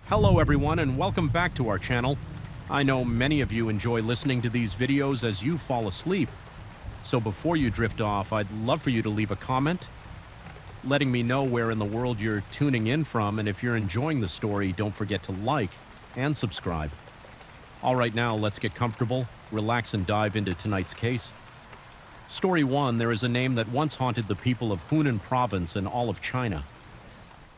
Hello everyone and welcome back to our channel. I know many of you enjoy listening to these videos as you fall asleep. So before you drift off, I'd love for you to leave a comment, letting me know where in the world you're tuning in from, and if you're enjoying the story, don't forget to like and subscribe. All right, now let's get comfortable, relax and dive into tonight's case. Story 1, there is a name that once haunted the people of Hunan province and all of China.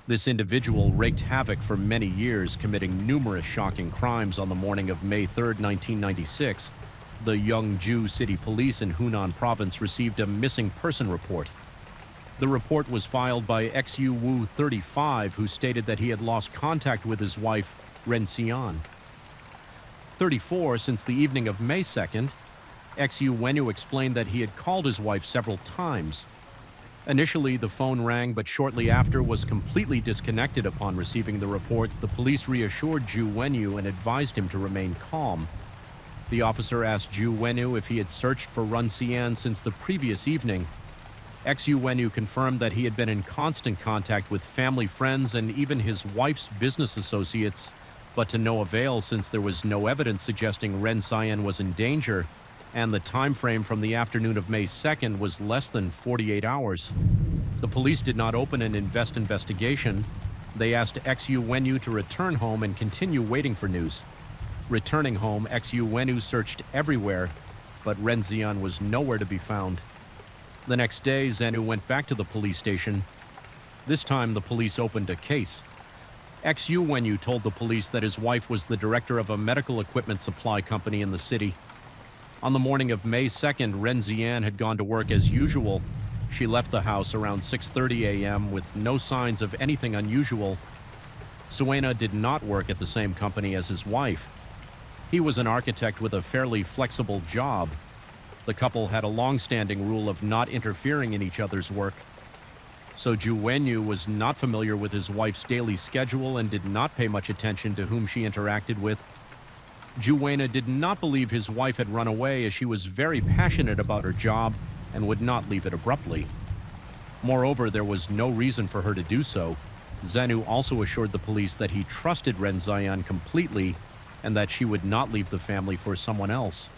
This individual wreaked havoc for many years, committing numerous shocking crimes. On the morning of May 3, 1996, the Yangzhou City Police in Hunan Province received a missing person report. The report was filed by Xu Wu, 35, who stated that he had lost contact with his wife, Ren Xian. 34, since the evening of May 2nd, Xu Wenyu explained that he had called his wife several times. Initially, the phone rang, but shortly after was completely disconnected. Upon receiving the report, the police reassured Zhu Wenyu and advised him to remain calm. The officer asked Zhu Wenyu if he had searched for Ren Xian since the previous evening. Xu Wenyu confirmed that he had been in constant contact with family, friends, and even his wife's business associates, but to no avail since there was no evidence suggesting Ren Xian was in danger, and the time frame from the afternoon of May 2nd was less than 48 hours. The police did not open an investigation. They asked Xu Wenyu to return home and continue waiting for news. Returning home, Xu Wenyu searched everywhere, but Ren Xian was nowhere to be found. The next day, Zenu went back to the police station. This time, the police opened a case. Xu Wenyu told the police that his wife was the director of a medical equipment supply company in the city. On the morning of May 2nd, Ren Xian had gone to work as usual. She left the house around 6:30 a.m. with no signs of anything unusual. Suena did not work at the same company as his wife. He was an architect with a fairly flexible job. The couple had a long-standing rule of not interfering in each other's work. So Zhu Wenyu was not familiar with his wife's daily schedule and did not pay much attention to whom she interacted with. Zhu Wenyu did not believe his wife had run away, as she was very passionate about her job and would not leave it abruptly. Moreover, there was no reason for her to do so. Zenu also assured the police that he trusted Ren Xian completely and that she would not leave the family for someone else.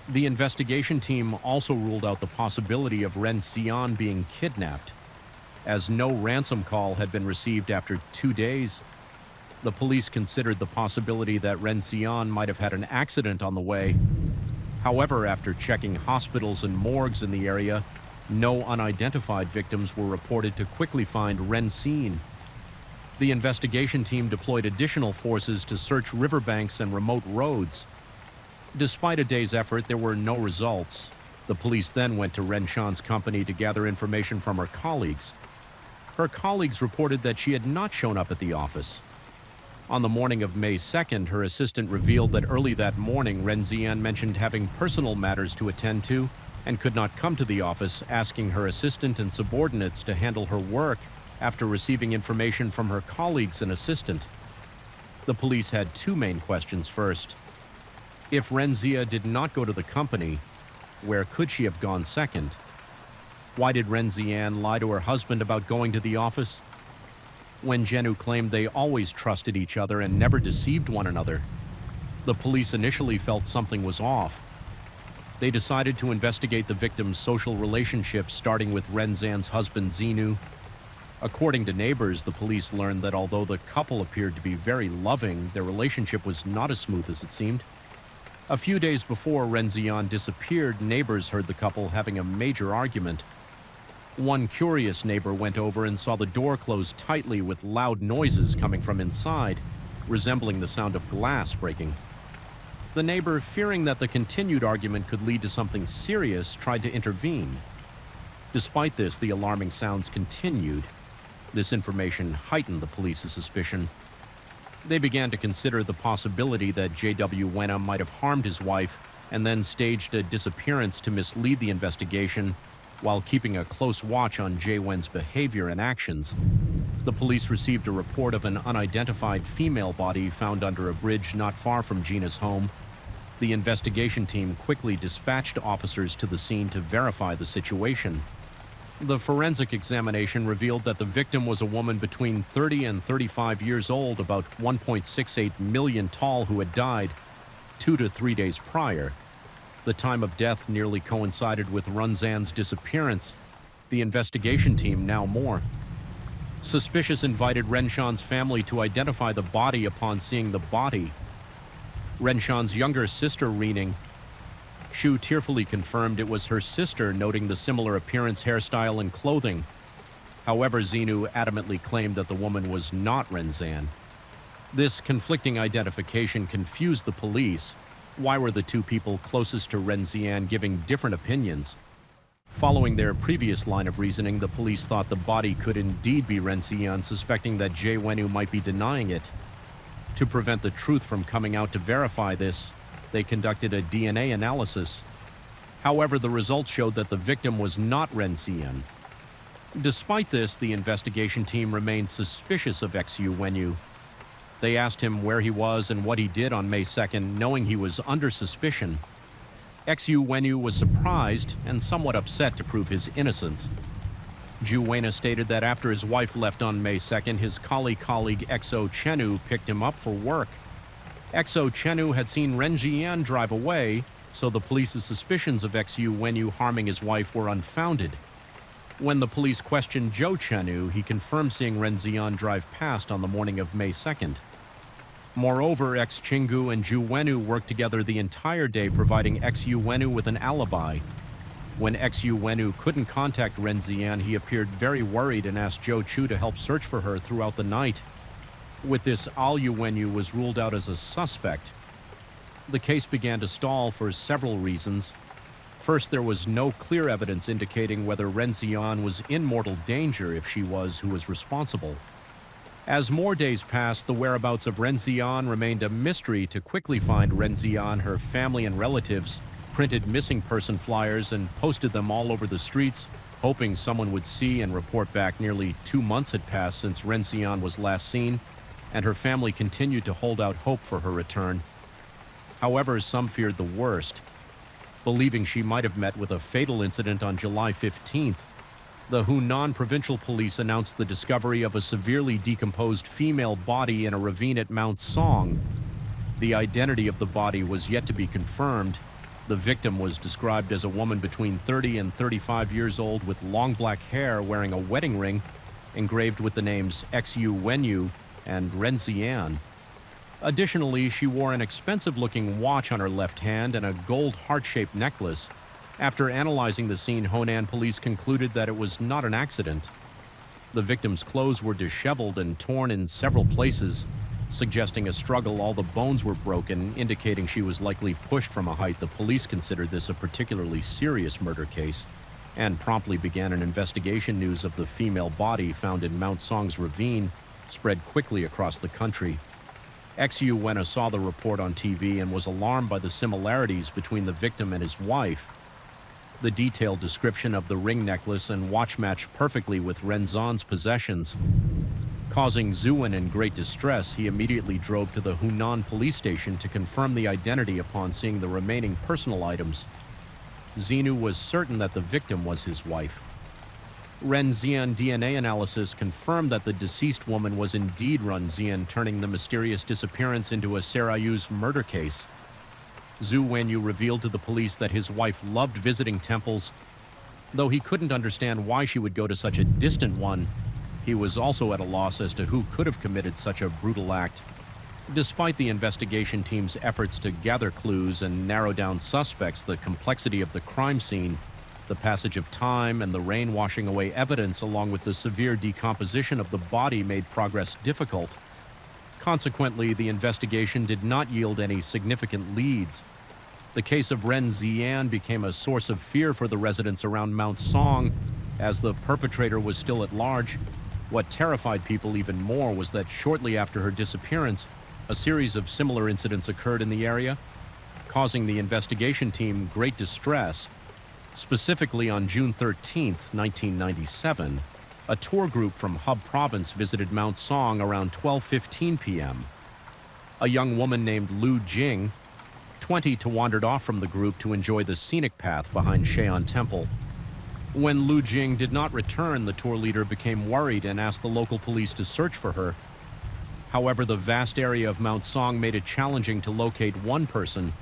The investigation team also ruled out the possibility of Ren Xian being kidnapped. As no ransom call had been received after 2 days, the police considered the possibility that Ren Xian might have had an accident on the way. However, after checking hospitals and morgues in the area, no unidentified victims were reported to quickly find Ren Xian. The investigation team deployed additional forces to search riverbanks and remote roads. Despite a day's effort, there were no results. The police then went to Ren Xian's company to gather information from her colleagues. Her colleagues reported that she had not shown up at the office. On the morning of May 2nd, her assistant revealed that early that morning, Ren Xian mentioned having personal matters to attend to and could not come to the office, asking her assistant and subordinates to handle her work after receiving information from her colleagues and assistant. The police had two main questions. First, if Ren Xian did not go to the company, where could she have gone? Second, why did Ren Xian lie to her husband about going to the office? When Zenu claimed they always trusted each other and never deceived one another, the police initially felt something was off. They decided to investigate the victim's social relationships, starting with Ren Xian's husband, Zenu. According to neighbors, the police learned that although the couple appeared to be very loving, their relationship was not as smooth as it seemed. A few days before Ren Xian disappeared, neighbors heard the couple having a major argument. One curious neighbor went over and saw the door close tightly with loud noises coming from inside, resembling the sound of glass breaking. The neighbor, fearing that the continued argument could lead to something serious, tried to intervene. Despite this, the alarming sounds continued. This information heightened the police's suspicion. They began to consider the possibility that J.W. Wenham might have harmed his wife and then staged a disappearance to mislead the investigation, while keeping a close watch on Jay Wen's behavior and actions. The police received a report of an unidentified female body found under a bridge not far from Gina's home. The investigation team quickly dispatched officers to the scene to verify the situation. The forensic examination revealed that the victim was a woman between 30 and 35 years old, about 1.68 million tall, who had died 2 to 3 days prior. The time of death nearly coincided with Runzan's disappearance. The investigation team now more. Suspicious invited Renshan's family to identify the body upon seeing the body. Renshan's younger sister, Rening, Shu tearfully confirmed it was her sister, noting the similar appearance, hairstyle, and clothing. However, Xinu adamantly claimed that the woman was not Renzan. This conflicting identification confused the police. Why were the two people closest to Renzian giving different opinions? Following their previous line of reasoning, the police thought the body could indeed be Renzian, suspecting that Jay Wenu might be denying it. To prevent the truth from coming out to verify this, they conducted a DNA analysis. However, the results showed that the victim was not Renzian. Despite this, the investigation team remained suspicious of Xu Wenyu. They asked him where he was and what he did on May 2nd, knowing he was under suspicion. Xu Wenyu was surprised and somewhat upset to prove his innocence. Ju Wena stated that after his wife left on May 2nd, his colleague Xo Chenu picked him up for work. Xo Chenu had seen Ren Jian drive away, so the police's suspicions of Xu Wenyu harming his wife were unfounded. When the police questioned Zhou Chenu, he confirmed seeing Ren Jian drive past on the morning of May 2nd. Moreover, Chingu and Ju Wenu worked together the entire day, providing Xu Wenu with an alibi. When Xu Wenu couldn't contact Ren Jian, he appeared very worried and asked Zhou Chu to help search for her throughout the night. With this, Yu Wenyu was ruled out as a suspect. The case began to stall for several reasons. First, there was no clear evidence indicating whether Ren Jian was in mortal danger. If she was, who was responsible? As more days passed, the whereabouts of Ren Jian remained a mystery. To quickly find Ren Jian, her family and relatives printed missing person flyers and posted them all over the streets, hoping someone would see and report back. Nearly 2 months had passed since Ren Jian was last seen, and her family continued to hold out hope for her return. However, some feared the worst, believing she might have met with a fatal incident on July 15th. The Hunan Provincial Police announced the discovery of a severely decomposed female body in a ravine at Mount Song. The identity of the body was yet to be confirmed. The victim was described as a woman between 30 and 35 years old with long black hair, wearing a wedding ring engraved with the names Xu Wenyu and Ren Jian. Additionally, she wore an expensive-looking watch on her left hand and a gold heart-shaped necklace. After analyzing the scene, Honan police concluded that it was not an accident. The victim's clothes were disheveled and torn in several places, suggesting a struggle. All the bones were broken, indicating she was likely pushed from a height. The police considered this a particularly serious murder case and promptly began an investigation. News of the female body found in Mount Song's ravine spread quickly across the country. Xu Wena saw the report on TV and was alarmed by the similarities between the victim and his wife. The detailed description of the ring necklace and watch matched perfectly with Renzan's possessions. Causing Zuan in great distress, he immediately drove to the Hunan police station to confirm the identity upon seeing the remaining personal items. Xinu was certain that the victim was his wife. Ren Jian DNA analysis confirmed that the deceased woman was indeed Ren Jian, turning the mysterious disappearance into a Serayu's murder case. Zhu Wenyu revealed to the police that his wife loved visiting temples. Though he couldn't understand why she would go to such a distant one, he was also at a loss as to who could have committed such a brutal act. Despite the investigation team's efforts to gather clues and narrow down suspects, the complexity of the crime scene, the passage of time, and the rain washing away evidence, along with the severe decomposition of the body, made progress difficult. Consequently, the investigation did not yield any significant leads. The case of Ren Jian became a source of fear for the residents around Mount Song, as the perpetrator was still at large. What terrified people even more was that shortly after her disappearance, a series of similar incidents occurred in the area, causing the investigation team great distress. Specifically, on June 13, 1997, a tour group from Hub Province visited Mount Song around 12:15 p.m. A young woman named Lu Jing, 20, wandered off from the group to enjoy the scenic path behind Shean Temple. When Lu Jing did not return, the tour leader became worried and asked the local police to search for her. However, the vast area of Mount Song made it challenging to locate one person.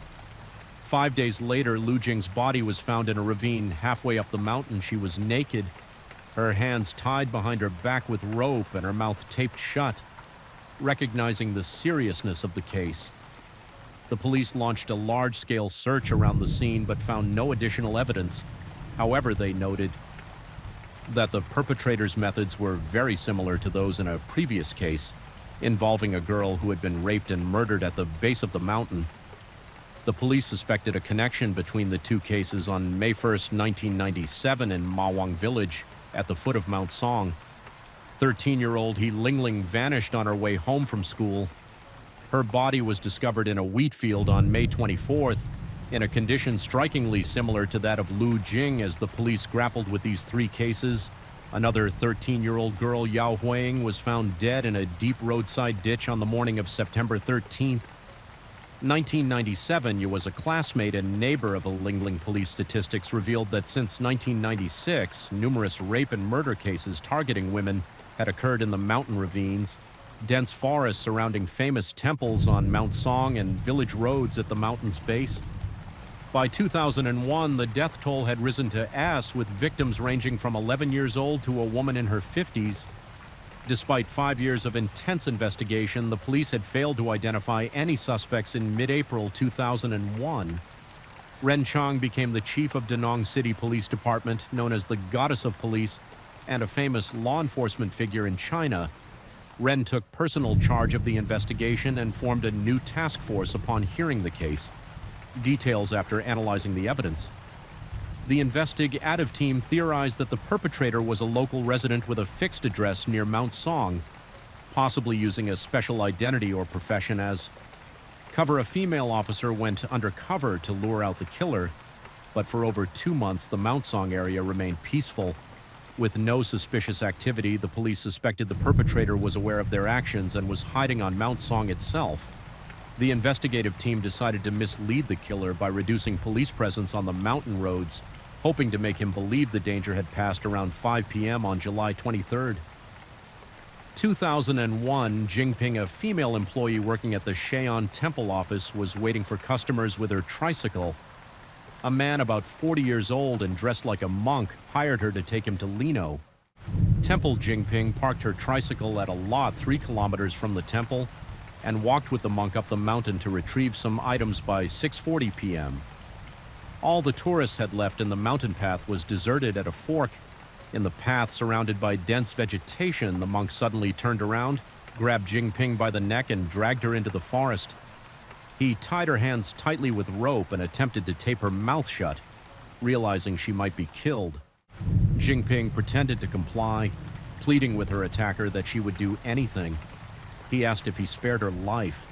5 days later, Lu Jing's body was found in a ravine halfway up the mountain. She was naked, her hands tied behind her back with rope and her mouth taped shut. Recognizing the seriousness of the case, the police launched a large-scale search around the scene but found no additional evidence. However, they noted that the perpetrator's methods were very similar to those in a previous case involving a girl who had been raped and murdered at the base of the mountain. The police suspected a connection between the two cases on May 1st, 1997 in Mawang village at the foot of Mount Song. 13-year-old He Lingling vanished on her way home from school. Her body was discovered in a wheat field on May 24th, in a condition strikingly similar to that of Lu Jing. As the police grappled with these three cases, another 13-year-old girl, Yao Huang, was found dead in a deep roadside ditch on the morning of September 13th. 1997, you was a classmate and neighbor of a Lingling. Police statistics revealed that since 1996, numerous rape and murder cases targeting women had occurred in the mountain ravines, dense forests surrounding famous temples on Mount Song, and village roads at the mountain's base. By 2001, the death toll had risen to S, with victims ranging from 11 years old to a woman in her 50s. Despite 5 years of intense investigation, the police had failed to identify any suspects. In mid-April 2001, Ren Chang became the chief of Danong City Police Department, known as the Goddess of Police and a famous law enforcement figure in China. Ren took personal charge of the investigation and formed a new task force upon hearing the case. Details after analyzing the evidence. The investigative team theorized that the perpetrator was a local resident with a fixed address near Mount Song, possibly using a special identity or profession as cover. A female officer went undercover to lure out the killer, but for over 2 months the Mount Song area remained peaceful. With no suspicious activity, the police suspected the perpetrator was aware of their actions and was hiding on Mount Song itself. The investigative team decided to mislead the killer by reducing police presence on the mountain roads, hoping to make him believe the danger had passed around 5 p.m. on July 23rd. 2001, Jingping, a female employee working at the Shean Temple office, was waiting for customers with her tricycle. A man about 40 years old and dressed like a monk hired her to take him to Lino Temple. Jingping parked her tricycle at a lot 3 kilometers from the temple and walked with the monk up the mountain to retrieve some items. By 6:40 p.m., all the tourists had left and the mountain path was deserted. At a fork in the path surrounded by dense vegetation, the monk suddenly turned around, grabbed Jingping by the neck and dragged her into the forest. He tied her hands tightly with rope and attempted to tape her mouth shut, realizing she might be killed. Jingping pretended to comply, pleading with her attacker that she would do anything. He asked if he spared her life.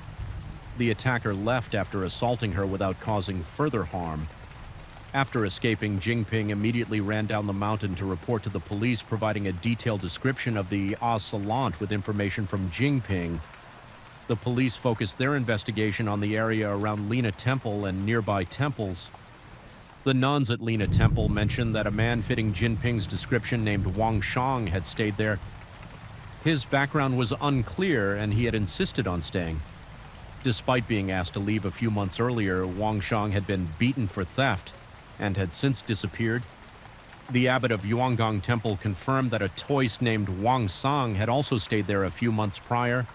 The attacker left after assaulting her without causing further harm. After escaping, Jingping immediately ran down the mountain to report to the police, providing a detailed description of the assailant with information from Jingping. The police focused their investigation on the area around Lina Temple and nearby temples. The nuns at Lina Temple mentioned that a man fitting Jinping's description named Wang Shang had stayed there. His background was unclear and he had insisted on staying. Despite being asked to leave a few months earlier, Wang Shang had been beaten for theft and had since disappeared. The abbot of Yuangang Temple confirmed that a toist named Wang Sang had also stayed there a few months prior,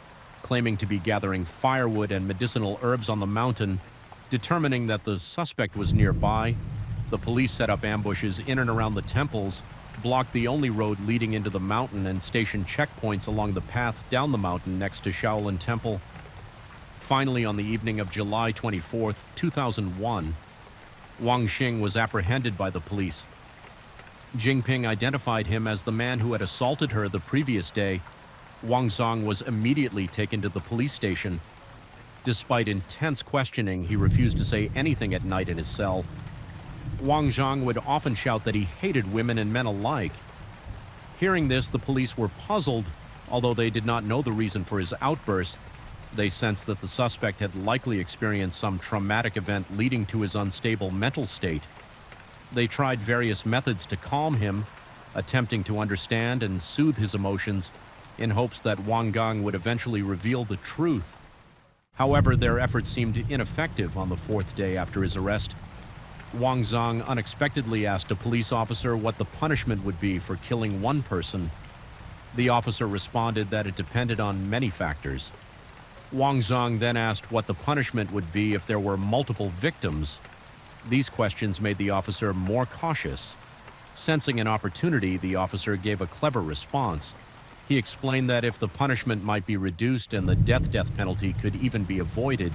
claiming to be gathering firewood and medicinal herbs on the mountain. Determining that the suspect was nearby, the police set up ambushes in and around the temples, blocked the only road leading into the mountain, and stationed checkpoints along the path down the mountain next to Shaolin Temple. Finally, on the evening of July 24, 2001, Wang Xing was apprehended by the police. Jingping identified him as the man who had assaulted her the previous day. Wang Zong was immediately taken to the police station. Despite intense questioning, he refused to say anything at night in his cell. Wang Zhang would often shout that he hated women and men alike. Hearing this, the police were puzzled. Although they did not know the reason for his outburst, they sensed that the suspect had likely experienced some traumatic event leading to his unstable mental state. They tried various methods to calm him, attempting to understand and soothe his emotions in hopes that Wang Gang would eventually reveal the truth. However, their efforts seemed ineffective on the fourth day after his arrest. Wang Zhang unexpectedly asked a police officer what the punishment would be for killing one person. The officer responded that it depended on many factors. Wang Zhang then asked what the punishment would be if there were multiple victims. These questions made the officer more cautious. Sensing an opportunity, the officer gave a clever response. He explained that if the punishment might be reduced and the death penalty could even be avoided.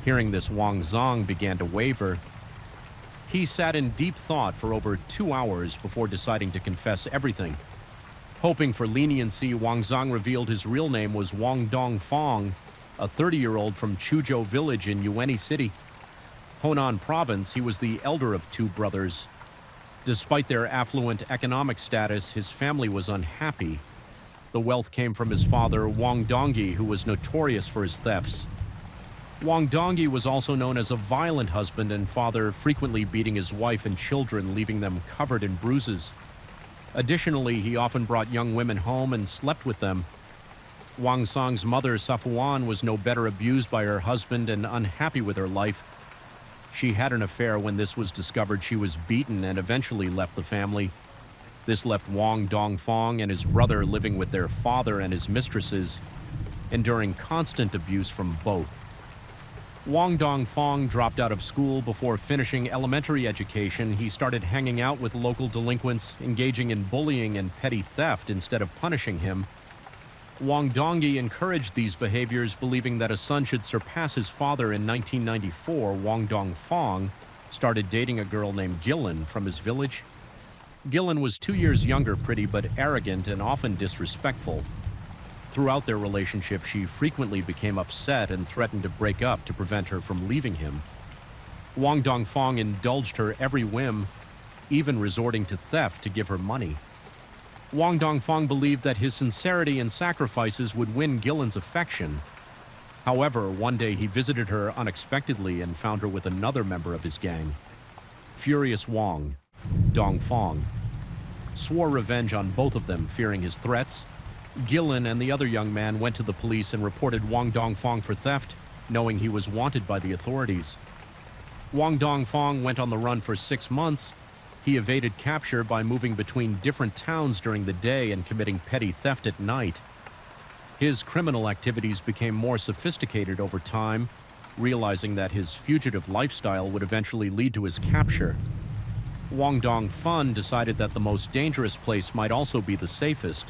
Hearing this, Wang Zhang began to waver. He sat in deep thought for over 2 hours before deciding to confess everything. Hoping for leniency, Wang Zhang revealed his real name was Wang Dongfang, a 30-year-old from Chuzhou village in Yuanyi City, Honan province. He was the elder of 2 brothers. Despite their affluent economic status, his family was unhappy. The wealth came from his father, Wang Dongyi, who was notorious for his thefts. Wang Dongyi was also known as a violent husband and father, frequently beating his wife and children, leaving them covered in bruises. Additionally, he often brought young women home and slept with them. Wang Song's mother, Safuan, was no better abused by her husband and unhappy with her life. She had an affair. When this was discovered, she was beaten and eventually left the family. This left Wang Dongfang and his brother living with their father and his mistresses, enduring constant abuse from both. Wang Dongfang dropped out of school before finishing elementary education. He started hanging out with local delinquents, engaging in bullying and petty theft instead of punishing him. Wang Dongyi encouraged these behaviors, believing that a son should surpass his father. In 1994, Wang Dongfang started dating a girl named Gillen from his village. Gillen was 2 years younger, pretty but arrogant and often disrespectful. Throughout their relationship, she frequently became upset and threatened to break up to prevent her from leaving him. Wang Dongfang indulged her every whim, even resorting to theft to give her money. Wang Dongfang believed that his sincerity and sacrifices would win Gillen's affection. However, one day he visited her unexpectedly and found her with another member of his gang. Furious Wang Dongfang swore revenge on both of them, fearing his threats. Gillen and the other young man went to the police and reported Wang Dongfang for theft, knowing he was wanted by the authorities. Wang Dongfang went on the run for 6 months. He evaded capture by moving between different towns during the day and committing petty theft at night. His criminal activities became more sophisticated over time, realizing that his fugitive lifestyle would eventually lead to his capture. Wang Dongfang decided that the most dangerous place might also be the safest.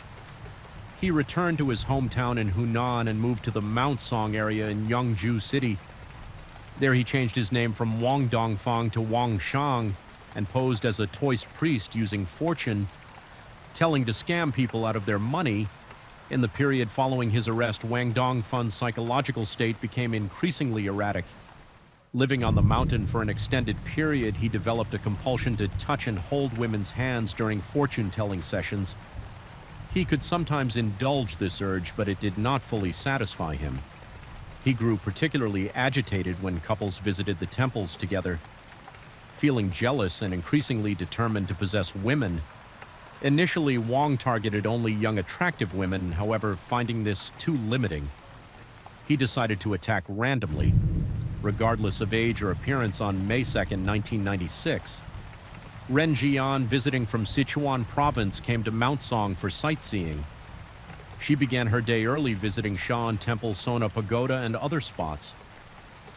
He returned to his hometown in Hunan and moved to the Mount Song area in Yangzhou City. There he changed his name from Wang Dongfang to Wang Shang and posed as a toist priest using fortune, telling to scam people out of their money. In the period following his arrest, Wang Dongfang's psychological state became increasingly erratic. Living on the mountain for an extended period, he developed a compulsion to touch and hold women's hands during fortune-telling sessions. He could sometimes indulge this urge, but it did not fully satisfy him. He grew particularly agitated when couples visited the temples together. Feeling jealous and increasingly determined to possess women, initially Wang targeted only young, attractive women. However, finding this too limiting, he decided to attack randomly, regardless of age or appearance. On May 2nd, 1996, Ren Jian, visiting from Sichuan province, came to Mount Song for sightseeing. She began her day early, visiting Shan Temple, Sona Pagoda, and other spots.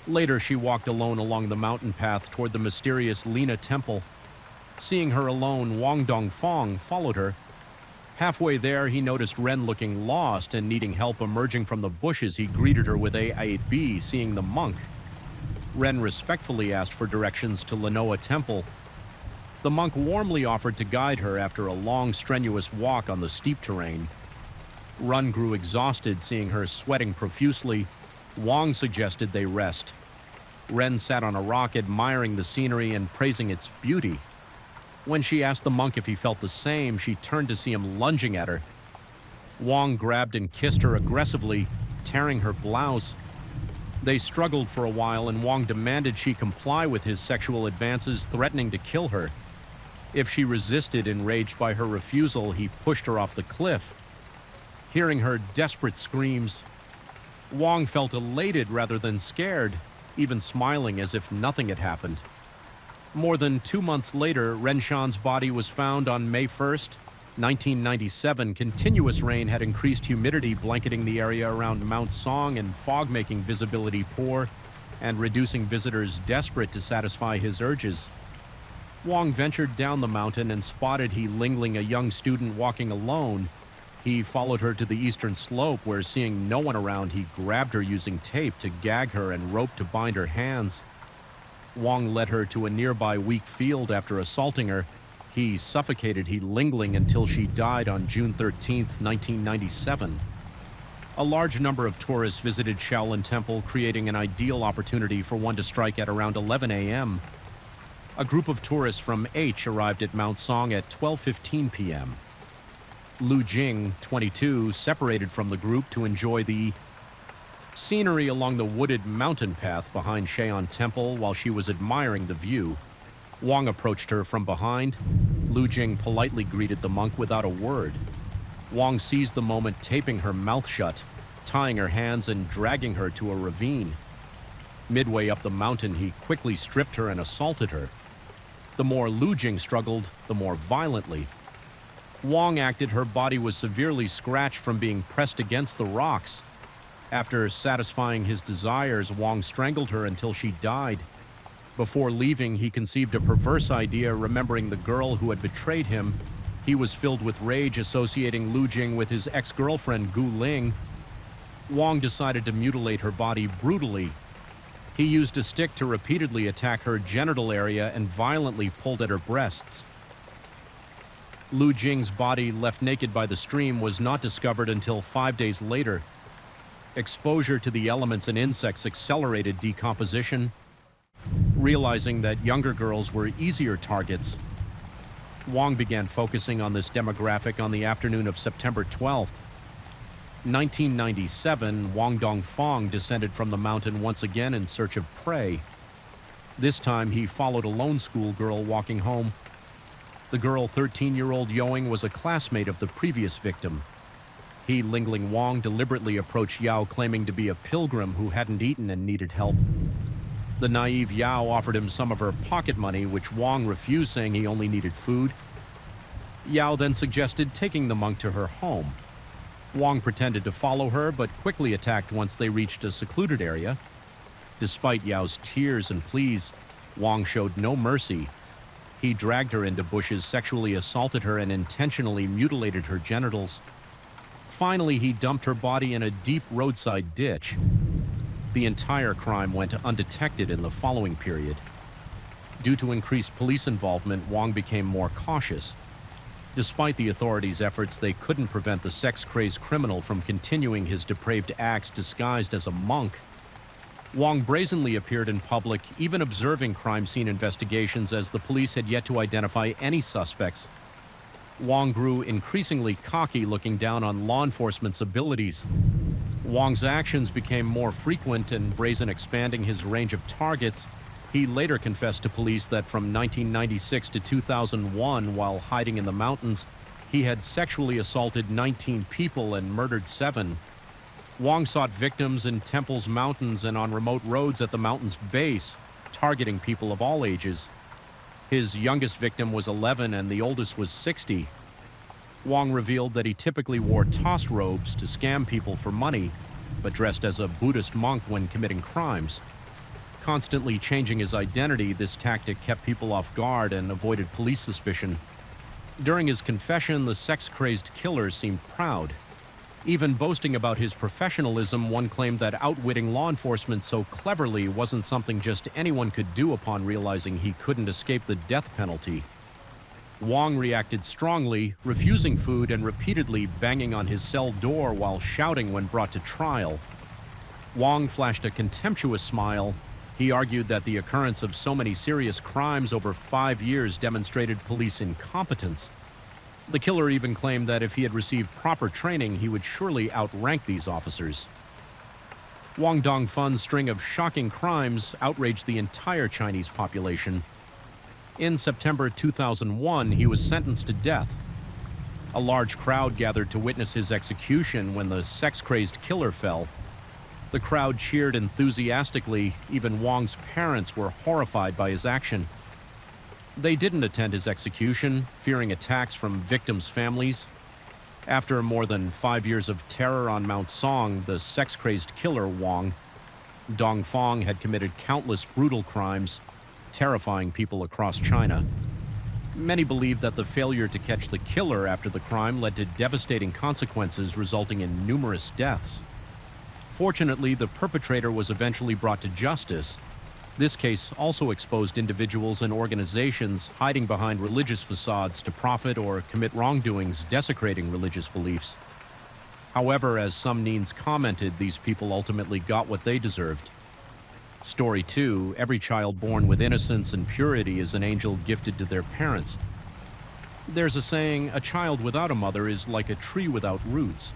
Later, she walked alone along the mountain path toward the mysterious Lina Temple. Seeing her alone, Wang Dongfang followed her. Halfway there, he noticed Ren looking lost and needing help emerging from the bushes. He greeted her with A8B. Seeing the monk, Ren respectfully asked for directions to Linoa Temple. The monk warmly offered to guide her after a long, strenuous walk on the steep terrain. Ren grew exhausted, seeing her sweating profusely. Wang suggested they rest. Ren sat on a rock, admiring the scenery and praising its beauty. When she asked the monk if he felt the same, she turned to see him lunging at her. Wang grabbed and kissed her aggressively, tearing her blouse. They struggled for a while, and Wang demanded she comply with his sexual advances, threatening to kill her. If she resisted, enraged by her refusal, he pushed her off the cliff. Hearing her desperate screams, Wong felt elated rather than scared, even smiling as if nothing had happened. More than 2 months later, Renshan's body was found on May 1st, 1997. Continuous rain had increased humidity blanketing the area around Mount Song and fog making visibility poor and reducing visitors desperate to satisfy his urges. Wong ventured down the mountain and spotted He Lingling, a young student walking alone. He followed her to the eastern slope where, seeing no one around, he grabbed her using tape to gag her and rope to bind her hands. Wong led her to a nearby weak field after assaulting her. He suffocated He Lingling until she died on June 13, 1997. A large number of tourists visited Shaolin Temple, creating an ideal opportunity for one to strike at around 11 a.m. A group of tourists from H arrived at Mount Song at 12:15 p.m. Lu Jing, 22, separated from the group to enjoy the scenery along the wooded mountain path behind Shaolin Temple while she was admiring the view. Wong approached her from behind. Lu Jing politely greeted the monk without a word. Wong seized the moment, taping her mouth shut, tying her hands and dragging her to a ravine. Midway up the mountain, he quickly stripped her and assaulted her. The more Lu Jing struggled, the more violently. Wong acted her body was severely scratched from being pressed against the rocks. After satisfying his desires, Wong strangled her until she died. Before leaving, he conceived a perverse idea, remembering the girl who had betrayed him. He was filled with rage, associating Lu Jing with his ex-girlfriend Gu Ling. Wong decided to mutilate her body brutally. He used a stick to repeatedly attack her genital area and violently pulled at her breasts. Lu Jing's body, left naked by the stream, was not discovered until 5 days later. Exposure to the elements and insects accelerated decomposition. Realizing that younger girls were easier targets, Wong began focusing on this demographic on the afternoon of September 12th. 1997, Wang Dongfang descended from the mountain once again in search of prey. This time, he followed a lone schoolgirl walking home. The girl, 13-year-old Yoing, was a classmate of the previous victim. He Lingling Wang deliberately approached Yao, claiming to be a pilgrim who hadn't eaten and needed help. The naive Yao offered him some of her pocket money, which Wang refused, saying he only needed food. Yao then suggested taking the monk to her home. Wang pretended to follow her, but quickly attacked once they reached a secluded area. Despite Yao's tears and pleas, Wang showed no mercy. He dragged her into bushes, sexually assaulted her, and intentionally mutilated her genitals. Finally, he dumped her body in a deep roadside ditch. The entire crime went undetected in the following period. Due to increased police involvement, Wang became more cautious. Despite the authorities' efforts, they couldn't prevent the sex-crazed criminal from continuing his depraved acts disguised as a monk. Wang brazenly appeared in public, even observing crime scene investigations, as the police had yet to identify any suspects. Wang grew increasingly cocky, looking down on law enforcement's abilities. Wang's actions became more frequent and brazen, expanding his range of targets. He later confessed to police that from 1996 to 2001, while hiding in the mountains, he had sexually assaulted 19 people and murdered 7. Wang sought victims in temples, mountains, and on remote roads at the mountain's base, targeting people of all ages. His youngest victim was 11 and the oldest was 60. Wang revealed that he typically wore tossed robes to scam people for money, but dressed as a Buddhist monk when committing crimes. Constantly changing his identity, this tactic kept people off guard and avoided police suspicion. During his confession, the sex-crazed killer seemed proud. Even boasting about his professionalism, one claimed that outwitting law enforcement so cleverly wasn't something just anyone could do upon realizing he couldn't escape the death penalty. Wang reacted strongly, refusing food and repeatedly banging on his cell door while shouting when brought to trial. Wang flashed a contemptuous smile. He argued that the occurrence of so many serious crimes over 5 years demonstrated police incompetence. The killer even claimed that if he had received proper training, he would surely outrank these officers. Wang Dongfan's string of shocking crimes outraged the entire Chinese population. In September 2001, he was sentenced to death. A large crowd gathered to witness his execution when the sex-crazed killer fell. The crowd cheered enthusiastically. Even Wong's parents were horrified by his action. They didn't attend his execution, fearing attacks from victims' families. After more than 5 years of terror on Mount Song, the sex-crazed killer Wong Dongfang had committed countless brutal crimes, terrifying people across China. Many believe that the failure to catch the killer after the crime led to devastating consequences, resulting in numerous deaths. Fortunately, the perpetrator was eventually brought to justice. This case also exposed individuals and organizations hiding behind religious facades to profit or commit wrongdoings desecrating religious beliefs. However, as some Neens commented, these people ultimately got what they deserved. Story 2, every child born with innocence and purity is an angel gifted to their parents. There's a saying, a child without a mother is like a tree without roots.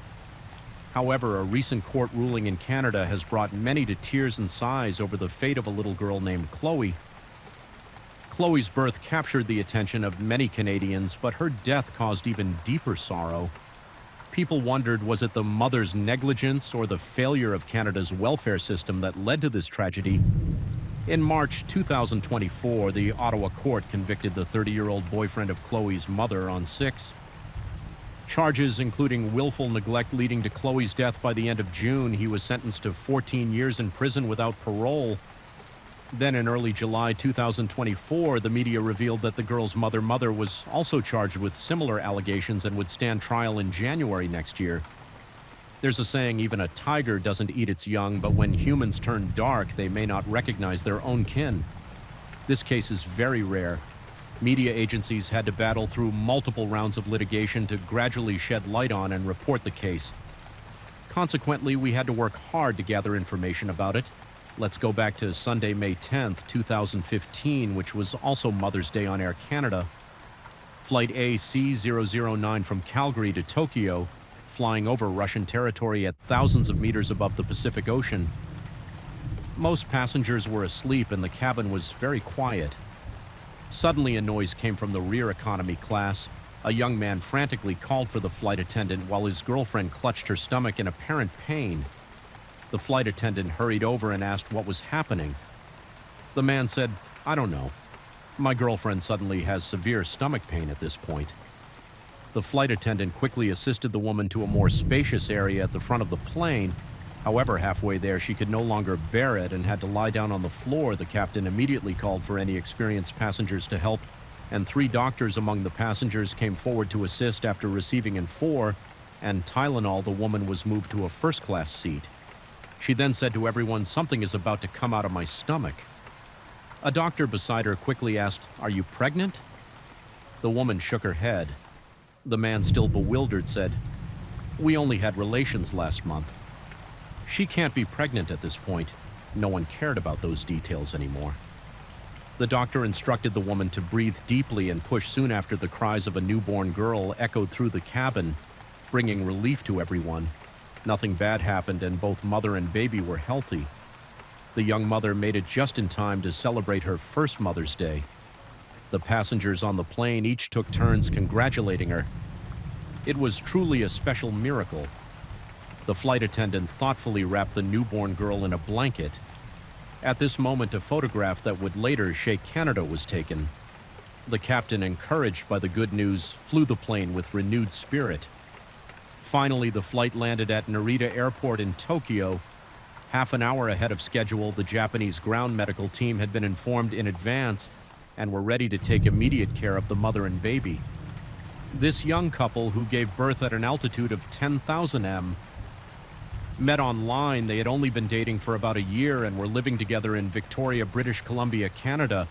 However, a recent court ruling in Canada has brought many to tears and sighs over the fate of a little girl named Chloe. Chloe's birth captured the attention of many Canadians, but her death caused even deeper sorrow. People wondered, was it the mother's negligence or the failure of Canada's welfare system that led to this tragedy? In March 2024, the Ottawa court convicted the 30-year-old boyfriend of Chloe's mother on 6 charges, including willful neglect leading to Chloe's death. By the end of June, he was sentenced to 14 years in prison without parole. Then in early July 2024, the media revealed that the girl's mother was also charged with similar allegations and would stand trial in January next year. There's a saying, even a tiger doesn't eat its young, but when humans turn dark, they may not recognize their own kin. This case is very rare. Media agencies had to battle through multiple rounds of litigation to gradually shed light on and report the case. Consequently, we had to work hard to gather information about it. Let's go back to Sunday, May 10th, 2015, which was also Mother's Day on Air Canada. Flight AC-009 from Calgary to Tokyo, flying over Russian territory at thousands of meters above the Pacific Ocean. Most passengers were asleep and the cabin was very quiet. Suddenly, a noise came from the rear economy class. A young man frantically called for the flight attendant while his girlfriend clutched her stomach in apparent pain. The flight attendant hurried over and asked what was happening. The man said, "I don't know. My girlfriend suddenly has severe stomach pain at this point." The flight attendant quickly assisted the woman to a more spacious area at the front of the plane. However, halfway there, she could no longer bear it and had to lie down on the floor. The captain immediately called for any experienced passengers to help, and 3 doctors among the passengers came forward to assist. After receiving N4 and Tylenol, the woman was moved to a first-class seat. She then said to everyone, "Something is about to come out of my stomach." A doctor beside her quickly asked, "Are you pregnant?" The woman shook her head. The man, still bewildered, said, "We only had relations last month." She can't be pregnant at this point. No one cared about those details anymore. The doctor instructed the woman to breathe deeply and push. Soon after, the cries of a newborn girl echoed through the cabin, bringing relief to everyone. Nothing bad happened, and both mother and baby were healthy. The young mother made it just in time to celebrate her first Mother's Day. The passengers on the plane each took turns congratulating her. It was truly a special miracle. The flight attendant thoughtfully wrapped the newborn girl in a blanket. At this moment, a photograph that would later shake Canada was taken. The captain, encouraged by the good news, flew the plane with renewed spirit. Finally, the flight landed at Narita Airport in Tokyo. Half an hour ahead of schedule, the Japanese ground medical team had been informed in advance and were ready to take immediate care of the mother and baby. This young couple, who gave birth at an altitude of 10,000 m, met online. They had only been dating for about a year and were living together in Victoria, British Columbia, Canada.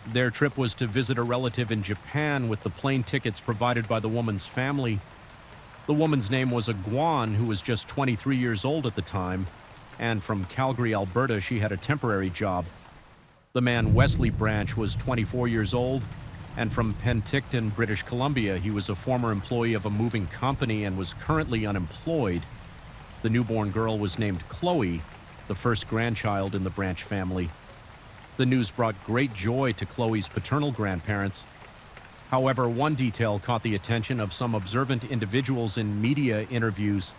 Their trip was to visit a relative in Japan, with the plane tickets provided by the woman's family. The woman's name was Guan, who was just 23 years old at the time, and from Calgary, Alberta, she had a temporary job. The man, Wesley Branch, was 24 years old, and from Penticton, British Columbia, he was a former employee of a moving company and was currently unemployed. The newborn girl was named Chloe, the first grandchild in the Branch family. The news brought great joy to Chloe's paternal grandparents. However, one detail caught the attention of some observant individuals in media interviews.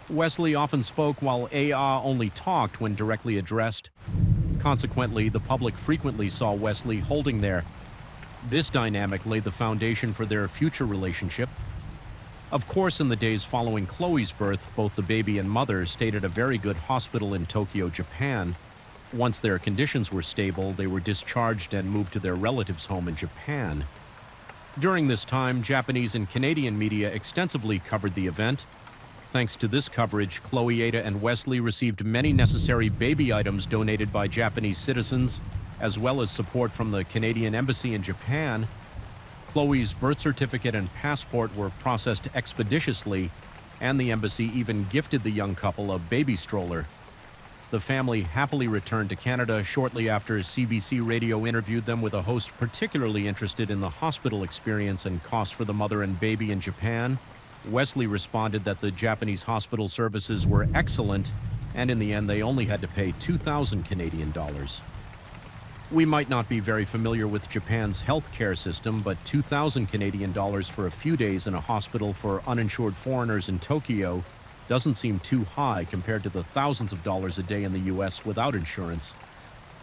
Wesley often spoke while A.A. only talked when directly addressed. Consequently, the public frequently saw Wesley holding there. This dynamic laid the foundation for their future relationship. Of course, in the days following Chloe's birth, both the baby and mother stayed at a very good hospital in Tokyo, Japan. Once their conditions were stable, they were discharged and moved to their relatives' home in Japan. During this time, Japanese and Canadian media extensively covered the event. Thanks to this coverage, Chloe, Ada, and Wesley received many necessary baby items donated by Japanese citizens, as well as support from the Canadian Embassy in Japan. Chloe's birth certificate and passport were processed expeditiously, and the embassy even gifted the young couple a baby stroller. The family happily returned to Canada shortly after CBC Radio interviewed them with a host particularly interested in the hospital experience and costs for the mother and baby in Japan. Wesley responded that the Japanese hospital services were excellent, and in the end they only had to pay 2,000 Canadian dollars. We might not be very familiar with Japan's healthcare system, but 2,000 Canadian dollars for a few days in a hospital for uninsured foreigners in Tokyo doesn't seem too high compared to the thousands of dollars a day in the US without insurance.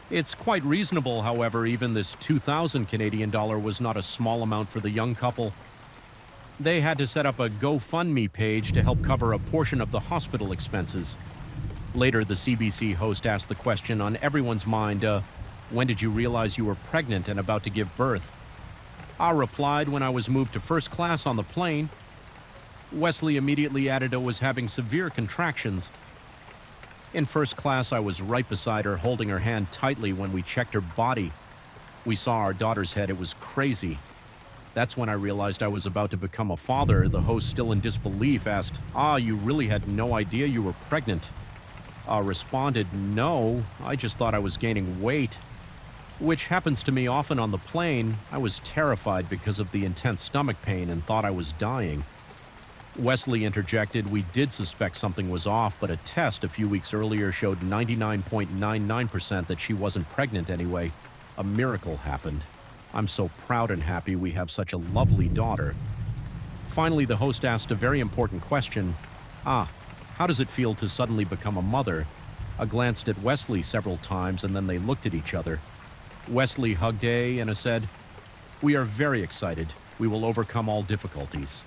It's quite reasonable, however. Even this 2,000 Canadian dollar was not a small amount for the young couple. They had to set up a GoFundMe page to help cover a portion of the hospital expenses. Later, the CBC host asked the question on everyone's mind, when did you realize you were pregnant and about to give birth? I replied when I was moved to first class on the plane. Wesley immediately added I was having severe contractions. In first class, I was right beside her, holding her hand tightly when we checked her body. We saw our daughter's head. It was crazy. That's when I realized I was about to become a father. The host, still in disbelief, asked, you really had no idea you were pregnant? I responded, no, I just thought I was gaining weight, which happens to me often on the plane. I was terrified because of the intense stomach pain and thought I was dying. Wesley interjected, we did suspect something was off, but a test a few weeks earlier showed 99.99% that she wasn't pregnant anyway. A miracle happened. I'm so proud and happy we have such a lovely daughter. Finally, the host asked a very important question. How does it feel to suddenly become a mother? I glanced at Wesley several times and then they looked at each other. Wesley hugged A and said, we are very excited. We will overcome all difficulties.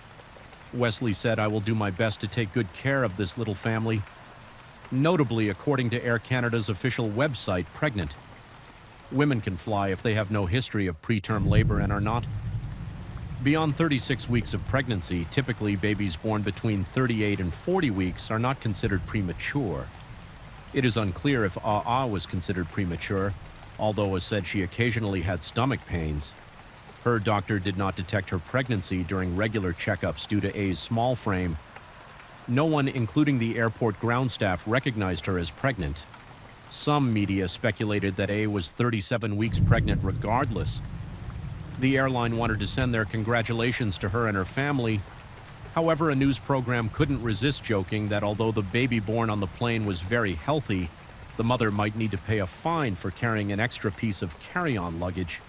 Wesley said, I will do my best to take good care of this little family. Notably, according to Air Canada's official website, pregnant. Women can fly if they have no history of preterm labor and are not. Beyond 36 weeks of pregnancy, typically babies born between 38 and 40 weeks are not considered premature. It is unclear if was considered premature, although as said she occasionally had stomach pains. Her doctor did not detect her pregnancy during regular checkups due to A's small frame. No one, including the airport ground staff, recognized her as pregnant. Some media speculated that A was 37 weeks pregnant regardless. The airline wanted to send their congratulations to her and her family. However, a news program couldn't resist joking that although the baby born on the plane was very healthy, the mother might need to pay a fine for carrying an extra piece of carry-on luggage.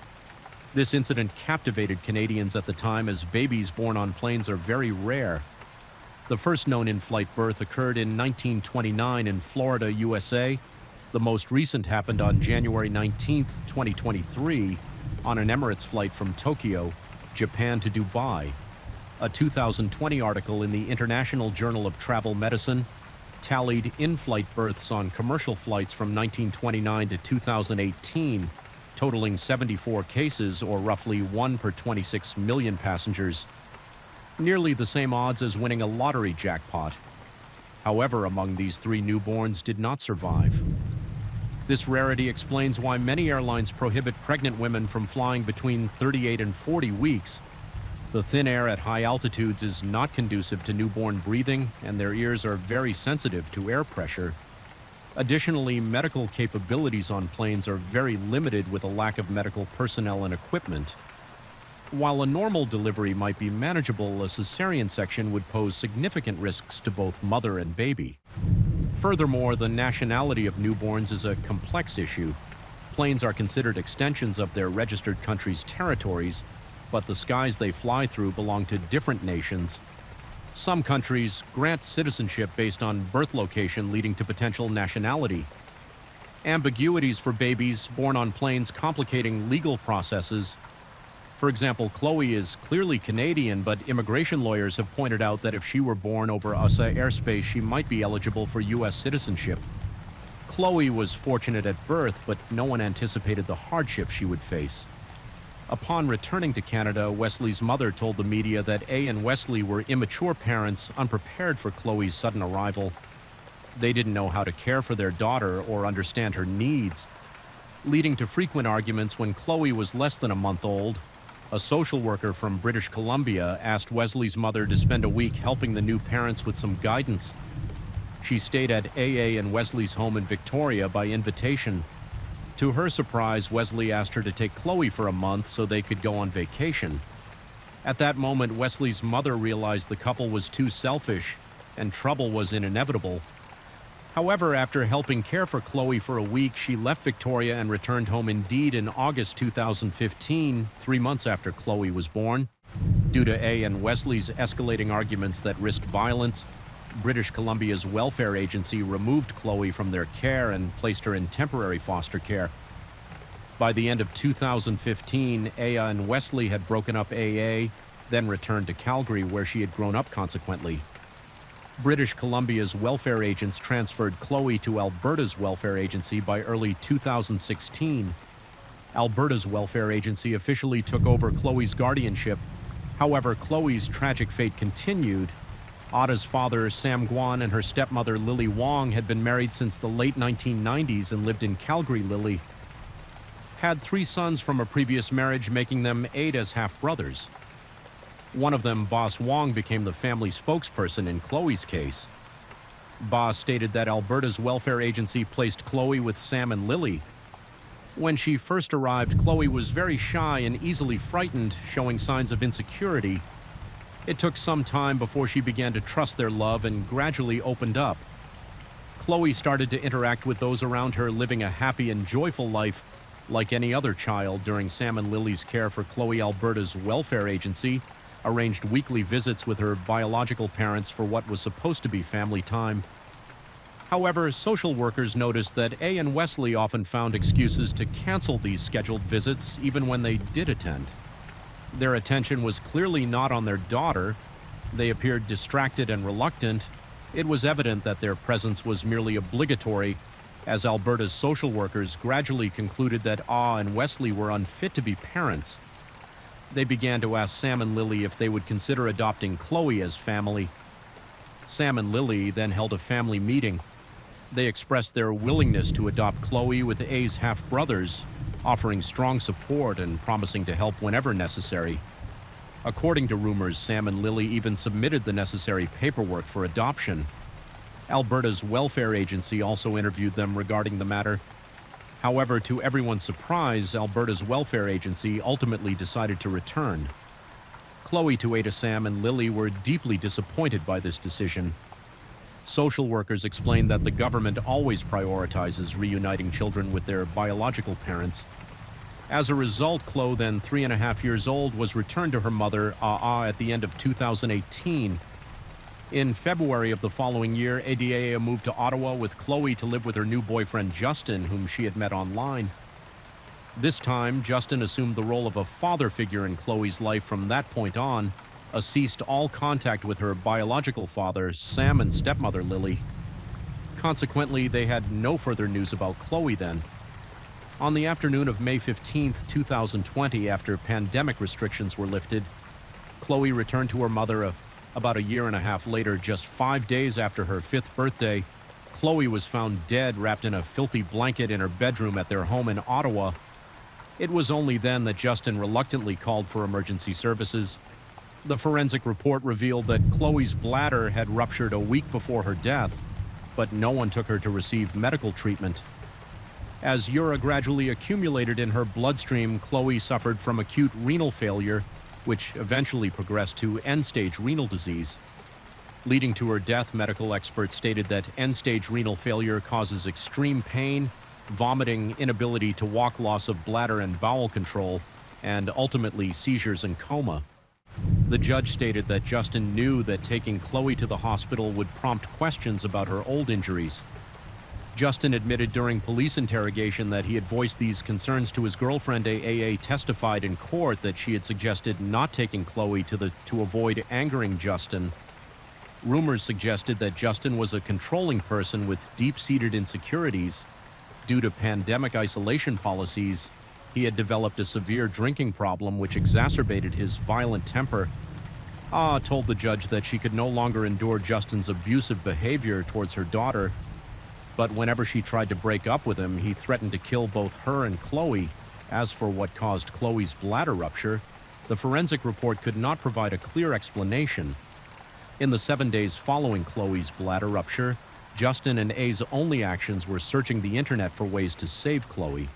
This incident captivated Canadians at the time, as babies born on planes are very rare. The first known in-flight birth occurred in 1929 in Florida, USA. The most recent happened on January 19, 2023, on an Emirates flight from Tokyo, Japan to Dubai. A 2020 article in the International Journal of Travel Medicine tallied in-flight births on commercial flights from 1929 to 2018, totaling 74 cases, or roughly 1 per 26 million passengers. Nearly the same odds as winning a lottery jackpot. However, among these 3 newborns did not survive. This rarity explains why many airlines prohibit pregnant women from flying between 38 and 40 weeks. The thin air at high altitudes is not conducive to newborn breathing, and their ears are very sensitive to air pressure. Additionally, medical capabilities on planes are very limited with a lack of medical personnel and equipment. While a normal delivery might be manageable, a cesarean section would pose significant risks to both mother and baby. Furthermore, the nationality of newborns is a complex issue. Planes are considered extensions of their registered country's territories, but the skies they fly through belong to different nations. Some countries grant citizenship based on birth location, leading to potential nationality. Ambiguities for babies born on planes complicating legal processes. For example, Chloe is clearly Canadian, but immigration lawyers have pointed out that if she were born over USA airspace, she might be eligible for U.S. citizenship. Chloe was fortunate at birth, but no one anticipated the hardship she would face. Upon returning to Canada, Wesley's mother told the media that A and Wesley were immature parents, unprepared for Chloe's sudden arrival. They didn't know how to care for their daughter or understand her needs, leading to frequent arguments. When Chloe was less than a month old, a social worker from British Columbia asked Wesley's mother to spend a week helping the new parents with some guidance. She stayed at AA and Wesley's home in Victoria by invitation. To her surprise, Wesley asked her to take Chloe for a month so they could go on vacation. At that moment, Wesley's mother realized the couple was too selfish and trouble was inevitable. However, after helping care for Chloe for a week, she left Victoria and returned home indeed in August 2015, 3 months after Chloe was born. Due to A and Wesley's escalating arguments that risked violence, British Columbia's welfare agency removed Chloe from their care and placed her in temporary foster care. By the end of 2015, Aya and Wesley had broken up AA, then returned to Calgary, where she had grown up consequently. British Columbia's welfare agents transferred Chloe to Alberta's welfare agency by early 2016. Alberta's welfare agency officially took over Chloe's guardianship. However, Chloe's tragic fate continued. Ada's father, Sam Guan, and her stepmother, Lily Wong, had been married since the late 1990s and lived in Calgary. Lily had 3 sons from a previous marriage, making them Ada's half-brothers. One of them, Boss Wong, became the family spokesperson in Chloe's case. Boss stated that Alberta's welfare agency placed Chloe with Sam and Lily. When she first arrived, Chloe was very shy and easily frightened, showing signs of insecurity. It took some time before she began to trust their love and gradually opened up. Chloe started to interact with those around her, living a happy and joyful life like any other child. During Sam and Lily's care for Chloe, Alberta's welfare agency arranged weekly visits with her biological parents for what was supposed to be family time. However, social workers noticed that A and Wesley often found excuses to cancel these scheduled visits even when they did attend. Their attention was clearly not on their daughter. They appeared distracted and reluctant. It was evident that their presence was merely obligatory, as Alberta's social workers gradually concluded that A and Wesley were unfit to be parents. They began to ask Sam and Lily if they would consider adopting Chloe as family. Sam and Lily then held a family meeting. They expressed their willingness to adopt Chloe with A's half-brothers, offering strong support and promising to help whenever necessary. According to rumors, Sam and Lily even submitted the necessary paperwork for adoption. Alberta's welfare agency also interviewed them regarding the matter. However, to everyone's surprise, Alberta's welfare agency ultimately decided to return. Chloe, Ada, Sam, and Lily were deeply disappointed by this decision. Social workers explained that the government always prioritizes reuniting children with their biological parents. As a result, Chloe, then 3.5 years old, was returned to her mother, at the end of 2018. In February of the following year, Ada moved to Ottawa with Chloe to live with her new boyfriend, Justin, whom she had met online. This time, Justin assumed the role of a father figure in Chloe's life. From that point on, ceased all contact with her biological father, Sam, and stepmother, Lily. Consequently, they had no further news about Chloe then. On the afternoon of May 15, 2020, after pandemic restrictions were lifted, Chloe returned to her mother. About a year and a half later, just 5 days after her 5th birthday, Chloe was found dead, wrapped in a filthy blanket in her bedroom at their home in Ottawa. It was only then that Justin reluctantly called for emergency services. The forensic report revealed that Chloe's bladder had ruptured a week before her death, but no one took her to receive medical treatment. As urine gradually accumulated in her bloodstream, Chloe suffered from acute renal failure, which eventually progressed to end-stage renal disease. Leading to her death, medical experts stated that end-stage renal failure causes extreme pain, vomiting, inability to walk, loss of bladder and bowel control, and ultimately seizures and coma. The judge stated that Justin knew that taking Chloe to the hospital would prompt questions about her old injuries. Justin admitted during police interrogation that he had voiced these concerns to his girlfriend. AA testified in court that she had suggested not taking Chloe to avoid angering Justin. Rumors suggested that Justin was a controlling person with deep-seated insecurities. Due to pandemic isolation policies, he had developed a severe drinking problem which exacerbated his violent temper. Ah told the judge that she could no longer endure Justin's abusive behavior towards her daughter, but whenever she tried to break up with him, he threatened to kill both her and Chloe. As for what caused Chloe's bladder rupture, the forensic report could not provide a clear explanation. In the 7 days following Chloe's bladder rupture, Justin and A's only actions were searching the internet for ways to save Chloe.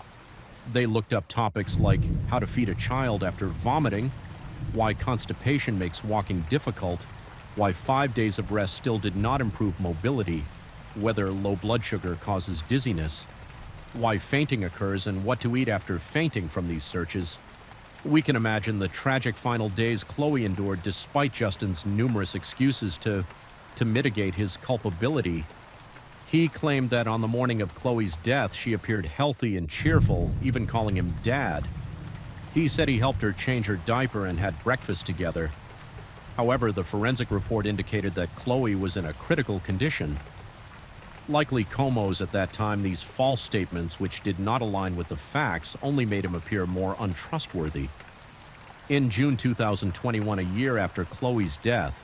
They looked up topics like how to feed a child after vomiting, why constipation makes walking difficult, why 5 days of rest still did not improve mobility, whether low blood sugar causes dizziness, why fainting occurs, and what to eat after fainting. From these searches, we can imagine the tragic final days Chloe endured despite Justin's numerous excuses to mitigate his culpability. He claimed that on the morning of Chloe's death, she appeared healthy and cheerful, even calling him Dad. He said he helped her change her diaper and had breakfast together. However, the forensic report indicated that Chloe was in a critical condition. Likely comatose at that time, these false statements, which did not align with the facts, only made him appear more untrustworthy. In June 2021, a year after Chloe's death,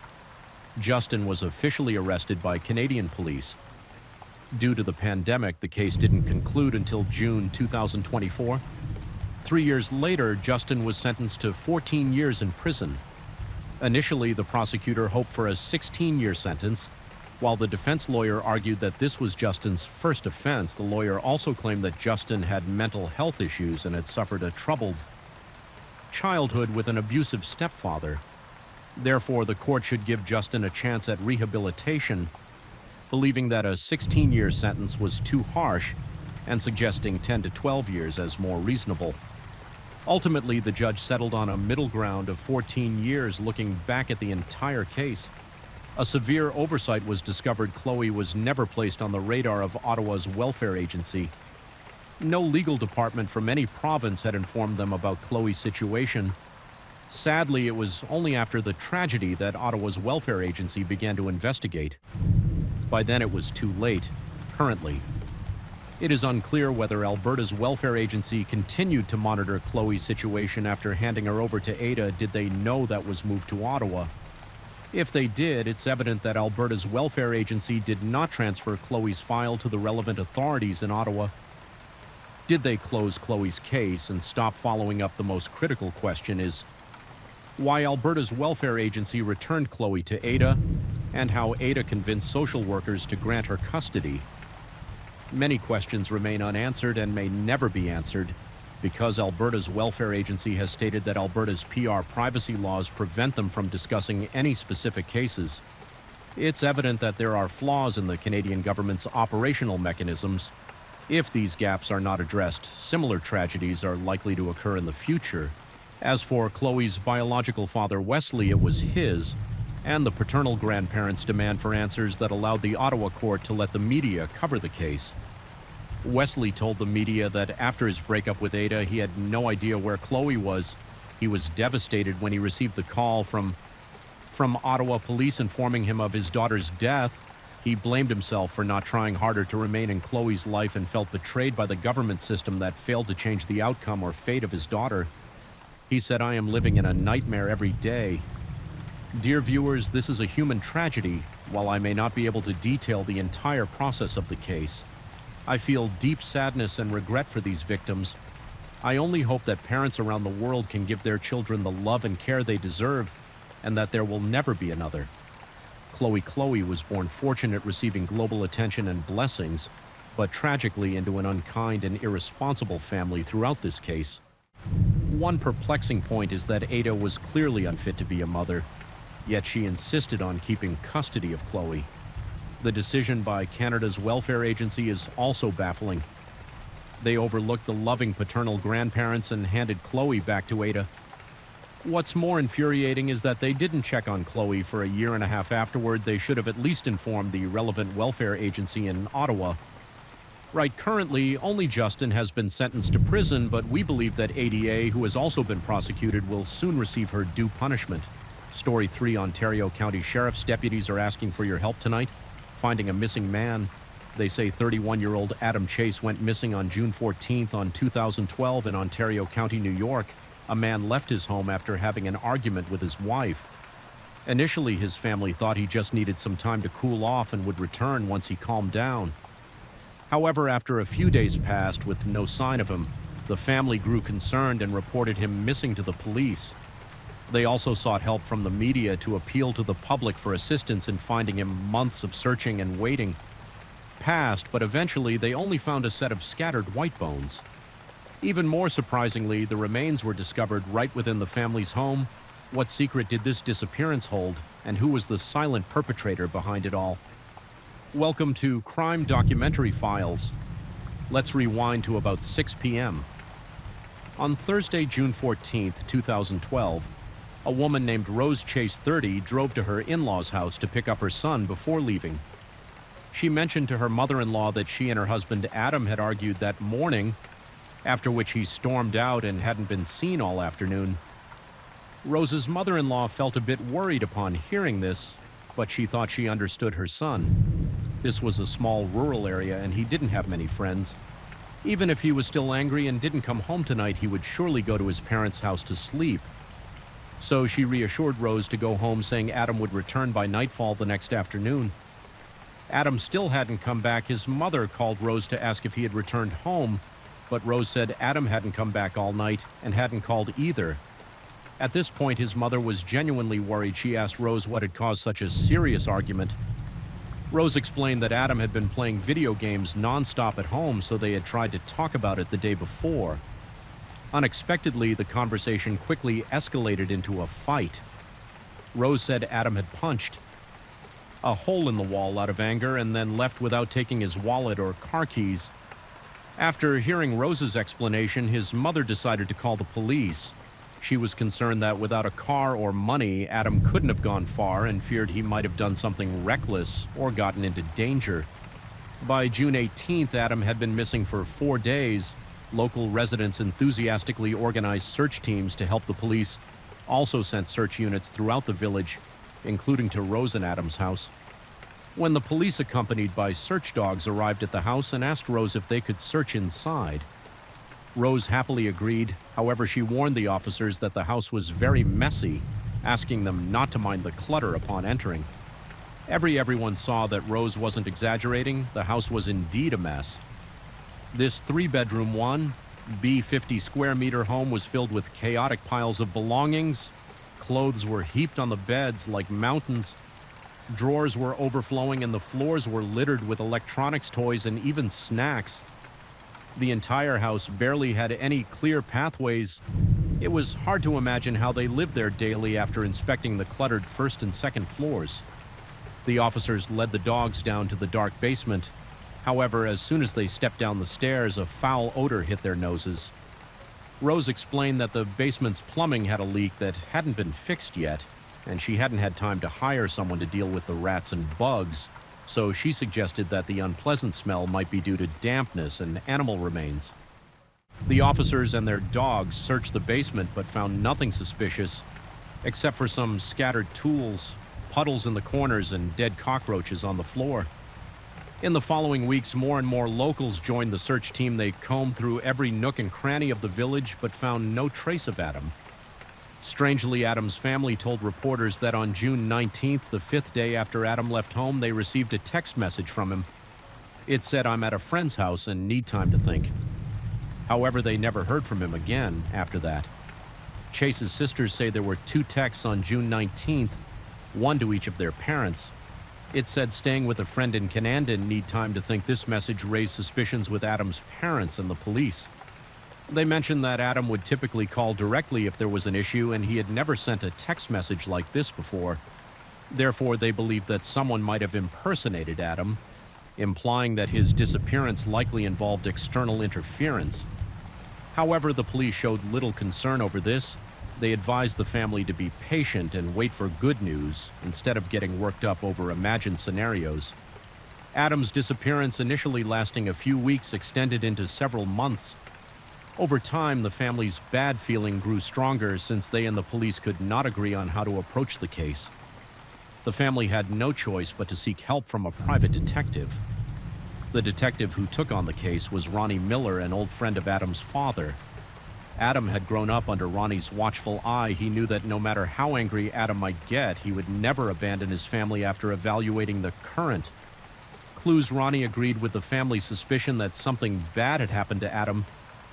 Justin was officially arrested by Canadian police. Due to the pandemic, the case didn't conclude until June 2024. 3 years later, Justin was sentenced to 14 years in prison. Initially, the prosecutor hoped for a 16-year sentence. While the defense lawyer argued that this was Justin's first offense, the lawyer also claimed that Justin had mental health issues and had suffered a troubled childhood with an abusive stepfather. Therefore, the court should give Justin a chance at rehabilitation, believing that a 16-year sentence was too harsh and suggesting 10 to 12 years as more reasonable. Ultimately, the judge settled on a middle ground of 14 years. Looking back at the entire case, a severe oversight was discovered. Chloe was never placed on the radar of Ottawa's welfare agency. No legal department from any province had informed them about Chloe's situation. Sadly, it was only after the tragedy that Ottawa's welfare agency began to investigate. By then, it was too late. Currently, it is unclear whether Alberta's welfare agency continued to monitor Chloe's situation after handing her over to Ada. Did they know that was moved to Ottawa? If they did, it's evident that Alberta's welfare agency did not transfer Chloe's file to the relevant authorities in Ottawa. Did they close Chloe's case and stop following up? The most critical question is why Alberta's welfare agency returned Chloe to Ada, and how Ada convinced social workers to grant her custody. Many questions remain unanswered and may never be answered because Alberta's welfare agency has stated that Alberta's PR privacy laws prevent them from discussing any specific cases. It's evident that there are flaws in the Canadian government's operational mechanisms. If these gaps are not addressed, similar tragedies are likely to occur in the future. As for Chloe's biological father, Wesley, it was his and the paternal grandparents' demand for answers that allowed the Ottawa court to let the media cover the case. Wesley told the media that after his breakup with Ada, he had no idea where Chloe was. He was devastated when he received the call from Ottawa police informing him of his daughter's death. He blamed himself for not trying harder to remain in Chloe's life and felt betrayed by the government system that failed to change the outcome or fate of his daughter. He said, "I am living in a nightmare every day." Dear viewers, this is a human tragedy. While I may not be able to detail the entire process of the case, I feel deep sadness and regret for these victims. I only hope that parents around the world can give their children the love and care they deserve, and that there will never be another. Chloe was born fortunate, receiving global attention and blessings, but tragically into an unkind and irresponsible family throughout this case. One perplexing point is that Ada was clearly unfit to be a mother, yet she insisted on keeping custody of Chloe. The decision by Canada's welfare agency is also baffling. They overlooked the loving paternal grandparents and handed Chloe back to Ada. What's more infuriating is that they didn't check on Chloe for a year and a half afterward. They should have at least informed the relevant welfare agency in Ottawa. Right, currently, only Justin has been sentenced to prison, but we believe that ADA, who has also been prosecuted, will soon receive her due punishment. Story 3 Ontario County Sheriff's deputies are asking for your help tonight, finding a missing man. They say 31-year-old Adam Chase went missing on June 14th on 2012 in Ontario County, New York. A man left his home after having an argument with his wife. Initially, his family thought he just needed some time to cool off and would return once he calmed down. However, after a few days passed with no sign of him, the family grew concerned and reported him missing to the police. They also sought help from the media to appeal to the public for assistance in finding him. Months of searching and waiting passed, but eventually they only found a set of scattered white bones. Even more surprisingly, the remains were discovered right within the family's home. What secret did this disappearance hold, and who was the silent perpetrator behind it all? Welcome to Crime Documentary Files. Let's rewind to about 6 p.m. On Thursday, June 14th, 2012, a woman named Rose Chase, 30, drove to her in-laws' house to pick up her son before leaving. She mentioned to her mother-in-law that she and her husband Adam had argued that morning, after which he stormed out and hadn't been seen all afternoon. Rose's mother-in-law felt a bit worried upon hearing this, but she thought she understood her son. This was a small rural area and he didn't have many friends. Even if he was still angry and didn't come home tonight, he would surely go to his parents' house to sleep. So she reassured Rose to go home, saying Adam would return by nightfall the next afternoon. Adam still hadn't come back. His mother called Rose to ask if he had returned home, but Rose said Adam hadn't come back all night and hadn't called either. At this point, his mother was genuinely worried. She asked Rose what had caused such a serious argument. Rose explained that Adam had been playing video games nonstop at home, so they had tried to talk about it the day before. Unexpectedly, the conversation quickly escalated into a fight. Rose said Adam had punched a hole in the wall out of anger and then left without taking his wallet or car keys. After hearing Rose's explanation, his mother decided to call the police. She was concerned that without a car or money, Adam couldn't have gone far and feared he might have done something reckless or gotten into danger. By June 18th, Adam had been missing for 4 days. Local residents enthusiastically organized search teams to help the police, also sent search units throughout the village, including to Rose and Adam's house. When the police, accompanied by search dogs, arrived at the house and asked Rose if they could search inside, Rose happily agreed. However, she warned the officers that the house was very messy, asking them not to mind the clutter upon entering. Everyone saw that Rose wasn't exaggerating. The house was indeed a mess. This 3-bedroom, 1B 50-square-meter home was filled with chaotic piles of belongings. Clothes were heaped on the beds like mountains. Drawers were overflowing and the floors were littered with electronics, toys, and even snacks. The entire house barely had any clear pathways. It was hard to imagine how they lived there daily after inspecting the cluttered first and second floors. The officers led the dogs down to the dark basement. However, as soon as they stepped down the stairs, a foul odor hit their noses. Rose explained that the basement's plumbing had a leak that hadn't been fixed yet, and she hadn't had time to hire someone to deal with the rats and bugs, so she suggested that the unpleasant smell might be due to dampness and animal remains. The officers and their dogs searched the basement but found nothing suspicious, except for some scattered tools, puddles in the corners, and dead cockroaches on the floor. In the following weeks, more and more locals joined the search team. They combed through every nook and cranny of the village but found no trace of Adam. Strangely, Adam's family told reporters that on June 19th, the 5th day after Adam left home, they received a text message from him. It said, "I'm at a friend's house and need time to think." However, they never heard from him again after that. Chase's sisters say there were 2 texts on June 19th, one to each of their parents. It said, "Staying with a friend in Canandon, need time to think." This message raised suspicions with Adam's parents and the police. They mentioned that Adam would typically call directly if there was an issue, and he had never sent a text message like this before. Therefore, they believed that someone might have impersonated Adam. implying that his disappearance likely involved external interference. However, the police showed little concern over this. They advised the family to be patient and wait for good news instead of getting worked up over imagined scenarios. Adam's disappearance, initially lasting a few weeks, extended into several months. Over time, the family's bad feeling grew stronger since they and the police could not agree on how to approach the case. The family had no choice but to seek help from a private detective. The detective who took on the case was Ronnie Miller, an old friend of Adam's father. Adam had grown up under Ronnie's watchful eye. He knew that no matter how angry Adam might get, he would never abandon his family after evaluating the current clues. Ronnie agreed with the family's suspicion that something bad had happened to Adam,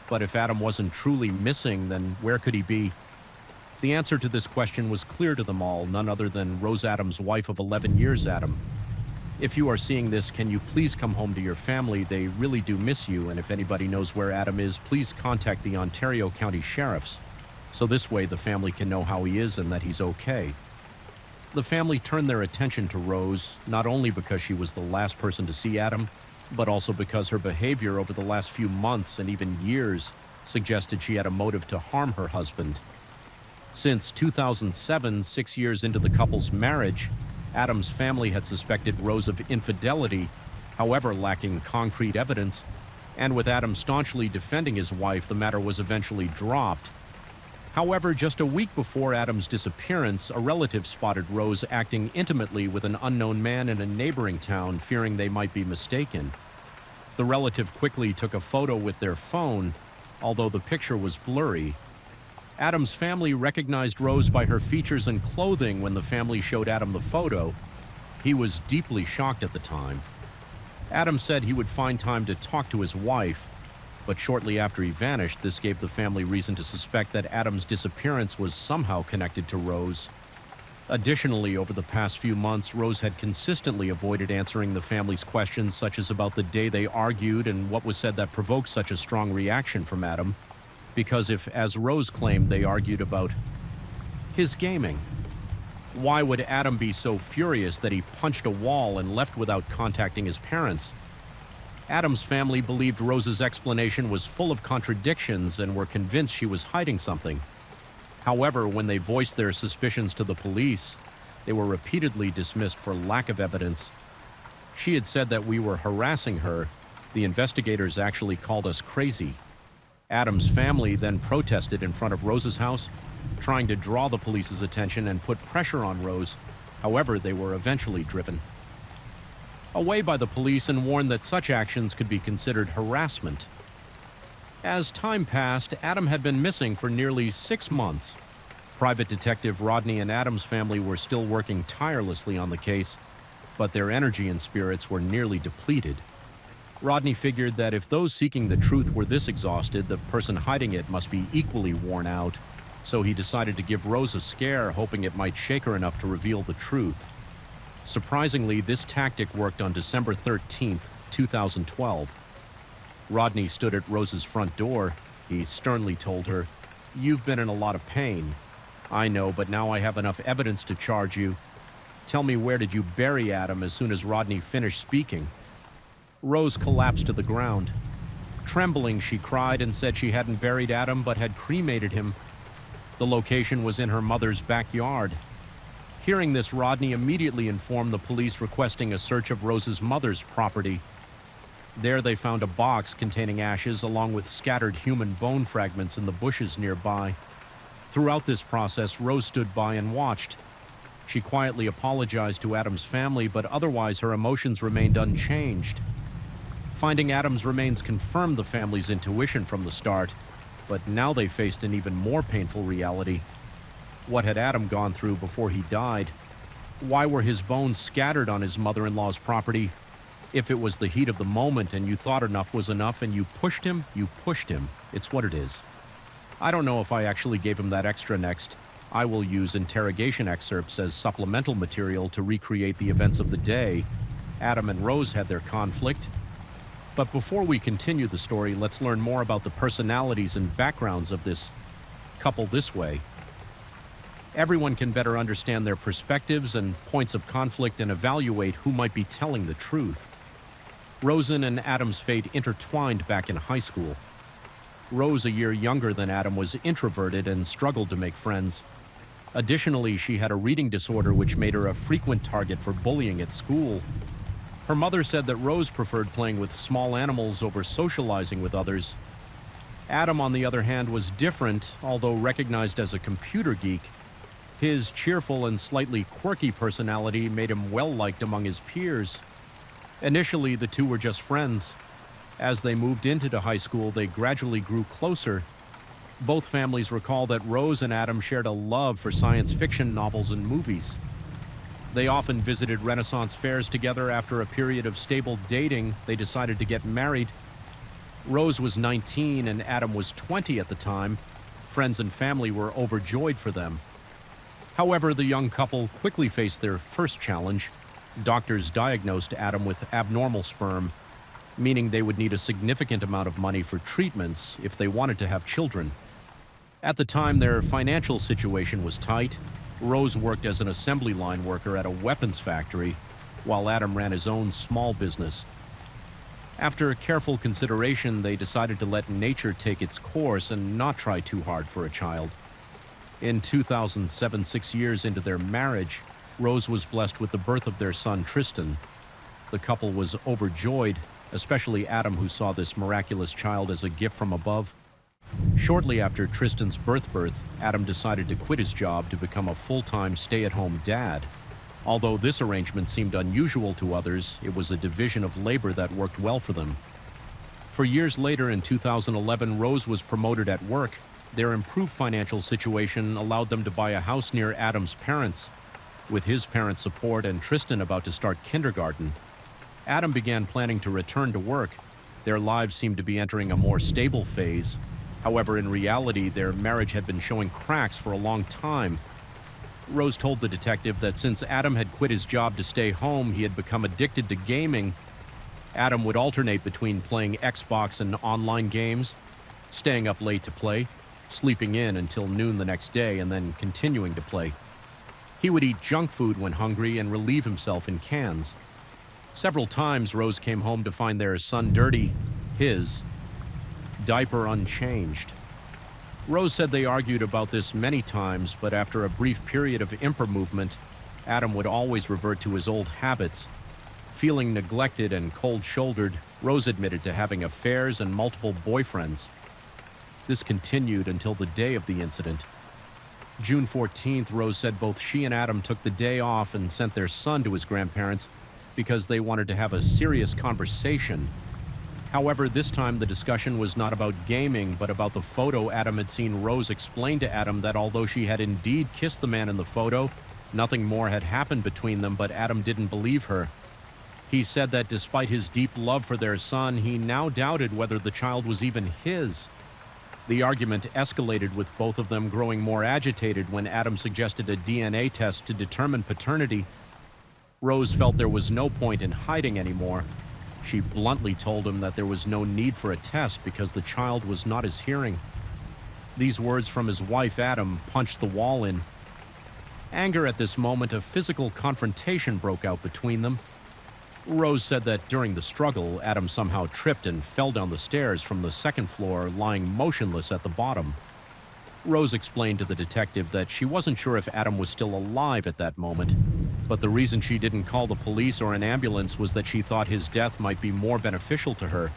but if Adam wasn't truly missing, then where could he be? The answer to this question was clear to them all, none other than Rose Adams' wife of 11 years, Adam. If you are seeing this, can you please come home to your family? They really do miss you, and if anybody knows where Adam is, please contact the Ontario County Sheriffs, so this way the family can know how he is and that he's okay. The family turned their attention to Rose, not only because she was the last person to see Adam, but also because her behavior over the last few months and even years suggested she had a motive to harm her husband. Since 2007, 6 years into the couple's marriage, Adam's family had suspected Rose of infidelity, however lacking concrete evidence, and with Adam staunchly defending his wife, the matter was eventually dropped. However, just a week before Adam's disappearance, a relative spotted Rose acting intimately with an unknown man in a neighboring town, fearing they might be mistaken. The relative quickly took a photo with their phone, although the picture was blurry. Adam's family recognized Rose by her features and clothing when the family showed Adam the photo. He was deeply shocked at the time. Adam said he would find time to talk to his wife, but shortly after he vanished, this gave the family reason to suspect that Adam's disappearance was somehow connected to Rose. Additionally, over the past few months, Rose had consistently avoided answering the family's questions, such as about the day they argued and what was said that provoked such a strong reaction from Adam. Because if, as Rose claimed, they argued about his gaming, why would Adam be so furious that he punched a wall and left without contacting his parents? Adam's family believed Rose's explanation was full of contradictions and were convinced she was hiding something. However, when they voiced their suspicions to the police, they were repeatedly dismissed for lack of evidence. She had said that we were harassing her. The investigators actually called us crazy. Adam's family then protested in front of Rose's house, trying to draw the police's attention and put pressure on Rose. However, they were eventually driven away by the police and warned that such actions could be considered harassment. As time passed, Adam had been missing for nearly 6 months. Private Detective Rodney and Adam's family were still working tirelessly on the case, but their energy and spirits were nearly depleted. Rodney figured that if those seeking the truth were this exhausted, the person hiding it must be equally worn out, so he decided to give Rose a scare, hoping it might shake her enough to reveal the truth. Surprisingly, this tactic worked on December 13th, 2012. Rodney stood at Rose's front door. He sternly told her, "You've been in a lot of pain. I know, but now I have enough evidence to charge you. Tell me, where did you bury Adam?" As soon as Rodney finished speaking, Rose collapsed to the ground. Trembling, she cried and said she hadn't buried Adam but had cremated him. The location was in her mother's backyard. Hearing this, Rodney immediately informed the police, requesting a search of Rose's mother's property. There they found a box containing ashes along with scattered human bone fragments in the bushes nearby. Throughout this process, Rose stood by and watched. She quietly apologized to Adam's family, but otherwise her emotions remained unchanged. Finding Adam's remains confirmed the family's intuition from the start, but now they faced an even more painful reality. What had Adam gone through before he died? Why were his bones scattered on his mother-in-law's property? If it was the heat of the moment and you thought enough was enough and you pushed him, you pushed him. It's what it is. I don't know if I actually gave him that extra next. I will use interrogation excerpts as supplemental material to recreate the events of the day. Adam and Rose had their conflict. But before we continue the story, let's learn more about the personalities and backgrounds of this couple this way. Everyone can better understand their perspectives and points of conflict and evaluate who might be telling the truth. Rosen and Adam's fate intertwined back in high school. Rose, a year younger than Adam, was introverted and struggled to make friends. Additionally, she had a reading disorder which made her a frequent target for bullying at school. Her mother said that Rose preferred playing with small animals over socializing with others. Adam, on the other hand, was different, although recognized as a computer geek. His cheerful and slightly quirky personality made him well-liked among his peers. Initially, the two were just friends. As they moved into high school, they gradually grew closer. Both families recall that Rose and Adam shared a love for science fiction novels and movies. They often visited Renaissance fairs together. After a period of stable dating, they decided to get married. Rose was 19 and Adam was 20 at the time. Friends and family were overjoyed for them. However, the young couple quickly faced their first challenge. Doctors diagnosed Adam with abnormal sperm, meaning they would need a significant amount of money for treatments if they wanted to have children. At the time, their financial situation was tight. Rose worked as an assembly line worker at a weapons factory, while Adam ran his own small business. After careful consideration, they decided to let nature take its course and not try too hard for a child. In 2007, 6 years into their marriage, Rose was blessed with the birth of their son, Tristan. The couple was overjoyed, especially Adam, who saw this miraculous child as a gift from above. Shortly after Tristan's birth, Adam decided to quit his job to become a full-time stay-at-home dad. Although this arrangement seemed unusual to others, it was a division of labor that worked well for them. For years later, in 2011, Rose was promoted at work. Their improved financial situation allowed them to buy a house near Adam's parents. With his parents' support and Tristan about to start kindergarten, Adam began planning to return to work. Their lives seemed to be entering a more stable phase. However, in reality, their marriage had been showing cracks for a long time. Rose told the detective that since Adam had quit his job to stay home, he had become addicted to gaming. Adam would alternate between playing Xbox and online games, staying up late to play, sleeping in until noon the next day, and then continuing to play. He would eat junk food when hungry and relieve himself in cans. Several times, Rose came home to find their son dirty, his diaper unchanged. Rose said they argued about this many times, but after a brief period of movement, Adam would always revert to his old habits. Feeling neglected and cold-shouldered, Rose admitted to having affairs and multiple boyfriends. This continued until the day of the incident. June 14th, Rose said both she and Adam took the day off and sent their son to his grandparents because they wanted to have a serious conversation. However, this time the discussion was not about gaming, but about the photo Adam had seen. Rose explained to Adam that although she had indeed kissed the man in the photo, nothing more had happened between them, but Adam didn't believe her. He said that despite his deep love for their son, he now doubted whether the child was even his. The argument escalated, with both of them growing more agitated when Adam suggested a DNA test to determine paternity. Rose felt there was no point in hiding anymore. She bluntly told him that there was no need for a test because the child was not his hearing. These words from his wife, Adam, punched the wall in. Anger at this moment, a physical confrontation broke out between them. Rose said that during the struggle, Adam somehow tripped and fell down the stairs from the second floor, lying motionless at the bottom. Rose explained to the detective that she wasn't sure if Adam was still alive at that moment, but the reason she didn't call the police or an ambulance was that she thought his death might be more beneficial to her.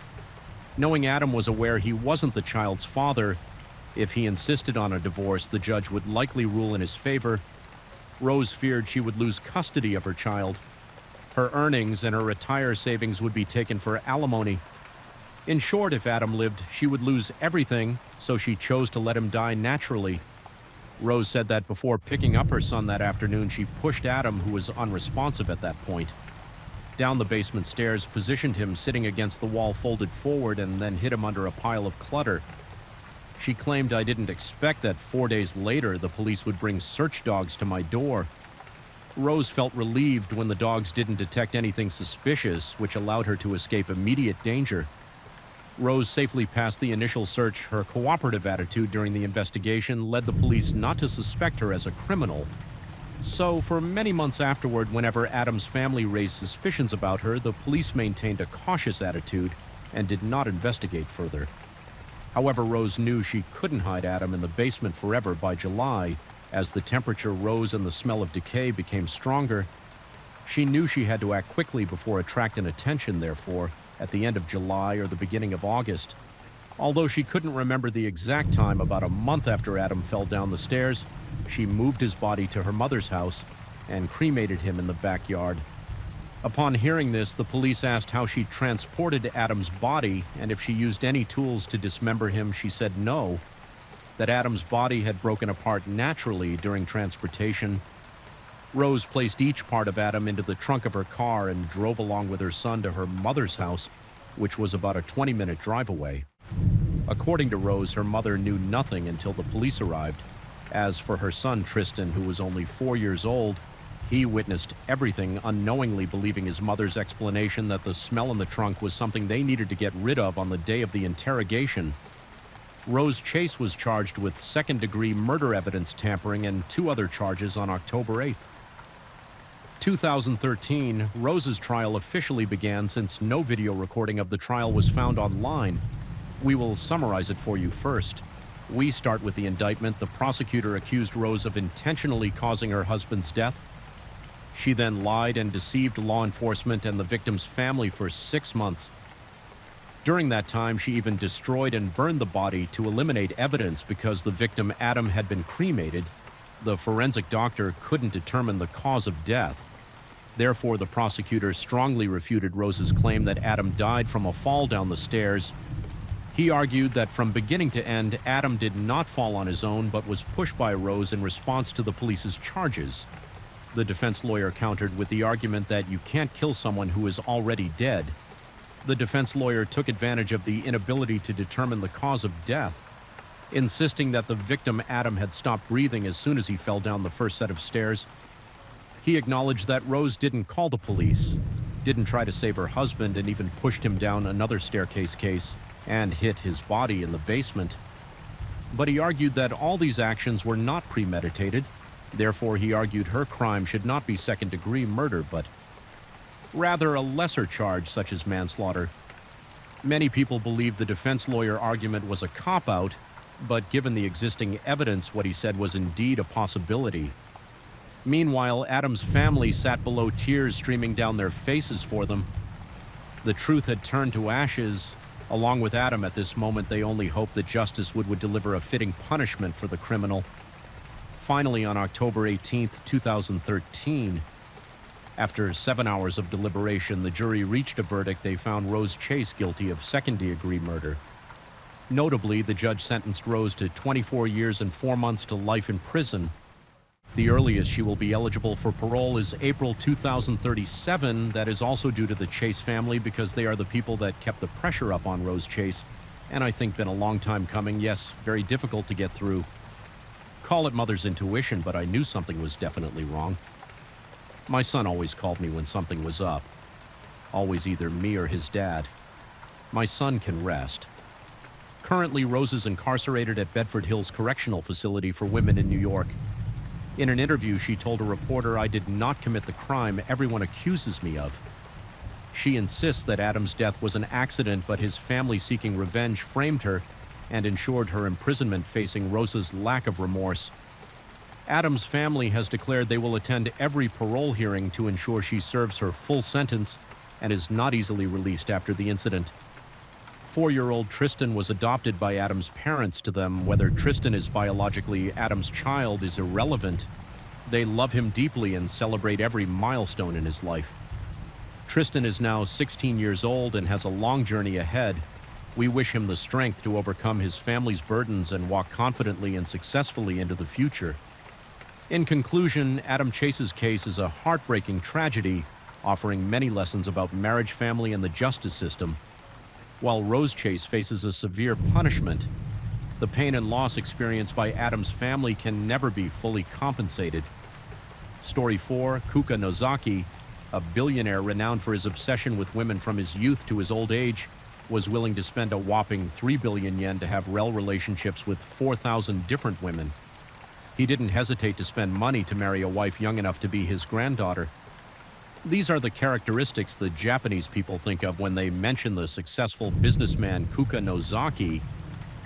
Knowing Adam was aware he wasn't the child's father, if he insisted on a divorce, the judge would likely rule in his favor. Rose feared she would lose custody of her child. Her earnings and her retire savings would be taken for alimony. In short, if Adam lived, she would lose everything, so she chose to let him die naturally. Rose said that before picking up her son that afternoon, she pushed Adam, who was unresponsive at that point, down the basement stairs, positioned him sitting against the wall folded forward, and then hid him under a pile of clutter. She claimed, "I didn't expect that 4 days later the police would bring search dogs to my door." Rose felt relieved when the dogs didn't detect anything suspicious, which allowed her to escape immediate danger. Rose safely passed the initial search. Her cooperative attitude during the investigation led the police not to suspect her as a criminal. So, for many months afterward, whenever Adam's family raised suspicions about her, the police maintained a cautious attitude and did not investigate further. However, Rose knew she couldn't hide Adam in the basement forever. By July, as the temperature rose and the smell of decay became stronger, she knew she had to act quickly before attracting attention. Therefore, at the end of July or the beginning of August, although she couldn't remember the exact time, about a month after Adam fell down the stairs, she moved his body to her mother's house and cremated him in the backyard. Upon hearing this, the police asked how she transported Adam's body and if she used any tools to dismember him. She said no, that Adam's body had broken apart naturally during transportation. Rose placed each part of Adam into the trunk of her car and drove along with her son to her mother's house, which was about a 20-minute drive away. According to Rose, her mother knew nothing until the police arrived. As for her son, Tristan, who was only 4 years old, he witnessed everything, unknowingly believing his mother's explanation that the smell in the trunk was something they needed to get rid of on the day of the interrogation. Rose Chase was charged with second-degree murder evidence tampering and 2 other charges on October 8th. 2013, Rose's trial officially began since no video recording of the trial was found online. We will summarize it for you first. We start with the indictment. The prosecutor accused Rose of intentionally causing her husband's death. She then lied and deceived law enforcement and the victim's family for 6 months. During that time, she even destroyed and burned the body to eliminate evidence because the victim, Adam, had been cremated. The forensic doctor couldn't determine the cause of death. Therefore, the prosecutor strongly refuted Rose's claim that Adam died from a fall down the stairs. He argued that from beginning to end, Adam did not fall on his own but was pushed by Rose in response to the police's charges. The defense lawyer countered with the argument that you can't kill someone who is already dead. The defense lawyer took advantage of the inability to determine the cause of death, insisting that the victim, Adam, had stopped breathing as soon as he fell down the first set of stairs. He acknowledged that Rose didn't call the police, didn't try to save her husband, and even pushed him down another staircase case and hit his body in the basement. But he argued that all these actions were not premeditated. Therefore, he argued her crime should not be second-degree murder, but rather a lesser charge such as manslaughter. Many people believe the defense lawyer argument was a cop-out, but given the existing evidence, what he said was indeed a possibility. Meanwhile, Adam's family sat below, tears streaming down their faces for them. The truth had turned to ashes. Along with Adam at this moment, they only hoped that justice would deliver a fitting punishment for the criminal. Finally, on October 18, 2013, after 7 hours of deliberation, the jury reached a verdict. They found Rose Chase guilty of second-degree murder. Notably, the judge sentenced Rose to 24 years and 4 months to life in prison. The earliest she will be eligible for parole is April 2037. That is also due to the Chase family because they are the people that kept the pressure up on Rose Chase, and I think been a long time coming. Yes, very difficult to get through. Call it mother's intuition, but I knew something was definitely wrong. My son always called me when something was up. Always either me or his dad. My son can rest. Currently, Rose is incarcerated at Bedford Hills Correctional Facility for Women in New York. In an interview, she told a reporter, "I did not commit the crime everyone accuses me of." She insists that Adam's death was an accident, but his family seeking revenge framed her and ensured her imprisonment, facing Rose's lack of remorse. Adam's family has declared they will attend every parole hearing to ensure she serves her full sentence and is not easily released after the incident. 4-year-old Tristan was adopted by Adam's parents. To them, whether Tristan is biologically Adam's child is irrelevant. They love him deeply and celebrate every milestone in his life. Tristan is now 16 years old and has a long journey ahead. We wish him the strength to overcome his family's burdens and walk confidently and successfully into the future. In conclusion, Adam Chase's case is a heartbreaking tragedy, offering many lessons about marriage, family, and the justice system. While Rose Chase faces a severe punishment, the pain and loss experienced by Adam's family can never be fully compensated. Story 4, Kuka Nozaki, a billionaire renowned for his obsession with women from his youth to his old age, was willing to spend a whopping 3 billion yen to have relationships with 4,000 different women. He didn't hesitate to spend money to marry a wife young enough to be his granddaughter. These are the characteristics the Japanese people think of when they mention the successful businessman Kuka Nozaki.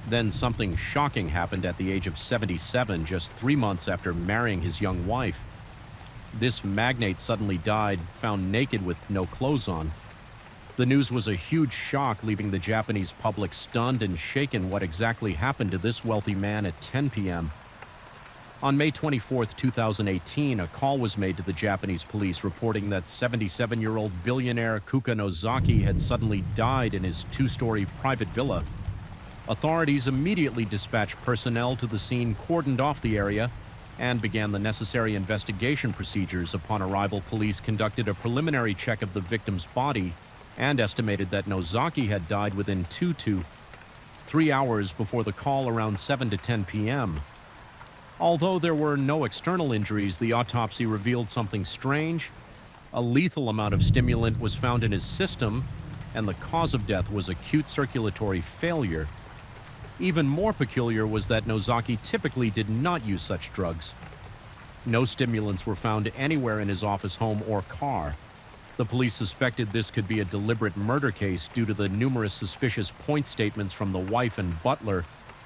Then something shocking happened at the age of 77, just 3 months after marrying his young wife. This magnate suddenly died, found naked with no clothes on. The news was a huge shock, leaving the Japanese public stunned and shaken what exactly happened to this wealthy man at 10 p.m. On May 24, 2018, a call was made to the Japanese police reporting that 77-year-old billionaire Kuka Nozaki had suddenly died in his 2-story private villa. Authorities immediately dispatched personnel to the scene, cordoned off the area, and began the necessary investigation procedures. Upon arrival, police conducted a preliminary check of the victim's body and estimated that Nozaki had died within 2 to 3 hours before the call around 7 to 10 p.m. Although there were no external injuries, the autopsy revealed something strange. A lethal amount of stimulant was found in his system, and the cause of death was acute circulatory failure. Even more peculiar was that Nozaki typically did not use such drugs. No stimulants were found anywhere in his office home or car. The police suspected this could be a deliberate murder case due to the numerous suspicious point statements from the wife and butler.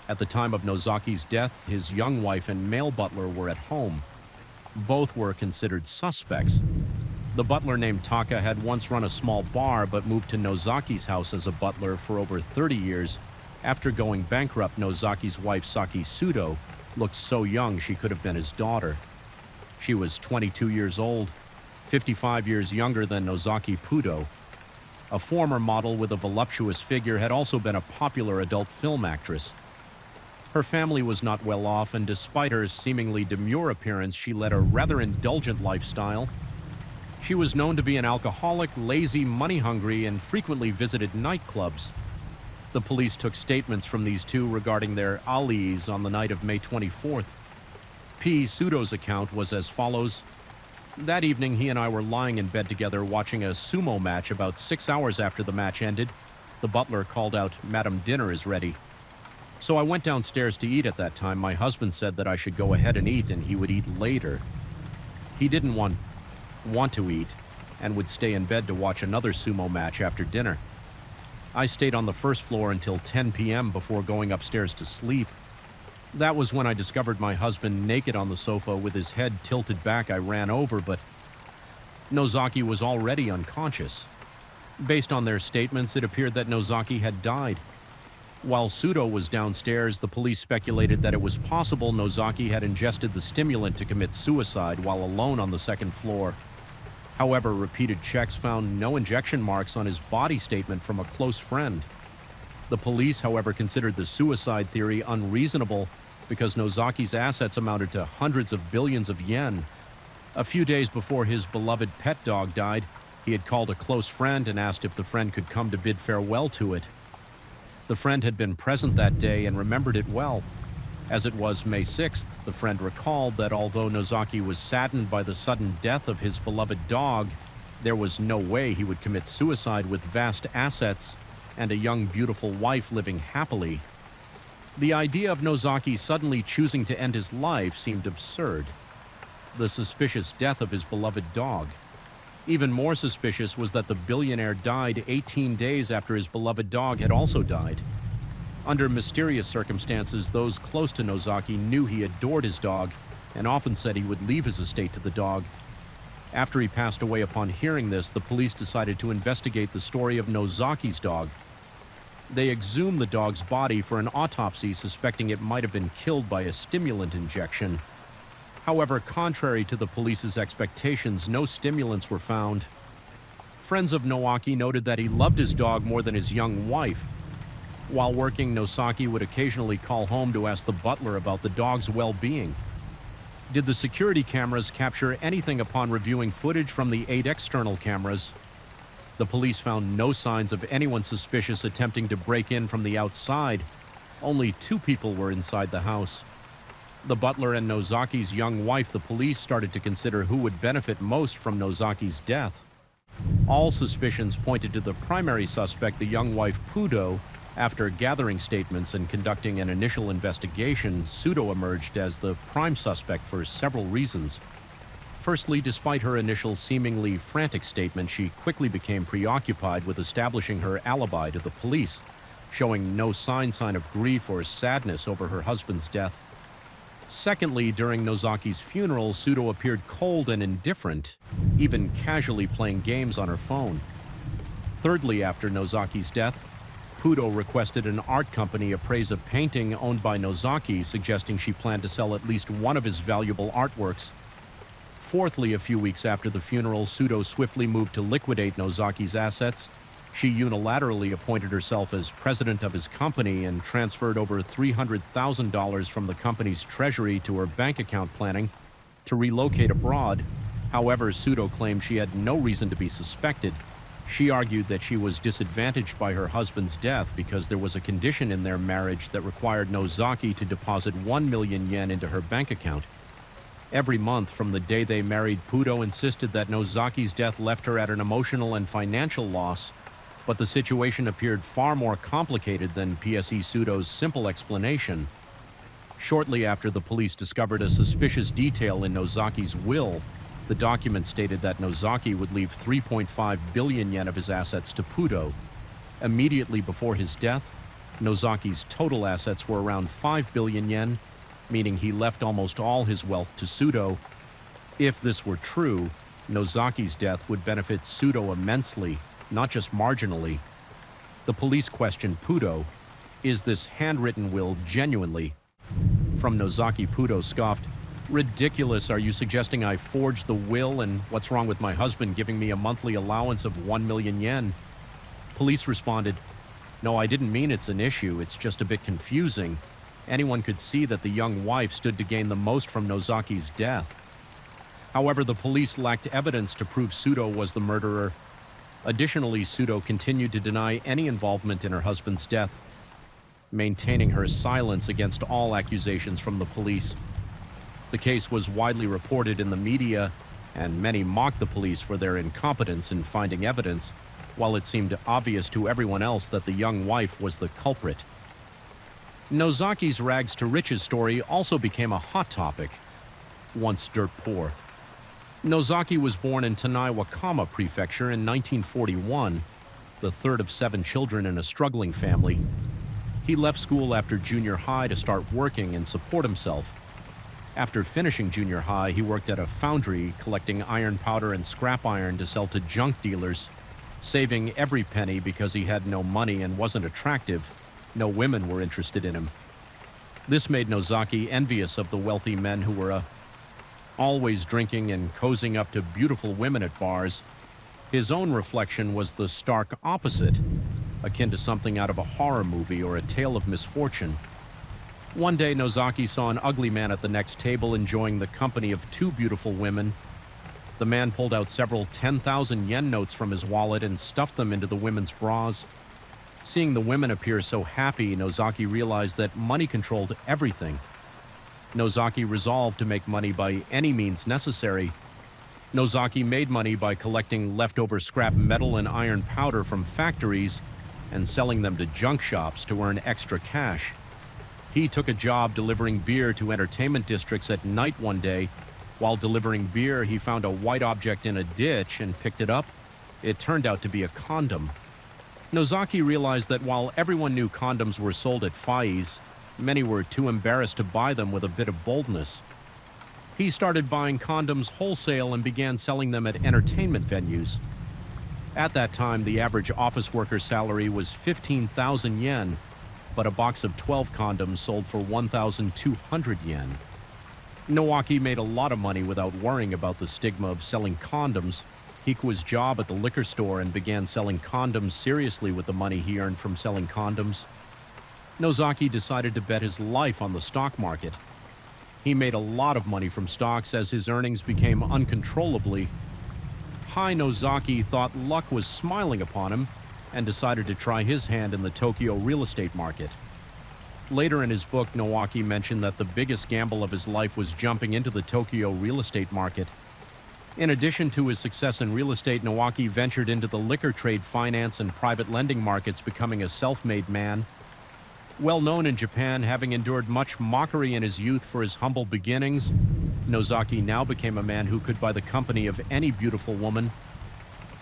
At the time of Nozaki's death, his young wife and male butler were at home. Both were considered suspects. The butler named Taka had once run a small bar but moved to Nozaki's house as a butler for over 30 years. After going bankrupt, Nozaki's wife Saki Sudo looked so young she could have been his daughter. She was 22 years old, 55 years younger than Nozaki Pudo. A former model with a voluptuous figure, had also been a popular adult film actress. Her family was not well off, and despite her seemingly demure appearance, she led a rather indulgent lifestyle. She was known to be an alcoholic, lazy, money-hungry, and frequently visited nightclubs. The police took statements from these two regarding their allies on the night of May 24th. P. Sudo's account was as follows. That evening, he and I were lying in bed together watching a sumo match. About 6 hours after the match ended, the butler called out, "Madam, dinner is ready." So I went downstairs to eat. At that time, my husband said that I should go ahead and eat and he would eat later. He didn't want to eat and would stay in bed to watch another sumo match after dinner. I stayed on the first floor until 10 p.m. before going upstairs to sleep. That was when I discovered my husband naked on the sofa with his head tilted back. I ran over, but Nozaki was already unconscious. Based on their statements, it appeared that Nozaki had died. While Sudo was downstairs, the police speculated that it was possible Nozaki had ingested the stimulant to commit suicide while alone on the second floor. However, repeated checks found no injection marks on his body statement from a close friend. The police, however, considered the suicide theory unreasonable because Nozaki's assets amounted to hundreds of billions of yen. A few days before his beloved pet dog died, he had called a close friend and asked if the friend could come to bid farewell to it. The friend had been present that day and remembered it well. As it was May 6th, the friend recalled that although Nozaki was saddened by the sudden death of his beloved dog, there was no way he would commit suicide with vast assets and a young, beautiful wife living happily. The idea of Nozaki suddenly choosing to end his life seemed absurd. The suspicious death of his beloved dog. Even more suspicious was that the billionaire died 18 days after his beloved dog had also died. Under mysterious circumstances, those close to Nozaki knew he adored his dog and often said he would leave his estate to the dog. After he passed away, upon hearing this, the police decided to investigate the story of Nozaki's dog. They exhumed the dog's body for an autopsy, suspecting it might have been killed by a stimulant injection. However, contrary to the police's expectations, no stimulants were found. Friends of Nozaki noted that he loved his dog more than his young wife. While working, Nozaki would occasionally call home to ask the butler about the dog's well-being. Did the security cameras capture anything upon reviewing footage from the 8 external cameras? The police found no signs of anyone suspicious attempting to break in from the outside. Only 2 people were inside the house. The butler and Nozaki's young wife. The police started to consider who would benefit most from Nozaki's death. All suspicions pointed to the primary suspect, the young wife Pudo, After gathering statements and conducting an initial investigation, Pseudo emerged as the prime suspect for several reasons. Firstly, despite her initial seemingly frantic statement, she quickly became preoccupied with establishing her alibi to the police, showing no sign of grief or sadness over her husband's death. Secondly, during Nozaki's funeral, Pseudo appeared cold and indifferent, even casually playing games on her phone. Thirdly, after Nozaki's death, Pseudo requested an art company appraise a painting owned by Nozaki, suggesting she planned to sell at least one of his valuable artworks. Fourthly, a few weeks after the funeral, Pseudo swiftly moved to liquidate Nozaki's assets. She unilaterally appointed herself as president of his company and transferred over $300,000 from the company's treasury to her bank account, planning to relocate abroad. However, Pseudo claimed she had no reason to be suspected. She argued that she was disadvantaged by her husband's death because there was a condition in their marriage that required Nozaki to deposit 1 million yen into her bank account. Every month from the day they married, Pseudo insisted that Nozaki's death left her at an emotional and financial loss, but the situation appeared far more complicated than PSE Pseudo's simple explanation. Shortly after the police discovered a suspicious detail in Nozaki's will, the document stated that Nozaki would leave 3.5 billion yen of his assets to Pseudo. Immediately before his death, Nozaki's total assets were around 5 billion yen, meaning he left almost all his wealth to Pseudo. If this were true, Nozaki's death would benefit Pseudo immensely, not just marginally. The police questioned Pseudo, "Is this handwritten will genuinely?" From Nozaki, Pseudo scoffed, "Ridiculous, are you suggesting I forged the will, and what's wrong with my husband giving me a monthly allowance of 1 million yen? Police responded, "No, I didn't mean it's an issue, it's just a bit confusing. Anyone could see that the young wife stood to gain the most from Nozaki's death." However, the police lacked evidence to prove Pseudo was the murderer. Additionally, Pseudo continued to deny any involvement in her husband's death, maintaining her silence against all accusations from the police. The case was widely reported in the media, and many mocked the police for their incompetence in finding evidence, while it seemed obvious to everyone else that the young wife was the culprit. Nozaki's rags to riches story also became a hot topic. Once dirt poor, Nozaki was born in Tanaiwakama Prefecture in 1941, the third of 7 children in a struggling family. He left school after junior high to start working and support himself. After finishing junior high, he worked at a foundry collecting iron powder and scrap iron to sell to junk dealers, saving every penny because he had no money and wasn't attractive. No women were interested in him. This made Nozaki envious of the wealthy men who were always drinking and cozying up to beautiful women at bars. His own reflection was the stark opposite, akin to something out of a horror movie or a tale of misfortune. One day, Nozaki saw an ugly man at the next table enjoying the company of 2 beautiful women. The man pulled out several 10,000 yen notes from his wallet and stuffed them into the women's bras. Seeing the women appear so happy, Nozaki realized that money controlled everything. Nozaki resolved to make money by any means necessary. Nozaki made money by collecting leftover scrap metal and iron powder from factories and selling them to junk shops to earn extra cash. He took a job delivering beer to entertainment districts at night one day. While delivering beer, he found a white object in a ditch and picked it up. It turned out to be a condom. Nozaki realized that while everyone knew condoms were sold at Fai's, many were too embarrassed to buy them with a bit of boldness. He started buying condoms wholesale and began selling them at entertainment venues. At that time, the average office worker salary was 15,000 yen, but a box of 12 condoms sold for 1,200 yen. Nowaki made a lot of money without worrying about the stigma of selling condoms. He quit his job at the liquor store and began selling condoms seriously with the money he earned from selling condoms. Nozaki decided to bet his life on the stock market. He made a lot of money from stocks as his earnings became uncontrollably high. Nozaki thought luck was smiling upon him and decided to try his hand in the Tokyo real estate market. Later in his book, Nowaki mentioned that the biggest gamble of his life was jumping into the Tokyo real estate market. In addition to his success in real estate, Nowaki ventured into the liquor trade, finance, and private lending markets, becoming a self-made man. Well known in Japan, having endured much mockery in his youth for his humble beginnings, Nozaki now became a man who could buy the company of any beautiful woman.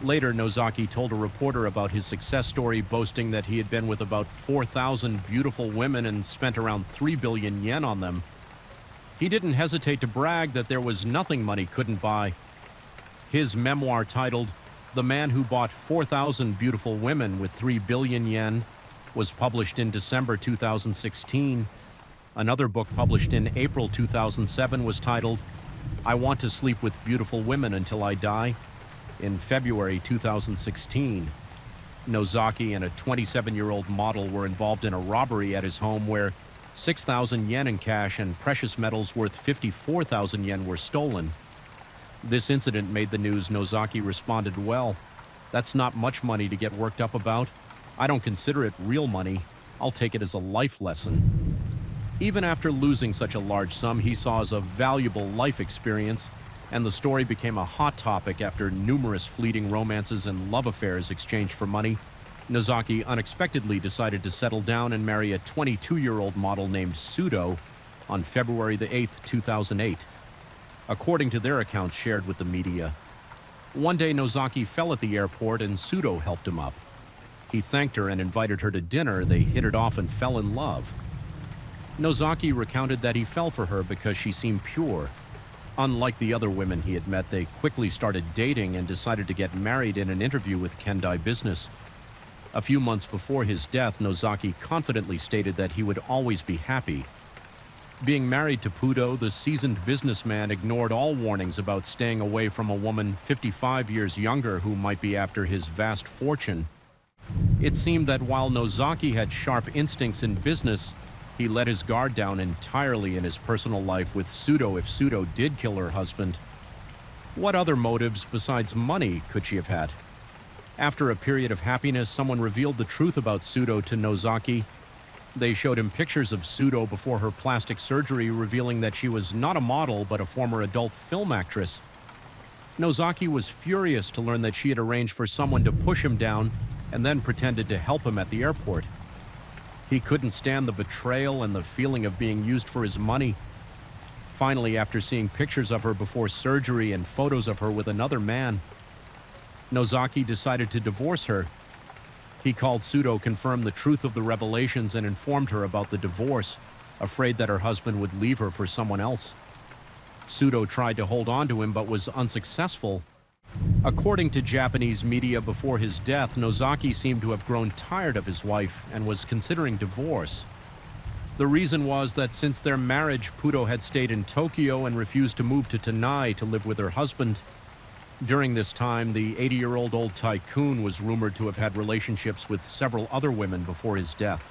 Later, Nozaki told a reporter about his success story, boasting that he had been with about 4,000 beautiful women and spent around 3 billion yen on them. He didn't hesitate to brag that there was nothing money couldn't buy. His memoir, titled The Man Who Bought 4,000 Beautiful Women with 3 billion yen, was published in December 2016. Another book published in April 2007 was titled I Want to Sleep with Beautiful Women Until I Die. In February 2016, Nozaki and a 27-year-old model were involved in a robbery at his home where 6,000 yen in cash and precious metals worth 54,000 yen were stolen. This incident made the news. Nozaki responded, "Well, that's not much money to get worked up about. I don't consider it real money. I'll take it as a life lesson." Even after losing such a large sum, he saw as a valuable life experience, and the story became a hot topic after numerous fleeting romances and love affairs exchanged for money. Nozaki unexpectedly decided to settle down and marry a 22-year-old model named Sudo on February the 8th, 2008. According to their accounts shared with the media. One day, Nozaki fell at the airport and Sudo helped him up. He thanked her and invited her to dinner. They hit it off and fell in love. Nozaki recounted that he fell for her because she seemed pure. Unlike the other women he had met, they quickly started dating and decided to get married in an interview with Kendai Business. A few months before his death, Nozaki confidently stated that he would always be happy. Being married to Pudo, the seasoned businessman ignored all warnings about staying away from a woman 55 years younger who might be after his vast fortune. It seemed that while Nozaki had sharp instincts in business, he let his guard down entirely in his personal life with Sudo if Sudo did kill her husband. What other motives besides money could she have had? After a period of happiness, someone revealed the truth about Sudo to Nozaki. They showed him pictures of Sudo before her plastic surgery, revealing that she was not a model but a former adult film actress. Nozaki was furious to learn that she had arranged for someone to push him down and then pretended to help him at the airport. He couldn't stand the betrayal and the feeling of being used for his money. Finally, after seeing pictures of her before surgery and photos of her with another man, Nozaki decided to divorce her. He called Sudo, confirmed the truth of the revelations, and informed her about the divorce, afraid that her husband would leave her for someone else. Sudo tried to hold on to him but was unsuccessful. According to Japanese media, before his death, Nozaki seemed to have grown tired of his wife and was considering divorce. The reason was that since their marriage, Pudo had stayed in Tokyo and refused to move to Tanai to live with her husband. During this time, the 80-year-old old tycoon was rumored to have had relationships with several other women before his death.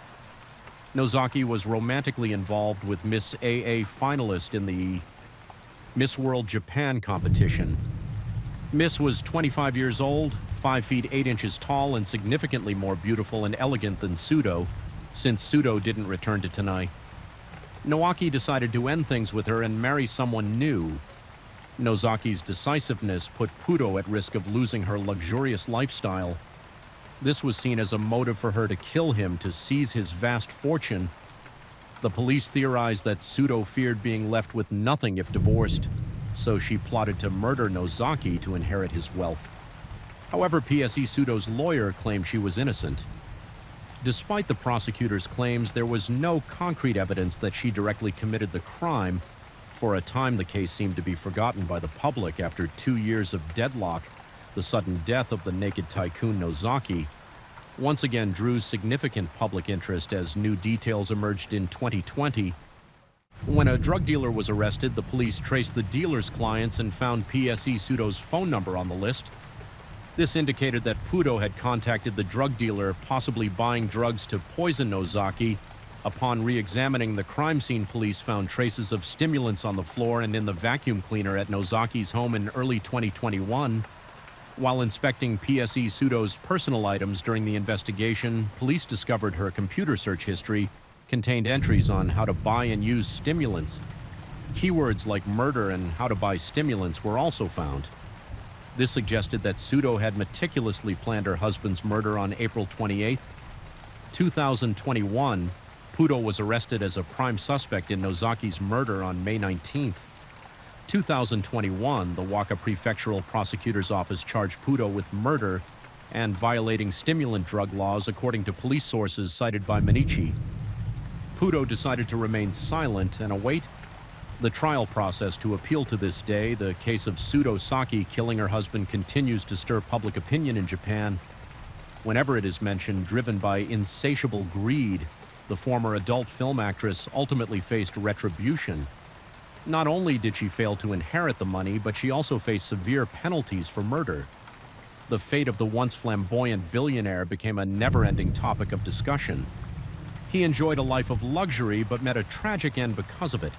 Nozaki was romantically involved with Miss AA finalist in the Miss World Japan competition. Miss was 25 years old, 5 feet 8 inches tall, and significantly more beautiful and elegant than Sudo, since Sudo didn't return to Tanai. Nowaki decided to end things with her and marry someone new. Nozaki's decisiveness put Pudo at risk of losing her luxurious lifestyle. This was seen as a motive for her to kill him to seize his vast fortune. The police theorized that Sudo feared being left with nothing if divorced, so she plotted to murder Nozaki to inherit his wealth. However, PSE Sudo's lawyer claimed she was innocent. Despite the prosecutor's claims, there was no concrete evidence that she directly committed the crime. For a time, the case seemed to be forgotten by the public after 2 years of deadlock. The sudden death of the naked tycoon Nozaki once again drew significant public interest as new details emerged in 2020. When a drug dealer was arrested, the police traced the dealer's clients and found PSE Sudo's phone number on the list. This indicated that Pudo had contacted the drug dealer, possibly buying drugs to poison Nozaki. Upon re-examining the crime scene, police found traces of stimulants on the floor and in the vacuum cleaner at Nozaki's home in early 2021. While inspecting PSE Sudo's personal items during the investigation, police discovered her computer search history contained entries on how to buy and use stimulants. Keywords like murder and how to buy stimulants were also found. This suggested that Pseudo had meticulously planned her husband's murder on April 28, 2021. Pudo was arrested as a prime suspect in Nozaki's murder on May 19, 2021. The Waka Prefectural Prosecutor's Office charged Pudo with murder and violating stimulant drug laws, according to police sources cited by Manichi. Pudo decided to remain silent and await the trial process to appeal. To this day, the case of Pseudo Saki killing her husband continues to stir public opinion in Japan. Whenever it is mentioned, driven by insatiable greed, the former adult film actress ultimately faced retribution. Not only did she fail to inherit the money, but she also faced severe penalties for murder. The fate of the once flamboyant billionaire became a never-ending topic of discussion. He enjoyed a life of luxury, but met a tragic end because of it.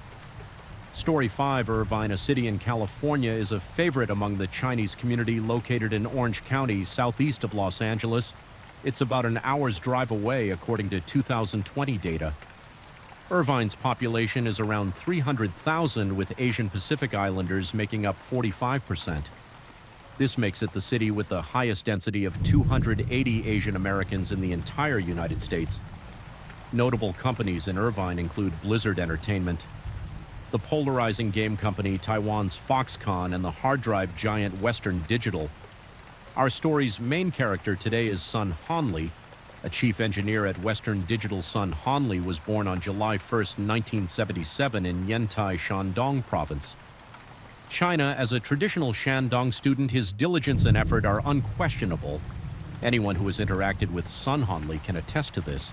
Story 5, Irvine, a city in California, is a favorite among the Chinese community located in Orange County, southeast of Los Angeles. It's about an hour's drive away, according to 2020 data. Irvine's population is around 300,000, with Asian Pacific Islanders making up 45%. This makes it the city with the highest density of 280 Asian Americans in the entire United States. Notable companies in Irvine include Blizzard Entertainment, the polarizing game company Taiwan's Foxconn, and the hard drive giant Western Digital. Our story's main character today is Sun Hanli. A chief engineer at Western Digital. Sun Hanli was born on July 1, 1977 in Yantai, Shandong Province, China. As a traditional Shandong student, his diligence and effort are unquestionable. Anyone who has interacted with Sun Hanli can attest to this.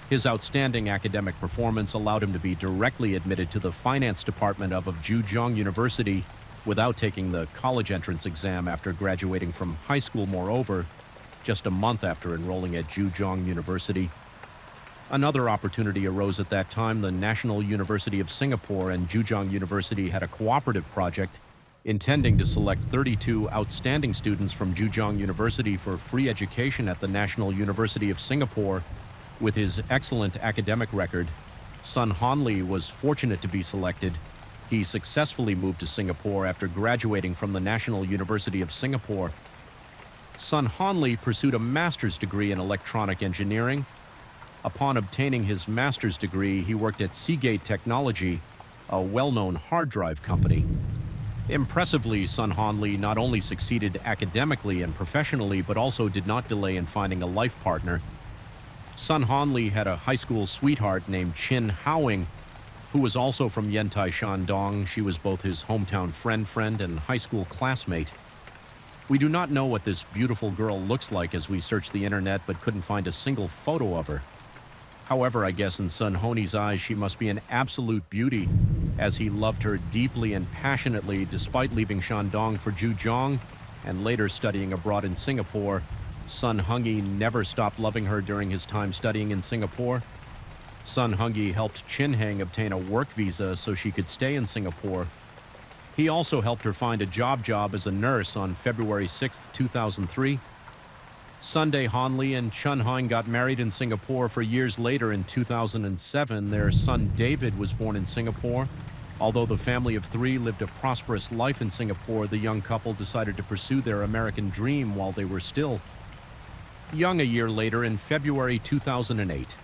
His outstanding academic performance allowed him to be directly admitted to the finance department of Zhejiang University without taking the college entrance exam after graduating from high school. Moreover, just a month after enrolling at Zhejiang University, another opportunity arose at that time. The National University of Singapore and Zhejiang University had a cooperative project intending to select 32 outstanding students from Zhejiang University for free education at the National University of Singapore. With his excellent academic record, Sun Hanli was fortunate to be selected. He successfully moved to Singapore after graduating from the National University of Singapore. Sun Hanli pursued a master's degree in electronic engineering. Upon obtaining his master's degree, he worked at Seagate Technology, a well-known hard drive company. Impressively, Sun Hanli not only succeeded academically and professionally, but also did not delay in finding a life partner. Sun Hanli had a high school sweetheart named Chin Howing, who was also from Yantai, Shandong. She was both his hometown friend and high school classmate. We do not know what this beautiful girl looks like as we searched the internet, but couldn't find a single photo of her. However, I guess in Sun Honi's eyes, she must be an absolute beauty, as he loved her deeply and passionately. Despite leaving Shandong for Zhejiang and later studying abroad in Singapore, Sun Hongyi never stopped loving her during his time studying in Singapore. Sun Hongyi helped Chin Hang obtain a work visa so she could stay in Singapore. He also helped her find a job as a nurse on February 6, 2003. Sunday Hanli and Chun Hang got married in Singapore for years later. In 2007, their son David was born in Singapore. Although the family of 3 lived a prosperous life in Singapore, the young couple decided to pursue their American dream while they were still young. A year later, in February 2008,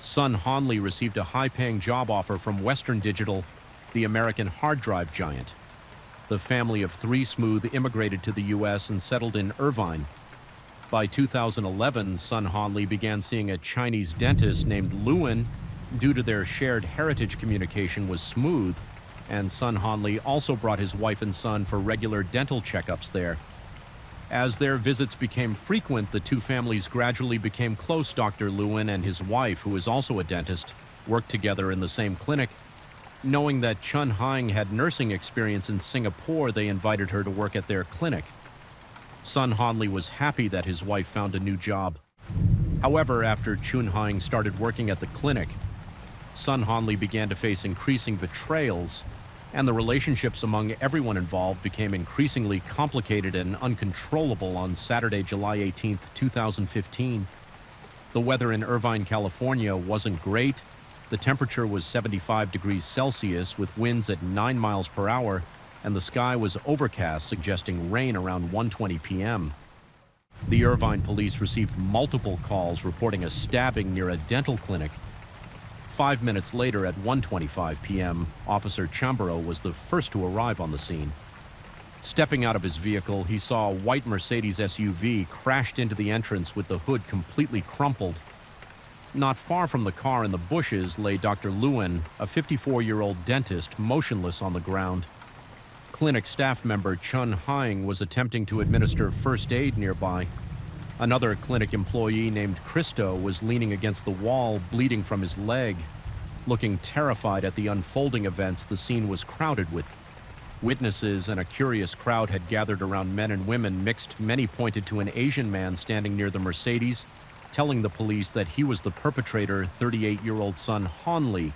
Sun Hanli received a high-paying job offer from Western Digital, the American hard drive giant. The family of 3 Smooth immigrated to the U.S. and settled in Irvine. By 2011, Sun Hanli began seeing a Chinese dentist named Luan due to their shared heritage. Communication was smooth, and Sun Hanli also brought his wife and son for regular dental checkups there. As their visits became frequent, the 2 families gradually became close. Dr. Luan and his wife, who is also a dentist, worked together in the same clinic. Knowing that Chun Hang had nursing experience in Singapore, they invited her to work at their clinic. Sun Hanli was happy that his wife found a new job. However, after Chun Hang started working at the clinic, Sun Hanli began to face increasing betrayals, and the relationships among everyone involved became increasingly complicated and uncontrollable. On Saturday, July 18, 2015, the weather in Irvine, California wasn't great. The temperature was 75 degrees Celsius with winds at 9 miles per hour and the sky was overcast, suggesting rain around 1:20 p.m. The Irvine police received multiple calls reporting a stabbing near a dental clinic. 5 minutes later, at 1:25 p.m., Officer Chambero was the first to arrive on the scene. Stepping out of his vehicle, he saw a white Mercedes SUV crashed into the entrance with the hood completely crumpled. Not far from the car in the bushes lay Dr. Lewin, a 54-year-old dentist, motionless on the ground. Clinic staff member Chun Haing was attempting to administer first aid nearby. Another clinic employee named Christo was leaning against the wall, bleeding from his leg. Looking terrified at the unfolding events, the scene was crowded with witnesses, and a curious crowd had gathered around men and women mixed. Many pointed to an Asian man standing near the Mercedes, telling the police that he was the perpetrator, 38-year-old Sun Hanli.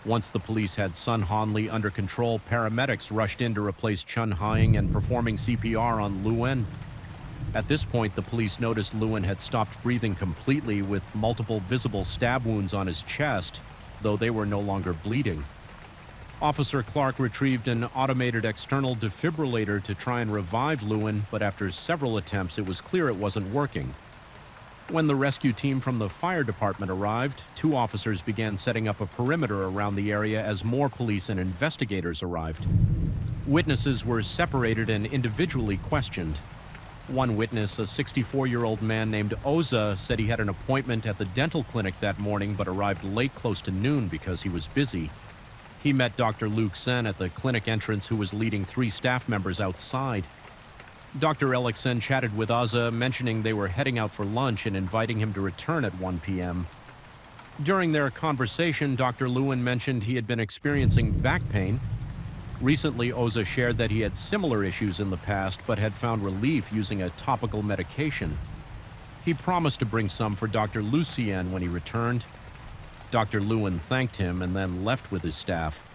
Once the police had Sun Hanli under control, paramedics rushed in to replace Chun Haing and performing CPR on Lewin. At this point, the police noticed Lewin had stopped breathing completely with multiple visible stab wounds on his chest, though they were no longer bleeding. Officer Clark retrieved an automated external defibrillator to try and revive Lewin, but after several attempts, it was clear it wasn't working. When the rescue team from the fire department arrived, 2 officers began setting up a perimeter around the area as more police and investigators arrived. Witnesses were separated and individually questioned. One witness, a 64-year-old man named Oza, said he had an appointment at the dental clinic that morning but arrived late, close to noon, because he was busy. He met Dr. Luke Sen at the clinic entrance, who was leading 3 staff members outside. Dr. Ellickson chatted with Oza, mentioning they were heading out for lunch and inviting him to return at 1 p.m. During their conversation, Dr. Lewin mentioned he had been experiencing back pain. Recently, Oza shared that he had similar issues in the past but had found relief using a topical medication. He promised to bring some for Dr. Lucien when he returned. Dr. Lewin thanked him and then left with his staff.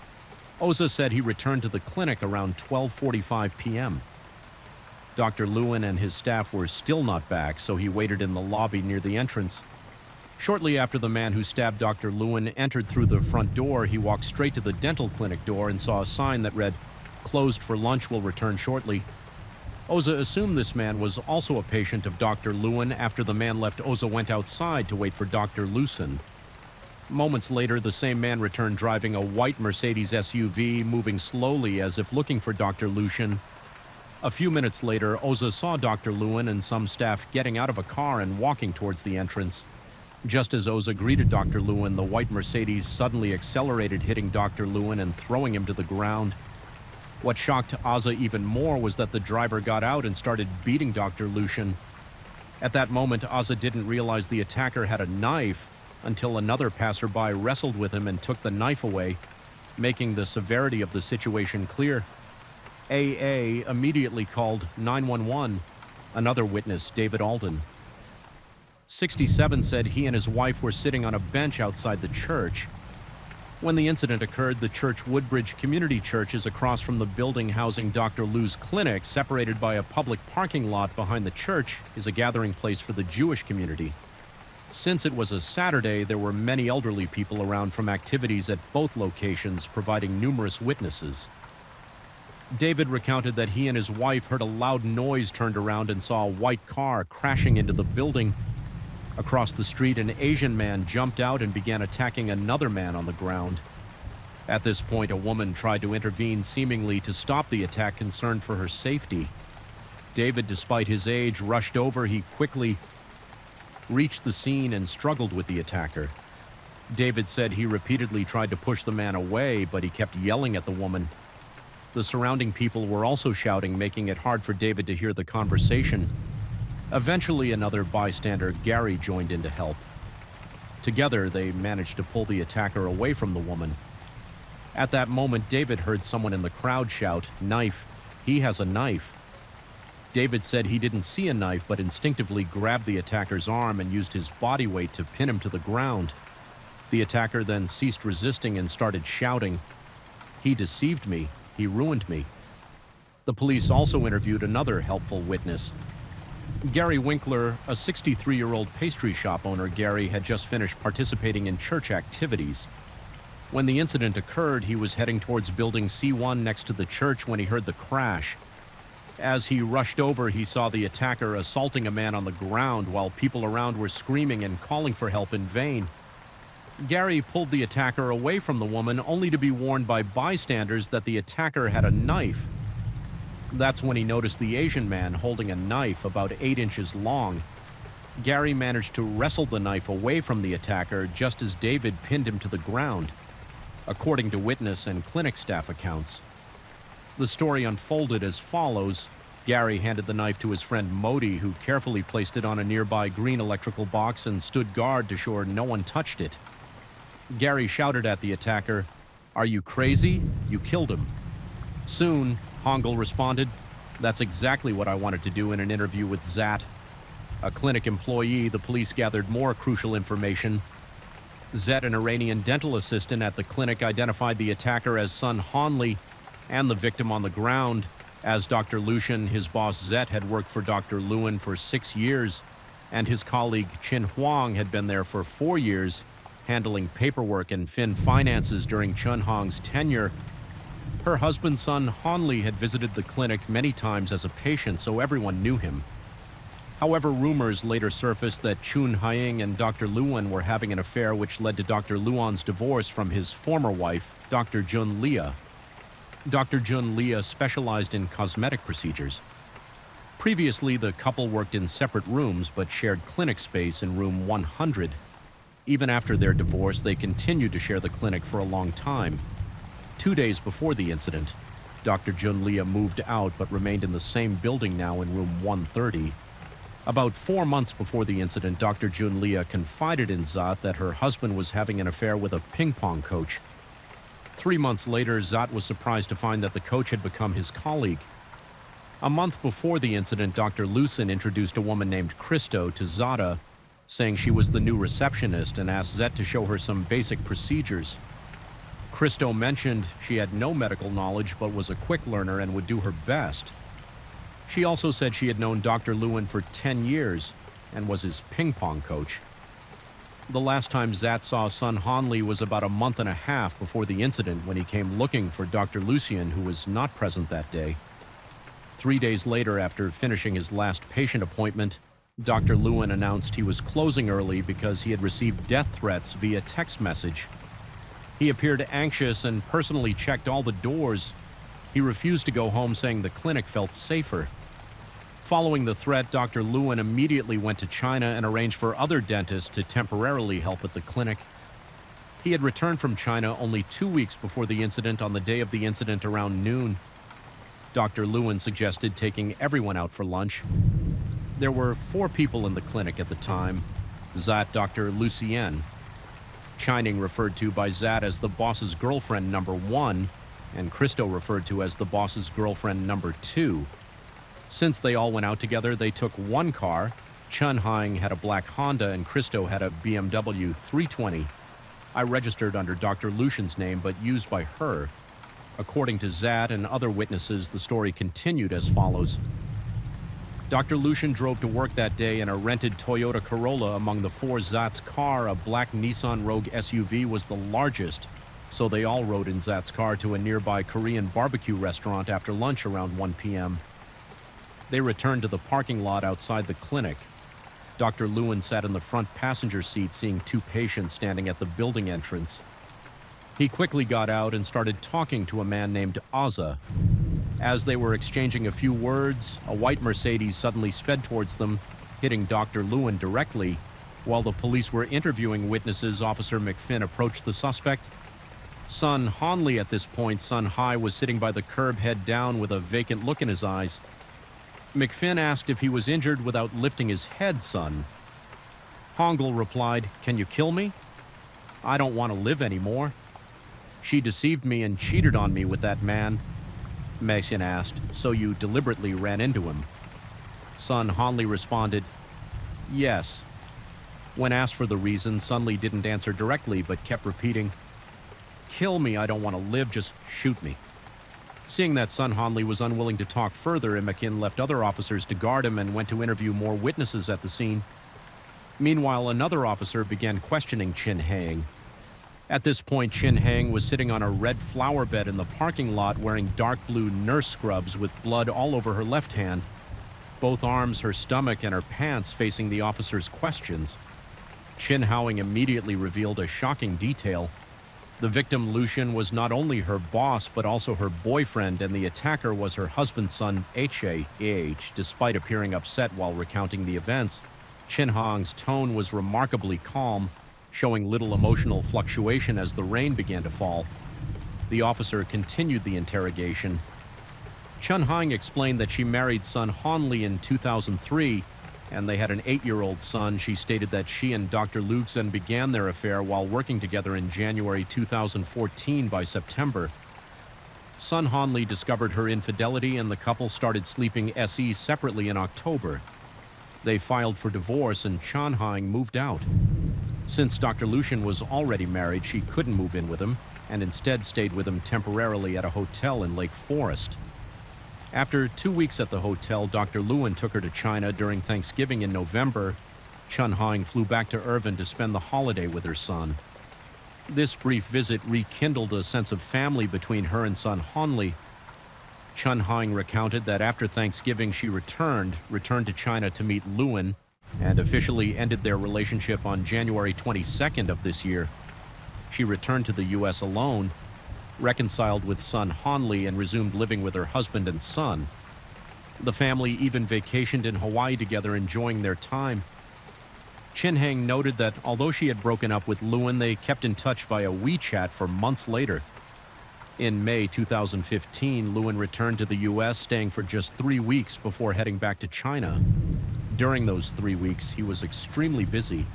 Oza said he returned to the clinic around 12:45 p.m. Dr. Lewin and his staff were still not back, so he waited in the lobby near the entrance. Shortly after the man who stabbed Dr. Lewin entered through the front door, he walked straight to the dental clinic door and saw a sign that read, "Closed for lunch, will return shortly." Oza assumed this man was also a patient of Dr. Lewin. After the man left, Oza went outside to wait for Dr. Lucen. Moments later, the same man returned driving a white Mercedes SUV, moving slowly as if looking for Dr. Lucen. A few minutes later, Oza saw Dr. Lewin and some staff getting out of a car and walking towards the entrance. Just as Oza greeted Dr. Lewin, the white Mercedes suddenly accelerated, hitting Dr. Lewin and throwing him to the ground. What shocked Oza even more was that the driver got out and started beating Dr. Lucen. At that moment, Oza didn't realize the attacker had a knife until another passerby wrestled with him and took the knife away, making the severity of the situation clear. AA immediately called 911. Another witness, David Alden, 67, said he and his wife were sitting on a bench outside the church. When the incident occurred, the church Woodbridge Community Church is across from the building housing Dr. Lou's clinic. Separated by a public parking lot behind the church is a gathering place for the Jewish community. Since it was a Saturday, there were many elderly people around from activities at both locations, providing numerous witnesses. David recounted that he and his wife heard a loud noise, turned around, and saw a white car crashing into the building. Across the street, an Asian man jumped out and began attacking another man on the ground. At this point, a woman tried to intervene, seemingly to stop the attack, concerned for her safety. David, despite his age, rushed over. He quickly reached the scene and struggled with the attacker. David said he repeatedly tried to push the man away, but he kept yelling at the woman. The surrounding people were also shouting, making it hard for David to hear the conversation. Eventually, another bystander, Gary, joined in to help. Together, they managed to pull the attacker away from the woman. At that moment, David heard someone in the crowd shout, "Knife! He has a knife!" David said he didn't see a knife, but instinctively grabbed the attacker's arm and used his body weight to pin him to the ground. The attacker then ceased resisting and started shouting, "He deceived me. He ruined me." The police also interviewed another helpful witness. Gary Winkler, a 63-year-old pastry shop owner. Gary had just finished participating in church activities. When the incident occurred, he was heading towards Building C1 next to the church when he heard the crash. As he rushed over, he saw the attacker assaulting a man on the ground while people around were screaming and calling for help in vain. Gary pulled the attacker away from the woman, only to be warned by bystanders that the attacker had a knife. That's when he noticed the Asian man holding a knife about 8 inches long. Gary managed to wrestle the knife away from the attacker just as David pinned him to the ground, according to witness and clinic staff accounts. The story unfolded as follows. Gary handed the knife to his friend Modi, who carefully placed it on a nearby green electrical box and stood guard to ensure no one touched it. Gary shouted at the attacker, "Are you crazy? You killed him." Soon, Hongel responded, "That's exactly what I wanted to do," in an interview with Zat. A clinic employee, the police gathered more crucial information. Zet, an Iranian dental assistant at the clinic, identified the attacker as Sun Hanli and the victim on the ground as Dr. Lushan. His boss Zet had worked for Dr. Lewin for 6 years, and his colleague Chin Huang had been there for 4 years, handling paperwork and Fin finances during Chun Hong's tenure. Her husband Sun Hanli had visited the clinic many times as a patient, so everyone knew him. However, rumors later surfaced that Chun Haiying and Dr. Luan were having an affair, which led to Dr. Luan's divorce from his former wife, Dr. Jun Lia. Dr. Jun Lia specialized in cosmetic procedures. Previously, the couple worked in separate rooms but shared clinic space in room 100. Even after their divorce, they continued to share the clinic for a long time. 2 days before the incident, Dr. Jun Lia moved out but remained in the same building now in room 130. About 4 months before the incident, Dr. Jun Lia confided in Zat that her husband was having an affair with a ping pong coach. 3 months later, Zat was surprised to find that the coach had become his colleague. A month before the incident, Dr. Lucen introduced a woman named Christo to Zata, saying she was the new receptionist, and asked Zet to show her some basic procedures. Christo mentioned she had no medical knowledge but was a quick learner and would do her best. She also said she had known Dr. Lewin for 10 years and was his ping pong coach. The last time Zat saw Sun Hanli was about a month and a half before the incident, when he came looking for Dr. Lucien, who was not present that day. 3 days later, after finishing his last patient appointment, Dr. Lewin announced he was closing early because he had received death threats via text message. He appeared anxious and personally checked all the doors. He refused to go home, saying the clinic felt safer. Following the threat, Dr. Lewin immediately went to China and arranged for other dentists to temporarily help at the clinic. He had returned from China only 2 weeks before the incident. On the day of the incident around noon, Dr. Lewin suggested taking everyone out for lunch. There were 4 people in the clinic at the time. Zat, Dr. Lucien, Chining referred to by Zat as the boss's girlfriend number 1, and Christo referred to as the boss's girlfriend number 2. Since they all went out together, they took one car. Chun Haiying had a black Honda and Christo had a BMW 320. I registered under Dr. Lucian's name but used by her. According to Zat and other witnesses, the story continued as follows. Dr. Lucian drove to work that day in a rented Toyota Corolla. Among the 4 Zat's car, a black Nissan Rogue SUV was the largest, so they all rode in Zat's car to a nearby Korean barbecue restaurant after lunch around 1 p.m. They returned to the parking lot outside the clinic. Dr. Lewin sat in the front passenger seat, seeing 2 patients standing at the building entrance. He quickly got out and started talking to a man named Azza. As they were exchanging a few words, a white Mercedes suddenly sped towards them, hitting Dr. Lewin directly. While the police were interviewing witnesses, Officer McFinn approached the suspect. Sun Hanli at this point, Sun Hai, was sitting by the curb, head down with a vacant look in his eyes. McFinn asked if he was injured without lifting his head, son. Hongel replied, "Can you kill me? I don't want to live anymore. She deceived me and cheated on me with that man." Mason asked, "So you deliberately ran into him?" Sun Hanli responded, "Yes." When asked for the reason, Sunli didn't answer directly but kept repeating, "Kill me, I don't want to live, just shoot me." Seeing that Sun Hanli was unwilling to talk further, McKinn left other officers to guard him and went to interview more witnesses at the scene. Meanwhile, another officer began questioning Chin Haiying. At this point, Chin Hang was sitting on a red flower bed in the parking lot wearing dark blue nurse scrubs with blood all over her left hand, both arms, her stomach, and her pants facing the officer's questions. Chin Howing immediately revealed a shocking detail. The victim, Lucian, was not only her boss but also her boyfriend, and the attacker was her husband's son, H.A.H. Despite appearing upset while recounting the events, Chin Hong's tone was remarkably calm, showing little emotional fluctuation as the rain began to fall. The officer continued the interrogation. Chun Hang explained that she married Sun Honli in 2003, and they had an 8-year-old son. She stated that she and Dr. Lugsen began their affair while working together in January 2014. By September, Sun Honli discovered her infidelity, and the couple started sleeping SE separately in October. They filed for divorce, and Chun Hang moved out. Since Dr. Lucian was already married, she couldn't move in with him, and instead stayed with him temporarily at a hotel in Lake Forest. After 2 weeks at the hotel, Dr. Lewin took her to China during Thanksgiving in November. Chun Hang flew back to Irvine to spend the holiday with her son. This brief visit rekindled a sense of family between her and Sun Honli. Chun Hang recounted that after Thanksgiving she returned to China to meet Lewin, and officially ended their relationship on January 22nd of this year. She returned to the U.S. alone, reconciled with Sun Honli, and resumed living with her husband and son. The family even vacationed in Hawaii together, enjoying their time. Chin Hang noted that although she had broken up with Lewin, they kept in touch via WeChat for months later. In May 2015, Lewin returned to the U.S., staying for just 3 weeks before heading back to China. During those 3 weeks, he was extremely busy.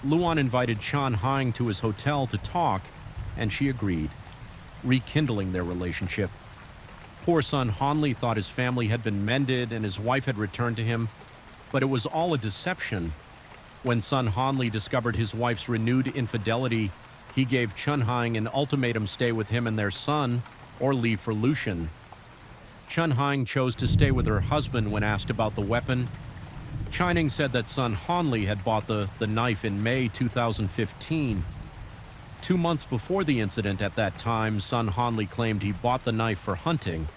Luan invited Chun Hang to his hotel to talk, and she agreed, rekindling their relationship. Poor Sun Honli thought his family had been mended and his wife had returned to him, but it was all a deception. When Sun Honli discovered his wife's renewed infidelity, he gave Chun Hang an ultimatum: stay with him and their son, or leave for Lucian. Chun Hang chose to stay with her husband when asked about the weapon. Chining said that Sun Honli had bought the knife in May 2015. 2 months before the incident, at that time, Sun Honli claimed he bought the knife for hunting,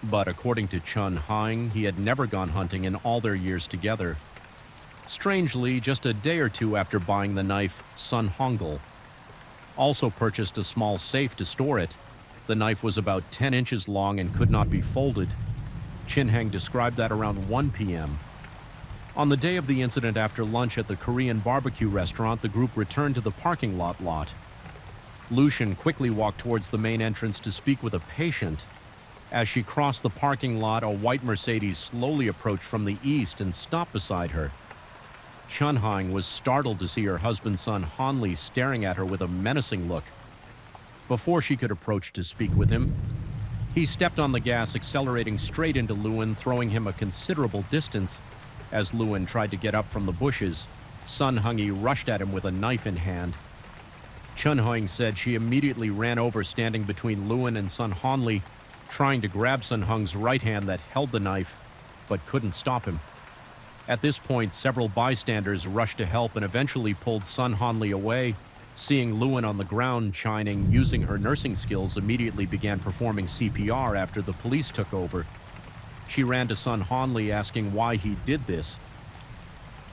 but according to Chun Hang, he had never gone hunting in all their years together. Strangely, just a day or two after buying the knife, Sun Hongel also purchased a small safe to store it. The knife was about 10 inches long and could not be folded. Chin Hang described that around 1 p.m. On the day of the incident, after lunch at the Korean barbecue restaurant, the group returned to the parking lot. Lucian quickly walked towards the main entrance to speak with a patient. As she crossed the parking lot, a white Mercedes slowly approached from the east and stopped beside her. Chun Hang was startled to see her husband Sun Honli staring at her with a menacing look. Before she could approach to speak with him, he stepped on the gas, accelerating straight into Lewin, throwing him a considerable distance. As Lewin tried to get up from the bushes, Sun Hung-yi rushed at him with a knife in hand. Chun Hang said she immediately ran over, standing between Lewin and Sun Honli, trying to grab Sun Hung's right hand that held the knife, but couldn't stop him. At this point, several bystanders rushed to help and eventually pulled Sun Honli away. Seeing Lewin on the ground, Chining, using her nursing skills, immediately began performing CPR after the police took over. She ran to Sun Honli, asking why he did this.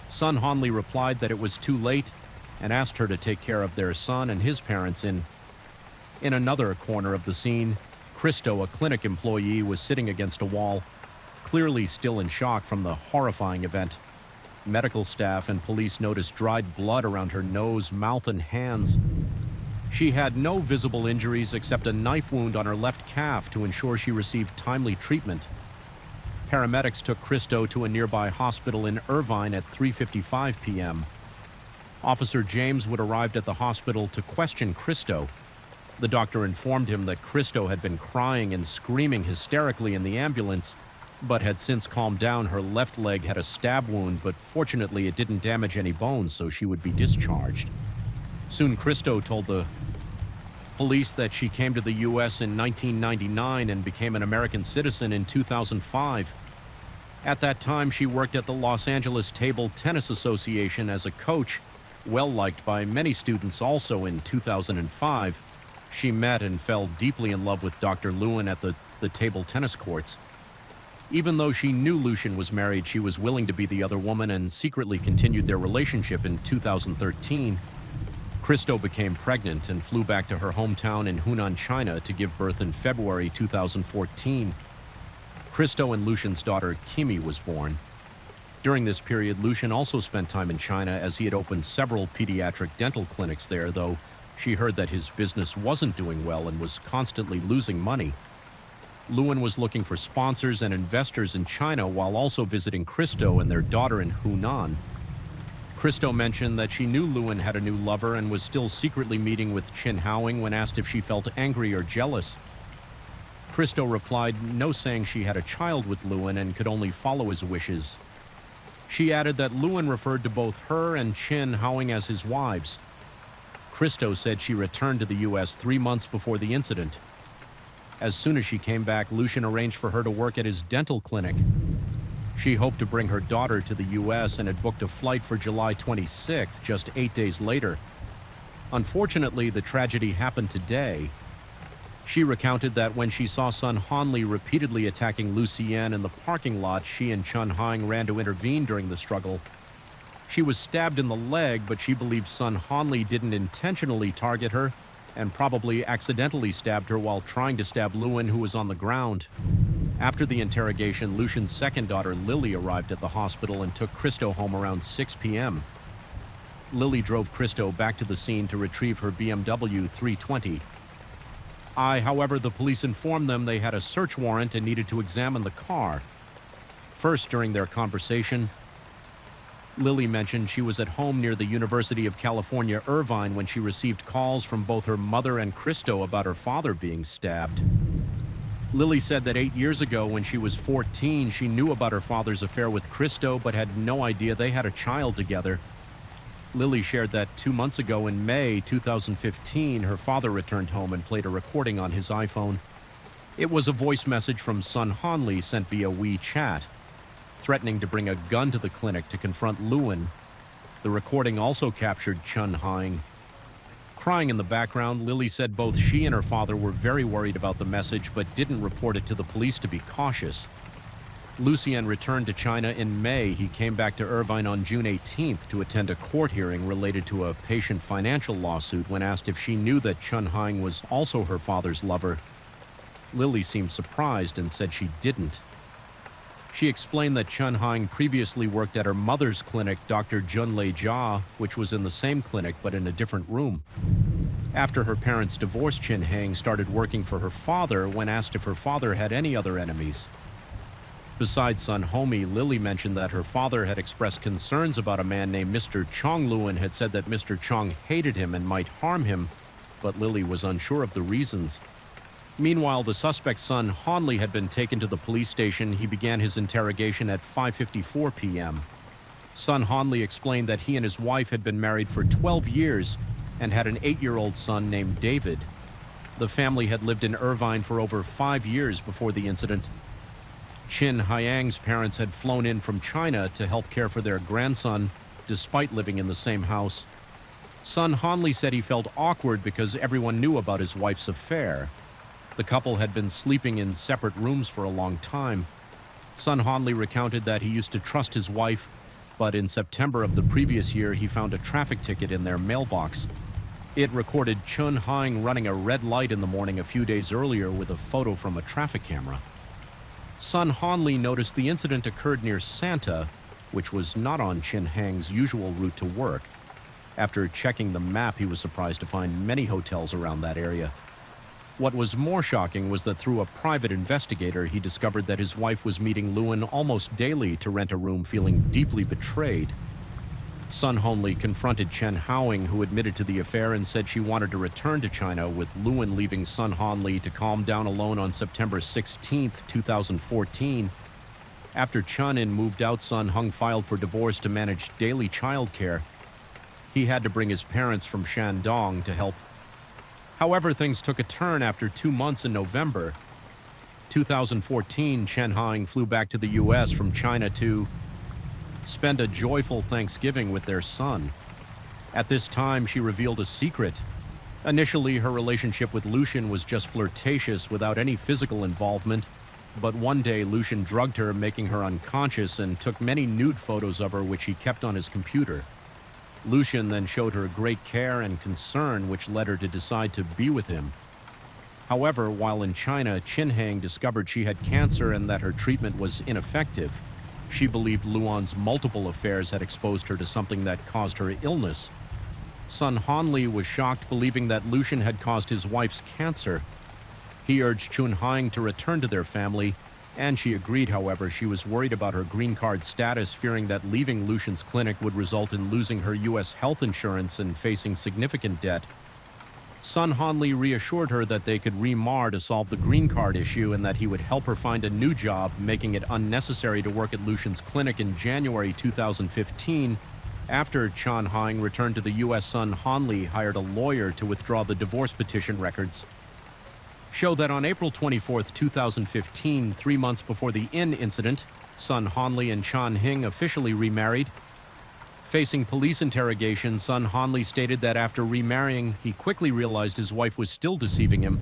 Sun Honli replied that it was too late and asked her to take care of their son and his parents. In another corner of the scene, Christo, a clinic employee, was sitting against a wall, clearly still in shock from the horrifying event. Medical staff and police noticed dried blood around her nose, mouth, and hands. She had no visible injuries except a knife wound on her left calf to ensure she received timely treatment. Paramedics took Christo to a nearby hospital in Irvine at 3:55 p.m. Officer James would arrive at the hospital to question Christo. The doctor informed him that Christo had been crying and screaming hysterically in the ambulance, but had since calmed down. Her left leg had a stab wound, but fortunately it didn't damage any bones, so she would be discharged. Soon Christo told the police that she came to the U.S. in 1999 and became an American citizen in 2005. At that time, she worked at the Los Angeles Table Tennis Association as a coach Well liked by many students also in 2005, she met and fell deeply in love with Dr. Lewin at the table tennis courts. Even though she knew Lucian was married, she was willing to be the other woman and secretly continued their relationship in 2013. Christo became pregnant and flew back to her hometown in Hunan, China to give birth in February 2014. Christo and Lucian's daughter, Kimi, was born. During this period, Lucian also spent time in China as he had opened several pediatric dental clinics there, though she heard that his business wasn't doing well and was constantly losing money. Lewin was looking for sponsors and investors in China while also visiting Christo and their daughter in Hunan. Christo mentioned that she knew Lewin had a new lover and was still secretly meeting with Chin Howing when asked if she felt angry or jealous. Christo replied no, saying she had a child with Lewin and could only follow his wishes. She added that Lewin referred to both her and Chin Howing as his wives. Christo said she returned to the U.S. 3 months before the incident. As soon as she came back, Lucian arranged for her to work at his dental clinic. She hoped to bring her daughter to the U.S. and had booked a flight for July 26th, just 8 days later. Unfortunately, the tragedy happened today. She recounted that when she saw son Hanli repeatedly attacking Lucienne in the parking lot, she and Chun Hang ran to intervene during the struggle. She was stabbed in the leg, but she believes son Hanli didn't intentionally target her and probably accidentally stabbed her while trying to stab Lewin, who was on the ground. After the interrogation, Lucian's second daughter, Lily, arrived at the hospital and took Christo home around 6 p.m. Lily drove Christo back to the scene to retrieve her BMW 320. However, the police informed them they had a search warrant and needed to examine the car. First, during their conversation, Lily mentioned she was at home near the University of California, Irvine, when she received calls from both her mother and Christo about her father being stabbed. Lily said that 8 years ago, when she was 14, she knew about her father's affair with Christo, but had no idea they had a child together. Lily shared that 2 months ago in May 2015, her father returned home and played a recording on his iPhone. It was a voice message from son Hanli sent via WeChat, threatening to bring a gun to the clinic to confront Lewin. The recording also captured Chun Hang. Crying in the background, Lily said both she and her father were very worried about the message but didn't report it to the police to be cautious. Lucien returned to China in May. He came back to Irvine on June 18th to attend a court hearing related to a patient financial lawsuit. When asked if she knew that Chun Hang was also her father's lover, Lily seemed surprised and said she didn't. She explained that Chun Hang previously worked at her mother's clinic, Dr. Junlei Jia, which was in the same clinic but in a different room. After her parents divorced, Chin Hang started working for her father. When asked if her father had any other enemies, besides son Homi, Lily mentioned that her father had expressed concerns about a man named Mr. Chong. Lewin had said that Mr. Chong hated him and might harm him, but Lily was unsure of the reasons. Meanwhile, the suspect's son, Hanli, had been taken to the police station. He began his interrogation at 5:54 p.m. Son Hanli explained that he and his wife had been married for 12 years and had an 8-year-old son named David. The family had lived in Irvine for over 5 years before the incident. Chin Hyang's parents had flown in from China to help care for their grandson, despite living in the same house. Son Hanli said he felt awkward because everyone knew about his wife's affair. The couple had been sleeping in separate rooms for a long time. Son Hanli recounted that he used to trust his wife, but in September of the previous year, he found a traffic ticket in their mailbox. It recorded Chun Hang running a red light in the morning a few days earlier with a photo from a traffic camera. Son Hanli noticed the incident occurred near Santa, which was not on Chin Hang's usual route to work. After checking the map, he was surprised to find many hotels around that area. What was more shocking was that through a private investigator, he discovered that his wife was meeting Lewin almost daily to rent a room, feeling deeply betrayed. Son Hanli confronted Chen Howing, who admitted to the affair and said she wanted to return to China, with Lewin leaving Son Hanli to calm down alone on September 16, 2014. After Chun-in moved out, Son Hung filed for divorce to manage daily childcare. He had to bring his parents from Shandong to help. However, things took a turn after 2 months in November 2014. Chen Hang flew back to the U.S. from China to spend a joyful Thanksgiving with their son. At this time, she revealed a secret. Initially, her relationship with Lucian was just flirtatious without any physical involvement, but one day Lucian drugged her, making her unconscious, and took many nude photos of her which he kept on his computer. Lucian then showed her great care and concern, which led her to decide to be with him. However, while in China, Qin Hang discovered she had cancer and that her treatment was ineffective. She believed Luan's multiple affairs had exposed her to something that caused her illness. Son Hanli was shocked, believing that Lucian had caused his wife's cancer. He urged Chun Hang to return to their family, and she agreed. However, she was worried about her green card status, fearing that leaving Lucian's clinic would result in losing her U.S. health insurance and facing significant debt. Son Hanli reassured her that they could remar to solve the green card issue and that he would help her find a new job, making it unnecessary to work at Lucian's clinic. In January 2015, after Chan Hang returned to the U.S., Son Hanli hired a lawyer to withdraw the divorce petition records. Show that on April 24, 2015, 3 months before the Inn incident, Son Hanli and Chan Hing officially remarried. Facing police interrogation, Son Hanli stated that after remarrying, he quickly realized his wife was still deceiving him.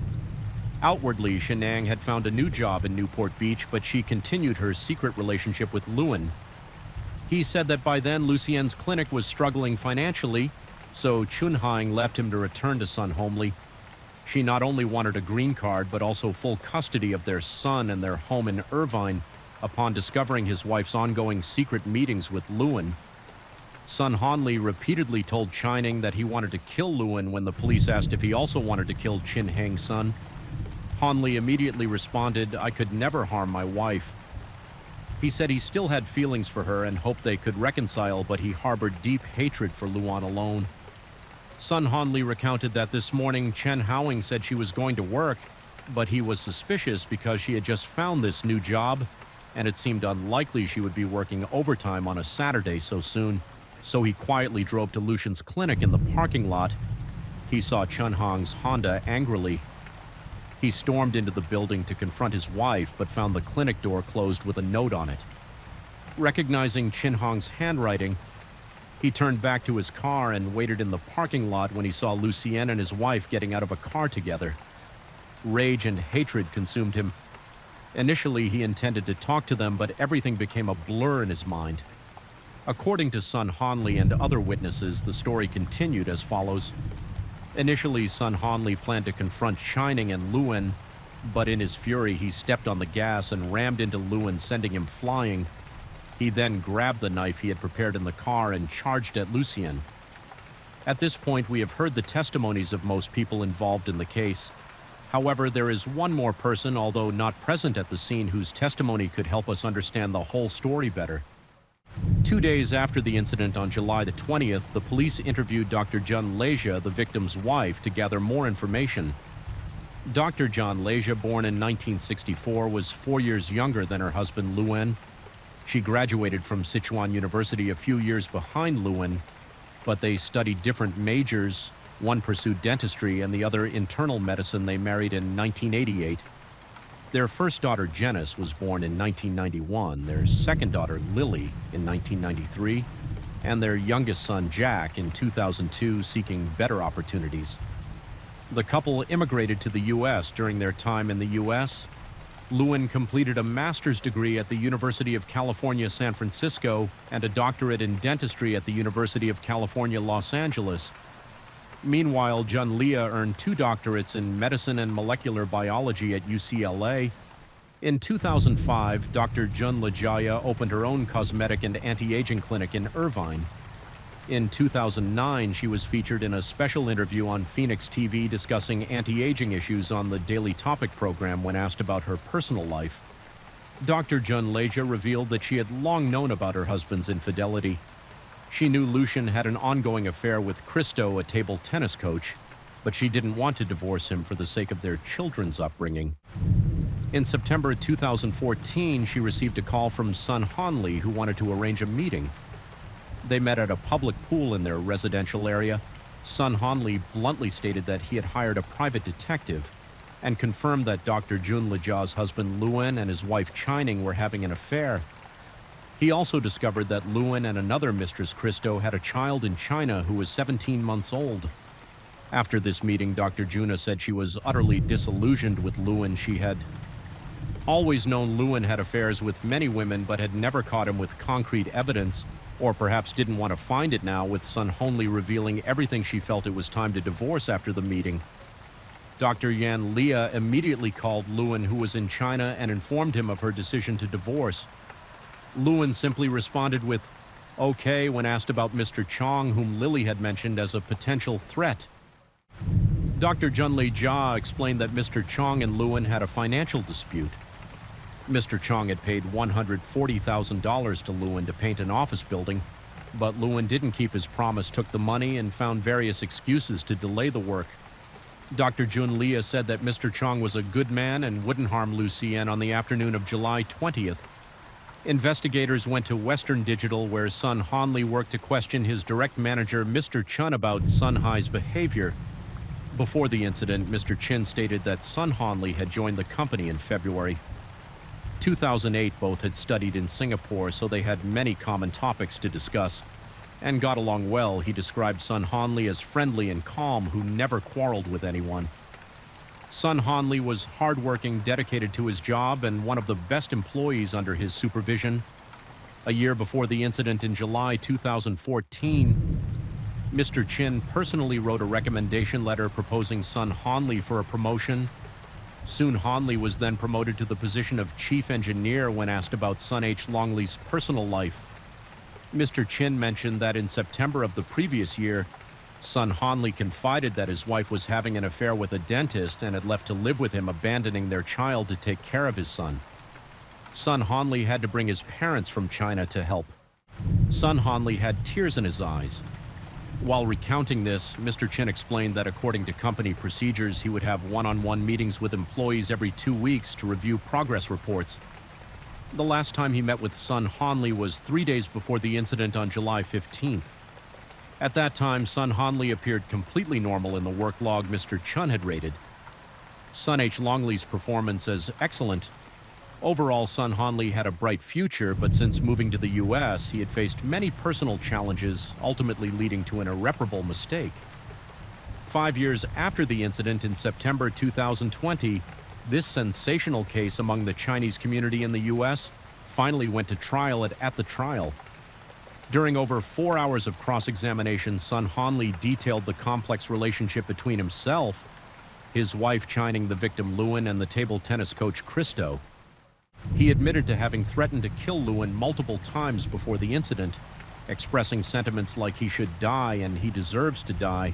Outwardly, Shenang had found a new job in Newport Beach, but she continued her secret relationship with Luan. He said that by then Lucien's clinic was struggling financially, so Chun Hang left him to return to Son Hanli. She not only wanted a green card, but also full custody of their son and their home in Irvine upon discovering his wife's ongoing secret meetings with Luan. Son Hanli repeatedly told Chining that he wanted to kill Luan when the police asked if he also wanted to kill Qin Hang's son. Hanli immediately responded, "I could never harm my wife." He said he still had feelings for her and hoped they could reconcile, but he harbored deep hatred for Luan alone. Son Hanli recounted that this morning Chen Howing said she was going to work, but he was suspicious because she had just found this new job, and it seemed unlikely she would be working overtime on a Saturday so soon. So he quietly drove to Lucian's clinic in the parking lot. He saw Chun Hang's Honda angrily. He stormed into the building to confront his wife, but found the clinic door closed with a note on it. Recognizing Chin Hong's handwriting, he turned back to his car and waited in the parking lot when he saw Lucien and his wife getting out of a car together. Rage and hatred consumed him. Initially, he intended to talk to them, but everything became a blur in his mind. According to Son Hanli and other witnesses, the story continued as follows. Initially, Son Hanli planned to confront Shining and Luan, but in his fury, he stepped on the gas and rammed into Luan, sending him flying. He then grabbed the knife he had prepared in the car and charged at Lucien. At this point, we have heard the testimonies of most people involved in the case. However, there is one more person, although not present at the scene, whose testimony could help us understand the whole story better. 2 days after the incident on July the 20th, the police interviewed Dr. Jun Leja, the victim's wife, to gather more information. Dr. John Leja, born in 1964, was 4 years younger than her husband Luan. She graduated from Sichuan University a few years behind Luan, but they studied different majors. One pursued dentistry and the other internal medicine. They married in 1988. Their first daughter, Janice, was born in 1991, their second daughter, Lily, in 1993, and their youngest son, Jack, in 2002, seeking better opportunities. The couple immigrated to the U.S. During their time in the U.S., Luan completed a master's degree at the University of California, San Francisco, and a doctorate in dentistry at the University of California, Los Angeles. Meanwhile, Jun Leah earned 2 doctorates in medicine and molecular biology at UCLA. In 2005, Dr. Jun Lejaya opened her own cosmetic and anti-aging clinic in Irvine. In 2009, she was featured in a special interview on Phoenix TV discussing anti-aging issues on the Daily Topic program when asked about her personal life. Dr. Jun Leja revealed that she had long known about her husband's infidelity. She knew Lucian had an ongoing affair with Christo, a table tennis coach, but she didn't want to divorce him for the sake of their children's upbringing. In September 2014, she received a call from Son Hanli, who wanted to arrange a meeting. They met at a public pool in their residential area. Son Hanli bluntly stated that he had hired a private detective and confirmed that Dr. Jun Leja's husband Luan and his wife Chining were having an affair. He also discovered that Lewin and another Mistress Christo had a child in China who was 17 months old. After this meeting, Dr. Juna said she was utterly disillusioned with Lewin. She had always known Lewin had affairs with many women, but had never caught him with concrete evidence, or perhaps didn't want to find it now, with Sun Honli revealing everything she felt it was time to divorce after the meeting. Dr. Yan Lia immediately called Lewin, who was in China, and informed him of her decision to divorce. Lewin simply responded with, "Okay," when asked about Mr. Chong, whom Lily had mentioned as a potential threat. Dr. Junli Jia explained that Mr. Chong and Lewin had a financial dispute. Mr. Chong had paid $140,000 to Lewin to paint an office building, but Lewin didn't keep his promise, took the money, and found various excuses to delay the work. Dr. Jun Lia said that Mr. Chong was a good man and wouldn't harm Lucien. On the afternoon of July 20th, investigators went to Western Digital, where Sun Honli worked, to question his direct manager, Mr. Chun, about Sun Hai's behavior. Before the incident, Mr. Chin stated that Sun Honli had joined the company in February 2008. Both had studied in Singapore, so they had many common topics to discuss and got along well. He described Sun Honli as friendly and calm, who never quarreled with anyone. Sun Honli was hardworking, dedicated to his job, and one of the best employees under his supervision. A year before the incident in July 2014, Mr. Chin personally wrote a recommendation letter proposing Sun Honli for a promotion. Soon Honli was then promoted to the position of chief engineer. When asked about Sun H. Longley's personal life, Mr. Chin mentioned that in September of the previous year, Sun Honli confided that his wife was having an affair with a dentist and had left to live with him, abandoning their child to take care of his son. Sun Honli had to bring his parents from China to help. Sun Honli had tears in his eyes. While recounting this, Mr. Chin explained that according to company procedures, he would have one-on-one meetings with employees every 2 weeks to review progress reports. The last time he met with Sun Honli was 3 days before the incident on July 15th. At that time, Sun Honli appeared completely normal in the work log Mr. Chun had rated. Sun H. Longley's performance as excellent. Overall, Sun Honli had a bright future, but since moving to the U.S., he had faced many personal challenges, ultimately leading to an irreparable mistake. 5 years after the incident in September 2020, this sensational case among the Chinese community in the U.S. finally went to trial. At the trial, during over 4 hours of cross-examination, Sun Honli detailed the complex relationship between himself, his wife Chining, the victim Lewin, and the table tennis coach Christo. He admitted to having threatened to kill Lewin multiple times before the incident, expressing sentiments like he should die and he deserves to die.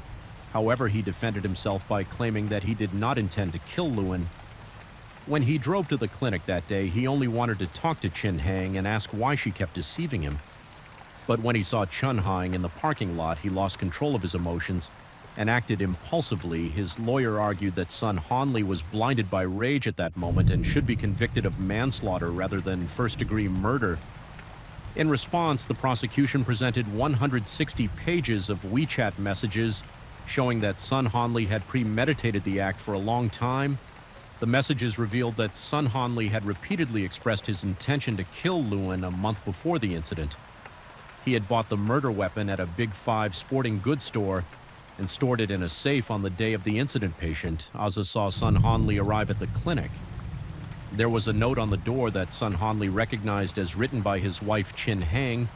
However, he defended himself by claiming that he did not intend to kill Lewin. When he drove to the clinic that day, he only wanted to talk to Chin Hang and ask why she kept deceiving him. But when he saw Chun Hang in the parking lot, he lost control of his emotions and acted impulsively. His lawyer argued that Sun Honli was blinded by rage at that moment and should be convicted of manslaughter rather than first-degree murder. In response, the prosecution presented 160 pages of WeChat messages showing that Sun Honli had premeditated the act for a long time. The messages revealed that Sun Honli had repeatedly expressed his intention to kill Lewin a month before the incident. He had bought the murder weapon at a Big Five sporting goods store and stored it in a safe on the day of the incident. Patient Aza saw Sun Honli arrive at the clinic. There was a note on the door that Sun Honli recognized as written by his wife Chin Hang.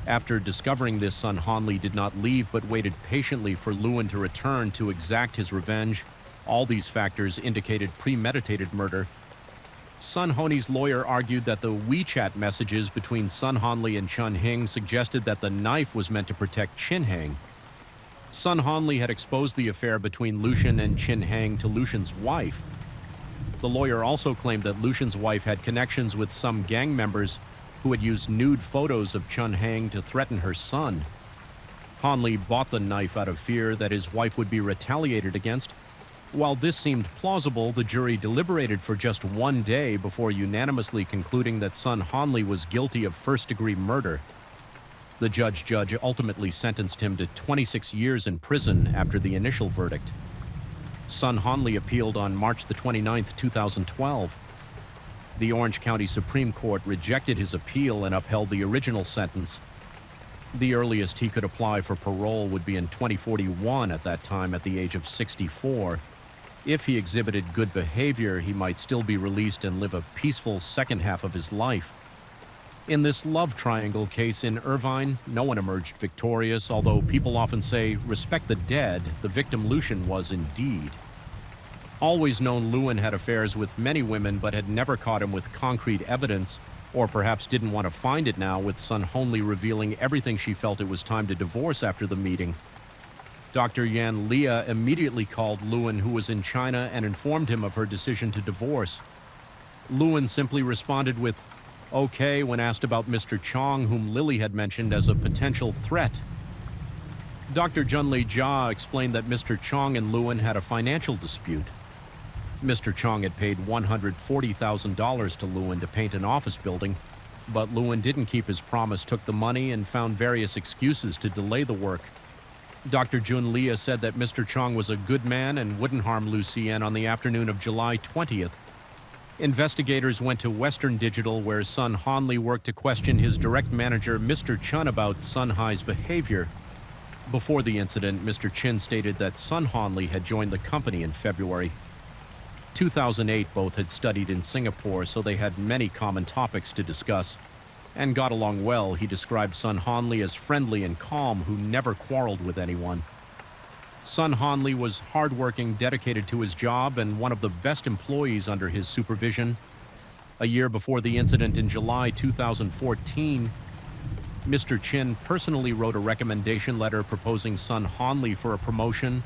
After discovering this, Sun Honli did not leave but waited patiently for Lewin to return to exact his revenge. All these factors indicated premeditated murder. Sun Honli's lawyer argued that the WeChat messages between Sun Honli and Chun Hing suggested that the knife was meant to protect Chin Hang. Sun Honli had exposed the affair between Lucien and Chin Hang to Lucien's wife. The lawyer also claimed that Lucien's wife had connections with some gang members who had used nude photos of Chun Hang to threaten her son. Honli bought the knife out of fear that his wife would be retaliated against. While this seemed plausible, the jury deliberated for just 1 day before unanimously concluding that Sun Honli was guilty of first-degree murder. The judge ultimately sentenced him to 26 years in prison after the initial verdict. Sun Honli appealed on March the 29th, 2012. The Orange County Supreme Court rejected his appeal and upheld the original sentence. The earliest he could apply for parole would be in 2041, at that time at the age of 64. If he exhibited good behavior, he might still be released and live a peaceful second half of his life. In this love triangle case in Irvine, no one emerged victorious, although people often say, respect the dead, the victim Lucian was indeed. Always known Lewin had affairs with many women but had never caught him with concrete evidence, or perhaps didn't want to find it now, with Sun Honli revealing everything she felt it was time to divorce after the meeting. Dr. Yan Lia immediately called Lewin, who was in China, and informed him of her decision to divorce. Lewin simply responded with, okay, when asked about Mr. Chong, whom Lily had mentioned as a potential threat. Dr. Junli Jia explained that Mr. Chong and Lewin had a financial dispute. Mr. Chong had paid $140,000 to Lewin to paint an office building, but Lewin didn't keep his promise, took the money, and found various excuses to delay the work. Dr. Jun Lia said that Mr. Chong was a good man and wouldn't harm Lucien. On the afternoon of July 20th, investigators went to Western Digital, where Sun Honli worked, to question his direct manager, Mr. Chun, about Sun Hai's behavior. Before the incident, Mr. Chin stated that Sun Honli had joined the company in February. 2008, both had studied in Singapore, so they had many common topics to discuss and got along well. He described Sun Honli as friendly and calm, who never quarreled with anyone. Sun Honli was hardworking, dedicated to his job, and one of the best employees under his supervision. A year before the incident in July 2014, Mr. Chin personally wrote a recommendation letter proposing Sun Honli for a promotion.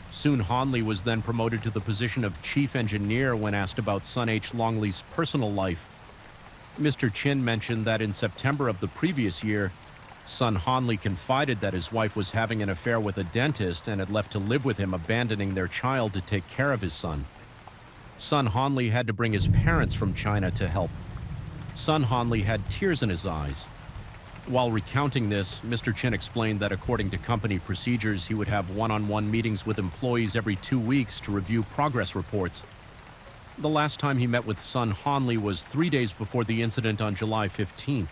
Soon Honli was then promoted to the position of chief engineer. When asked about Sun H. Longley's personal life, Mr. Chin mentioned that in September of the previous year, Sun Honli confided that his wife was having an affair with a dentist and had left to live with him, abandoning their child to take care of his son. Sun Honli had to bring his parents from China to help. Sun Honli had tears in his eyes. While recounting this, Mr. Chin explained that according to company procedures, he would have one-on-one meetings with employees every 2 weeks to review progress reports. The last time he met with Sun Honli was 3 days before the incident on July 15th.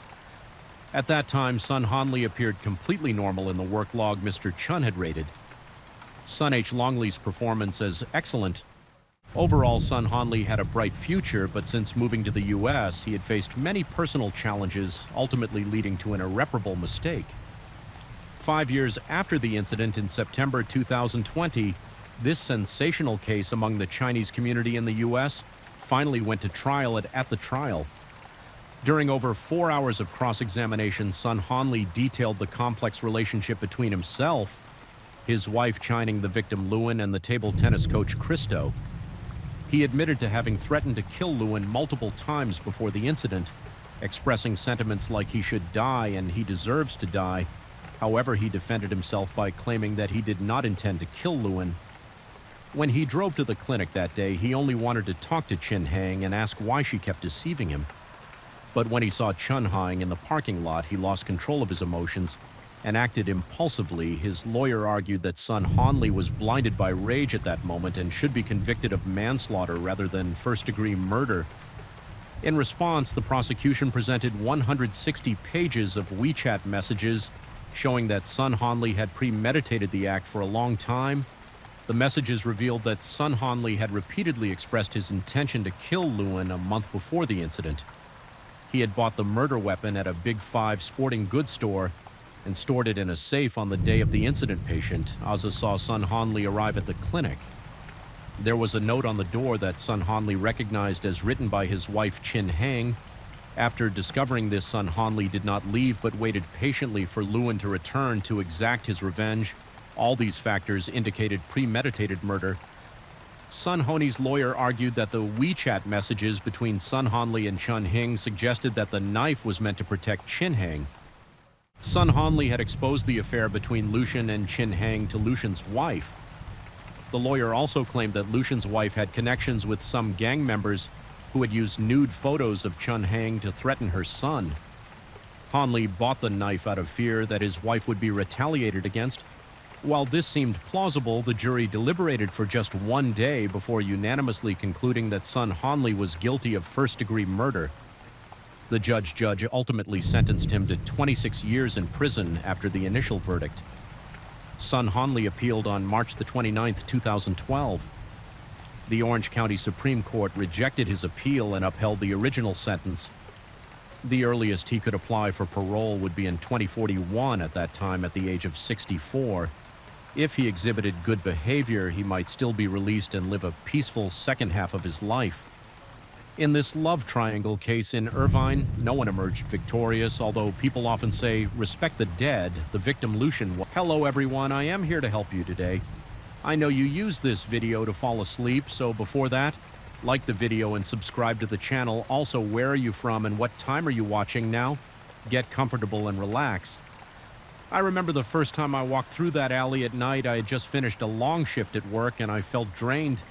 At that time, Sun Honli appeared completely normal in the work log Mr. Chun had rated. Sun H. Longley's performance as excellent. Overall, Sun Honli had a bright future, but since moving to the U.S., he had faced many personal challenges, ultimately leading to an irreparable mistake. 5 years after the incident in September 2020, this sensational case among the Chinese community in the U.S. finally went to trial. At the trial, during over 4 hours of cross-examination, Sun Honli detailed the complex relationship between himself, his wife Chining, the victim Lewin, and the table tennis coach Christo. He admitted to having threatened to kill Lewin multiple times before the incident, expressing sentiments like he should die and he deserves to die. However, he defended himself by claiming that he did not intend to kill Lewin. When he drove to the clinic that day, he only wanted to talk to Chin Hang and ask why she kept deceiving him. But when he saw Chun Hang in the parking lot, he lost control of his emotions and acted impulsively. His lawyer argued that Sun Honli was blinded by rage at that moment and should be convicted of manslaughter rather than first-degree murder. In response, the prosecution presented 160 pages of WeChat messages showing that Sun Honli had premeditated the act for a long time. The messages revealed that Sun Honli had repeatedly expressed his intention to kill Lewin a month before the incident. He had bought the murder weapon at a Big Five sporting goods store and stored it in a safe on the day of the incident. Patient Aza saw Sun Honli arrive at the clinic. There was a note on the door that Sun Honli recognized as written by his wife Chin Hang. After discovering this, Sun Honli did not leave but waited patiently for Lewin to return to exact his revenge. All these factors indicated premeditated murder. Sun Honli's lawyer argued that the WeChat messages between Sun Honli and Chun Hing suggested that the knife was meant to protect Chin Hang. Sun Honli had exposed the affair between Lucian and Chin Hang to Lucian's wife. The lawyer also claimed that Lucian's wife had connections with some gang members who had used nude photos of Chun Hang to threaten her son. Honli bought the knife out of fear that his wife would be retaliated against. While this seemed plausible, the jury deliberated for just 1 day before unanimously concluding that son Hanley was guilty of first-degree murder. The judge ultimately sentenced him to 26 years in prison after the initial verdict. Son Hanley appealed on March the 29th, 2012. The Orange County Supreme Court rejected his appeal and upheld the original sentence. The earliest he could apply for parole would be in 2041, at that time at the age of 64. If he exhibited good behavior, he might still be released and live a peaceful second half of his life. In this love triangle case in Irvine, no one emerged victorious, although people often say, respect the dead. The victim, Lucian. Hello everyone, I am here to help you today. I know you use this video to fall asleep, so before that, like the video and subscribe to the channel. Also, where are you from and what time are you watching now? Get comfortable and relax. I remember the first time I walked through that alley at night. I had just finished a long shift at work and I felt drained.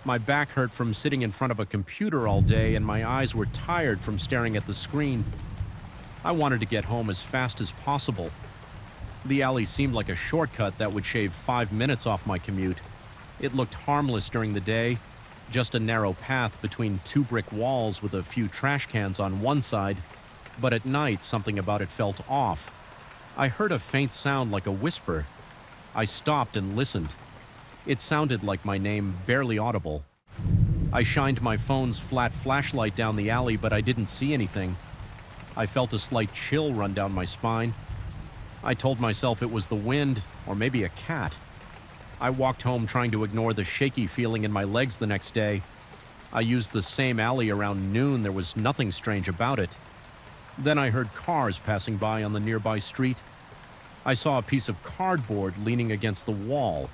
My back hurt from sitting in front of a computer all day and my eyes were tired from staring at the screen. I wanted to get home as fast as possible. The alley seemed like a shortcut that would shave 5 minutes off my commute. It looked harmless during the day, just a narrow path between 2 brick walls with a few trash cans on one side, but at night something about it felt off. I heard a faint sound like a whisper. I stopped and listened. It sounded like my name, barely audible. I shined my phone's flat flashlight down the alley, but I didn't see anything. I felt a slight chill run down my spine. I told myself it was the wind, or maybe a cat. I walked home trying to ignore the shaky feeling in my legs the next day. I used the same alley around noon. There was nothing strange about it. Then I heard cars passing by on the nearby street. I saw a piece of cardboard leaning against the wall.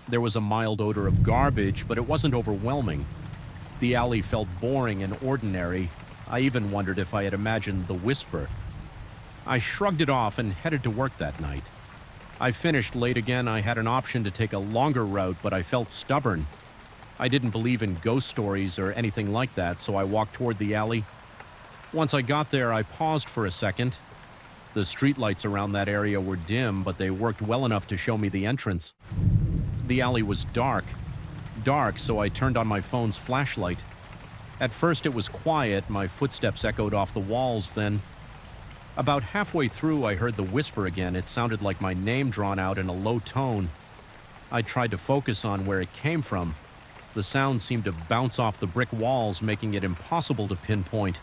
There was a mild odor of garbage, but it wasn't overwhelming. The alley felt boring and ordinary. I even wondered if I had imagined the whisper. I shrugged it off and headed to work that night. I finished late again. I had an option to take a longer route, but I felt stubborn. I didn't believe in ghost stories or anything like that, so I walked toward the alley. Once I got there, I paused for a second. The streetlights around that area were dim, but they worked well enough to show me the entrance. The alley was dark, so I turned on my phone's flashlight. At first it was quiet. My footsteps echoed off the walls. Then, about halfway through, I heard the whisper again. It sounded like my name drawn out in a low tone. I tried to focus on where it came from. The sound seemed to bounce off the brick walls, making it impossible to pinpoint.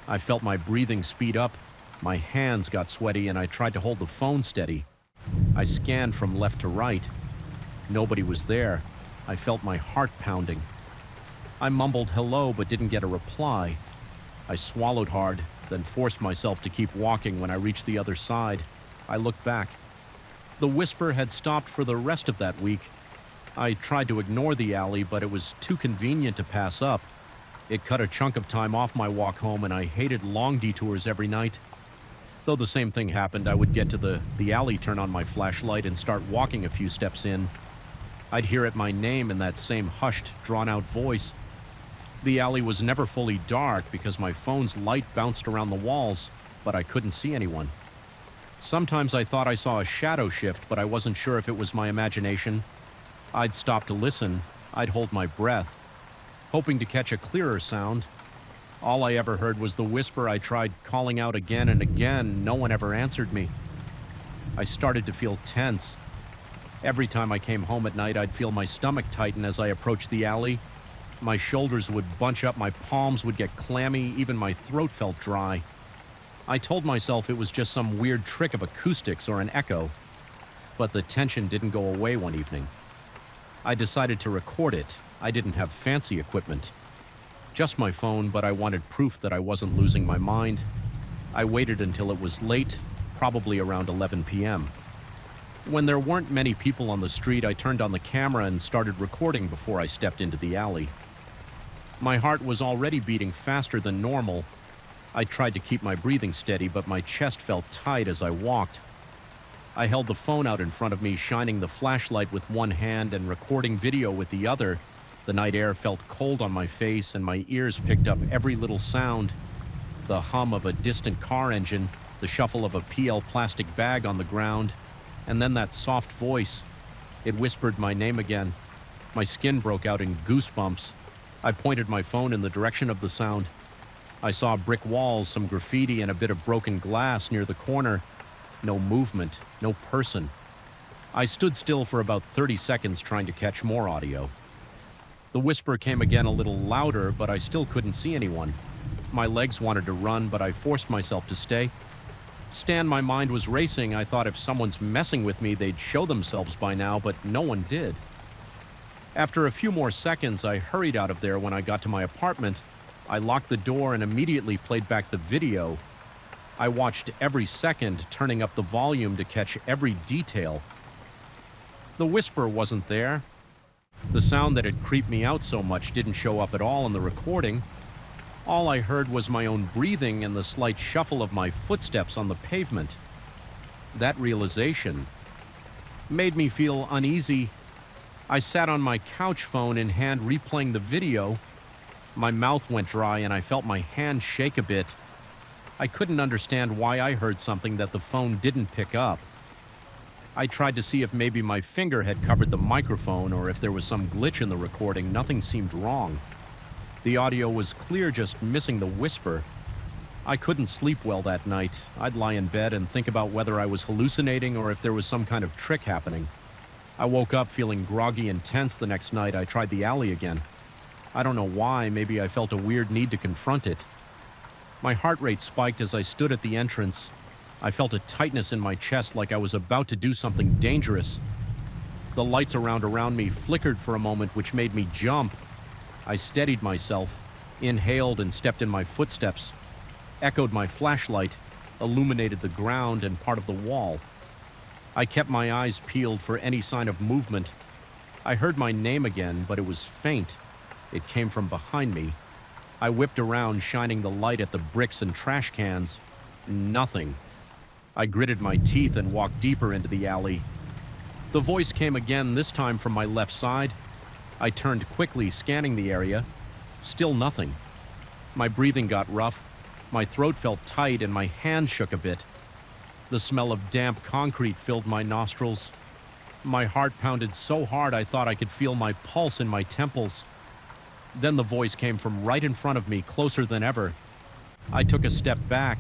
I felt my breathing speed up. My hands got sweaty and I tried to hold the phone steady. I scanned from left to right. Nobody was there. I felt my heart pounding. I mumbled hello but didn't get a reply. I swallowed hard, then forced myself to keep walking. When I reached the other side, I looked back. The whisper had stopped for the rest of that week. I tried to ignore the alley, but it was too convenient to pass up. It cut a chunk of time off my walk home, and I hated long detours every night. Though the same thing happened, I would get to the alley, turn on my flashlight, and start walking a few steps in. I'd hear it my name in that same hushed, drawn-out voice. The alley was never fully dark because my phone's light bounced around the walls, but I couldn't see anyone. Sometimes I thought I saw a shadow shift, but I wasn't sure if it was my imagination. I'd stop to listen. I'd hold my breath, hoping to catch a clearer sound. All I ever heard was the whisper. I tried calling out again and again. No one ever answered me. I started to feel tense. Every time I came home at night, I'd feel my stomach tighten as I approached the alley. My shoulders would bunch up, my palms would get clammy, even my throat felt dry. I told myself it was just some weird trick of acoustics or an echo. But the tension didn't go away one evening. I decided to record it. I didn't have fancy equipment. Just my phone, but I wanted proof that I wasn't losing my mind. I waited until it was late, probably around 11 p.m. When there weren't many people on the street, I turned on the camera and started recording before I stepped into the alley. My heart was already beating faster than normal. I tried to keep my breathing steady, but my chest felt tight as I walked. I held the phone out in front of me, shining the flashlight with one hand and recording video with the other. The night air felt cold on my face, and my ears picked up every little sound. The hum of a distant car engine, the shuffle of a PL plastic bag on the ground. And then that soft voice. It whispered my name again. My skin broke out in goosebumps. I pointed my phone in the direction of the sound. I saw brick walls, some graffiti, and a bit of broken glass near the corner. No movement, no person. I stood still for about 30 seconds trying to catch more audio. The whisper came again a little louder, but I still couldn't see anyone. My legs wanted to run, but I forced myself to stay. Stan, my mind was racing. I thought if someone's messing with me, they'd show themselves by now, but no one did. After a few more seconds, I hurried out of there. When I got to my apartment, I locked the door and immediately played back the video. I watched every second, turning up the volume to catch every detail. The whisper wasn't there. The sound that had creeped me out so much didn't show up at all in the recording. All I heard was my own breathing and the slight shuffle of my footsteps on the pavement. That realization made me feel uneasy. I sat on my couch, phone in hand, replaying the video. My mouth went dry and I felt my hand shake a bit. I couldn't understand why I heard something that the phone didn't pick up. I tried to see if maybe my finger had covered the microphone or if there was some glitch in the recording. Nothing seemed wrong. The audio was clear, just missing the whisper. I couldn't sleep well that night. I'd lie in bed and think about whether I was hallucinating or if there was some kind of trick happening. I woke up feeling groggy and tense the next night. I tried the alley again. I don't know why. Maybe I felt a weird need to confront it. My heart rate spiked as I stood at the entrance. I felt a tightness in my chest, like I was about to do something dangerous. The lights around me flickered for a moment, which made me jump. I steadied myself, inhaled and stepped in my footsteps, echoed my flashlight, illuminated the ground and part of the wall. I kept my eyes peeled for any sign of movement. I heard my name again, but it was faint. It came from behind me. I whipped around, shining the light at the bricks and trash cans. Nothing. I gritted my teeth and walked deeper into the alley. The voice came again, this time from my left side. I turned quickly, scanning the area. Still nothing. My breathing got rough. My throat felt tight and my hand shook a bit. The smell of damp concrete filled my nostrils. My heart pounded so hard I thought I could feel my pulse in my temples. Then the voice came from right in front of me, closer than ever. I took a step back.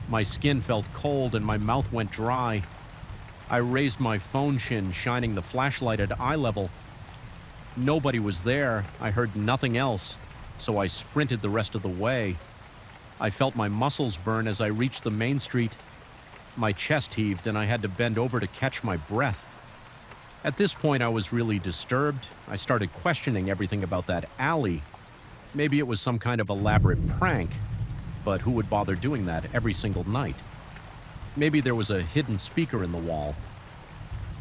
My skin felt cold and my mouth went dry. I raised my phone chin, shining the flashlight at eye level. Nobody was there. I heard nothing else, so I sprinted the rest of the way. I felt my muscles burn as I reached the main street. My chest heaved and I had to bend over to catch my breath. At this point, I was really disturbed. I started questioning everything about that alley. Maybe it was some kind of elaborate prank, but who would bother doing that every single night? Maybe there was a hidden speaker in the wall.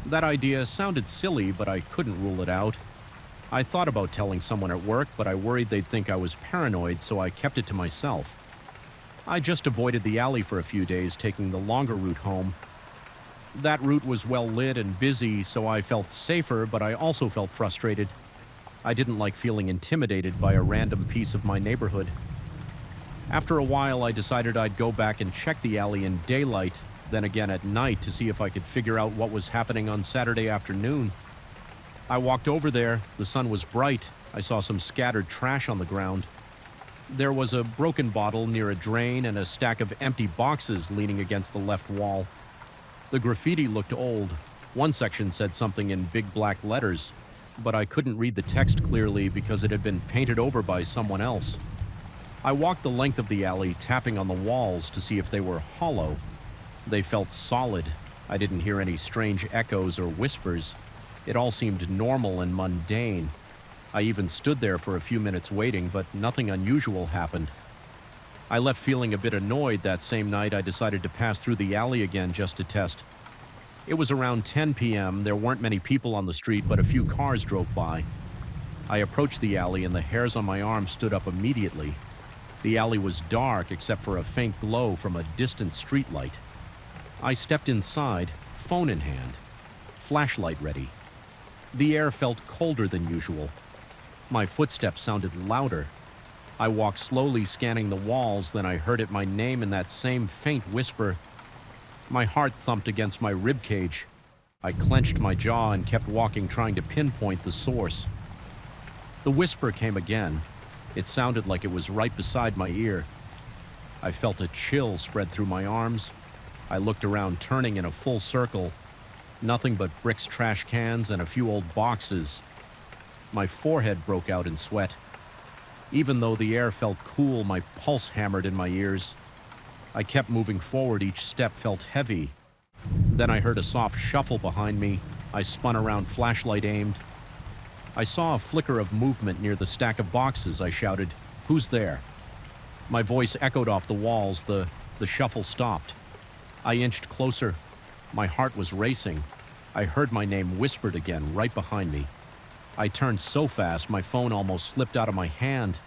That idea sounded silly, but I couldn't rule it out. I thought about telling someone at work, but I worried they'd think I was paranoid, so I kept it to myself. I just avoided the alley for a few days, taking the longer route home. That route was well lit and busy, so I felt safer, but I also felt frustrated. I didn't like feeling intimidated by a random piece of my neighborhood. After a while, I decided I'd go back and check the alley in daylight, then again at night to see if I could figure out what was happening on Saturday afternoon. I walked over there. The sun was bright. I saw some scattered trash on the ground. There was a broken bottle near a drain and a stack of empty boxes leaning against the left wall. The graffiti looked old. One section said something in big black letters, but I couldn't read the text clearly because it had been painted over by someone else. I walked the length of the alley, tapping on the walls to see if they were hollow. They felt solid. I didn't hear any strange echoes or whispers. It all seemed normal and mundane. I even stood there for a few minutes waiting, but nothing unusual happened. I left feeling a bit annoyed. That same night, I decided to pass through the alley again just to test. It was around 10 p.m. There weren't many people on the street, but a few cars drove by. I approached the alley and the hairs on my arm stood up immediately. The alley was dark except for a faint glow from a distant streetlight. I stepped inside, phone in hand, flashlight ready. The air felt colder than usual. My footsteps sounded louder. I walked slowly, scanning the walls, then I heard my name in that same faint whisper. My heart thumped against my ribcage. I clenched my jaw and kept walking, trying to pinpoint the source. The whisper came again. It sounded like it was right beside my ear. I felt a chill spread through my arms. I looked around, turning in a full circle. Nothing but bricks, trash cans, and a few old boxes. My forehead broke out in sweat. Even though the air felt cool, my pulse hammered in my ears. I kept moving forward. Each step felt heavy. Then I heard a soft shuffle behind me. I spun around, flashlight aimed. I saw a flicker of movement near the stack of boxes. I shouted, "Who's there?" My voice echoed off the walls. The shuffle stopped. I inched closer. My heart was racing. I heard my name whispered again, right behind me. I turned so fast, my phone almost slipped out of my hand.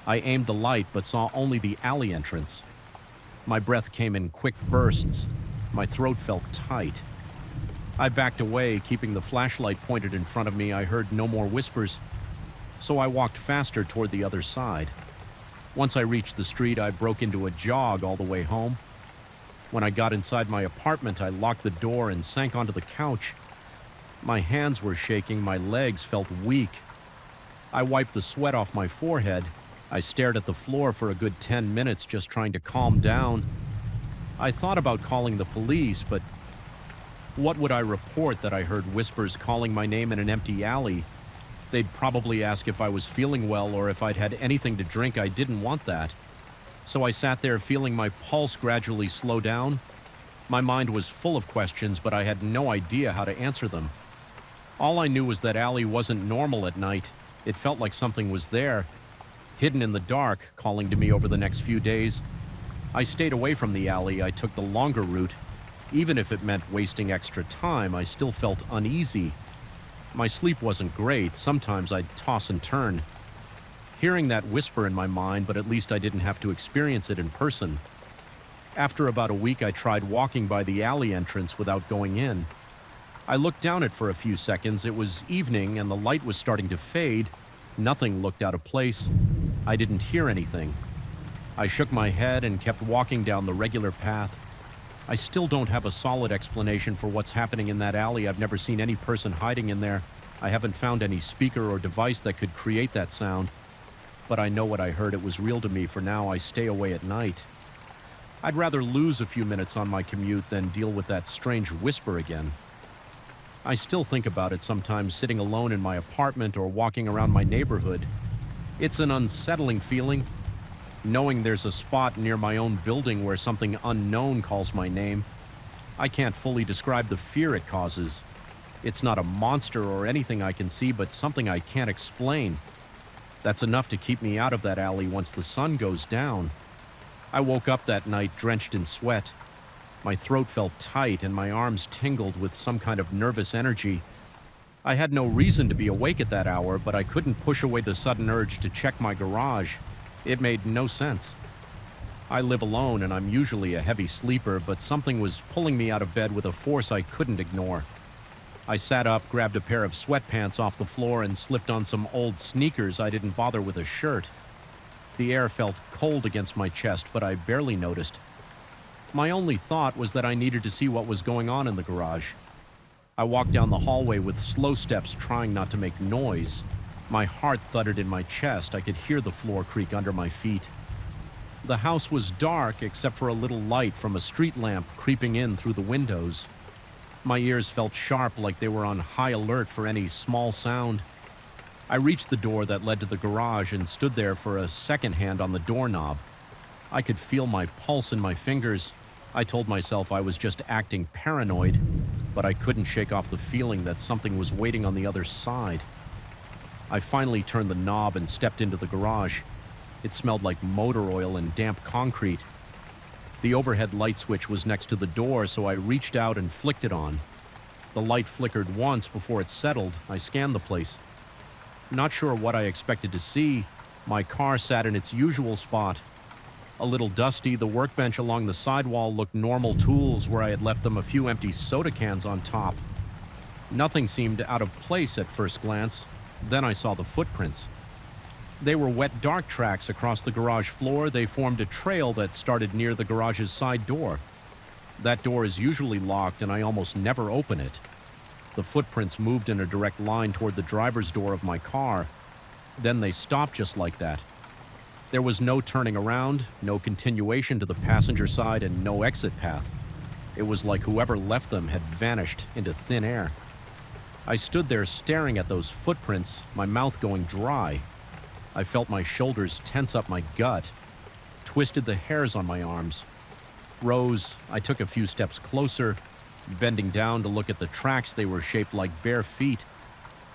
I aimed the light, but saw only the alley entrance. My breath came in quick bursts. My throat felt tight. I backed away, keeping the flashlight pointed in front of me. I heard no more whispers, so I walked faster toward the other side. Once I reached the street, I broke into a jog all the way home. When I got inside my apartment, I locked the door and sank onto the couch. My hands were shaking, my legs felt weak. I wiped the sweat off my forehead. I stared at the floor for a good 10 minutes, just trying to calm down. I thought about calling the police, but what would I report that I heard whispers calling my name in an empty alley? They'd probably ask if I was feeling well or if I'd had anything to drink. I didn't want that. So I sat there feeling my pulse gradually slow down. My mind was full of questions, but I had no idea how to answer them. All I knew was that alley wasn't normal at night. It felt like something was there, hidden in the dark, calling to me over the next few days. I stayed away from the alley. I took the longer route. Even if it meant wasting extra time, I still felt uneasy. My sleep wasn't great. Sometimes I'd toss and turn, hearing that whisper in my mind, but at least I didn't have to experience it in person. After about a week, I tried walking by the alley entrance without going in. I looked down it for a few seconds. It was evening and the light was starting to fade. Nothing looked out of place. I didn't hear anything. I shook my head and kept walking down the regular path. I still don't have a solid explanation for what's happening in that alley. I've never seen any person hiding in there. I haven't found any speaker or device that could create that sound. But I know what I heard. It was real to me. For now, I stay away at night. I'd rather lose a few minutes on my commute than deal with that strange whisper again. I still think about it sometimes, sitting alone in my apartment or walking around my neighborhood. It's an unsettling feeling, knowing there's a spot near my own building where something unknown calls my name. I can't fully describe the fear it causes. It's not a monster or anything I can see, but something I can't explain. That's enough to keep me out of that alley once the sun goes down. I woke up that night drenched in sweat. My throat felt tight and my arms tingled with some kind of nervous energy. I had no reason to be awake at that hour, but I couldn't push away the sudden urge to check my garage. It made no sense. I live alone and I'm usually a heavy sleeper, but something was pulling me out of bed with a force I couldn't ignore. I sat up, grabbed a pair of sweatpants off the floor, and slipped on some old sneakers. I didn't bother with a shirt. The air felt cold against my chest, but I barely noticed. My only thought was that I needed to see what was going on in the garage. I walked down the hallway with slow steps, trying not to make noise. My heart thudded in my chest. I could hear the floor creak under my feet. The house was dark except for a little light from a street lamp creeping in through the windows. My ears felt sharp, like they were on high alert for any small sound. I reached the door that led to the garage and stood there for a second, hand on the doorknob. I could feel my pulse in my fingers. I told myself I was just acting paranoid, but I couldn't shake off the feeling that something was waiting on the other side. I finally turned the knob and stepped into the garage. It smelled like motor oil and damp concrete. The overhead light switch was next to the door, so I reached out and flicked it on. The light flickered once before it settled. I scanned the place. Not sure what I expected to see. My car sat in its usual spot. A little dusty, the workbench along the sidewall looked normal. Tools where I had left them, a few empty soda cans on top. Nothing seemed out of place at first glance. Then I saw the footprints. They were wet, dark tracks across the garage floor. They formed a trail that started near the garage's side door. That door is usually locked and I almost never open it. The footprints moved in a direct line toward the driver's door of my car. Then they stopped just like that. There was no turning around, no continuation to the passenger side, and no exit path. It was like whoever left them had vanished into thin air. I stood there staring at those footprints, my mouth going dry. I felt my shoulders tense up my gut, twisted the hairs on my arms. Rose, I took a few steps closer, bending down to look at the tracks. They were shaped like bare feet.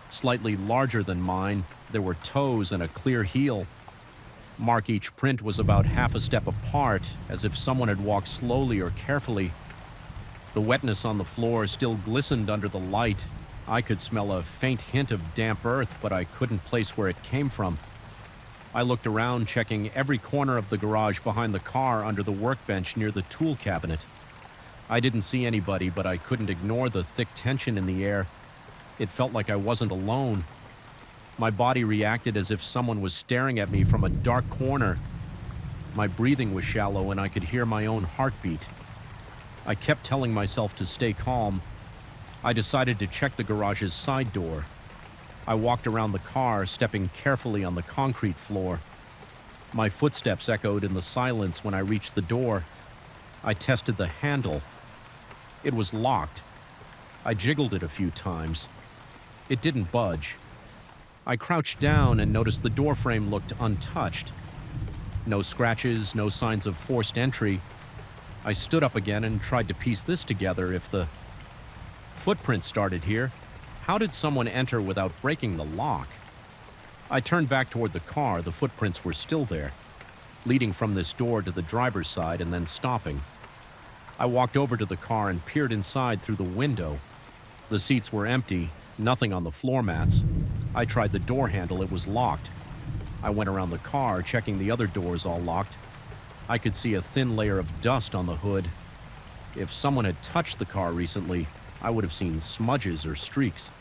Slightly larger than mine, there were toes and a clear heel. Mark each print was about half a step apart, as if someone had walked slowly or carefully. The wetness on the floor still glistened under the light. I could smell a faint hint of damp earth, but I couldn't place where it came from. I looked around, checking every corner of the garage behind the car under the workbench near the tool cabinet. I didn't see anybody, but I couldn't ignore the thick tension in the air. It felt like I wasn't alone. My body reacted as if someone was staring at me from a dark corner. My breathing was shallow and I could hear my own heartbeat. I kept telling myself to stay calm. I decided to check the garage's side door. I walked around the car, stepping carefully on the concrete floor. My footsteps echoed in the silence when I reached the door. I tested the handle. It was locked. I jiggled it a few times. It didn't budge. I crouched down and noticed the door frame looked untouched. No scratches, no signs of forced entry. I stood up again and tried to piece this together. If the footprints started here, how did someone enter without breaking the lock? I turned back toward the car. The footprints were still there, leading from this door to the driver's side and then stopping. I walked over to the car and peered inside through the window. The seats were empty, nothing on the floor mats. I tried the door handle. It was locked. I went around the car, checking the other doors all locked. I could see a thin layer of dust on the hood. If someone had touched the car recently, I would have seen smudges or streaks.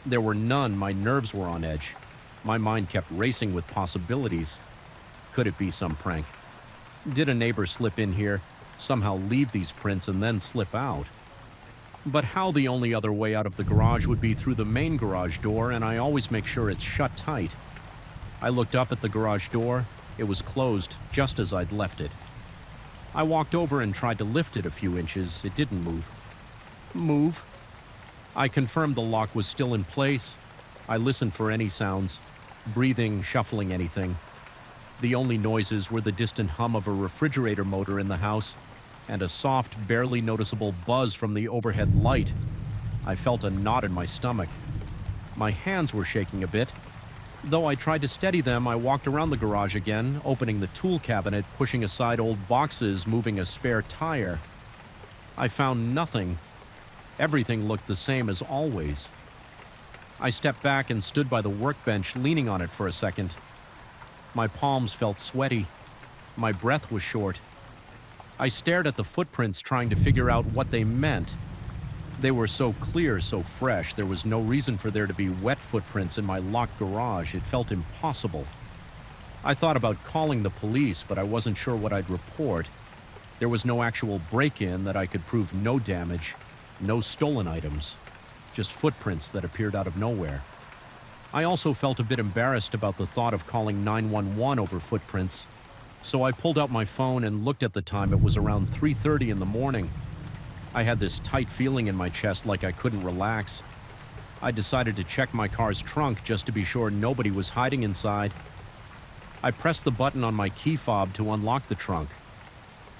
There were none. My nerves were on edge. My mind kept racing with possibilities. Could it be some prank? Did a neighbor slip in here, somehow leave these prints, and then slip out? But how the only other way out of the garage would be through the main garage door, and I always make sure it's shut tight. I looked up at the garage door. It was closed, just as I'd left it. I walked over and tried to lift it a few inches. It didn't move. Move? I confirmed the lock was still in place. I listened for any sounds, breathing, shuffling, anything. The only noises were the distant hum of a refrigerator motor in the house and a soft, barely noticeable buzz from the overhead light. I felt a knot in my stomach. My hands were shaking a bit. Though I tried to steady them, I walked around the garage again, opening the tool cabinet, pushing aside old boxes, moving a spare tire. I found nothing. Everything looked the same as always. I stepped back and stood by the workbench, leaning on it for a second. My palms felt sweaty. My breath was short. I stared at the footprints, trying to figure out what they meant. They were so clear, so fresh. There was no reason for there to be wet footprints in my locked garage. It felt impossible. I thought about calling the police, but I wasn't sure what I'd report. There was no actual break-in that I could prove no damage, no stolen items, just footprints that appeared out of nowhere. I also felt a bit embarrassed about the thought of calling 911 over footprints. So I pulled out my phone and looked at the time. It was around 3:30 in the morning. I had this tight feeling in my chest, like I couldn't relax. I decided to check my car's trunk just to be sure nobody was hiding inside. I pressed the button on my key fob to unlock the trunk.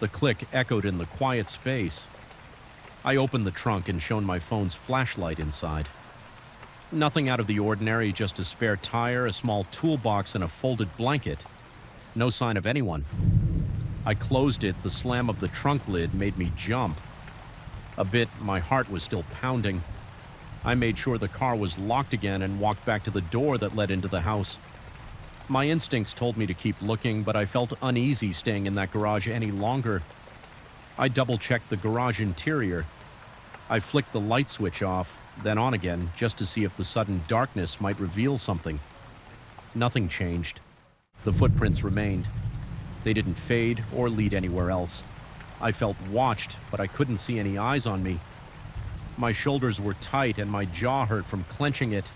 The click echoed in the quiet space. I opened the trunk and shone my phone's flashlight inside. Nothing out of the ordinary, just a spare tire, a small toolbox, and a folded blanket. No sign of anyone. I closed it. The slam of the trunk lid made me jump. A bit, my heart was still pounding. I made sure the car was locked again and walked back to the door that led into the house. My instincts told me to keep looking, but I felt uneasy staying in that garage any longer. I double-checked the garage interior. I flicked the light switch off, then on again, just to see if the sudden darkness might reveal something. Nothing changed. The footprints remained. They didn't fade or lead anywhere else. I felt watched, but I couldn't see any eyes on me. My shoulders were tight and my jaw hurt from clenching it.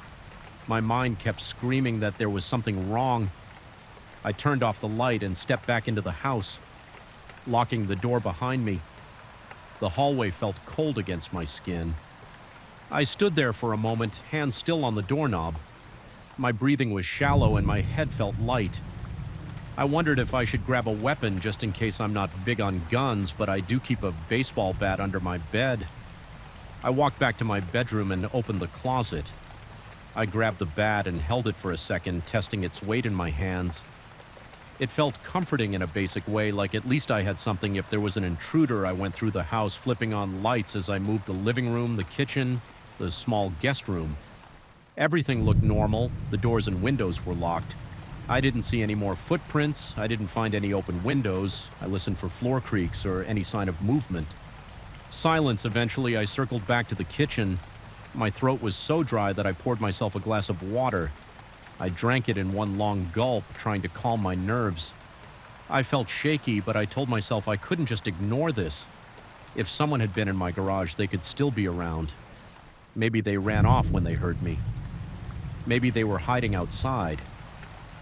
My mind kept screaming that there was something wrong. I turned off the light and stepped back into the house, locking the door behind me. The hallway felt cold against my skin. I stood there for a moment, hands still on the doorknob. My breathing was shallow and my head felt light. I wondered if I should grab a weapon just in case I'm not big on guns, but I do keep a baseball bat under my bed. I walked back to my bedroom and opened the closet. I grabbed the bat and held it for a second, testing its weight in my hands. It felt comforting in a basic way, like at least I had something if there was an intruder. I went through the house, flipping on lights as I moved the living room, the kitchen, the small guest room. Everything looked normal. The doors and windows were locked. I didn't see any more footprints. I didn't find any open windows. I listened for floor creaks or any sign of movement. Silence. Eventually, I circled back to the kitchen. My throat was so dry that I poured myself a glass of water. I drank it in one long gulp, trying to calm my nerves. I felt shaky, but I told myself I couldn't just ignore this. If someone had been in my garage, they could still be around. Maybe they ran off when they heard me. Maybe they were hiding outside.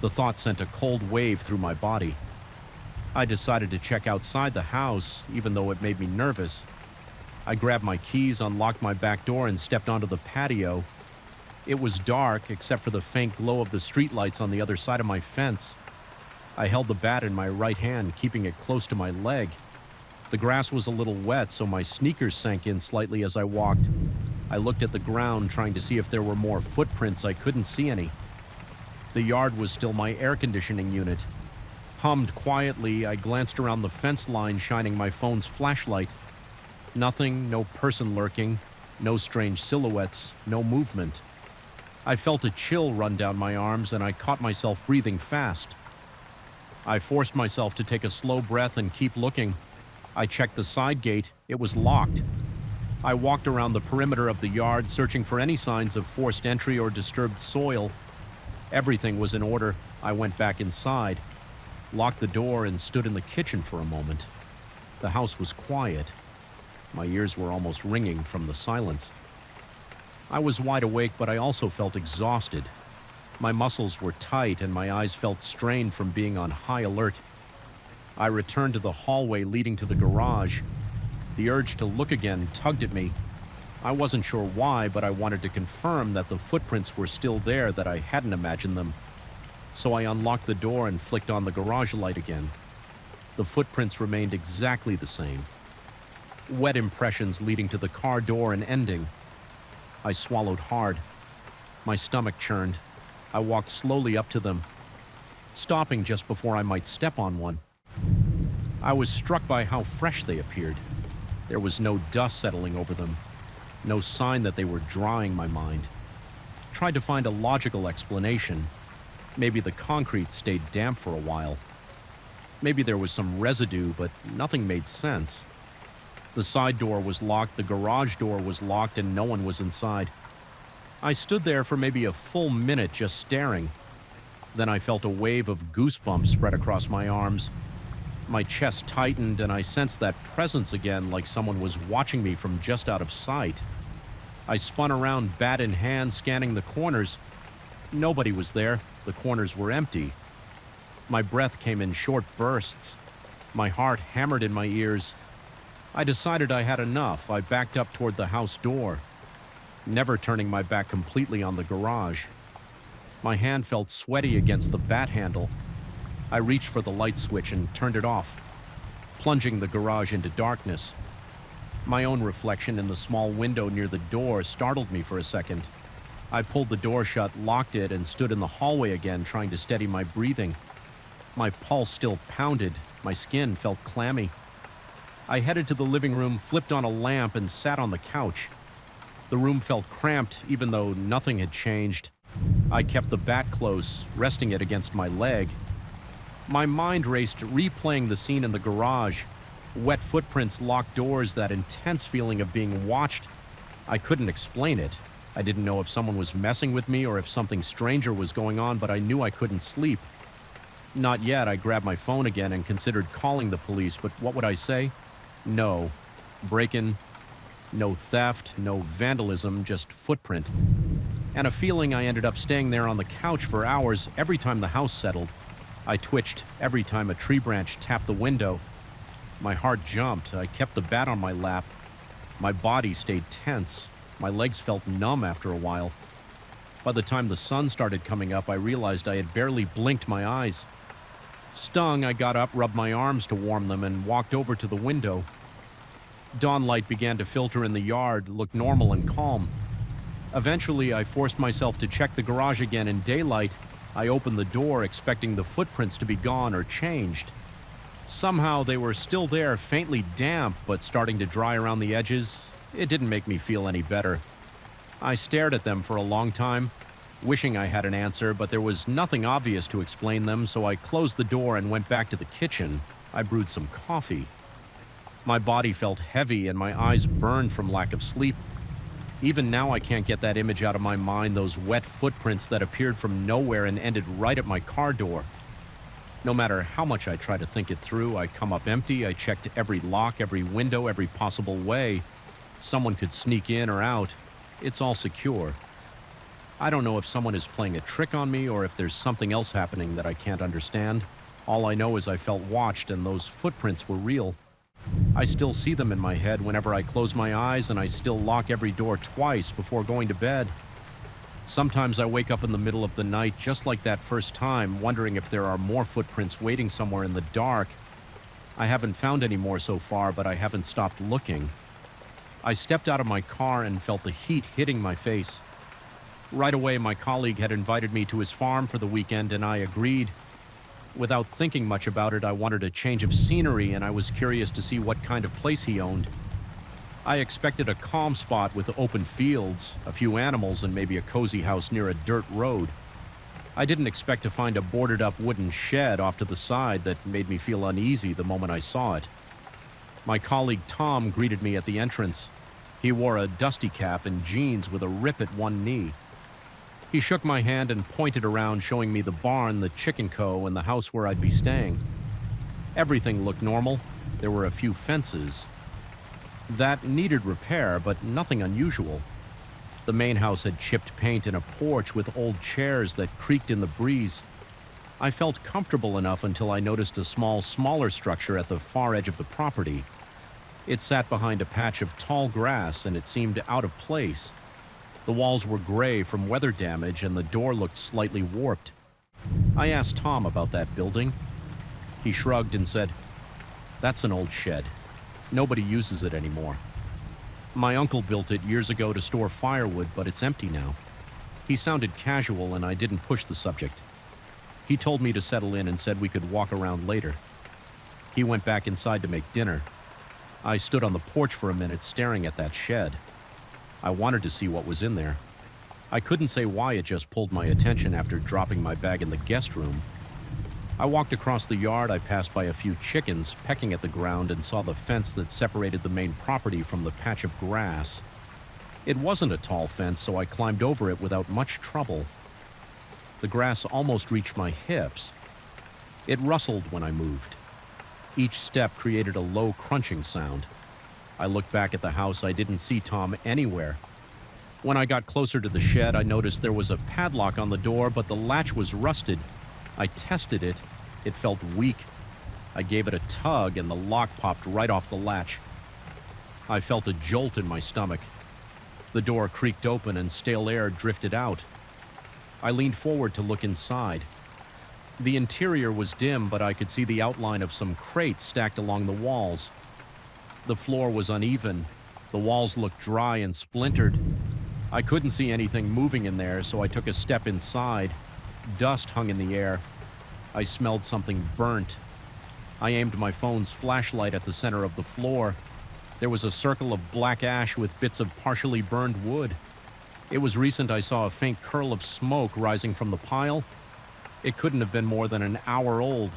The thought sent a cold wave through my body. I decided to check outside the house, even though it made me nervous. I grabbed my keys, unlocked my back door, and stepped onto the patio. It was dark, except for the faint glow of the streetlights on the other side of my fence. I held the bat in my right hand, keeping it close to my leg. The grass was a little wet, so my sneakers sank in slightly as I walked. I looked at the ground, trying to see if there were more footprints. I couldn't see any. The yard was still my air conditioning unit. Hummed quietly, I glanced around the fence line, shining my phone's flashlight. Nothing, no person lurking, no strange silhouettes, no movement. I felt a chill run down my arms and I caught myself breathing fast. I forced myself to take a slow breath and keep looking. I checked the side gate. It was locked. I walked around the perimeter of the yard, searching for any signs of forced entry or disturbed soil. Everything was in order. I went back inside, locked the door, and stood in the kitchen for a moment. The house was quiet. My ears were almost ringing from the silence. I was wide awake, but I also felt exhausted. My muscles were tight and my eyes felt strained from being on high alert. I returned to the hallway leading to the garage. The urge to look again tugged at me. I wasn't sure why, but I wanted to confirm that the footprints were still there, that I hadn't imagined them. So I unlocked the door and flicked on the garage light again. The footprints remained exactly the same. Wet impressions leading to the car door and ending. I swallowed hard. My stomach churned. I walked slowly up to them, stopping just before I might step on one. I was struck by how fresh they appeared. There was no dust settling over them, no sign that they were drying my mind. Tried to find a logical explanation. Maybe the concrete stayed damp for a while. Maybe there was some residue, but nothing made sense. The side door was locked, the garage door was locked, and no one was inside. I stood there for maybe a full minute just staring. Then I felt a wave of goosebumps spread across my arms. My chest tightened and I sensed that presence again, like someone was watching me from just out of sight. I spun around, bat in hand, scanning the corners. Nobody was there. The corners were empty. My breath came in short bursts. My heart hammered in my ears. I decided I had enough. I backed up toward the house door, never turning my back completely on the garage. My hand felt sweaty against the bat handle. I reached for the light switch and turned it off, plunging the garage into darkness. My own reflection in the small window near the door startled me for a second. I pulled the door shut, locked it, and stood in the hallway again, trying to steady my breathing. My pulse still pounded. My skin felt clammy. I headed to the living room, flipped on a lamp, and sat on the couch. The room felt cramped, even though nothing had changed. I kept the bat close, resting it against my leg. My mind raced, replaying the scene in the garage. Wet footprints, locked doors, that intense feeling of being watched. I couldn't explain it. I didn't know if someone was messing with me or if something stranger was going on, but I knew I couldn't sleep. Not yet. I grabbed my phone again and considered calling the police, but what would I say? No. Break-in? No theft, no vandalism, just footprint. And a feeling I ended up staying there on the couch for hours every time the house settled. I twitched every time a tree branch tapped the window. My heart jumped. I kept the bat on my lap. My body stayed tense. My legs felt numb after a while. By the time the sun started coming up, I realized I had barely blinked my eyes. Stung, I got up, rubbed my arms to warm them, and walked over to the window. Dawn light began to filter in the yard, looked normal and calm. Eventually, I forced myself to check the garage again in daylight. I opened the door, expecting the footprints to be gone or changed. Somehow, they were still there, faintly damp, but starting to dry around the edges. It didn't make me feel any better. I stared at them for a long time, wishing I had an answer, but there was nothing obvious to explain them, so I closed the door and went back to the kitchen. I brewed some coffee. My body felt heavy and my eyes burned from lack of sleep. Even now, I can't get that image out of my mind, those wet footprints that appeared from nowhere and ended right at my car door. No matter how much I try to think it through, I come up empty. I checked every lock, every window, every possible way someone could sneak in or out. It's all secure. I don't know if someone is playing a trick on me or if there's something else happening that I can't understand. All I know is I felt watched and those footprints were real. I still see them in my head whenever I close my eyes, and I still lock every door twice before going to bed. Sometimes I wake up in the middle of the night just like that first time, wondering if there are more footprints waiting somewhere in the dark. I haven't found any more so far, but I haven't stopped looking. I stepped out of my car and felt the heat hitting my face. Right away, my colleague had invited me to his farm for the weekend, and I agreed. Without thinking much about it, I wanted a change of scenery, and I was curious to see what kind of place he owned. I expected a calm spot with open fields, a few animals, and maybe a cozy house near a dirt road. I didn't expect to find a boarded-up wooden shed off to the side that made me feel uneasy the moment I saw it. My colleague Tom greeted me at the entrance. He wore a dusty cap and jeans with a rip at one knee. He shook my hand and pointed around, showing me the barn, the chicken co, and the house where I'd be staying. Everything looked normal. There were a few fences. That needed repair, but nothing unusual. The main house had chipped paint and a porch with old chairs that creaked in the breeze. I felt comfortable enough until I noticed a smaller structure at the far edge of the property. It sat behind a patch of tall grass, and it seemed out of place. The walls were gray from weather damage, and the door looked slightly warped. I asked Tom about that building. He shrugged and said, "That's an old shed. Nobody uses it anymore. My uncle built it years ago to store firewood, but it's empty now." He sounded casual, and I didn't push the subject. He told me to settle in and said we could walk around later. He went back inside to make dinner. I stood on the porch for a minute staring at that shed. I wanted to see what was in there. I couldn't say why it just pulled my attention after dropping my bag in the guest room. I walked across the yard. I passed by a few chickens pecking at the ground and saw the fence that separated the main property from the patch of grass. It wasn't a tall fence, so I climbed over it without much trouble. The grass almost reached my hips. It rustled when I moved. Each step created a low crunching sound. I looked back at the house. I didn't see Tom anywhere. When I got closer to the shed, I noticed there was a padlock on the door, but the latch was rusted. I tested it. It felt weak. I gave it a tug, and the lock popped right off the latch. I felt a jolt in my stomach. The door creaked open, and stale air drifted out. I leaned forward to look inside. The interior was dim, but I could see the outline of some crates stacked along the walls. The floor was uneven. The walls looked dry and splintered. I couldn't see anything moving in there, so I took a step inside. Dust hung in the air. I smelled something burnt. I aimed my phone's flashlight at the center of the floor. There was a circle of black ash with bits of partially burned wood. It was recent. I saw a faint curl of smoke rising from the pile. It couldn't have been more than an hour old.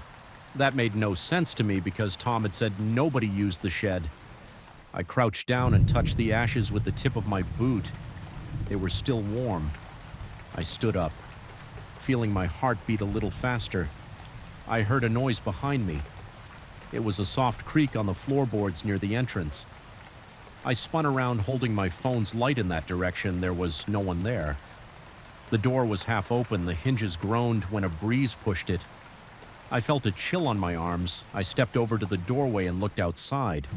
That made no sense to me because Tom had said nobody used the shed. I crouched down and touched the ashes with the tip of my boot. They were still warm. I stood up, feeling my heart beat a little faster. I heard a noise behind me. It was a soft creak on the floorboards near the entrance. I spun around holding my phone's light in that direction. There was no one there. The door was half open. The hinges groaned when a breeze pushed it. I felt a chill on my arms. I stepped over to the doorway and looked outside.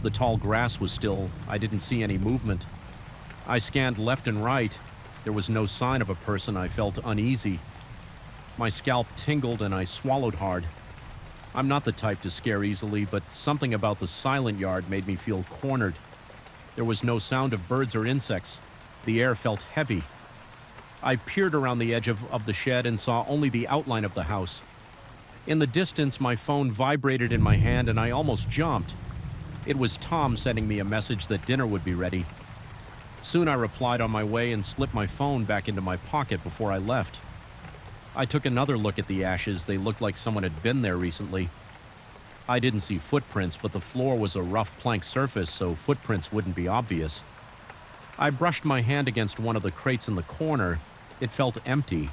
The tall grass was still. I didn't see any movement. I scanned left and right. There was no sign of a person. I felt uneasy. My scalp tingled and I swallowed hard. I'm not the type to scare easily, but something about the silent yard made me feel cornered. There was no sound of birds or insects. The air felt heavy. I peered around the edge of the shed and saw only the outline of the house. In the distance, my phone vibrated in my hand and I almost jumped. It was Tom sending me a message that dinner would be ready. Soon I replied on my way and slipped my phone back into my pocket before I left. I took another look at the ashes. They looked like someone had been there recently. I didn't see footprints, but the floor was a rough plank surface, so footprints wouldn't be obvious. I brushed my hand against one of the crates in the corner. It felt empty,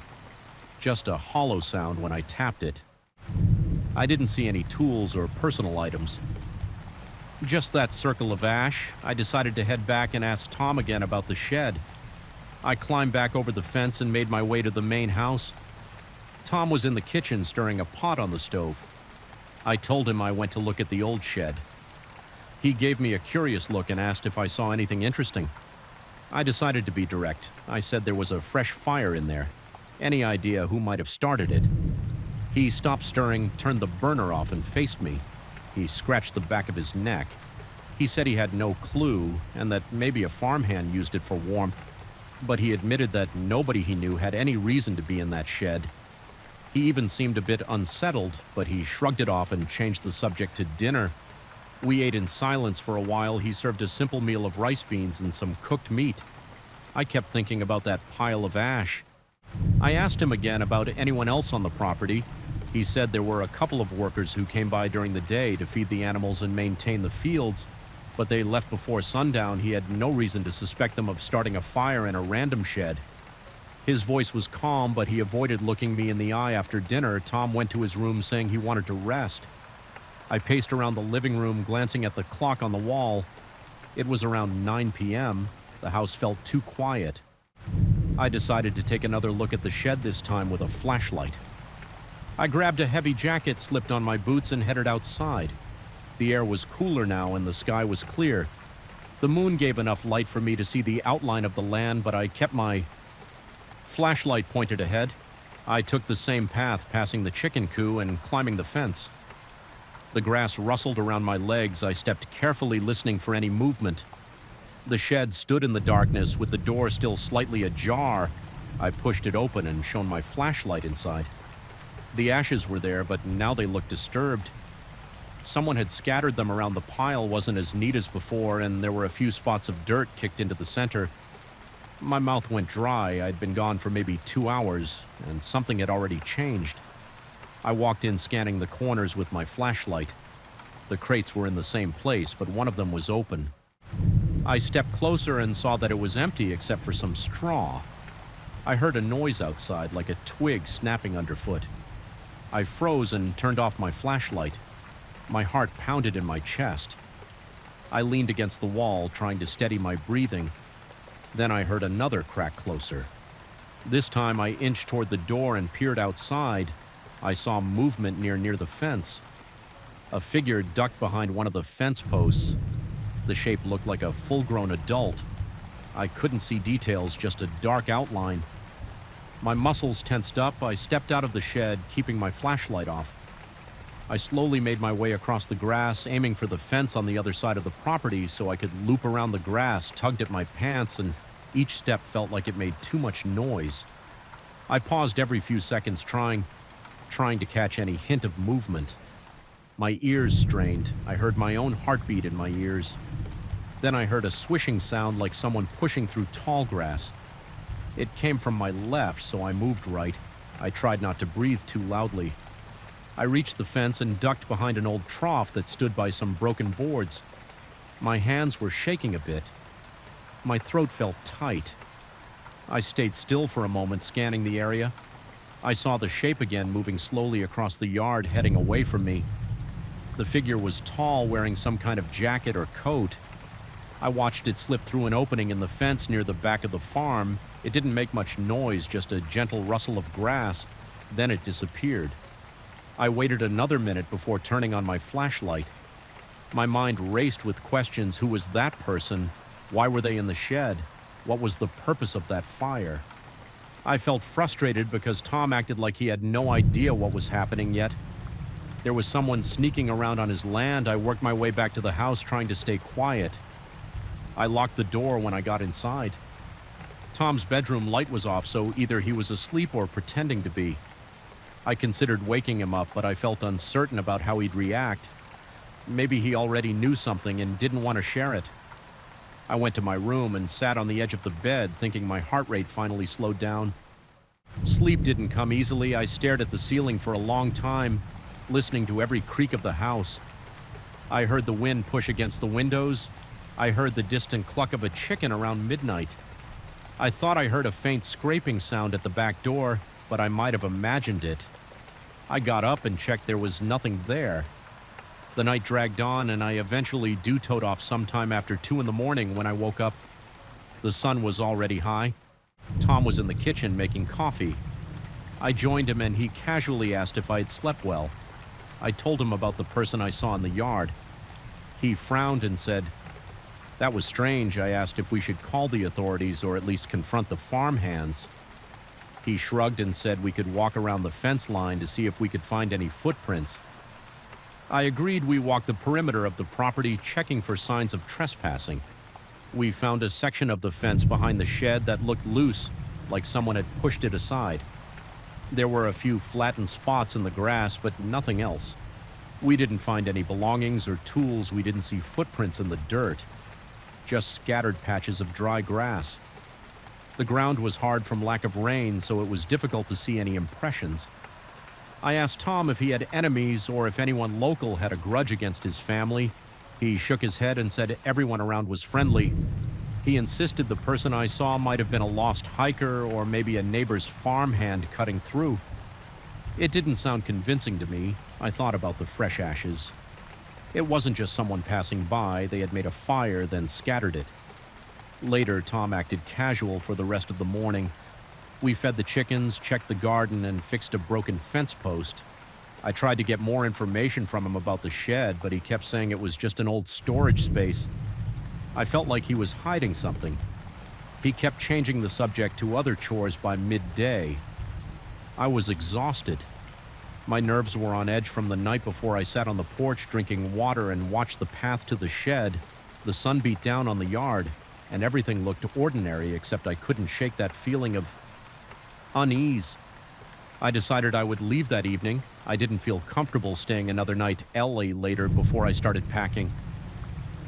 just a hollow sound when I tapped it. I didn't see any tools or personal items. Just that circle of ash. I decided to head back and ask Tom again about the shed. I climbed back over the fence and made my way to the main house. Tom was in the kitchen stirring a pot on the stove. I told him I went to look at the old shed. He gave me a curious look and asked if I saw anything interesting. I decided to be direct. I said there was a fresh fire in there. Any idea who might have started it? He stopped stirring, turned the burner off, and faced me. He scratched the back of his neck. He said he had no clue and that maybe a farmhand used it for warmth, but he admitted that nobody he knew had any reason to be in that shed. He even seemed a bit unsettled, but he shrugged it off and changed the subject to dinner. We ate in silence for a while. He served a simple meal of rice beans and some cooked meat. I kept thinking about that pile of ash. I asked him again about anyone else on the property. He said there were a couple of workers who came by during the day to feed the animals and maintain the fields, but they left before sundown. He had no reason to suspect them of starting a fire in a random shed. His voice was calm, but he avoided looking me in the eye after dinner. Tom went to his room saying he wanted to rest. I paced around the living room, glancing at the clock on the wall. It was around 9 p.m. The house felt too quiet. I decided to take another look at the shed, this time with a flashlight. I grabbed a heavy jacket, slipped on my boots, and headed outside. The air was cooler now and the sky was clear. The moon gave enough light for me to see the outline of the land, but I kept my flashlight pointed ahead. I took the same path, passing the chicken coop and climbing the fence. The grass rustled around my legs. I stepped carefully, listening for any movement. The shed stood in the darkness, with the door still slightly ajar. I pushed it open and shone my flashlight inside. The ashes were there, but now they looked disturbed. Someone had scattered them around the pile. Wasn't as neat as before, and there were a few spots of dirt kicked into the center. My mouth went dry. I'd been gone for maybe 2 hours, and something had already changed. I walked in, scanning the corners with my flashlight. The crates were in the same place, but one of them was open. I stepped closer and saw that it was empty except for some straw. I heard a noise outside, like a twig snapping underfoot. I froze and turned off my flashlight. My heart pounded in my chest. I leaned against the wall, trying to steady my breathing. Then I heard another crack closer. This time I inched toward the door and peered outside. I saw movement near the fence. A figure ducked behind one of the fence posts. The shape looked like a full-grown adult. I couldn't see details, just a dark outline. My muscles tensed up. I stepped out of the shed, keeping my flashlight off. I slowly made my way across the grass, aiming for the fence on the other side of the property so I could loop around the grass, tugged at my pants, and each step felt like it made too much noise. I paused every few seconds, trying to catch any hint of movement. My ears strained. I heard my own heartbeat in my ears. Then I heard a swishing sound like someone pushing through tall grass. It came from my left, so I moved right. I tried not to breathe too loudly. I reached the fence and ducked behind an old trough that stood by some broken boards. My hands were shaking a bit. My throat felt tight. I stayed still for a moment, scanning the area. I saw the shape again, moving slowly across the yard, heading away from me. The figure was tall, wearing some kind of jacket or coat. I watched it slip through an opening in the fence near the back of the farm. It didn't make much noise, just a gentle rustle of grass. Then it disappeared. I waited another minute before turning on my flashlight. My mind raced with questions. Who was that person? Why were they in the shed? What was the purpose of that fire? I felt frustrated because Tom acted like he had no idea what was happening yet. There was someone sneaking around on his land. I worked my way back to the house trying to stay quiet. I locked the door when I got inside. Tom's bedroom light was off, so either he was asleep or pretending to be. I considered waking him up, but I felt uncertain about how he'd react. Maybe he already knew something and didn't want to share it. I went to my room and sat on the edge of the bed, thinking my heart rate finally slowed down. Sleep didn't come easily. I stared at the ceiling for a long time, listening to every creak of the house. I heard the wind push against the windows. I heard the distant cluck of a chicken around midnight. I thought I heard a faint scraping sound at the back door, but I might have imagined it. I got up and checked. There was nothing there. The night dragged on, and I eventually dozed off sometime after 2 in the morning. When I woke up, the sun was already high. Tom was in the kitchen making coffee. I joined him, and he casually asked if I had slept well. I told him about the person I saw in the yard. He frowned and said, "That was strange." I asked if we should call the authorities or at least confront the farmhands. He shrugged and said we could walk around the fence line to see if we could find any footprints. I agreed. We walked the perimeter of the property, checking for signs of trespassing. We found a section of the fence behind the shed that looked loose, like someone had pushed it aside. There were a few flattened spots in the grass, but nothing else. We didn't find any belongings or tools. We didn't see footprints in the dirt, just scattered patches of dry grass. The ground was hard from lack of rain, so it was difficult to see any impressions. I asked Tom if he had enemies or if anyone local had a grudge against his family. He shook his head and said everyone around was friendly. He insisted the person I saw might have been a lost hiker or maybe a neighbor's farmhand cutting through. It didn't sound convincing to me. I thought about the fresh ashes. It wasn't just someone passing by. They had made a fire, then scattered it. Later, Tom acted casual for the rest of the morning. We fed the chickens, checked the garden, and fixed a broken fence post. I tried to get more information from him about the shed, but he kept saying it was just an old storage space. I felt like he was hiding something. He kept changing the subject to other chores by midday. I was exhausted. My nerves were on edge from the night before. I sat on the porch drinking water and watched the path to the shed. The sun beat down on the yard, and everything looked ordinary, except I couldn't shake that feeling of unease. I decided I would leave that evening. I didn't feel comfortable staying another night later before I started packing.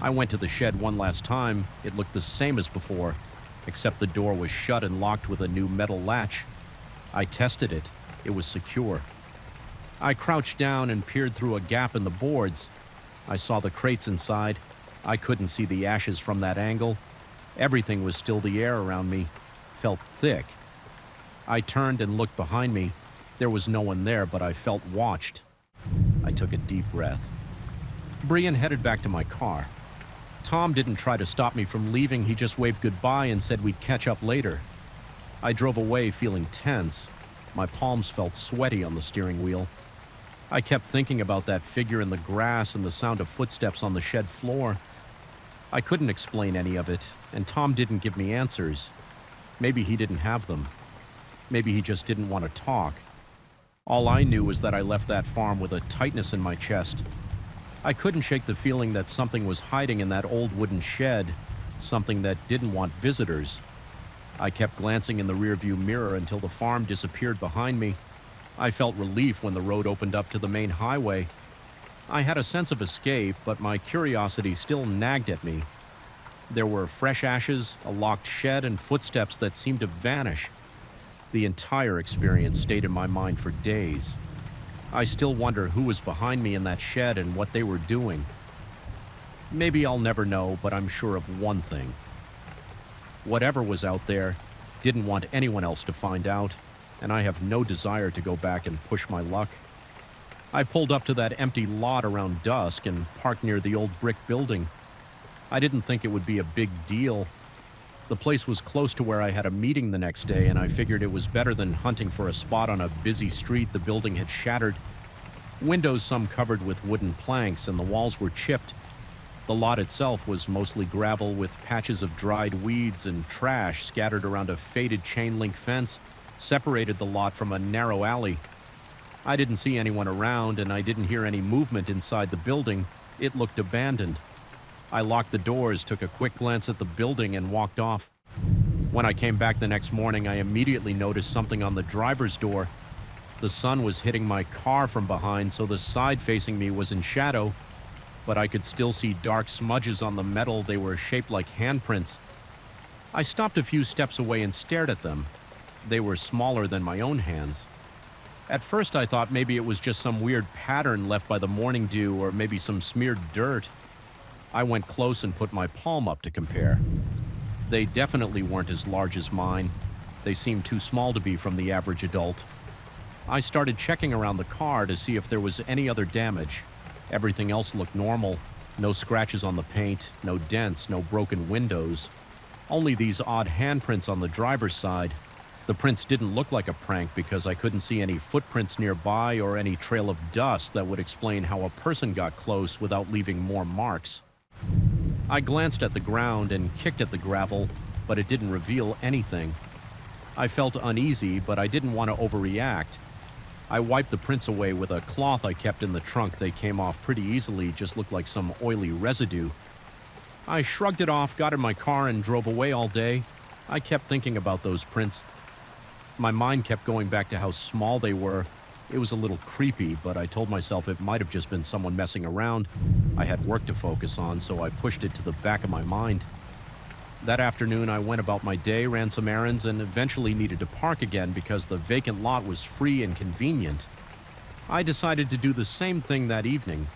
I went to the shed one last time. It looked the same as before, except the door was shut and locked with a new metal latch. I tested it. It was secure. I crouched down and peered through a gap in the boards. I saw the crates inside. I couldn't see the ashes from that angle. Everything was still. The air around me felt thick. I turned and looked behind me. There was no one there, but I felt watched. I took a deep breath. Brian headed back to my car. Tom didn't try to stop me from leaving. He just waved goodbye and said we'd catch up later. I drove away feeling tense. My palms felt sweaty on the steering wheel. I kept thinking about that figure in the grass and the sound of footsteps on the shed floor. I couldn't explain any of it, and Tom didn't give me answers. Maybe he didn't have them. Maybe he just didn't want to talk. All I knew was that I left that farm with a tightness in my chest. I couldn't shake the feeling that something was hiding in that old wooden shed, something that didn't want visitors. I kept glancing in the rearview mirror until the farm disappeared behind me. I felt relief when the road opened up to the main highway. I had a sense of escape, but my curiosity still nagged at me. There were fresh ashes, a locked shed, and footsteps that seemed to vanish. The entire experience stayed in my mind for days. I still wonder who was behind me in that shed and what they were doing. Maybe I'll never know, but I'm sure of one thing. Whatever was out there didn't want anyone else to find out, and I have no desire to go back and push my luck. I pulled up to that empty lot around dusk and parked near the old brick building. I didn't think it would be a big deal. The place was close to where I had a meeting the next day, and I figured it was better than hunting for a spot on a busy street the building had shattered. Windows some covered with wooden planks, and the walls were chipped. The lot itself was mostly gravel with patches of dried weeds and trash scattered around a faded chain-link fence separated the lot from a narrow alley. I didn't see anyone around, and I didn't hear any movement inside the building. It looked abandoned. I locked the doors, took a quick glance at the building, and walked off. When I came back the next morning, I immediately noticed something on the driver's door. The sun was hitting my car from behind, so the side facing me was in shadow, but I could still see dark smudges on the metal. They were shaped like handprints. I stopped a few steps away and stared at them. They were smaller than my own hands. At first, I thought maybe it was just some weird pattern left by the morning dew or maybe some smeared dirt. I went close and put my palm up to compare. They definitely weren't as large as mine. They seemed too small to be from the average adult. I started checking around the car to see if there was any other damage. Everything else looked normal. No scratches on the paint, no dents, no broken windows. Only these odd handprints on the driver's side. The prints didn't look like a prank because I couldn't see any footprints nearby or any trail of dust that would explain how a person got close without leaving more marks. I glanced at the ground and kicked at the gravel, but it didn't reveal anything. I felt uneasy, but I didn't want to overreact. I wiped the prints away with a cloth I kept in the trunk. They came off pretty easily, just looked like some oily residue. I shrugged it off, got in my car, and drove away all day. I kept thinking about those prints. My mind kept going back to how small they were. It was a little creepy, but I told myself it might have just been someone messing around. I had work to focus on, so I pushed it to the back of my mind. That afternoon, I went about my day, ran some errands, and eventually needed to park again because the vacant lot was free and convenient. I decided to do the same thing that evening.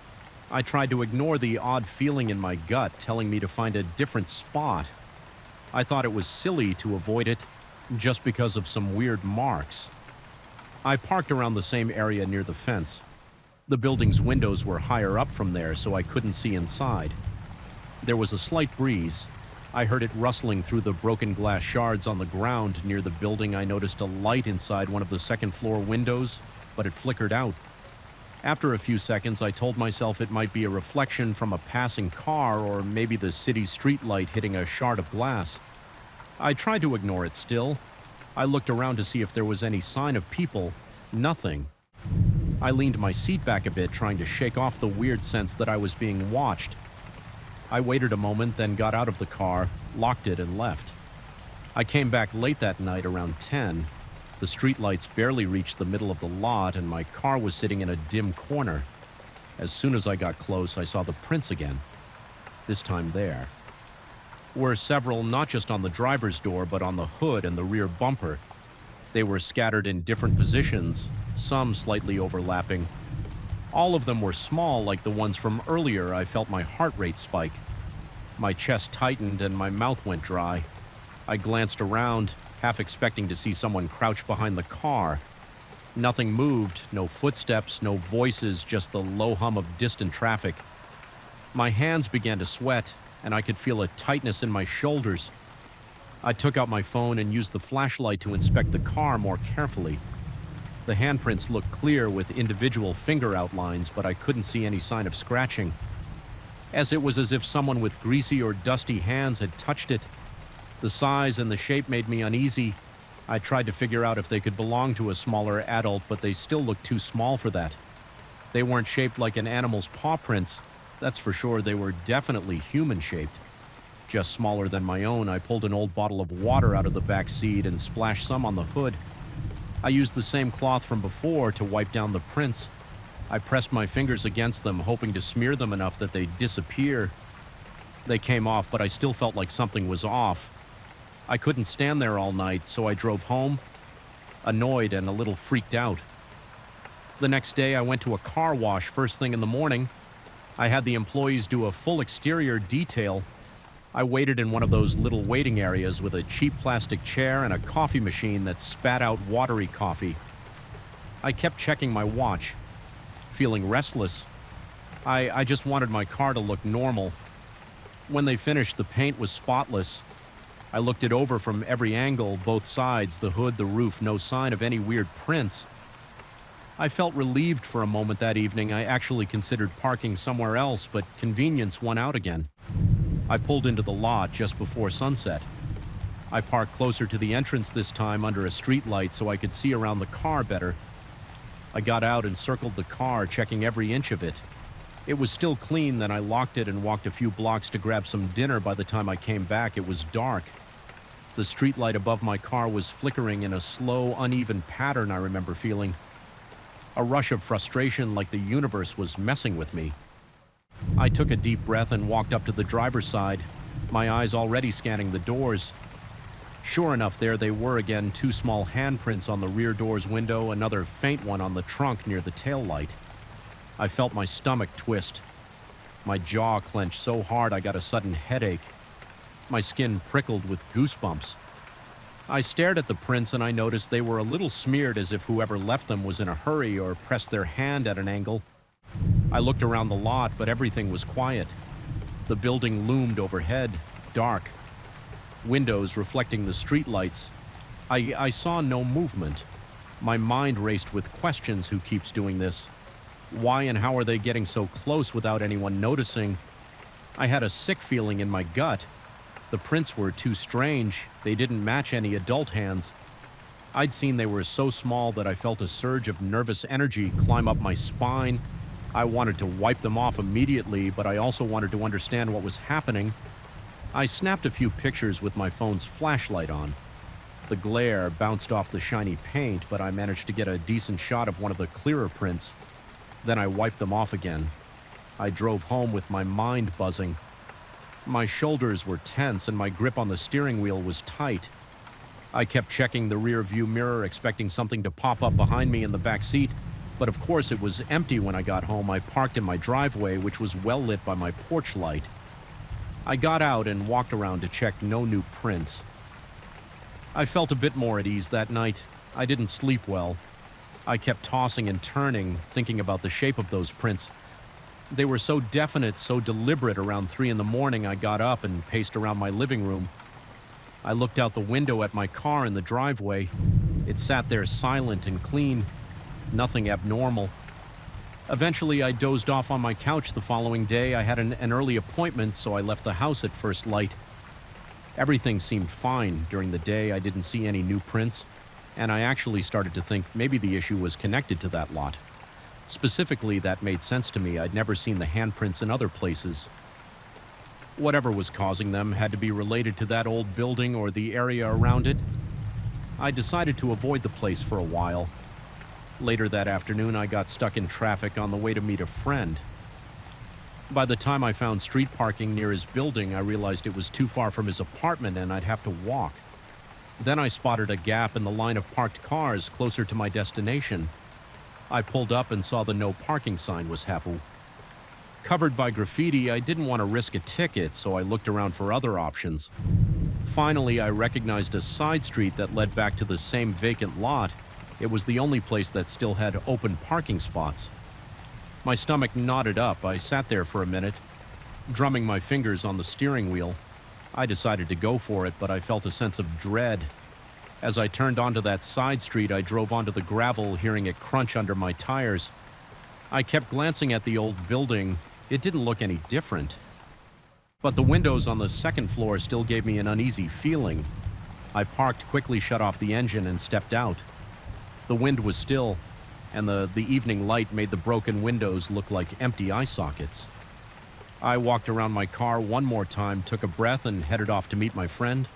I tried to ignore the odd feeling in my gut telling me to find a different spot. I thought it was silly to avoid it just because of some weird marks. I parked around the same area near the fence. The building's windows were higher up from there, so I couldn't see inside. There was a slight breeze. I heard it rustling through the broken glass shards on the ground near the building. I noticed a light inside one of the second-floor windows, but it flickered out. After a few seconds, I told myself it might be a reflection from a passing car or maybe the city's street light hitting a shard of glass. I tried to ignore it still. I looked around to see if there was any sign of people. Nothing. I leaned my seat back a bit, trying to shake off the weird sense that I was being watched. I waited a moment, then got out of the car, locked it, and left. I came back late that night around 10. The streetlights barely reached the middle of the lot, and my car was sitting in a dim corner. As soon as I got close, I saw the prints again. This time there were several, not just on the driver's door, but on the hood and the rear bumper. They were scattered in different positions, some slightly overlapping. All of them were small, like the ones from earlier. I felt my heart rate spike. My chest tightened and my mouth went dry. I glanced around, half expecting to see someone crouch behind the car. Nothing moved, no footsteps, no voices, just the low hum of distant traffic. My hands began to sweat, and I could feel a tightness in my shoulders. I took out my phone and used the flashlight to inspect the car more carefully. The handprints looked clear with individual finger outlines, but I couldn't see any sign of scratching. It was as if someone with greasy or dusty hands had touched it. The size and the shape made me uneasy. I tried to figure out if they could belong to a smaller adult, but they still looked too small for that. They weren't shaped like an animal's paw prints. That's for sure. They were definitely human-shaped. Just smaller than my own. I pulled an old bottle of water out of the back seat and splashed some on the hood. I used the same cloth from before to wipe down the prints. I pressed my fingers against them, hoping to smear them enough that they'd disappear. They came off, but I still felt like something was off. I couldn't stand there all night, so I drove home, annoyed and a little freaked out. The next day, I went to a car wash first thing in the morning. I had the employees do a full exterior detail. I waited in one of those little waiting areas with a cheap plastic chair and a coffee machine that spat out watery coffee. I kept checking my watch, feeling restless. I just wanted my car to look normal. When they finished, the paint was spotless. I looked it over from every angle, both sides, the hood, the roof, no sign of any weird prints. I felt relieved for a moment that evening. I actually considered parking somewhere else, but convenience won out again. I pulled into the lot just before sunset. I parked closer to the entrance this time under a streetlight so I could see around the car better. I got out and circled the car, checking every inch of it. It was still clean, then I locked it and walked a few blocks to grab some dinner. By the time I came back, it was dark. The streetlight above my car was flickering in a slow, uneven pattern I remember feeling. A rush of frustration like the universe was messing with me. I took a deep breath and walked up to the driver's side, my eyes already scanning the doors. Sure enough, there they were again, 2 small handprints on the rear door's window, another faint one on the trunk near the taillight. I felt my stomach twist. My jaw clenched so hard I got a sudden headache. My skin prickled with goosebumps. I stared at the prints and I noticed they were a little smeared, as if whoever left them was in a hurry or pressed their hand at an angle. I looked around the lot, but everything was quiet. The building loomed overhead, dark. Windows reflecting the streetlights. I saw no movement. My mind raced with questions. Who keeps doing this? Why and how are they getting so close without anyone noticing? I had a sick feeling in my gut. The prints were too strange. They didn't match any adult hands. I'd seen they were so small that I felt a surge of nervous energy climb up my spine. I wanted to wipe them off immediately, but I also wanted to understand what was happening. I snapped a few pictures with my phone's flashlight on. The glare bounced off the shiny paint, but I managed to get a decent shot of one of the clearer prints. Then I wiped them off again. I drove home with my mind buzzing. My shoulders were tense and my grip on the steering wheel was tight. I kept checking the rear view mirror, expecting something to pop up behind me in the back seat, but of course it was empty when I got home. I parked in my driveway, which was well lit by my porch light. I got out and walked around to check. No new prints. I felt a bit more at ease that night. I didn't sleep well. I kept tossing and turning, thinking about the shape of those prints. They were so definite, so deliberate. Around 3 in the morning, I got up and paced around my living room. I looked out the window at my car in the driveway. It sat there silent and clean, nothing abnormal. Eventually, I dozed off on my couch the following day. I had an early appointment, so I left the house at first light. Everything seemed fine. During the day, I didn't see any new prints, and I actually started to think maybe the issue was connected to that lot. Specifically, that made sense to me. I'd never seen the handprints in other places. Whatever was causing them had to be related to that old building or the area around it. I decided to avoid the place for a while. Later that afternoon, I got stuck in traffic on the way to meet a friend. By the time I found street parking near his building, I realized it was too far from his apartment and I'd have to walk. Then I spotted a gap in the line of parked cars closer to my destination. I pulled up and saw the no parking sign was hafu. Covered by graffiti, I didn't want to risk a ticket, so I looked around for other options. Finally, I recognized a side street that led back to the same vacant lot. It was the only place that still had open parking spots. My stomach knotted up. I sat there for a minute, drumming my fingers on the steering wheel. I decided to go for it, but I felt a sense of dread. As I turned onto that side street, I drove onto the gravel, hearing it crunch under my tires. I kept glancing at the old building. It didn't look any different. But the windows on the second floor still gave me an uneasy feeling. I parked, quickly shut off the engine, and stepped out. The wind was still, and the evening light made the broken windows look like empty eye sockets. I walked around my car one more time, took a breath, and headed off to meet my friend.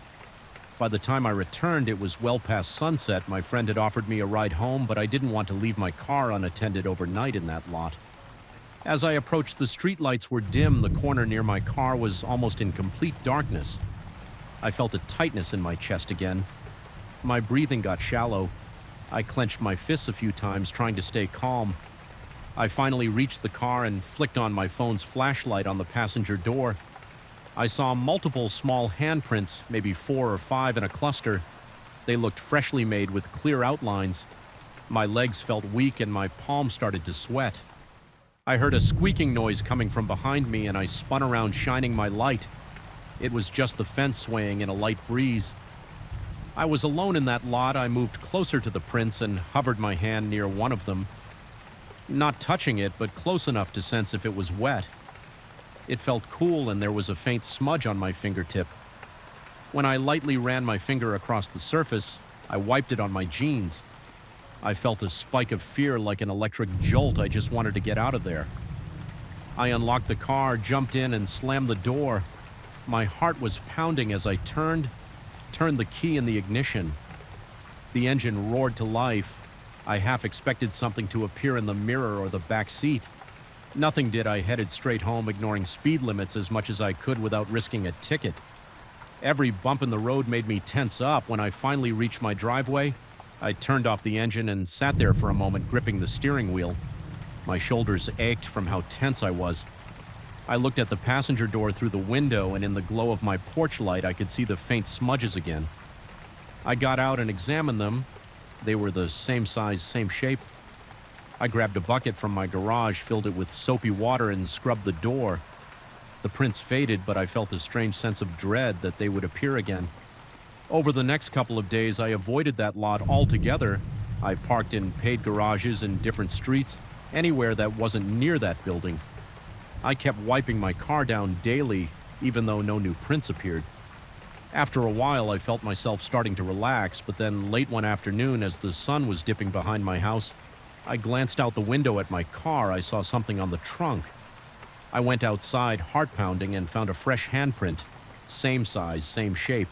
By the time I returned, it was well past sunset. My friend had offered me a ride home, but I didn't want to leave my car unattended overnight in that lot. As I approached, the streetlights were dim. The corner near my car was almost in complete darkness. I felt a tightness in my chest again. My breathing got shallow. I clenched my fists a few times, trying to stay calm. I finally reached the car and flicked on my phone's flashlight on the passenger door. I saw multiple small handprints, maybe 4 or 5 in a cluster. They looked freshly made with clear outlines. My legs felt weak and my palms started to sweat. I heard a squeaking noise coming from behind me and I spun around, shining my light. It was just the fence swaying in a light breeze. I was alone in that lot. I moved closer to the prints and hovered my hand near one of them, not touching it, but close enough to sense if it was wet. It felt cool, and there was a faint smudge on my fingertip. When I lightly ran my finger across the surface, I wiped it on my jeans. I felt a spike of fear like an electric jolt. I just wanted to get out of there. I unlocked the car, jumped in, and slammed the door. My heart was pounding as I turned the key in the ignition. The engine roared to life. I half expected something to appear in the mirror or the back seat. Nothing did. I headed straight home, ignoring speed limits as much as I could without risking a ticket. Every bump in the road made me tense up. When I finally reached my driveway, I turned off the engine and sat there for a moment, gripping the steering wheel. My shoulders ached from how tense I was. I looked at the passenger door through the window, and in the glow of my porch light, I could see the faint smudges again. I got out and examined them. They were the same size, same shape. I grabbed a bucket from my garage, filled it with soapy water, and scrubbed the door. The prints faded, but I felt a strange sense of dread that they would appear again. Over the next couple of days, I avoided that lot altogether. I parked in paid garages in different streets, anywhere that wasn't near that building. I kept wiping my car down daily, even though no new prints appeared. After a while, I felt myself starting to relax, but then late one afternoon, as the sun was dipping behind my house, I glanced out the window at my car. I saw something on the trunk. I went outside, heart pounding, and found a fresh handprint, same size, same shape,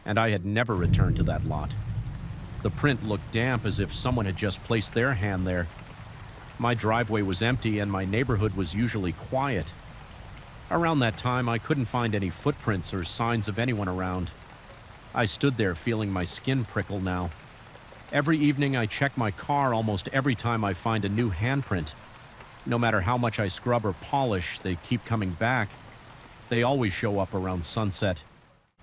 and I had never returned to that lot. The print looked damp, as if someone had just placed their hand there. My driveway was empty, and my neighborhood was usually quiet. Around that time, I couldn't find any footprints or signs of anyone around. I stood there feeling my skin prickle now. Every evening, I check my car almost every time I find a new handprint. No matter how much I scrub or polish, they keep coming back. They always show up around sunset.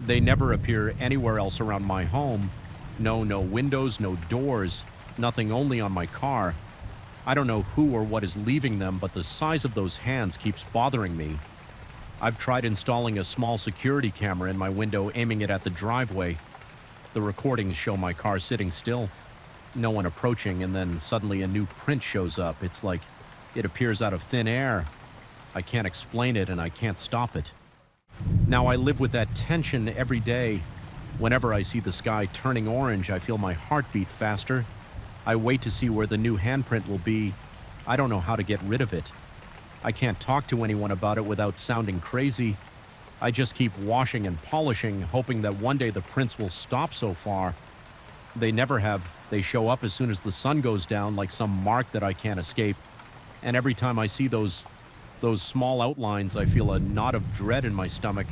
They never appear anywhere else around my home. No windows, no doors, nothing, only on my car. I don't know who or what is leaving them, but the size of those hands keeps bothering me. I've tried installing a small security camera in my window, aiming it at the driveway. The recordings show my car sitting still, no one approaching, and then suddenly a new print shows up. It's like it appears out of thin air. I can't explain it, and I can't stop it. Now I live with that tension every day. Whenever I see the sky turning orange, I feel my heart beat faster. I wait to see where the new handprint will be. I don't know how to get rid of it. I can't talk to anyone about it without sounding crazy. I just keep washing and polishing, hoping that one day the prints will stop. So far, they never have. They show up as soon as the sun goes down, like some mark that I can't escape. And every time I see those small outlines, I feel a knot of dread in my stomach,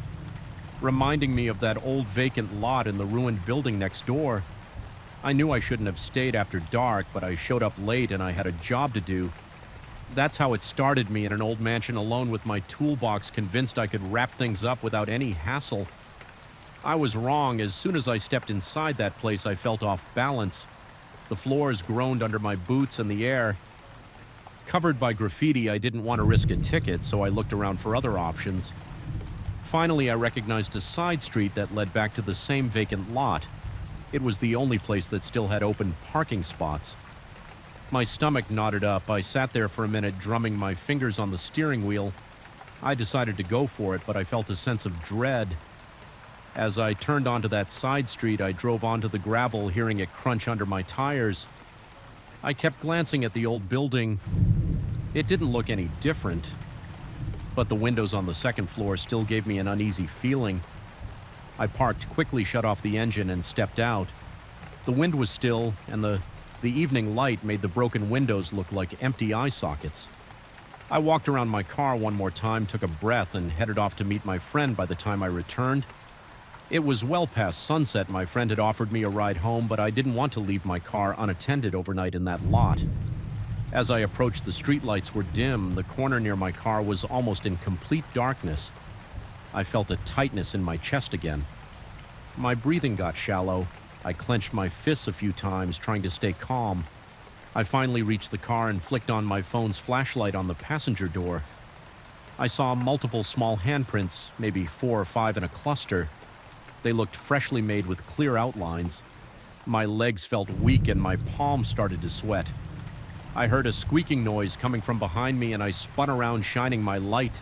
reminding me of that old vacant lot in the ruined building next door. I knew I shouldn't have stayed after dark, but I showed up late and I had a job to do. That's how it started, me in an old mansion alone with my toolbox, convinced I could wrap things up without any hassle. I was wrong. As soon as I stepped inside that place, I felt off balance. The floors groaned under my boots, and the air. Covered by graffiti, I didn't want to risk a ticket, so I looked around for other options. Finally, I recognized a side street that led back to the same vacant lot. It was the only place that still had open parking spots. My stomach knotted up. I sat there for a minute, drumming my fingers on the steering wheel. I decided to go for it, but I felt a sense of dread. As I turned onto that side street, I drove onto the gravel, hearing it crunch under my tires. I kept glancing at the old building. It didn't look any different, but the windows on the second floor still gave me an uneasy feeling. I parked, quickly shut off the engine, and stepped out. The wind was still, and the evening light made the broken windows look like empty eye sockets. I walked around my car one more time, took a breath, and headed off to meet my friend. By the time I returned, it was well past sunset. My friend had offered me a ride home, but I didn't want to leave my car unattended overnight in that lot. As I approached, the streetlights were dim. The corner near my car was almost in complete darkness. I felt a tightness in my chest again. My breathing got shallow. I clenched my fists a few times, trying to stay calm. I finally reached the car and flicked on my phone's flashlight on the passenger door. I saw multiple small handprints, maybe 4 or 5 in a cluster. They looked freshly made with clear outlines. My legs felt weak and my palms started to sweat. I heard a squeaking noise coming from behind me and I spun around, shining my light.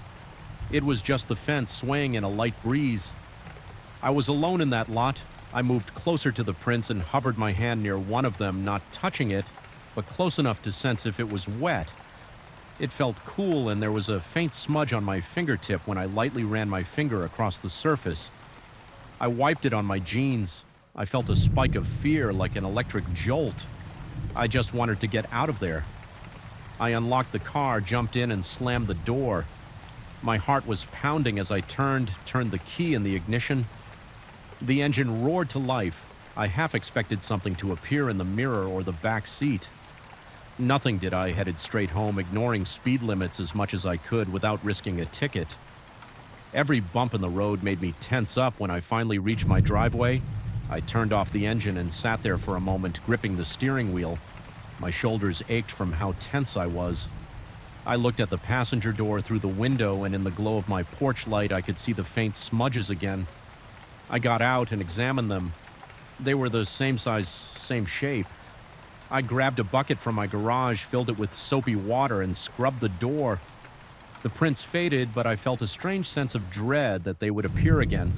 It was just the fence swaying in a light breeze. I was alone in that lot. I moved closer to the prints and hovered my hand near one of them, not touching it, but close enough to sense if it was wet. It felt cool and there was a faint smudge on my fingertip when I lightly ran my finger across the surface. I wiped it on my jeans. I felt a spike of fear, like an electric jolt. I just wanted to get out of there. I unlocked the car, jumped in, and slammed the door. My heart was pounding as I turned the key in the ignition. The engine roared to life. I half expected something to appear in the mirror or the back seat. Nothing did. I headed straight home, ignoring speed limits as much as I could without risking a ticket. Every bump in the road made me tense up. When I finally reached my driveway, I turned off the engine and sat there for a moment, gripping the steering wheel. My shoulders ached from how tense I was. I looked at the passenger door through the window, and in the glow of my porch light, I could see the faint smudges again. I got out and examined them. They were the same size, same shape. I grabbed a bucket from my garage, filled it with soapy water, and scrubbed the door. The prints faded, but I felt a strange sense of dread that they would appear again.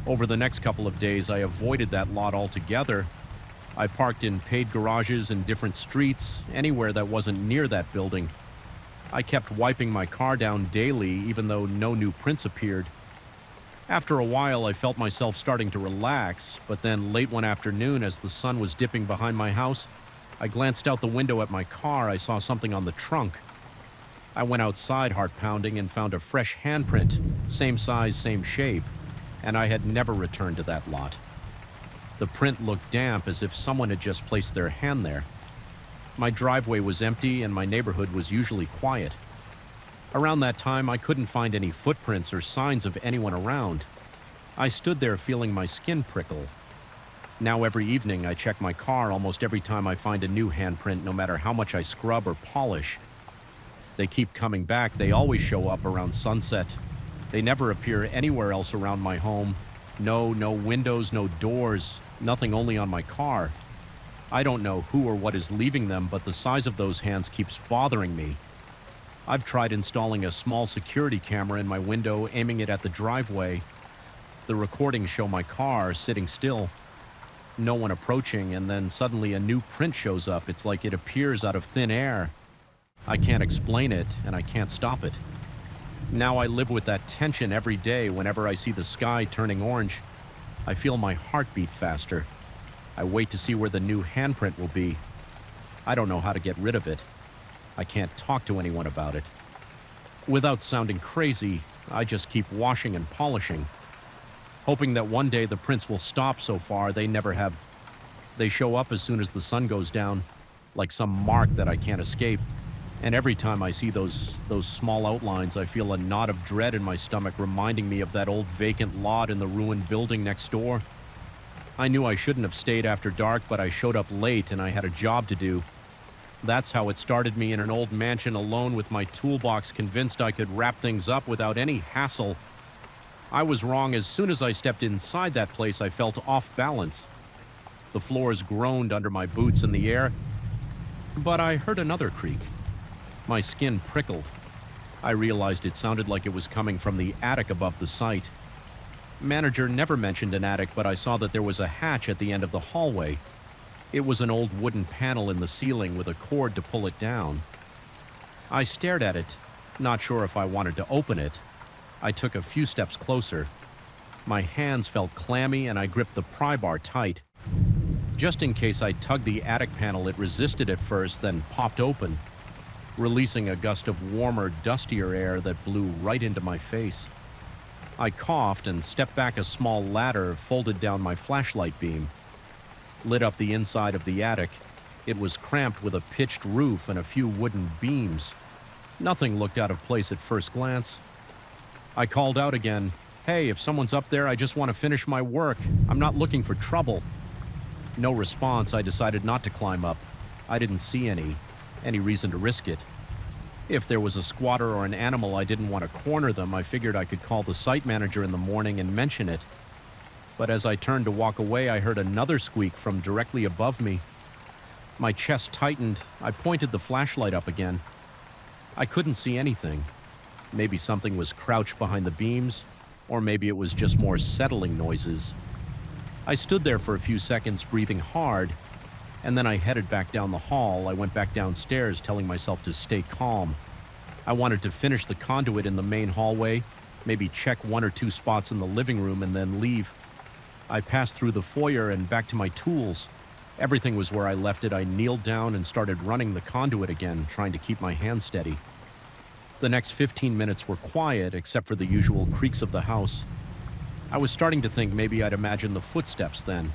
Over the next couple of days, I avoided that lot altogether. I parked in paid garages in different streets, anywhere that wasn't near that building. I kept wiping my car down daily, even though no new prints appeared. After a while, I felt myself starting to relax, but then late one afternoon, as the sun was dipping behind my house, I glanced out the window at my car. I saw something on the trunk. I went outside, heart pounding, and found a fresh handprint, same size, same shape, and I had never returned to that lot. The print looked damp, as if someone had just placed their hand there. My driveway was empty and my neighborhood was usually quiet. Around that time, I couldn't find any footprints or signs of anyone around. I stood there feeling my skin prickle. Now every evening I check my car almost every time I find a new handprint, no matter how much I scrub or polish. They keep coming back. They always show up around sunset. They never appear anywhere else around my home. No windows, no doors, nothing, only on my car. I don't know who or what is leaving them, but the size of those hands keeps bothering me. I've tried installing a small security camera in my window, aiming it at the driveway. The recordings show my car sitting still, no one approaching, and then suddenly a new print shows up. It's like it appears out of thin air. I can't explain it, and I can't stop it. Now I live with that tension every day. Whenever I see the sky turning orange, I feel my heart beat faster. I wait to see where the new handprint will be. I don't know how to get rid of it. I can't talk to anyone about it. Without sounding crazy, I just keep washing and polishing, hoping that one day the prints will stop. So far, they never have. They show up as soon as the sun goes down, like some mark that I can't escape. And every time I see those small outlines, I feel a knot of dread in my stomach, reminding me of that old vacant lot in the ruined building next door. I knew I shouldn't have stayed after dark, but I showed up late and I had a job to do. That's how it started, me in an old mansion alone with my toolbox, convinced I could wrap things up without any hassle. I was wrong. As soon as I stepped inside that place, I felt off balance. The floors groaned under my boots in the air, but I heard another creak. My skin prickled. I realized it sounded like it was coming from the attic above the site. Manager never mentioned an attic, but I saw that there was a hatch at the end of the hallway. It was an old wooden panel in the ceiling with a cord to pull it down. I stared at it, not sure if I wanted to open it. I took a few steps closer. My hands felt clammy and I gripped the pry bar tight. Just in case I tugged the attic panel, it resisted at first, then popped open, releasing a gust of warmer, dustier air that blew right into my face. I coughed and stepped back. A small ladder folded down my flashlight beam, lit up the inside of the attic. It was cramped with a pitched roof and a few wooden beams. Nothing looked out of place at first glance. I called out again, "Hey, if someone's up there, I just want to finish my work. I'm not looking for trouble." No response. I decided not to climb up. I didn't see any reason to risk it. If there was a squatter or an animal I didn't want to corner them, I figured I could call the site manager in the morning and mention it. But as I turned to walk away, I heard another squeak from directly above me. My chest tightened. I pointed the flashlight up again. I couldn't see anything. Maybe something was crouched behind the beams, or maybe it was just more settling noises. I stood there for a few seconds, breathing hard, and then I headed back down the hall. I went back downstairs, telling myself to stay calm. I wanted to finish the conduit in the main hallway, maybe check 1 or 2 spots in the living room, and then leave. I passed through the foyer and back to my tools. Everything was where I left it. I kneeled down and started running the conduit again, trying to keep my hands steady. The next 15 minutes were quiet, except for the usual creaks of the house. I was starting to think maybe I'd imagine the footsteps then.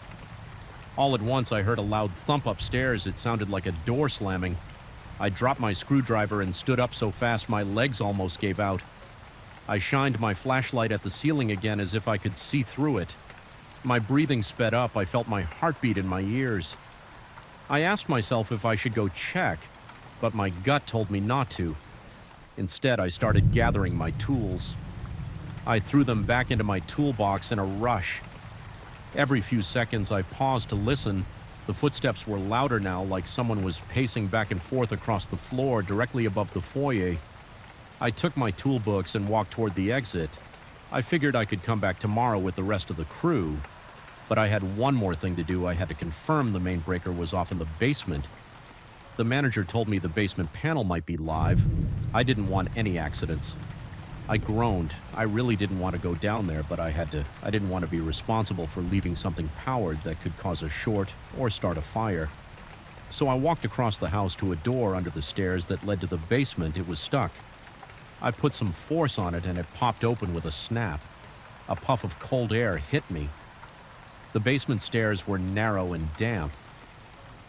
All at once, I heard a loud thump upstairs. It sounded like a door slamming. I dropped my screwdriver and stood up so fast my legs almost gave out. I shined my flashlight at the ceiling again as if I could see through it. My breathing sped up. I felt my heartbeat in my ears. I asked myself if I should go check, but my gut told me not to. Instead, I started gathering my tools. I threw them back into my toolbox in a rush. Every few seconds, I paused to listen. The footsteps were louder now, like someone was pacing back and forth across the floor directly above the foyer. I took my toolbox and walked toward the exit. I figured I could come back tomorrow with the rest of the crew, but I had one more thing to do. I had to confirm the main breaker was off in the basement. The manager told me the basement panel might be live. I didn't want any accidents. I groaned. I really didn't want to go down there, but I had to. I didn't want to be responsible for leaving something powered that could cause a short or start a fire. So I walked across the house to a door under the stairs that led to the basement. It was stuck. I put some force on it and it popped open with a snap. A puff of cold air hit me. The basement stairs were narrow and damp.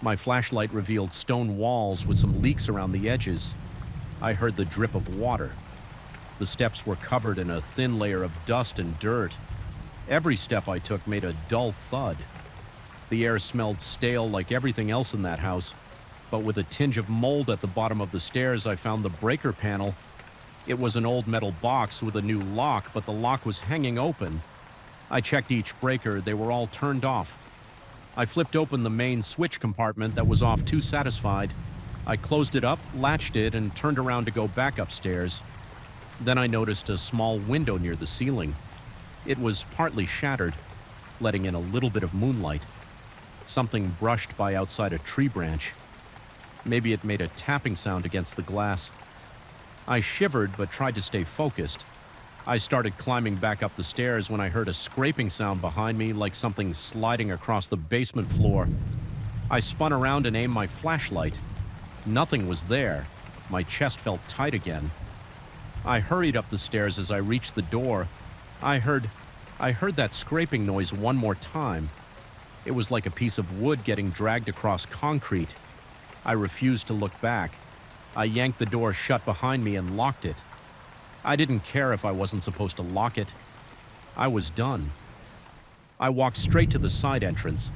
My flashlight revealed stone walls with some leaks around the edges. I heard the drip of water. The steps were covered in a thin layer of dust and dirt. Every step I took made a dull thud. The air smelled stale like everything else in that house, but with a tinge of mold at the bottom of the stairs, I found the breaker panel. It was an old metal box with a new lock, but the lock was hanging open. I checked each breaker. They were all turned off. I flipped open the main switch compartment that was off, too satisfied. I closed it up, latched it, and turned around to go back upstairs. Then I noticed a small window near the ceiling. It was partly shattered, letting in a little bit of moonlight. Something brushed by outside a tree branch. Maybe it made a tapping sound against the glass. I shivered but tried to stay focused. I started climbing back up the stairs when I heard a scraping sound behind me, like something sliding across the basement floor. I spun around and aimed my flashlight. Nothing was there. My chest felt tight again. I hurried up the stairs. As I reached the door, I heard that scraping noise one more time. It was like a piece of wood getting dragged across concrete. I refused to look back. I yanked the door shut behind me and locked it. I didn't care if I wasn't supposed to lock it. I was done. I walked straight to the side entrance.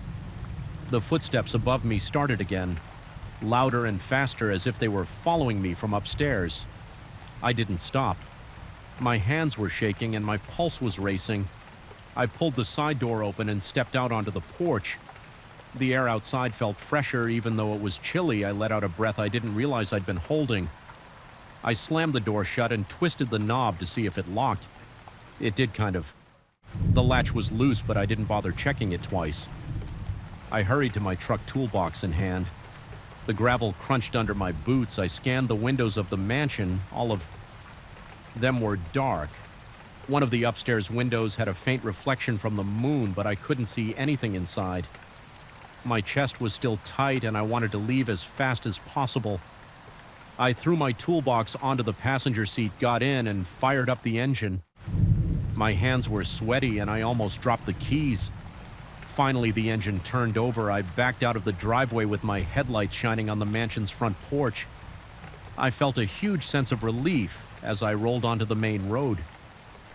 The footsteps above me started again, louder and faster, as if they were following me from upstairs. I didn't stop. My hands were shaking and my pulse was racing. I pulled the side door open and stepped out onto the porch. The air outside felt fresher, even though it was chilly. I let out a breath I didn't realize I'd been holding. I slammed the door shut and twisted the knob to see if it locked. It did, kind of. The latch was loose, but I didn't bother checking it twice. I hurried to my truck toolbox in hand. The gravel crunched under my boots. I scanned the windows of the mansion. All of them were dark. One of the upstairs windows had a faint reflection from the moon, but I couldn't see anything inside. My chest was still tight, and I wanted to leave as fast as possible. I threw my toolbox onto the passenger seat, got in, and fired up the engine. My hands were sweaty, and I almost dropped the keys. Finally, the engine turned over. I backed out of the driveway with my headlights shining on the mansion's front porch. I felt a huge sense of relief as I rolled onto the main road.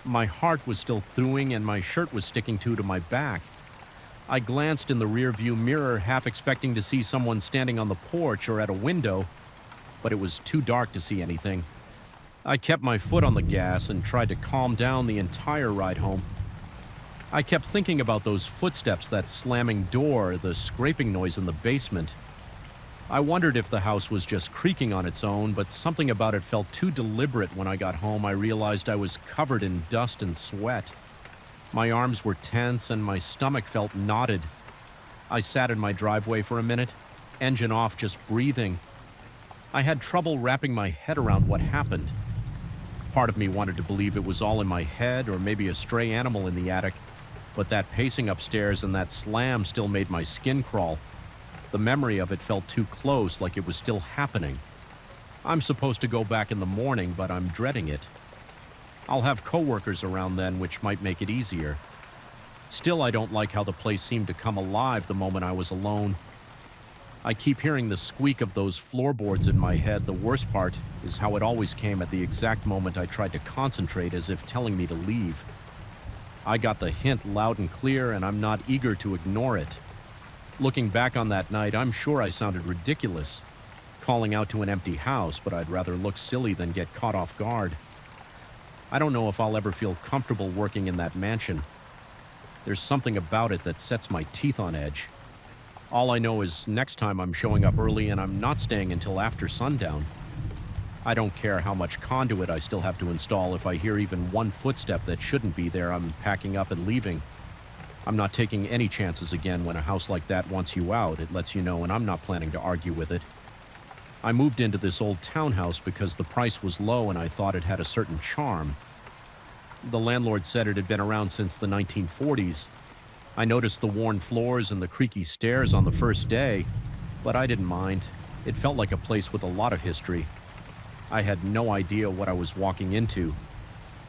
My heart was still throbbing, and my shirt was sticking to my back. I glanced in the rear-view mirror, half expecting to see someone standing on the porch or at a window. but it was too dark to see anything. I kept my foot on the gas and tried to calm down the entire ride home. I kept thinking about those footsteps, that slamming door, the scraping noise in the basement. I wondered if the house was just creaking on its own, but something about it felt too deliberate. When I got home, I realized I was covered in dust and sweat. My arms were tense and my stomach felt knotted. I sat in my driveway for a minute, engine off, just breathing. I had trouble wrapping my head around what happened. Part of me wanted to believe it was all in my head or maybe a stray animal in the attic, but that pacing upstairs and that slam still made my skin crawl. The memory of it felt too close, like it was still happening. I'm supposed to go back in the morning, but I'm dreading it. I'll have coworkers around then, which might make it easier. Still, I don't like how the place seemed to come alive the moment I was alone. I keep hearing the squeak of those floorboards in my head. The worst part is how it always came at the exact moment I tried to concentrate, as if telling me to leave. I got the hint loud and clear, and I'm not eager to ignore it. Looking back on that night, I'm sure I sounded ridiculous, calling out to an empty house, but I'd rather look silly than get caught off guard. I don't know if I'll ever feel comfortable working in that mansion. There's something about it that sets my teeth on edge. All I know is next time I'm showing up early and I'm not staying until after sundown. I don't care how much conduit I still have to install. If I hear even one footstep that shouldn't be there, I'm packing up and leaving. I'm not taking any chances again. When a house like that wants you out, it lets you know, and I'm not planning to argue with it. I moved into this old townhouse because the price was low and I thought it had a certain charm. The landlord said it had been around since the 1940s. I noticed the worn floors and the creaky stairs on the first day, but I didn't mind. It felt like a place with a lot of history. I had no idea what I was walking into.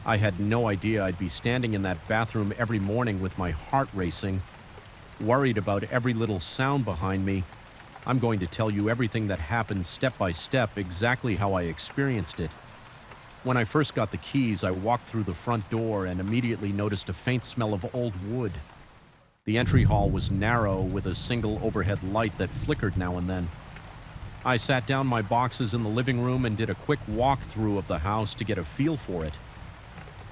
I had no idea I'd be standing in that bathroom every morning with my heart racing, worried about every little sound behind me. I'm going to tell you everything that happened step by step, exactly how I experienced it. When I first got the keys, I walked through the front door and immediately noticed a faint smell of old wood. The entry hall was narrow with a single overhead light that flickered now and then. I sat down my boxes in the living room and did a quick walkthrough of the house to get a feel for it.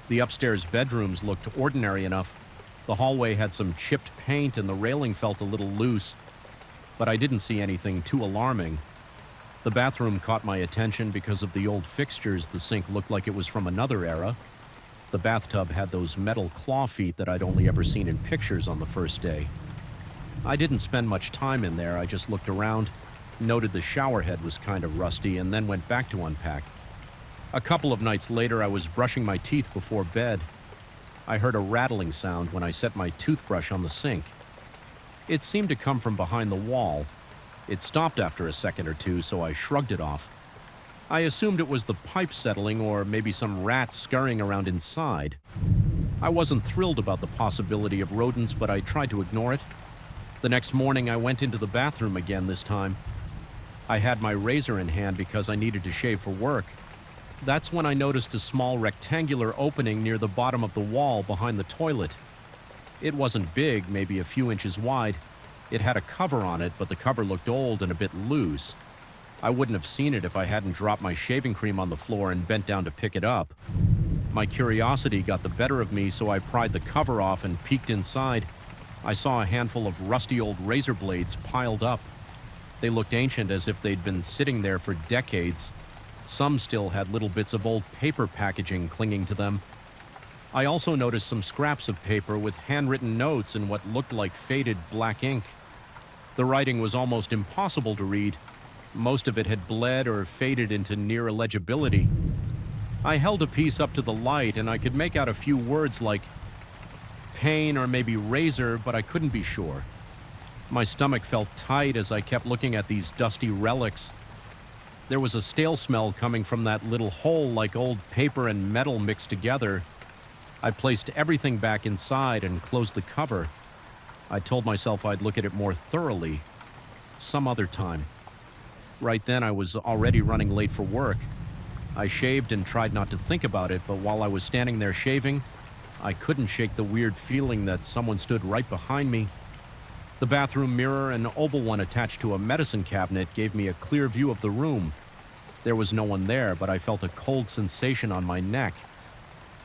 The upstairs bedrooms looked ordinary enough. The hallway had some chipped paint and the railing felt a little loose, but I didn't see anything too alarming. The bathroom caught my attention because of the old fixtures. The sink looked like it was from another era. The bathtub had those metal claw feet that I'd only ever seen in pictures on the first day. I didn't spend much time in there. I just looked around, noted the shower head was kind of rusty, and then went back to unpack. A couple of nights later, I was brushing my teeth before bed. I heard a rattling sound when I set my toothbrush on the sink. It seemed to come from behind the wall. It stopped after a second or two, so I shrugged it off. I assumed it was the pipe settling or maybe some rats scurrying around inside. I wasn't thrilled about the possibility of rodents, but I tried to ignore it. The next morning, I went into the bathroom again this time. I had my razor in hand because I needed to shave for work. That's when I noticed a small rectangular opening near the bottom of the wall behind the toilet. It wasn't big, maybe a few inches wide. It had a cover on it, but the cover looked old and a bit loose. I wouldn't have seen it if I hadn't dropped my shaving cream on the floor and bent down to pick it up. My curiosity got the better of me, so I pried the cover off and peeked inside. I saw a handful of rusty old razor blades piled up. They looked ancient, as if they'd been sitting there for decades. Some still had little bits of old paper packaging clinging to them. I also noticed some scraps of paper with handwritten notes in what looked like faded black ink. The writing was almost impossible to read. Most of it had bled or faded into near illegibility. I held a piece up to the light and I could make out a few words like pain or maybe razor, but I couldn't be sure. My stomach felt tight as I kept looking at these dusty relics. There was a stale smell coming from that little hole, like old paper and metal mixed together. I placed everything back inside and closed the cover. I told myself I'd look at it more thoroughly some other time. Right then, I was already running late for work. I shaved and tried not to think about it, but while I was standing there shaving, I couldn't shake the weird feeling that someone stood right behind me. The bathroom mirror, an oval one attached to a medicine cabinet, gave me a clear view of the room. There was no one there, but I felt a cold sensation on my neck.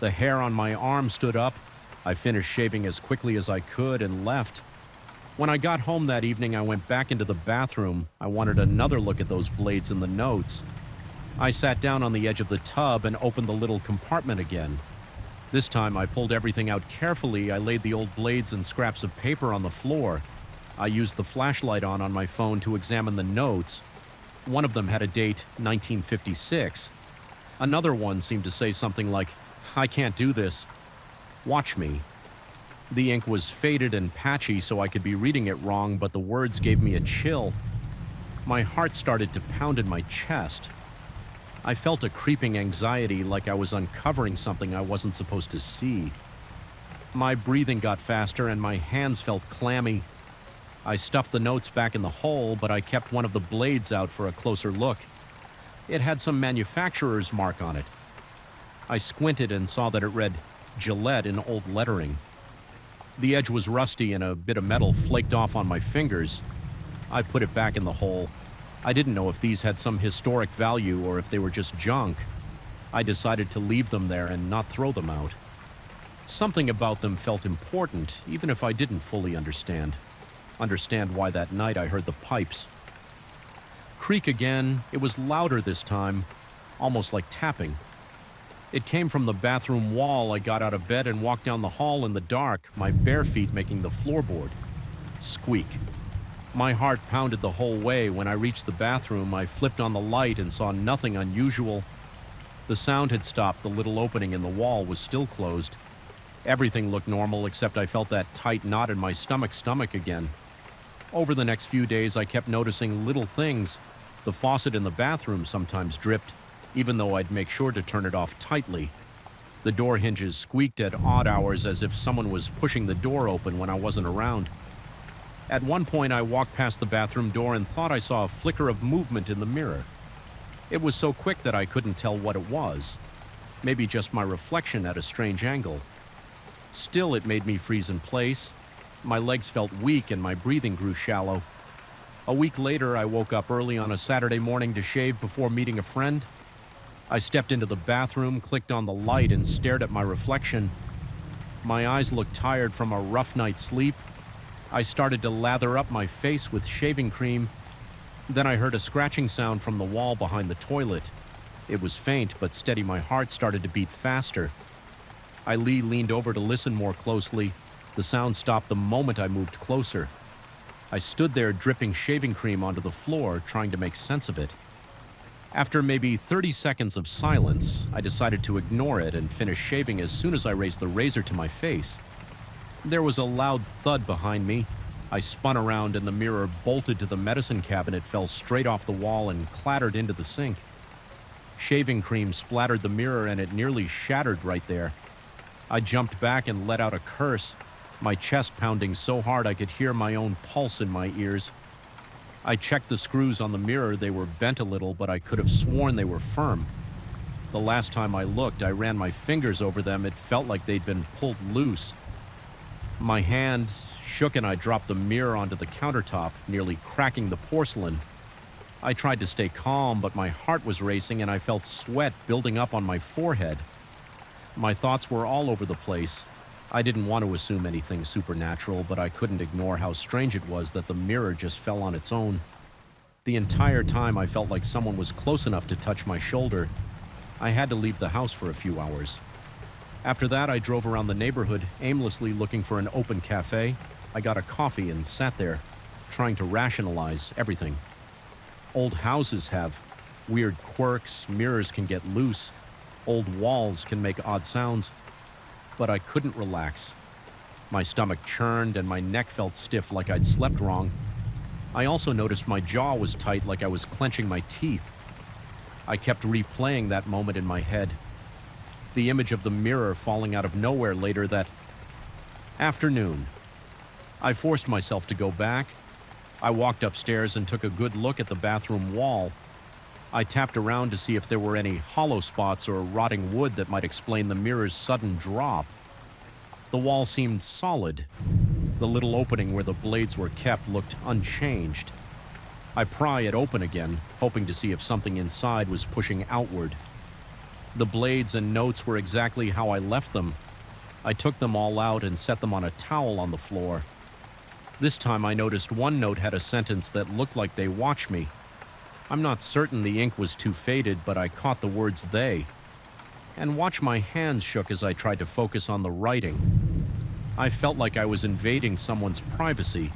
The hair on my arm stood up. I finished shaving as quickly as I could and left. When I got home that evening, I went back into the bathroom. I wanted another look at those blades in the notes. I sat down on the edge of the tub and opened the little compartment again. This time, I pulled everything out carefully. I laid the old blades and scraps of paper on the floor. I used the flashlight on my phone to examine the notes. One of them had a date, 1956. Another one seemed to say something like, "I can't do this. Watch me." The ink was faded and patchy, so I could be reading it wrong, but the words gave me a chill. My heart started to pound in my chest. I felt a creeping anxiety, like I was uncovering something I wasn't supposed to see. My breathing got faster and my hands felt clammy. I stuffed the notes back in the hole, but I kept one of the blades out for a closer look. It had some manufacturer's mark on it. I squinted and saw that it read Gillette in old lettering. The edge was rusty and a bit of metal flaked off on my fingers. I put it back in the hole. I didn't know if these had some historic value or if they were just junk. I decided to leave them there and not throw them out. Something about them felt important, even if I didn't fully understand why that night I heard the pipes. Creak again. It was louder this time, almost like tapping. It came from the bathroom wall. I got out of bed and walked down the hall in the dark, my bare feet making the floorboard. Squeak. My heart pounded the whole way. When I reached the bathroom, I flipped on the light and saw nothing unusual. The sound had stopped. The little opening in the wall was still closed. Everything looked normal, except I felt that tight knot in my stomach again. Over the next few days, I kept noticing little things. The faucet in the bathroom sometimes dripped, even though I'd make sure to turn it off tightly. The door hinges squeaked at odd hours as if someone was pushing the door open when I wasn't around. At one point, I walked past the bathroom door and thought I saw a flicker of movement in the mirror. It was so quick that I couldn't tell what it was. Maybe just my reflection at a strange angle. Still, it made me freeze in place. My legs felt weak and my breathing grew shallow. A week later, I woke up early on a Saturday morning to shave before meeting a friend. I stepped into the bathroom, clicked on the light, and stared at my reflection. My eyes looked tired from a rough night's sleep. I started to lather up my face with shaving cream. Then I heard a scratching sound from the wall behind the toilet. It was faint, but steady. My heart started to beat faster. I leaned over to listen more closely. The sound stopped the moment I moved closer. I stood there dripping shaving cream onto the floor, trying to make sense of it. After maybe 30 seconds of silence, I decided to ignore it and finish shaving as soon as I raised the razor to my face. There was a loud thud behind me. I spun around and the mirror bolted to the medicine cabinet, fell straight off the wall and clattered into the sink. Shaving cream splattered the mirror and it nearly shattered right there. I jumped back and let out a curse, my chest pounding so hard I could hear my own pulse in my ears. I checked the screws on the mirror. They were bent a little, but I could have sworn they were firm. The last time I looked, I ran my fingers over them. It felt like they'd been pulled loose. My hand shook and I dropped the mirror onto the countertop, nearly cracking the porcelain. I tried to stay calm, but my heart was racing and I felt sweat building up on my forehead. My thoughts were all over the place. I didn't want to assume anything supernatural, but I couldn't ignore how strange it was that the mirror just fell on its own. The entire time I felt like someone was close enough to touch my shoulder. I had to leave the house for a few hours. After that, I drove around the neighborhood, aimlessly looking for an open cafe. I got a coffee and sat there, trying to rationalize everything. Old houses have weird quirks, mirrors can get loose, old walls can make odd sounds. But I couldn't relax. My stomach churned and my neck felt stiff like I'd slept wrong. I also noticed my jaw was tight, like I was clenching my teeth. I kept replaying that moment in my head. The image of the mirror falling out of nowhere later that afternoon. I forced myself to go back. I walked upstairs and took a good look at the bathroom wall. I tapped around to see if there were any hollow spots or rotting wood that might explain the mirror's sudden drop. The wall seemed solid. The little opening where the blades were kept looked unchanged. I pry it open again, hoping to see if something inside was pushing outward. The blades and notes were exactly how I left them. I took them all out and set them on a towel on the floor. This time I noticed one note had a sentence that looked like they watch me. I'm not certain the ink was too faded, but I caught the words "they." And watch my hands shook as I tried to focus on the writing. I felt like I was invading someone's privacy.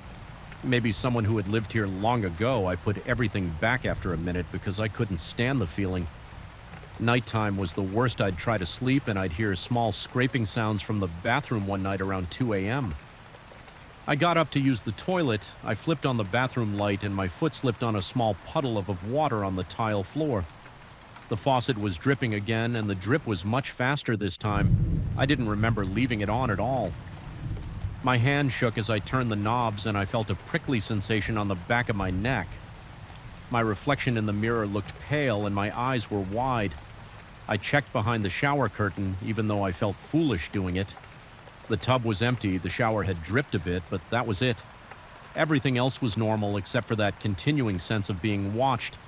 Maybe someone who had lived here long ago. I put everything back after a minute because I couldn't stand the feeling. Nighttime was the worst. I'd try to sleep and I'd hear small scraping sounds from the bathroom one night around 2 a.m. I got up to use the toilet. I flipped on the bathroom light and my foot slipped on a small puddle of water on the tile floor. The faucet was dripping again, and the drip was much faster this time. I didn't remember leaving it on at all. My hand shook as I turned the knobs, and I felt a prickly sensation on the back of my neck. My reflection in the mirror looked pale, and my eyes were wide. I checked behind the shower curtain, even though I felt foolish doing it. The tub was empty, the shower had dripped a bit, but that was it. Everything else was normal except for that continuing sense of being watched.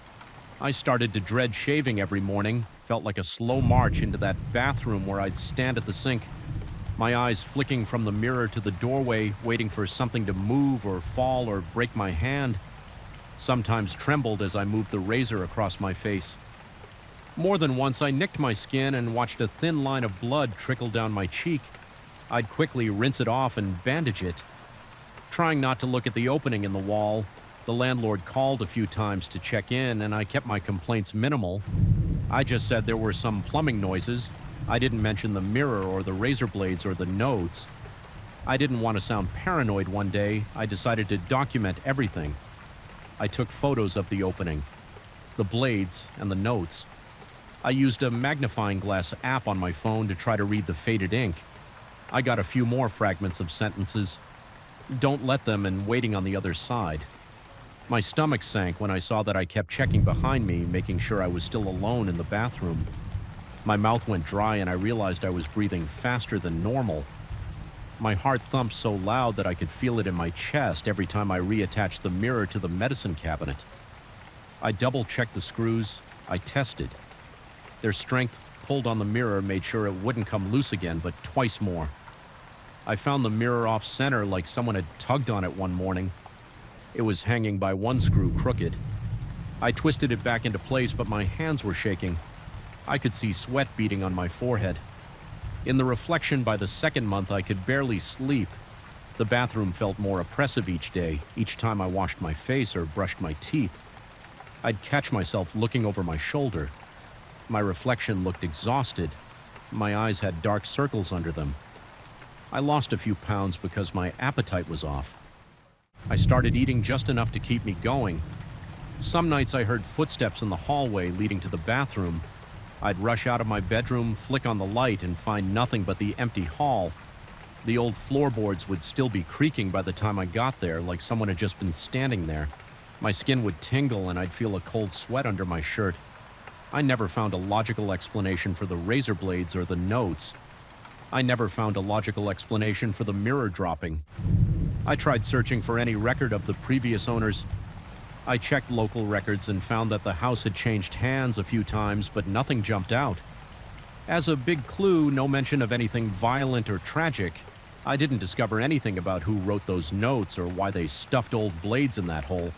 I started to dread shaving every morning, felt like a slow march into that bathroom where I'd stand at the sink, my eyes flicking from the mirror to the doorway, waiting for something to move or fall or break my hand. Sometimes trembled as I moved the razor across my face. More than once I nicked my skin and watched a thin line of blood trickle down my cheek. I'd quickly rinse it off and bandage it. Trying not to look at the opening in the wall, the landlord called a few times to check in, and I kept my complaints minimal. I just said there were some plumbing noises. I didn't mention the mirror or the razor blades or the notes. I didn't want to sound paranoid one day. I decided to document everything. I took photos of the opening, the blades, and the notes. I used a magnifying glass app on my phone to try to read the faded ink. I got a few more fragments of sentences. "Don't let them," and "waiting on the other side." My stomach sank when I saw that I kept checking behind me, making sure I was still alone in the bathroom. My mouth went dry and I realized I was breathing faster than normal. My heart thumped so loud that I could feel it in my chest every time I reattached the mirror to the medicine cabinet. I double-checked the screws. I tested. Their strength pulled on the mirror made sure it wouldn't come loose again, but twice more. I found the mirror off-center like someone had tugged on it one morning. It was hanging by one screw crooked. I twisted it back into place, but my hands were shaking. I could see sweat beading on my forehead. In the reflection by the second month, I could barely sleep. The bathroom felt more oppressive each day, each time I washed my face or brushed my teeth. I'd catch myself looking over my shoulder. My reflection looked exhausted. My eyes had dark circles under them. I lost a few pounds because my appetite was off. I started eating just enough to keep me going. Some nights I heard footsteps in the hallway leading to the bathroom. I'd rush out of my bedroom, flick on the light, and find nothing but the empty hall. The old floorboards would still be creaking by the time I got there, like someone had just been standing there. My skin would tingle and I'd feel a cold sweat under my shirt. I never found a logical explanation for the razor blades or the notes. I never found a logical explanation for the mirror dropping. I tried searching for any record of the previous owners. I checked local records and found that the house had changed hands a few times, but nothing jumped out. As a big clue, no mention of anything violent or tragic. I didn't discover anything about who wrote those notes or why they stuffed old blades in that hole.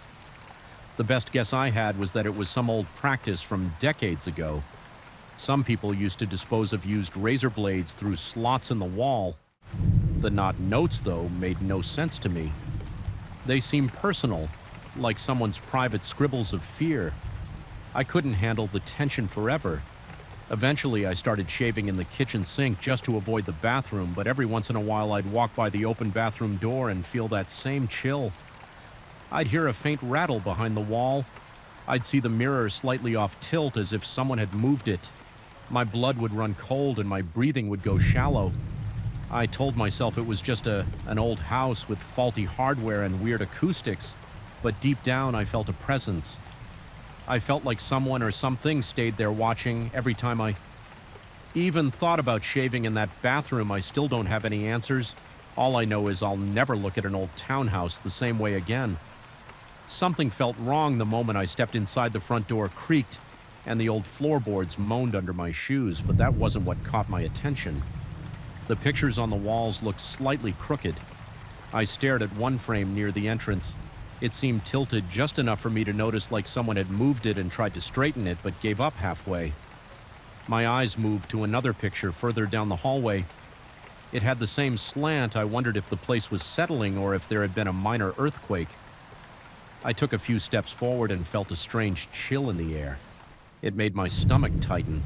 The best guess I had was that it was some old practice from decades ago. Some people used to dispose of used razor blades through slots in the wall. The not notes, though, made no sense to me. They seemed personal, like someone's private scribbles of fear. I couldn't handle the tension forever. Eventually, I started shaving in the kitchen sink just to avoid the bathroom, but every once in a while I'd walk by the open bathroom door and feel that same chill. I'd hear a faint rattle behind the wall. I'd see the mirror slightly off tilt as if someone had moved it. My blood would run cold and my breathing would go shallow. I told myself it was just an old house with faulty hardware and weird acoustics, but deep down I felt a presence. I felt like someone or something stayed there watching every time I even thought about shaving in that bathroom. I still don't have any answers. All I know is I'll never look at an old townhouse the same way again. Something felt wrong the moment I stepped inside. The front door creaked, and the old floorboards moaned under my shoes, but that wasn't what caught my attention. The pictures on the walls looked slightly crooked. I stared at one frame near the entrance. It seemed tilted just enough for me to notice like someone had moved it and tried to straighten it, but gave up halfway. My eyes moved to another picture further down the hallway. It had the same slant. I wondered if the place was settling or if there had been a minor earthquake. I took a few steps forward and felt a strange chill in the air. It made my stomach tighten.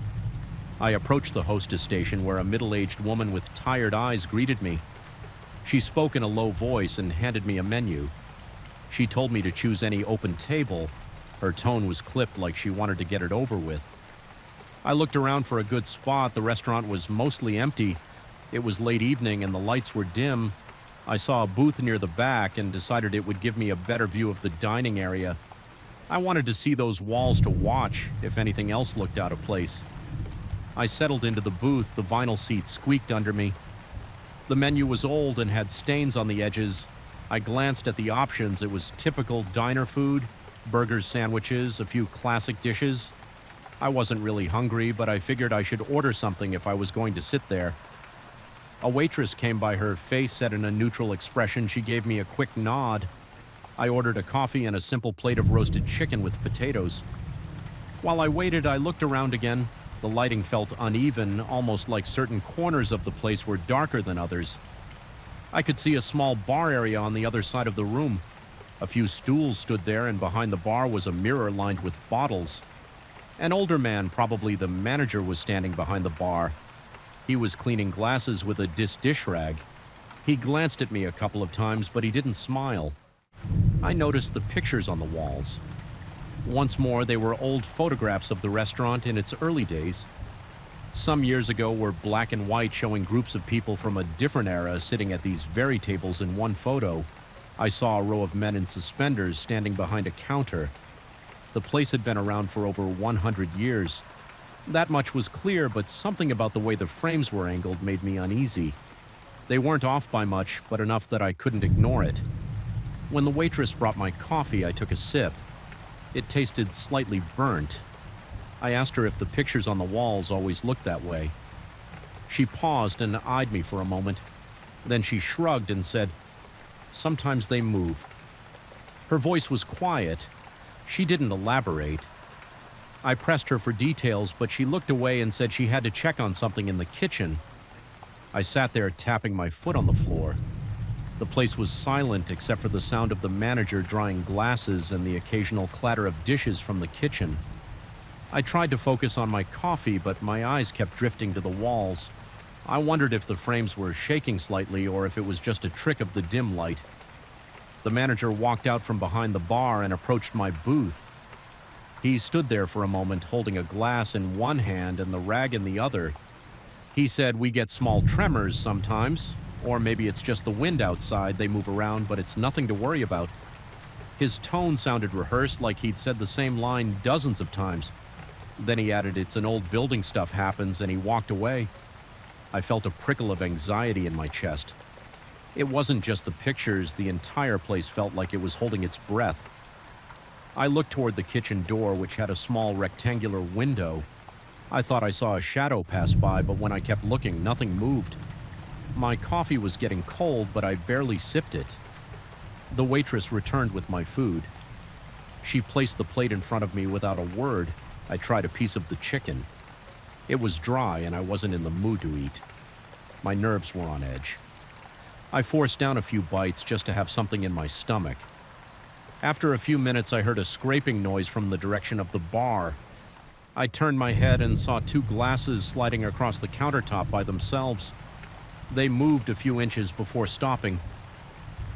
I approached the hostess station where a middle-aged woman with tired eyes greeted me. She spoke in a low voice and handed me a menu. She told me to choose any open table. Her tone was clipped like she wanted to get it over with. I looked around for a good spot. The restaurant was mostly empty. It was late evening and the lights were dim. I saw a booth near the back and decided it would give me a better view of the dining area. I wanted to see those walls to watch if anything else looked out of place. I settled into the booth. The vinyl seat squeaked under me. The menu was old and had stains on the edges. I glanced at the options. It was typical diner food, burgers, sandwiches, a few classic dishes. I wasn't really hungry, but I figured I should order something if I was going to sit there. A waitress came by. Her face set in a neutral expression. She gave me a quick nod. I ordered a coffee and a simple plate of roasted chicken with potatoes. While I waited, I looked around again. The lighting felt uneven, almost like certain corners of the place were darker than others. I could see a small bar area on the other side of the room. A few stools stood there, and behind the bar was a mirror lined with bottles. An older man, probably the manager, was standing behind the bar. He was cleaning glasses with a dish rag. He glanced at me a couple of times, but he didn't smile. I noticed the pictures on the walls. Once more, they were old photographs of the restaurant in its early days. Some years ago were black and white, showing groups of people from a different era sitting at these very tables in one photo. I saw a row of men in suspenders standing behind a counter. The place had been around for over 100 years. That much was clear, but something about the way the frames were angled made me uneasy. They weren't off by much, but enough that I couldn't ignore it. When the waitress brought my coffee, I took a sip. It tasted slightly burnt. I asked her if the pictures on the walls always looked that way. She paused and eyed me for a moment. Then she shrugged and said, "Sometimes they move." Her voice was quiet. She didn't elaborate. I pressed her for details, but she looked away and said she had to check on something in the kitchen. I sat there tapping my foot on the floor. The place was silent except for the sound of the manager drying glasses and the occasional clatter of dishes from the kitchen. I tried to focus on my coffee, but my eyes kept drifting to the walls. I wondered if the frames were shaking slightly or if it was just a trick of the dim light. The manager walked out from behind the bar and approached my booth. He stood there for a moment, holding a glass in one hand and the rag in the other. He said, "We get small tremors sometimes. Or maybe it's just the wind outside. They move around, but it's nothing to worry about." His tone sounded rehearsed, like he'd said the same line dozens of times. Then he added, "It's an old building, stuff happens," and he walked away. I felt a prickle of anxiety in my chest. It wasn't just the pictures. The entire place felt like it was holding its breath. I looked toward the kitchen door, which had a small rectangular window. I thought I saw a shadow pass by, but when I kept looking, nothing moved. My coffee was getting cold, but I barely sipped it. The waitress returned with my food. She placed the plate in front of me without a word. I tried a piece of the chicken. It was dry, and I wasn't in the mood to eat. My nerves were on edge. I forced down a few bites just to have something in my stomach. After a few minutes, I heard a scraping noise from the direction of the bar. I turned my head and saw two glasses sliding across the countertop by themselves. They moved a few inches before stopping.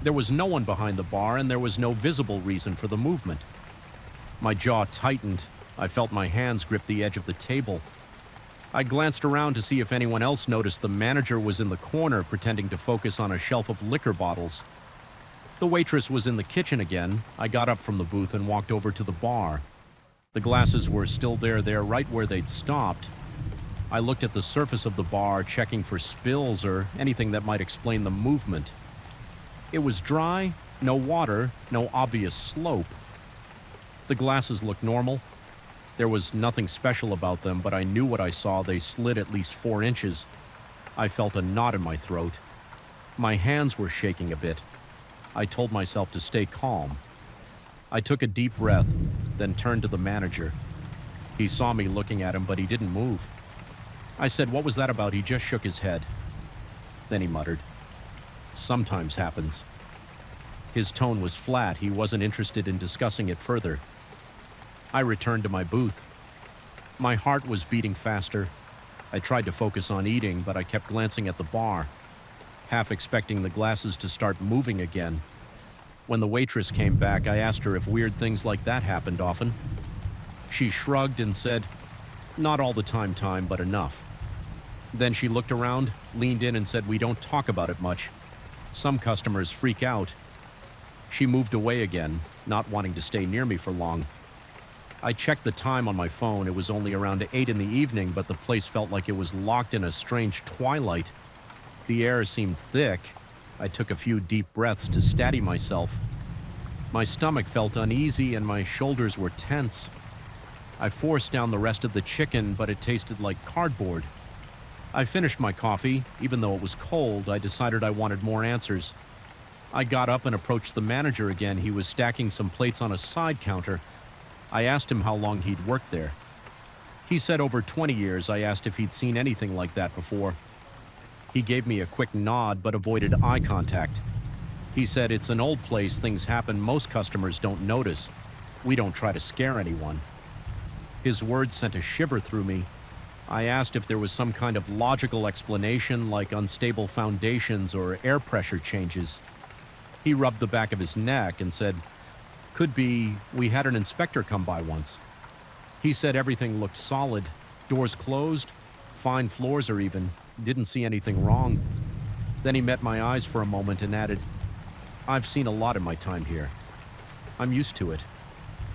There was no one behind the bar, and there was no visible reason for the movement. My jaw tightened. I felt my hands grip the edge of the table. I glanced around to see if anyone else noticed. The manager was in the corner, pretending to focus on a shelf of liquor bottles. The waitress was in the kitchen again. I got up from the booth and walked over to the bar. The glasses were still there, right where they'd stopped. I looked at the surface of the bar, checking for spills or anything that might explain the movement. It was dry, no water, no obvious slope. The glasses looked normal. There was nothing special about them, but I knew what I saw. They slid at least 4 inches. I felt a knot in my throat. My hands were shaking a bit. I told myself to stay calm. I took a deep breath, then turned to the manager. He saw me looking at him, but he didn't move. I said, "What was that about?" He just shook his head. Then he muttered, "Sometimes happens." His tone was flat. He wasn't interested in discussing it further. I returned to my booth. My heart was beating faster. I tried to focus on eating, but I kept glancing at the bar, half expecting the glasses to start moving again. When the waitress came back, I asked her if weird things like that happened often. She shrugged and said, "Not all the time, but enough." Then she looked around, leaned in and said, "We don't talk about it much. Some customers freak out." She moved away again, not wanting to stay near me for long. I checked the time on my phone. It was only around 8 in the evening, but the place felt like it was locked in a strange twilight. The air seemed thick. I took a few deep breaths to steady myself. My stomach felt uneasy and my shoulders were tense. I forced down the rest of the chicken, but it tasted like cardboard. I finished my coffee. Even though it was cold, I decided I wanted more answers. I got up and approached the manager again. He was stacking some plates on a side counter. I asked him how long he'd worked there. He said over 20 years. I asked if he'd seen anything like that before. He gave me a quick nod but avoided eye contact. He said, "It's an old place, things happen, most customers don't notice. We don't try to scare anyone." His words sent a shiver through me. I asked if there was some kind of logical explanation, like unstable foundations or air pressure changes. He rubbed the back of his neck and said, "Could be, we had an inspector come by once." He said everything looked solid, doors closed, fine floors or even, didn't see anything wrong. Then he met my eyes for a moment and added, "I've seen a lot in my time here. I'm used to it."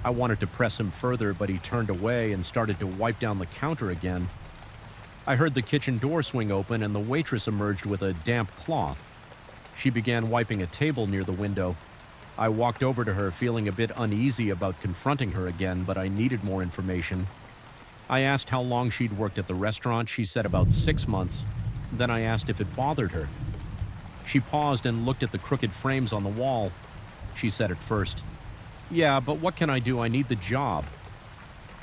I wanted to press him further, but he turned away and started to wipe down the counter again. I heard the kitchen door swing open and the waitress emerged with a damp cloth. She began wiping a table near the window. I walked over to her, feeling a bit uneasy about confronting her again, but I needed more information. I asked how long she'd worked at the restaurant. She said about 6 months. Then I asked if it bothered her. She paused and looked at the crooked frames on the wall. She said at first, "Yeah, but what can I do? I need the job."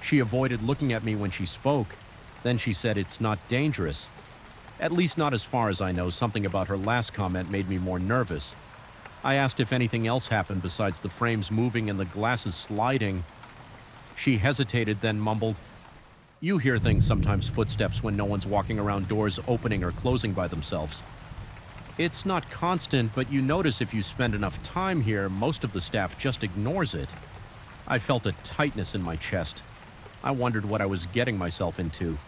She avoided looking at me when she spoke. Then she said, "It's not dangerous. At least not as far as I know." Something about her last comment made me more nervous. I asked if anything else happened besides the frames moving and the glasses sliding. She hesitated, then mumbled, "You hear things sometimes, footsteps when no one's walking around, doors opening or closing by themselves. It's not constant, but you notice if you spend enough time here, most of the staff just ignores it." I felt a tightness in my chest. I wondered what I was getting myself into.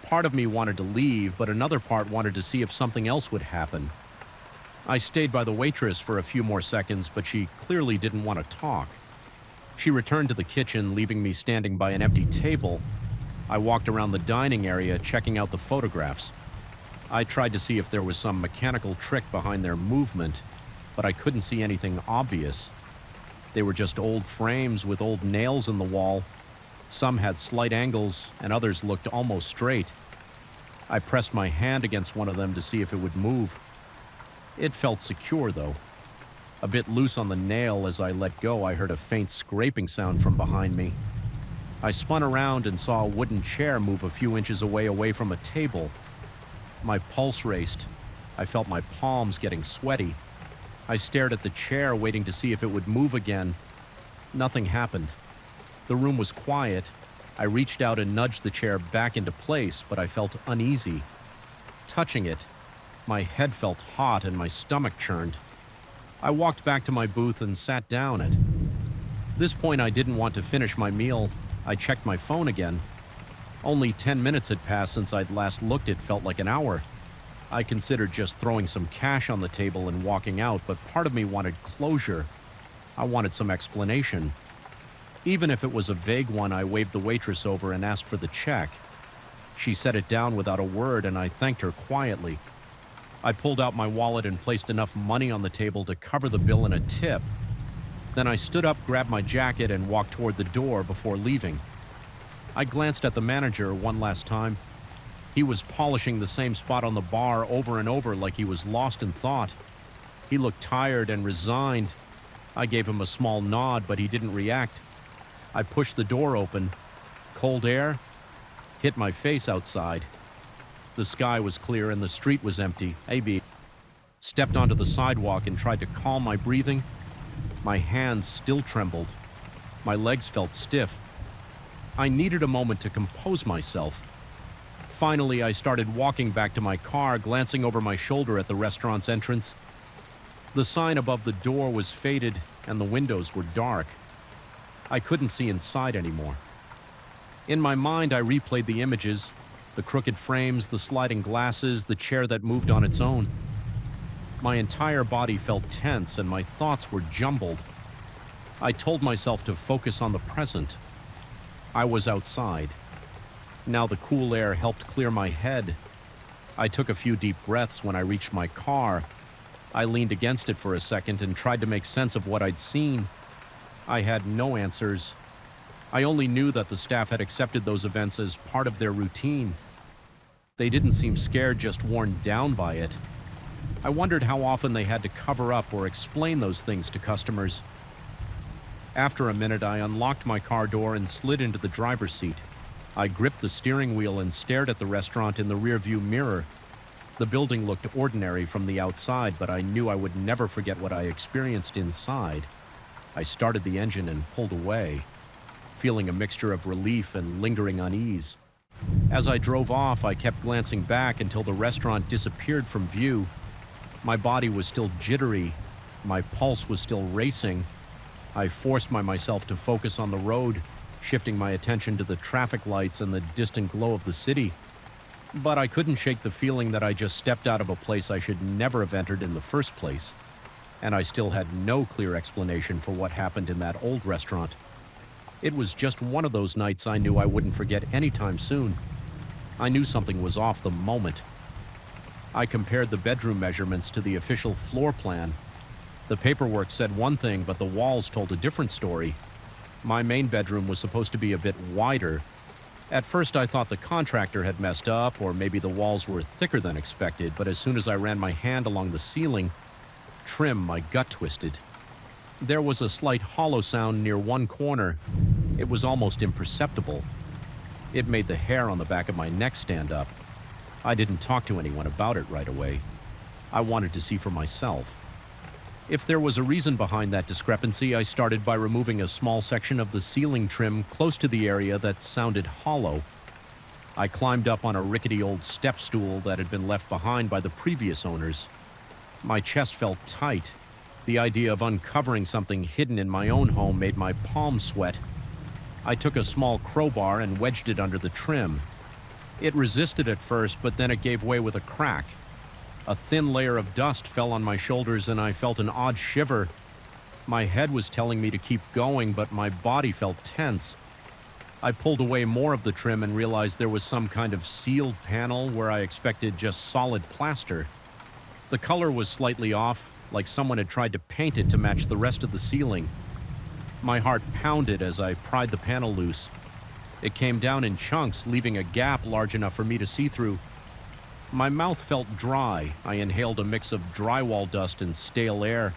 Part of me wanted to leave, but another part wanted to see if something else would happen. I stayed by the waitress for a few more seconds, but she clearly didn't want to talk. She returned to the kitchen, leaving me standing by an empty table. I walked around the dining area, checking out the photographs. I tried to see if there was some mechanical trick behind their movement, but I couldn't see anything obvious. They were just old frames with old nails in the wall. Some had slight angles, and others looked almost straight. I pressed my hand against one of them to see if it would move. It felt secure, though. A bit loose on the nail. As I let go, I heard a faint scraping sound from behind me. I spun around and saw a wooden chair move a few inches away from a table. My pulse raced. I felt my palms getting sweaty. I stared at the chair, waiting to see if it would move again. Nothing happened. The room was quiet. I reached out and nudged the chair back into place, but I felt uneasy. Touching it, my head felt hot and my stomach churned. I walked back to my booth and sat down. At this point, I didn't want to finish my meal. I checked my phone again. Only 10 minutes had passed since I'd last looked. It felt like an hour. I considered just throwing some cash on the table and walking out, but part of me wanted closure. I wanted some explanation. Even if it was a vague one, I waved the waitress over and asked for the check. She set it down without a word, and I thanked her quietly. I pulled out my wallet and placed enough money on the table to cover the bill and a tip. Then I stood up, grabbed my jacket, and walked toward the door before leaving. I glanced at the manager one last time. He was polishing the same spot on the bar over and over like he was lost in thought. He looked tired and resigned. I gave him a small nod, but he didn't react. I pushed the door open. Cold air hit my face outside. The sky was clear and the street was empty. AB stepped onto the sidewalk and tried to calm my breathing. My hands still trembled. My legs felt stiff. I needed a moment to compose myself. Finally, I started walking back to my car, glancing over my shoulder at the restaurant's entrance. The sign above the door was faded and the windows were dark. I couldn't see inside anymore. In my mind, I replayed the images, the crooked frames, the sliding glasses, the chair that moved on its own. My entire body felt tense and my thoughts were jumbled. I told myself to focus on the present. I was outside. Now the cool air helped clear my head. I took a few deep breaths when I reached my car. I leaned against it for a second and tried to make sense of what I'd seen. I had no answers. I only knew that the staff had accepted those events as part of their routine. They didn't seem scared, just worn down by it. I wondered how often they had to cover up or explain those things to customers. After a minute, I unlocked my car door and slid into the driver's seat. I gripped the steering wheel and stared at the restaurant in the rearview mirror. The building looked ordinary from the outside, but I knew I would never forget what I experienced inside. I started the engine and pulled away, feeling a mixture of relief and lingering unease. As I drove off, I kept glancing back until the restaurant disappeared from view. My body was still jittery. My pulse was still racing. I forced myself to focus on the road, shifting my attention to the traffic lights and the distant glow of the city. But I couldn't shake the feeling that I just stepped out of a place I should never have entered in the first place. And I still had no clear explanation for what happened in that old restaurant. It was just one of those nights I knew I wouldn't forget anytime soon. I knew something was off the moment. I compared the bedroom measurements to the official floor plan. The paperwork said one thing, but the walls told a different story. My main bedroom was supposed to be a bit wider. At first I thought the contractor had messed up, or maybe the walls were thicker than expected, but as soon as I ran my hand along the ceiling trim, my gut twisted. There was a slight hollow sound near one corner. It was almost imperceptible. It made the hair on the back of my neck stand up. I didn't talk to anyone about it right away. I wanted to see for myself. If there was a reason behind that discrepancy, I started by removing a small section of the ceiling trim close to the area that sounded hollow. I climbed up on a rickety old step stool that had been left behind by the previous owners. My chest felt tight. The idea of uncovering something hidden in my own home made my palms sweat. I took a small crowbar and wedged it under the trim. It resisted at first, but then it gave way with a crack. A thin layer of dust fell on my shoulders and I felt an odd shiver. My head was telling me to keep going, but my body felt tense. I pulled away more of the trim and realized there was some kind of sealed panel where I expected just solid plaster. The color was slightly off, like someone had tried to paint it to match the rest of the ceiling. My heart pounded as I pried the panel loose. It came down in chunks, leaving a gap large enough for me to see through. My mouth felt dry. I inhaled a mix of drywall dust and stale air.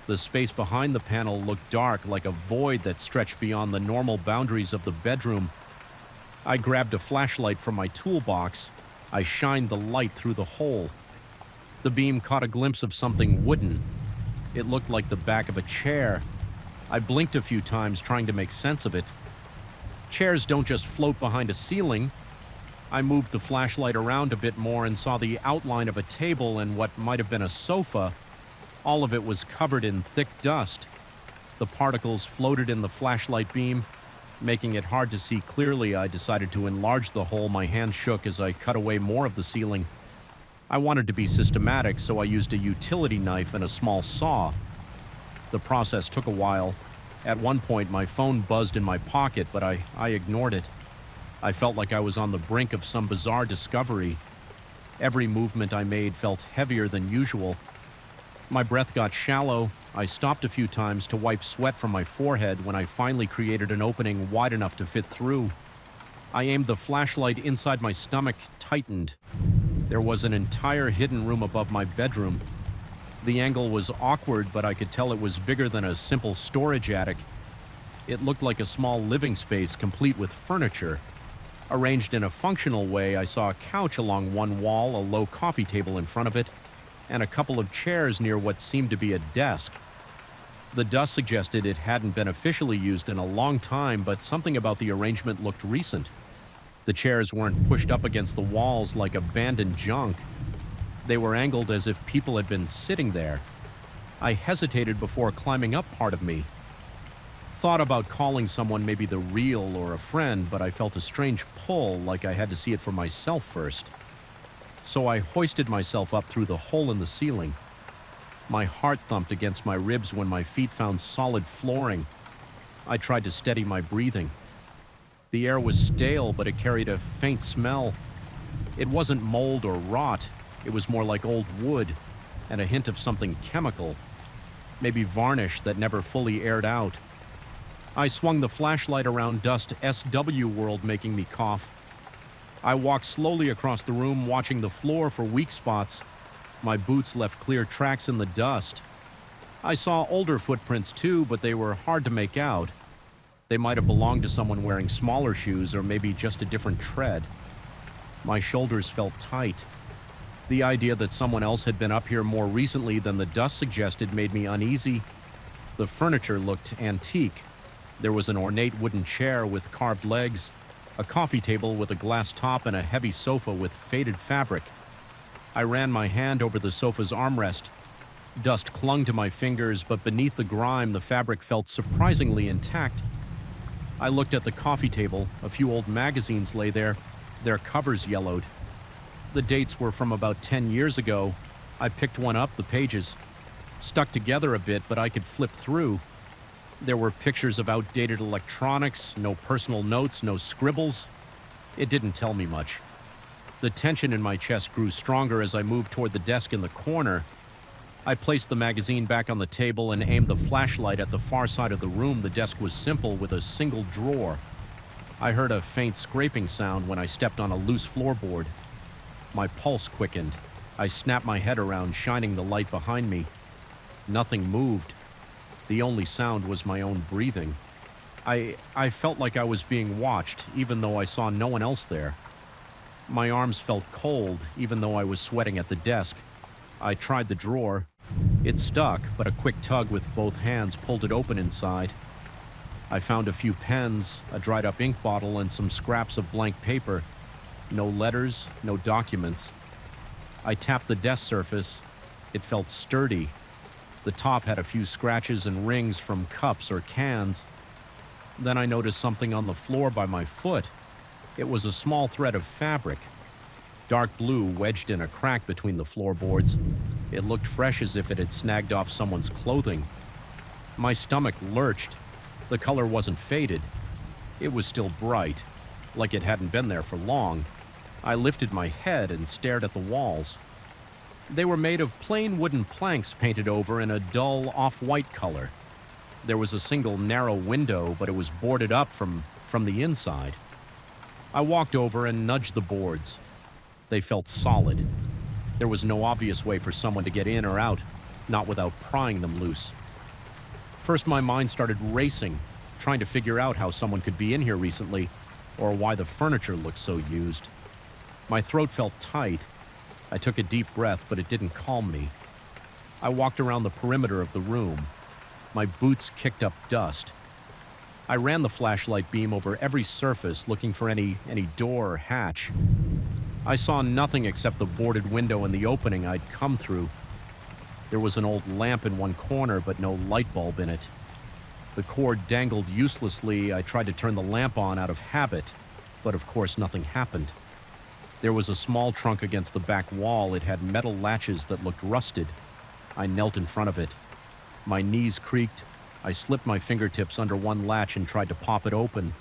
The space behind the panel looked dark, like a void that stretched beyond the normal boundaries of the bedroom. I grabbed a flashlight from my toolbox. I shined the light through the hole. The beam caught a glimpse of something wooden. It looked like the back of a chair. I blinked a few times, trying to make sense of it. Chairs don't just float behind a ceiling. I moved the flashlight around a bit more and saw the outline of a table and what might have been a sofa. All of it was covered in thick dust. The particles floated in the flashlight beam, making it hard to see clearly. I decided to enlarge the hole. My hand shook as I cut away more of the ceiling. I wanted to be systematic, so I used a utility knife and a small saw. The process took a while. At one point, my phone buzzed in my pocket, but I ignored it. I felt like I was on the brink of some bizarre discovery. Every movement I made felt heavier than usual. My breath got shallow. I stopped a few times to wipe sweat from my forehead when I finally created an opening wide enough to fit through. I aimed the flashlight inside my stomach, tightened. There was an entire hidden room above my bedroom. The angle was awkward, but I could tell it was bigger than a simple storage attic. It looked like a small living space, complete with furniture. Arranged in a functional way, I saw a couch along one wall, a low coffee table in front of it, and a couple of chairs near what seemed to be a desk. The dust suggested it hadn't been officially used in a long time, but something about the arrangement looked recent. The chairs weren't pushed up against the walls like abandoned junk. They were angled as if people had been sitting there. I hesitated before climbing up part of me. Thought about calling someone, maybe the real or a friend, but I felt a strange pull, like I had to see it for myself first. So I hoisted myself up through the hole in the ceiling. My heart thumped against my ribs when my feet found solid flooring. I tried to steady my breathing. The air was stale, but it carried a faint smell. It wasn't mold or rot. It was more like old wood and a hint of something chemical, maybe varnish that never fully aired out. I swung the flashlight around dust SW world, making me cough. I walked slowly across the room, watching the floor for weak spots. My boots left clear tracks in the dust. I saw older footprints too, but they were hard to make out. They might have belonged to someone wearing smaller shoes, or maybe just a different tread. My shoulders felt tight. The idea that someone else had been up here more recently than the dust suggested made me uneasy. The furniture looked antique. There was an ornate wooden chair with carved legs, a coffee table with a glass top, and a heavy sofa with faded fabric. I ran my hand over the sofa's armrest. Dust clung to my fingers, but beneath the grime, the fabric felt surprisingly intact. I looked at the coffee table. A few old magazines lay there, their covers yellowed. The dates were from about 10 years ago. I picked one up, the pages stuck together a bit, but I could flip through. There were pictures of outdated electronics, no personal notes, no scribbles. It didn't tell me much. The tension in my chest grew stronger as I moved toward the desk in the corner. I placed the magazine back on the table and aimed the flashlight at the far side of the room. The desk was simple, with a single drawer. I heard a faint scraping sound when I stepped on a loose floorboard. My pulse quickened. I snapped my head around, shining the light behind me. Nothing moved. The only sound was my own breathing. I felt like I was being watched, even though I saw no one else there. My arms felt cold, even though I was sweating at the desk. I tried the drawer. It stuck, but a quick tug with both hands pulled it open inside. I found a few pens, a dried-up ink bottle, and some scraps of blank paper. No letters, no documents. I tapped the desk surface. It felt sturdy. The top had a few scratches and rings from cups or cans. Then I noticed something on the floor by my foot. It was a small thread of fabric, dark blue, wedged in a crack between the floorboards. It looked fresh, as if it had snagged off someone's clothing. My stomach lurched. The color wasn't faded. It was still bright, like it hadn't been there for long. I lifted my head and stared at the walls. They were made of plain wooden planks painted over in a dull off-white color. There was a single narrow window, but it was boarded up from the inside. I walked over and nudged the boards. They felt solid. There was no obvious way for someone to get in or out, not without prying them loose. First, my mind started racing, trying to figure out how someone could be in here recently, or why the furniture looked so used. My throat felt tight. I took a deep breath, but it didn't calm me. I walked around the perimeter of the room. My boots kicked up dust. I ran the flashlight beam over every surface, looking for any door or hatch. I saw nothing except the boarded window and the opening I'd come through. There was an old lamp in one corner, but no light bulb in it. The cord dangled uselessly. I tried to turn the lamp on out of habit, but of course nothing happened. There was a small trunk against the back wall. It had metal latches that looked rusted. I knelt in front of it. My knees creaked. I slipped my fingertips under one latch and tried to pop it open.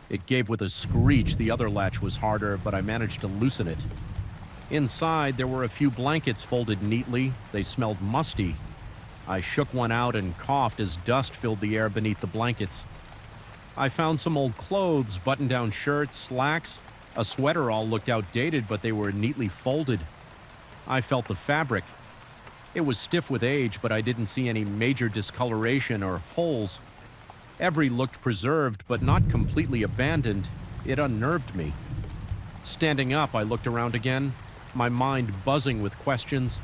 It gave with a screech. The other latch was harder, but I managed to loosen it. Inside, there were a few blankets folded neatly. They smelled musty. I shook one out and coughed as dust filled the air beneath the blankets. I found some old clothes, button-down shirts, slacks. A sweater all looked outdated, but they were neatly folded. I felt the fabric. It was stiff with age, but I didn't see any major discoloration or holes. Every looked preserved, but not completely abandoned. It unnerved me. Standing up, I looked around again, my mind buzzing with questions.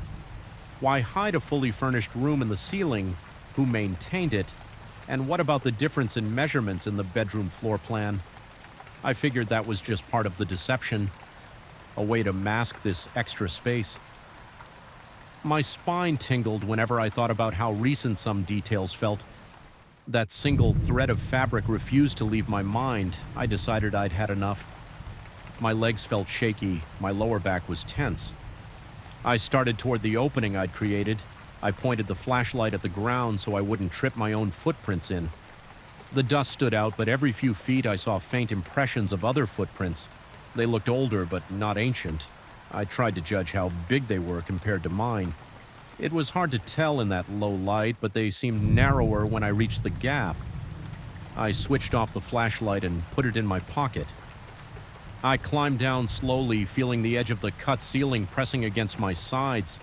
Why hide a fully furnished room in the ceiling? Who maintained it? And what about the difference in measurements in the bedroom floor plan? I figured that was just part of the deception, a way to mask this extra space. My spine tingled whenever I thought about how recent some details felt. That single thread of fabric refused to leave my mind. I decided I'd had enough. My legs felt shaky, my lower back was tense. I started toward the opening I'd created. I pointed the flashlight at the ground so I wouldn't trip my own footprints in. The dust stood out, but every few feet I saw faint impressions of other footprints. They looked older, but not ancient. I tried to judge how big they were compared to mine. It was hard to tell in that low light, but they seemed narrower when I reached the gap. I switched off the flashlight and put it in my pocket. I climbed down slowly, feeling the edge of the cut ceiling pressing against my sides.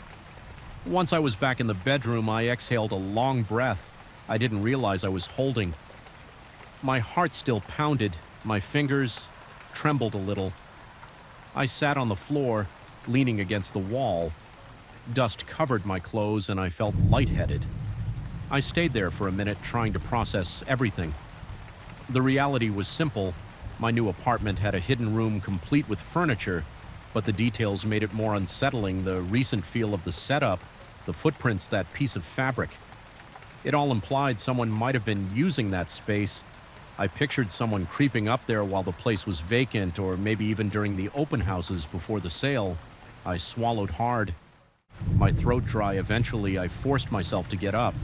Once I was back in the bedroom, I exhaled a long breath I didn't realize I was holding. My heart still pounded, my fingers trembled a little. I sat on the floor, leaning against the wall. Dust covered my clothes and I felt lightheaded. I stayed there for a minute, trying to process everything. The reality was simple. My new apartment had a hidden room complete with furniture, but the details made it more unsettling. The recent feel of the setup, the footprints, that piece of fabric. It all implied someone might have been using that space. I pictured someone creeping up there while the place was vacant, or maybe even during the open houses before the sale. I swallowed hard. My throat dry. Eventually, I forced myself to get up.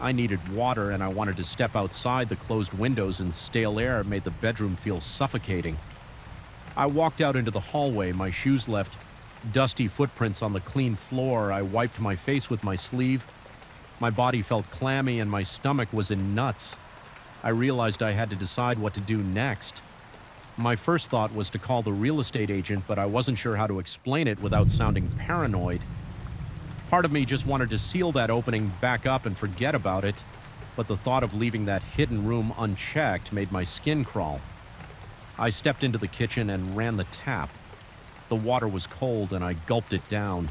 I needed water, and I wanted to step outside. The closed windows and stale air made the bedroom feel suffocating. I walked out into the hallway. My shoes left dusty footprints on the clean floor. I wiped my face with my sleeve. My body felt clammy, and my stomach was in knots. I realized I had to decide what to do next. My first thought was to call the real estate agent, but I wasn't sure how to explain it without sounding paranoid. Part of me just wanted to seal that opening back up and forget about it, but the thought of leaving that hidden room unchecked made my skin crawl. I stepped into the kitchen and ran the tap. The water was cold and I gulped it down.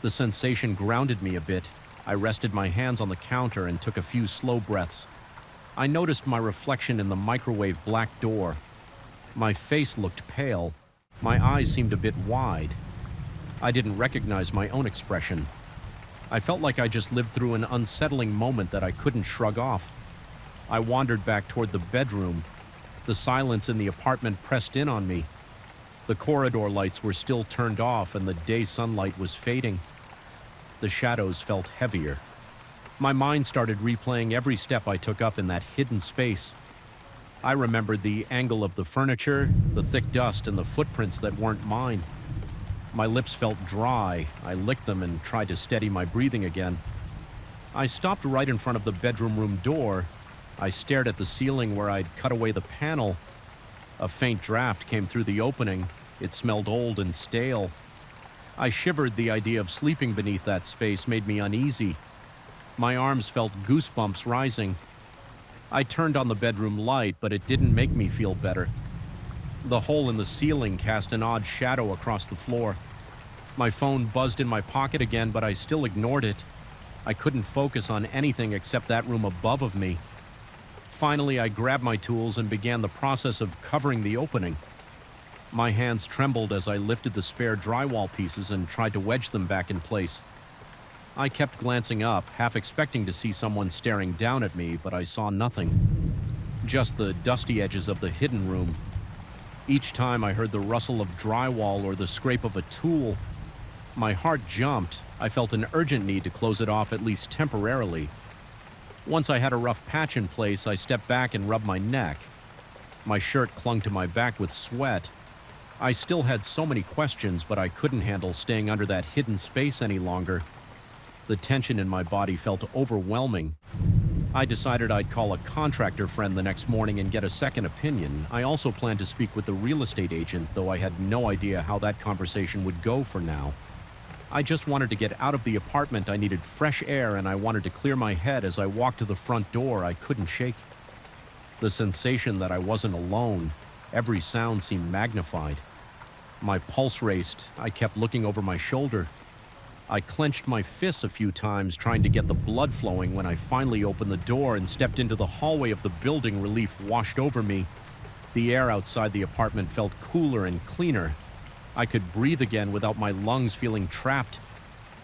The sensation grounded me a bit. I rested my hands on the counter and took a few slow breaths. I noticed my reflection in the microwave black door. My face looked pale. My eyes seemed a bit wide. I didn't recognize my own expression. I felt like I just lived through an unsettling moment that I couldn't shrug off. I wandered back toward the bedroom. The silence in the apartment pressed in on me. The corridor lights were still turned off and the day sunlight was fading. The shadows felt heavier. My mind started replaying every step I took up in that hidden space. I remembered the angle of the furniture, the thick dust, and the footprints that weren't mine. My lips felt dry. I licked them and tried to steady my breathing again. I stopped right in front of the bedroom room door. I stared at the ceiling where I'd cut away the panel. A faint draft came through the opening. It smelled old and stale. I shivered. The idea of sleeping beneath that space made me uneasy. My arms felt goosebumps rising. I turned on the bedroom light, but it didn't make me feel better. The hole in the ceiling cast an odd shadow across the floor. My phone buzzed in my pocket again, but I still ignored it. I couldn't focus on anything except that room above of me. Finally, I grabbed my tools and began the process of covering the opening. My hands trembled as I lifted the spare drywall pieces and tried to wedge them back in place. I kept glancing up, half expecting to see someone staring down at me, but I saw nothing. Just the dusty edges of the hidden room. Each time I heard the rustle of drywall or the scrape of a tool, my heart jumped. I felt an urgent need to close it off, at least temporarily. Once I had a rough patch in place, I stepped back and rubbed my neck. My shirt clung to my back with sweat. I still had so many questions, but I couldn't handle staying under that hidden space any longer. The tension in my body felt overwhelming. I decided I'd call a contractor friend the next morning and get a second opinion. I also planned to speak with the real estate agent, though I had no idea how that conversation would go for now. I just wanted to get out of the apartment. I needed fresh air, and I wanted to clear my head. As I walked to the front door, I couldn't shake the sensation that I wasn't alone. Every sound seemed magnified. My pulse raced. I kept looking over my shoulder. I clenched my fists a few times, trying to get the blood flowing. When I finally opened the door and stepped into the hallway of the building, relief washed over me. The air outside the apartment felt cooler and cleaner. I could breathe again without my lungs feeling trapped.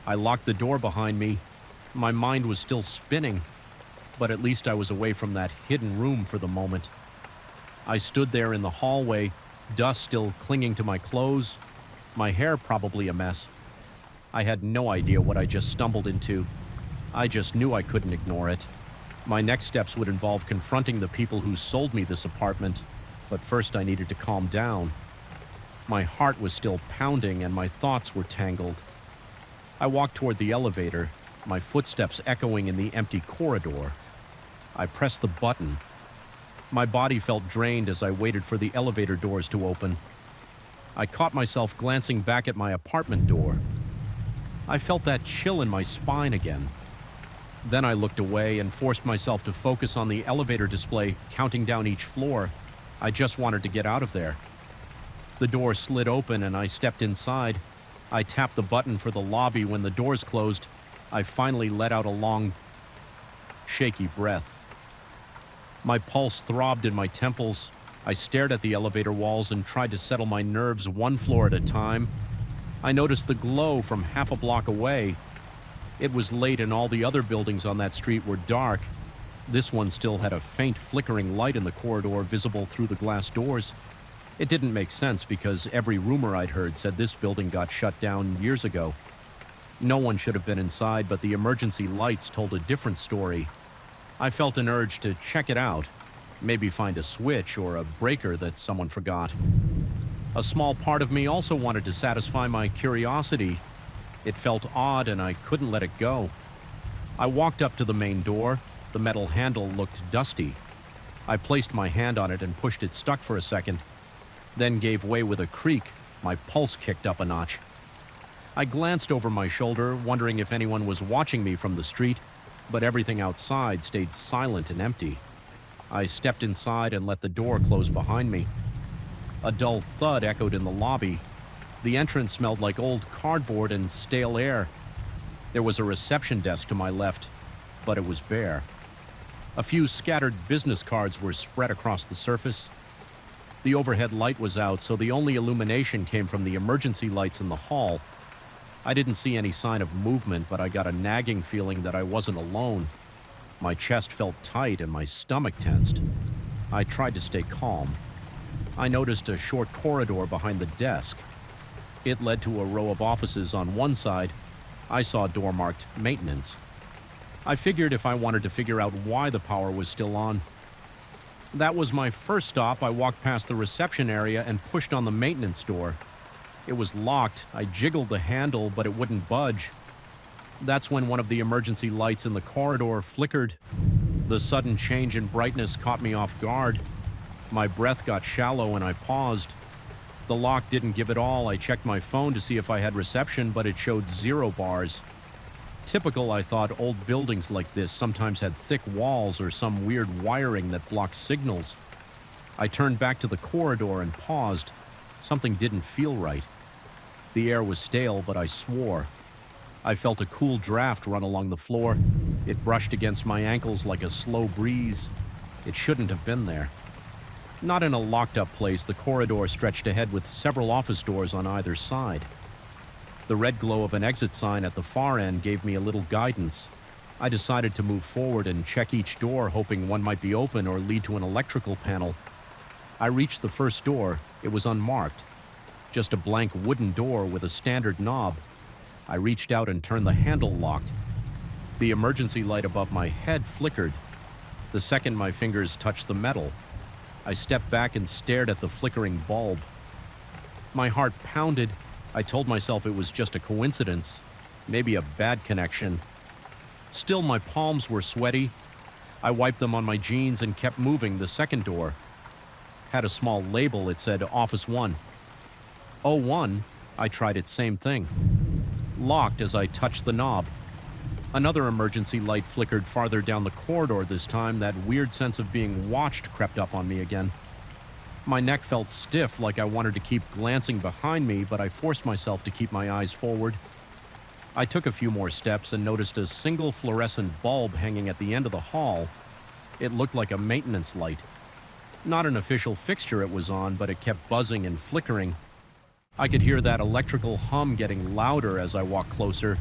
I locked the door behind me. My mind was still spinning, but at least I was away from that hidden room for the moment. I stood there in the hallway, dust still clinging to my clothes, my hair probably a mess. I had no idea what I just stumbled into. I just knew I couldn't ignore it. My next steps would involve confronting the people who sold me this apartment, but first I needed to calm down. My heart was still pounding and my thoughts were tangled. I walked toward the elevator, my footsteps echoing in the empty corridor. I pressed the button. My body felt drained as I waited for the elevator doors to open. I caught myself glancing back at my apartment door. I felt that chill in my spine again. Then I looked away and forced myself to focus on the elevator display, counting down each floor. I just wanted to get out of there. The door slid open and I stepped inside. I tapped the button for the lobby. When the doors closed, I finally let out a long, shaky breath. My pulse throbbed in my temples. I stared at the elevator walls and tried to settle my nerves one floor at a time. I noticed the glow from half a block away. It was late and all the other buildings on that street were dark. This one still had a faint flickering light in the corridor visible through the glass doors. It didn't make sense because every rumor I'd heard said this building got shut down years ago. No one should have been inside, but the emergency lights told a different story. I felt an urge to check it out, maybe find a switch or a breaker that someone forgot. A small part of me also wanted to satisfy my curiosity. It felt odd and I couldn't let it go. I walked up to the main door. The metal handle looked dusty. I placed my hand on it and pushed it stuck for a second, then gave way with a creak. My pulse kicked up a notch. I glanced over my shoulder, wondering if anyone was watching me from the street, but everything outside stayed silent and empty. I stepped inside and let the door close behind me. A dull thud echoed in the lobby. The entrance smelled like old cardboard and stale air. There was a reception desk to my left, but it was bare. A few scattered business cards were spread across the surface. The overhead light was out, so the only illumination came from the emergency lights in the hall. I didn't see any sign of movement, but I got a nagging feeling that I wasn't alone. My chest felt tight and my stomach tensed. I tried to stay calm. I noticed a short corridor behind the desk. It led to a row of offices on one side. I saw a door marked maintenance. I figured if I wanted to figure out why the power was still on. That was my first stop. I walked past the reception area and pushed on the maintenance door. It was locked. I jiggled the handle, but it wouldn't budge. That's when one of the emergency lights in the corridor flickered. The sudden change in brightness caught me off guard. My breath got shallow and I paused. The lock didn't give it all. I checked my phone to see if I had reception, but it showed 0 bars. Typical, I thought. Old buildings like this sometimes had thick walls or some weird wiring that blocked signals. I turned back to the corridor and paused. Something didn't feel right. The air was stale, but I swore. I felt a cool draft run along the floor. It brushed against my ankles like a slow breeze. It shouldn't have been there. Not in a locked-up place, the corridor stretched ahead with several office doors on either side. The red glow of an exit sign at the far end gave me a little guidance. I decided to move forward and check each door, hoping one might be open or lead to an electrical panel. I reached the first door. It was unmarked. Just a blank wooden door with a standard knob. I reached out and turned the handle locked. The emergency light above my head flickered. The second my fingers touched the metal, I stepped back and stared at the flickering bulb. My heart pounded. I told myself it was just a coincidence, maybe a bad connection. Still, my palms were sweaty. I wiped them on my jeans and kept moving. The second door had a small label. It said Office 1. Oh, 1. I tried it, same thing. Locked as I touched the knob. Another emergency light flickered farther down the corridor this time. That weird sense of being watched crept up on me again. My neck felt stiff, like I wanted to keep glancing behind me, but I forced myself to keep my eyes forward. I took a few more steps and noticed a single fluorescent bulb hanging at the end of the hall. It looked like a maintenance light. Not an official fixture it was on, but it kept buzzing and flickering. I could hear that electrical hum getting louder as I walked closer.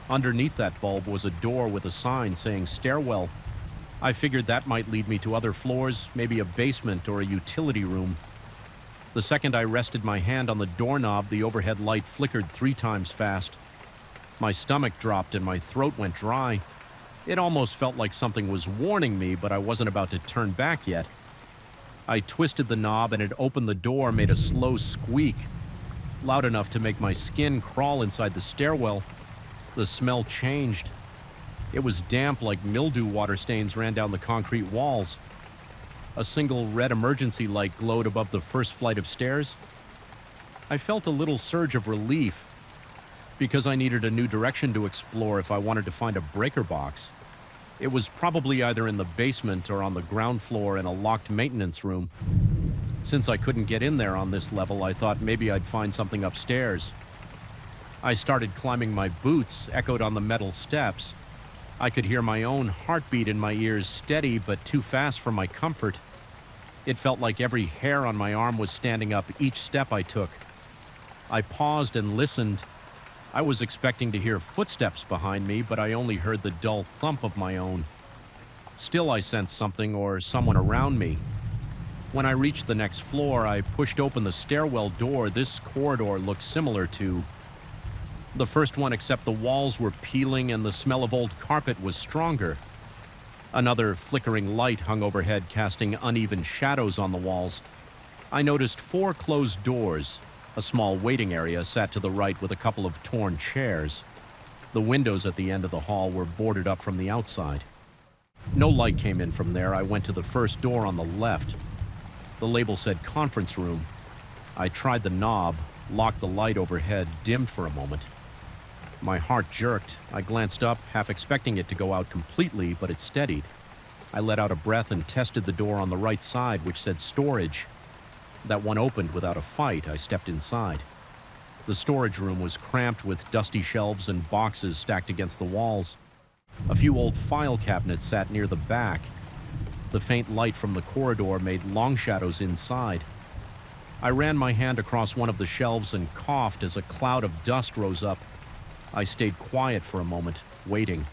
Underneath that bulb was a door with a sign saying stairwell. I figured that might lead me to other floors, maybe a basement or a utility room. The second I rested my hand on the doorknob, the overhead light flickered 3 times fast. My stomach dropped and my throat went dry. It almost felt like something was warning me, but I wasn't about to turn back yet. I twisted the knob and it opened the door, made a slow squeak, loud enough to make my skin crawl inside the stairwell. The smell changed. It was damp, like mildew water stains ran down the concrete walls. A single red emergency light glowed above the first flight of stairs. I felt a little surge of relief, because I needed a new direction to explore if I wanted to find a breaker box. It was probably either in the basement or on the ground floor in a locked maintenance room. Since I couldn't get in there on this level, I thought maybe I'd find something upstairs. I started climbing. My boots echoed on the metal steps. I could hear my own heartbeat in my ears, steady but too fast for my comfort. It felt like every hair on my arm was standing up each step I took. I paused and listened. I was expecting to hear footsteps behind me, but I only heard the dull thump of my own. Still, I sensed something or someone around me. When I reached the next floor, I pushed open the stairwell door. This corridor looked similar to the first one, except the walls were peeling and the smell of old carpet was stronger. Another flickering light hung overhead, casting uneven shadows on the walls. I noticed 4 closed doors. A small waiting area sat to the right with a couple of torn chairs. The windows at the end of the hall were boarded up from the outside. No light came in from there. I went to the first door on the left. The label said conference room. I tried the knob, locked the light overhead, dimmed for a moment. My heart jerked. I glanced up, half expecting it to go out completely, but it steadied. I let out a breath and tested the door on the right side, which said storage. That one opened without a fight. I stepped inside. The storage room was cramped with dusty shelves and boxes stacked against the walls. A few old file cabinets sat near the back. The faint light from the corridor made long shadows inside. I ran my hand across one of the shelves and coughed as a cloud of dust rose up. I stayed quiet for a moment, waiting.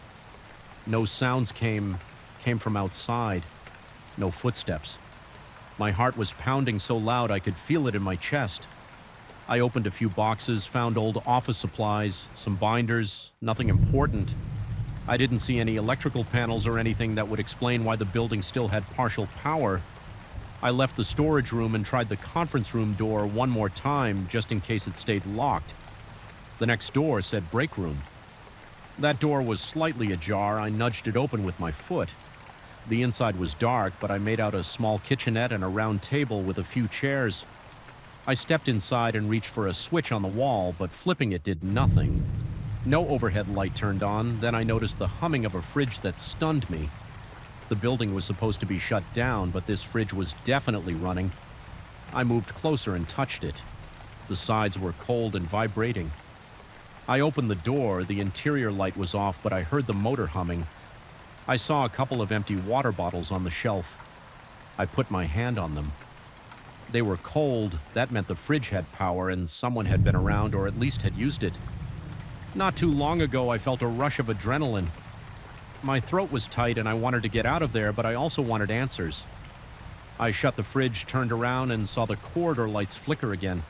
No sounds came from outside. No footsteps. My heart was pounding so loud I could feel it in my chest. I opened a few boxes, found old office supplies, some binders, nothing important. I didn't see any electrical panels or anything that would explain why the building still had partial power. I left the storage room and tried the conference room door one more time, just in case it stayed locked. The next door said break room. That door was slightly ajar. I nudged it open with my foot. The inside was dark, but I made out a small kitchenette and a round table with a few chairs. I stepped inside and reached for a switch on the wall, but flipping it did nothing. No overhead light turned on. Then I noticed the humming of a fridge that stunned me. The building was supposed to be shut down, but this fridge was definitely running. I moved closer and touched it. The sides were cold and vibrating. I opened the door. The interior light was off, but I heard the motor humming. I saw a couple of empty water bottles on the shelf. I put my hand on them. They were cold. That meant the fridge had power and someone had been around or at least had used it. Not too long ago, I felt a rush of adrenaline. My throat was tight and I wanted to get out of there, but I also wanted answers. I shut the fridge, turned around, and saw the corridor lights flicker again.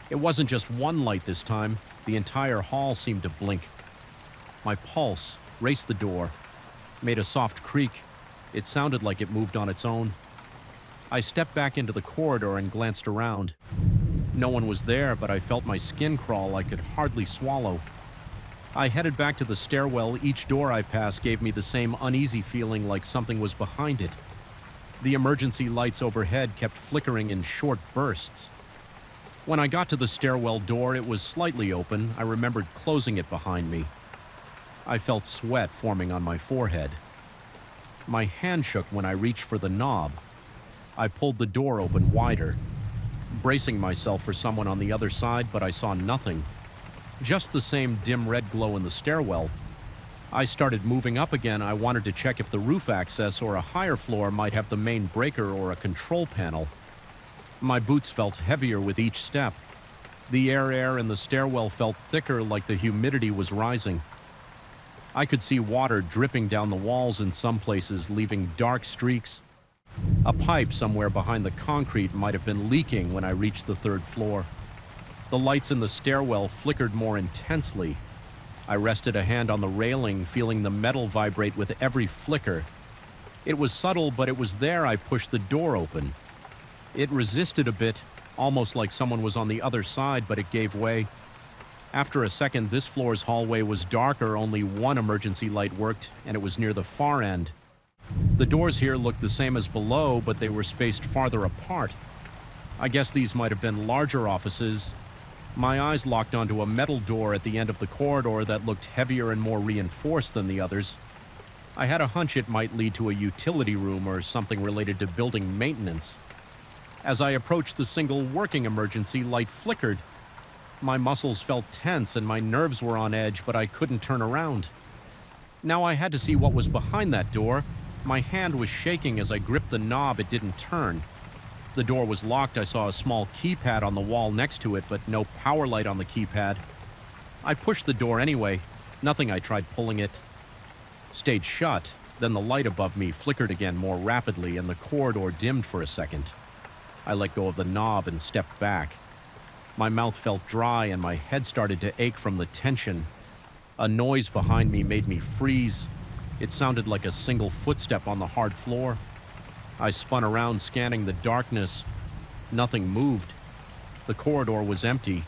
It wasn't just one light this time. The entire hall seemed to blink. My pulse raced the door, made a soft creak. It sounded like it moved on its own. I stepped back into the corridor and glanced around. No one was there, but I felt my skin crawl. I could hardly swallow. I headed back to the stairwell. Each door I passed gave me the same uneasy feeling, like something was behind it. The emergency lights overhead kept flickering in short bursts. When I got to the stairwell door, it was slightly open. I remembered closing it behind me. I felt sweat forming on my forehead. My hand shook when I reached for the knob. I pulled the door open wider, bracing myself for someone on the other side, but I saw nothing. Just the same dim red glow in the stairwell. I started moving up again. I wanted to check if the roof access or a higher floor might have the main breaker or a control panel. My boots felt heavier with each step. The air in the stairwell felt thicker, like the humidity was rising. I could see water dripping down the walls in some places, leaving dark streaks. A pipe somewhere behind the concrete might have been leaking when I reached the third floor. The lights in the stairwell flickered more intensely. I rested a hand on the railing, feeling the metal vibrate with every flicker. It was subtle, but it was there. I pushed the door open. It resisted a bit, almost like someone was on the other side, but it gave way. After a second, this floor's hallway was darker. Only one emergency light worked, and it was near the far end. The doors here looked the same as below, but they were spaced farther apart. I guess these might have been larger offices. My eyes locked onto a metal door at the end of the corridor that looked heavier and more reinforced than the others. I had a hunch it might lead to a utility room or something related to building maintenance. As I approached the single working emergency, light flickered. My muscles felt tense and my nerves were on edge, but I couldn't turn around. Now I had to see what was behind that door. My hand was shaking as I gripped the knob. It didn't turn. The door was locked. I saw a small keypad on the wall next to it, but no power light on the keypad. I pushed the door anyway. Nothing. I tried pulling it. Stayed shut. Then the light above me flickered again more rapidly, and the corridor dimmed for a second. I let go of the knob and stepped back. My mouth felt dry and my head started to ache from the tension. A noise behind me made me freeze. It sounded like a single footstep on the hard floor. I spun around, scanning the darkness. Nothing moved. The corridor was empty.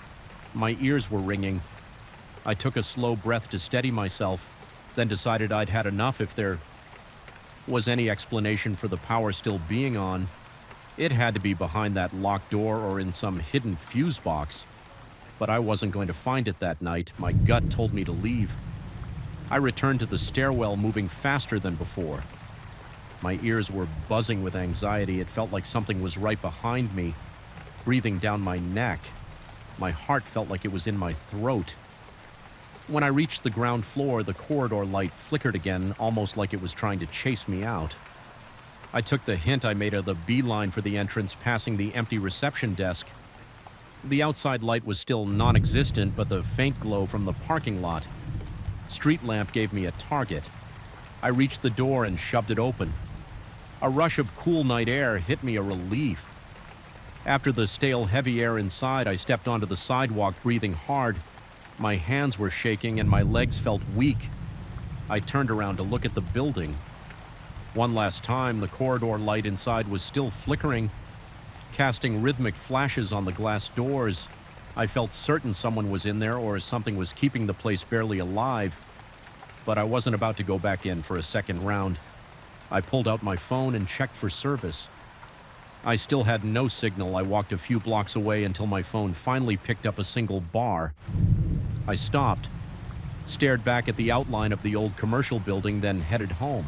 My ears were ringing. I took a slow breath to steady myself, then decided I'd had enough. If there was any explanation for the power still being on, it had to be behind that locked door or in some hidden fuse box. But I wasn't going to find it that night. My gut told me to leave. I returned to the stairwell, moving faster than before. My ears were buzzing with anxiety. It felt like something was right behind me, breathing down my neck. My heart felt like it was in my throat. When I reached the ground floor, the corridor light flickered again, almost like it was trying to chase me out. I took the hint I made of the beeline for the entrance, passing the empty reception desk. The outside light was still non-existent, but the faint glow from the parking lot street lamp gave me a target. I reached the door and shoved it open. A rush of cool night air hit me, a relief. After the stale, heavy air inside, I stepped onto the sidewalk, breathing hard. My hands were shaking and my legs felt weak. I turned around to look at the building. One last time, the corridor light inside was still flickering, casting rhythmic flashes on the glass doors. I felt certain someone was in there or something was keeping the place barely alive, but I wasn't about to go back in for a second round. I pulled out my phone and checked for service. I still had no signal. I walked a few blocks away until my phone finally picked up a single bar. I stopped, stared back at the outline of the old commercial building, then headed home.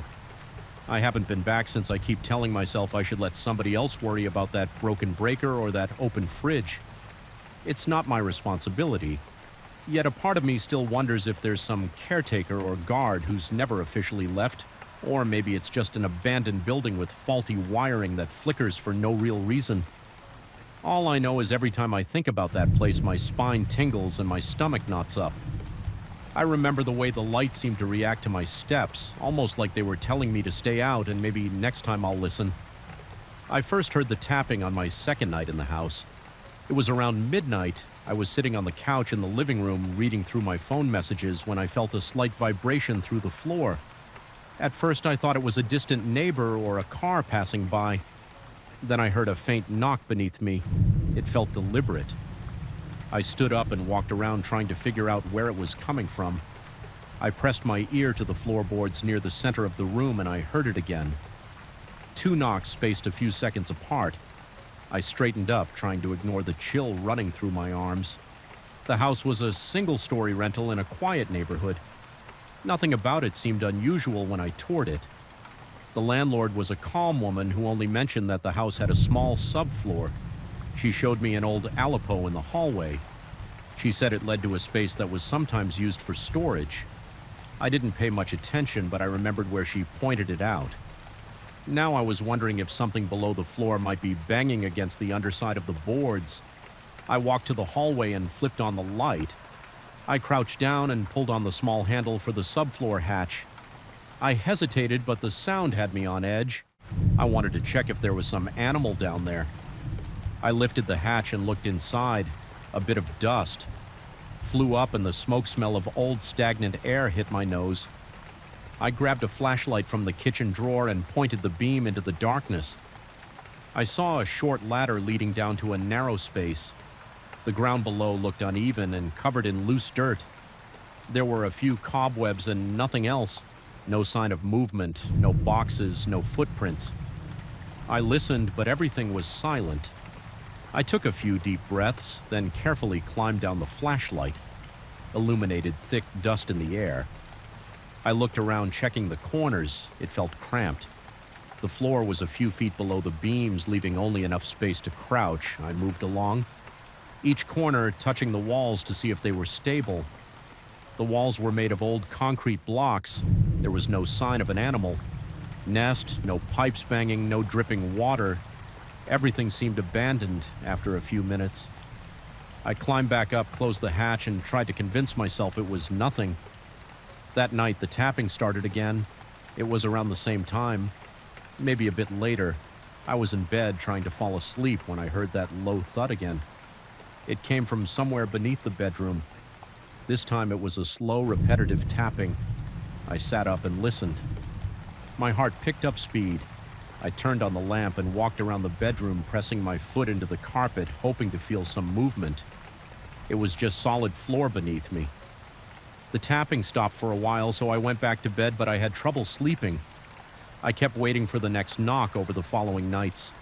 I haven't been back since. I keep telling myself I should let somebody else worry about that broken breaker or that open fridge. It's not my responsibility. Yet a part of me still wonders if there's some caretaker or guard who's never officially left, or maybe it's just an abandoned building with faulty wiring that flickers for no real reason. All I know is every time I think about that place, my spine tingles and my stomach knots up. I remember the way the light seemed to react to my steps, almost like they were telling me to stay out and maybe next time I'll listen. I first heard the tapping on my second night in the house. It was around midnight. I was sitting on the couch in the living room reading through my phone messages when I felt a slight vibration through the floor. At first I thought it was a distant neighbor or a car passing by. Then I heard a faint knock beneath me. It felt deliberate. I stood up and walked around trying to figure out where it was coming from. I pressed my ear to the floorboards near the center of the room and I heard it again. 2 knocks spaced a few seconds apart. I straightened up, trying to ignore the chill running through my arms. The house was a single-story rental in a quiet neighborhood. Nothing about it seemed unusual when I toured it. The landlord was a calm woman who only mentioned that the house had a small subfloor. She showed me an old Aleppo in the hallway. She said it led to a space that was sometimes used for storage. I didn't pay much attention, but I remembered where she pointed it out. Now I was wondering if something below the floor might be banging against the underside of the boards. I walked to the hallway and flipped on the light. I crouched down and pulled on the small handle for the subfloor hatch. I hesitated, but the sound had me on edge. I wanted to check if there was some animal down there. I lifted the hatch and looked inside. A bit of dust flew up and the smoke smell of old stagnant air hit my nose. I grabbed a flashlight from the kitchen drawer and pointed the beam into the darkness. I saw a short ladder leading down to a narrow space. The ground below looked uneven and covered in loose dirt. There were a few cobwebs and nothing else. No sign of movement, no boxes, no footprints. I listened, but everything was silent. I took a few deep breaths, then carefully climbed down the flashlight, illuminated thick dust in the air. I looked around, checking the corners. It felt cramped. The floor was a few feet below the beams, leaving only enough space to crouch. I moved along, each corner touching the walls to see if they were stable. The walls were made of old concrete blocks. There was no sign of an animal. Nest, no pipes banging, no dripping water. Everything seemed abandoned after a few minutes. I climbed back up, closed the hatch, and tried to convince myself it was nothing. That night, the tapping started again. It was around the same time, maybe a bit later. I was in bed trying to fall asleep when I heard that low thud again. It came from somewhere beneath the bedroom. This time it was a slow, repetitive tapping. I sat up and listened. My heart picked up speed. I turned on the lamp and walked around the bedroom, pressing my foot into the carpet, hoping to feel some movement. It was just solid floor beneath me. The tapping stopped for a while, so I went back to bed, but I had trouble sleeping. I kept waiting for the next knock over the following nights.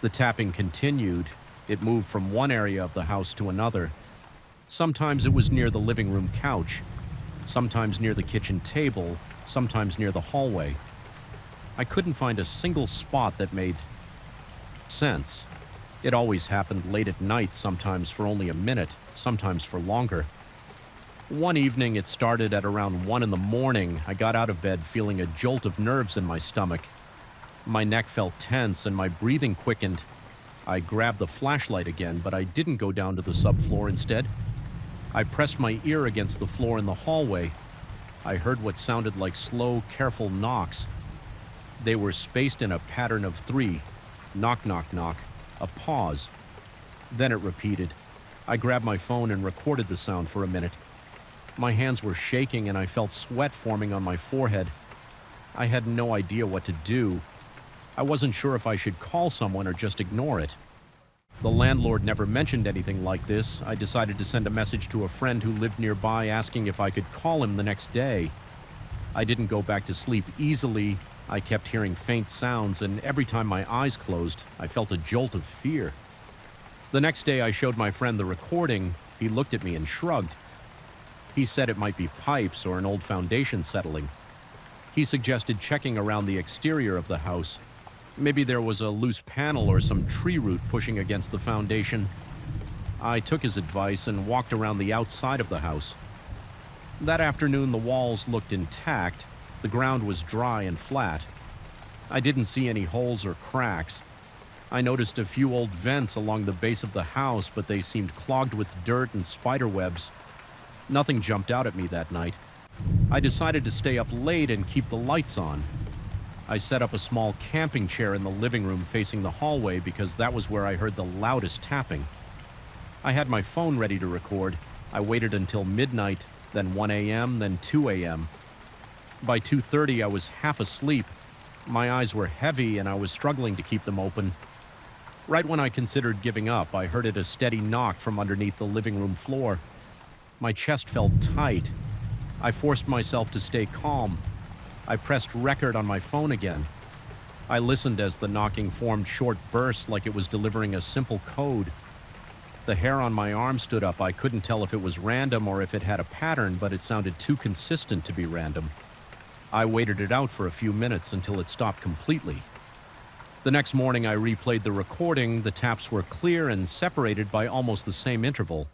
The tapping continued. It moved from one area of the house to another. Sometimes it was near the living room couch, sometimes near the kitchen table, sometimes near the hallway. I couldn't find a single spot that made sense. It always happened late at night, sometimes for only a minute, sometimes for longer. One evening, it started at around 1 in the morning. I got out of bed feeling a jolt of nerves in my stomach. My neck felt tense and my breathing quickened. I grabbed the flashlight again, but I didn't go down to the subfloor instead. I pressed my ear against the floor in the hallway. I heard what sounded like slow, careful knocks. They were spaced in a pattern of 3. Knock, knock, knock. A pause. Then it repeated. I grabbed my phone and recorded the sound for a minute. My hands were shaking and I felt sweat forming on my forehead. I had no idea what to do. I wasn't sure if I should call someone or just ignore it. The landlord never mentioned anything like this. I decided to send a message to a friend who lived nearby asking if I could call him the next day. I didn't go back to sleep easily. I kept hearing faint sounds, and every time my eyes closed, I felt a jolt of fear. The next day I showed my friend the recording. He looked at me and shrugged. He said it might be pipes or an old foundation settling. He suggested checking around the exterior of the house. Maybe there was a loose panel or some tree root pushing against the foundation. I took his advice and walked around the outside of the house. That afternoon, the walls looked intact. The ground was dry and flat. I didn't see any holes or cracks. I noticed a few old vents along the base of the house, but they seemed clogged with dirt and spider webs. Nothing jumped out at me that night. I decided to stay up late and keep the lights on. I set up a small camping chair in the living room facing the hallway because that was where I heard the loudest tapping. I had my phone ready to record. I waited until midnight, then 1 a.m., then 2 a.m. By 2:30, I was half asleep. My eyes were heavy and I was struggling to keep them open. Right when I considered giving up, I heard a steady knock from underneath the living room floor. My chest felt tight. I forced myself to stay calm. I pressed record on my phone again. I listened as the knocking formed short bursts like it was delivering a simple code. The hair on my arm stood up. I couldn't tell if it was random or if it had a pattern, but it sounded too consistent to be random. I waited it out for a few minutes until it stopped completely. The next morning I replayed the recording. The taps were clear and separated by almost the same interval.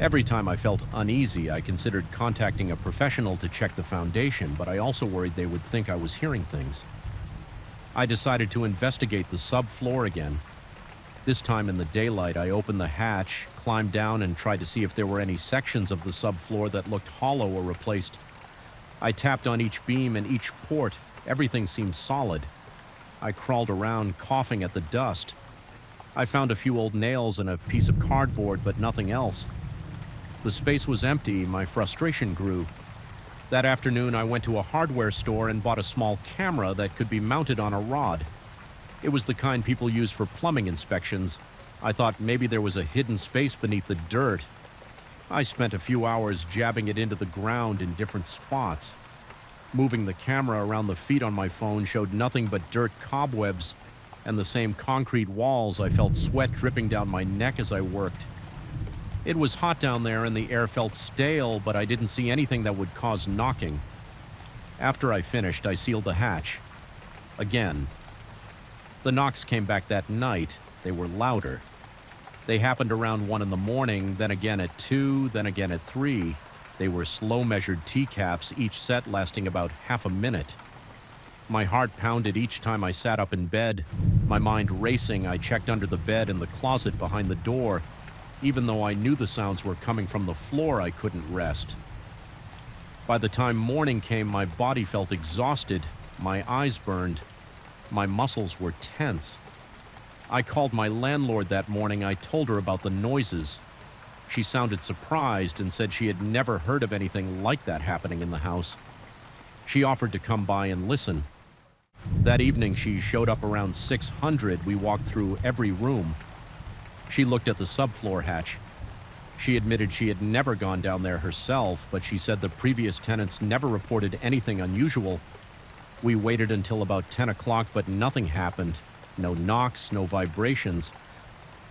Every time I felt uneasy, I considered contacting a professional to check the foundation, but I also worried they would think I was hearing things. I decided to investigate the subfloor again. This time in the daylight, I opened the hatch, climbed down, and tried to see if there were any sections of the subfloor that looked hollow or replaced. I tapped on each beam and each port. Everything seemed solid. I crawled around, coughing at the dust. I found a few old nails and a piece of cardboard, but nothing else. The space was empty. My frustration grew. That afternoon, I went to a hardware store and bought a small camera that could be mounted on a rod. It was the kind people use for plumbing inspections. I thought maybe there was a hidden space beneath the dirt. I spent a few hours jabbing it into the ground in different spots. Moving the camera around the feet on my phone showed nothing but dirt cobwebs and the same concrete walls. I felt sweat dripping down my neck as I worked. It was hot down there and the air felt stale, but I didn't see anything that would cause knocking. After I finished, I sealed the hatch. Again. The knocks came back that night. They were louder. They happened around 1 in the morning, then again at 2, then again at 3. They were slow-measured T-caps, each set lasting about half a minute. My heart pounded each time I sat up in bed. My mind racing, I checked under the bed and the closet behind the door. Even though I knew the sounds were coming from the floor, I couldn't rest. By the time morning came, my body felt exhausted. My eyes burned. My muscles were tense. I called my landlord that morning. I told her about the noises. She sounded surprised and said she had never heard of anything like that happening in the house. She offered to come by and listen. That evening, she showed up around 600. We walked through every room. She looked at the subfloor hatch. She admitted she had never gone down there herself, but she said the previous tenants never reported anything unusual. We waited until about 10 o'clock, but nothing happened. No knocks, no vibrations.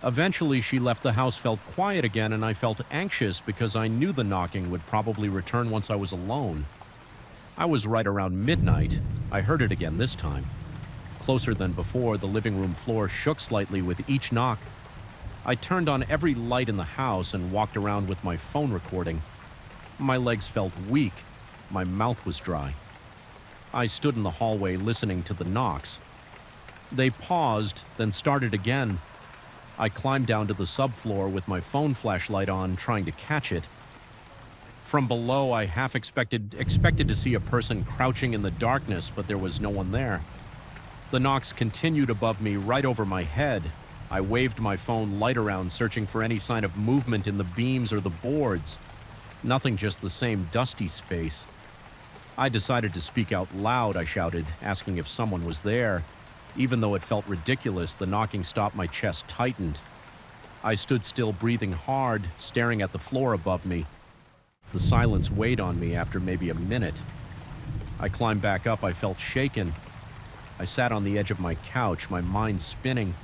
Eventually, she left. The house felt quiet again, and I felt anxious because I knew the knocking would probably return once I was alone. I was right around midnight. I heard it again this time. Closer than before, the living room floor shook slightly with each knock. I turned on every light in the house and walked around with my phone recording. My legs felt weak. My mouth was dry. I stood in the hallway listening to the knocks. They paused, then started again. I climbed down to the subfloor with my phone flashlight on, trying to catch it. From below, I half expected to see a person crouching in the darkness, but there was no one there. The knocks continued above me, right over my head. I waved my phone light around, searching for any sign of movement in the beams or the boards. Nothing, just the same dusty space. I decided to speak out loud. I shouted, asking if someone was there. Even though it felt ridiculous, the knocking stopped. My chest tightened. I stood still, breathing hard, staring at the floor above me. The silence weighed on me after maybe a minute. I climbed back up. I felt shaken. I sat on the edge of my couch, my mind spinning.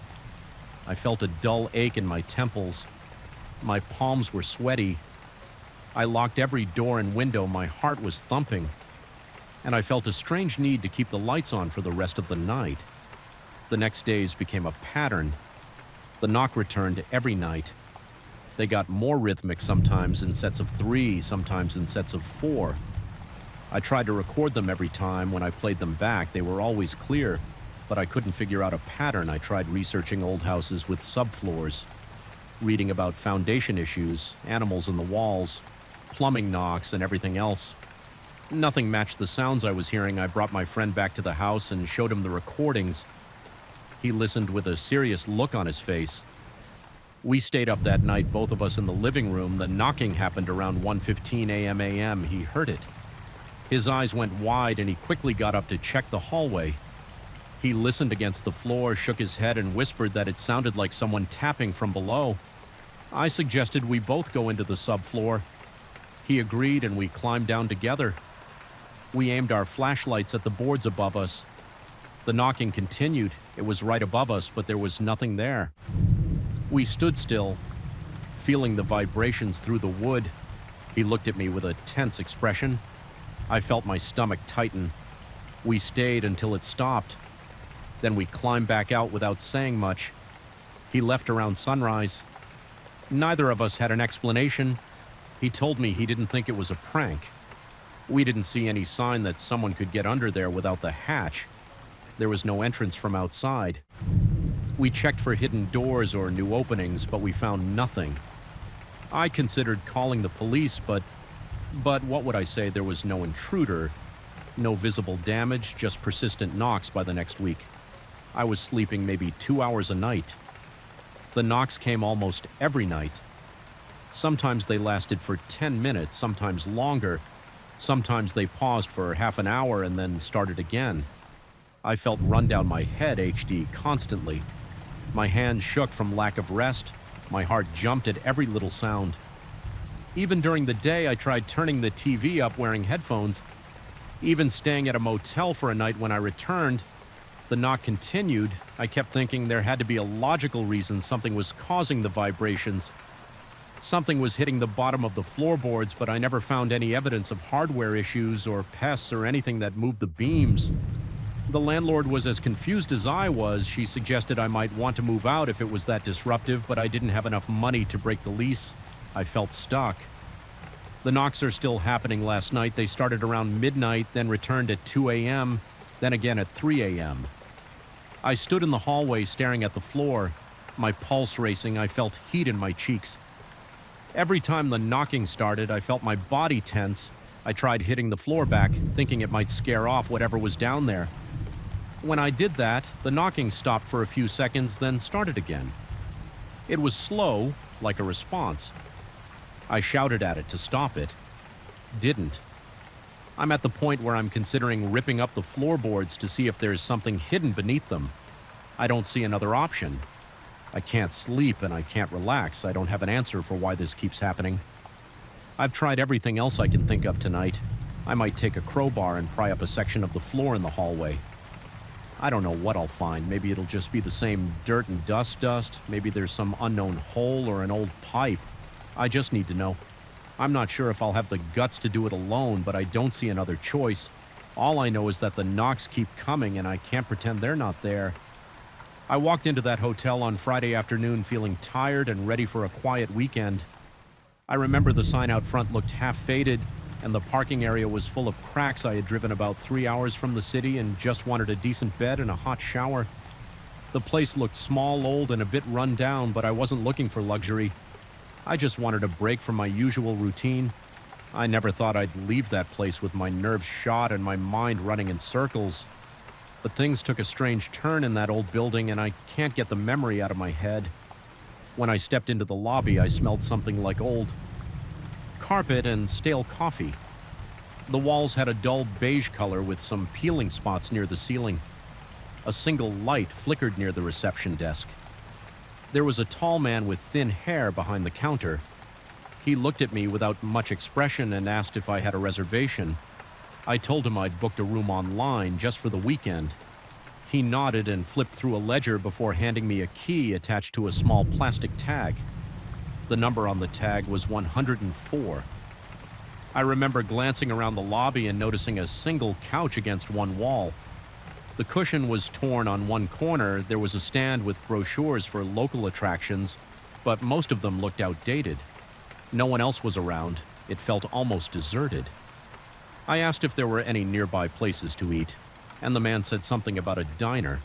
I felt a dull ache in my temples. My palms were sweaty. I locked every door and window. My heart was thumping. And I felt a strange need to keep the lights on for the rest of the night. The next days became a pattern. The knock returned every night. They got more rhythmic, sometimes in sets of 3, sometimes in sets of 4. I tried to record them every time. When I played them back, they were always clear, but I couldn't figure out a pattern. I tried researching old houses with subfloors, reading about foundation issues, animals in the walls, plumbing knocks, and everything else. Nothing matched the sounds I was hearing. I brought my friend back to the house and showed him the recordings. He listened with a serious look on his face. We stayed up that night, both of us in the living room. The knocking happened around 1:15 a.m. He heard it. His eyes went wide and he quickly got up to check the hallway. He listened against the floor, shook his head, and whispered that it sounded like someone tapping from below. I suggested we both go into the subfloor. He agreed, and we climbed down together. We aimed our flashlights at the boards above us. The knocking continued. It was right above us, but there was nothing there. We stood still, feeling the vibrations through the wood. He looked at me with a tense expression. I felt my stomach tighten. We stayed until it stopped. Then we climbed back out without saying much. He left around sunrise. Neither of us had an explanation. He told me he didn't think it was a prank. We didn't see any sign that someone could get under there without the hatch. There was no entrance from outside. We checked for hidden doors or new openings, but we found nothing. I considered calling the police, but what would I say? There was no intruder, no visible damage, just persistent knocks by the next week. I was sleeping maybe 2 hours a night. The knocks came almost every night. Sometimes they lasted for 10 minutes, sometimes longer. Sometimes they paused for half an hour and then started again. I felt run down my head, HD, constantly. My hands shook from lack of rest. My heart jumped at every little sound. Even during the day, I tried turning the TV up wearing headphones. Even staying at a motel for a night when I returned, the knock continued. I kept thinking there had to be a logical reason something was causing the vibrations. Something was hitting the bottom of the floorboards, but I never found any evidence of hardware issues or pests or anything that moved the beams. The landlord was as confused as I was. She suggested I might want to move out if it was that disruptive, but I didn't have enough money to break the lease. I felt stuck. The knocks are still happening last night. They started around midnight, then returned at 2 a.m., then again at 3 a.m. I stood in the hallway staring at the floor, my pulse racing. I felt heat in my cheeks. Every time the knocking started, I felt my body tense. I tried hitting the floor back, thinking it might scare off whatever was down there. When I did that, the knocking stopped for a few seconds, then started again. It was slow, like a response. I shouted at it to stop it. Didn't. I'm at the point where I'm considering ripping up the floorboards to see if there's something hidden beneath them. I don't see another option. I can't sleep and I can't relax. I don't have an answer for why this keeps happening. I've tried everything else I can think of tonight. I might take a crowbar and pry up a section of the floor in the hallway. I don't know what I'll find. Maybe it'll just be the same dirt and dust. Maybe there's some unknown hole or an old pipe. I just need to know. I'm not sure if I'll have the guts to do it alone, but I don't see another choice. All I know is that the knocks keep coming and I can't pretend they're not there. I walked into that hotel on Friday afternoon feeling tired and ready for a quiet weekend. I remember the sign out front looked half faded, and the parking area was full of cracks. I had driven about 3 hours from the city and just wanted a decent bed and a hot shower. The place looked small, old, and a bit run down, but I wasn't looking for luxury. I just wanted a break from my usual routine. I never thought I'd leave that place with my nerves shot and my mind running in circles. But things took a strange turn in that old building, and I can't get the memory out of my head. When I stepped into the lobby, I smelled something like old carpet and stale coffee. The walls had a dull beige color with some peeling spots near the ceiling. A single light flickered near the reception desk. There was a tall man with thin hair behind the counter. He looked at me without much expression and asked if I had a reservation. I told him I'd booked a room online just for the weekend. He nodded and flipped through a ledger before handing me a key attached to a small plastic tag. The number on the tag was 104. I remember glancing around the lobby and noticing a single couch against one wall. The cushion was torn on one corner. There was a stand with brochures for local attractions, but most of them looked outdated. No one else was around. It felt almost deserted. I asked if there were any nearby places to eat, and the man said something about a diner.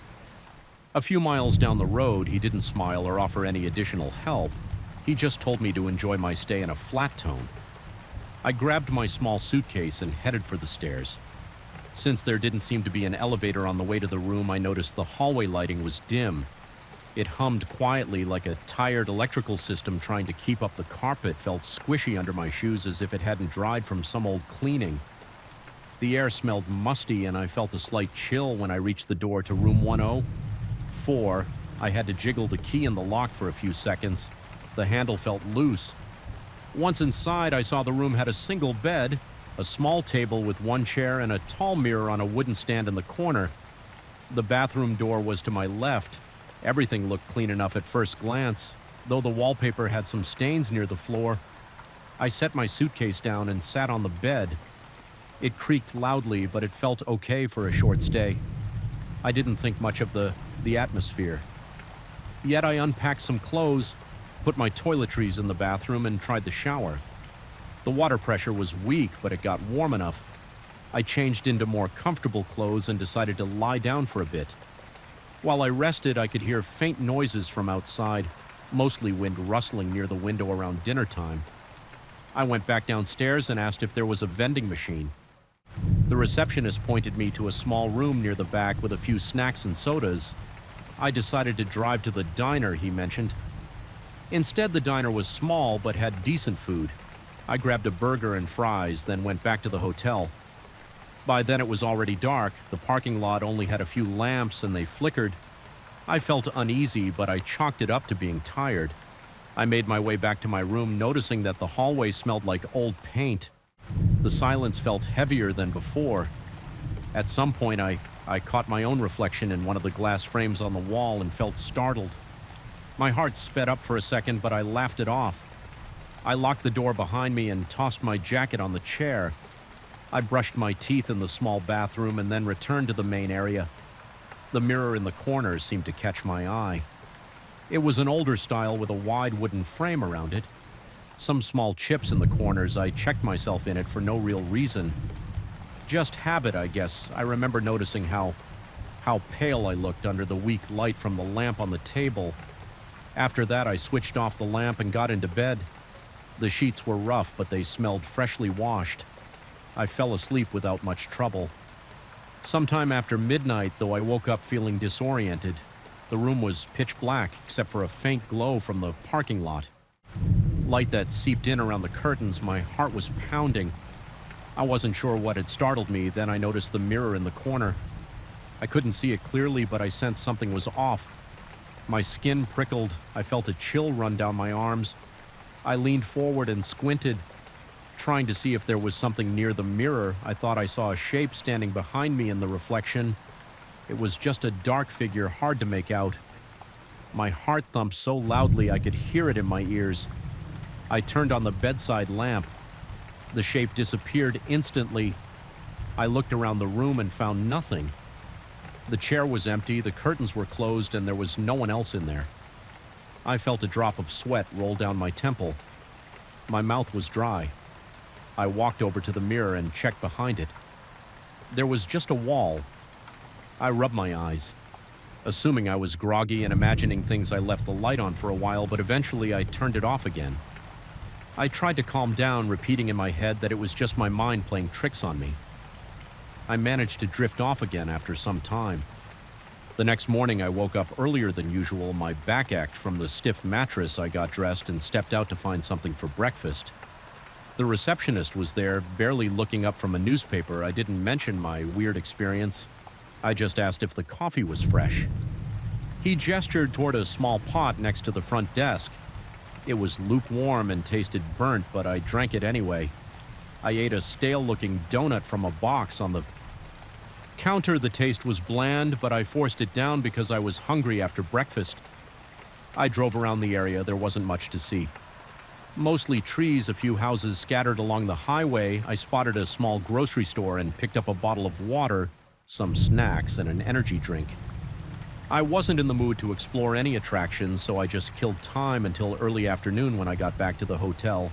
A few miles down the road, he didn't smile or offer any additional help. He just told me to enjoy my stay in a flat tone. I grabbed my small suitcase and headed for the stairs. Since there didn't seem to be an elevator on the way to the room, I noticed the hallway lighting was dim. It hummed quietly like a tired electrical system trying to keep up the carpet, felt squishy under my shoes as if it hadn't dried from some old cleaning. The air smelled musty, and I felt a slight chill when I reached the door to room 104. I had to jiggle the key in the lock for a few seconds. The handle felt loose. Once inside, I saw the room had a single bed, a small table with one chair, and a tall mirror on a wooden stand in the corner. The bathroom door was to my left. Everything looked clean enough at first glance, though the wallpaper had some stains near the floor. I set my suitcase down and sat on the bed. It creaked loudly, but it felt okay for a short stay. I didn't think much of the atmosphere. Yet I unpacked some clothes, put my toiletries in the bathroom, and tried the shower. The water pressure was weak, but it got warm enough. I changed into more comfortable clothes and decided to lie down for a bit. While I rested, I could hear faint noises from outside, mostly wind rustling near the window around dinner time. I went back downstairs and asked if there was a vending machine. The receptionist pointed me to a small room near the back with a few snacks and sodas. I decided to drive to the diner, he mentioned. Instead, the diner was small but had decent food. I grabbed a burger and fries, then went back to the hotel. By then it was already dark. The parking lot only had a few lamps and they flickered. I felt uneasy, but I chalked it up to being tired. I made my way back to my room, noticing that the hallway smelled like old paint. The silence felt heavier than before. At some point, I caught my own reflection in one of the glass frames on the wall and felt startled. My heart sped up for a second, but I laughed it off. I locked the door behind me and tossed my jacket on the chair. I brushed my teeth in the small bathroom and then returned to the main area. The mirror in the corner seemed to catch my eye. It was an older style with a wide wooden frame around it. Some small chips in the corners. I checked myself in it for no real reason. Just habit, I guess. I remember noticing how pale I looked under the weak light from the lamp on the table. After that, I switched off the lamp and got into bed. The sheets were rough, but they smelled freshly washed. I fell asleep without much trouble. Sometime after midnight, though, I woke up feeling disoriented. The room was pitch black, except for a faint glow from the parking lot. Light that seeped in around the curtains. My heart was pounding. I wasn't sure what had startled me. Then I noticed the mirror in the corner. I couldn't see it clearly, but I sensed something was off. My skin prickled. I felt a chill run down my arms. I leaned forward and squinted, trying to see if there was something near the mirror. I thought I saw a shape standing behind me in the reflection. It was just a dark figure, hard to make out. My heart thumped so loudly I could hear it in my ears. I turned on the bedside lamp. The shape disappeared instantly. I looked around the room and found nothing. The chair was empty, the curtains were closed, and there was no one else in there. I felt a drop of sweat roll down my temple. My mouth was dry. I walked over to the mirror and checked behind it. There was just a wall. I rubbed my eyes, assuming I was groggy and imagining things. I left the light on for a while, but eventually I turned it off again. I tried to calm down, repeating in my head that it was just my mind playing tricks on me. I managed to drift off again after some time. The next morning I woke up earlier than usual. My back ached from the stiff mattress. I got dressed and stepped out to find something for breakfast. The receptionist was there, barely looking up from a newspaper. I didn't mention my weird experience. I just asked if the coffee was fresh. He gestured toward a small pot next to the front desk. It was lukewarm and tasted burnt, but I drank it anyway. I ate a stale-looking donut from a box on the counter. The taste was bland, but I forced it down because I was hungry after breakfast. I drove around the area. There wasn't much to see. Mostly trees, a few houses scattered along the highway. I spotted a small grocery store and picked up a bottle of water, some snacks, and an energy drink. I wasn't in the mood to explore any attractions, so I just killed time until early afternoon when I got back to the hotel.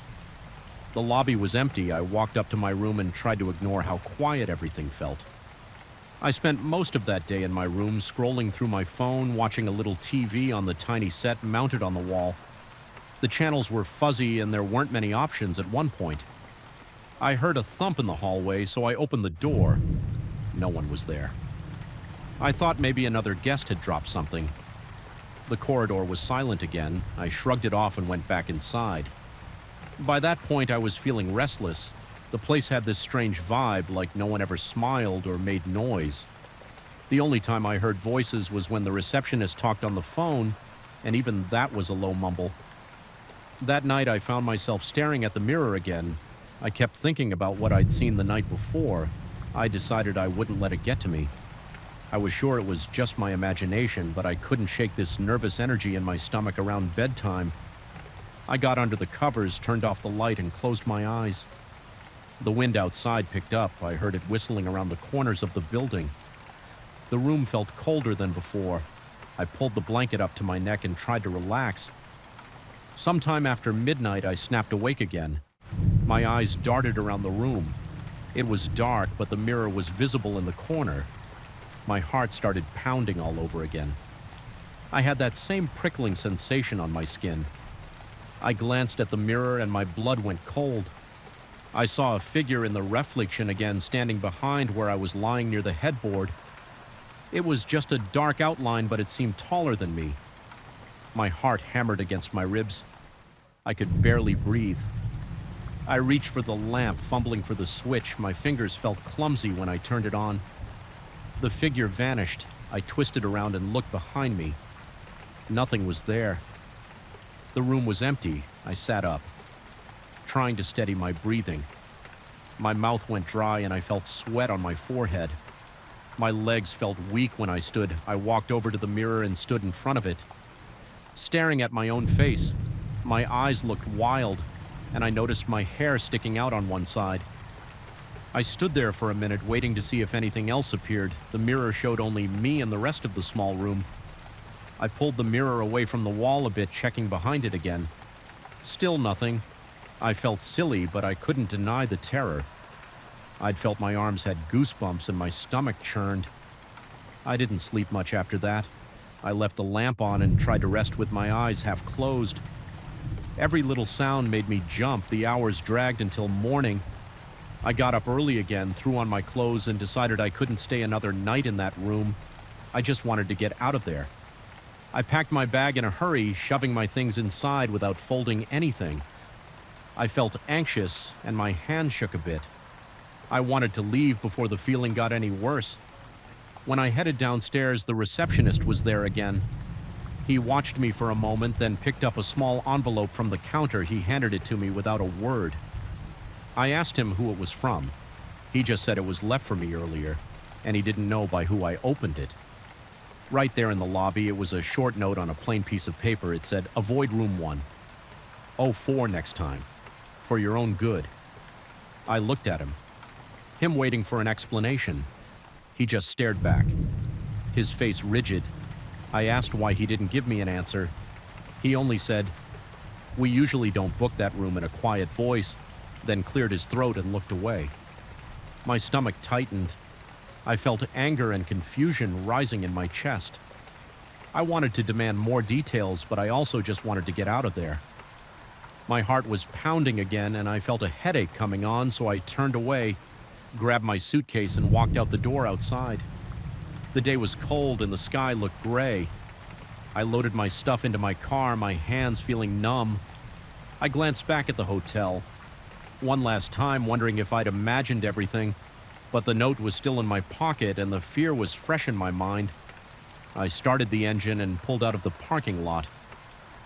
The lobby was empty. I walked up to my room and tried to ignore how quiet everything felt. I spent most of that day in my room, scrolling through my phone, watching a little TV on the tiny set mounted on the wall. The channels were fuzzy and there weren't many options at one point. I heard a thump in the hallway, so I opened the door. No one was there. I thought maybe another guest had dropped something. The corridor was silent again. I shrugged it off and went back inside. By that point, I was feeling restless. The place had this strange vibe, like no one ever smiled or made noise. The only time I heard voices was when the receptionist talked on the phone, and even that was a low mumble. That night, I found myself staring at the mirror again. I kept thinking about what I'd seen the night before. I decided I wouldn't let it get to me. I was sure it was just my imagination, but I couldn't shake this nervous energy in my stomach around bedtime. I got under the covers, turned off the light, and closed my eyes. The wind outside picked up. I heard it whistling around the corners of the building. The room felt colder than before. I pulled the blanket up to my neck and tried to relax. Sometime after midnight, I snapped awake again. My eyes darted around the room. It was dark, but the mirror was visible in the corner. My heart started pounding all over again. I had that same prickling sensation on my skin. I glanced at the mirror and my blood went cold. I saw a figure in the reflection again standing behind where I was lying near the headboard. It was just a dark outline, but it seemed taller than me. My heart hammered against my ribs. I could barely breathe. I reached for the lamp, fumbling for the switch. My fingers felt clumsy when I turned it on. The figure vanished. I twisted around and looked behind me. Nothing was there. The room was empty. I sat up, trying to steady my breathing. My mouth went dry and I felt sweat on my forehead. My legs felt weak when I stood. I walked over to the mirror and stood in front of it. Staring at my own face, my eyes looked wild, and I noticed my hair sticking out on one side. I stood there for a minute, waiting to see if anything else appeared. The mirror showed only me and the rest of the small room. I pulled the mirror away from the wall a bit, checking behind it again. Still nothing. I felt silly, but I couldn't deny the terror. I'd felt my arms had goosebumps and my stomach churned. I didn't sleep much after that. I left the lamp on and tried to rest with my eyes half closed. Every little sound made me jump. The hours dragged until morning. I got up early again, threw on my clothes, and decided I couldn't stay another night in that room. I just wanted to get out of there. I packed my bag in a hurry, shoving my things inside without folding anything. I felt anxious, and my hand shook a bit. I wanted to leave before the feeling got any worse. When I headed downstairs, the receptionist was there again. He watched me for a moment, then picked up a small envelope from the counter. He handed it to me without a word. I asked him who it was from. He just said it was left for me earlier, and he didn't know by who I opened it. Right there in the lobby, it was a short note on a plain piece of paper. It said, "Avoid room 104 next time, for your own good." I looked at him waiting for an explanation. He just stared back, his face rigid. I asked why he didn't give me an answer. He only said, "We usually don't book that room," in a quiet voice, then cleared his throat and looked away. My stomach tightened. I felt anger and confusion rising in my chest. I wanted to demand more details, but I also just wanted to get out of there. My heart was pounding again, and I felt a headache coming on, so I turned away, grabbed my suitcase, and walked out the door outside. The day was cold and the sky looked gray. I loaded my stuff into my car, my hands feeling numb. I glanced back at the hotel, one last time, wondering if I'd imagined everything, but the note was still in my pocket and the fear was fresh in my mind. I started the engine and pulled out of the parking lot.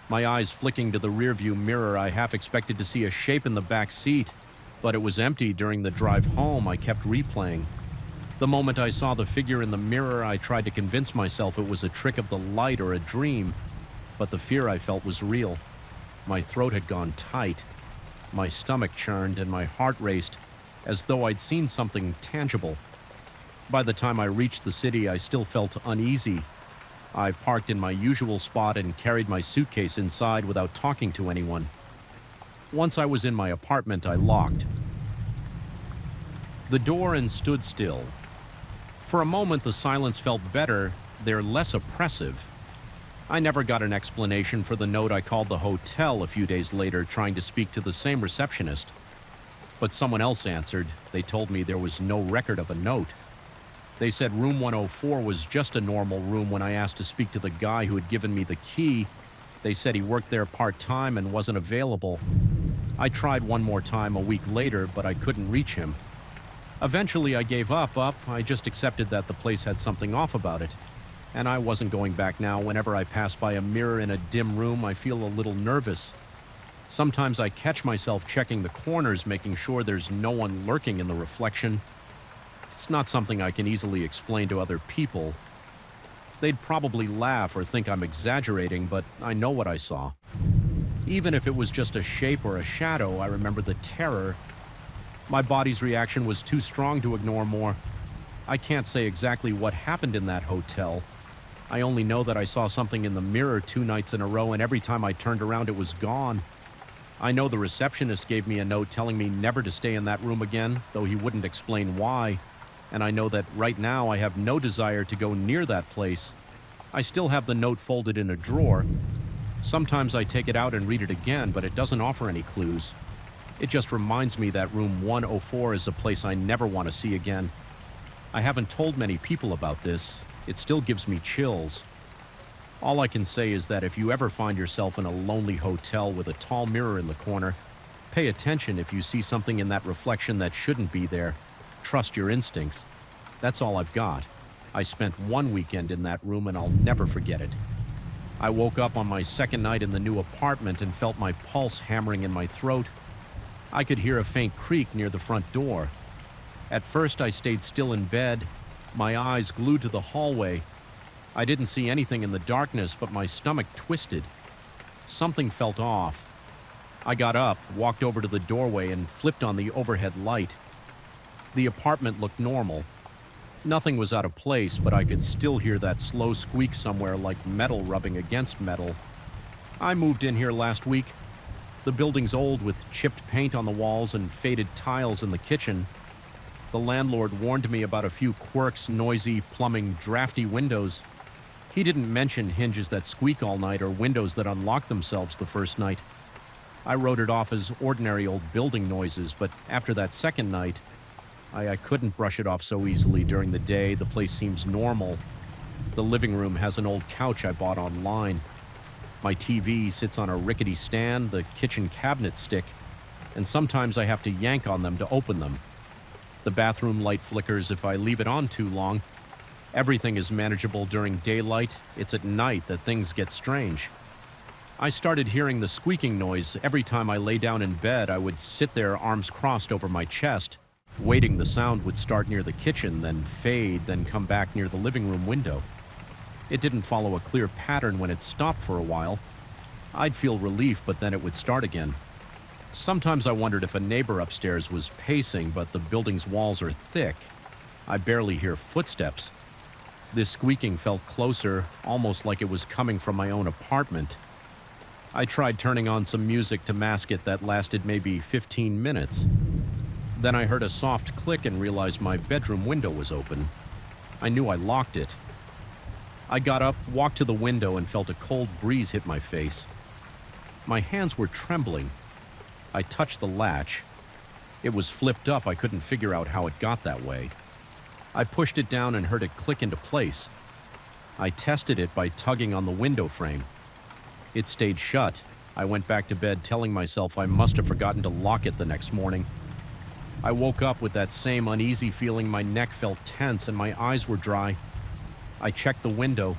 My eyes flicking to the rearview mirror, I half expected to see a shape in the back seat, but it was empty. During the drive home, I kept replaying. The moment I saw the figure in the mirror, I tried to convince myself it was a trick of the light or a dream, but the fear I felt was real. My throat had gone tight. My stomach churned and my heart raced, as though I'd seen something tangible. By the time I reached the city, I still felt uneasy. I parked in my usual spot and carried my suitcase inside without talking to anyone. Once I was in my apartment, I locked the door and stood still. For a moment, the silence felt better. They're less oppressive. I never got an explanation for the note. I called the hotel a few days later, trying to speak to the same receptionist. But someone else answered. They told me there was no record of a note. They said room 104 was just a normal room. When I asked to speak to the guy who had given me the key, they said he worked there part-time and wasn't available. I tried one more time a week later, but I couldn't reach him. Eventually, I gave up. I just accepted that the place had something off about it. And I wasn't going back now. Whenever I pass by a mirror in a dim room, I feel a little nervous. Sometimes I catch myself checking the corners, making sure there's no one lurking in the reflection. It's not something I can easily explain to other people. They'd probably laugh or think I'm exaggerating, but I know what I saw. Even if it was just a shape or a shadow, I remember the terror. My body's reaction was too strong to ignore more. I can't say exactly what happened in that hotel. I only know that I saw something in the mirror 2 nights in a row, and every time I turned around, it was gone. I know the receptionist gave me a note telling me never to stay in that room again, though he wouldn't explain why. And I know that right now I have no desire to go near that place. I still have the note folded in a drawer. Sometimes I take it out and read it again, but it doesn't offer any clues. It just reminds me that room 104 is a place I never want to see again. I haven't told many people about this. It still gives me chills. All I can say is that if you ever find yourself in a lonely hotel with a tall mirror in the corner, pay attention if you see something in that reflection that shouldn't be there. Trust your instincts. That's all I've got. I spent one weekend in that room and I'll never forget it. I woke up on my second night in the new apartment and felt my pulse hammering in my throat. I could hear a faint creak near the front door. At first, I stayed still in bed, my eyes glued to the hallway. I didn't see anything in the darkness, but my stomach twisted. Something felt off. I got up, walked over to the doorway, and flipped on the overhead light. The apartment looked normal. Nothing was out of place, but I could still hear that slow squeak somewhere like metal rubbing against metal. I moved in here last week. The building's old with chipped paint on the walls and faded tiles in the kitchen. The landlord warned me about a few quirks, noisy, plumbing, drafty windows. He didn't mention hinges that squeak all night or windows that unlock themselves the first night. I wrote it off as ordinary old building noises, but after that second night, I couldn't brush it off so easily. During the day, the place seems normal. The living room has an old couch I bought online. My TV sits on a rickety stand, the kitchen cabinets stick, and sometimes I have to yank on them to open them. The bathroom light flickers if I leave it on too long. Everything is manageable during daylight. It's at night that things get strange. I started hearing the squeaking noise every time I lay down in bed. I would sit there, arms crossed over my chest, waiting the sound would start near the kitchen, then fade, then come back near the living room window. It didn't follow a clear pattern when it stopped for a while. I'd feel relief, but then it would start again. Sometimes I wondered if a neighbor upstairs was pacing, but the building's walls are thick. I barely hear footsteps. This squeaking felt closer, almost like it was coming from my own apartment. I tried turning on some music to mask it that lasted maybe 15 minutes. Then I heard a soft click and realized my bedroom window was open. I knew I locked it. I got up, walked to the window, and felt a cold breeze hit my face. My hands were trembling. I touched the latch. It was flipped up. I couldn't figure out how it got that way. I pushed it down and heard it click into place. I tested it by tugging on the window frame. It stayed shut. I went back to bed telling myself I must have forgotten to lock it the next morning. I woke up with that same uneasy feeling. My neck felt tense and my eyes were dry. I checked the window.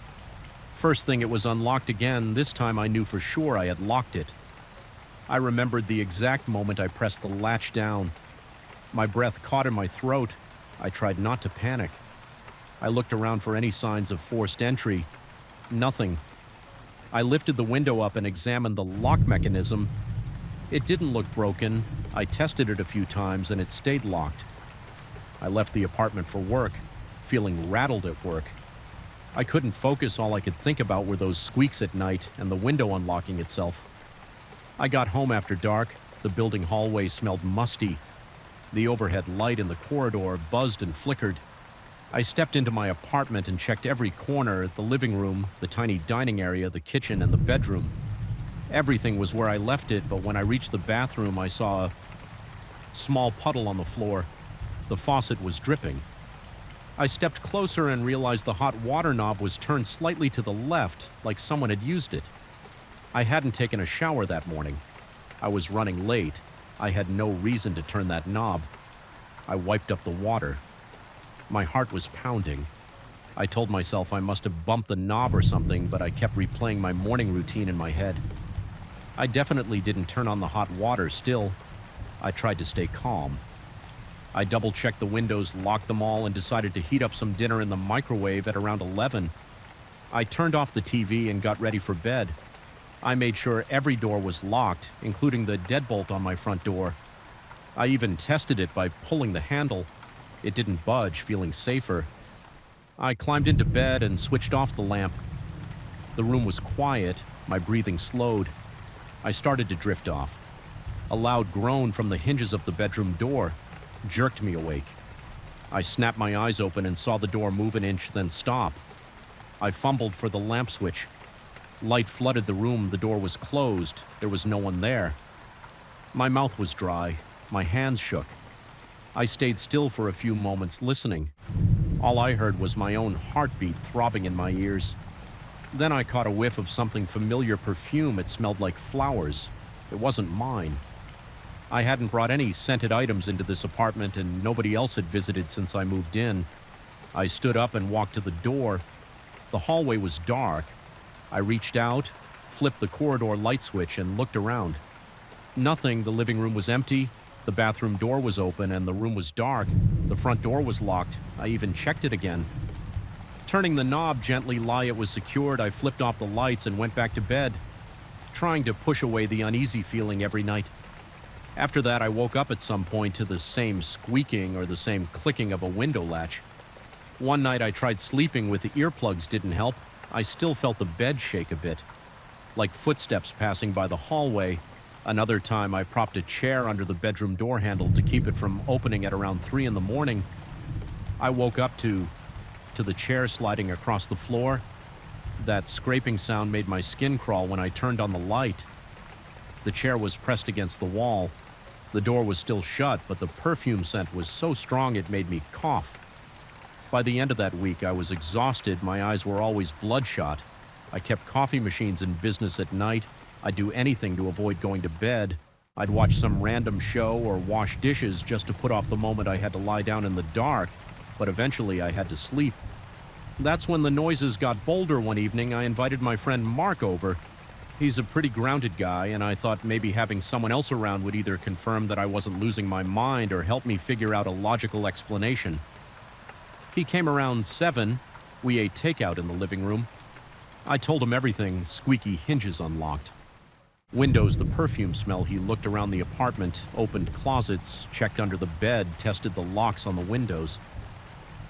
First thing, it was unlocked again. This time I knew for sure I had locked it. I remembered the exact moment I pressed the latch down. My breath caught in my throat. I tried not to panic. I looked around for any signs of forced entry. Nothing. I lifted the window up and examined the lock mechanism. It didn't look broken. I tested it a few times and it stayed locked. I left the apartment for work, feeling rattled at work. I couldn't focus. All I could think about were those squeaks at night and the window unlocking itself. I got home after dark. The building hallway smelled musty. The overhead light in the corridor buzzed and flickered. I stepped into my apartment and checked every corner, the living room, the tiny dining area, the kitchen, and the bedroom. Everything was where I left it, but when I reached the bathroom, I saw a small puddle on the floor. The faucet was dripping. I stepped closer and realized the hot water knob was turned slightly to the left, like someone had used it. I hadn't taken a shower that morning. I was running late. I had no reason to turn that knob. I wiped up the water. My heart was pounding. I told myself I must have bumped the knob or something, but I kept replaying my morning routine in my head. I definitely didn't turn on the hot water still. I tried to stay calm. I double-checked the windows, locked them all, and decided to heat up some dinner in the microwave at around 11. I turned off the TV and got ready for bed. I made sure every door was locked, including the deadbolt on my front door. I even tested it by pulling the handle. It didn't budge, feeling safer. I climbed into bed and switched off the lamp. The room was quiet, my breathing slowed. I started to drift off. A loud groan from the hinges of the bedroom door jerked me awake. I snapped my eyes open and saw the door move an inch, then stop. I fumbled for the lamp switch. Light flooded the room, the door was closed, there was no one there. My mouth was dry, my hands shook. I stayed still for a few moments, listening. All I heard was my own heartbeat throbbing in my ears. Then I caught a whiff of something familiar perfume. It smelled like flowers. It wasn't mine. I hadn't brought any scented items into this apartment, and nobody else had visited since I moved in. I stood up and walked to the door. The hallway was dark. I reached out, flipped the corridor light switch, and looked around. Nothing. The living room was empty. The bathroom door was open, and the room was dark. The front door was locked. I even checked it again. Turning the knob gently, it was secured. I flipped off the lights and went back to bed, trying to push away the uneasy feeling every night. After that, I woke up at some point to the same squeaking or the same clicking of a window latch. One night I tried sleeping with the earplugs, didn't help. I still felt the bed shake a bit, like footsteps passing by the hallway. Another time I propped a chair under the bedroom door handle to keep it from opening at around 3 in the morning. I woke up to the chair sliding across the floor. That scraping sound made my skin crawl when I turned on the light. The chair was pressed against the wall. The door was still shut, but the perfume scent was so strong it made me cough. By the end of that week, I was exhausted. My eyes were always bloodshot. I kept coffee machines in business at night. I'd do anything to avoid going to bed. I'd watch some random show or wash dishes just to put off the moment I had to lie down in the dark, but eventually I had to sleep. That's when the noises got bolder one evening. I invited my friend Mark over. He's a pretty grounded guy, and I thought maybe having someone else around would either confirm that I wasn't losing my mind or help me figure out a logical explanation. He came around 7. We ate takeout in the living room. I told him everything, squeaky hinges unlocked. Windows, the perfume smell. He looked around the apartment, opened closets, checked under the bed, tested the locks on the windows.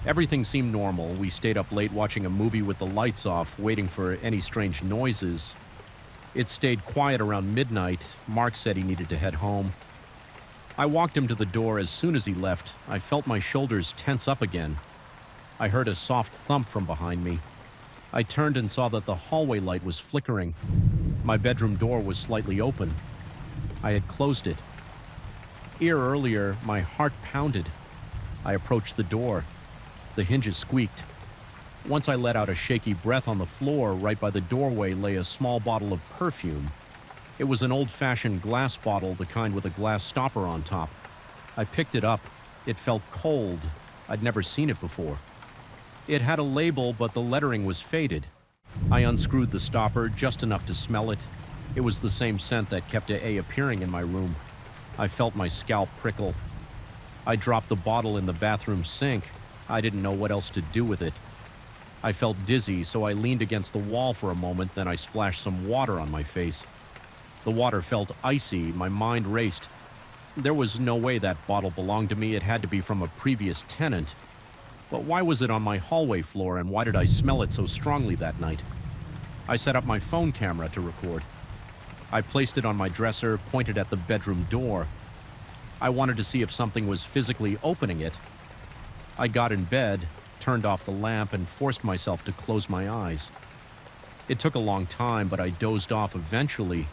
Everything seemed normal. We stayed up late watching a movie with the lights off, waiting for any strange noises. It stayed quiet around midnight. Mark said he needed to head home. I walked him to the door. As soon as he left, I felt my shoulders tense up again. I heard a soft thump from behind me. I turned and saw that the hallway light was flickering. My bedroom door was slightly open. I had closed it. Earlier, my heart pounded. I approached the door. The hinges squeaked. Once I let out a shaky breath. On the floor, right by the doorway, lay a small bottle of perfume. It was an old-fashioned glass bottle, the kind with a glass stopper on top. I picked it up. It felt cold. I'd never seen it before. It had a label, but the lettering was faded. I unscrewed the stopper just enough to smell it. It was the same scent that kept appearing in my room. I felt my scalp prickle. I dropped the bottle in the bathroom sink. I didn't know what else to do with it. I felt dizzy, so I leaned against the wall for a moment, then I splashed some water on my face. The water felt icy. My mind raced. There was no way that bottle belonged to me. It had to be from a previous tenant. But why was it on my hallway floor, and why did I smell it so strongly that night? I set up my phone camera to record. I placed it on my dresser, pointed at the bedroom door. I wanted to see if something was physically opening it. I got in bed, turned off the lamp, and forced myself to close my eyes. It took a long time, but I dozed off eventually.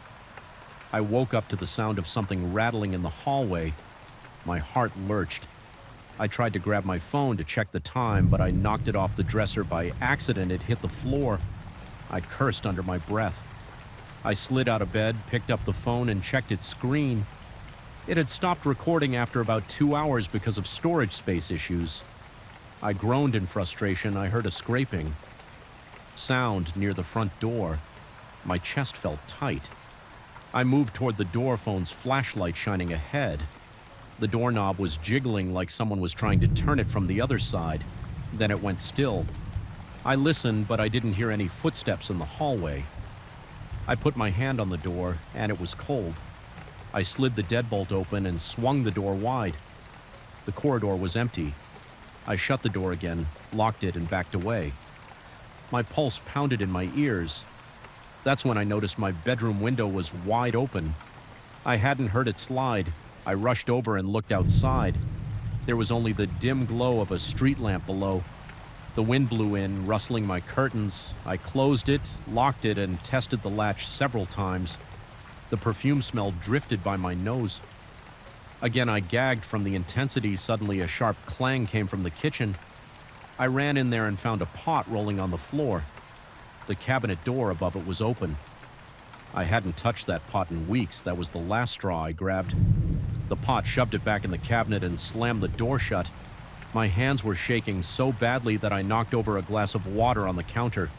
I woke up to the sound of something rattling in the hallway. My heart lurched. I tried to grab my phone to check the time, but I knocked it off the dresser by accident. It hit the floor. I cursed under my breath. I slid out of bed, picked up the phone, and checked its screen. It had stopped recording after about 2 hours because of storage space issues. I groaned in frustration. I heard a scraping sound near the front door. My chest felt tight. I moved toward the door, phone's flashlight shining ahead. The doorknob was jiggling like someone was trying to turn it from the other side. Then it went still. I listened, but I didn't hear any footsteps in the hallway. I put my hand on the door, and it was cold. I slid the deadbolt open and swung the door wide. The corridor was empty. I shut the door again, locked it, and backed away. My pulse pounded in my ears. That's when I noticed my bedroom window was wide open. I hadn't heard it slide. I rushed over and looked outside. There was only the dim glow of a street lamp below. The wind blew in, rustling my curtains. I closed it, locked it, and tested the latch several times. The perfume smell drifted by my nose. Again, I gagged from the intensity. Suddenly, a sharp clang came from the kitchen. I ran in there and found a pot rolling on the floor. The cabinet door above it was open. I hadn't touched that pot in weeks. That was the last straw I grabbed. The pot shoved it back in the cabinet and slammed the door shut. My hands were shaking so badly that I knocked over a glass of water on the counter.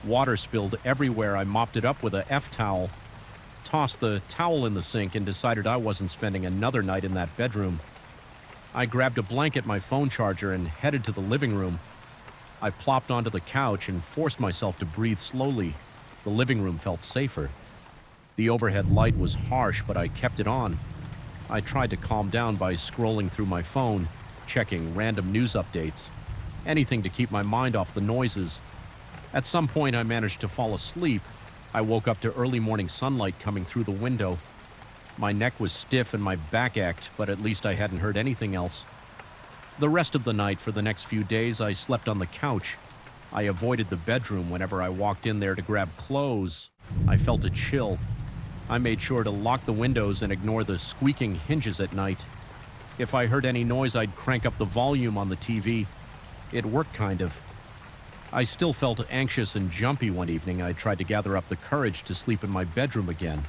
Water spilled everywhere. I mopped it up with a F-towel, tossed the towel in the sink, and decided I wasn't spending another night in that bedroom. I grabbed a blanket, my phone charger, and headed to the living room. I plopped onto the couch and forced myself to breathe slowly. The living room felt safer. The overhead light was harsh, but I kept it on. I tried to calm down by scrolling through my phone, checking random news updates, anything to keep my mind off the noises. At some point, I managed to fall asleep. I woke up to early morning sunlight coming through the window. My neck was stiff and my back ached, but at least I hadn't heard anything else. The rest of the night, for the next few days, I slept on the couch. I avoided the bedroom whenever I walked in there to grab clothes. I felt a chill. I made sure to lock the windows and ignore the squeaking hinges at night. If I heard any noise, I'd crank up the volume on the TV. It worked, kind of. I still felt anxious and jumpy one evening. I tried to gather up the courage to sleep in my bedroom again.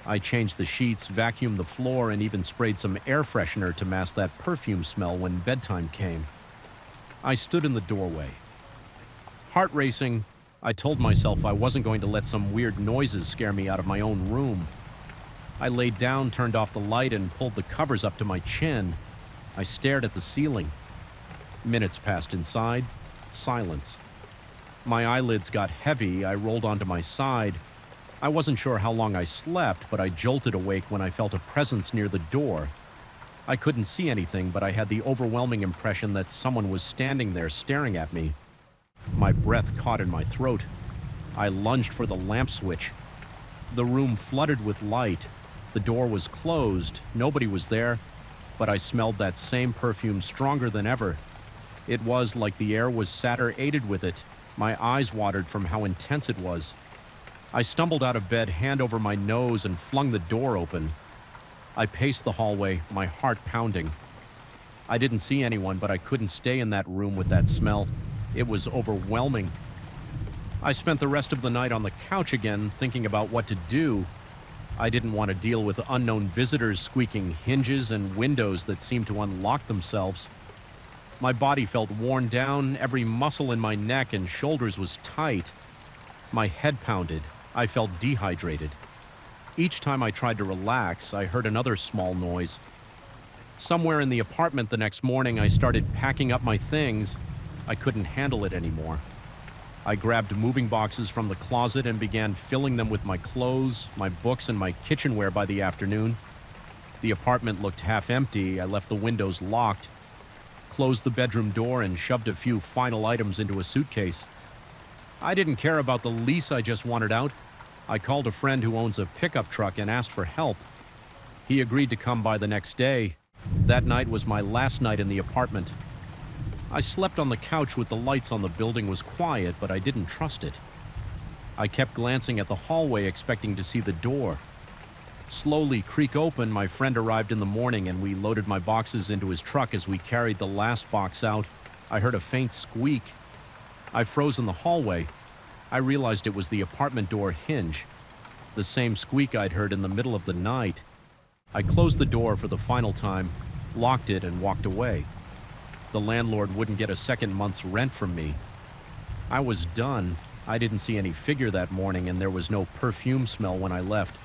I changed the sheets, vacuumed the floor, and even sprayed some air freshener to mask that perfume smell when bedtime came. I stood in the doorway. Heart racing, I told myself I wasn't going to let some weird noises scare me out of my own room. I laid down, turned off the light, and pulled the covers up to my chin. I stared at the ceiling. Minutes passed inside. Silence. My eyelids got heavy. I rolled onto my side. I wasn't sure how long I slept, but I jolted awake when I felt a presence near the door. I couldn't see anything, but I had the overwhelming impression that someone was standing there staring at me. My breath caught in my throat. I lunged for the lamp switch. The room flooded with light. The door was closed. Nobody was there, but I smelled that same perfume stronger than ever. It was like the air was saturated with it. My eyes watered from how intense it was. I stumbled out of bed, hand over my nose, and flung the door open. I paced the hallway, my heart pounding. I didn't see anyone, but I couldn't stay in that room with that smell. It was overwhelming. I spent the rest of the night on the couch again, thinking about what to do. I didn't want to deal with unknown visitors, squeaking hinges, and windows that seemed to unlock themselves. My body felt worn down. Every muscle in my neck and shoulders was tight. My head pounded. I felt dehydrated. Each time I tried to relax, I heard another small noise. Somewhere in the apartment the next morning, I started packing up my things. I couldn't handle it anymore. I grabbed moving boxes from the closet and began filling them with my clothes, my books, and my kitchenware by the afternoon. The apartment looked half empty. I left the windows locked, closed the bedroom door, and shoved a few final items into a suitcase. I didn't care about the lease. I just wanted out. I called a friend who owns a pickup truck and asked for help. He agreed to come by the next day. That night was my last night in the apartment. I slept on the couch with the lights on. The building was quiet, but I didn't trust it. I kept glancing at the hallway, expecting to see the door slowly creak open. My friend arrived in the morning, and we loaded my boxes into his truck. As we carried the last box out, I heard a faint squeak. I froze in the hallway. I realized it was the apartment door hinge, the same squeak I'd heard in the middle of the night. I closed the door for the final time, locked it, and walked away. The landlord wouldn't get a second month's rent from me. I was done. I didn't see any figure that morning, and there was no perfume smell when I left.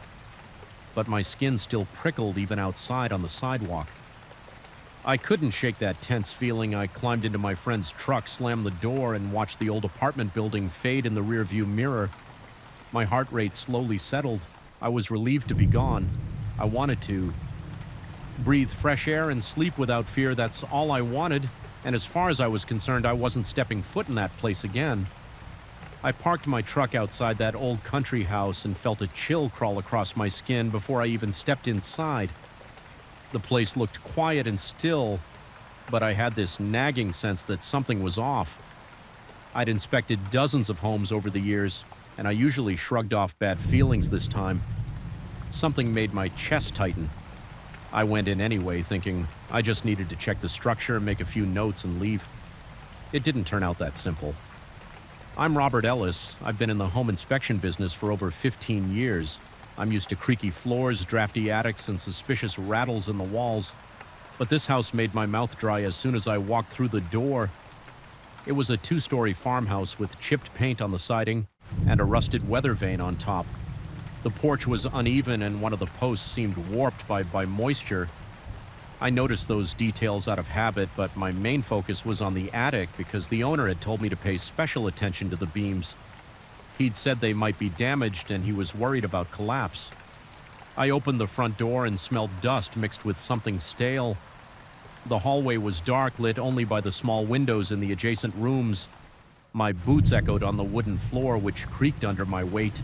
But my skin still prickled even outside on the sidewalk. I couldn't shake that tense feeling. I climbed into my friend's truck, slammed the door, and watched the old apartment building fade in the rearview mirror. My heart rate slowly settled. I was relieved to be gone. I wanted to breathe fresh air and sleep without fear. That's all I wanted, and as far as I was concerned, I wasn't stepping foot in that place again. I parked my truck outside that old country house and felt a chill crawl across my skin before I even stepped inside. The place looked quiet and still, but I had this nagging sense that something was off. I'd inspected dozens of homes over the years, and I usually shrugged off bad feelings this time. Something made my chest tighten. I went in anyway, thinking I just needed to check the structure, make a few notes, and leave. It didn't turn out that simple. I'm Robert Ellis. I've been in the home inspection business for over 15 years. I'm used to creaky floors, drafty attics, and suspicious rattles in the walls. But this house made my mouth dry as soon as I walked through the door. It was a 2-story farmhouse with chipped paint on the siding and a rusted weather vane on top. The porch was uneven and one of the posts seemed warped by moisture. I noticed those details out of habit, but my main focus was on the attic because the owner had told me to pay special attention to the beams. He'd said they might be damaged and he was worried about collapse. I opened the front door and smelled dust mixed with something stale. The hallway was dark, lit only by the small windows in the adjacent rooms. My boots echoed on the wooden floor, which creaked under my weight.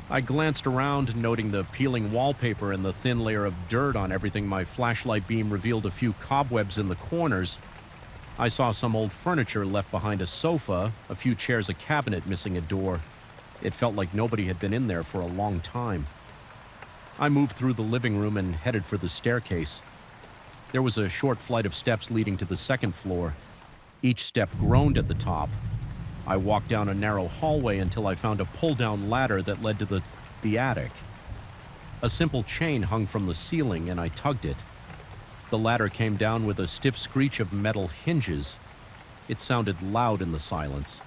I glanced around, noting the peeling wallpaper and the thin layer of dirt on everything. My flashlight beam revealed a few cobwebs in the corners. I saw some old furniture left behind a sofa, a few chairs, a cabinet missing a door. It felt like nobody had been in there for a long time. I moved through the living room and headed for the staircase. There was a short flight of steps leading to the second floor. Each step groaned at the top. I walked down a narrow hallway until I found a pull-down ladder that led to the attic. A simple chain hung from the ceiling, and I tugged it. The ladder came down with a stiff screech of metal hinges. It sounded loud in the silence.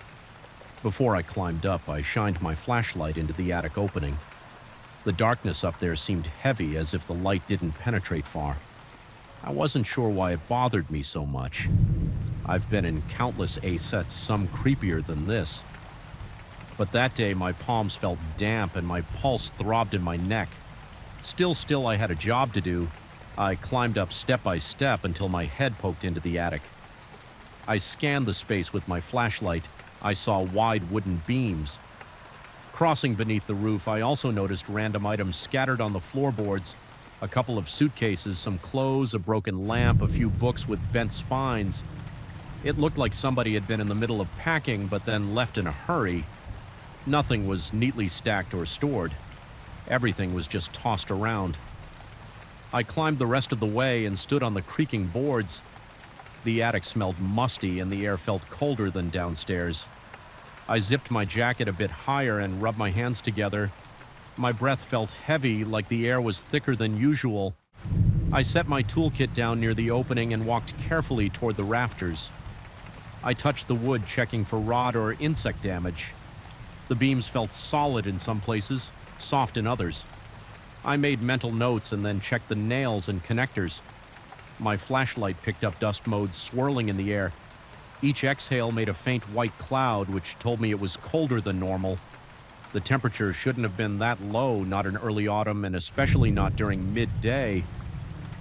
Before I climbed up, I shined my flashlight into the attic opening. The darkness up there seemed heavy, as if the light didn't penetrate far. I wasn't sure why it bothered me so much. I've been in countless A-sets, some creepier than this. But that day, my palms felt damp and my pulse throbbed in my neck. Still, I had a job to do. I climbed up step by step until my head poked into the attic. I scanned the space with my flashlight. I saw wide wooden beams. Crossing beneath the roof, I also noticed random items scattered on the floorboards. A couple of suitcases, some clothes, a broken lamp, a few books with bent spines. It looked like somebody had been in the middle of packing, but then left in a hurry. Nothing was neatly stacked or stored. Everything was just tossed around. I climbed the rest of the way and stood on the creaking boards. The attic smelled musty and the air felt colder than downstairs. I zipped my jacket a bit higher and rubbed my hands together. My breath felt heavy, like the air was thicker than usual. I set my toolkit down near the opening and walked carefully toward the rafters. I touched the wood, checking for rot or insect damage. The beams felt solid in some places, soft in others. I made mental notes and then checked the nails and connectors. My flashlight picked up dust motes swirling in the air. Each exhale made a faint white cloud, which told me it was colder than normal. The temperature shouldn't have been that low, not in early autumn, and especially not during midday.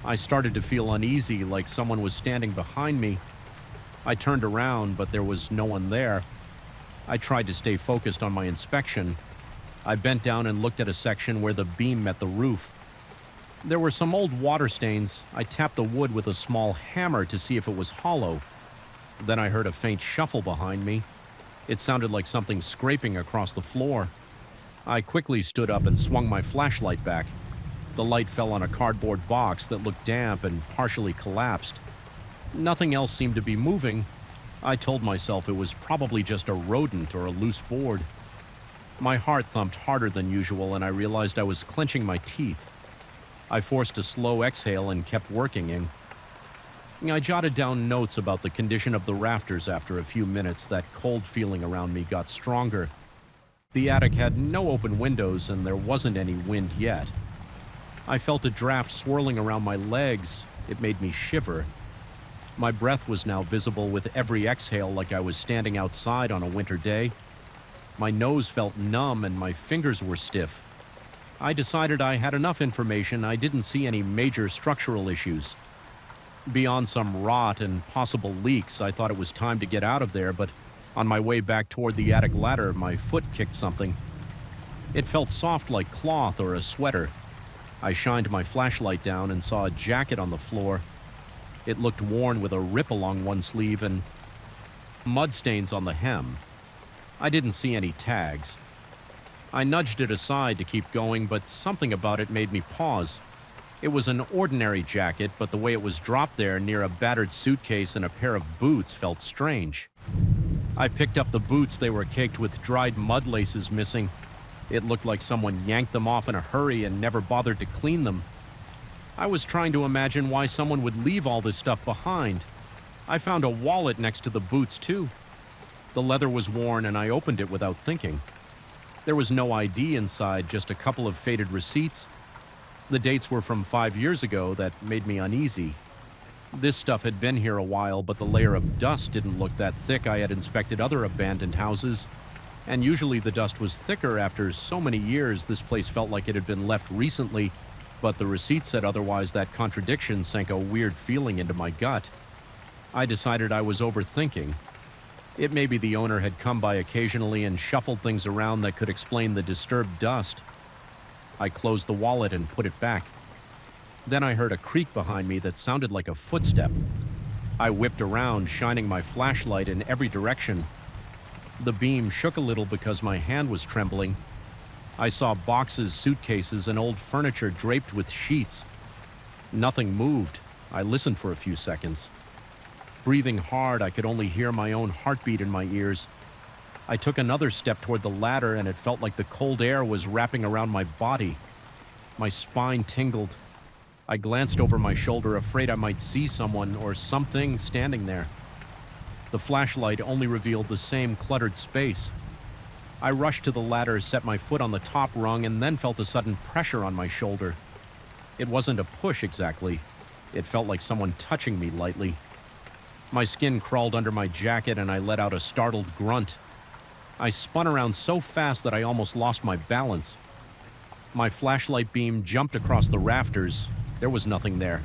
I started to feel uneasy, like someone was standing behind me. I turned around, but there was no one there. I tried to stay focused on my inspection. I bent down and looked at a section where the beam met the roof. There were some old water stains. I tapped the wood with a small hammer to see if it was hollow. Then I heard a faint shuffle behind me. It sounded like something scraping across the floor. I quickly stood up and swung my flashlight back. The light fell on a cardboard box that looked damp and partially collapsed. Nothing else seemed to be moving. I told myself it was probably just a rodent or a loose board. My heart thumped harder than usual, and I realized I was clenching my teeth. I forced a slow exhale and kept working. I jotted down notes about the condition of the rafters. After a few minutes, that cold feeling around me got stronger. The attic had no open windows and there wasn't any wind yet. I felt a draft swirling around my legs. It made me shiver. My breath was now visible with every exhale, like I was standing outside on a winter day. My nose felt numb and my fingers were stiff. I decided I had enough information. I didn't see any major structural issues. Beyond some rot and possible leaks, I thought it was time to get out of there, but on my way back toward the attic ladder, my foot kicked something. It felt soft like cloth or a sweater. I shined my flashlight down and saw a jacket on the floor. It looked worn with a rip along one sleeve and mud stains on the hem. I didn't see any tags. I nudged it aside to keep going, but something about it made me pause. It was an ordinary jacket, but the way it was dropped there near a battered suitcase and a pair of boots felt strange. I picked up the boots. They were caked with dried mud laces missing. It looked like someone yanked them off in a hurry and never bothered to clean them. I was trying to imagine why someone would leave all this stuff behind. I found a wallet next to the boots, too. The leather was worn, and I opened it without thinking. There was no ID inside, just a couple of faded receipts. The dates were from 5 years ago. That made me uneasy. This stuff had been here a while, but the layer of dust didn't look that thick. I had inspected other abandoned houses, and usually the dust was thicker. After so many years, this place felt like it had been left recently, but the receipt said otherwise. That contradiction sank a weird feeling into my gut. I decided I was overthinking. It may be the owner had come by occasionally and shuffled things around that could explain the disturbed dust. I closed the wallet and put it back. Then I heard a creak behind me that sounded like a footstep. I whipped around, shining my flashlight in every direction. The beam shook a little because my hand was trembling. I saw boxes, suitcases, and old furniture draped with sheets. Nothing moved. I listened for a few seconds. Breathing hard, I could only hear my own heartbeat in my ears. I took another step toward the ladder, and it felt like the cold air was wrapping around my body. My spine tingled. I glanced over my shoulder, afraid I might see someone or something standing there. The flashlight only revealed the same cluttered space. I rushed to the ladder, set my foot on the top rung, and then felt a sudden pressure on my shoulder. It wasn't a push exactly. It felt like someone touching me lightly. My skin crawled under my jacket, and I let out a startled grunt. I spun around so fast that I almost lost my balance. My flashlight beam jumped across the rafters. There was nothing there.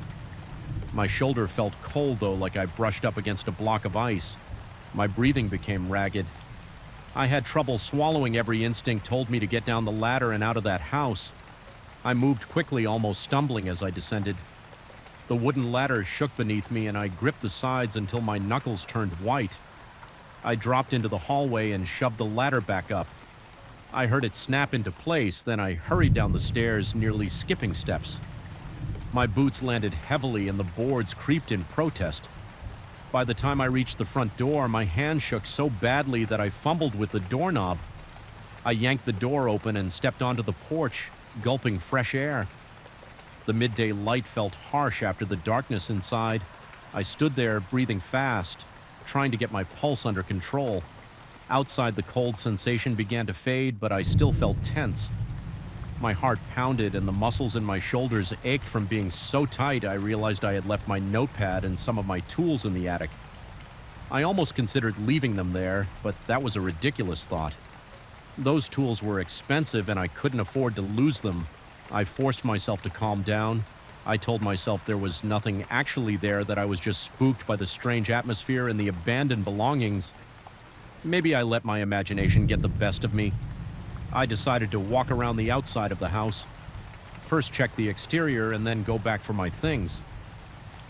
My shoulder felt cold, though, like I brushed up against a block of ice. My breathing became ragged. I had trouble swallowing. Every instinct told me to get down the ladder and out of that house. I moved quickly, almost stumbling as I descended. The wooden ladder shook beneath me, and I gripped the sides until my knuckles turned white. I dropped into the hallway and shoved the ladder back up. I heard it snap into place, then I hurried down the stairs, nearly skipping steps. My boots landed heavily and the boards creaked in protest. By the time I reached the front door, my hand shook so badly that I fumbled with the doorknob. I yanked the door open and stepped onto the porch, gulping fresh air. The midday light felt harsh after the darkness inside. I stood there, breathing fast, trying to get my pulse under control. Outside, the cold sensation began to fade, but I still felt tense. My heart pounded and the muscles in my shoulders ached from being so tight. I realized I had left my notepad and some of my tools in the attic. I almost considered leaving them there, but that was a ridiculous thought. Those tools were expensive and I couldn't afford to lose them. I forced myself to calm down. I told myself there was nothing actually there, that I was just spooked by the strange atmosphere and the abandoned belongings. Maybe I let my imagination get the best of me. I decided to walk around the outside of the house. First check the exterior and then go back for my things.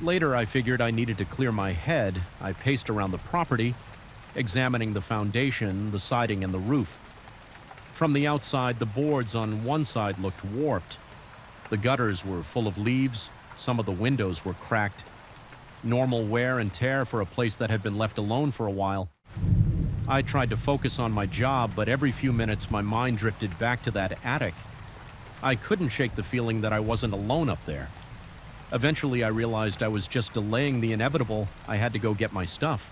Later, I figured I needed to clear my head. I paced around the property, examining the foundation, the siding, and the roof. From the outside, the boards on one side looked warped. The gutters were full of leaves. Some of the windows were cracked. Normal wear and tear for a place that had been left alone for a while. I tried to focus on my job, but every few minutes my mind drifted back to that attic. I couldn't shake the feeling that I wasn't alone up there. Eventually, I realized I was just delaying the inevitable. I had to go get my stuff.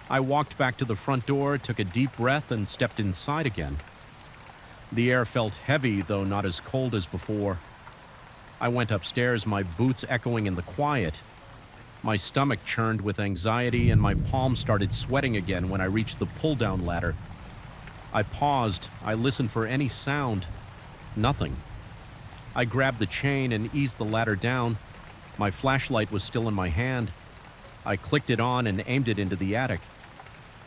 I walked back to the front door, took a deep breath, and stepped inside again. The air felt heavy, though not as cold as before. I went upstairs, my boots echoing in the quiet. My stomach churned with anxiety, and my palms started sweating again when I reached the pull-down ladder. I paused. I listened for any sound. Nothing. I grabbed the chain and eased the ladder down. My flashlight was still in my hand. I clicked it on and aimed it into the attic.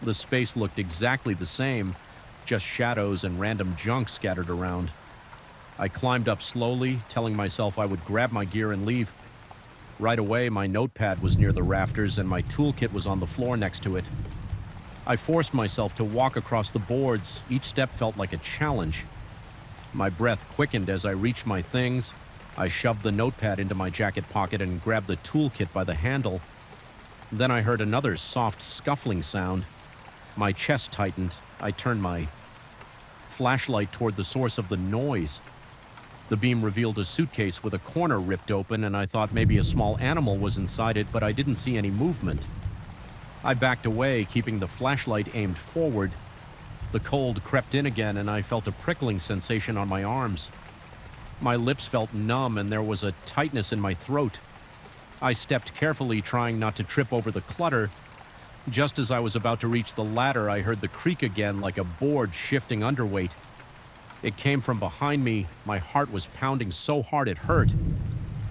The space looked exactly the same, just shadows and random junk scattered around. I climbed up slowly, telling myself I would grab my gear and leave. Right away, my notepad was near the rafters and my toolkit was on the floor next to it. I forced myself to walk across the boards. Each step felt like a challenge. My breath quickened as I reached my things. I shoved the notepad into my jacket pocket and grabbed the toolkit by the handle. Then I heard another soft scuffling sound. My chest tightened. I turned my flashlight toward the source of the noise. The beam revealed a suitcase with a corner ripped open, and I thought maybe a small animal was inside it, but I didn't see any movement. I backed away, keeping the flashlight aimed forward. The cold crept in again, and I felt a prickling sensation on my arms. My lips felt numb, and there was a tightness in my throat. I stepped carefully, trying not to trip over the clutter. Just as I was about to reach the ladder, I heard the creak again, like a board shifting underweight. It came from behind me. My heart was pounding so hard it hurt,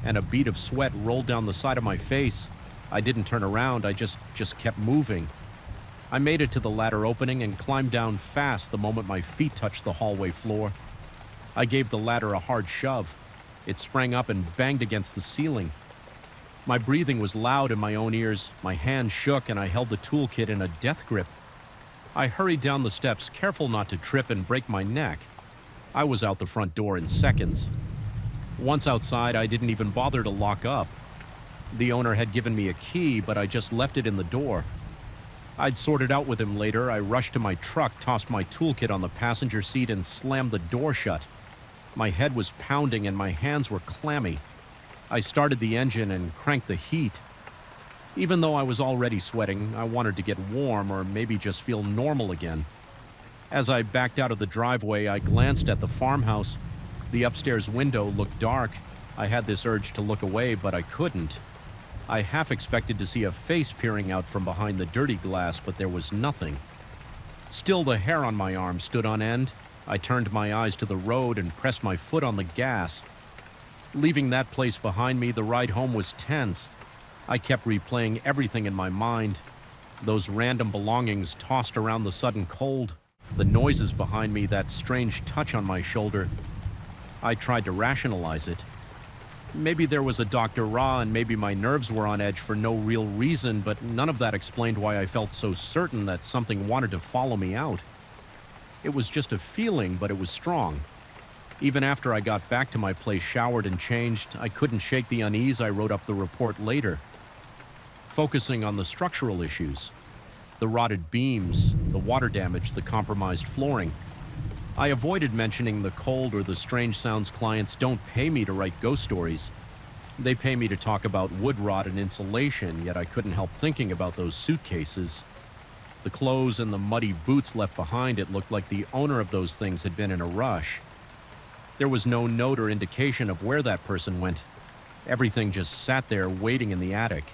and a bead of sweat rolled down the side of my face. I didn't turn around, I just kept moving. I made it to the ladder opening and climbed down fast the moment my feet touched the hallway floor. I gave the ladder a hard shove. It sprang up and banged against the ceiling. My breathing was loud in my own ears. My hand shook and I held the toolkit in a death grip. I hurried down the steps, careful not to trip and break my neck. I was out the front door in seconds. Once outside, I didn't even bother to lock up. The owner had given me a key, but I just left it in the door. I'd sort it out with him later. I rushed to my truck, tossed my toolkit on the passenger seat, and slammed the door shut. My head was pounding and my hands were clammy. I started the engine and cranked the heat. Even though I was already sweating, I wanted to get warm or maybe just feel normal again. As I backed out of the driveway, I glanced at the farmhouse. The upstairs window looked dark. I had this urge to look away, but I couldn't. I half expected to see a face peering out from behind the dirty glass, but there was nothing. Still, the hair on my arm stood on end. I turned my eyes to the road and pressed my foot on the gas. Leaving that place behind me, the ride home was tense. I kept replaying everything in my mind. Those random belongings tossed around the sudden cold. The noises behind me, that strange touch on my shoulder. I tried to rationalize it. Maybe there was a Dr. Ra and maybe my nerves were on edge for no real reason, but none of that explained why I felt so certain that something wanted to follow me out. It was just a feeling, but it was strong. Even after I got back to my place, showered and changed, I couldn't shake the unease. I wrote up the report later, focusing on the structural issues. The rotted beams, the water damage, the compromised flooring. I avoided mentioning the cold or the strange sounds. Clients don't pay me to write ghost stories. They pay me to talk about wood rot and insulation, yet I couldn't help thinking about those suitcases. The clothes and the muddy boots left behind, it looked like the owner of those things had been in a rush. There was no note or indication of where that person went. Everything just sat there waiting in the attic.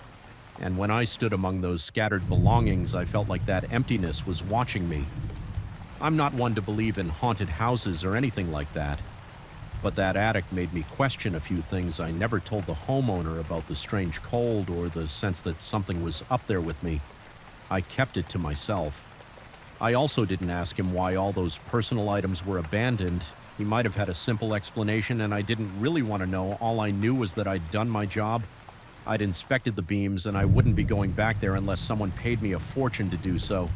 And when I stood among those scattered belongings, I felt like that emptiness was watching me. I'm not one to believe in haunted houses or anything like that, but that attic made me question a few things. I never told the homeowner about the strange cold or the sense that something was up there with me. I kept it to myself. I also didn't ask him why all those personal items were abandoned. He might have had a simple explanation, and I didn't really want to know. All I knew was that I'd done my job. I'd inspected the beams, and I wouldn't be going back there unless someone paid me a fortune to do so.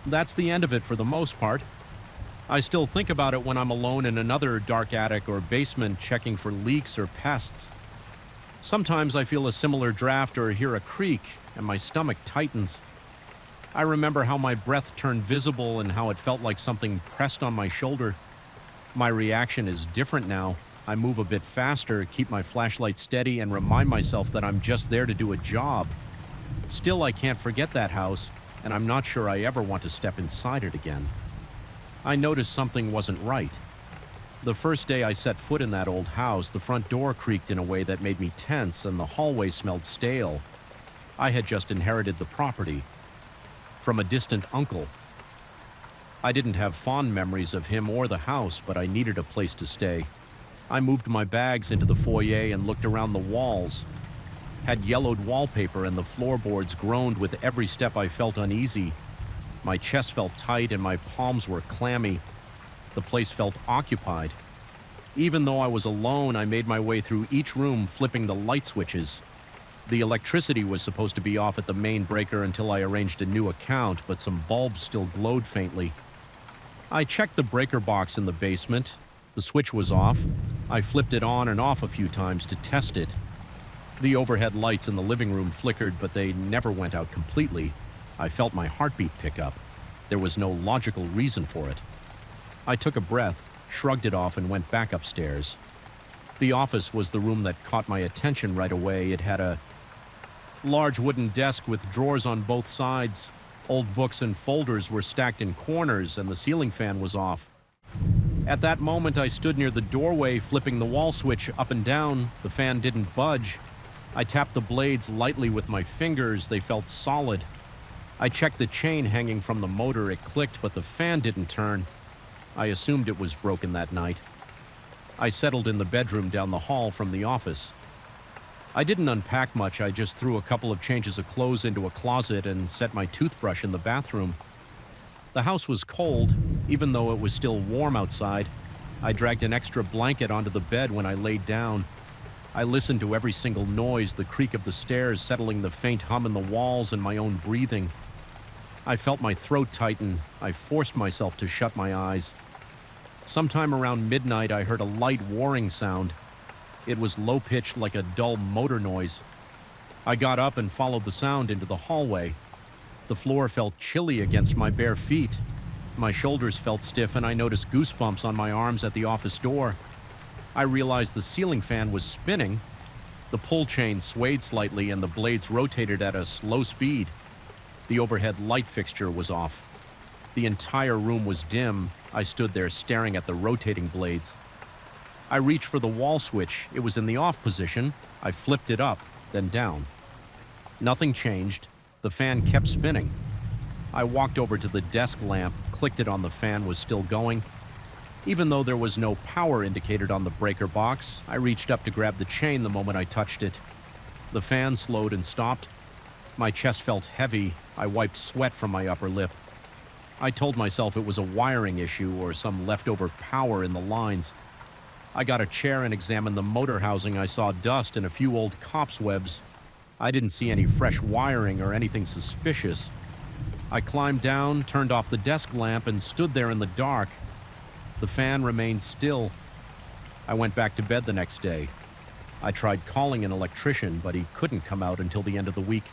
That's the end of it for the most part. I still think about it when I'm alone in another dark attic or basement checking for leaks or pests. Sometimes I feel a similar draft or hear a creak, and my stomach tightens. I remember how my breath turned visible and how it felt like something pressed on my shoulder. My reaction is different now. I move a bit faster, keep my flashlight steady, and remind myself that I'm just there to do a job. Still, I can't forget that house, and I'm not sure I ever want to step inside it again. I noticed something wasn't right. The first day I set foot in that old house, the front door creaked in a way that made me tense, and the hallway smelled stale. I had just inherited the property from a distant uncle. I didn't have fond memories of him or the house, but I needed a place to stay. I moved my bags into the foyer and looked around the walls. Had yellowed wallpaper, and the floorboards groaned with every step. I felt uneasy. My chest felt tight and my palms were clammy. The place felt occupied. Even though I was alone, I made my way through each room, flipping the light switches. The electricity was supposed to be off at the main breaker until I arranged a new account, but some bulbs still glowed faintly. I checked the breaker box in the basement. The switch was off. I flipped it on and off a few times to test it. The overhead lights in the living room flickered, but they never went out completely. I felt my heartbeat pick up. There was no logical reason for it. I took a breath, shrugged it off, and went back upstairs. The office was the room that caught my attention right away. It had a large wooden desk with drawers on both sides. Old books and folders were stacked in corners, and the ceiling fan was off. At that moment, I stood near the doorway, flipping the wall switch up and down. The fan didn't budge. I tapped the blades lightly with my fingers. They felt solid. I checked the chain hanging from the motor. It clicked, but the fan didn't turn. I assumed it was broken that night. I settled in the bedroom down the hall from the office. I didn't unpack much. I just threw a couple of changes of clothes into a closet and set my toothbrush in the bathroom. The house was cold, even though it was still warm outside. I dragged an extra blanket onto the bed when I laid down. I listened to every single noise, the creak of the stairs settling, the faint hum in the walls, and my own breathing. I felt my throat tighten. I forced myself to shut my eyes. Sometime around midnight, I heard a light whirring sound. It was low-pitched like a dull motor noise. I got up and followed the sound into the hallway. The floor felt chilly against my bare feet. My shoulders felt stiff, and I noticed goosebumps on my arms at the office door. I realized the ceiling fan was spinning. The pull chain swayed slightly, and the blades rotated at a slow speed. The overhead light fixture was off. The entire room was dim. I stood there staring at the rotating blades. I reached for the wall switch. It was in the off position. I flipped it up, then down. Nothing changed. The fan kept spinning. I walked over to the desk lamp, clicked it on. The fan was still going. Even though there was no power indicated on the breaker box, I reached up to grab the chain the moment I touched it. The fan slowed and stopped. My chest felt heavy. I wiped sweat from my upper lip. I told myself it was a wiring issue or some leftover power in the lines. I got a chair and examined the motor housing. I saw dust and a few old cobwebs. I didn't see any fresh wiring or anything suspicious. I climbed down, turned off the desk lamp, and stood there in the dark. The fan remained still. I went back to bed the next day. I tried calling an electrician, but he couldn't come out until the end of the week.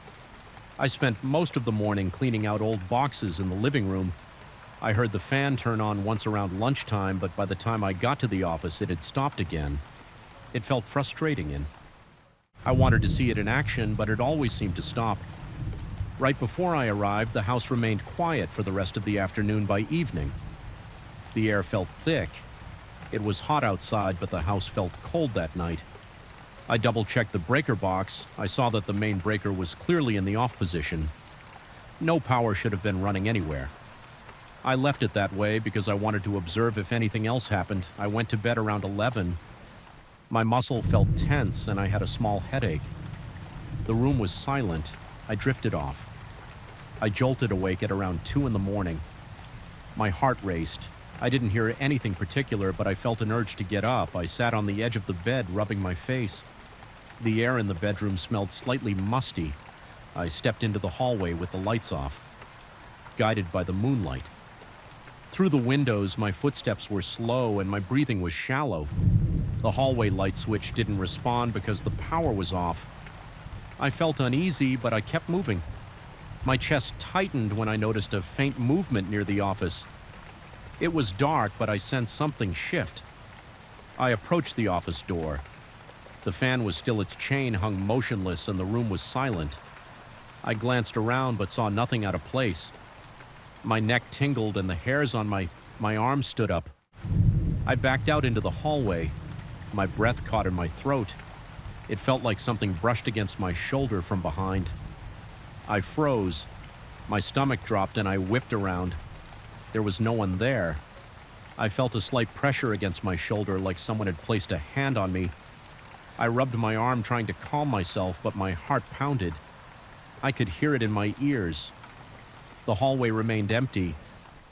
I spent most of the morning cleaning out old boxes in the living room. I heard the fan turn on once around lunchtime, but by the time I got to the office, it had stopped again. It felt frustrating, and I wanted to see it in action, but it always seemed to stop. Right before I arrived, the house remained quiet for the rest of the afternoon. By evening, the air felt thick. It was hot outside, but the house felt cold that night. I double-checked the breaker box. I saw that the main breaker was clearly in the off position. No power should have been running anywhere. I left it that way because I wanted to observe if anything else happened. I went to bed around 11. My muscle felt tense, and I had a small headache. The room was silent. I drifted off. I jolted awake at around 2 in the morning. My heart raced. I didn't hear anything particular, but I felt an urge to get up. I sat on the edge of the bed, rubbing my face. The air in the bedroom smelled slightly musty. I stepped into the hallway with the lights off, guided by the moonlight. Through the windows, my footsteps were slow and my breathing was shallow. The hallway light switch didn't respond because the power was off. I felt uneasy, but I kept moving. My chest tightened when I noticed a faint movement near the office. It was dark, but I sensed something shift. I approached the office door. The fan was still its chain hung motionless and the room was silent. I glanced around but saw nothing out of place. My neck tingled and the hairs on my arms stood up. I backed out into the hallway. My breath caught in my throat. It felt like something brushed against my shoulder from behind. I froze. My stomach dropped and I whipped around. There was no one there. I felt a slight pressure against my shoulder like someone had placed a hand on me. I rubbed my arm trying to calm myself, but my heart pounded. I could hear it in my ears. The hallway remained empty.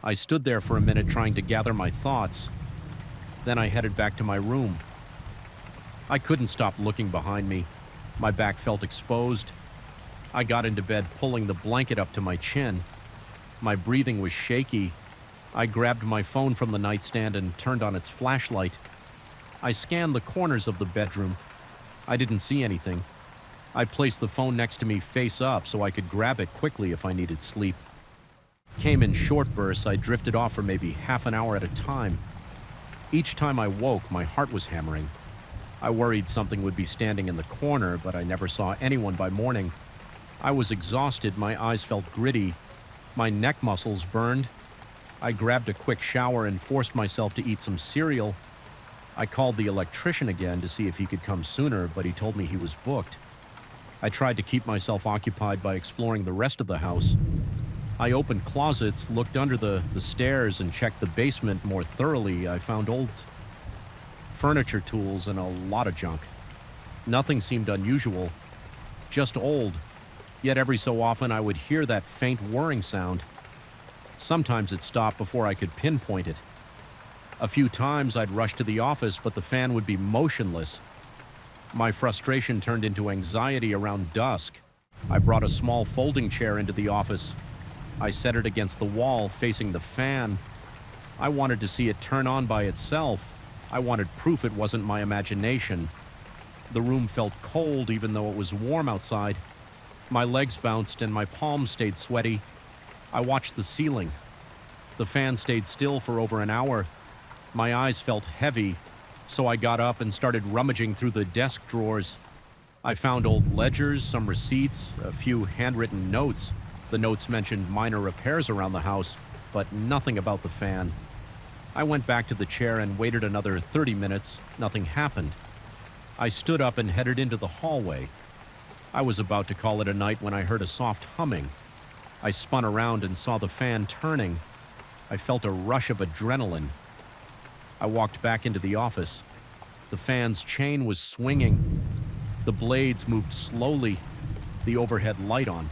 I stood there for a minute trying to gather my thoughts. Then I headed back to my room. I couldn't stop looking behind me. My back felt exposed. I got into bed, pulling the blanket up to my chin. My breathing was shaky. I grabbed my phone from the nightstand and turned on its flashlight. I scanned the corners of the bedroom. I didn't see anything. I placed the phone next to me face up so I could grab it quickly if I needed sleep. Came in short bursts. I drifted off for maybe half an hour at a time. Each time I woke, my heart was hammering. I worried something would be standing in the corner, but I never saw anyone by morning. I was exhausted. My eyes felt gritty. My neck muscles burned. I grabbed a quick shower and forced myself to eat some cereal. I called the electrician again to see if he could come sooner, but he told me he was booked. I tried to keep myself occupied by exploring the rest of the house. I opened closets, looked under the stairs, and checked the basement more thoroughly. I found old furniture tools and a lot of junk. Nothing seemed unusual, just old. Yet every so often I would hear that faint whirring sound. Sometimes it stopped before I could pinpoint it. A few times I'd rush to the office, but the fan would be motionless. My frustration turned into anxiety around dusk. I brought a small folding chair into the office. I set it against the wall, facing the fan. I wanted to see it turn on by itself. I wanted proof it wasn't my imagination. The room felt cold even though it was warm outside. My legs bounced and my palms stayed sweaty. I watched the ceiling. The fan stayed still for over an hour. My eyes felt heavy, so I got up and started rummaging through the desk drawers. I found old ledgers, some receipts, a few handwritten notes. The notes mentioned minor repairs around the house, but nothing about the fan. I went back to the chair and waited another 30 minutes. Nothing happened. I stood up and headed into the hallway. I was about to call it a night when I heard a soft humming. I spun around and saw the fan turning. I felt a rush of adrenaline. I walked back into the office. The fan's chain was swinging. The blades moved slowly, the overhead light on.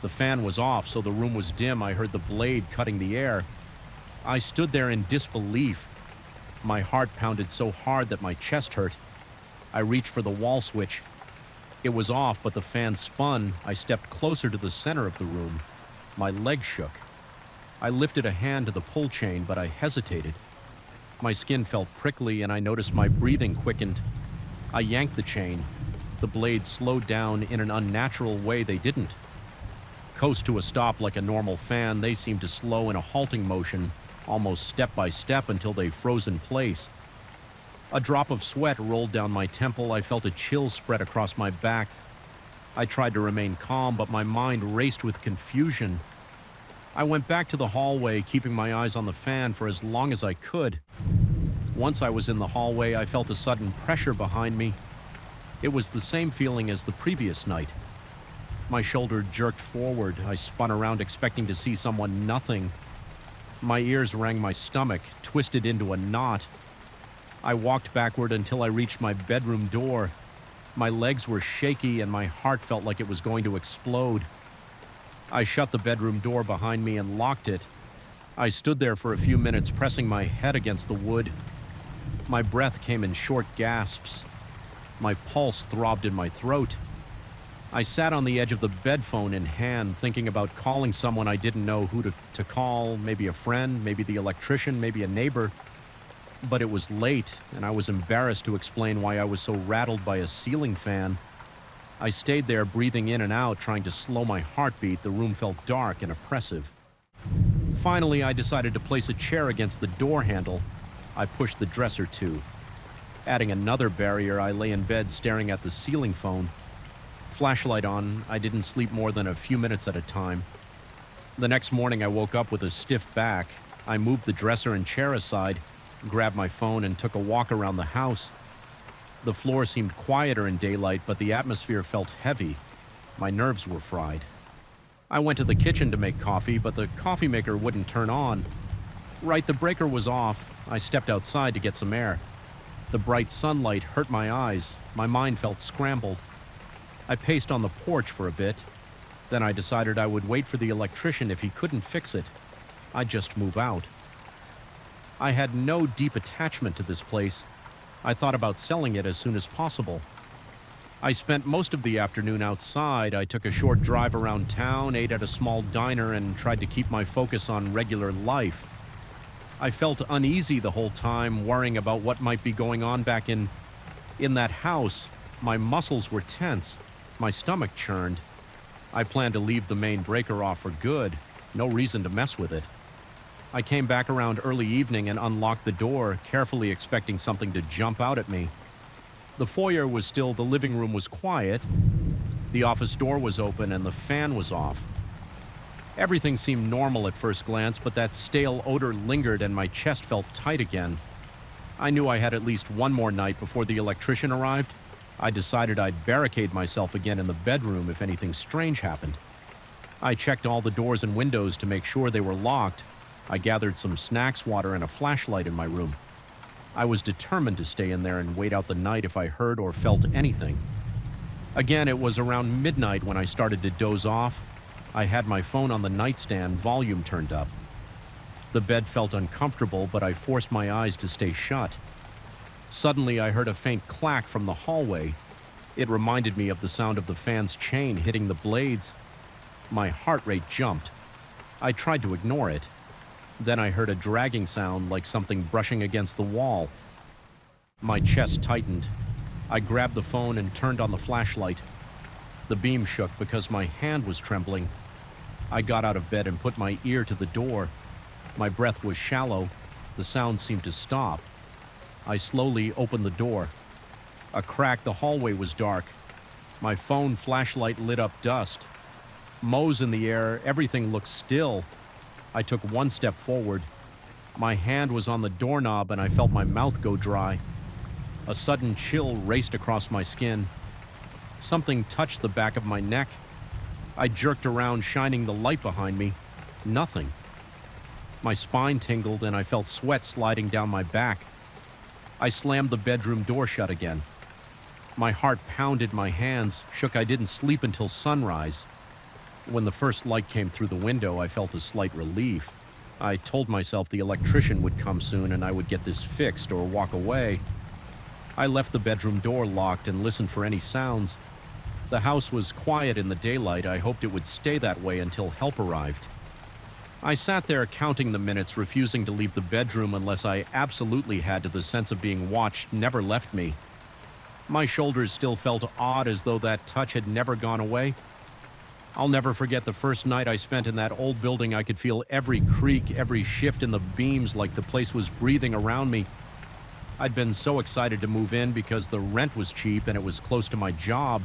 The fan was off, so the room was dim. I heard the blade cutting the air. I stood there in disbelief. My heart pounded so hard that my chest hurt. I reached for the wall switch. It was off, but the fan spun. I stepped closer to the center of the room. My legs shook. I lifted a hand to the pull chain, but I hesitated. My skin felt prickly, and I noticed my breathing quickened. I yanked the chain. The blades slowed down in an unnatural way. They didn't coast to a stop like a normal fan. They seemed to slow in a halting motion, almost step by step until they froze in place. A drop of sweat rolled down my temple. I felt a chill spread across my back. I tried to remain calm, but my mind raced with confusion. I went back to the hallway, keeping my eyes on the fan for as long as I could. Once I was in the hallway, I felt a sudden pressure behind me. It was the same feeling as the previous night. My shoulder jerked forward. I spun around expecting to see someone. Nothing. My ears rang my stomach, twisted into a knot. I walked backward until I reached my bedroom door. My legs were shaky and my heart felt like it was going to explode. I shut the bedroom door behind me and locked it. I stood there for a few minutes, pressing my head against the wood. My breath came in short gasps. My pulse throbbed in my throat. I sat on the edge of the bed, phone in hand, thinking about calling someone. I didn't know who to call, maybe a friend, maybe the electrician, maybe a neighbor. But it was late, and I was embarrassed to explain why I was so rattled by a ceiling fan. I stayed there, breathing in and out, trying to slow my heartbeat. The room felt dark and oppressive. Finally, I decided to place a chair against the door handle. I pushed the dresser too. Adding another barrier, I lay in bed staring at the ceiling phone. Flashlight on, I didn't sleep more than a few minutes at a time. The next morning, I woke up with a stiff back. I moved the dresser and chair aside, grabbed my phone, and took a walk around the house. The floor seemed quieter in daylight, but the atmosphere felt heavy. My nerves were fried. I went to the kitchen to make coffee, but the coffee maker wouldn't turn on. Right, the breaker was off. I stepped outside to get some air. The bright sunlight hurt my eyes. My mind felt scrambled. I paced on the porch for a bit. Then I decided I would wait for the electrician. If he couldn't fix it, I'd just move out. I had no deep attachment to this place. I thought about selling it as soon as possible. I spent most of the afternoon outside. I took a short drive around town, ate at a small diner, and tried to keep my focus on regular life. I felt uneasy the whole time, worrying about what might be going on back in that house. My muscles were tense. My stomach churned. I planned to leave the main breaker off for good. No reason to mess with it. I came back around early evening and unlocked the door, carefully expecting something to jump out at me. The foyer was still, the living room was quiet. The office door was open and the fan was off. Everything seemed normal at first glance, but that stale odor lingered and my chest felt tight again. I knew I had at least one more night before the electrician arrived. I decided I'd barricade myself again in the bedroom if anything strange happened. I checked all the doors and windows to make sure they were locked. I gathered some snacks, water, and a flashlight in my room. I was determined to stay in there and wait out the night if I heard or felt anything. Again, it was around midnight when I started to doze off. I had my phone on the nightstand, volume turned up. The bed felt uncomfortable, but I forced my eyes to stay shut. Suddenly, I heard a faint clack from the hallway. It reminded me of the sound of the fan's chain hitting the blades. My heart rate jumped. I tried to ignore it. Then I heard a dragging sound like something brushing against the wall. My chest tightened. I grabbed the phone and turned on the flashlight. The beam shook because my hand was trembling. I got out of bed and put my ear to the door. My breath was shallow. The sound seemed to stop. I slowly opened the door. A crack, the hallway was dark. My phone flashlight lit up dust. Mows in the air, everything looked still. I took one step forward. My hand was on the doorknob and I felt my mouth go dry. A sudden chill raced across my skin. Something touched the back of my neck. I jerked around, shining the light behind me. Nothing. My spine tingled and I felt sweat sliding down my back. I slammed the bedroom door shut again. My heart pounded, my hands shook. I didn't sleep until sunrise. When the first light came through the window, I felt a slight relief. I told myself the electrician would come soon and I would get this fixed or walk away. I left the bedroom door locked and listened for any sounds. The house was quiet in the daylight. I hoped it would stay that way until help arrived. I sat there counting the minutes, refusing to leave the bedroom unless I absolutely had to. The sense of being watched never left me. My shoulders still felt odd, as though that touch had never gone away. I'll never forget the first night I spent in that old building. I could feel every creak, every shift in the beams, like the place was breathing around me. I'd been so excited to move in because the rent was cheap and it was close to my job.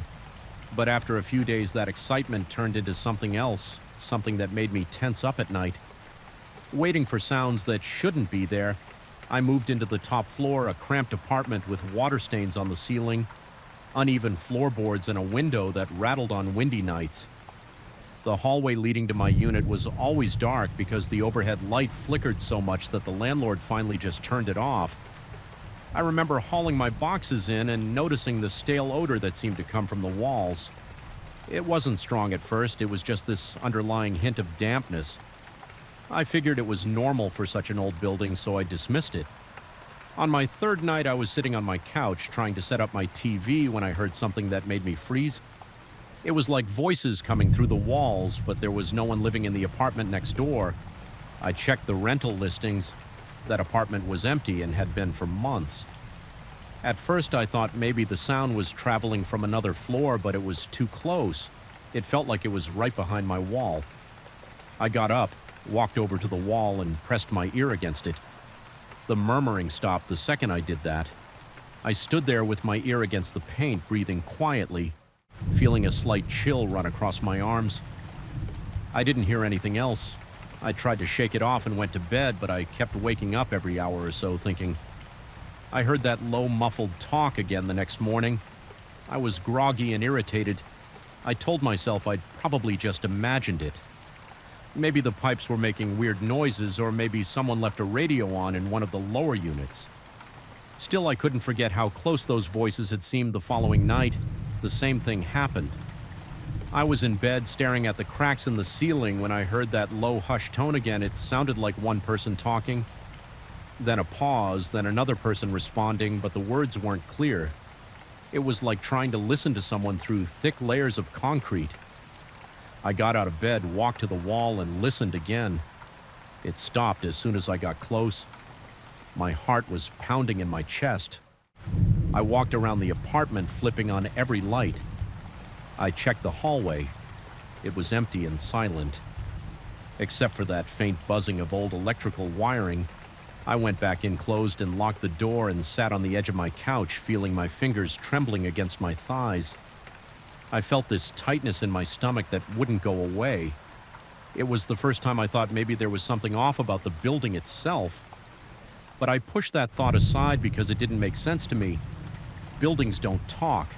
But after a few days, that excitement turned into something else, something that made me tense up at night. Waiting for sounds that shouldn't be there, I moved into the top floor, a cramped apartment with water stains on the ceiling, uneven floorboards, and a window that rattled on windy nights. The hallway leading to my unit was always dark because the overhead light flickered so much that the landlord finally just turned it off. I remember hauling my boxes in and noticing the stale odor that seemed to come from the walls. It wasn't strong at first, it was just this underlying hint of dampness. I figured it was normal for such an old building, so I dismissed it. On my third night, I was sitting on my couch trying to set up my TV when I heard something that made me freeze. It was like voices coming through the walls, but there was no one living in the apartment next door. I checked the rental listings. That apartment was empty and had been for months. At first, I thought maybe the sound was traveling from another floor, but it was too close. It felt like it was right behind my wall. I got up, walked over to the wall and pressed my ear against it. The murmuring stopped the second I did that. I stood there with my ear against the paint, breathing quietly, feeling a slight chill run across my arms. I didn't hear anything else. I tried to shake it off and went to bed, but I kept waking up every hour or so thinking. I heard that low, muffled talk again the next morning. I was groggy and irritated. I told myself I'd probably just imagined it. Maybe the pipes were making weird noises, or maybe someone left a radio on in one of the lower units. Still, I couldn't forget how close those voices had seemed the following night. The same thing happened. I was in bed staring at the cracks in the ceiling when I heard that low, hushed tone again. It sounded like one person talking. Then a pause, then another person responding, but the words weren't clear. It was like trying to listen to someone through thick layers of concrete. I got out of bed, walked to the wall, and listened again. It stopped as soon as I got close. My heart was pounding in my chest. I walked around the apartment, flipping on every light. I checked the hallway. It was empty and silent. Except for that faint buzzing of old electrical wiring, I went back in, closed and locked the door, and sat on the edge of my couch, feeling my fingers trembling against my thighs. I felt this tightness in my stomach that wouldn't go away. It was the first time I thought maybe there was something off about the building itself. But I pushed that thought aside because it didn't make sense to me. Buildings don't talk.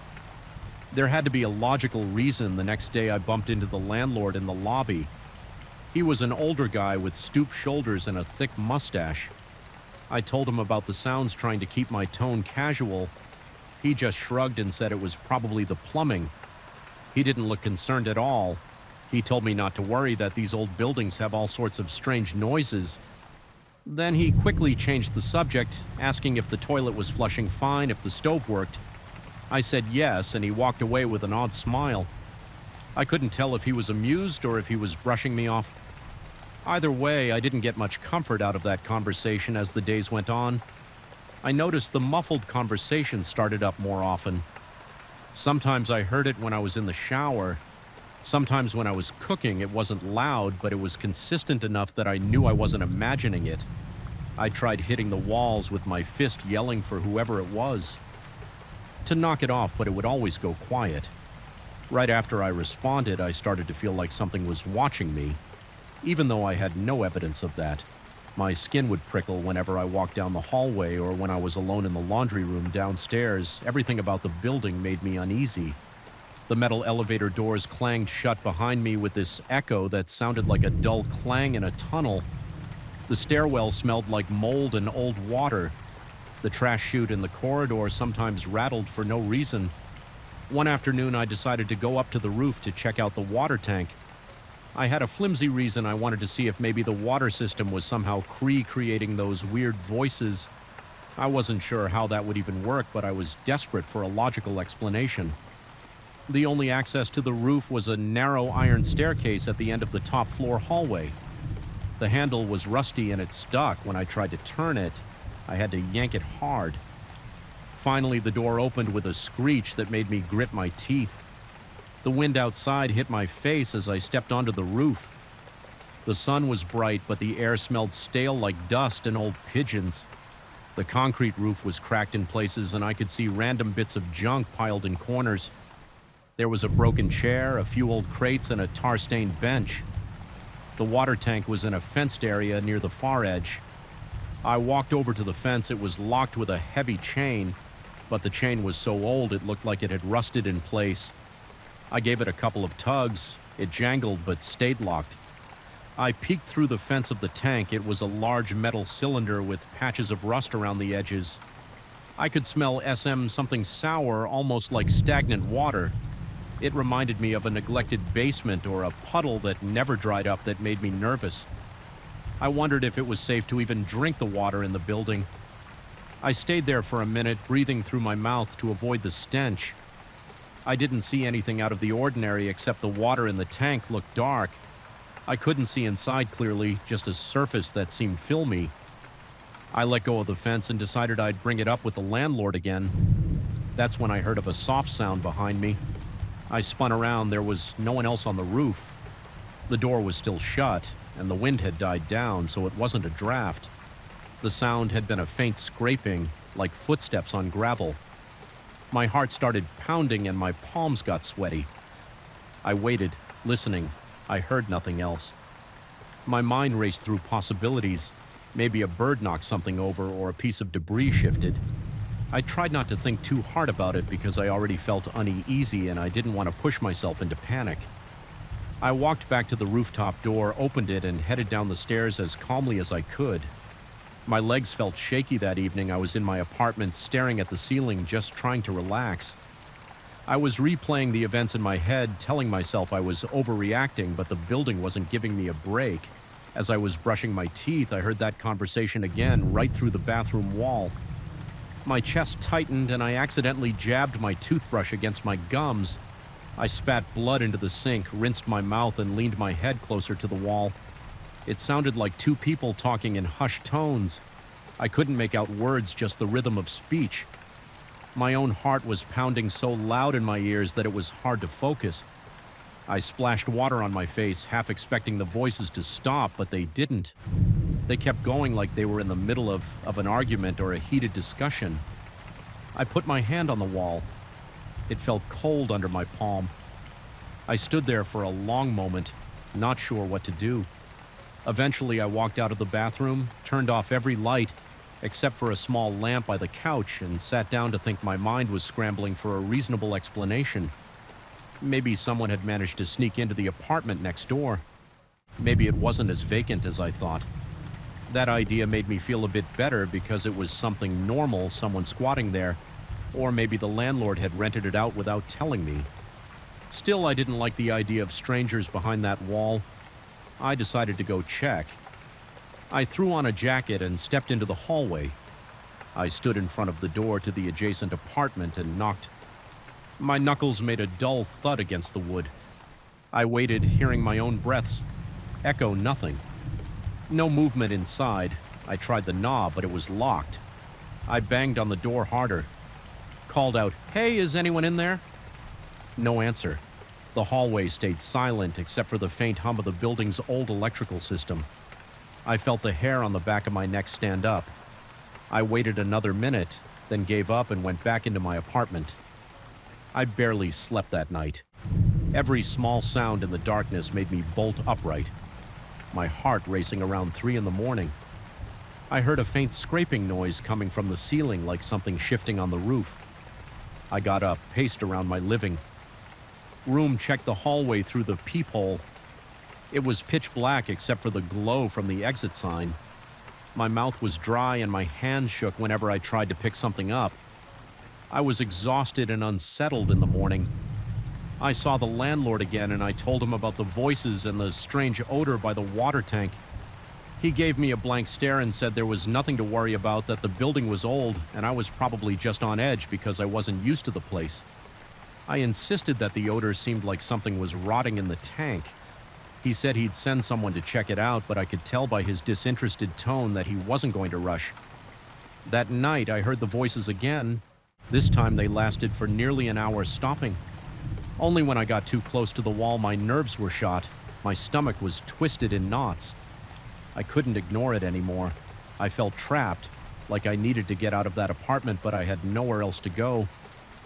There had to be a logical reason. The next day I bumped into the landlord in the lobby. He was an older guy with stooped shoulders and a thick mustache. I told him about the sounds, trying to keep my tone casual. He just shrugged and said it was probably the plumbing. He didn't look concerned at all. He told me not to worry, that these old buildings have all sorts of strange noises. Then he quickly changed the subject, asking if the toilet was flushing fine, if the stove worked. I said yes, and he walked away with an odd smile. I couldn't tell if he was amused or if he was brushing me off. Either way, I didn't get much comfort out of that conversation as the days went on. I noticed the muffled conversation started up more often. Sometimes I heard it when I was in the shower. Sometimes when I was cooking, it wasn't loud, but it was consistent enough that I knew I wasn't imagining it. I tried hitting the walls with my fist, yelling for whoever it was to knock it off, but it would always go quiet. Right after I responded, I started to feel like something was watching me, even though I had no evidence of that. My skin would prickle whenever I walked down the hallway, or when I was alone in the laundry room downstairs. Everything about the building made me uneasy. The metal elevator doors clanged shut behind me with this echo that sounded like a dull clang in a tunnel. The stairwell smelled like mold and old water. The trash chute in the corridor sometimes rattled for no reason. One afternoon, I decided to go up to the roof to check out the water tank. I had a flimsy reason. I wanted to see if maybe the water system was somehow creating those weird voices. I wasn't sure how that would even work, but I was desperate for a logical explanation. The only access to the roof was a narrow iron staircase at the end of the top floor hallway. The handle was rusty and it stuck. When I tried to turn it, I had to yank it hard. Finally, the door opened with a screech that made me grit my teeth. The wind outside hit my face as I stepped onto the roof. The sun was bright, but the air smelled stale like dust and old pigeons. The concrete roof was cracked in places, and I could see random bits of junk piled in corners. There was a broken chair, a few old crates, and a tar-stained bench. The water tank was in a fenced area near the far edge. I walked over to the fence. It was locked with a heavy chain, but the chain was so old it looked like it had rusted in place. I gave it a couple of tugs. It jangled but stayed locked. I peeked through the fence of the tank. It was a large metal cylinder with patches of rust around the edges. I could smell something sour, almost like stagnant water. It reminded me of a neglected basement or a puddle that never dried up that made me nervous. I wondered if it was safe to even drink the water in the building. I stayed there for a minute, breathing through my mouth to avoid the stench. I didn't see anything out of the ordinary except the water in the tank looked dark. I couldn't see inside clearly, just a surface that seemed filmy. I let go of the fence and decided I'd bring it up with the landlord again. That's when I heard of a soft sound behind me. I spun around. There was no one else on the roof. The door was still shut, and the wind had died down, so it wasn't a draft. The sound had been a faint scraping, like footsteps on gravel. My heart started pounding and my palms got sweaty. I waited, listening. I heard nothing else. My mind raced through possibilities. Maybe a bird knocked something over or a piece of debris shifted. I tried not to think too hard about it because I already felt uneasy and I didn't want to push myself into panic. I walked back to the rooftop door, opened it, and headed down the stairs as calmly as I could. My legs felt shaky that evening. I was in my apartment, staring at the ceiling, just trying to relax. I was replaying the events in my head, telling myself I was overreacting, but the building wasn't giving me a break. As I was brushing my teeth, I heard that conversation again, right through the bathroom wall. My chest tightened, and I accidentally jabbed my toothbrush against my gums. I spat blood into the sink, rinsed my mouth, and leaned my head closer to the wall. It sounded like two people talking in hushed tones. I couldn't make out words, just the rhythm of speech. My own heart was pounding so loud in my ears that it was hard to focus. I splashed water on my face, half expecting the voices to stop, but they didn't. They kept going like they were in the middle of an argument or a heated discussion. I put my hand on the wall. It felt cold under my palm. I stood there for a long moment, not sure what to do. Eventually, I walked out of the bathroom, turned off every light, except for a small lamp by the couch, and sat down to think. My mind was scrambling for a reasonable explanation. Maybe someone had managed to sneak into the apartment next door. Maybe it wasn't as vacant as I thought. That idea made me feel a bit better because it was something normal, someone squatting there, or maybe the landlord had rented it out without telling me. Still, I didn't like the idea of strangers behind that wall. I decided to go check. I threw on a jacket and stepped into the hallway. I stood in front of the door to the adjacent apartment and knocked. My knuckles made a dull thud against the wood. I waited, hearing my own breaths. Echo nothing. No movement inside. I tried the knob, but it was locked. I banged on the door harder. Called out, "Hey, is anyone in there?" No answer. The hallway stayed silent except for the faint hum of the building's old electrical system. I felt the hair on the back of my neck stand up. I waited another minute, then gave up and went back into my apartment. I barely slept that night. Every small sound in the darkness made me bolt upright, my heart racing around 3 in the morning. I heard a faint scraping noise coming from the ceiling, like something shifting on the roof. I got up, paced around my living room, checked the hallway through the peephole. It was pitch black except for the glow from the exit sign. My mouth was dry and my hands shook whenever I tried to pick something up. I was exhausted and unsettled in the morning. I saw the landlord again and I told him about the voices and the strange odor by the water tank. He gave me a blank stare and said there was nothing to worry about, that the building was old and I was probably just on edge because I wasn't used to the place. I insisted that the odor seemed like something was rotting in the tank. He said he'd send someone to check it out, but I could tell by his disinterested tone that he wasn't going to rush. That night, I heard the voices again. This time they lasted for nearly an hour, stopping. Only when I got too close to the wall, my nerves were shot. My stomach was twisted in knots. I couldn't ignore it anymore. I felt trapped, like I needed to get out of that apartment, but I had nowhere else to go.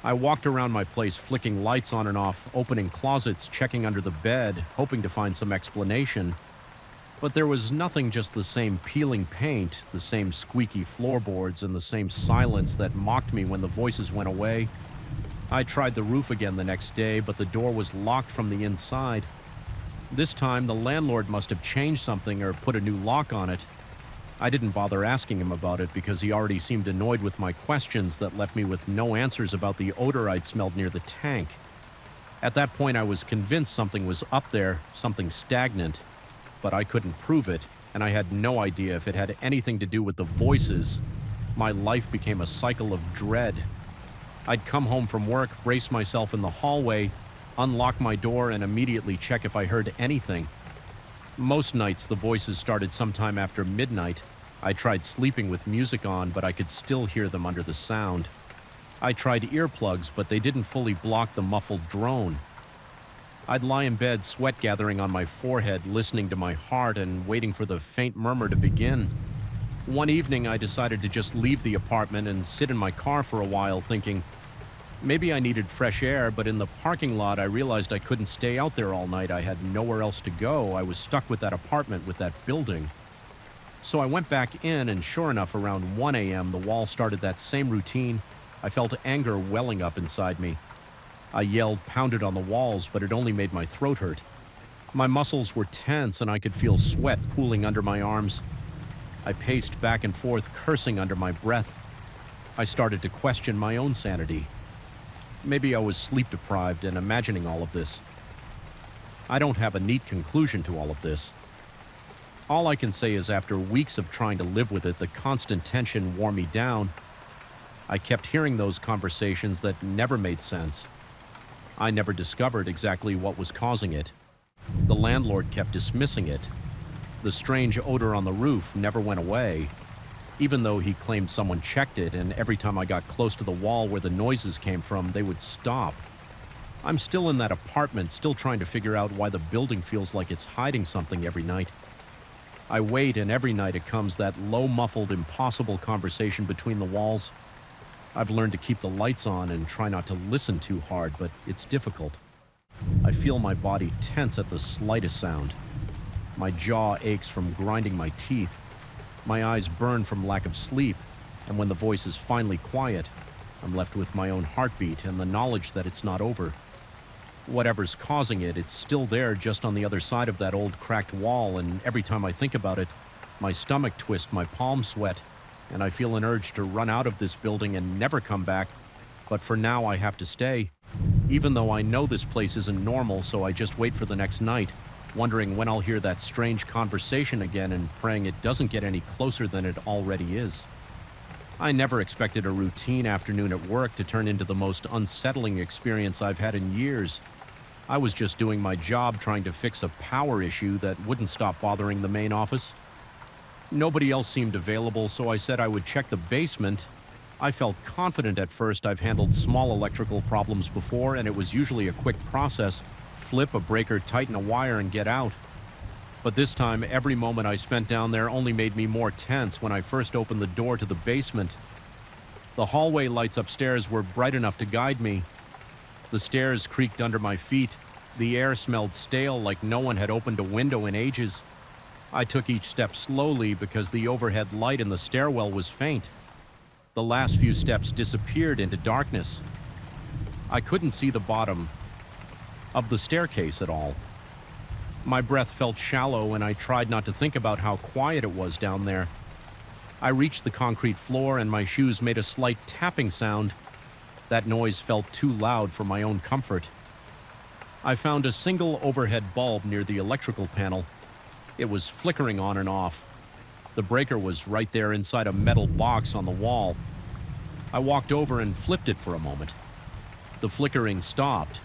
I walked around my place, flicking lights on and off, opening closets, checking under the bed, hoping to find some explanation. But there was nothing, just the same peeling paint, the same squeaky floorboards, and the same silence that mocked me when the voices went away. I tried the roof again the next day, but the door was locked from the inside. This time, the landlord must have changed something or put a new lock on it. I didn't bother asking him about it because he already seemed annoyed with my questions that left me with no answers about the odor I'd smelled near the tank. At that point, I was convinced something was up there, something stagnant, but I couldn't prove it, and I had no idea if it had anything to do with the voices. My life became a cycle of dread. I'd come home from work, brace myself in the hallway, unlock my door, and immediately check if I heard anything. Most nights, the voices started sometime after midnight. I tried sleeping with music on, but I could still hear them under the sound. I tried earplugs, but they didn't fully block the muffled drone. I'd lie in bed, sweat gathering on my forehead, listening to my heart and waiting for the faint murmur to begin. One evening, I decided to just leave the apartment and sit in my car for a while, thinking maybe I needed fresh air, but in the parking lot, I realized I couldn't stay out there all night. I had nowhere else to go. I was stuck with that apartment, with that building. So I went back in, and sure enough, around 1 a.m., the wall started that same routine. I felt anger welling up inside me. I yelled, pounded on the walls, but it only made my throat hurt. My muscles were tense, and I could feel sweat pooling under my arms. I paced back and forth, cursing under my breath. I started to question my own sanity. Maybe I was sleep-deprived and imagining all of this. I don't have a neat conclusion to all of this. All I can say is after weeks of trying to live with it, the constant tension wore me down. I kept hearing those conversations that never made sense. I never discovered exactly what was causing it. The landlord kept dismissing it. The strange odor on the roof never went away, even though he claimed someone checked it, and every time I got close to the wall where the noises came from, they would stop. I'm still in that apartment, still trying to figure out why the building feels like it's hiding something every night. I wait, and every night it comes, that low, muffled, impossible conversation between the walls. I've learned to keep the lights on and try not to listen too hard, but it's difficult. I feel my body tense at the slightest sound. My jaw aches from grinding my teeth. My eyes burn from lack of sleep, and when the voice is finally quiet, I'm left with my own heartbeat and the knowledge that it's not over. Whatever's causing it, it's still there just on the other side of that old cracked wall, and every time I think about it, my stomach twists, my palms sweat, and I feel an urge to run out of this building and never come back. But for now, I have to stay. Even though I know this place isn't normal, so I just wait for the next night, wondering when I'll hear that strange conversation again and praying it doesn't get any closer than it already is. I never expected a routine afternoon at work to turn into the most unsettling experience I've had in years. I was just doing my job trying to fix a power issue that wouldn't stop bothering the main office. Nobody else seemed available, so I said I would check the basement. I felt confident at first. I've handled small electrical problems before, and it was usually a quick process. Flip a breaker, tighten a wire, and get out. But this time, every moment I spent down there only made me more tense when I first opened the door to the basement. The hallway lights upstairs were bright enough to guide me. The stairs creaked under my feet. The air smelled stale, like no one had opened a window in ages. I took each step slowly because the overhead light in the stairwell was faint. The last few steps disappeared into darkness. I couldn't see the bottom of the staircase at all. My breath felt shallow, and I tried not to think about how quiet it was down there. I reached the concrete floor, and my shoes made a slight tapping sound. That noise felt too loud for my own comfort. I found a single overhead bulb near the electrical panel. It was flickering on and off. The breaker was right there inside a metal box on the wall. I walked over and flipped it for a moment. The flickering stopped.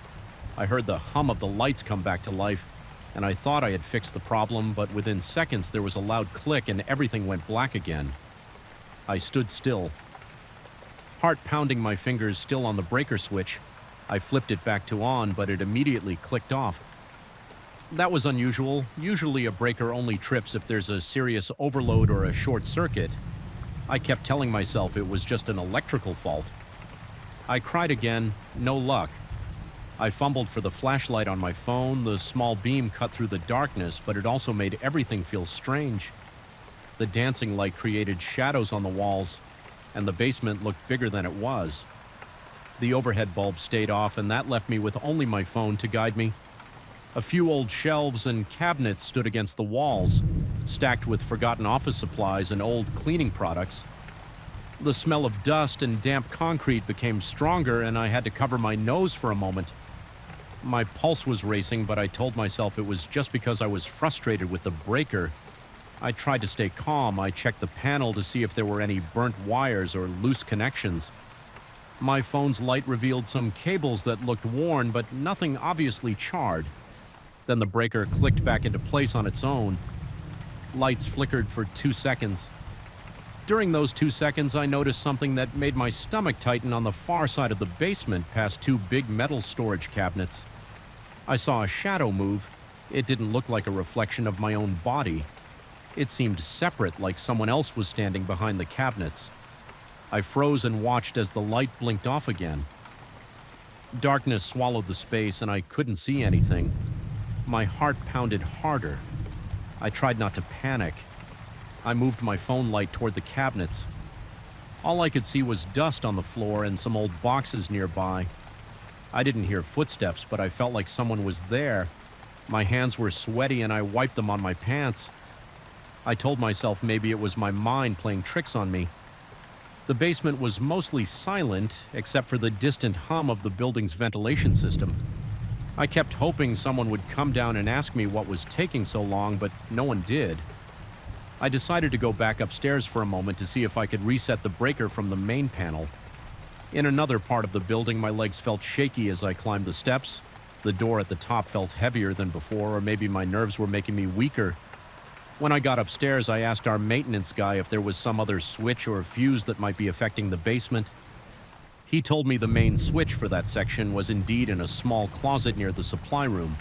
I heard the hum of the lights come back to life, and I thought I had fixed the problem, but within seconds there was a loud click and everything went black again. I stood still, heart pounding my fingers still on the breaker switch. I flipped it back to on, but it immediately clicked off. That was unusual. Usually a breaker only trips if there's a serious overload or a short circuit. I kept telling myself it was just an electrical fault. I cried again, no luck. I fumbled for the flashlight on my phone. The small beam cut through the darkness, but it also made everything feel strange. The dancing light created shadows on the walls, and the basement looked bigger than it was. The overhead bulb stayed off, and that left me with only my phone to guide me. A few old shelves and cabinets stood against the walls, stacked with forgotten office supplies and old cleaning products. The smell of dust and damp concrete became stronger, and I had to cover my nose for a moment. My pulse was racing, but I told myself it was just because I was frustrated with the breaker. I tried to stay calm. I checked the panel to see if there were any burnt wires or loose connections. My phone's light revealed some cables that looked worn, but nothing obviously charred. Then the breaker clicked back into place on its own. Lights flickered for 2 seconds. During those 2 seconds, I noticed something that made my stomach tighten on the far side of the basement, past two big metal storage cabinets. I saw a shadow move. It didn't look like a reflection of my own body. It seemed separate, like someone else was standing behind the cabinets. I froze and watched as the light blinked off again. Darkness swallowed the space and I couldn't see anything. My heart pounded harder. I tried not to panic. I moved my phone light toward the cabinets. All I could see was dust on the floor and some old boxes nearby. I didn't hear footsteps, but I felt like someone was there. My hands were sweaty and I wiped them on my pants. I told myself maybe it was my mind playing tricks on me. The basement was mostly silent, except for the distant hum of the building's ventilation system. I kept hoping someone would come down and ask me what was taking so long, but no one did. I decided to go back upstairs for a moment to see if I could reset the breaker from the main panel. In another part of the building, my legs felt shaky as I climbed the steps. The door at the top felt heavier than before, or maybe my nerves were making me weaker. When I got upstairs, I asked our maintenance guy if there was some other switch or fuse that might be affecting the basement. He told me the main switch for that section was indeed in a small closet near the supply room.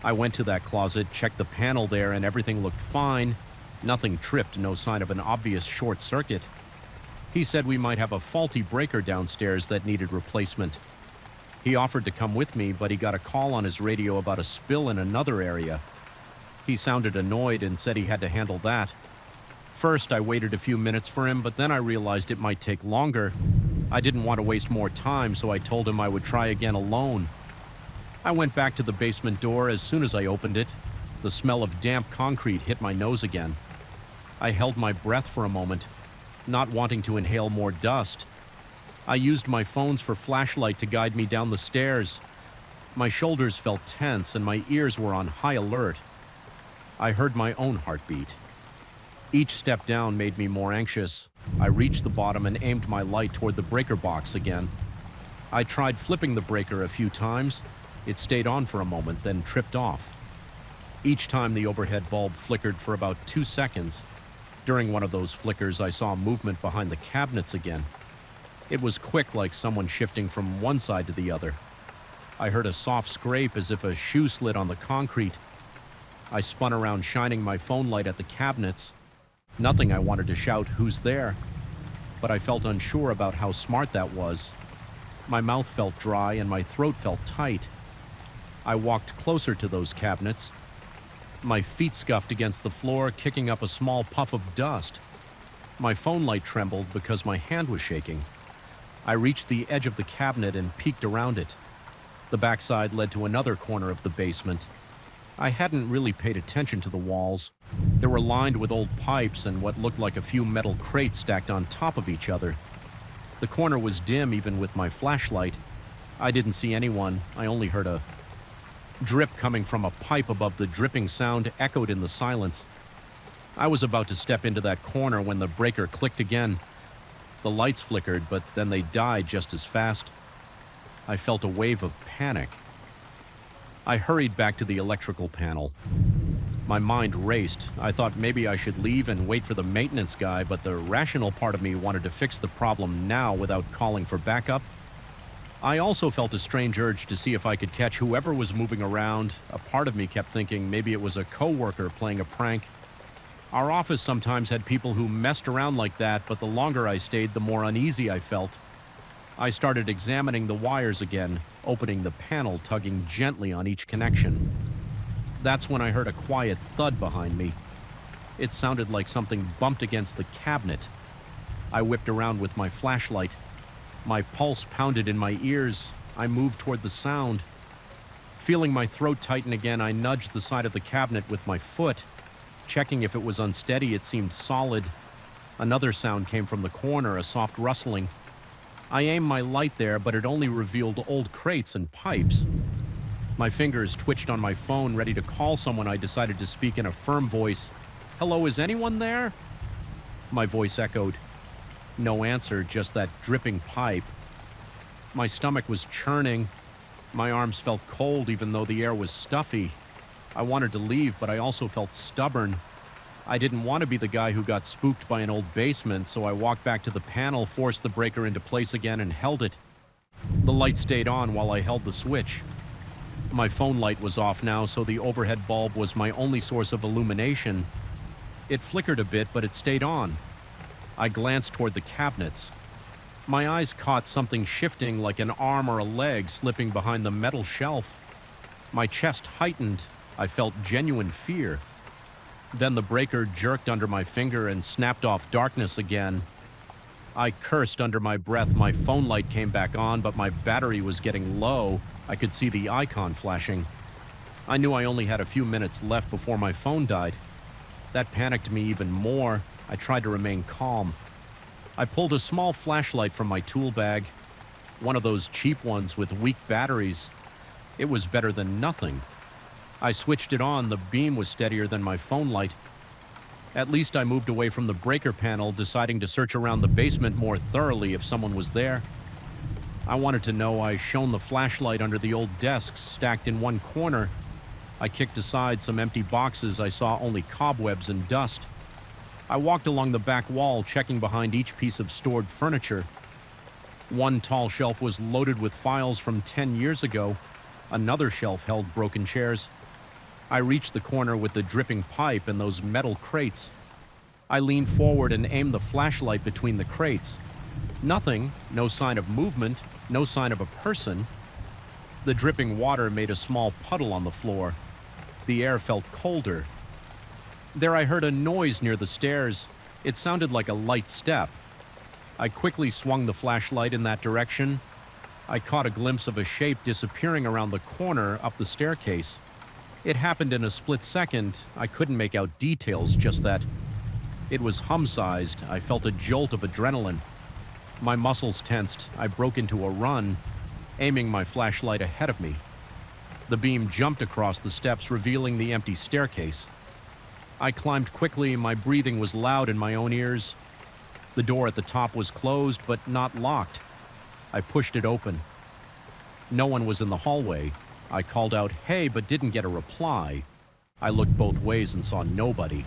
I went to that closet, checked the panel there, and everything looked fine. Nothing tripped, no sign of an obvious short circuit. He said we might have a faulty breaker downstairs that needed replacement. He offered to come with me, but he got a call on his radio about a spill in another area. He sounded annoyed and said he had to handle that. First, I waited a few minutes for him, but then I realized it might take longer. I didn't want to waste more time, so I told him I would try again alone. I went back to the basement door as soon as I opened it. The smell of damp concrete hit my nose again. I held my breath for a moment, not wanting to inhale more dust. I used my phone's for flashlight to guide me down the stairs. My shoulders felt tense and my ears were on high alert. I heard my own heartbeat. Each step down made me more anxious. I reached the bottom and aimed my light toward the breaker box again. I tried flipping the breaker a few times. It stayed on for a moment, then tripped off. Each time the overhead bulb flickered for about 2 seconds. During one of those flickers, I saw movement behind the cabinets again. It was quick, like someone shifting from one side to the other. I heard a soft scrape as if a shoe slid on the concrete. I spun around, shining my phone light at the cabinets. Nothing I wanted to shout, "Who's there?" But I felt unsure about how smart that was. My mouth felt dry and my throat felt tight. I walked closer to those cabinets. My feet scuffed against the floor, kicking up a small puff of dust. My phone light trembled because my hand was shaking. I reached the edge of the cabinet and peeked around it. The backside led to another corner of the basement. I hadn't really paid attention to the walls. They were lined with old pipes and what looked like a few metal crates stacked on top of each other. The corner was dim even with my flashlight. I didn't see anyone. I only heard a drip coming from a pipe above. The dripping sound echoed in the silence. I was about to step into that corner when the breaker clicked again. The lights flickered, but then they died just as fast. I felt a wave of panic. I hurried back to the electrical panel. My mind raced. I thought maybe I should leave and wait for the maintenance guy, but the rational part of me wanted to fix the problem now without calling for backup. I also felt a strange urge to see if I could catch whoever was moving around. A part of me kept thinking maybe it was a coworker playing a prank. Our office sometimes had people who messed around like that, but the longer I stayed, the more uneasy I felt. I started examining the wires again, opening the panel, tugging gently on each connection. That's when I heard a quiet thud behind me. It sounded like something bumped against the cabinet. I whipped around with my flashlight. My pulse pounded in my ears. I moved toward the sound. Feeling my throat tighten again, I nudged the side of the cabinet with my foot. Checking if it was unsteady, it seemed solid. Another sound came from the corner, a soft rustling. I aimed my light there, but it only revealed old crates and pipes. My fingers twitched on my phone, ready to call someone. I decided to speak in a firm voice. "Hello, is anyone there?" My voice echoed. No answer, just that dripping pipe. My stomach was churning. My arms felt cold even though the air was stuffy. I wanted to leave, but I also felt stubborn. I didn't want to be the guy who got spooked by an old basement, so I walked back to the panel, forced the breaker into place again, and held it. The light stayed on while I held the switch. My phone light was off now, so the overhead bulb was my only source of illumination. It flickered a bit, but it stayed on. I glanced toward the cabinets. My eyes caught something shifting like an arm or a leg slipping behind the metal shelf. My chest heightened. I felt genuine fear. Then the breaker jerked under my finger and snapped off darkness again. I cursed under my breath. My phone light came back on, but my battery was getting low. I could see the icon flashing. I knew I only had a few minutes left before my phone died. That panicked me even more. I tried to remain calm. I pulled a small flashlight from my tool bag, one of those cheap ones with weak batteries. It was better than nothing. I switched it on. The beam was steadier than my phone light. At least I moved away from the breaker panel, deciding to search around the basement more thoroughly if someone was there. I wanted to know. I shone the flashlight under the old desks stacked in one corner. I kicked aside some empty boxes. I saw only cobwebs and dust. I walked along the back wall, checking behind each piece of stored furniture. One tall shelf was loaded with files from 10 years ago. Another shelf held broken chairs. I reached the corner with the dripping pipe and those metal crates. I leaned forward and aimed the flashlight between the crates. Nothing, no sign of movement, no sign of a person. The dripping water made a small puddle on the floor. The air felt colder. There I heard a noise near the stairs. It sounded like a light step. I quickly swung the flashlight in that direction. I caught a glimpse of a shape disappearing around the corner up the staircase. It happened in a split second. I couldn't make out details, just that it was hum-sized. I felt a jolt of adrenaline. My muscles tensed. I broke into a run, aiming my flashlight ahead of me. The beam jumped across the steps, revealing the empty staircase. I climbed quickly. My breathing was loud in my own ears. The door at the top was closed, but not locked. I pushed it open. No one was in the hallway. I called out, "Hey," but didn't get a reply. I looked both ways and saw nobody.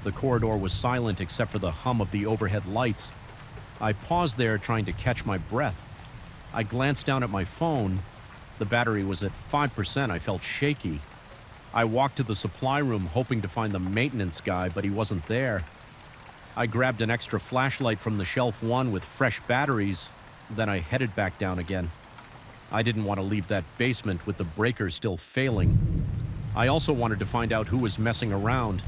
The corridor was silent except for the hum of the overhead lights. I paused there, trying to catch my breath. I glanced down at my phone. The battery was at 5%. I felt shaky. I walked to the supply room, hoping to find the maintenance guy, but he wasn't there. I grabbed an extra flashlight from the shelf one with fresh batteries. Then I headed back down again. I didn't want to leave that basement with the breaker still failing. I also wanted to find out who was messing around.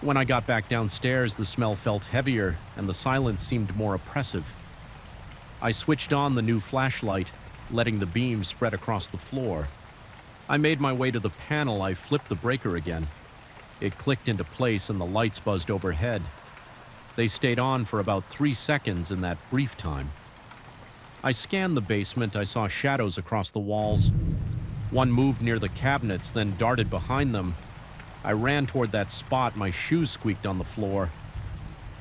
When I got back downstairs, the smell felt heavier and the silence seemed more oppressive. I switched on the new flashlight, letting the beam spread across the floor. I made my way to the panel. I flipped the breaker again. It clicked into place and the lights buzzed overhead. They stayed on for about 3 seconds in that brief time. I scanned the basement. I saw shadows across the walls. One moved near the cabinets, then darted behind them. I ran toward that spot. My shoes squeaked on the floor.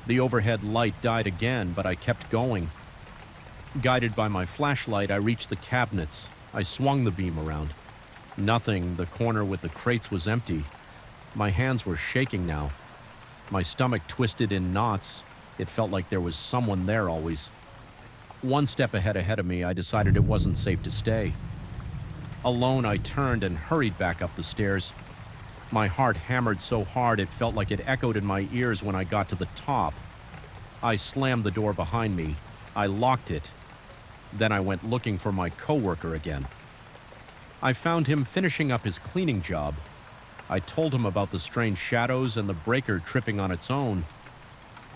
The overhead light died again, but I kept going. Guided by my flashlight, I reached the cabinets. I swung the beam around. Nothing. The corner with the crates was empty. My hands were shaking now. My stomach twisted in knots. It felt like there was someone there always. One step ahead of me, I decided it wasn't safe to stay. Alone, I turned and hurried back up the stairs. My heart hammered so hard it felt like it echoed in my ears when I got to the top. I slammed the door behind me. I locked it. Then I went looking for my coworker again. I found him finishing up his cleaning job. I told him about the strange shadows and the breaker tripping on its own.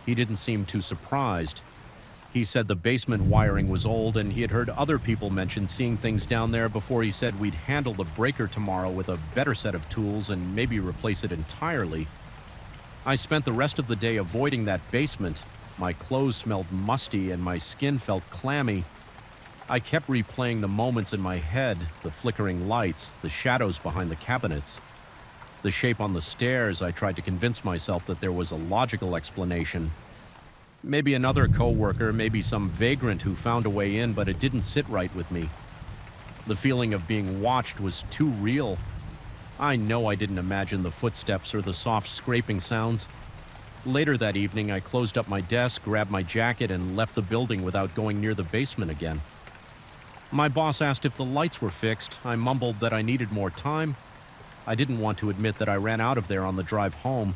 He didn't seem too surprised. He said the basement wiring was old and he had heard other people mention seeing things down there before. He said we'd handle the breaker tomorrow with a better set of tools and maybe replace it entirely. I spent the rest of the day avoiding that basement. My clothes smelled musty and my skin felt clammy. I kept replaying the moments in my head, the flickering lights, the shadows behind the cabinets. The shape on the stairs. I tried to convince myself that there was a logical explanation. Maybe another coworker, maybe some vagrant who found a way in, but it didn't sit right with me. The feeling of being watched was too real. I know I didn't imagine the footsteps or the soft scraping sounds. Later that evening, I closed up my desk, grabbed my jacket, and left the building without going near the basement again. My boss asked if the lights were fixed. I mumbled that I needed more time. I didn't want to admit that I ran out of there on the drive home.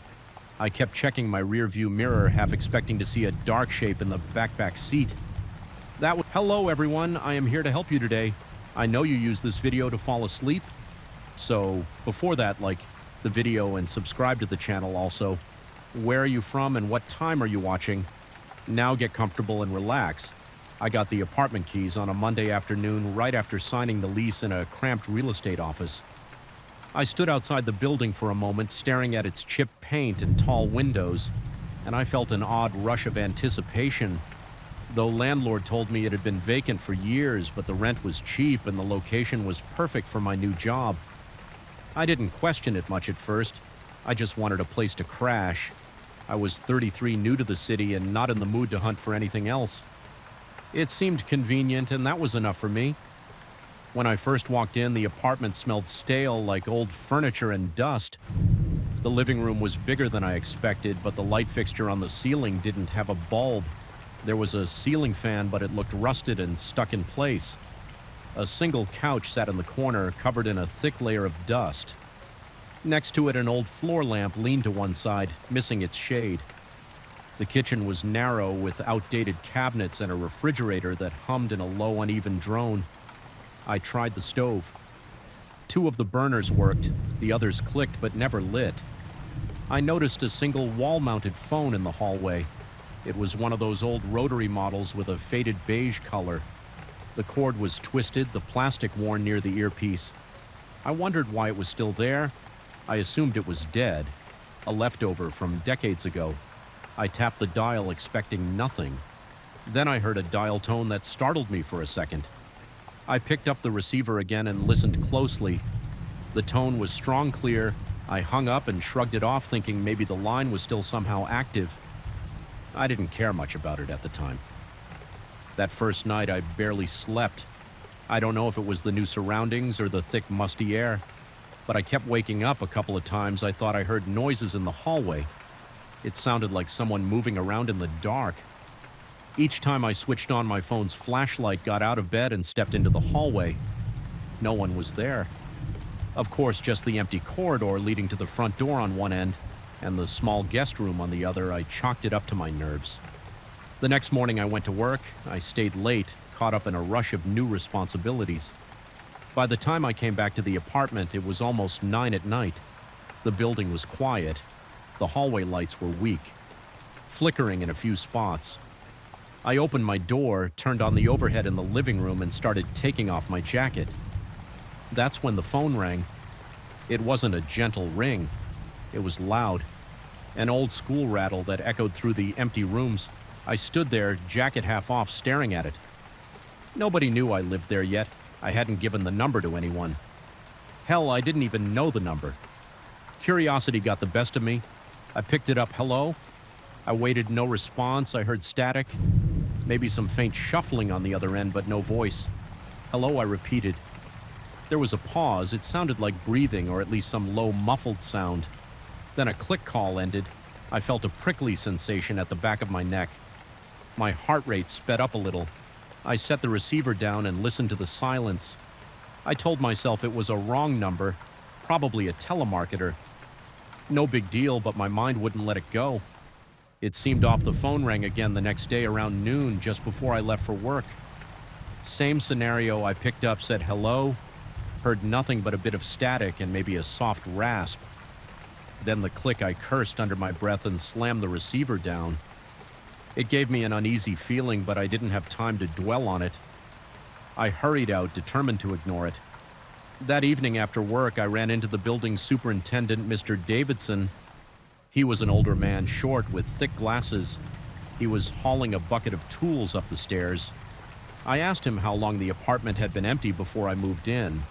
I kept checking my rearview mirror, half expecting to see a dark shape in the back seat. Hello everyone, I am here to help you today. I know you use this video to fall asleep. So, before that, like the video and subscribe to the channel also. Where are you from and what time are you watching? Now get comfortable and relax. I got the apartment keys on a Monday afternoon right after signing the lease in a cramped real estate office. I stood outside the building for a moment, staring at its chipped paint and tall windows, and I felt an odd rush of anticipation. Though landlord told me it had been vacant for years, but the rent was cheap and the location was perfect for my new job. I didn't question it much at first. I just wanted a place to crash. I was 33, new to the city, and not in the mood to hunt for anything else. It seemed convenient, and that was enough for me. When I first walked in, the apartment smelled stale, like old furniture and dust. The living room was bigger than I expected, but the light fixture on the ceiling didn't have a bulb. There was a ceiling fan, but it looked rusted and stuck in place. A single couch sat in the corner, covered in a thick layer of dust. Next to it, an old floor lamp leaned to one side, missing its shade. The kitchen was narrow, with outdated cabinets and a refrigerator that hummed in a low, uneven drone. I tried the stove. 2 of the burners worked, the others clicked but never lit. I noticed a single wall-mounted phone in the hallway. It was one of those old rotary models with a faded beige color. The cord was twisted, the plastic worn near the earpiece. I wondered why it was still there. I assumed it was dead, a leftover from decades ago. I tapped the dial, expecting nothing. Then I heard a dial tone that startled me for a second. I picked up the receiver again and listened closely. The tone was strong, clear. I hung up and shrugged it off, thinking maybe the line was still somehow active. I didn't care much about it at the time. That first night, I barely slept. I don't know if it was the new surroundings or the thick, musty air, but I kept waking up a couple of times. I thought I heard noises in the hallway. It sounded like someone moving around in the dark. Each time I switched on my phone's flashlight, got out of bed, and stepped into the hallway, no one was there. Of course, just the empty corridor leading to the front door on one end and the small guest room on the other. I chalked it up to my nerves. The next morning I went to work. I stayed late, caught up in a rush of new responsibilities. By the time I came back to the apartment, it was almost 9 at night. The building was quiet. The hallway lights were weak, flickering in a few spots. I opened my door, turned on the overhead in the living room, and started taking off my jacket. That's when the phone rang. It wasn't a gentle ring. It was loud, an old school rattle that echoed through the empty rooms. I stood there, jacket half off, staring at it. Nobody knew I lived there yet. I hadn't given the number to anyone. Hell, I didn't even know the number. Curiosity got the best of me. I picked it up. Hello? I waited, no response. I heard static, maybe some faint shuffling on the other end, but no voice. Hello, I repeated. There was a pause. It sounded like breathing, or at least some low, muffled sound. Then a click call ended. I felt a prickly sensation at the back of my neck. My heart rate sped up a little. I set the receiver down and listened to the silence. I told myself it was a wrong number, probably a telemarketer. No big deal, but my mind wouldn't let it go. It seemed off. The phone rang again the next day around noon, just before I left for work. Same scenario. I picked up, said hello, heard nothing but a bit of static and maybe a soft rasp. Then the click. I cursed under my breath and slammed the receiver down. It gave me an uneasy feeling, but I didn't have time to dwell on it. I hurried out, determined to ignore it. That evening after work, I ran into the building superintendent, Mr. Davidson. He was an older man, short, with thick glasses. He was hauling a bucket of tools up the stairs. I asked him how long the apartment had been empty before I moved in.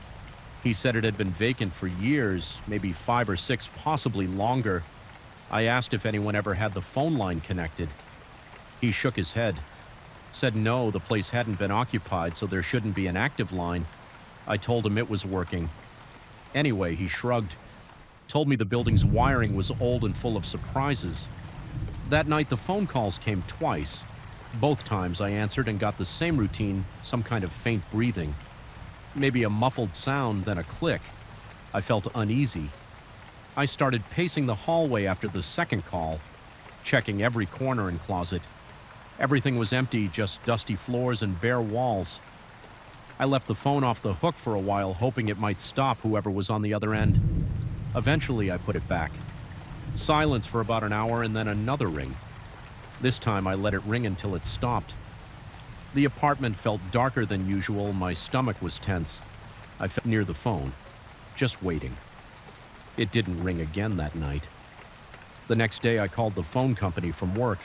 He said it had been vacant for years, maybe 5 or 6, possibly longer. I asked if anyone ever had the phone line connected. He shook his head, said no, the place hadn't been occupied, so there shouldn't be an active line. I told him it was working. Anyway, he shrugged, told me the building's wiring was old and full of surprises. That night, the phone calls came twice. Both times I answered and got the same routine, some kind of faint breathing. Maybe a muffled sound, then a click. I felt uneasy. I started pacing the hallway after the second call, checking every corner and closet. Everything was empty, just dusty floors and bare walls. I left the phone off the hook for a while, hoping it might stop whoever was on the other end. Eventually, I put it back. Silence for about an hour and then another ring. This time, I let it ring until it stopped. The apartment felt darker than usual. My stomach was tense. I felt near the phone, just waiting. It didn't ring again that night. The next day, I called the phone company from work.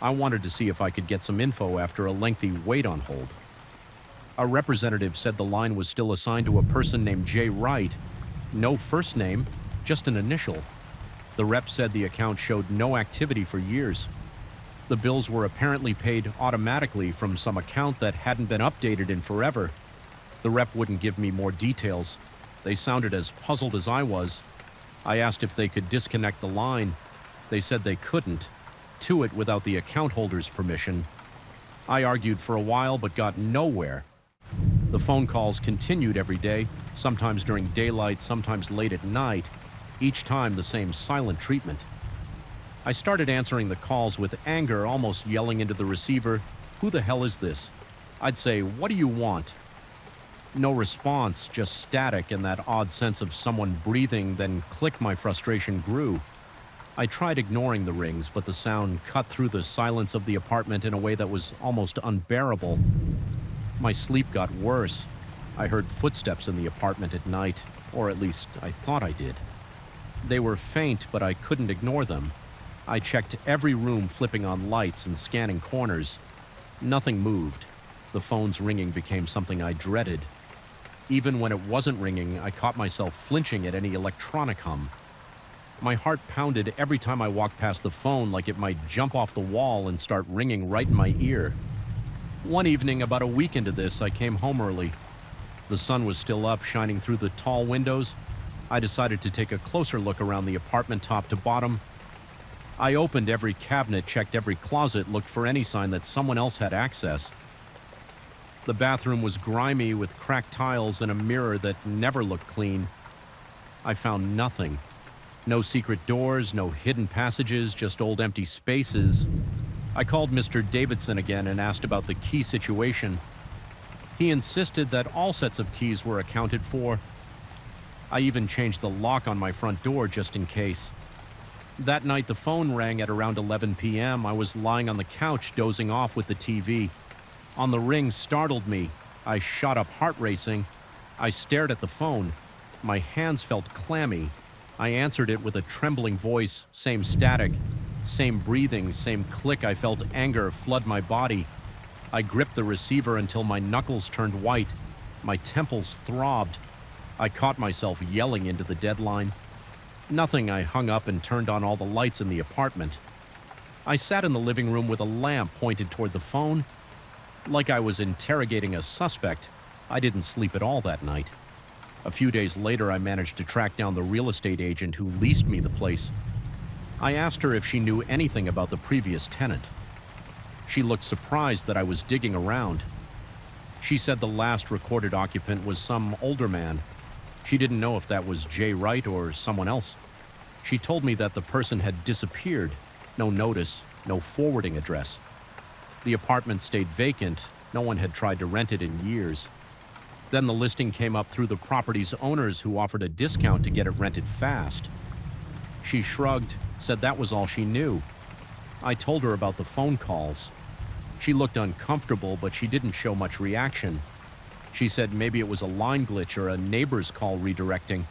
I wanted to see if I could get some info after a lengthy wait on hold. A representative said the line was still assigned to a person named Jay Wright. No first name, just an initial. The rep said the account showed no activity for years. The bills were apparently paid automatically from some account that hadn't been updated in forever. The rep wouldn't give me more details. They sounded as puzzled as I was. I asked if they could disconnect the line. They said they couldn't, to it without the account holder's permission. I argued for a while but got nowhere. The phone calls continued every day, sometimes during daylight, sometimes late at night, each time the same silent treatment. I started answering the calls with anger, almost yelling into the receiver, "Who the hell is this?" I'd say, "What do you want?" No response, just static and that odd sense of someone breathing, then click. My frustration grew. I tried ignoring the rings, but the sound cut through the silence of the apartment in a way that was almost unbearable. My sleep got worse. I heard footsteps in the apartment at night, or at least I thought I did. They were faint, but I couldn't ignore them. I checked every room, flipping on lights and scanning corners. Nothing moved. The phone's ringing became something I dreaded. Even when it wasn't ringing, I caught myself flinching at any electronic hum. My heart pounded every time I walked past the phone, like it might jump off the wall and start ringing right in my ear. One evening, about a week into this, I came home early. The sun was still up, shining through the tall windows. I decided to take a closer look around the apartment top to bottom. I opened every cabinet, checked every closet, looked for any sign that someone else had access. The bathroom was grimy with cracked tiles and a mirror that never looked clean. I found nothing. No secret doors, no hidden passages, just old empty spaces. I called Mr. Davidson again and asked about the key situation. He insisted that all sets of keys were accounted for. I even changed the lock on my front door just in case. That night the phone rang at around 11 p.m. I was lying on the couch dozing off with the TV. On the ring startled me. I shot up, heart racing. I stared at the phone. My hands felt clammy. I answered it with a trembling voice, same static, same breathing, same click. I felt anger flood my body. I gripped the receiver until my knuckles turned white. My temples throbbed. I caught myself yelling into the deadline. Nothing. I hung up and turned on all the lights in the apartment. I sat in the living room with a lamp pointed toward the phone. Like I was interrogating a suspect. I didn't sleep at all that night. A few days later, I managed to track down the real estate agent who leased me the place. I asked her if she knew anything about the previous tenant. She looked surprised that I was digging around. She said the last recorded occupant was some older man. She didn't know if that was Jay Wright or someone else. She told me that the person had disappeared. No notice, no forwarding address. The apartment stayed vacant. No one had tried to rent it in years. Then the listing came up through the property's owners, who offered a discount to get it rented fast. She shrugged, said that was all she knew. I told her about the phone calls. She looked uncomfortable, but she didn't show much reaction. She said maybe it was a line glitch or a neighbor's call redirecting.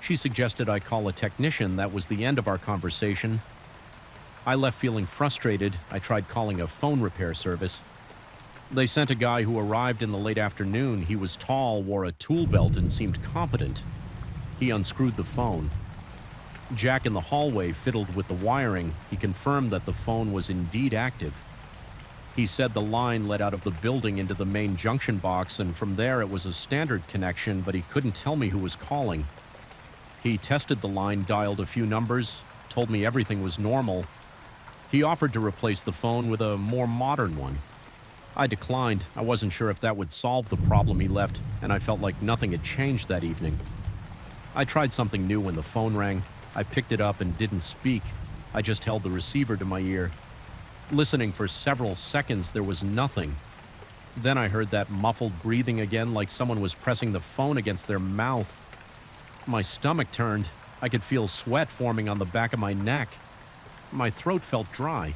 She suggested I call a technician. That was the end of our conversation. I left feeling frustrated. I tried calling a phone repair service. They sent a guy who arrived in the late afternoon. He was tall, wore a tool belt, and seemed competent. He unscrewed the phone. Jack in the hallway fiddled with the wiring. He confirmed that the phone was indeed active. He said the line led out of the building into the main junction box, and from there it was a standard connection, but he couldn't tell me who was calling. He tested the line, dialed a few numbers, told me everything was normal. He offered to replace the phone with a more modern one. I declined. I wasn't sure if that would solve the problem he left, and I felt like nothing had changed that evening. I tried something new when the phone rang. I picked it up and didn't speak. I just held the receiver to my ear. Listening for several seconds, there was nothing. Then I heard that muffled breathing again, like someone was pressing the phone against their mouth. My stomach turned. I could feel sweat forming on the back of my neck. My throat felt dry.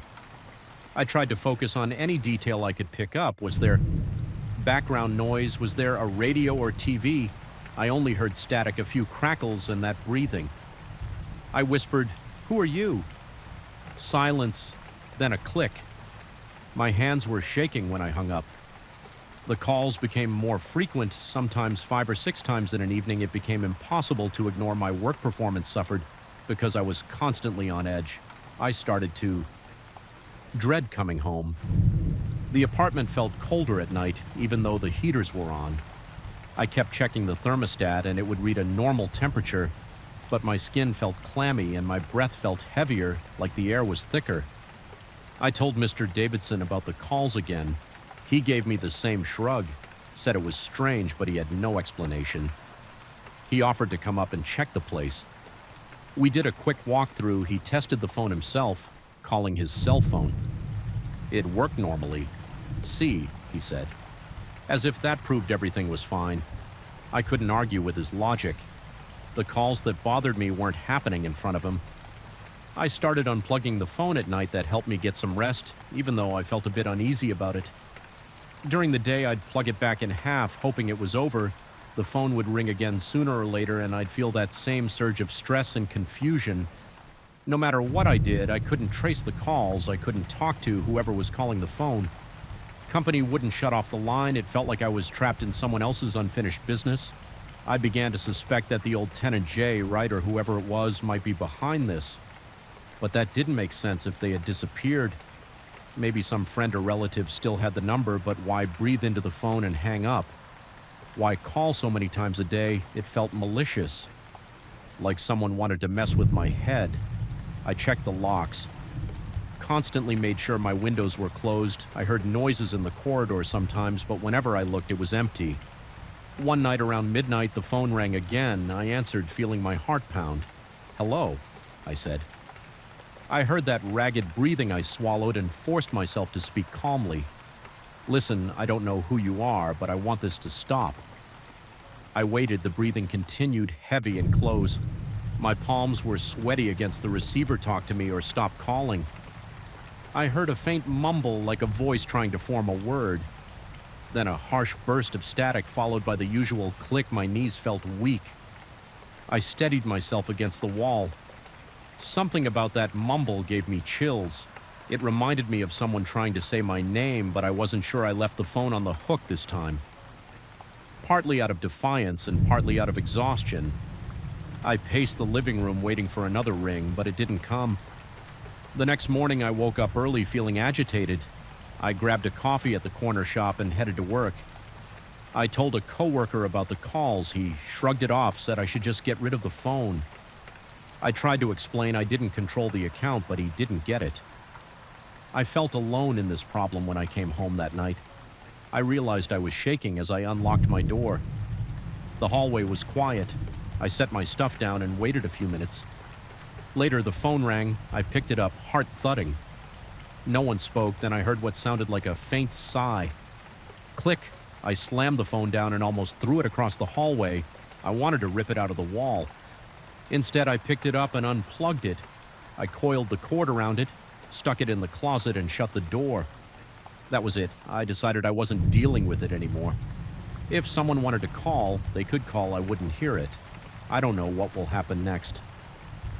I tried to focus on any detail I could pick up. Was there background noise? Was there a radio or TV? I only heard static, a few crackles, and that breathing. I whispered, "Who are you?" Silence, then a click. My hands were shaking when I hung up. The calls became more frequent, sometimes 5 or 6 times in an evening. It became impossible to ignore my work performance suffered because I was constantly on edge. I started to dread coming home. The apartment felt colder at night, even though the heaters were on. I kept checking the thermostat and it would read a normal temperature, but my skin felt clammy and my breath felt heavier, like the air was thicker. I told Mr. Davidson about the calls again. He gave me the same shrug, said it was strange, but he had no explanation. He offered to come up and check the place. We did a quick walkthrough. He tested the phone himself, calling his cell phone. It worked normally. "See," he said. As if that proved everything was fine. I couldn't argue with his logic. The calls that bothered me weren't happening in front of him. I started unplugging the phone at night. That helped me get some rest, even though I felt a bit uneasy about it. During the day, I'd plug it back in half, hoping it was over. The phone would ring again sooner or later, and I'd feel that same surge of stress and confusion. No matter what I did, I couldn't trace the calls. I couldn't talk to whoever was calling the phone. Company wouldn't shut off the line. It felt like I was trapped in someone else's unfinished business. I began to suspect that the old tenant Jay, Wright, or whoever it was, might be behind this. But that didn't make sense if they had disappeared. Maybe some friend or relative still had the number, but why breathe into the phone and hang up? Why call so many times a day? It felt malicious, like someone wanted to mess with my head. I checked the locks, constantly made sure my windows were closed. I heard noises in the corridor sometimes, but whenever I looked, it was empty. One night around midnight, the phone rang again. I answered, feeling my heart pound. "Hello," I said. I heard that ragged breathing. I swallowed and forced myself to speak calmly. "Listen, I don't know who you are, but I want this to stop." I waited. The breathing continued, heavy and close. My palms were sweaty against the receiver. Talk to me or stop calling. I heard a faint mumble, like a voice trying to form a word. Then a harsh burst of static, followed by the usual click. My knees felt weak. I steadied myself against the wall. Something about that mumble gave me chills. It reminded me of someone trying to say my name, but I wasn't sure I left the phone on the hook this time. Partly out of defiance and partly out of exhaustion, I paced the living room waiting for another ring, but it didn't come. The next morning, I woke up early feeling agitated. I grabbed a coffee at the corner shop and headed to work. I told a coworker about the calls. He shrugged it off, said I should just get rid of the phone. I tried to explain I didn't control the account, but he didn't get it. I felt alone in this problem when I came home that night. I realized I was shaking as I unlocked my door. The hallway was quiet. I set my stuff down and waited a few minutes. Later, the phone rang. I picked it up, heart thudding. No one spoke. Then I heard what sounded like a faint sigh. Click. I slammed the phone down and almost threw it across the hallway. I wanted to rip it out of the wall. Instead, I picked it up and unplugged it. I coiled the cord around it, stuck it in the closet, and shut the door. That was it. I decided I wasn't dealing with it anymore. If someone wanted to call, they could call. I wouldn't hear it. I don't know what will happen next.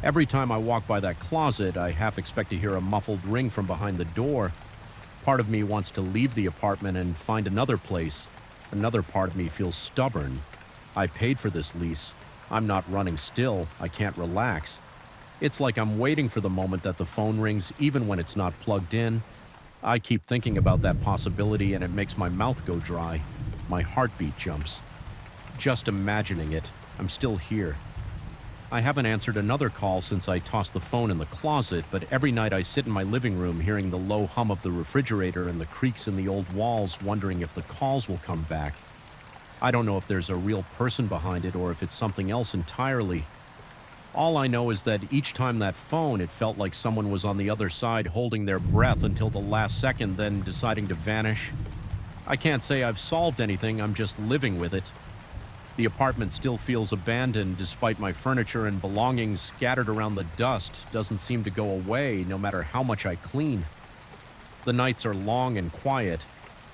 Every time I walk by that closet, I half expect to hear a muffled ring from behind the door. Part of me wants to leave the apartment and find another place. Another part of me feels stubborn. I paid for this lease. I'm not running still. I can't relax. It's like I'm waiting for the moment that the phone rings, even when it's not plugged in. I keep thinking about that possibility and it makes my mouth go dry. My heartbeat jumps. Just imagining it, I'm still here. I haven't answered another call since I tossed the phone in the closet, but every night I sit in my living room hearing the low hum of the refrigerator and the creaks in the old walls, wondering if the calls will come back. I don't know if there's a real person behind it or if it's something else entirely. All I know is that each time that phone, it felt like someone was on the other side holding their breath until the last second, then deciding to vanish. I can't say I've solved anything, I'm just living with it. The apartment still feels abandoned despite my furniture and belongings scattered around. The dust doesn't seem to go away no matter how much I clean. The nights are long and quiet.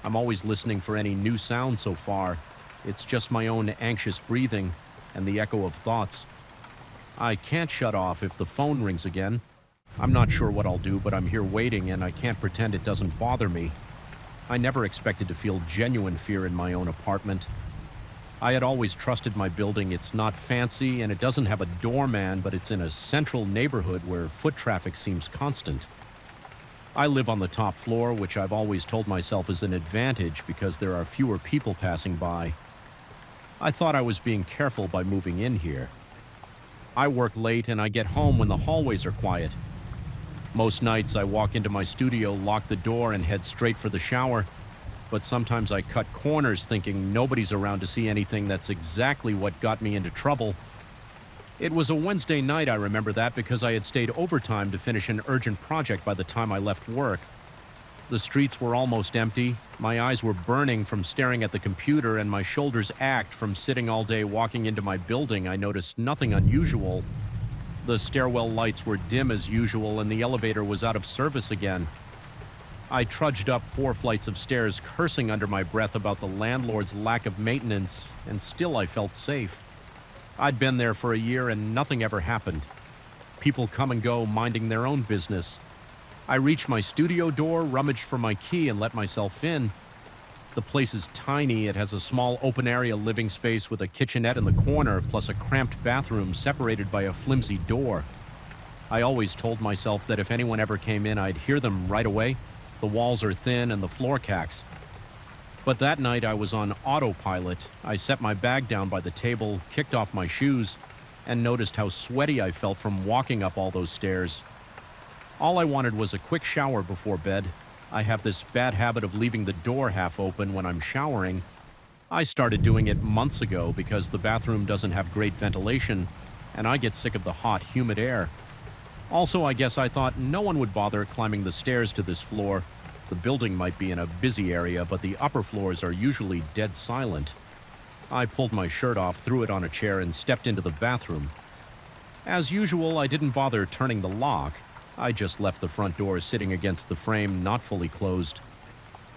I'm always listening for any new sound so far. It's just my own anxious breathing and the echo of thoughts. I can't shut off if the phone rings again. I'm not sure what I'll do, but I'm here waiting and I can't pretend it doesn't bother me. I never expected to feel genuine fear in my own apartment. I had always trusted my building. It's not fancy and it doesn't have a doorman, but it's in a central neighborhood where foot traffic seems constant. I live on the top floor, which I've always told myself is an advantage because there are fewer people passing by. I thought I was being careful by moving in here. I work late and I get home when the hallways are quiet. Most nights I walk into my studio, lock the door, and head straight for the shower. But sometimes I cut corners thinking nobody's around to see anything. That's exactly what got me into trouble. It was a Wednesday night, I remember that, because I had stayed overtime to finish an urgent project by the time I left work. The streets were almost empty, my eyes were burning from staring at the computer, and my shoulders ached from sitting all day walking into my building. I noticed nothing unusual. The stairwell lights were dim as usual, and the elevator was out of service again. I trudged up 4 flights of stairs, cursing under my breath about the landlord's lack of maintenance, and still I felt safe. I'd been there for a year and nothing ever happened. People come and go, minding their own business. I reached my studio door, rummaged for my key, and let myself in. The place is tiny. It has a small open-area living space with a kitchenette in the corner, plus a cramped bathroom separated by a flimsy door. I always told myself that if anyone ever came in, I'd hear them right away. The walls are thin and the floor cracks. But that night I was on autopilot. I set my bag down by the table, kicked off my shoes, and noticed how sweaty I felt from walking up all those stairs. All I wanted was a quick shower before bed. I have this bad habit of leaving the door half open when I'm showering. I started doing it months ago because the bathroom doesn't have great ventilation, and I get sick of the hot, humid air. Also, I guess I thought no one would bother climbing the stairs to this floor. The building might be in a busy area, but the upper floors are usually dead silent. I pulled my shirt off, threw it on a chair, and stepped into the bathroom. As usual, I didn't bother turning the lock. I just left the front door sitting against the frame, not fully closed.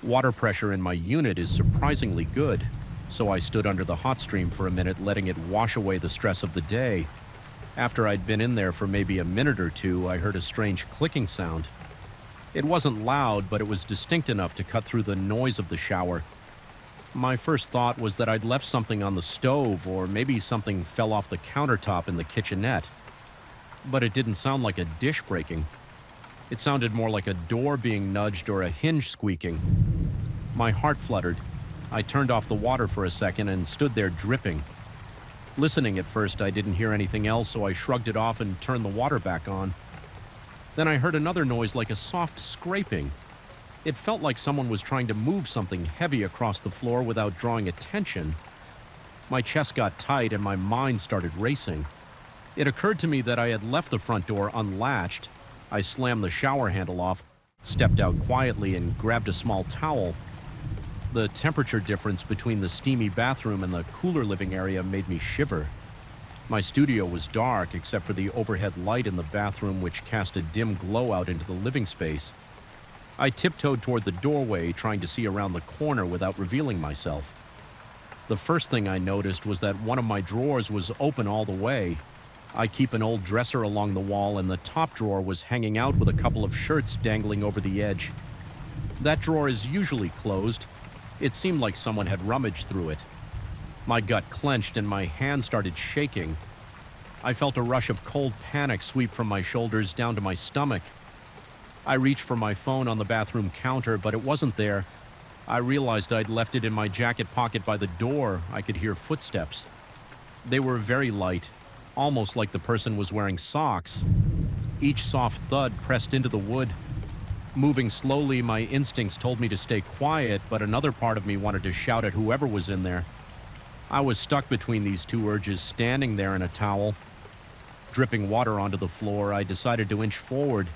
Water pressure in my unit is surprisingly good, so I stood under the hot stream for a minute, letting it wash away the stress of the day. After I'd been in there for maybe a minute or two, I heard a strange clicking sound. It wasn't loud, but it was distinct enough to cut through the noise of the shower. My first thought was that I'd left something on the stove, or maybe something fell off the countertop in the kitchenette. But it didn't sound like a dish breaking. It sounded more like a door being nudged or a hinge squeaking. My heart fluttered. I turned off the water for a second and stood there dripping. Listening at first, I didn't hear anything else, so I shrugged it off and turned the water back on. Then I heard another noise like a soft scraping. It felt like someone was trying to move something heavy across the floor without drawing attention. My chest got tight and my mind started racing. It occurred to me that I had left the front door unlatched. I slammed the shower handle off, stepped out quietly, and grabbed a small towel. The temperature difference between the steamy bathroom and the cooler living area made me shiver. My studio was dark except for the overhead light in the bathroom, which cast a dim glow out into the living space. I tiptoed toward the doorway, trying to see around the corner without revealing myself. The first thing I noticed was that one of my drawers was open all the way. I keep an old dresser along the wall, and the top drawer was hanging out with a couple of shirts dangling over the edge. That drawer is usually closed. It seemed like someone had rummaged through it. My gut clenched and my hand started shaking. I felt a rush of cold panic sweep from my shoulders down to my stomach. I reached for my phone on the bathroom counter, but it wasn't there. I realized I'd left it in my jacket pocket by the door. I could hear footsteps. They were very light, almost like the person was wearing socks. Each soft thud pressed into the wood. Moving slowly, my instincts told me to stay quiet, but another part of me wanted to shout at whoever was in there. I was stuck between these two urges, standing there in a towel. Dripping water onto the floor, I decided to inch forward.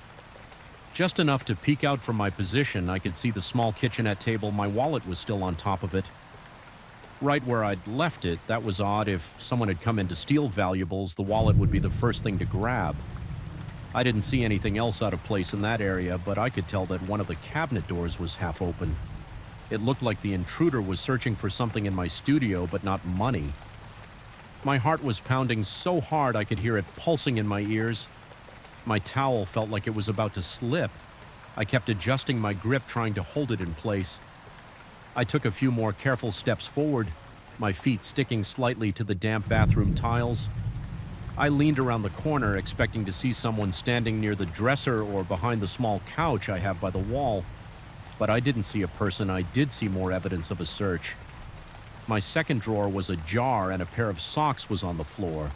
Just enough to peek out from my position, I could see the small kitchenette table. My wallet was still on top of it. Right where I'd left it, that was odd. If someone had come in to steal valuables, the wallet would be the first thing to grab. I didn't see anything else out of place in that area, but I could tell that one of the cabinet doors was half open. It looked like the intruder was searching for something in my studio, but not money. My heart was pounding so hard I could hear it pulsing in my ears. My towel felt like it was about to slip. I kept adjusting my grip, trying to hold it in place. I took a few more careful steps forward, my feet sticking slightly to the damp bathroom tiles. I leaned around the corner, expecting to see someone standing near the dresser or behind the small couch I have by the wall. But I didn't see a person. I did see more evidence of a search. My second drawer was ajar and a pair of socks was on the floor.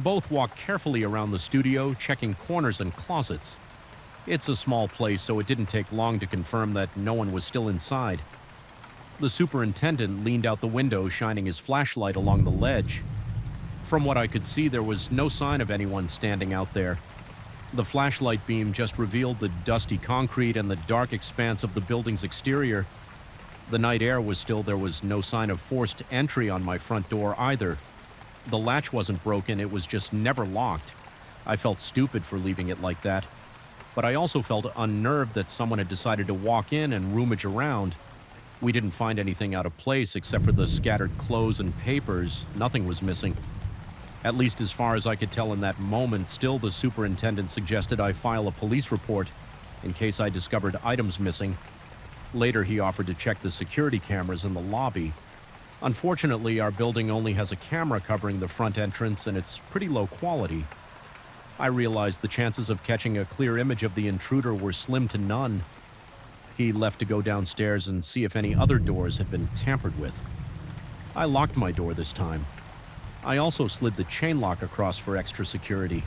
Both walked carefully around the studio, checking corners and closets. It's a small place, so it didn't take long to confirm that no one was still inside. The superintendent leaned out the window, shining his flashlight along the ledge. From what I could see, there was no sign of anyone standing out there. The flashlight beam just revealed the dusty concrete and the dark expanse of the building's exterior. The night air was still. There was no sign of forced entry on my front door either. The latch wasn't broken, it was just never locked. I felt stupid for leaving it like that. But I also felt unnerved that someone had decided to walk in and rummage around. We didn't find anything out of place except for the scattered clothes and papers. Nothing was missing. At least as far as I could tell in that moment. Still, the superintendent suggested I file a police report in case I discovered items missing. Later, he offered to check the security cameras in the lobby. Unfortunately, our building only has a camera covering the front entrance, and it's pretty low quality. I realized the chances of catching a clear image of the intruder were slim to none. He left to go downstairs and see if any other doors had been tampered with. I locked my door this time. I also slid the chain lock across for extra security.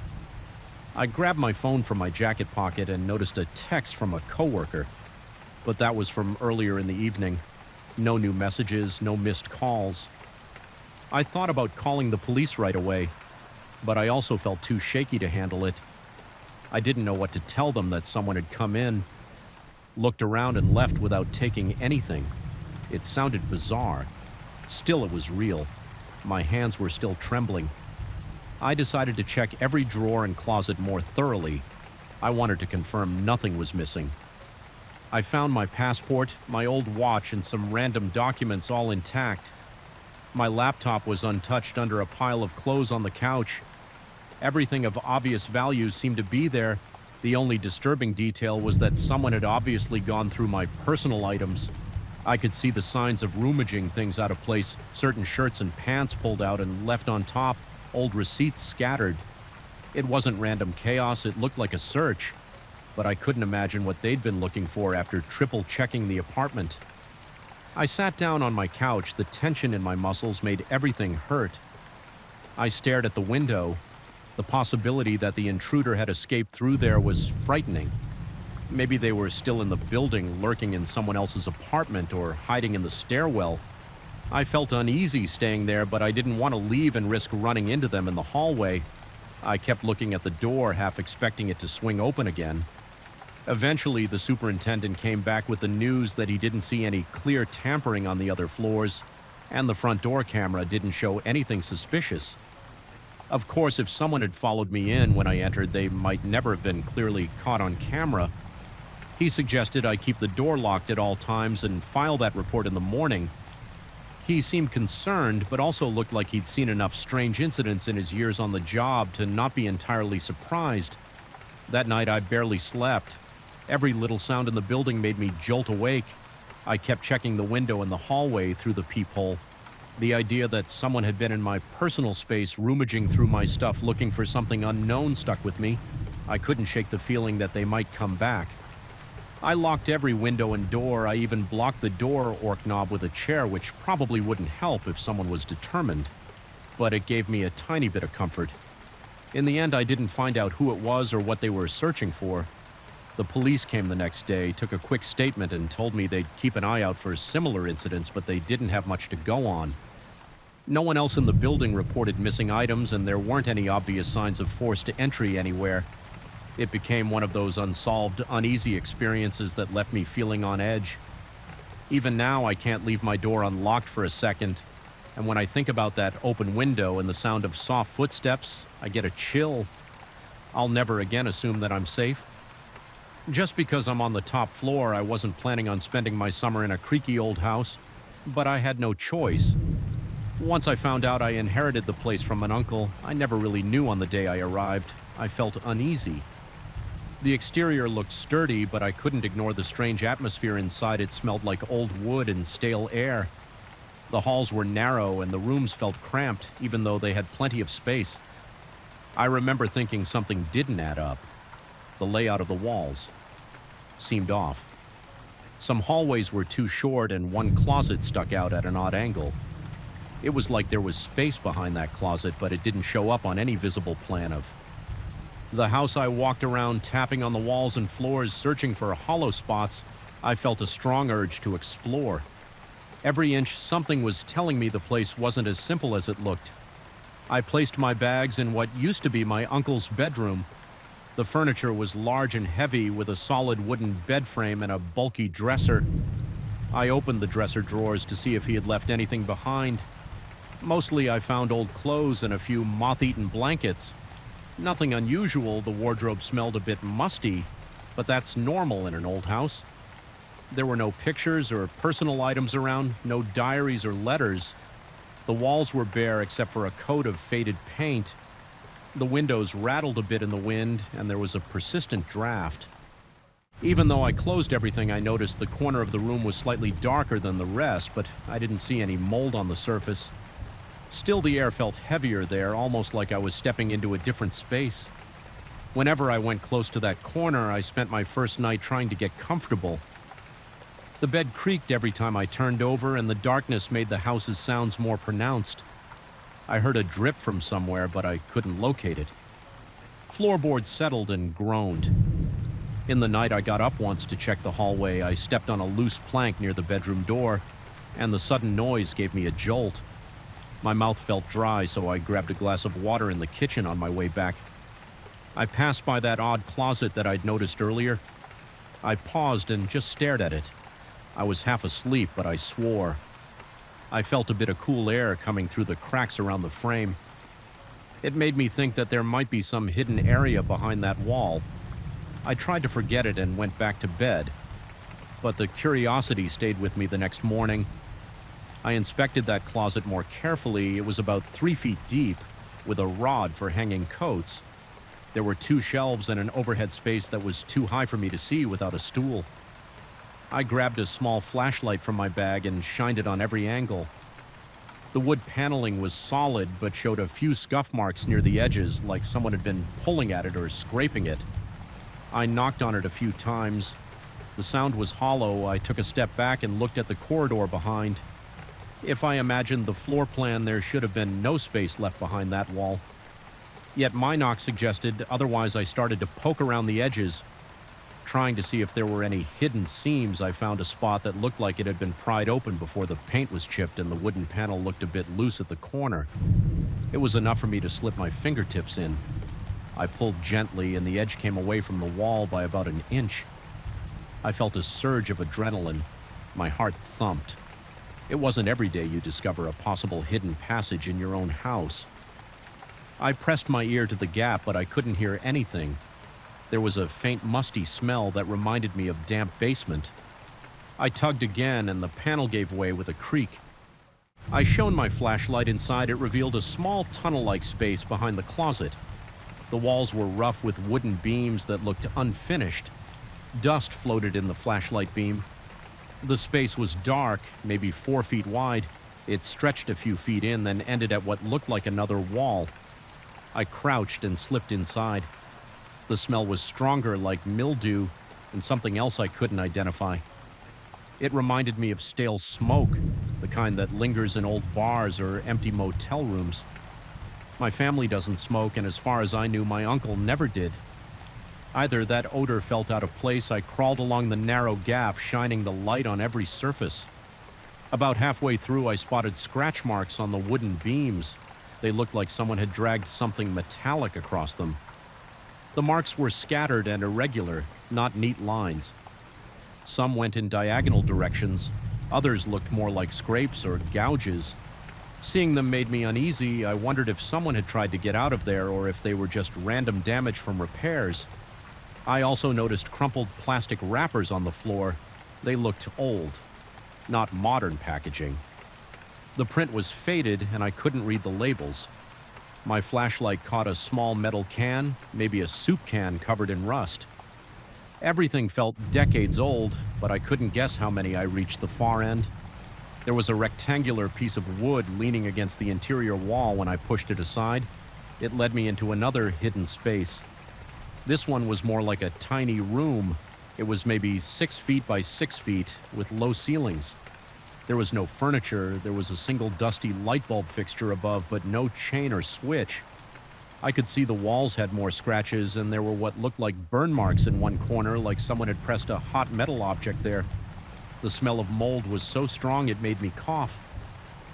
I grabbed my phone from my jacket pocket and noticed a text from a coworker, but that was from earlier in the evening. No new messages, no missed calls. I thought about calling the police right away, but I also felt too shaky to handle it. I didn't know what to tell them, that someone had come in, looked around and left without taking anything. It sounded bizarre. Still, it was real. My hands were still trembling. I decided to check every drawer and closet more thoroughly. I wanted to confirm nothing was missing. I found my passport, my old watch, and some random documents all intact. My laptop was untouched under a pile of clothes on the couch. Everything of obvious value seemed to be there. The only disturbing detail was that someone had obviously gone through my personal items. I could see the signs of rummaging things out of place, certain shirts and pants pulled out and left on top, old receipts scattered. It wasn't random chaos, it looked like a search. But I couldn't imagine what they'd been looking for after triple checking the apartment. I sat down on my couch. The tension in my muscles made everything hurt. I stared at the window. The possibility that the intruder had escaped through there was frightening. Maybe they were still in the building, lurking in someone else's apartment or hiding in the stairwell. I felt uneasy staying there, but I didn't want to leave and risk running into them in the hallway. I kept looking at the door, half expecting it to swing open again. Eventually, the superintendent came back with the news that he didn't see any clear tampering on the other floors, and the front door camera didn't show anything suspicious. Of course, if someone had followed me in when I entered, they might never have been clearly caught on camera. He suggested I keep the door locked at all times and file that report in the morning. He seemed concerned, but also looked like he'd seen enough strange incidents in his years on the job to not be entirely surprised. That night, I barely slept. Every little sound in the building made me jolt awake. I kept checking the window in the hallway through the peephole. The idea that someone had been in my personal space, rummaging through my stuff looking for something unknown, stuck with me. I couldn't shake the feeling that they might come back. I locked every window and door. I even blocked the door orc knob with a chair, which probably wouldn't help if someone was determined. But it gave me a tiny bit of comfort. In the end, I didn't find out who it was or what they were searching for. The police came the next day, took a quick statement, and told me they'd keep an eye out for similar incidents, but they didn't have much to go on. No one else in the building reported missing items, and there weren't any obvious signs of forced entry anywhere. It became one of those unsolved, uneasy experiences that left me feeling on edge. Even now, I can't leave my door unlocked for a second, and when I think about that open window and the sound of soft footsteps, I get a chill. I'll never again assume that I'm safe. Just because I'm on the top floor, I wasn't planning on spending my summer in a creaky old house, but I had no choice. Once I found out I inherited the place from an uncle, I never really knew on the day I arrived. I felt uneasy. The exterior looked sturdy, but I couldn't ignore the strange atmosphere inside. It smelled like old wood and stale air. The halls were narrow and the rooms felt cramped, even though they had plenty of space. I remember thinking something didn't add up. The layout of the walls seemed off. Some hallways were too short and one closet stuck out at an odd angle. It was like there was space behind that closet, but it didn't show up on any visible plan of the house. I walked around, tapping on the walls and floors, searching for hollow spots. I felt a strong urge to explore. Every inch, something was telling me the place wasn't as simple as it looked. I placed my bags in what used to be my uncle's bedroom. The furniture was large and heavy, with a solid wooden bed frame and a bulky dresser. I opened the dresser drawers to see if he had left anything behind. Mostly I found old clothes and a few moth-eaten blankets. Nothing unusual. The wardrobe smelled a bit musty, but that's normal in an old house. There were no pictures or personal items around, no diaries or letters. The walls were bare except for a coat of faded paint. The windows rattled a bit in the wind, and there was a persistent draft. Even though I closed everything, I noticed the corner of the room was slightly darker than the rest, but I didn't see any mold on the surface. Still, the air felt heavier there, almost like I was stepping into a different space. Whenever I went close to that corner, I spent my first night trying to get comfortable. The bed creaked every time I turned over, and the darkness made the house's sounds more pronounced. I heard a drip from somewhere, but I couldn't locate it. Floorboards settled and groaned. In the night, I got up once to check the hallway. I stepped on a loose plank near the bedroom door, and the sudden noise gave me a jolt. My mouth felt dry, so I grabbed a glass of water in the kitchen on my way back. I passed by that odd closet that I'd noticed earlier. I paused and just stared at it. I was half asleep, but I swore. I felt a bit of cool air coming through the cracks around the frame. It made me think that there might be some hidden area behind that wall. I tried to forget it and went back to bed, but the curiosity stayed with me the next morning. I inspected that closet more carefully. It was about 3 feet deep, with a rod for hanging coats. There were 2 shelves and an overhead space that was too high for me to see without a stool. I grabbed a small flashlight from my bag and shined it on every angle. The wood paneling was solid, but showed a few scuff marks near the edges, like someone had been pulling at it or scraping it. I knocked on it a few times. The sound was hollow. I took a step back and looked at the corridor behind. If I imagined the floor plan, there should have been no space left behind that wall. Yet my knock suggested otherwise. I started to poke around the edges, trying to see if there were any hidden seams. I found a spot that looked like it had been pried open before the paint was chipped, and the wooden panel looked a bit loose at the corner. It was enough for me to slip my fingertips in. I pulled gently, and the edge came away from the wall by about an inch. I felt a surge of adrenaline. My heart thumped. It wasn't every day you discover a possible hidden passage in your own house. I pressed my ear to the gap, but I couldn't hear anything. There was a faint musty smell that reminded me of damp basement. I tugged again, and the panel gave way with a creak. I shone my flashlight inside. It revealed a small tunnel-like space behind the closet. The walls were rough with wooden beams that looked unfinished. Dust floated in the flashlight beam. The space was dark, maybe 4 feet wide. It stretched a few feet in, then ended at what looked like another wall. I crouched and slipped inside. The smell was stronger, like mildew, and something else I couldn't identify. It reminded me of stale smoke, the kind that lingers in old bars or empty motel rooms. My family doesn't smoke, and as far as I knew, my uncle never did. Either that odor felt out of place. I crawled along the narrow gap, shining the light on every surface. About halfway through, I spotted scratch marks on the wooden beams. They looked like someone had dragged something metallic across them. The marks were scattered and irregular, not neat lines. Some went in diagonal directions. Others looked more like scrapes or gouges. Seeing them made me uneasy. I wondered if someone had tried to get out of there or if they were just random damage from repairs. I also noticed crumpled plastic wrappers on the floor. They looked old, not modern packaging. The print was faded, and I couldn't read the labels. My flashlight caught a small metal can, maybe a soup can covered in rust. Everything felt decades old, but I couldn't guess how many I reached the far end. There was a rectangular piece of wood leaning against the interior wall. When I pushed it aside, it led me into another hidden space. This one was more like a tiny room. It was maybe 6 feet by 6 feet with low ceilings. There was no furniture, there was a single dusty light bulb fixture above, but no chain or switch. I could see the walls had more scratches, and there were what looked like burn marks in one corner, like someone had pressed a hot metal object there. The smell of mold was so strong it made me cough.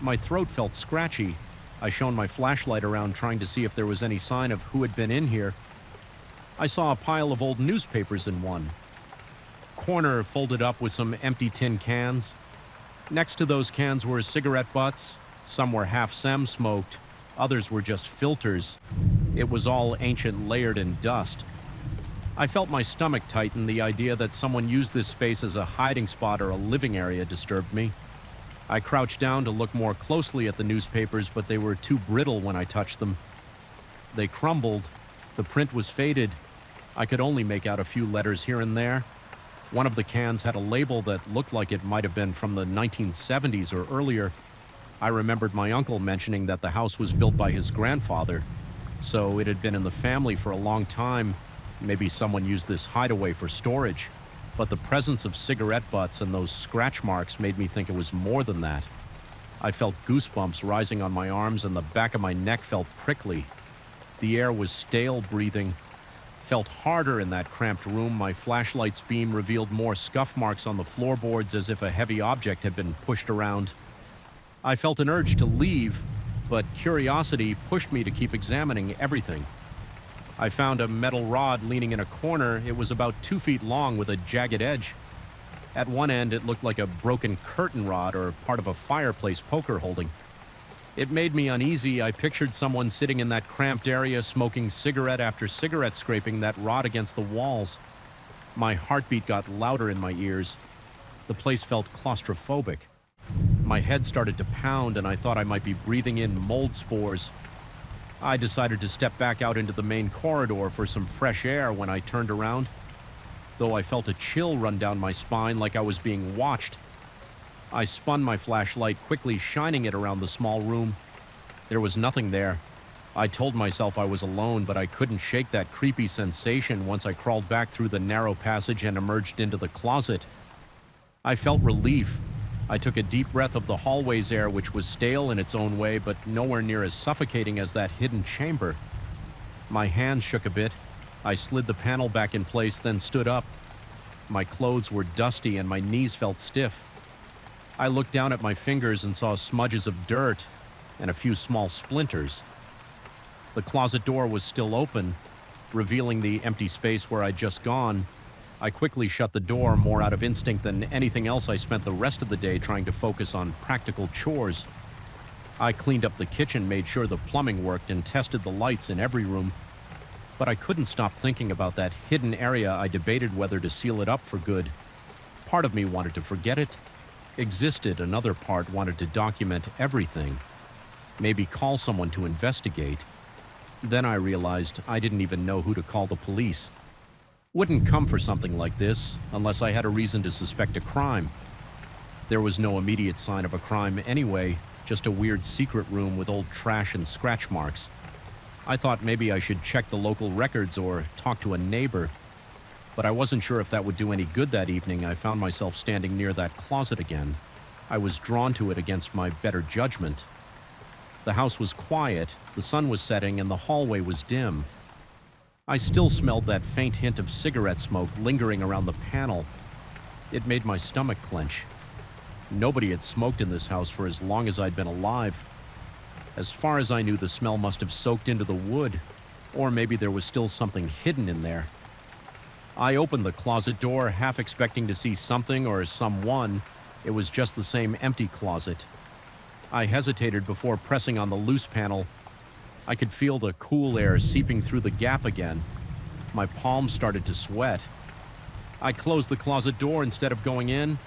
My throat felt scratchy. I shone my flashlight around trying to see if there was any sign of who had been in here. I saw a pile of old newspapers in one corner, folded up with some empty tin cans. Next to those cans were cigarette butts. Some were half smoked, others were just filters. It was all ancient, layered in dust. I felt my stomach tighten. The idea that someone used this space as a hiding spot or a living area disturbed me. I crouched down to look more closely at the newspapers, but they were too brittle when I touched them. They crumbled. The print was faded. I could only make out a few letters here and there. One of the cans had a label that looked like it might have been from the 1970s or earlier. I remembered my uncle mentioning that the house was built by his grandfather, so it had been in the family for a long time. Maybe someone used this hideaway for storage. But the presence of cigarette butts and those scratch marks made me think it was more than that. I felt goosebumps rising on my arms, and the back of my neck felt prickly. The air was stale breathing. Felt harder in that cramped room. My flashlight's beam revealed more scuff marks on the floorboards, as if a heavy object had been pushed around. I felt an urge to leave, but curiosity pushed me to keep examining everything. I found a metal rod leaning in a corner. It was about 2 feet long with a jagged edge. At one end, it looked like a broken curtain rod or part of a fireplace poker holding. It made me uneasy. I pictured someone sitting in that cramped area, smoking cigarette after cigarette, scraping that rod against the walls. My heartbeat got louder in my ears. The place felt claustrophobic. My head started to pound, and I thought I might be breathing in mold spores. I decided to step back out into the main corridor for some fresh air when I turned around, though I felt a chill run down my spine like I was being watched. I spun my flashlight, quickly shining it around the small room. There was nothing there. I told myself I was alone, but I couldn't shake that creepy sensation once I crawled back through the narrow passage and emerged into the closet. I felt relief. I took a deep breath of the hallway's air, which was stale in its own way, but nowhere near as suffocating as that hidden chamber. My hands shook a bit. I slid the panel back in place, then stood up. My clothes were dusty and my knees felt stiff. I looked down at my fingers and saw smudges of dirt and a few small splinters. The closet door was still open, revealing the empty space where I'd just gone. I quickly shut the door, more out of instinct than anything else. I spent the rest of the day trying to focus on practical chores. I cleaned up the kitchen, made sure the plumbing worked, and tested the lights in every room. But I couldn't stop thinking about that hidden area. I debated whether to seal it up for good. Part of me wanted to forget it. Existed. Another part wanted to document everything. Maybe call someone to investigate. Then I realized I didn't even know who to call the police. Wouldn't come for something like this unless I had a reason to suspect a crime. There was no immediate sign of a crime anyway, just a weird secret room with old trash and scratch marks. I thought maybe I should check the local records or talk to a neighbor, but I wasn't sure if that would do any good. That evening, I found myself standing near that closet again. I was drawn to it against my better judgment. The house was quiet, the sun was setting, and the hallway was dim. I still smelled that faint hint of cigarette smoke lingering around the panel. It made my stomach clench. Nobody had smoked in this house for as long as I'd been alive. As far as I knew, the smell must have soaked into the wood, or maybe there was still something hidden in there. I opened the closet door, half expecting to see something or someone. It was just the same empty closet. I hesitated before pressing on the loose panel. I could feel the cool air seeping through the gap again. My palms started to sweat. I closed the closet door instead of going in.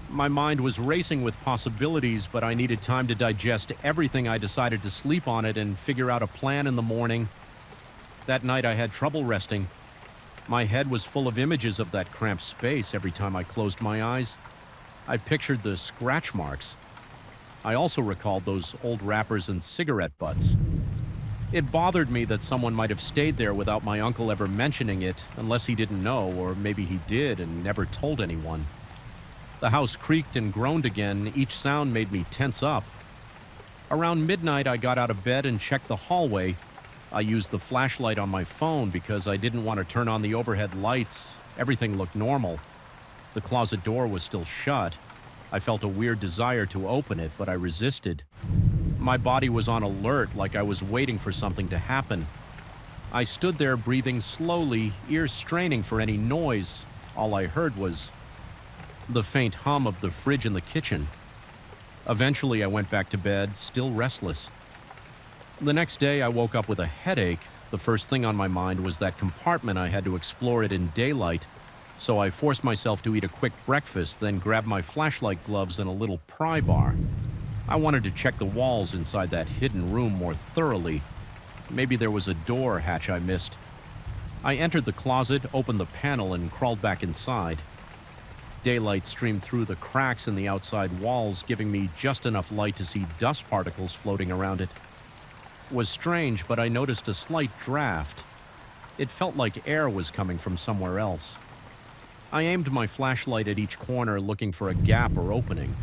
My mind was racing with possibilities, but I needed time to digest everything. I decided to sleep on it and figure out a plan in the morning. That night I had trouble resting. My head was full of images of that cramped space every time I closed my eyes. I pictured the scratch marks. I also recalled those old wrappers and cigarette butts. It bothered me that someone might have stayed there without my uncle ever mentioning it, unless he didn't know, or maybe he did and never told anyone. The house creaked and groaned again. Each sound made me tense up. Around midnight, I got out of bed and checked the hallway. I used the flashlight on my phone because I didn't want to turn on the overhead lights. Everything looked normal. The closet door was still shut. I felt a weird desire to open it, but I resisted. My body was on alert, like I was waiting for something to happen. I stood there breathing slowly, ears straining for any noise. All I heard was the faint hum of the fridge in the kitchen. Eventually, I went back to bed, still restless. The next day, I woke up with a headache. The first thing on my mind was that compartment. I had to explore it in daylight. So I forced myself to eat a quick breakfast, then grabbed my flashlight gloves and a little pry bar. I wanted to check the walls inside that hidden room more thoroughly. Maybe there was a door hatch I missed. I entered the closet, opened the panel, and crawled back inside. Daylight streamed through the cracks in the outside walls, giving me just enough light to see dust particles floating around it. It was strange, but I noticed a slight draft. It felt like air was coming from somewhere else. I aimed my flashlight at each corner, looking for a gap or opening.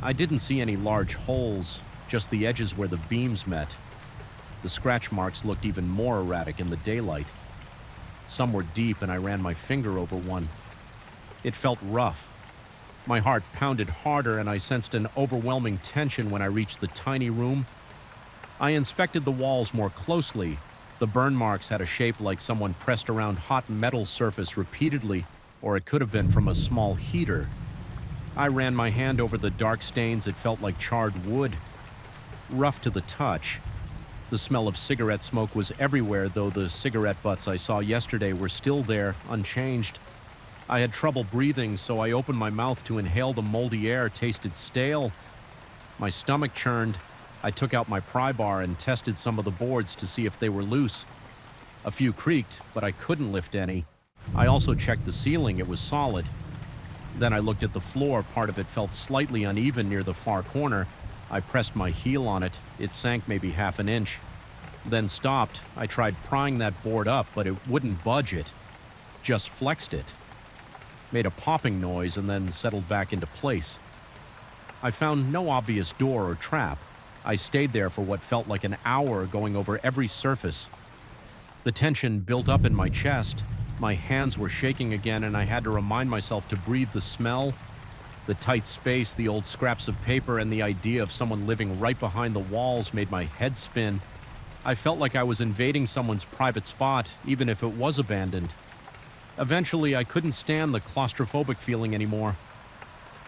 I didn't see any large holes, just the edges where the beams met. The scratch marks looked even more erratic in the daylight. Some were deep, and I ran my finger over one. It felt rough. My heart pounded harder, and I sensed an overwhelming tension when I reached the tiny room. I inspected the walls more closely. The burn marks had a shape like someone pressed around hot metal surface repeatedly, or it could have been from a small heater. I ran my hand over the dark stains. It felt like charred wood, rough to the touch. The smell of cigarette smoke was everywhere, though the cigarette butts I saw yesterday were still there, unchanged. I had trouble breathing, so I opened my mouth to inhale the moldy air. Tasted stale. My stomach churned. I took out my pry bar and tested some of the boards to see if they were loose. A few creaked, but I couldn't lift any. I also checked the ceiling. It was solid. Then I looked at the floor. Part of it felt slightly uneven near the far corner. I pressed my heel on it. It sank maybe half an inch, then stopped. I tried prying that board up, but it wouldn't budge it. Just flexed it. Made a popping noise and then settled back into place. I found no obvious door or trap. I stayed there for what felt like an hour, going over every surface. The tension built up in my chest. My hands were shaking again, and I had to remind myself to breathe. The smell, the tight space, the old scraps of paper, and the idea of someone living right behind the walls made my head spin. I felt like I was invading someone's private spot, even if it was abandoned. Eventually, I couldn't stand the claustrophobic feeling anymore.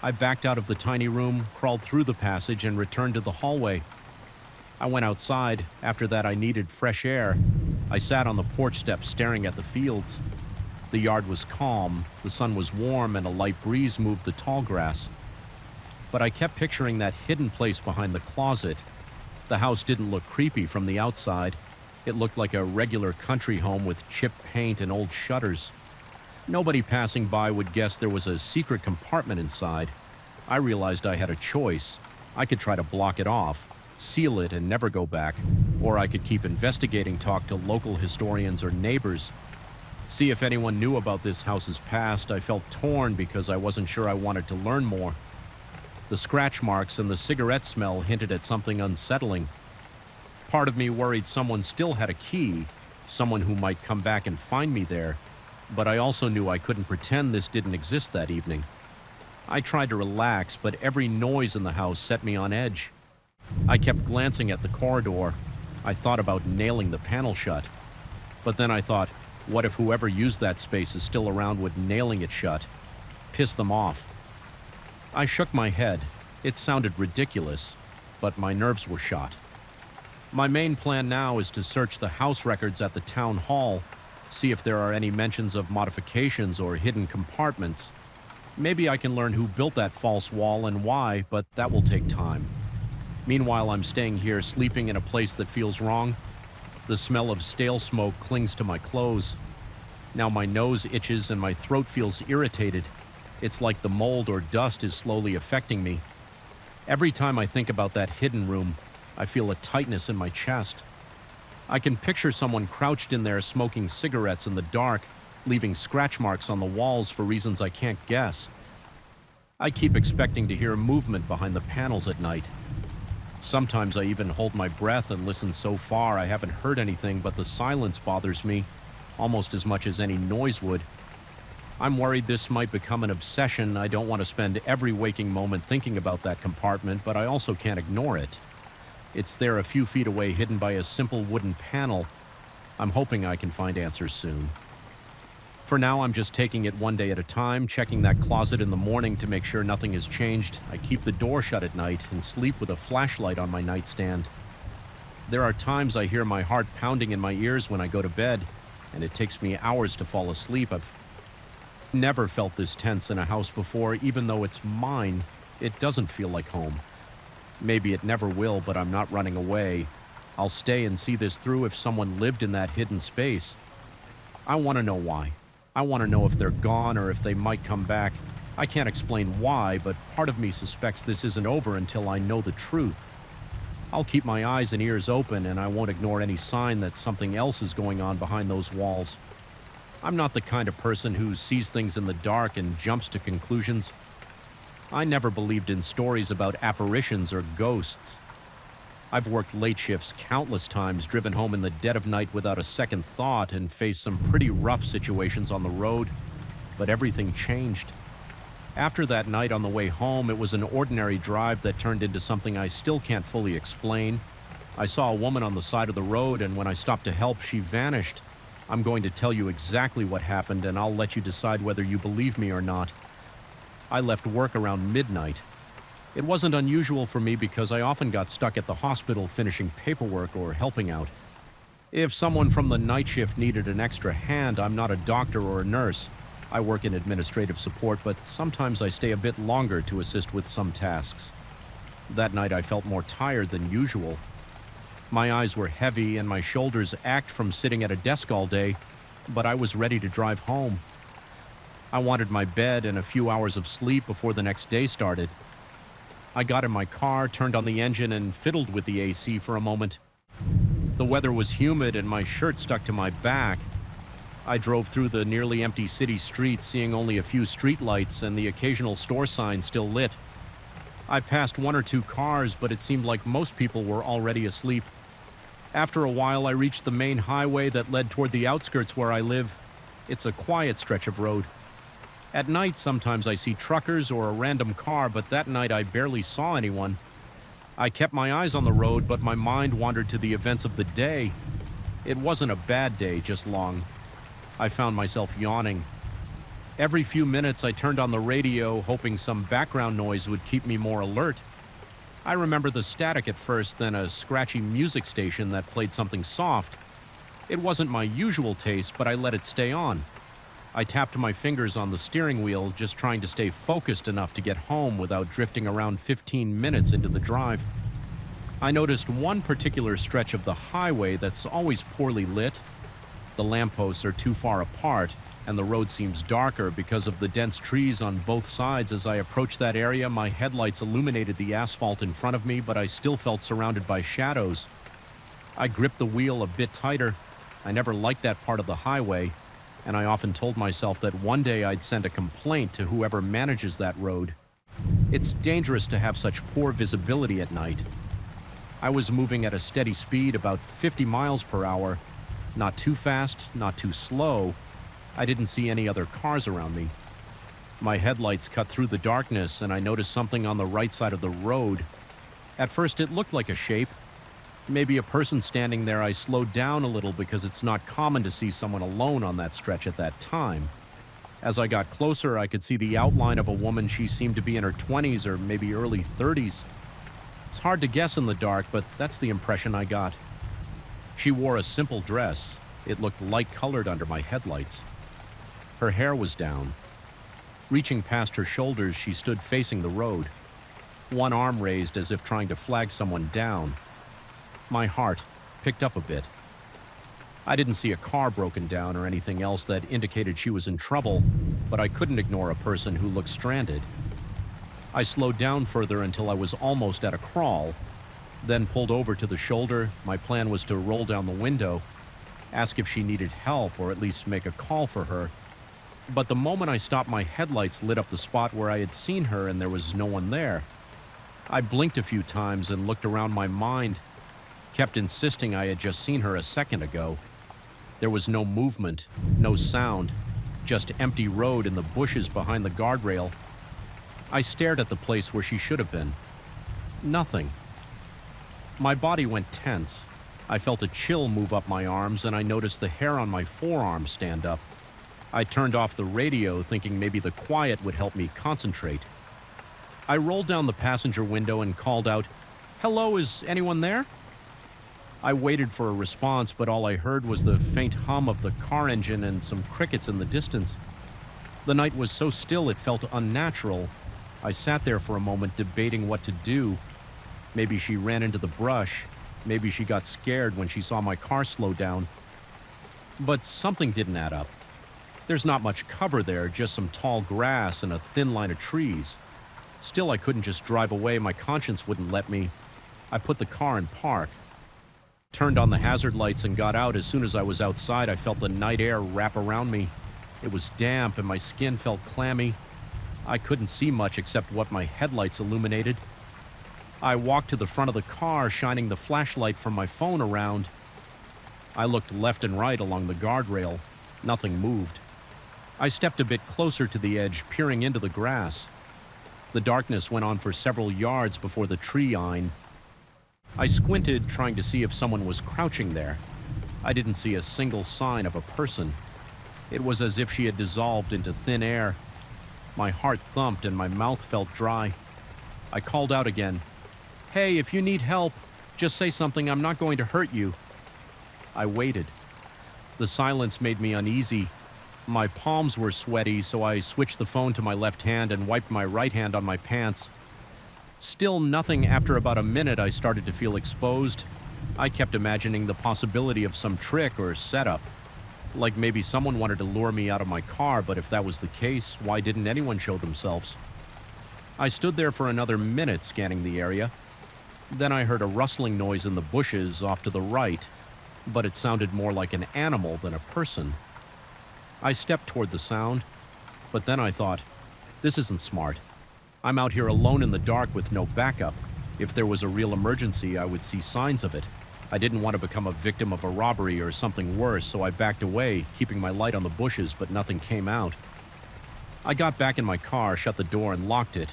I backed out of the tiny room, crawled through the passage, and returned to the hallway. I went outside. After that, I needed fresh air. I sat on the porch steps staring at the fields. The yard was calm, the sun was warm, and a light breeze moved the tall grass. But I kept picturing that hidden place behind the closet. The house didn't look creepy from the outside. It looked like a regular country home with chipped paint and old shutters. Nobody passing by would guess there was a secret compartment inside. I realized I had a choice. I could try to block it off, seal it, and never go back. Or I could keep investigating, talk to local historians or neighbors, see if anyone knew about this house's past. I felt torn because I wasn't sure I wanted to learn more. The scratch marks and the cigarette smell hinted at something unsettling. Part of me worried someone still had a key, someone who might come back and find me there. But I also knew I couldn't pretend this didn't exist that evening. I tried to relax, but every noise in the house set me on edge. I kept glancing at the corridor. I thought about nailing the panel shut. But then I thought, what if whoever used that space is still around with nailing it shut? Piss them off. I shook my head. It sounded ridiculous, but my nerves were shot. My main plan now is to search the house records at the town hall, see if there are any mentions of modifications or hidden compartments. Maybe I can learn who built that false wall and why, but that will take time. Meanwhile, I'm staying here, sleeping in a place that feels wrong. The smell of stale smoke clings to my clothes. Now my nose itches and my throat feels irritated. It's like the mold or dust is slowly affecting me. Every time I think about that hidden room, I feel a tightness in my chest. I can picture someone crouched in there smoking cigarettes in the dark, leaving scratch marks on the walls for reasons I can't guess. I keep expecting to hear movement behind the panels at night. Sometimes I even hold my breath and listen so far I haven't heard anything, but the silence bothers me almost as much as any noise would. I'm worried this might become an obsession. I don't want to spend every waking moment thinking about that compartment, but I also can't ignore it. It's there a few feet away, hidden by a simple wooden panel. I'm hoping I can find answers soon. For now, I'm just taking it one day at a time, checking that closet in the morning to make sure nothing has changed. I keep the door shut at night and sleep with a flashlight on my nightstand. There are times I hear my heart pounding in my ears when I go to bed, and it takes me hours to fall asleep. I've never felt this tense in a house before. Even though it's mine, it doesn't feel like home. Maybe it never will, but I'm not running away. I'll stay and see this through if someone lived in that hidden space. I want to know why. I want to know if they're gone or if they might come back. I can't explain why, but part of me suspects this isn't over until I know the truth. I'll keep my eyes and ears open, and I won't ignore any sign that something else is going on behind those walls. I'm not the kind of person who sees things in the dark and jumps to conclusions. I never believed in stories about apparitions or ghosts. I've worked late shifts countless times, driven home in the dead of night without a second thought, and faced some pretty rough situations on the road, but everything changed. After that night on the way home, it was an ordinary drive that turned into something I still can't fully explain. I saw a woman on the side of the road, and when I stopped to help, she vanished. I'm going to tell you exactly what happened, and I'll let you decide whether you believe me or not. I left work around midnight. It wasn't unusual for me because I often got stuck at the hospital finishing paperwork or helping out. If someone from the night shift needed an extra hand, I'm not a doctor or a nurse. I work in administrative support, but sometimes I stay a bit longer to assist with some tasks. That night I felt more tired than usual. My eyes were heavy and my shoulders ached from sitting at a desk all day, but I was ready to drive home. I wanted my bed and a few hours of sleep before the next day started. I got in my car, turned on the engine, and fiddled with the AC for a moment. The weather was humid and my shirt stuck to my back. I drove through the nearly empty city streets, seeing only a few streetlights and the occasional store sign still lit. I passed one or two cars, but it seemed like most people were already asleep. After a while, I reached the main highway that led toward the outskirts where I live. It's a quiet stretch of road. At night, sometimes I see truckers or a random car, but that night I barely saw anyone. I kept my eyes on the road, but my mind wandered to the events of the day. It wasn't a bad day, just long. I found myself yawning. Every few minutes I turned on the radio, hoping some background noise would keep me more alert. I remember the static at first, then a scratchy music station that played something soft. It wasn't my usual taste, but I let it stay on. I tapped my fingers on the steering wheel, just trying to stay focused enough to get home without drifting around 15 minutes into the drive. I noticed one particular stretch of the highway that's always poorly lit. The lampposts are too far apart, and the road seems darker because of the dense trees on both sides. As I approached that area, my headlights illuminated the asphalt in front of me, but I still felt surrounded by shadows. I gripped the wheel a bit tighter. I never liked that part of the highway, and I often told myself that one day I'd send a complaint to whoever manages that road. It's dangerous to have such poor visibility at night. I was moving at a steady speed, about 50 miles per hour. Not too fast, not too slow. I didn't see any other cars around me. My headlights cut through the darkness, and I noticed something on the right side of the road. At first, it looked like a shape. Maybe a person standing there. I slowed down a little because it's not common to see someone alone on that stretch at that time. As I got closer, I could see the outline of a woman. She seemed to be in her 20s or maybe early 30s. It's hard to guess in the dark, but that's the impression I got. She wore a simple dress. It looked light-colored under my headlights. Her hair was down. Reaching past her shoulders, she stood facing the road, one arm raised as if trying to flag someone down. My heart picked up a bit. I didn't see a car broken down or anything else that indicated she was in trouble, but I couldn't ignore a person who looked stranded. I slowed down further until I was almost at a crawl, then pulled over to the shoulder. My plan was to roll down the window, ask if she needed help or at least make a call for her. But the moment I stopped, my headlights lit up the spot where I had seen her and there was no one there. I blinked a few times and looked around my mind, kept insisting I had just seen her a second ago. There was no movement, no sound, just empty road and the bushes behind the guardrail. I stared at the place where she should have been. Nothing. My body went tense. I felt a chill move up my arms and I noticed the hair on my forearm stand up. I turned off the radio, thinking maybe the quiet would help me concentrate. I rolled down the passenger window and called out, "Hello, is anyone there?" I waited for a response, but all I heard was the faint hum of the car engine and some crickets in the distance. The night was so still it felt unnatural. I sat there for a moment debating what to do. Maybe she ran into the brush. Maybe she got scared when she saw my car slow down. But something didn't add up. There's not much cover there, just some tall grass and a thin line of trees. Still, I couldn't just drive away. My conscience wouldn't let me. I put the car in park, turned on the hazard lights and got out. As soon as I was outside, I felt the night air wrap around me. It was damp and my skin felt clammy. I couldn't see much except what my headlights illuminated. I walked to the front of the car, shining the flashlight from my phone around. I looked left and right along the guardrail. Nothing moved. I stepped a bit closer to the edge, peering into the grass. The darkness went on for several yards before the tree line. I squinted, trying to see if someone was crouching there. I didn't see a single sign of a person. It was as if she had dissolved into thin air. My heart thumped and my mouth felt dry. I called out again, "Hey, if you need help, just say something. I'm not going to hurt you." I waited. The silence made me uneasy. My palms were sweaty, so I switched the phone to my left hand and wiped my right hand on my pants. Still nothing. After about a minute, I started to feel exposed. I kept imagining the possibility of some trick or setup. Like maybe someone wanted to lure me out of my car, but if that was the case, why didn't anyone show themselves? I stood there for another minute scanning the area. Then I heard a rustling noise in the bushes off to the right, but it sounded more like an animal than a person. I stepped toward the sound, but then I thought, this isn't smart. I'm out here alone in the dark with no backup. If there was a real emergency, I would see signs of it. I didn't want to become a victim of a robbery or something worse, so I backed away, keeping my light on the bushes, but nothing came out. I got back in my car, shut the door, and locked it.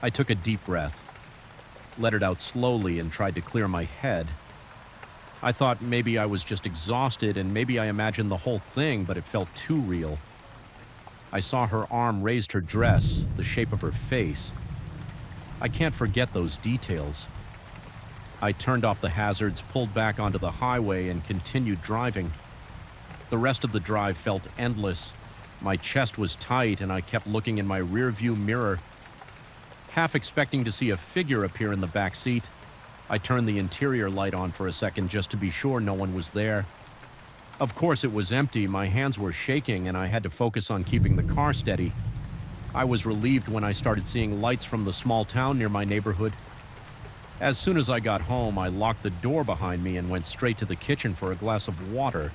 I took a deep breath, let it out slowly, and tried to clear my head. I thought maybe I was just exhausted and maybe I imagined the whole thing, but it felt too real. I saw her arm raised her dress, the shape of her face. I can't forget those details. I turned off the hazards, pulled back onto the highway, and continued driving. The rest of the drive felt endless. My chest was tight and I kept looking in my rearview mirror, half expecting to see a figure appear in the back seat. I turned the interior light on for a second just to be sure no one was there. Of course, it was empty. My hands were shaking and I had to focus on keeping the car steady. I was relieved when I started seeing lights from the small town near my neighborhood. As soon as I got home, I locked the door behind me and went straight to the kitchen for a glass of water.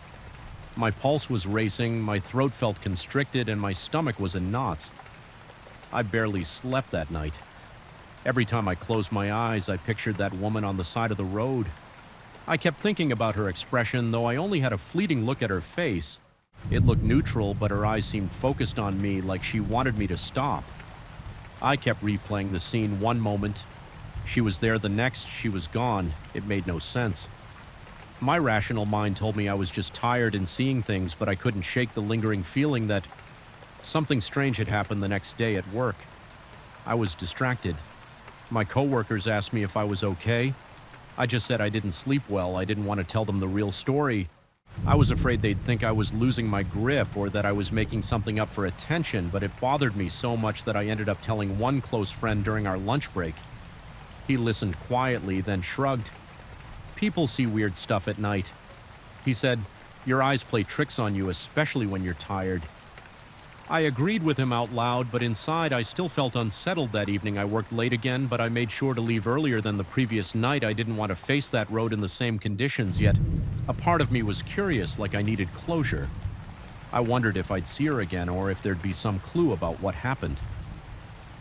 My pulse was racing, my throat felt constricted, and my stomach was in knots. I barely slept that night. Every time I closed my eyes, I pictured that woman on the side of the road. I kept thinking about her expression, though I only had a fleeting look at her face. It looked neutral, but her eyes seemed focused on me, like she wanted me to stop. I kept replaying the scene. One moment, she was there. The next, she was gone. It made no sense. My rational mind told me I was just tired and seeing things, but I couldn't shake the lingering feeling that something strange had happened the next day at work. I was distracted. My coworkers asked me if I was okay. I just said I didn't sleep well. I didn't want to tell them the real story. I was afraid they'd think I was losing my grip or that I was making something up for attention, but it bothered me so much that I ended up telling one close friend during our lunch break. He listened quietly, then shrugged. People see weird stuff at night. He said, "Your eyes play tricks on you, especially when you're tired." I agreed with him out loud, but inside I still felt unsettled that evening. I worked late again, but I made sure to leave earlier than the previous night. I didn't want to face that road in the same conditions, yet a part of me was curious, like I needed closure. I wondered if I'd see her again or if there'd be some clue about what happened.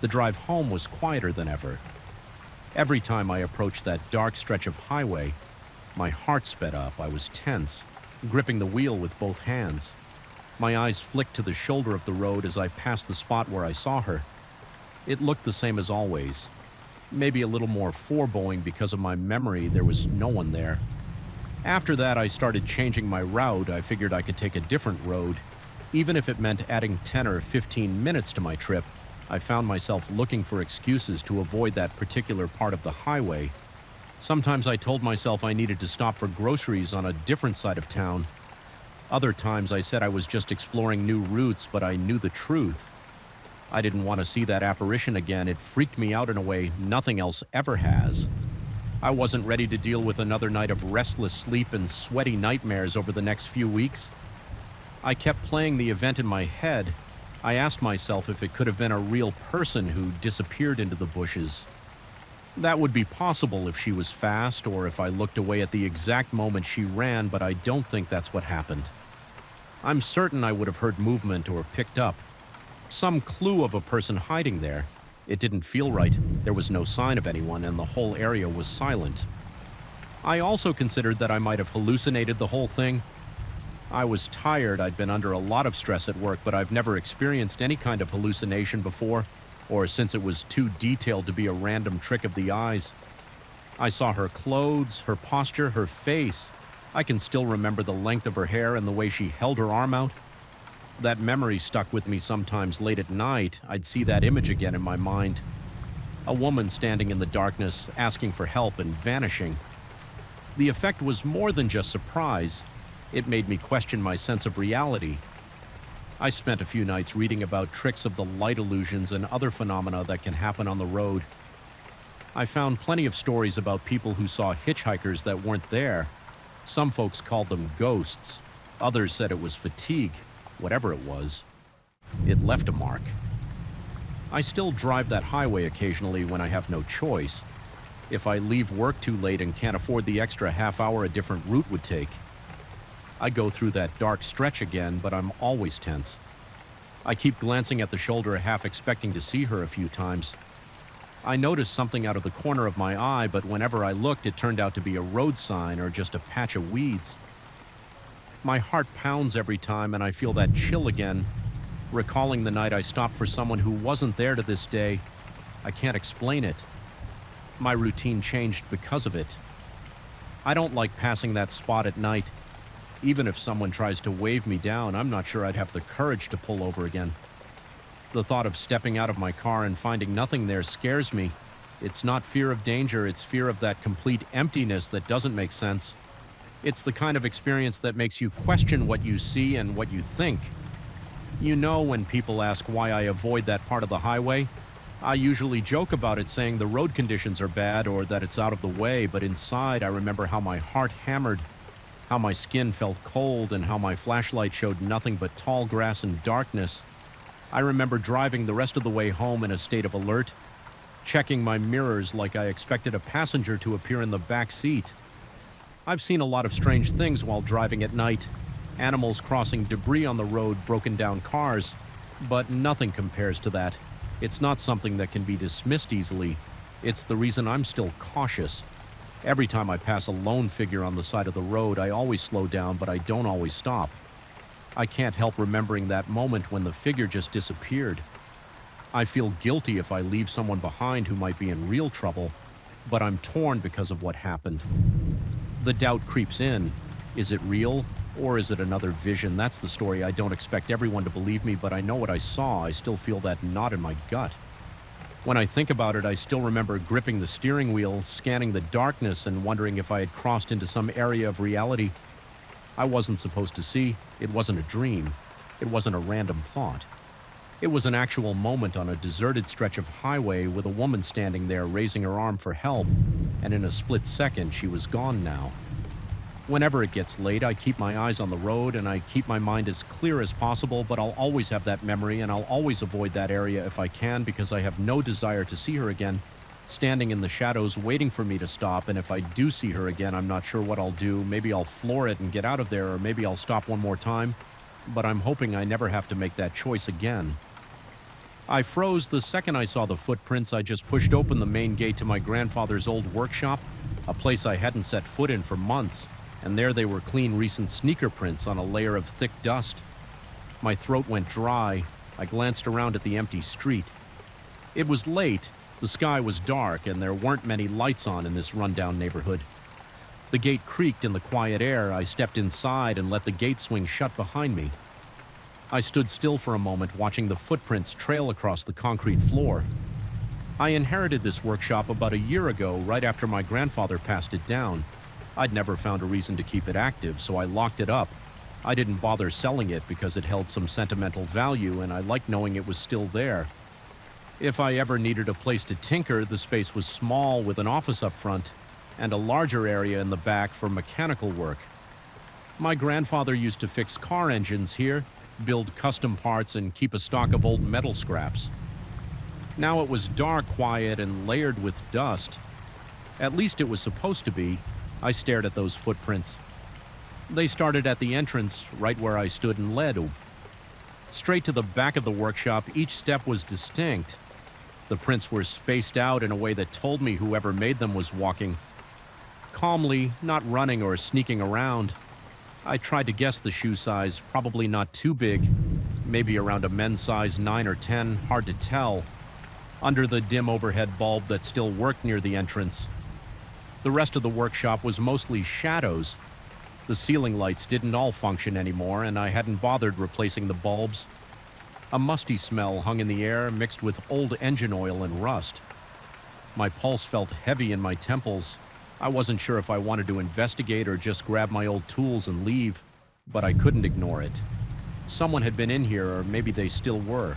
The drive home was quieter than ever. Every time I approached that dark stretch of highway, my heart sped up. I was tense, gripping the wheel with both hands. My eyes flicked to the shoulder of the road as I passed the spot where I saw her. It looked the same as always. Maybe a little more foreboding because of my memory. There was no one there. After that, I started changing my route. I figured I could take a different road. Even if it meant adding 10 or 15 minutes to my trip, I found myself looking for excuses to avoid that particular part of the highway. Sometimes I told myself I needed to stop for groceries on a different side of town. Other times I said I was just exploring new routes, but I knew the truth. I didn't want to see that apparition again. It freaked me out in a way nothing else ever has. I wasn't ready to deal with another night of restless sleep and sweaty nightmares over the next few weeks. I kept playing the event in my head. I asked myself if it could have been a real person who disappeared into the bushes. That would be possible if she was fast or if I looked away at the exact moment she ran, but I don't think that's what happened. I'm certain I would have heard movement or picked up some clue of a person hiding there. It didn't feel right. There was no sign of anyone, and the whole area was silent. I also considered that I might have hallucinated the whole thing. I was tired. I'd been under a lot of stress at work, but I've never experienced any kind of hallucination before, or since it was too detailed to be a random trick of the eyes. I saw her clothes, her posture, her face. I can still remember the length of her hair and the way she held her arm out. That memory stuck with me. Sometimes late at night. I'd see that image again in my mind. A woman standing in the darkness, asking for help and vanishing. The effect was more than just surprise. It made me question my sense of reality. I spent a few nights reading about tricks of the light illusions and other phenomena that can happen on the road. I found plenty of stories about people who saw hitchhikers that weren't there. Some folks called them ghosts. Others said it was fatigue. Whatever it was, it left a mark. I still drive that highway occasionally when I have no choice. If I leave work too late and can't afford the extra half hour a different route would take. I go through that dark stretch again, but I'm always tense. I keep glancing at the shoulder, half expecting to see her a few times. I noticed something out of the corner of my eye, but whenever I looked, it turned out to be a road sign or just a patch of weeds. My heart pounds every time, and I feel that chill again. Recalling the night I stopped for someone who wasn't there to this day, I can't explain it. My routine changed because of it. I don't like passing that spot at night. Even if someone tries to wave me down, I'm not sure I'd have the courage to pull over again. The thought of stepping out of my car and finding nothing there scares me. It's not fear of danger, it's fear of that complete emptiness that doesn't make sense. It's the kind of experience that makes you question what you see and what you think. You know, when people ask why I avoid that part of the highway, I usually joke about it, saying the road conditions are bad or that it's out of the way, but inside I remember how my heart hammered, how my skin felt cold, and how my flashlight showed nothing but tall grass and darkness. I remember driving the rest of the way home in a state of alert, checking my mirrors like I expected a passenger to appear in the back seat. I've seen a lot of strange things while driving at night. Animals crossing debris on the road, broken down cars. But nothing compares to that. It's not something that can be dismissed easily. It's the reason I'm still cautious. Every time I pass a lone figure on the side of the road, I always slow down, but I don't always stop. I can't help remembering that moment when the figure just disappeared. I feel guilty if I leave someone behind who might be in real trouble, but I'm torn because of what happened. The doubt creeps in. Is it real, or is it another vision? That's the story. I don't expect everyone to believe me, but I know what I saw. I still feel that knot in my gut. When I think about it, I still remember gripping the steering wheel, scanning the darkness, and wondering if I had crossed into some area of reality I wasn't supposed to see. It wasn't a dream. It wasn't a random thought. It was an actual moment on a deserted stretch of highway with a woman standing there raising her arm for help, and in a split second she was gone now. Whenever it gets late, I keep my eyes on the road and I keep my mind as clear as possible, but I'll always have that memory and I'll always avoid that area if I can because I have no desire to see her again, standing in the shadows waiting for me to stop. And if I do see her again, I'm not sure what I'll do. Maybe I'll floor it and get out of there, or maybe I'll stop one more time. but I'm hoping I never have to make that choice again. I froze the second I saw the footprints. I just pushed open the main gate to my grandfather's old workshop, a place I hadn't set foot in for months, and there they were, clean recent sneaker prints on a layer of thick dust. My throat went dry. I glanced around at the empty street. It was late, the sky was dark, and there weren't many lights on in this rundown neighborhood. The gate creaked in the quiet air. I stepped inside and let the gate swing shut behind me. I stood still for a moment, watching the footprints trail across the concrete floor. I inherited this workshop about a year ago, right after my grandfather passed it down. I'd never found a reason to keep it active, so I locked it up. I didn't bother selling it because it held some sentimental value, and I liked knowing it was still there. If I ever needed a place to tinker, the space was small with an office up front and a larger area in the back for mechanical work. My grandfather used to fix car engines here, build custom parts, and keep a stock of old metal scraps. Now it was dark, quiet, and layered with dust. At least it was supposed to be. I stared at those footprints. They started at the entrance, right where I stood, and led straight to the back of the workshop. Each step was distinct. The prints were spaced out in a way that told me whoever made them was walking calmly, not running or sneaking around. I tried to guess the shoe size, probably not too big, maybe around a men's size 9 or 10, hard to tell, under the dim overhead bulb that still worked near the entrance. The rest of the workshop was mostly shadows. The ceiling lights didn't all function anymore, and I hadn't bothered replacing the bulbs. A musty smell hung in the air, mixed with old engine oil and rust. My pulse felt heavy in my temples. I wasn't sure if I wanted to investigate or just grab my old tools and leave, but I couldn't ignore it. Someone had been in here, or maybe they still were.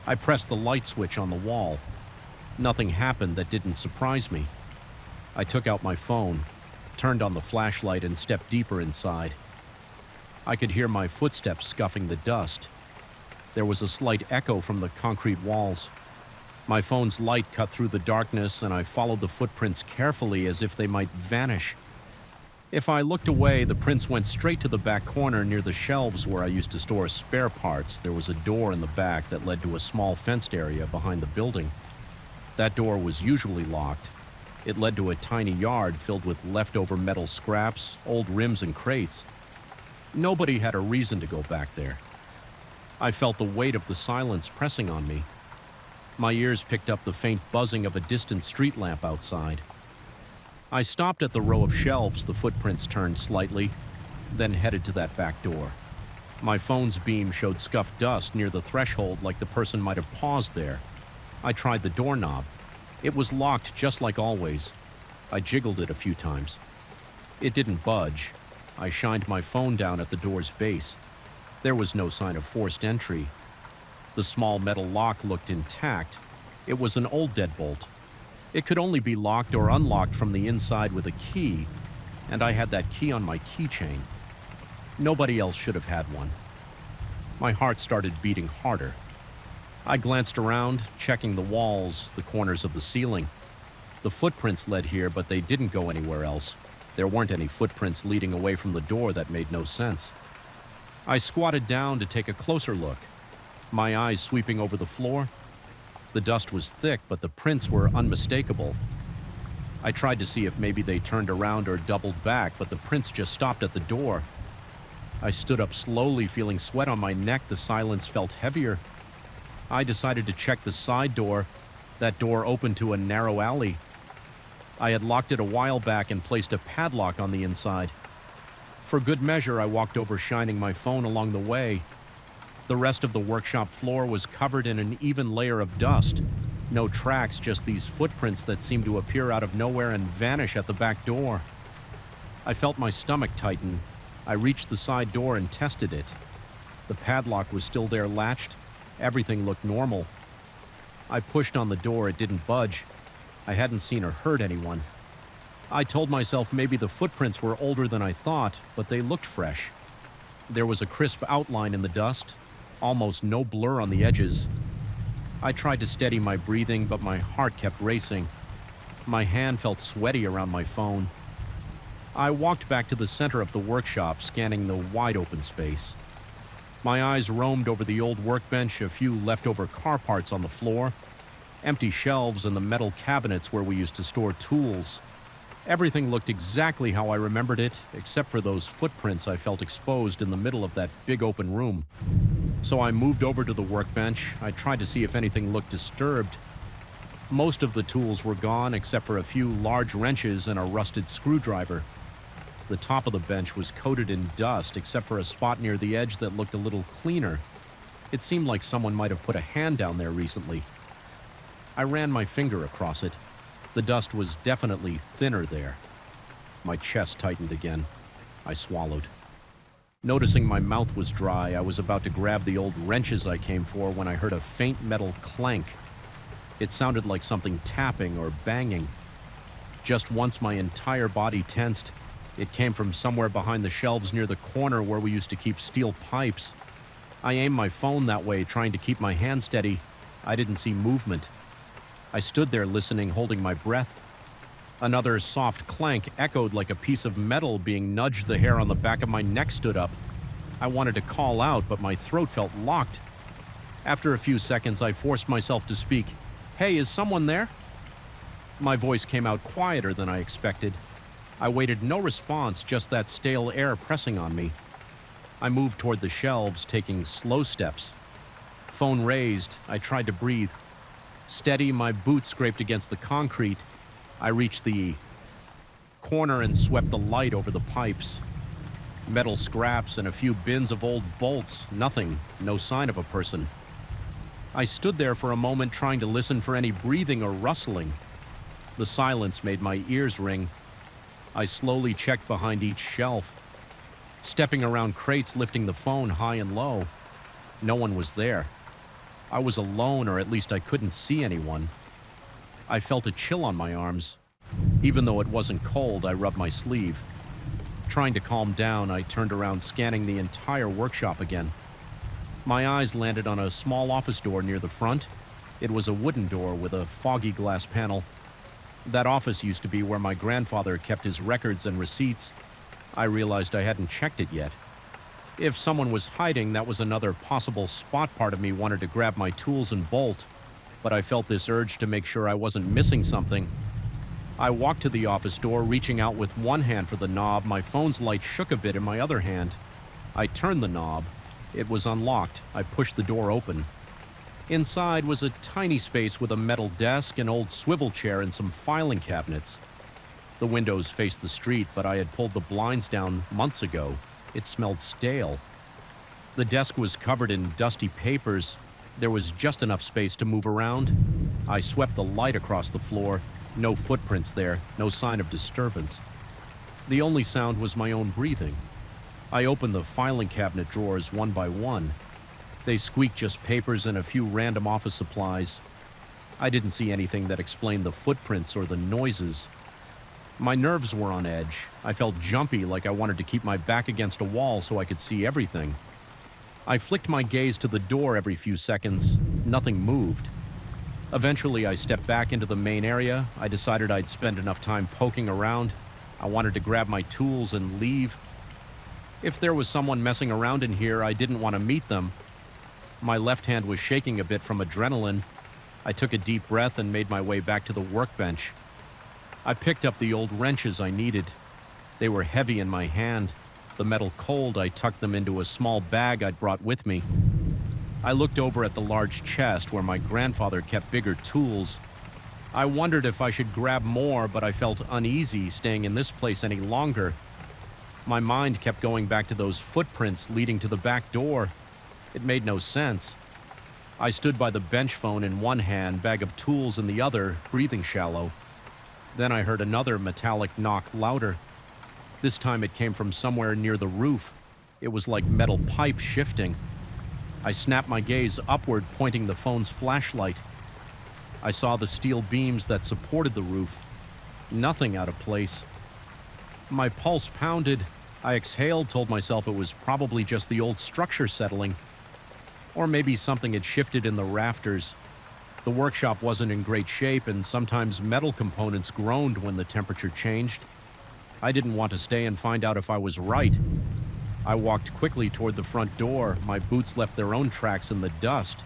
I pressed the light switch on the wall. Nothing happened that didn't surprise me. I took out my phone, turned on the flashlight, and stepped deeper inside. I could hear my footsteps scuffing the dust. There was a slight echo from the concrete walls. My phone's light cut through the darkness, and I followed the footprints carefully as if they might vanish. If I looked away, the prints went straight to the back corner near the shelves where I used to store spare parts. There was a door in the back that led to a small fenced area behind the building. That door was usually locked. It led to a tiny yard filled with leftover metal scraps, old rims, and crates. Nobody had a reason to go back there. I felt the weight of the silence pressing on me. My ears picked up the faint buzzing of a distant street lamp outside. I stopped at the row of shelves. The footprints turned slightly, then headed to that back door. My phone's beam showed scuffed dust near the threshold, like the person might have paused there. I tried the doorknob. It was locked just like always. I jiggled it a few times. It didn't budge. I shined my phone down at the door's base. There was no sign of forced entry. The small metal lock looked intact. It was an old deadbolt. It could only be locked or unlocked from the inside with a key, and I had that key on my keychain. Nobody else should have had one. My heart started beating harder. I glanced around, checking the walls, the corners of the ceiling. The footprints led here, but they didn't go anywhere else. There weren't any footprints leading away from the door. That made no sense. I squatted down to take a closer look, my eyes sweeping over the floor. The dust was thick, but the prints were unmistakable. I tried to see if maybe they turned around or doubled back, but the prints just stopped at the door. I stood up slowly, feeling sweat on my neck. The silence felt heavier. I decided to check the side door. That door opened to a narrow alley. I had locked it a while back and placed a padlock on the inside. For good measure, I walked over, shining my phone along the way. The rest of the workshop floor was covered in an even layer of dust. No tracks, just these footprints that seemed to appear out of nowhere and vanish at the back door. I felt my stomach tighten. I reached the side door and tested it. The padlock was still there, latched. Everything looked normal. I pushed on the door. It didn't budge. I hadn't seen or heard anyone. I told myself maybe the footprints were older than I thought, but they looked fresh. There was a crisp outline in the dust, almost no blur on the edges. I tried to steady my breathing, but my heart kept racing. My hand felt sweaty around my phone. I walked back to the center of the workshop, scanning the wide-open space. My eyes roamed over the old workbench, a few leftover car parts on the floor, empty shelves and the metal cabinets where we used to store tools. Everything looked exactly how I remembered it, except for those footprints I felt exposed in the middle of that big open room. So I moved over to the workbench. I tried to see if anything looked disturbed. Most of the tools were gone, except for a few large wrenches and a rusted screwdriver. The top of the bench was coated in dust, except for a spot near the edge that looked a little cleaner. It seemed like someone might have put a hand down there recently. I ran my finger across it. The dust was definitely thinner there. My chest tightened again. I swallowed. Noticing my mouth was dry, I was about to grab the old wrenches I came for when I heard a faint metal clank. It sounded like something tapping or banging. Just once my entire body tensed. It came from somewhere behind the shelves near the corner where we used to keep steel pipes. I aimed my phone that way, trying to keep my hand steady. I didn't see movement. I stood there listening, holding my breath. Another soft clank echoed like a piece of metal being nudged. The hair on the back of my neck stood up. I wanted to call out, but my throat felt locked. After a few seconds, I forced myself to speak. "Hey, is someone there?" My voice came out quieter than I expected. I waited no response, just that stale air pressing on me. I moved toward the shelves, taking slow steps. Phone raised. I tried to breathe. Steady, my boot scraped against the concrete. I reached the corner and swept the light over the pipes. Metal scraps and a few bins of old bolts. Nothing. No sign of a person. I stood there for a moment, trying to listen for any breathing or rustling. The silence made my ears ring. I slowly checked behind each shelf, stepping around crates, lifting the phone high and low. No one was there. I was alone, or at least I couldn't see anyone. I felt a chill on my arms. Even though it wasn't cold, I rubbed my sleeve. Trying to calm down, I turned around, scanning the entire workshop again. My eyes landed on a small office door near the front. It was a wooden door with a foggy glass panel. That office used to be where my grandfather kept his records and receipts. I realized I hadn't checked it yet. If someone was hiding, that was another possible spot. Part of me wanted to grab my tools and bolt, but I felt this urge to make sure I wasn't missing something. I walked to the office door, reaching out with one hand for the knob. My phone's light shook a bit in my other hand. I turned the knob. It was unlocked. I pushed the door open. Inside was a tiny space with a metal desk, an old swivel chair, and some filing cabinets. The windows faced the street, but I had pulled the blinds down months ago. It smelled stale. The desk was covered in dusty papers. There was just enough space to move around. I swept the light across the floor. No footprints there, no sign of disturbance. The only sound was my own breathing. I opened the filing cabinet drawers one by one. They squeaked, just papers and a few random office supplies. I didn't see anything that explained the footprints or the noises. My nerves were on edge. I felt jumpy, like I wanted to keep my back against a wall so I could see everything. I flicked my gaze to the door every few seconds. Nothing moved. Eventually, I stepped back into the main area. I decided I'd spend enough time poking around. I wanted to grab my tools and leave. If there was someone messing around in here, I didn't want to meet them. My left hand was shaking a bit from adrenaline. I took a deep breath and made my way back to the workbench. I picked up the old wrenches I needed. They were heavy in my hand. The metal cold, I tucked them into a small bag I'd brought with me. I looked over at the large chest where my grandfather kept bigger tools. I wondered if I should grab more, but I felt uneasy staying in this place any longer. My mind kept going back to those footprints leading to the back door. It made no sense. I stood by the bench, phone in one hand, bag of tools in the other, breathing shallow. Then I heard another metallic knock, louder. This time it came from somewhere near the roof. It was like metal pipes shifting. I snapped my gaze upward, pointing the phone's flashlight. I saw the steel beams that supported the roof. Nothing out of place. My pulse pounded. I exhaled, told myself it was probably just the old structure settling. Or maybe something had shifted in the rafters. The workshop wasn't in great shape, and sometimes metal components groaned when the temperature changed. I didn't want to stay and find out if I was right. I walked quickly toward the front door. My boots left their own tracks in the dust,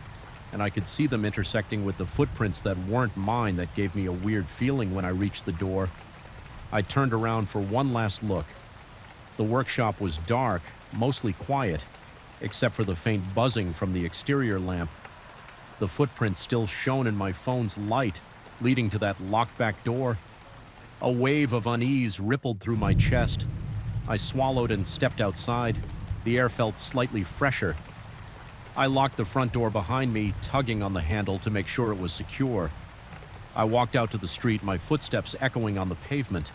and I could see them intersecting with the footprints that weren't mine. That gave me a weird feeling when I reached the door. I turned around for one last look. The workshop was dark, mostly quiet, except for the faint buzzing from the exterior lamp. The footprints still shone in my phone's light, leading to that locked back door. A wave of unease rippled through my chest. I swallowed and stepped outside. The air felt slightly fresher. I locked the front door behind me, tugging on the handle to make sure it was secure. I walked out to the street, my footsteps echoing on the pavement.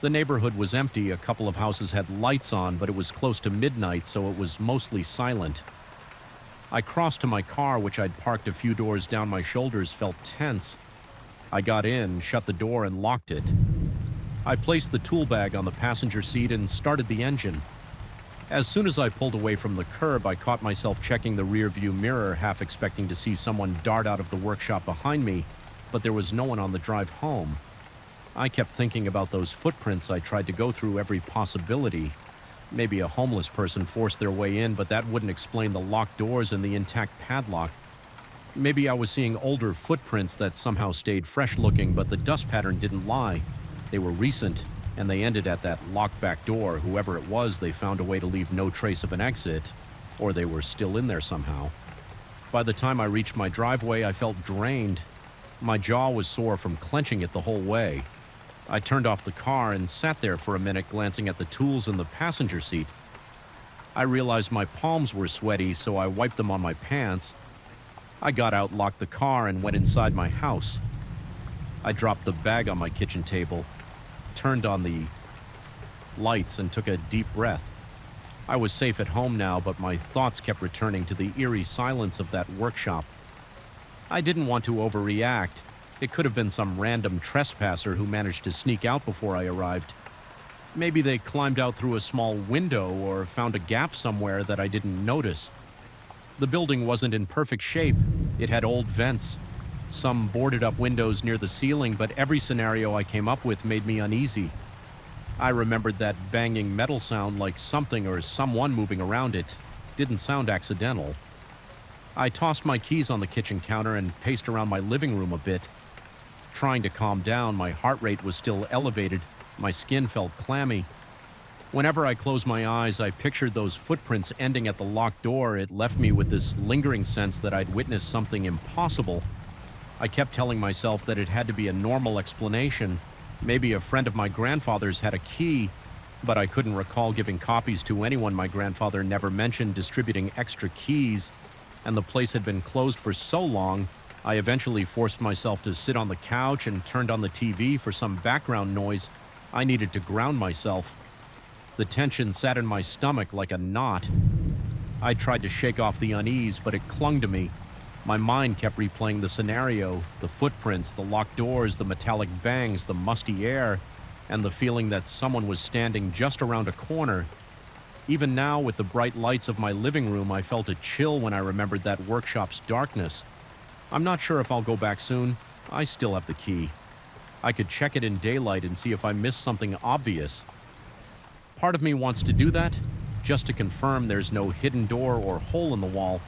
The neighborhood was empty. A couple of houses had lights on, but it was close to midnight, so it was mostly silent. I crossed to my car, which I'd parked a few doors down. My shoulders felt tense. I got in, shut the door, and locked it. I placed the tool bag on the passenger seat and started the engine. As soon as I pulled away from the curb, I caught myself checking the rear-view mirror, half expecting to see someone dart out of the workshop behind me, but there was no one on the drive home. I kept thinking about those footprints. I tried to go through every possibility. Maybe a homeless person forced their way in, but that wouldn't explain the locked doors and the intact padlock. Maybe I was seeing older footprints that somehow stayed fresh-looking, but the dust pattern didn't lie. They were recent, and they ended at that locked back door. Whoever it was, they found a way to leave no trace of an exit, or they were still in there somehow. By the time I reached my driveway, I felt drained. My jaw was sore from clenching it the whole way. I turned off the car and sat there for a minute, glancing at the tools in the passenger seat. I realized my palms were sweaty, so I wiped them on my pants. I got out, locked the car, and went inside my house. I dropped the bag on my kitchen table, turned on the lights, and took a deep breath. I was safe at home now, but my thoughts kept returning to the eerie silence of that workshop. I didn't want to overreact. It could have been some random trespasser who managed to sneak out before I arrived. Maybe they climbed out through a small window or found a gap somewhere that I didn't notice. The building wasn't in perfect shape. It had old vents, some boarded-up windows near the ceiling, but every scenario I came up with made me uneasy. I remembered that banging metal sound, like something or someone moving around it. Didn't sound accidental. I tossed my keys on the kitchen counter and paced around my living room a bit. Trying to calm down, my heart rate was still elevated. My skin felt clammy. Whenever I closed my eyes, I pictured those footprints ending at the locked door. It left me with this lingering sense that I'd witnessed something impossible. I kept telling myself that it had to be a normal explanation. Maybe a friend of my grandfather's had a key, but I couldn't recall giving copies to anyone. My grandfather never mentioned distributing extra keys, and the place had been closed for so long. I eventually forced myself to sit on the couch and turned on the TV for some background noise. I needed to ground myself. The tension sat in my stomach like a knot. I tried to shake off the unease, but it clung to me. My mind kept replaying the scenario, the footprints, the locked doors, the metallic bangs, the musty air, and the feeling that someone was standing just around a corner. Even now, with the bright lights of my living room, I felt a chill when I remembered that workshop's darkness. I'm not sure if I'll go back soon. I still have the key. I could check it in daylight and see if I missed something obvious. Part of me wants to do that, just to confirm there's no hidden door or hole in the wall,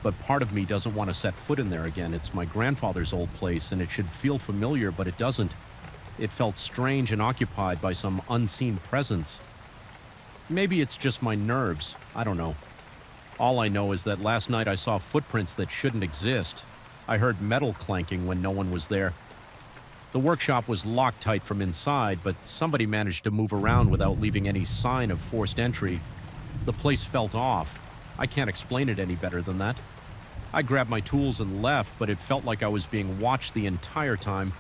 but part of me doesn't want to set foot in there again. It's my grandfather's old place, and it should feel familiar, but it doesn't. It felt strange and occupied by some unseen presence. Maybe it's just my nerves. I don't know. All I know is that last night I saw footprints that shouldn't exist. I heard metal clanking when no one was there. The workshop was locked tight from inside, but somebody managed to move around without leaving any sign of forced entry. The place felt off. I can't explain it any better than that. I grabbed my tools and left, but it felt like I was being watched the entire time.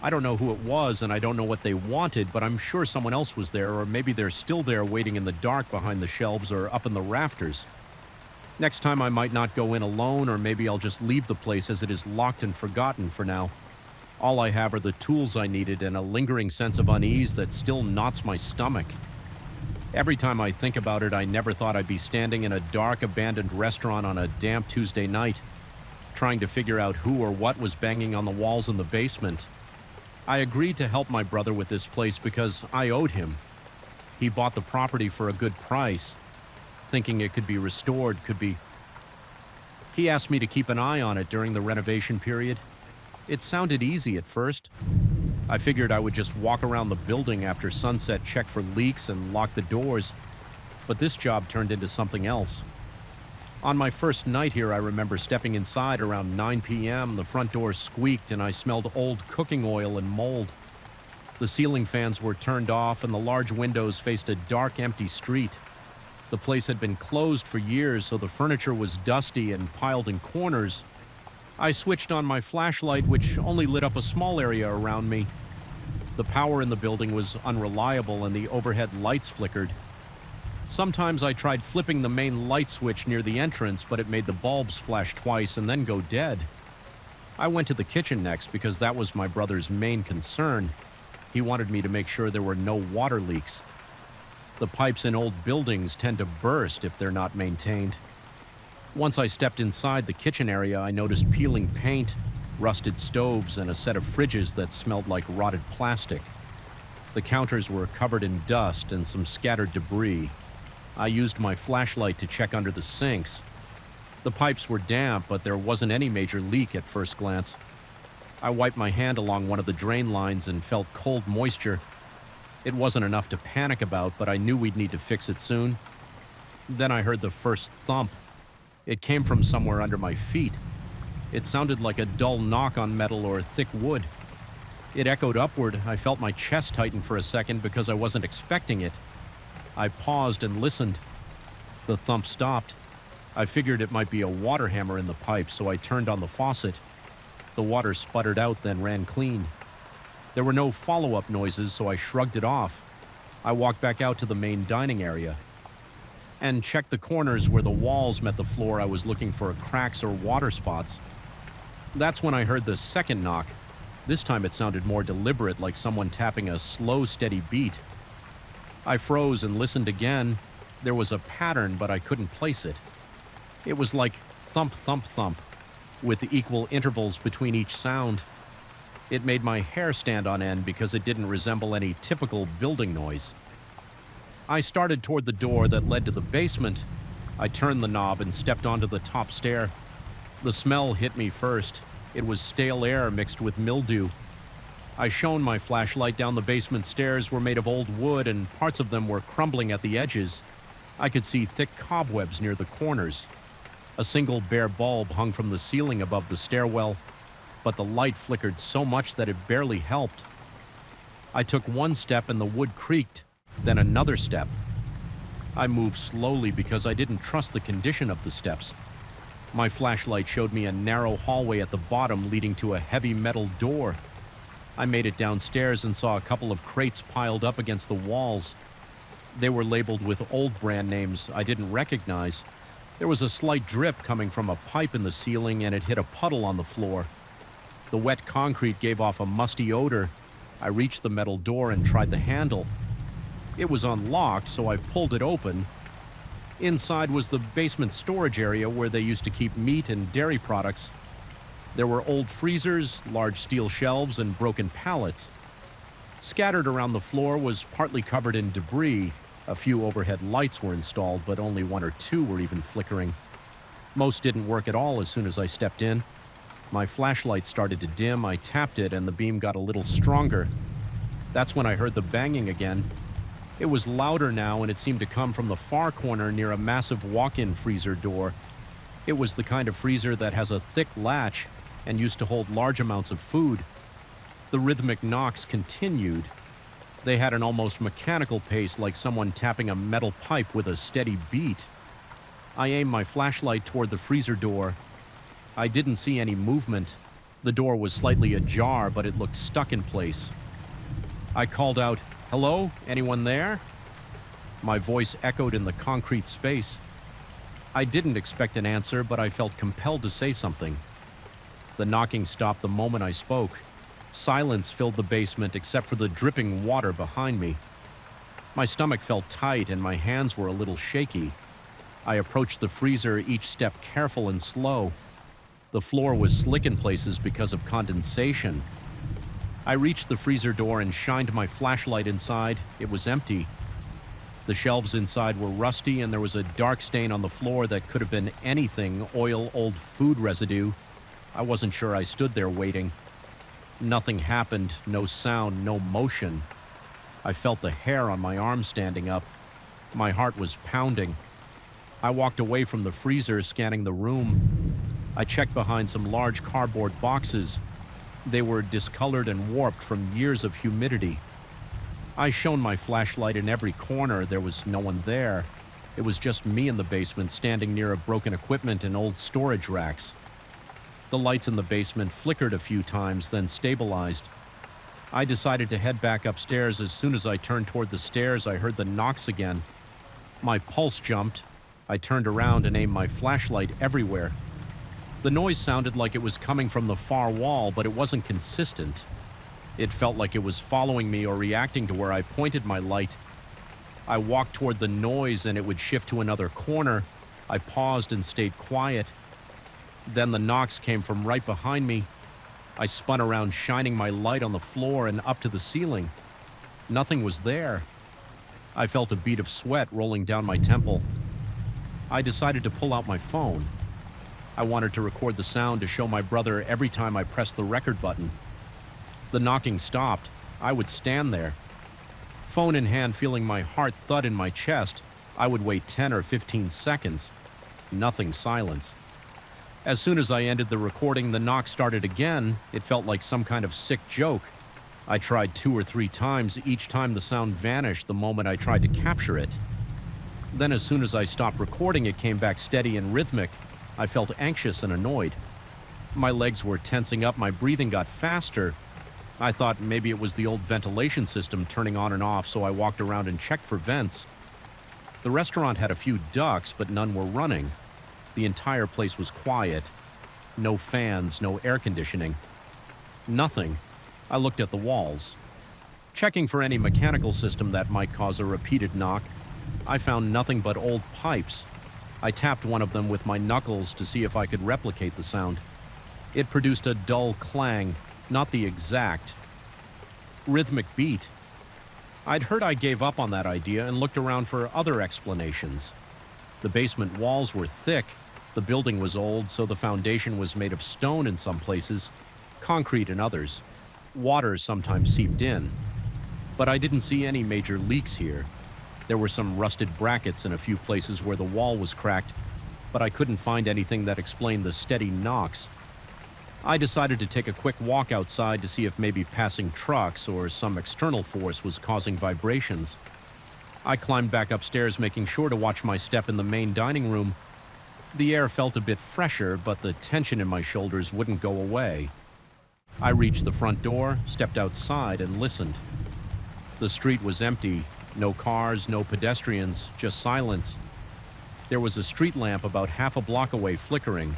I don't know who it was, and I don't know what they wanted, but I'm sure someone else was there, or maybe they're still there waiting in the dark behind the shelves or up in the rafters. Next time I might not go in alone, or maybe I'll just leave the place as it is locked and forgotten for now. All I have are the tools I needed and a lingering sense of unease that still knots my stomach. Every time I think about it, I never thought I'd be standing in a dark, abandoned restaurant on a damp Tuesday night, trying to figure out who or what was banging on the walls in the basement. I agreed to help my brother with this place because I owed him. He bought the property for a good price, thinking it could be restored, could be. He asked me to keep an eye on it during the renovation period. It sounded easy at first. I figured I would just walk around the building after sunset, check for leaks, and lock the doors. But this job turned into something else. On my first night here, I remember stepping inside around 9 p.m. The front door squeaked and I smelled old cooking oil and mold. The ceiling fans were turned off and the large windows faced a dark, empty street. The place had been closed for years, so the furniture was dusty and piled in corners. I switched on my flashlight, which only lit up a small area around me. The power in the building was unreliable and the overhead lights flickered. Sometimes I tried flipping the main light switch near the entrance, but it made the bulbs flash twice and then go dead. I went to the kitchen next because that was my brother's main concern. He wanted me to make sure there were no water leaks. The pipes in old buildings tend to burst if they're not maintained. Once I stepped inside the kitchen area, I noticed peeling paint, rusted stoves, and a set of fridges that smelled like rotted plastic. The counters were covered in dust and some scattered debris. I used my flashlight to check under the sinks. The pipes were damp, but there wasn't any major leak at first glance. I wiped my hand along one of the drain lines and felt cold moisture. It wasn't enough to panic about, but I knew we'd need to fix it soon. Then I heard the first thump. It came from somewhere under my feet. It sounded like a dull knock on metal or thick wood. It echoed upward. I felt my chest tighten for a second because I wasn't expecting it. I paused and listened. The thump stopped. I figured it might be a water hammer in the pipe, so I turned on the faucet. The water sputtered out, then ran clean. There were no follow-up noises, so I shrugged it off. I walked back out to the main dining area and checked the corners where the walls met the floor. I was looking for cracks or water spots. That's when I heard the second knock. This time it sounded more deliberate, like someone tapping a slow, steady beat. I froze and listened again. There was a pattern, but I couldn't place it. It was like thump, thump, thump, with equal intervals between each sound. It made my hair stand on end because it didn't resemble any typical building noise. I started toward the door that led to the basement. I turned the knob and stepped onto the top stair. The smell hit me first. It was stale air mixed with mildew. I shone my flashlight down the basement stairs were made of old wood and parts of them were crumbling at the edges. I could see thick cobwebs near the corners. A single bare bulb hung from the ceiling above the stairwell, but the light flickered so much that it barely helped. I took one step and the wood creaked, then another step. I moved slowly because I didn't trust the condition of the steps. My flashlight showed me a narrow hallway at the bottom leading to a heavy metal door. I made it downstairs and saw a couple of crates piled up against the walls. They were labeled with old brand names I didn't recognize. There was a slight drip coming from a pipe in the ceiling and it hit a puddle on the floor. The wet concrete gave off a musty odor. I reached the metal door and tried the handle. It was unlocked, so I pulled it open. Inside was the basement storage area where they used to keep meat and dairy products. There were old freezers, large steel shelves, and broken pallets. Scattered around the floor was partly covered in debris. A few overhead lights were installed, but only one or two were even flickering. Most didn't work at all as soon as I stepped in. My flashlight started to dim. I tapped it, and the beam got a little stronger. That's when I heard the banging again. It was louder now, and it seemed to come from the far corner near a massive walk-in freezer door. It was the kind of freezer that has a thick latch and used to hold large amounts of food. The rhythmic knocks continued. They had an almost mechanical pace, like someone tapping a metal pipe with a steady beat. I aimed my flashlight toward the freezer door. I didn't see any movement. The door was slightly ajar, but it looked stuck in place. I called out, "Hello? Anyone there?" My voice echoed in the concrete space. I didn't expect an answer, but I felt compelled to say something. The knocking stopped the moment I spoke. Silence filled the basement except for the dripping water behind me. My stomach felt tight and my hands were a little shaky. I approached the freezer, each step careful and slow. The floor was slick in places because of condensation. I reached the freezer door and shined my flashlight inside. It was empty. The shelves inside were rusty, and there was a dark stain on the floor that could have been anything: oil, old food residue. I wasn't sure. I stood there waiting. Nothing happened, no sound, no motion. I felt the hair on my arm standing up. My heart was pounding. I walked away from the freezer, scanning the room. I checked behind some large cardboard boxes. They were discolored and warped from years of humidity. I shone my flashlight in every corner. There was no one there. It was just me in the basement, standing near a broken equipment and old storage racks. The lights in the basement flickered a few times, then stabilized. I decided to head back upstairs. As soon as I turned toward the stairs, I heard the knocks again. My pulse jumped. I turned around and aimed my flashlight everywhere. The noise sounded like it was coming from the far wall, but it wasn't consistent. It felt like it was following me or reacting to where I pointed my light. I walked toward the noise and it would shift to another corner. I paused and stayed quiet. Then the knocks came from right behind me. I spun around, shining my light on the floor and up to the ceiling. Nothing was there. I felt a bead of sweat rolling down my temple. I decided to pull out my phone. I wanted to record the sound to show my brother every time I pressed the record button. The knocking stopped. I would stand there, phone in hand, feeling my heart thud in my chest. I would wait 10 or 15 seconds. Nothing. Silence. As soon as I ended the recording, the knock started again. It felt like some kind of sick joke. I tried 2 or 3 times. Each time the sound vanished the moment I tried to capture it. Then as soon as I stopped recording, it came back steady and rhythmic. I felt anxious and annoyed. My legs were tensing up. My breathing got faster. I thought maybe it was the old ventilation system turning on and off, so I walked around and checked for vents. The restaurant had a few ducts, but none were running. The entire place was quiet. No fans, no air conditioning. Nothing. I looked at the walls, checking for any mechanical system that might cause a repeated knock. I found nothing but old pipes. I tapped one of them with my knuckles to see if I could replicate the sound. It produced a dull clang, not the exact rhythmic beat. I'd heard I gave up on that idea and looked around for other explanations. The basement walls were thick. The building was old, so the foundation was made of stone in some places, concrete in others. Water sometimes seeped in. But I didn't see any major leaks here. There were some rusted brackets in a few places where the wall was cracked, but I couldn't find anything that explained the steady knocks. I decided to take a quick walk outside to see if maybe passing trucks or some external force was causing vibrations. I climbed back upstairs, making sure to watch my step in the main dining room. The air felt a bit fresher, but the tension in my shoulders wouldn't go away. I reached the front door, stepped outside, and listened. The street was empty. No cars, no pedestrians, just silence. There was a street lamp about half a block away flickering.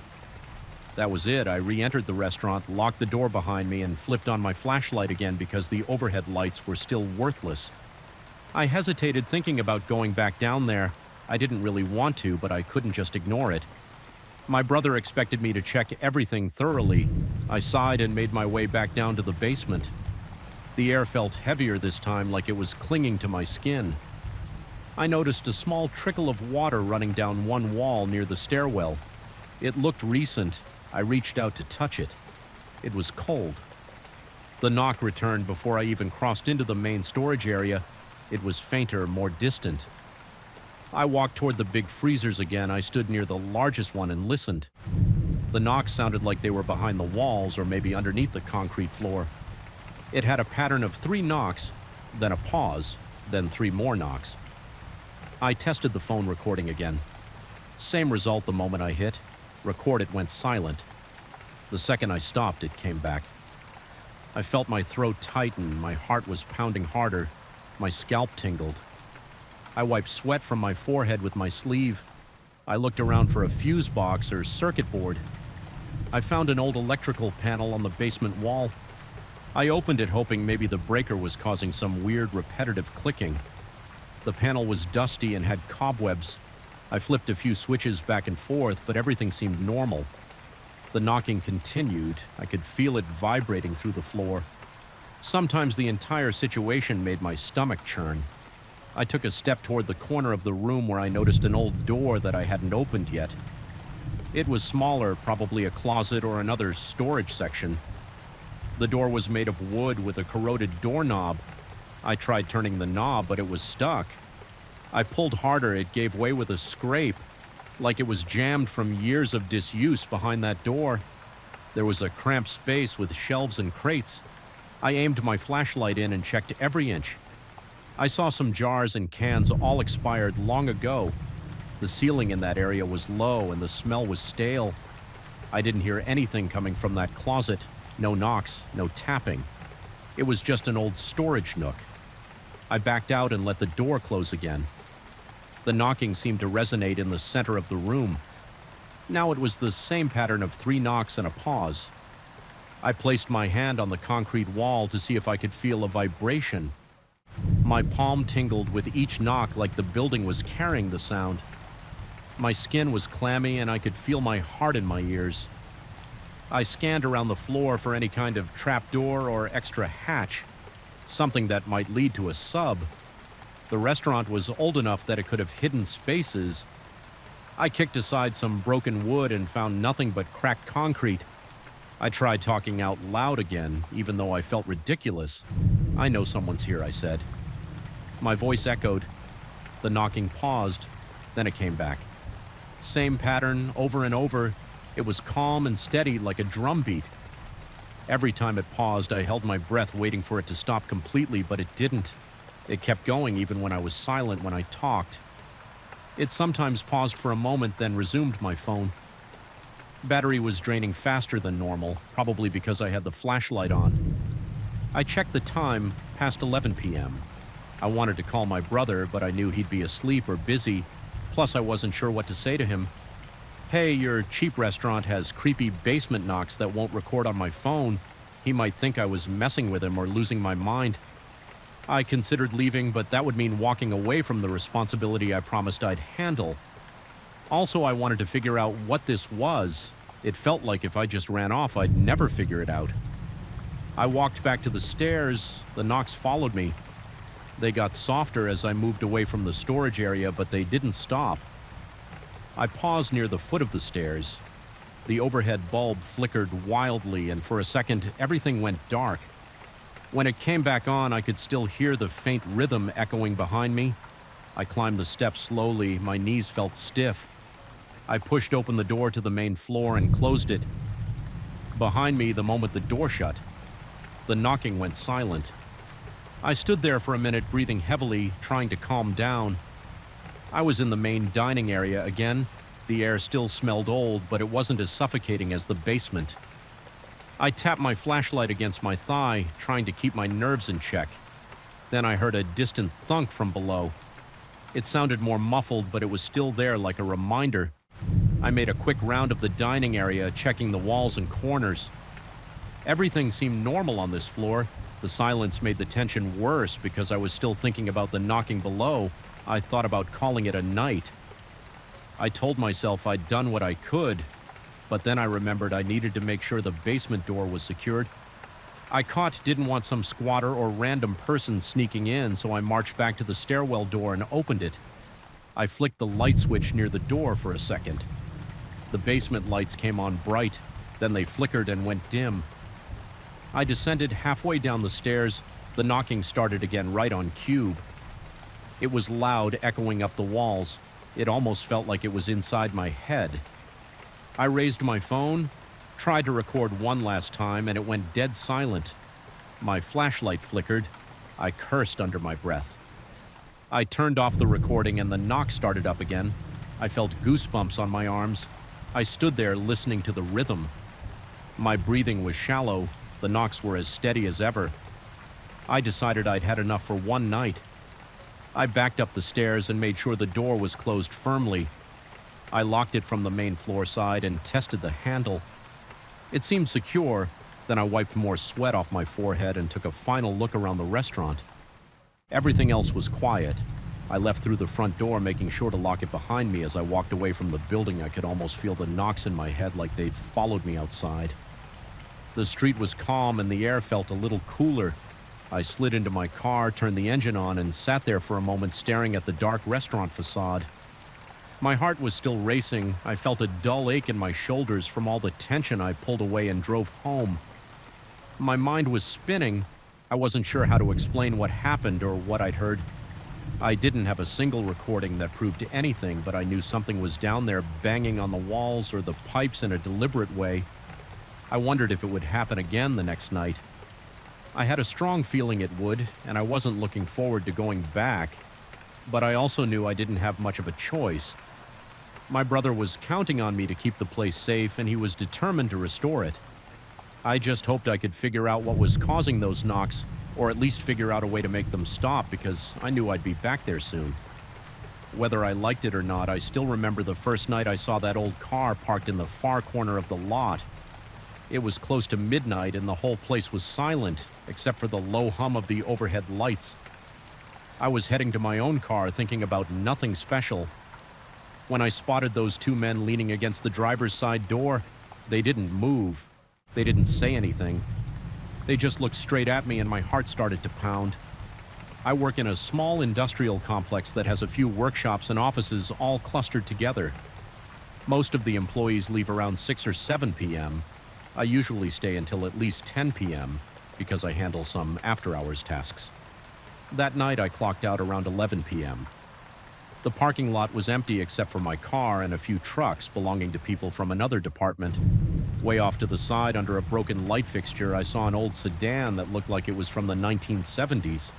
That was it. I re-entered the restaurant, locked the door behind me, and flipped on my flashlight again because the overhead lights were still worthless. I hesitated, thinking about going back down there. I didn't really want to, but I couldn't just ignore it. My brother expected me to check everything thoroughly. I sighed and made my way back down to the basement. The air felt heavier this time, like it was clinging to my skin. I noticed a small trickle of water running down one wall near the stairwell. It looked recent. I reached out to touch it. It was cold. The knock returned before I even crossed into the main storage area. It was fainter, more distant. I walked toward the big freezers again. I stood near the largest one and listened. The knocks sounded like they were behind the walls or maybe underneath the concrete floor. It had a pattern of 3 knocks, then a pause, then 3 more knocks. I tested the phone recording again. Same result the moment I hit. Record it went silent. The second I stopped, it came back. I felt my throat tighten. My heart was pounding harder. My scalp tingled. I wiped sweat from my forehead with my sleeve. I looked around for a fuse box or circuit board. I found an old electrical panel on the basement wall. I opened it, hoping maybe the breaker was causing some weird repetitive clicking. The panel was dusty and had cobwebs. I flipped a few switches back and forth, but everything seemed normal. The knocking continued. I could feel it vibrating through the floor. Sometimes the entire situation made my stomach churn. I took a step toward the corner of the room where I noticed an old door that I hadn't opened yet. It was smaller, probably a closet or another storage section. The door was made of wood with a corroded doorknob. I tried turning the knob, but it was stuck. I pulled harder, it gave way with a scrape, like it was jammed from years of disuse behind that door. There was a cramped space with shelves and crates. I aimed my flashlight in and checked every inch. I saw some jars and cans all expired long ago. The ceiling in that area was low and the smell was stale. I didn't hear anything coming from that closet. No knocks, no tapping. It was just an old storage nook. I backed out and let the door close again. The knocking seemed to resonate in the center of the room. Now it was the same pattern of 3 knocks and a pause. I placed my hand on the concrete wall to see if I could feel a vibration. My palm tingled with each knock like the building was carrying the sound. My skin was clammy and I could feel my heart in my ears. I scanned around the floor for any kind of trapdoor or extra hatch, something that might lead to a sub. The restaurant was old enough that it could have hidden spaces. I kicked aside some broken wood and found nothing but cracked concrete. I tried talking out loud again, even though I felt ridiculous. "I know someone's here," I said. My voice echoed. The knocking paused, then it came back. Same pattern over and over. It was calm and steady like a drum beat. Every time it paused, I held my breath waiting for it to stop completely, but it didn't. It kept going even when I was silent when I talked. It sometimes paused for a moment, then resumed my phone. Battery was draining faster than normal, probably because I had the flashlight on. I checked the time, past 11 p.m. I wanted to call my brother, but I knew he'd be asleep or busy, plus I wasn't sure what to say to him. "Hey, your cheap restaurant has creepy basement knocks that won't record on my phone." He might think I was messing with him or losing my mind. I considered leaving, but that would mean walking away from the responsibility I promised I'd handle. Also, I wanted to figure out what this was. It felt like if I just ran off, I'd never figure it out. I walked back to the stairs. The knocks followed me. They got softer as I moved away from the storage area, but they didn't stop. I paused near the foot of the stairs. The overhead bulb flickered wildly, and for a second, everything went dark. When it came back on, I could still hear the faint rhythm echoing behind me. I climbed the steps slowly. My knees felt stiff. I pushed open the door to the main floor and closed it. Behind me, the moment the door shut, the knocking went silent. I stood there for a minute, breathing heavily, trying to calm down. I was in the main dining area again. The air still smelled old, but it wasn't as suffocating as the basement. I tapped my flashlight against my thigh, trying to keep my nerves in check. Then I heard a distant thunk from below. It sounded more muffled, but it was still there like a reminder. I made a quick round of the dining area, checking the walls and corners. Everything seemed normal on this floor. The silence made the tension worse because I was still thinking about the knocking below. I thought about calling it a night. I told myself I'd done what I could, but then I remembered I needed to make sure the basement door was secured. I didn't want some squatter or random person sneaking in, so I marched back to the stairwell door and opened it. I flicked the light switch near the door for a second. The basement lights came on bright, then they flickered and went dim. I descended halfway down the stairs. The knocking started again right on cue. It was loud, echoing up the walls. It almost felt like it was inside my head. I raised my phone, tried to record one last time, and it went dead silent. My flashlight flickered. I cursed under my breath. I turned off the recording and the knock started up again. I felt goosebumps on my arms. I stood there listening to the rhythm. My breathing was shallow. The knocks were as steady as ever. I decided I'd had enough for one night. I backed up the stairs and made sure the door was closed firmly. I locked it from the main floor side and tested the handle. It seemed secure. Then I wiped more sweat off my forehead and took a final look around the restaurant. Everything else was quiet. I left through the front door, making sure to lock it behind me. As I walked away from the building, I could almost feel the knocks in my head like they'd followed me outside. The street was calm and the air felt a little cooler. I slid into my car, turned the engine on, and sat there for a moment staring at the dark restaurant facade. My heart was still racing. I felt a dull ache in my shoulders from all the tension I pulled away and drove home. My mind was spinning. I wasn't sure how to explain what happened or what I'd heard. I didn't have a single recording that proved anything, but I knew something was down there banging on the walls or the pipes in a deliberate way. I wondered if it would happen again the next night. I had a strong feeling it would, and I wasn't looking forward to going back, but I also knew I didn't have much of a choice. My brother was counting on me to keep the place safe, and he was determined to restore it. I just hoped I could figure out what was causing those knocks, or at least figure out a way to make them stop, because I knew I'd be back there soon. Whether I liked it or not, I still remember the first night I saw that old car parked in the far corner of the lot. It was close to midnight, and the whole place was silent, except for the low hum of the overhead lights. I was heading to my own car, thinking about nothing special, when I spotted those two men leaning against the driver's side door. They didn't move. They didn't say anything. They just looked straight at me, and my heart started to pound. I work in a small industrial complex that has a few workshops and offices all clustered together. Most of the employees leave around 6 or 7 p.m. I usually stay until at least 10 p.m. because I handle some after-hours tasks. That night I clocked out around 11 p.m. The parking lot was empty except for my car and a few trucks belonging to people from another department. Way off to the side, under a broken light fixture, I saw an old sedan that looked like it was from the 1970s.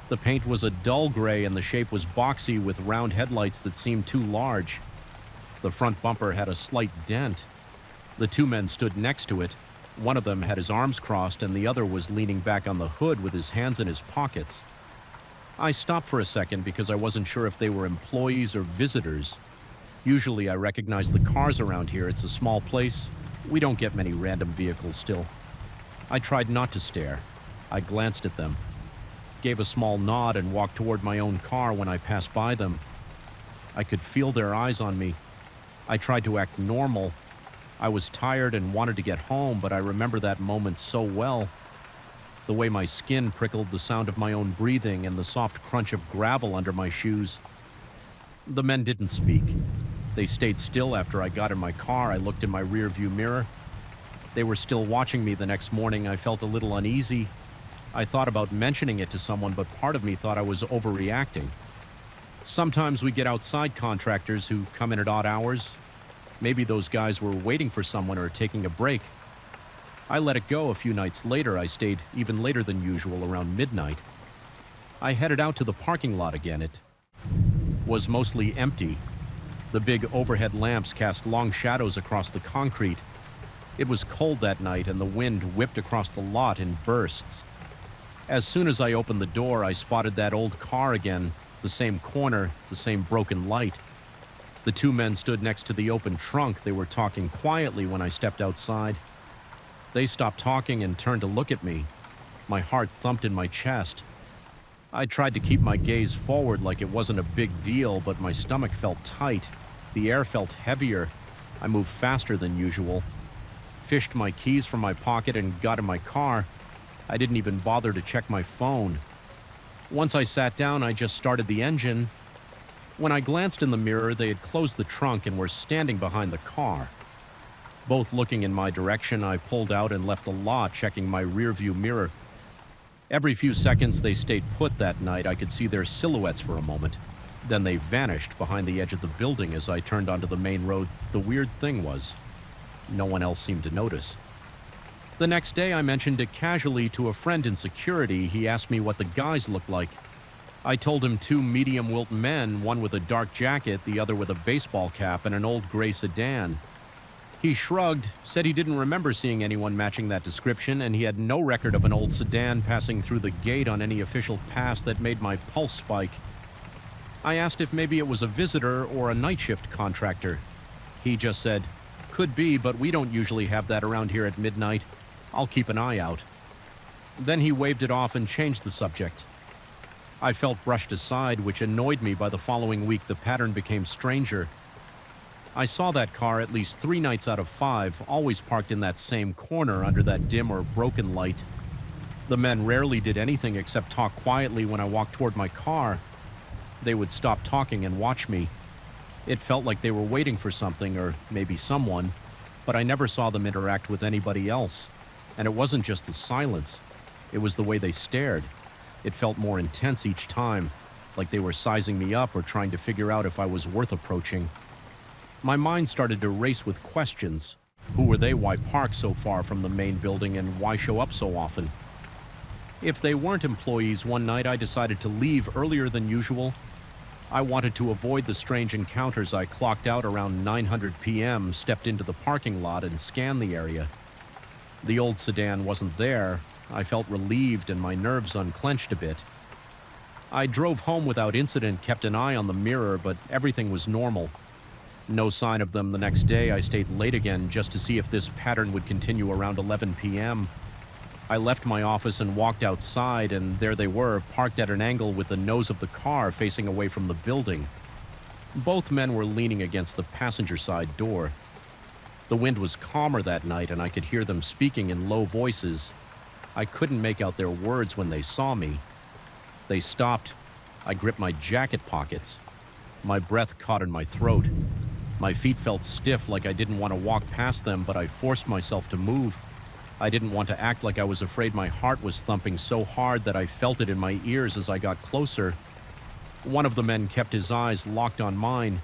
The paint was a dull gray and the shape was boxy with round headlights that seemed too large. The front bumper had a slight dent. The two men stood next to it. One of them had his arms crossed and the other was leaning back on the hood with his hands in his pockets. I stopped for a second because I wasn't sure if they were employees or visitors. Usually I recognize the cars around here. It's a small place. We don't get many random vehicles still. I tried not to stare. I glanced at them, gave a small nod, and walked toward my own car when I passed by them. I could feel their eyes on me. I tried to act normal. I was tired and wanted to get home, but I remember that moment so well. The way my skin prickled, the sound of my own breathing, and the soft crunch of gravel under my shoes. The men didn't speak. They stayed still after I got in my car. I looked in my rearview mirror. They were still watching me the next morning. I felt a little uneasy. I thought about mentioning it to someone, but part of me thought I was overreacting. Sometimes we get outside contractors who come in at odd hours. Maybe those guys were waiting for someone or taking a break. I let it go. A few nights later, I stayed even later than usual, around midnight. I headed out to the parking lot again. It was mostly empty. The big overhead lamps cast long shadows across the concrete. It was cold that night, and the wind whipped across the lot in bursts. As soon as I opened the door, I spotted that old car again, the same corner, the same broken light. The two men stood next to the open trunk. They were talking quietly when I stepped outside. They stopped talking and turned to look at me. My heart thumped in my chest. I tried to keep my gaze forward like it wasn't a big deal, but my stomach felt tight. The air felt heavier. I moved faster than usual. Fished my keys from my pocket and got in my car. I didn't even bother to check my phone. Once I sat down, I just started the engine. When I glanced in the mirror, they had closed the trunk and were standing behind the car. Both looking in my direction, I pulled out and left the lot, checking my rearview mirror. Every few seconds they stayed put that night. I could see their silhouettes for a moment. Then they vanished behind the edge of the building as I turned onto the main road. The weird thing was, no one else seemed to notice. The next day, I mentioned it casually to a friend in security. He asked me what the guys looked like. I told him two medium-built men, one with a dark jacket, the other with a baseball cap and an old gray sedan. He shrugged, said he didn't remember seeing anyone matching that description, and he had no record of an old sedan passing through the gate on any official pass. That made my pulse spike. I asked if maybe it was a visitor or a night shift contractor. He just said, "Could be, but we don't usually have that around here at midnight. I'll keep an eye out." Then he waved it off and changed the subject. I felt brushed aside, which annoyed me. By the following week, the pattern became stranger. I saw that car at least 3 nights out of 5, always parked in that same corner under that dim or broken light. The men rarely did anything except talk quietly when I walked toward my car. They would stop talking and watch me. It felt like they were waiting for something or maybe someone, but I never saw them interact with anybody else. And it wasn't just the silence. It was the way they stared. It felt more intense each time, like they were sizing me up or trying to figure out if I was worth approaching. My mind started to race with questions. Who were they? Why park so far from the main building? And why show up so often? If they weren't employees, one night I decided to leave earlier than usual. I wanted to avoid the strange encounters. I clocked out around 9:00 p.m., stepped into the parking lot, and scanned the area. The old sedan wasn't there. I felt relieved and my nerves unclenched a bit. I drove home without incident, kept an eye on the mirror, but everything was normal. No sign of them the next day. I stayed late again just to see if this pattern would continue around 11 p.m. I left my office and walked outside, and there they were, parked at an angle with the nose of the car facing away from the building. Both men were leaning against the passenger side door. The wind was calmer that night, and I could hear them speaking in low voices. I couldn't make out their words when they saw me. They stopped. I gripped my jacket pockets. My breath caught in my throat. My feet felt stiff, like I didn't want to walk past them, but I forced myself to move. I didn't want to act like I was afraid. My heart was thumping so hard that I felt it in my ears as I got closer. One of the men kept his eyes locked on mine.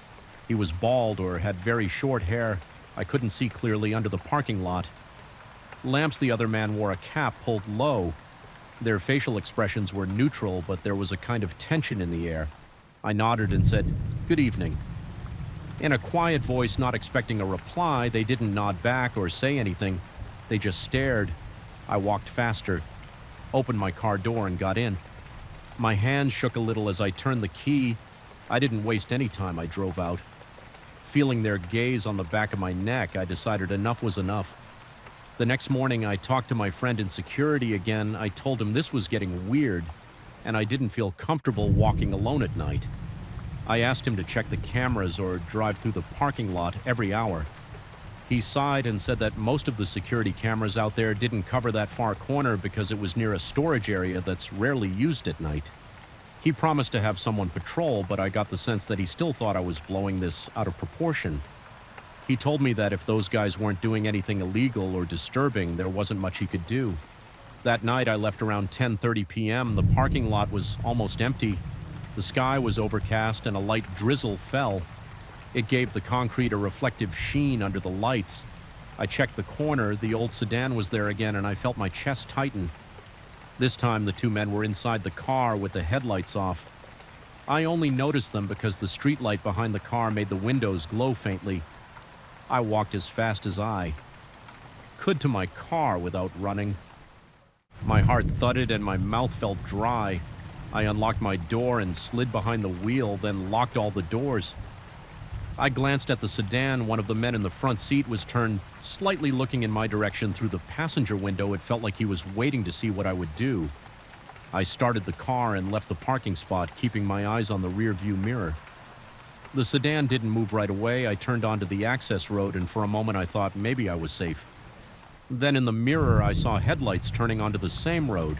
He was bald or had very short hair. I couldn't see clearly under the parking lot. Lamps, the other man wore a cap pulled low. Their facial expressions were neutral, but there was a kind of tension in the air. I nodded and said, "Good evening." In a quiet voice, not expecting a reply, they didn't nod back or say anything. They just stared. I walked faster, opened my car door, and got in. My hand shook a little as I turned the key. I didn't waste any time. I drove out. Feeling their gaze on the back of my neck, I decided enough was enough. The next morning, I talked to my friend in security again. I told him this was getting weird, and I didn't feel comfortable walking alone at night. I asked him to check the cameras or drive through the parking lot every hour. He sighed and said that most of the security cameras out there didn't cover that far corner because it was near a storage area that's rarely used at night. He promised to have someone patrol, but I got the sense that he still thought I was blowing this out of proportion. He told me that if those guys weren't doing anything illegal or disturbing, there wasn't much he could do. That night I left around 10:30 p.m. The parking lot was almost empty. The sky was overcast and a light drizzle fell. It gave the concrete a reflective sheen under the lights. I checked the corner. The old sedan was there again, and I felt my chest tighten. This time the two men were inside the car with the headlights off. I only noticed them because the streetlight behind the car made the windows glow faintly. I walked as fast as I could to my car without running. My heart thudded and my mouth felt dry. I unlocked my door and slid behind the wheel, then locked all the doors. I glanced at the sedan. One of the men in the front seat was turned, slightly looking in my direction through the passenger window. It felt like he was waiting to see what I would do. I started the car and left the parking spot, keeping my eyes on the rear view mirror. The sedan didn't move right away. I turned onto the access road, and for a moment I thought maybe I was safe. Then in the mirror I saw headlights turning onto the same road.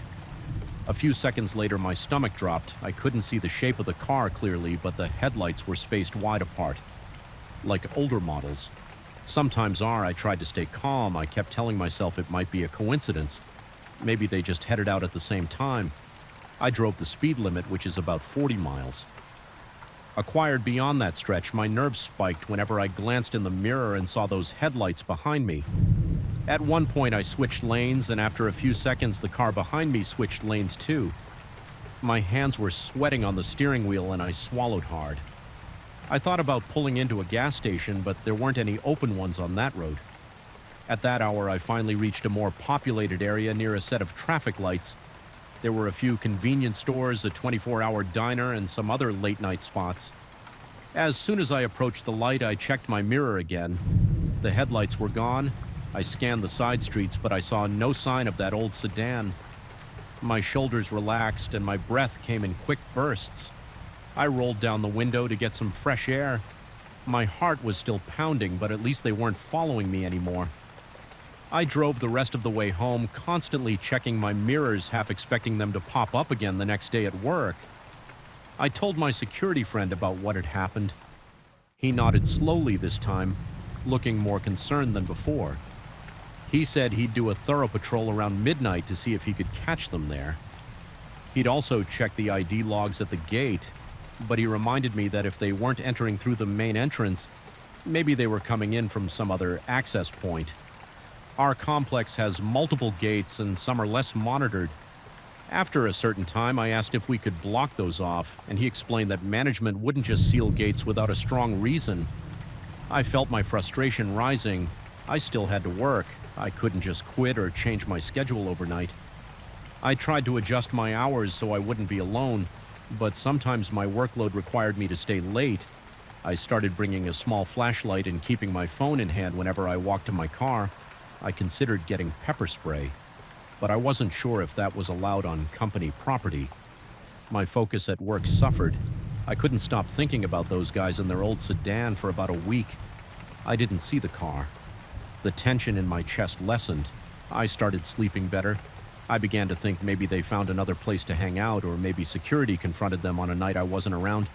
A few seconds later my stomach dropped. I couldn't see the shape of the car clearly, but the headlights were spaced wide apart, like older models. Sometimes are. I tried to stay calm. I kept telling myself it might be a coincidence. Maybe they just headed out at the same time. I drove the speed limit, which is about 40 miles. Acquired beyond that stretch, my nerves spiked whenever I glanced in the mirror and saw those headlights behind me. At one point I switched lanes, and after a few seconds the car behind me switched lanes too. My hands were sweating on the steering wheel and I swallowed hard. I thought about pulling into a gas station, but there weren't any open ones on that road. At that hour, I finally reached a more populated area near a set of traffic lights. There were a few convenience stores, a 24-hour diner, and some other late-night spots. As soon as I approached the light, I checked my mirror again. The headlights were gone. I scanned the side streets, but I saw no sign of that old sedan. My shoulders relaxed, and my breath came in quick bursts. I rolled down the window to get some fresh air. My heart was still pounding, but at least they weren't following me anymore. I drove the rest of the way home, constantly checking my mirrors, half expecting them to pop up again the next day at work. I told my security friend about what had happened. He nodded slowly this time, looking more concerned than before. He said he'd do a thorough patrol around midnight to see if he could catch them there. He'd also check the ID logs at the gate, but he reminded me that if they weren't entering through the main entrance, maybe they were coming in from some other access point. Our complex has multiple gates and some are less monitored. After a certain time, I asked if we could block those off, and he explained that management wouldn't just seal gates without a strong reason. I felt my frustration rising. I still had to work. I couldn't just quit or change my schedule overnight. I tried to adjust my hours so I wouldn't be alone, but sometimes my workload required me to stay late. I started bringing a small flashlight and keeping my phone in hand whenever I walked to my car. I considered getting pepper spray, but I wasn't sure if that was allowed on company property. My focus at work suffered. I couldn't stop thinking about those guys in their old sedan for about a week. I didn't see the car. The tension in my chest lessened. I started sleeping better. I began to think maybe they found another place to hang out, or maybe security confronted them on a night I wasn't around.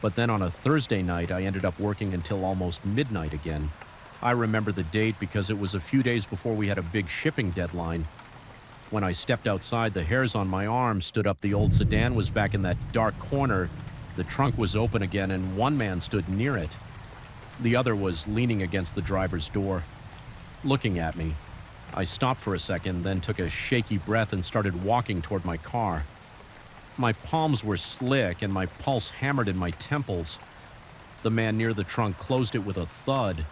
But then on a Thursday night, I ended up working until almost midnight again. I remember the date because it was a few days before we had a big shipping deadline. When I stepped outside, the hairs on my arm stood up. The old sedan was back in that dark corner. The trunk was open again, and one man stood near it. The other was leaning against the driver's door, looking at me. I stopped for a second, then took a shaky breath and started walking toward my car. My palms were slick and my pulse hammered in my temples. The man near the trunk closed it with a thud.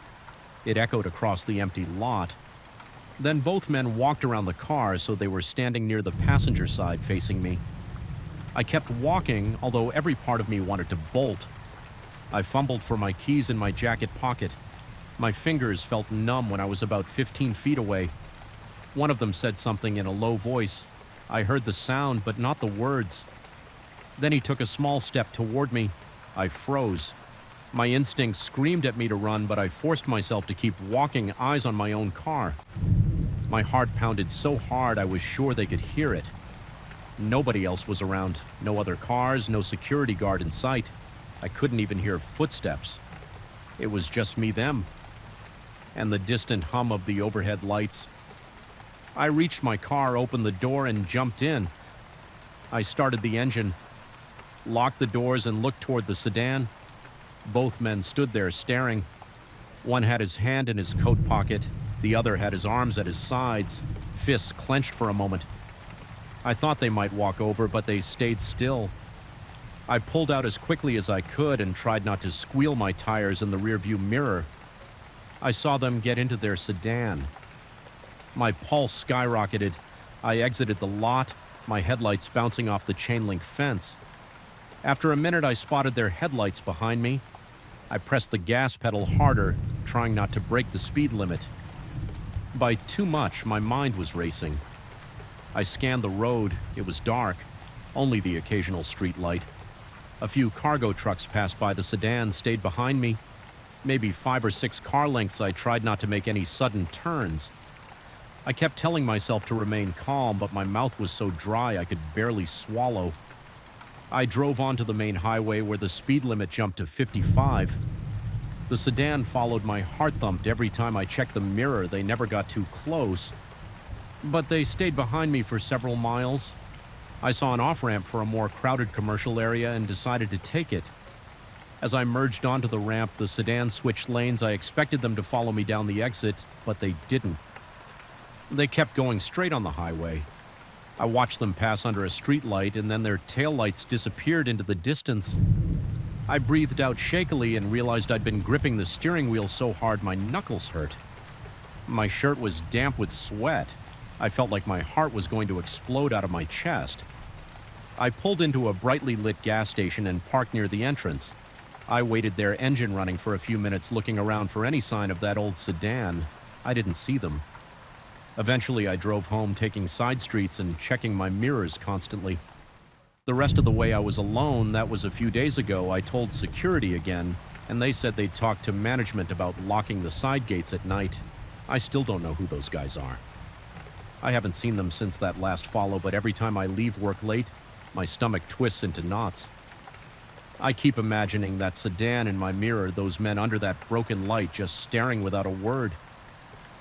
It echoed across the empty lot. Then both men walked around the car so they were standing near the passenger side facing me. I kept walking, although every part of me wanted to bolt. I fumbled for my keys in my jacket pocket. My fingers felt numb when I was about 15 feet away. One of them said something in a low voice. I heard the sound, but not the words. Then he took a small step toward me. I froze. My instincts screamed at me to run, but I forced myself to keep walking, eyes on my own car. My heart pounded so hard I was sure they could hear it. Nobody else was around. No other cars, no security guard in sight. I couldn't even hear footsteps. It was just me, them, and the distant hum of the overhead lights. I reached my car, opened the door, and jumped in. I started the engine, locked the doors, and looked toward the sedan. Both men stood there staring. One had his hand in his coat pocket. The other had his arms at his sides, fists clenched for a moment. I thought they might walk over, but they stayed still. I pulled out as quickly as I could and tried not to squeal my tires in the rearview mirror. I saw them get into their sedan. My pulse skyrocketed. I exited the lot, my headlights bouncing off the chain-link fence. After a minute, I spotted their headlights behind me. I pressed the gas pedal harder, trying not to break the speed limit. By too much, my mind was racing. I scanned the road. It was dark, only the occasional street light. A few cargo trucks passed by. The sedan stayed behind me. Maybe 5 or 6 car lengths. I tried not to make any sudden turns. I kept telling myself to remain calm, but my mouth was so dry I could barely swallow. I drove onto the main highway where the speed limit jumped to 55. The sedan followed. My heart thumped every time I checked the mirror. They never got too close, but they stayed behind me for several miles. I saw an off-ramp for a more crowded commercial area and decided to take it. As I merged onto the ramp, the sedan switched lanes. I expected them to follow me down the exit, but they didn't. They kept going straight on the highway. I watched them pass under a streetlight, and then their taillights disappeared into the distance. I breathed out shakily and realized I'd been gripping the steering wheel so hard my knuckles hurt. My shirt was damp with sweat. I felt like my heart was going to explode out of my chest. I pulled into a brightly lit gas station and parked near the entrance. I waited there, engine running, for a few minutes, looking around for any sign of that old sedan. I didn't see them. Eventually, I drove home, taking side streets and checking my mirrors constantly. The rest of the way I was alone. That was a few days ago. I told security again, and they said they'd talk to management about locking the side gates at night. I still don't know who those guys are. I haven't seen them since that last follow, but every time I leave work late, my stomach twists into knots. I keep imagining that sedan in my mirror, those men under that broken light just staring without a word.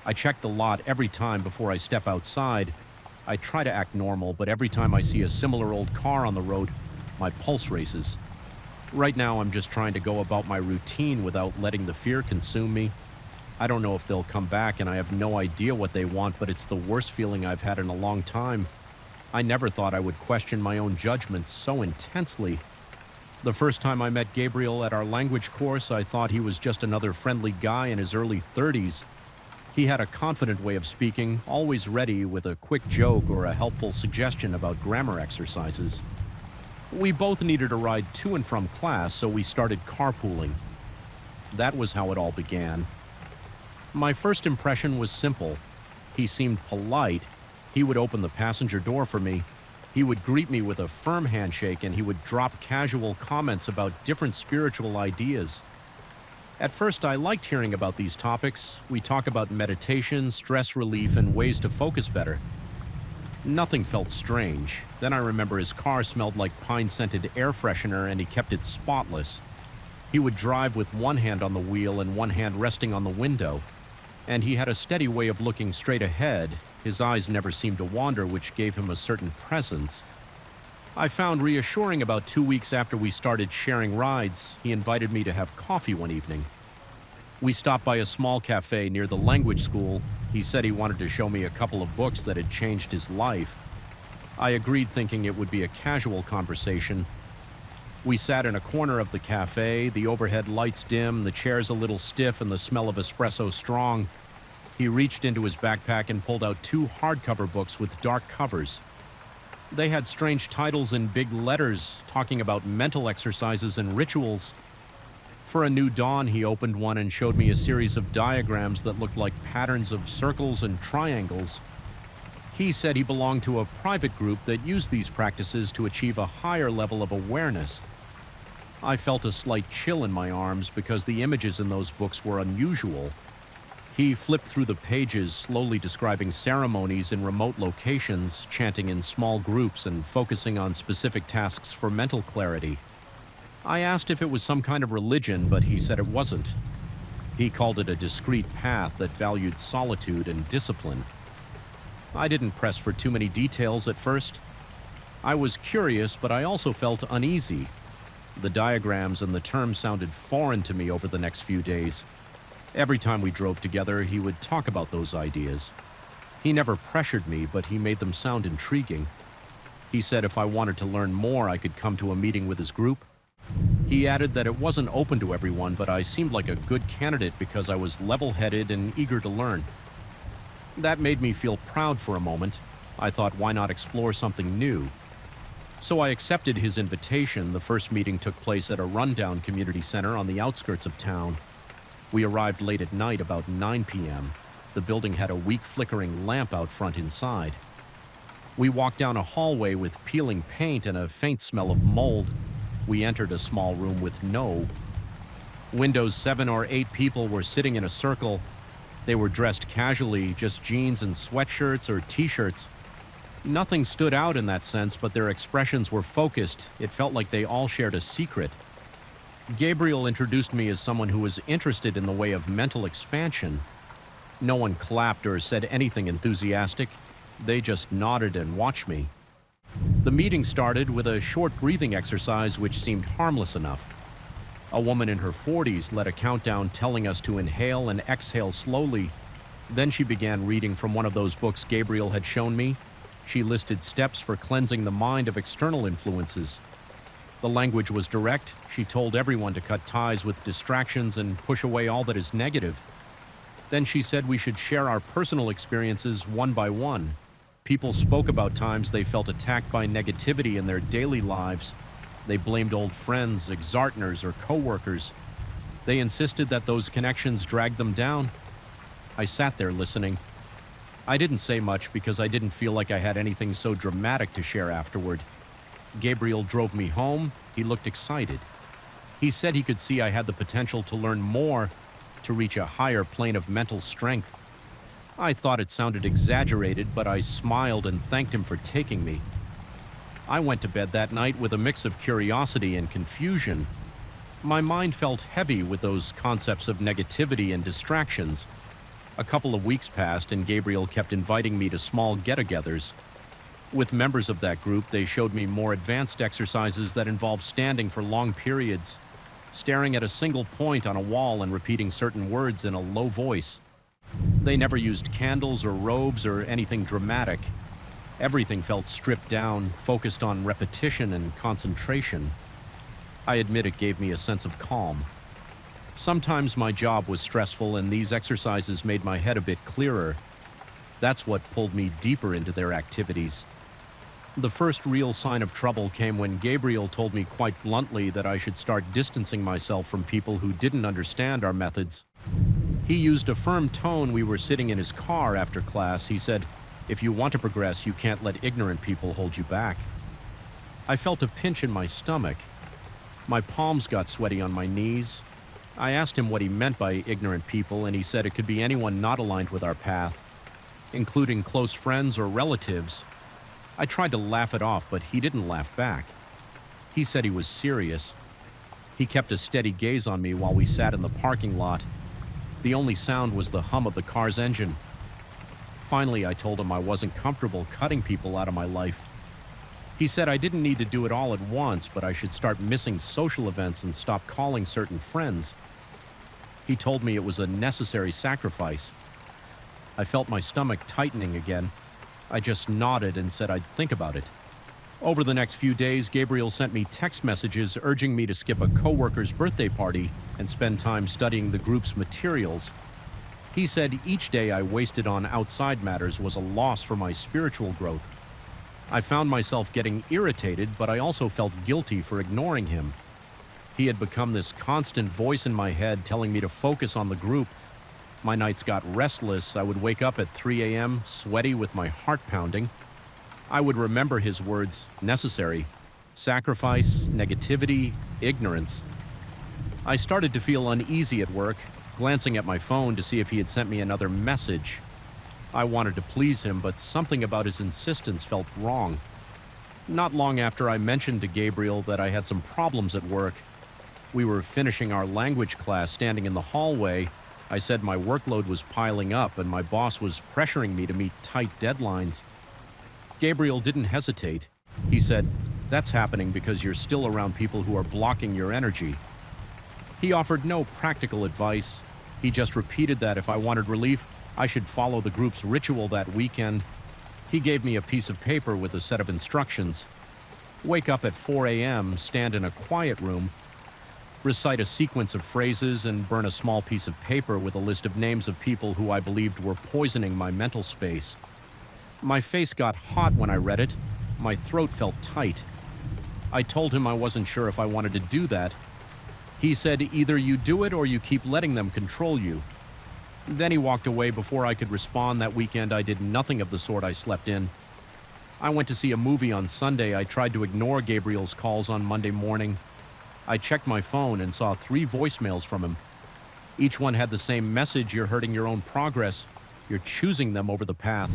I check the lot every time before I step outside. I try to act normal, but every time I see a similar old car on the road, my pulse races. Right now, I'm just trying to go about my routine without letting the fear consume me. I don't know if they'll come back, and I have no idea what they want, but it's the worst feeling I've had in a long time. I never thought I would question my own judgment so intensely. The first time I met Gabriel at our language course, I thought he was just another friendly guy in his early 30s. He had a confident way of speaking, always ready with a quick joke or a helpful suggestion about grammar exercises. We both needed a ride to and from class, so we started carpooling. That was how it all began. My first impression was simple. He seemed polite. He would open the passenger door for me. He would greet me with a firm handshake, and he would drop casual comments about different spiritual ideas. At first, I liked hearing about these topics. We talk about meditation, stress relief, and ways to focus better. Nothing felt strange. Then I remember his car smelled like pine-scented air freshener, and he kept it spotless. He would drive with one hand on the wheel and one hand resting on the window. And he had a steady way of looking straight ahead. His eyes never seemed to wander, which gave him a certain presence. I found reassuring about 2 weeks after we started sharing rides, he invited me to have coffee one evening. We stopped by a small cafe near the language school. He said he wanted to show me a couple of books that had changed his life. I agreed, thinking it would be a casual conversation. We sat in a corner of the cafe, the overhead lights dim, the chairs a little stiff, and the smell of espresso strong. He reached into his backpack and pulled out 2 hardcover books with dark covers. They had strange titles in big letters, talking about mental exercises and rituals. For a new dawn, he opened one and showed me a series of diagrams that looked like patterns of circles and triangles. He said he belonged to a private group that used these practices to achieve a higher level of awareness. I felt a slight chill in my arms because the images in those books were unusual. He flipped through the pages, slowly describing ceremonies in remote locations, chanting in small groups, and focusing on specific tasks for mental clarity. I asked if it was some kind of religion, but he said it wasn't. He called it a discrete path that valued solitude and discipline. I didn't press for too many details at first. I was curious, but I also felt uneasy. The diagrams and the terms sounded foreign to me over the next few days. Every time we drove together, he would talk about those ideas. He never pressured me, but he made them sound intriguing. He said if I wanted to learn more, I could come to a meeting with his group. He added that it wasn't open to everyone, but I seemed like a good candidate because I was level-headed and eager to learn. That made me feel proud for a moment. I thought, why not explore something new? So I accepted his invitation. The first meeting took place at a rundown community center on the outskirts of town. We arrived late at night, about 9 p.m. The building had a weak flickering lamp out front inside. We walked down a hallway with peeling paint and a faint smell of mold. We entered a small room with no windows. 7 or 8 people were sitting in a circle. They were dressed casually, just jeans and sweatshirts or t-shirts. Nothing stood out in that sense, but their expressions were focused. It felt like they all shared a secret. Gabriel introduced me as someone who was interested in the way of mental expansion. No one clapped or said anything enthusiastic. They just nodded and watched me. The meeting started with a short breathing exercise which seemed harmless enough. A woman in her 40s led a countdown telling us to inhale and exhale slowly. Then she began reading from one of those books Gabriel had shown me. She listed steps for cleansing the mind of external influences. The language was direct. She told everyone to cut ties with distractions and push away all that is negative. Then she said we should share our personal experiences one by one. People spoke about times they felt attacked by negativity in their daily lives. They blamed old friends, ex-partners, or co-workers. They insisted that those connections dragged them down. I sat there listening. I didn't say much because I didn't feel like I had anything so dramatic to share afterward. Gabriel drove me home. He looked excited. He said he could see I had the potential to learn more, to reach a higher plane of mental strength. I thought it sounded exaggerated, but I smiled and thanked him for taking me. I went to bed that night with a mix of curiosity and confusion. My mind felt heavy with those concepts of negativity and distractions. A couple of weeks passed, and Gabriel kept inviting me to small get-togethers. With members of that group, they showed me more advanced exercises that involved standing for long periods, staring at a single point on a wall and repeating certain words in a low voice. They never used candles or robes or anything dramatic. Everything felt stripped down, focused on repetition and concentration. I admit it gave me a sense of calm. Sometimes my job was stressful, and these exercises made my head a bit clearer. That's what pulled me deeper into their activities. The first real sign of trouble came when Gabriel told me quite bluntly that I should start distancing myself from people who didn't understand our methods. He used a firm tone. We were sitting in his car after class. He said, "If you want to progress, you can't let ignorant people hold you back." I felt a pinch in my stomach. My palms got sweaty on my knees. I asked him what he meant by ignorant people, and he said it could be anyone not aligned with our path, including close friends or relatives. I tried to laugh it off, but he didn't laugh back. He said he was serious. He kept a steady gaze on me while we sat in the parking lot. The only sound was the hum of the car's engine. Finally, I told him I wasn't comfortable cutting people out of my life. He said I didn't need to do it all at once, but I should start missing social events and stop calling certain friends. He told me it was a necessary sacrifice. I felt my stomach tightening again. I just nodded and said I'd think about it. Over the next few days, Gabriel sent me text messages urging me to skip a coworker's birthday party and spend time studying the group's materials. He said each day I wasted on outside matters was a loss for my spiritual growth. I found myself getting irritated, but I also felt guilty for ignoring him. He had become this constant voice in my head telling me to focus on the group. My nights got restless. I would wake up at 3 a.m., sweaty with my heart pounding. I would remember his words, necessary, sacrifice, negativity, ignorance. I started to feel uneasy at work, glancing at my phone to see if he had sent me another message. I wanted to please him, but something about his insistence felt wrong. Not long after I mentioned to Gabriel that I had some problems at work. We were finishing our language class standing in the hallway. I said my workload was piling up and my boss was pressuring me to meet tight deadlines. Gabriel didn't hesitate. He said, "That's happening because you're still around people who are blocking your energy." He offered no practical advice. He just repeated that if I wanted relief, I should follow the group's ritual that weekend. He gave me a piece of paper with a set of instructions. Wake up at 4 a.m., stand in a quiet room, recite a sequence of phrases, and burn a small piece of paper with a list of names of people who I believed were poisoning my mental space. My face got hot when I read it. My throat felt tight. I told him I wasn't sure if I wanted to do that. He said, "Either you do it or you keep letting them control you." Then he walked away before I could respond. That weekend, I did nothing of the sort. I slept in. I went to see a movie on Sunday. I tried to ignore Gabriel's calls on Monday morning. I checked my phone and saw 3 voicemails from him. Each one had the same message: "You're hurting your own progress. You're choosing them over the path.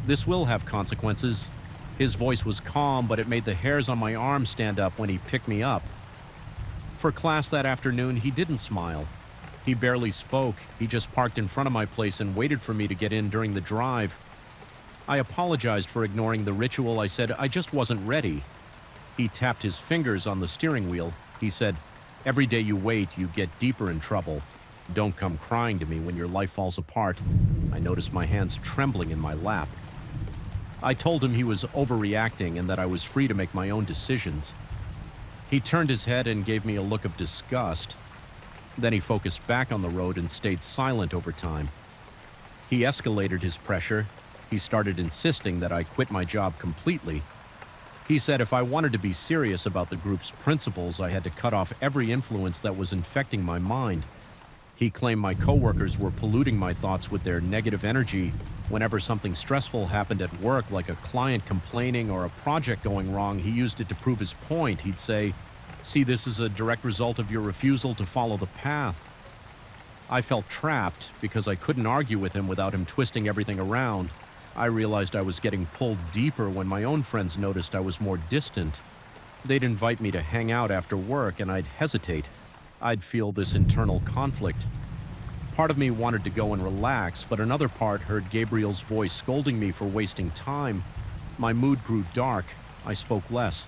This will have consequences." His voice was calm, but it made the hairs on my arm stand up when he picked me up. For class that afternoon, he didn't smile. He barely spoke. He just parked in front of my place and waited for me to get in during the drive. I apologized for ignoring the ritual. I said I just wasn't ready. He tapped his fingers on the steering wheel. He said, "Every day you wait, you get deeper in trouble. Don't come crying to me when your life falls apart." I noticed my hands trembling in my lap. I told him he was overreacting and that I was free to make my own decisions. He turned his head and gave me a look of disgust. Then he focused back on the road and stayed silent over time. He escalated his pressure. He started insisting that I quit my job completely. He said if I wanted to be serious about the group's principles, I had to cut off every influence that was infecting my mind. He claimed my coworkers were polluting my thoughts with their negative energy. Whenever something stressful happened at work, like a client complaining or a project going wrong, he used it to prove his point. He'd say, "See, this is a direct result of your refusal to follow the path." I felt trapped because I couldn't argue with him without him twisting everything around. I realized I was getting pulled deeper when my own friends noticed I was more distant. They'd invite me to hang out after work and I'd hesitate. I'd feel this internal conflict. Part of me wanted to go and relax, but another part heard Gabriel's voice scolding me for wasting time. My mood grew dark. I spoke less.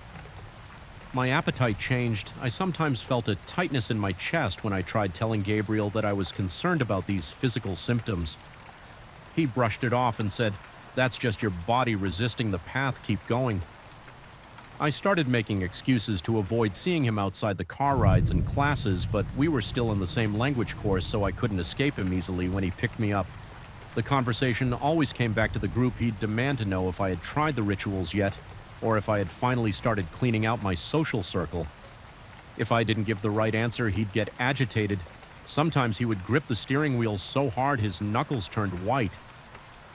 My appetite changed. I sometimes felt a tightness in my chest when I tried telling Gabriel that I was concerned about these physical symptoms. He brushed it off and said, "That's just your body resisting the path, keep going." I started making excuses to avoid seeing him outside the car rides and classes, but we were still in the same language course, so I couldn't escape him easily when he picked me up. The conversation always came back to the group. He'd demand to know if I had tried the rituals yet, or if I had finally started cleaning out my social circle. If I didn't give the right answer, he'd get agitated. Sometimes he would grip the steering wheel so hard his knuckles turned white.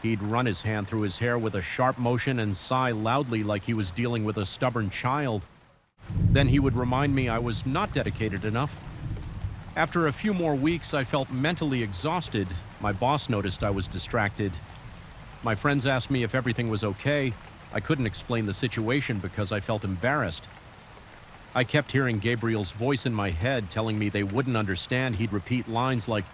He'd run his hand through his hair with a sharp motion and sigh loudly like he was dealing with a stubborn child. Then he would remind me I was not dedicated enough. After a few more weeks, I felt mentally exhausted. My boss noticed I was distracted. My friends asked me if everything was okay. I couldn't explain the situation because I felt embarrassed. I kept hearing Gabriel's voice in my head telling me they wouldn't understand. He'd repeat lines like,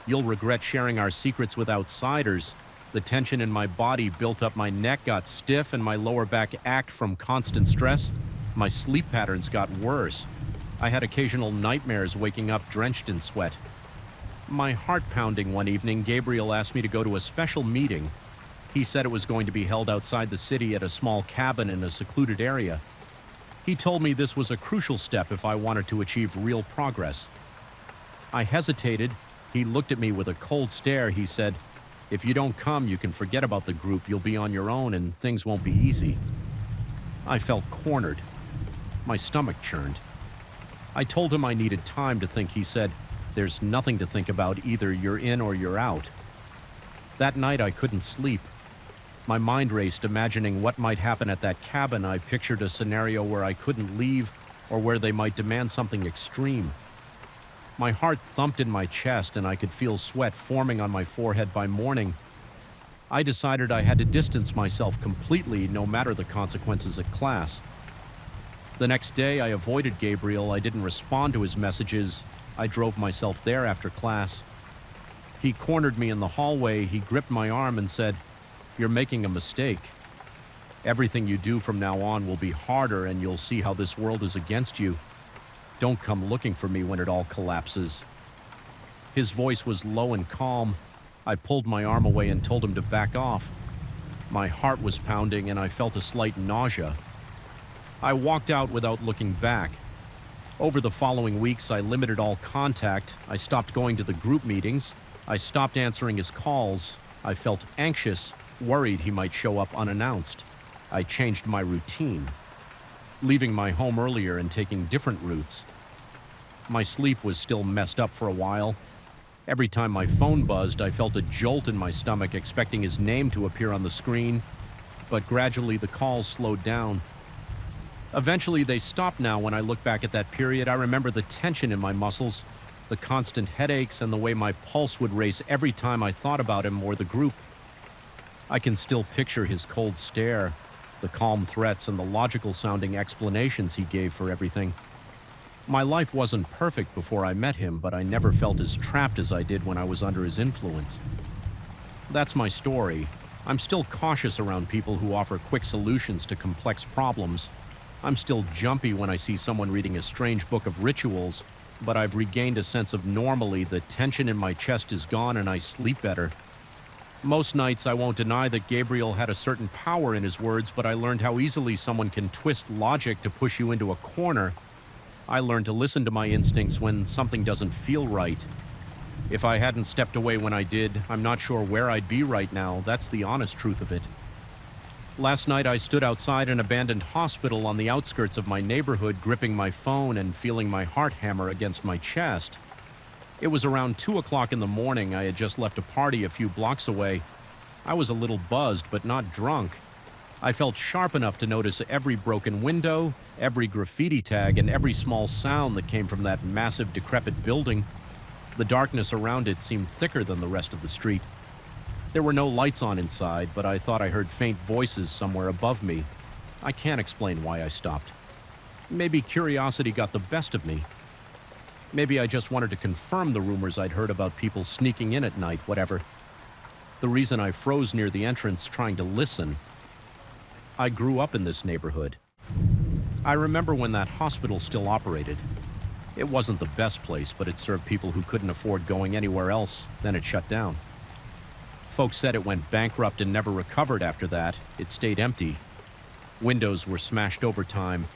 "You'll regret sharing our secrets with outsiders." The tension in my body built up, my neck got stiff, and my lower back ached from constant stress. My sleep patterns got worse. I had occasional nightmares, waking up drenched in sweat. My heart pounding one evening, Gabriel asked me to go to a special meeting. He said it was going to be held outside the city at a small cabin in a secluded area. He told me this was a crucial step if I wanted to achieve real progress. I hesitated. He looked at me with a cold stare. He said, "If you don't come, you can forget about the group. You'll be on your own and things won't be easy." I felt cornered. My stomach churned. I told him I needed time to think. He said, "There's nothing to think about. Either you're in or you're out." That night I couldn't sleep. My mind raced, imagining what might happen at that cabin. I pictured a scenario where I couldn't leave or where they might demand something extreme. My heart thumped in my chest and I could feel sweat forming on my forehead by morning. I decided I had to distance myself completely, no matter the consequences at class. The next day I avoided Gabriel. I didn't respond to his messages. I drove myself there after class. He cornered me in the hallway. He gripped my arm and said, "You're making a mistake. Everything you do from now on will be harder and you'll see how this world is against you. Don't come looking for me when it all collapses." His voice was low and calm. I pulled my arm away and told him to back off. My heart was pounding and I felt a slight nausea. I walked out without looking back. Over the following weeks, I limited all contact. I stopped going to the group meetings. I stopped answering his calls. I felt anxious, worried he might show up unannounced. I changed my routine, leaving my home earlier and taking different routes. My sleep was still messed up for a while. Every time my phone buzzed, I felt a jolt in my stomach, expecting his name to appear on the screen. But gradually the calls slowed down. Eventually they stopped. Now when I look back at that period, I remember the tension in my muscles, the constant headaches, and the way my pulse would race every time I thought about him or the group. I can still picture his cold stare, the calm threats, and the logical-sounding explanations he gave for everything. My life wasn't perfect before I met him, but I never felt as trapped as I did when I was under his influence. That's my story. I'm still cautious around people who offer quick solutions to complex problems. I'm still jumpy when I see someone reading a strange book of rituals, but I've regained a sense of normalcy. The tension in my chest is gone and I sleep better. Most nights I won't deny that Gabriel had a certain power in his words, but I learned how easily someone can twist logic to push you into a corner. I learned to listen to my instincts when something doesn't feel right. If I hadn't stepped away when I did, I'm not sure where I'd be right now. That's the honest truth of it. Last night I stood outside an abandoned hospital on the outskirts of my neighborhood, gripping my phone and feeling my heart hammer against my chest. It was around 2 o'clock in the morning. I had just left a party a few blocks away. I was a little buzzed, but not drunk. I felt sharp enough to notice every broken window, every graffiti tag, and every small sound that came from that massive, decrepit building. The darkness around it seemed thicker than the rest of the street. There were no lights on inside, but I thought I heard faint voices somewhere above me. I can't explain why I stopped. Maybe curiosity got the best of me. Maybe I just wanted to confirm the rumors I'd heard about people sneaking in at night, whatever. The reason I froze near the entrance trying to listen. I grew up in this neighborhood. I remember when that hospital still operated. It wasn't the best place, but it served people who couldn't afford going anywhere else. Then it shut down. Folks said it went bankrupt and never recovered after that. It stayed empty. Windows were smashed over time.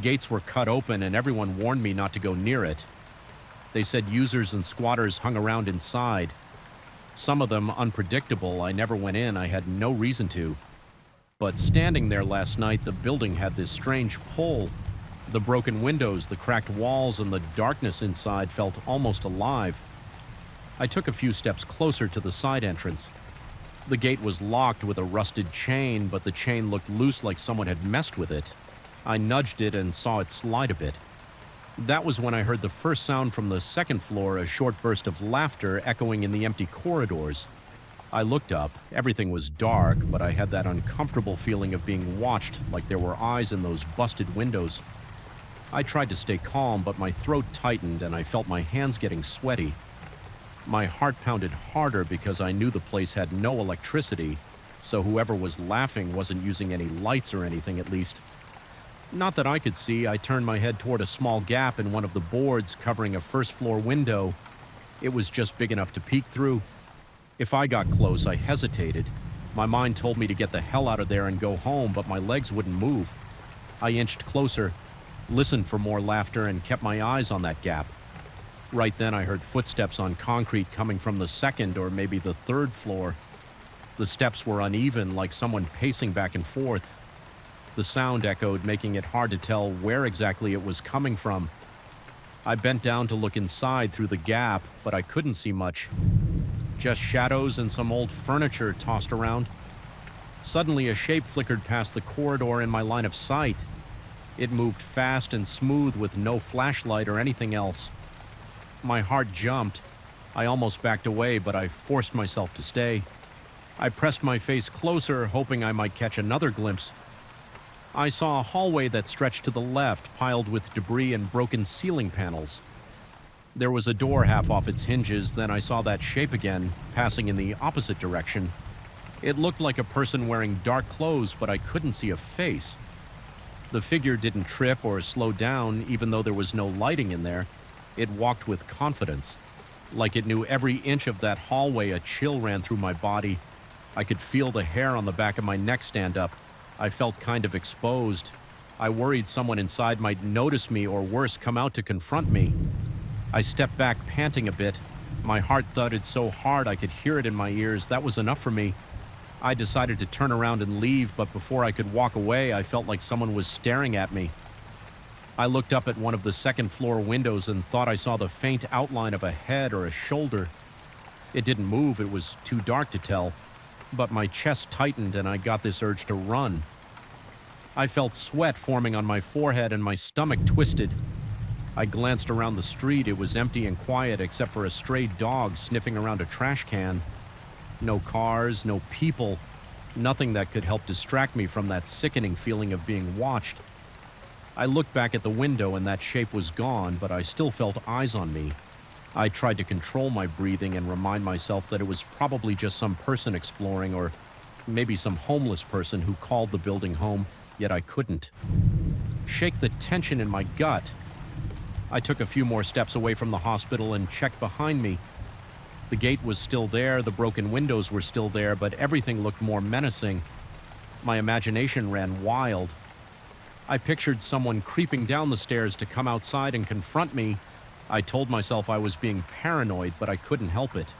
Gates were cut open, and everyone warned me not to go near it. They said users and squatters hung around inside. Some of them unpredictable. I never went in. I had no reason to. But standing there last night, the building had this strange pull. The broken windows, the cracked walls, and the darkness inside felt almost alive. I took a few steps closer to the side entrance. The gate was locked with a rusted chain, but the chain looked loose like someone had messed with it. I nudged it and saw it slide a bit. That was when I heard the first sound from the second floor, a short burst of laughter echoing in the empty corridors. I looked up. Everything was dark, but I had that uncomfortable feeling of being watched, like there were eyes in those busted windows. I tried to stay calm, but my throat tightened and I felt my hands getting sweaty. My heart pounded harder because I knew the place had no electricity, so whoever was laughing wasn't using any lights or anything, at least. Not that I could see. I turned my head toward a small gap in one of the boards covering a first-floor window. It was just big enough to peek through. If I got close, I hesitated. My mind told me to get the hell out of there and go home, but my legs wouldn't move. I inched closer, listened for more laughter, and kept my eyes on that gap. Right then, I heard footsteps on concrete coming from the second or maybe the third floor. The steps were uneven, like someone pacing back and forth. The sound echoed, making it hard to tell where exactly it was coming from. I bent down to look inside through the gap, but I couldn't see much. Just shadows and some old furniture tossed around. Suddenly, a shape flickered past the corridor in my line of sight. It moved fast and smooth with no flashlight or anything else. My heart jumped. I almost backed away, but I forced myself to stay. I pressed my face closer, hoping I might catch another glimpse. I saw a hallway that stretched to the left, piled with debris and broken ceiling panels. There was a door half off its hinges, then I saw that shape again, passing in the opposite direction. It looked like a person wearing dark clothes, but I couldn't see a face. The figure didn't trip or slow down, even though there was no lighting in there. It walked with confidence. Like it knew every inch of that hallway. A chill ran through my body. I could feel the hair on the back of my neck stand up. I felt kind of exposed. I worried someone inside might notice me or worse, come out to confront me. I stepped back, panting a bit. My heart thudded so hard I could hear it in my ears. That was enough for me. I decided to turn around and leave, but before I could walk away, I felt like someone was staring at me. I looked up at one of the second-floor windows and thought I saw the faint outline of a head or a shoulder. It didn't move. It was too dark to tell. But my chest tightened and I got this urge to run. I felt sweat forming on my forehead and my stomach twisted. I glanced around the street. It was empty and quiet except for a stray dog sniffing around a trash can. No cars, no people, nothing that could help distract me from that sickening feeling of being watched. I looked back at the window and that shape was gone, but I still felt eyes on me. I tried to control my breathing and remind myself that it was probably just some person exploring or maybe some homeless person who called the building home, yet I couldn't shake the tension in my gut. I took a few more steps away from the hospital and checked behind me. The gate was still there, the broken windows were still there, but everything looked more menacing. My imagination ran wild. I pictured someone creeping down the stairs to come outside and confront me. I told myself I was being paranoid, but I couldn't help it.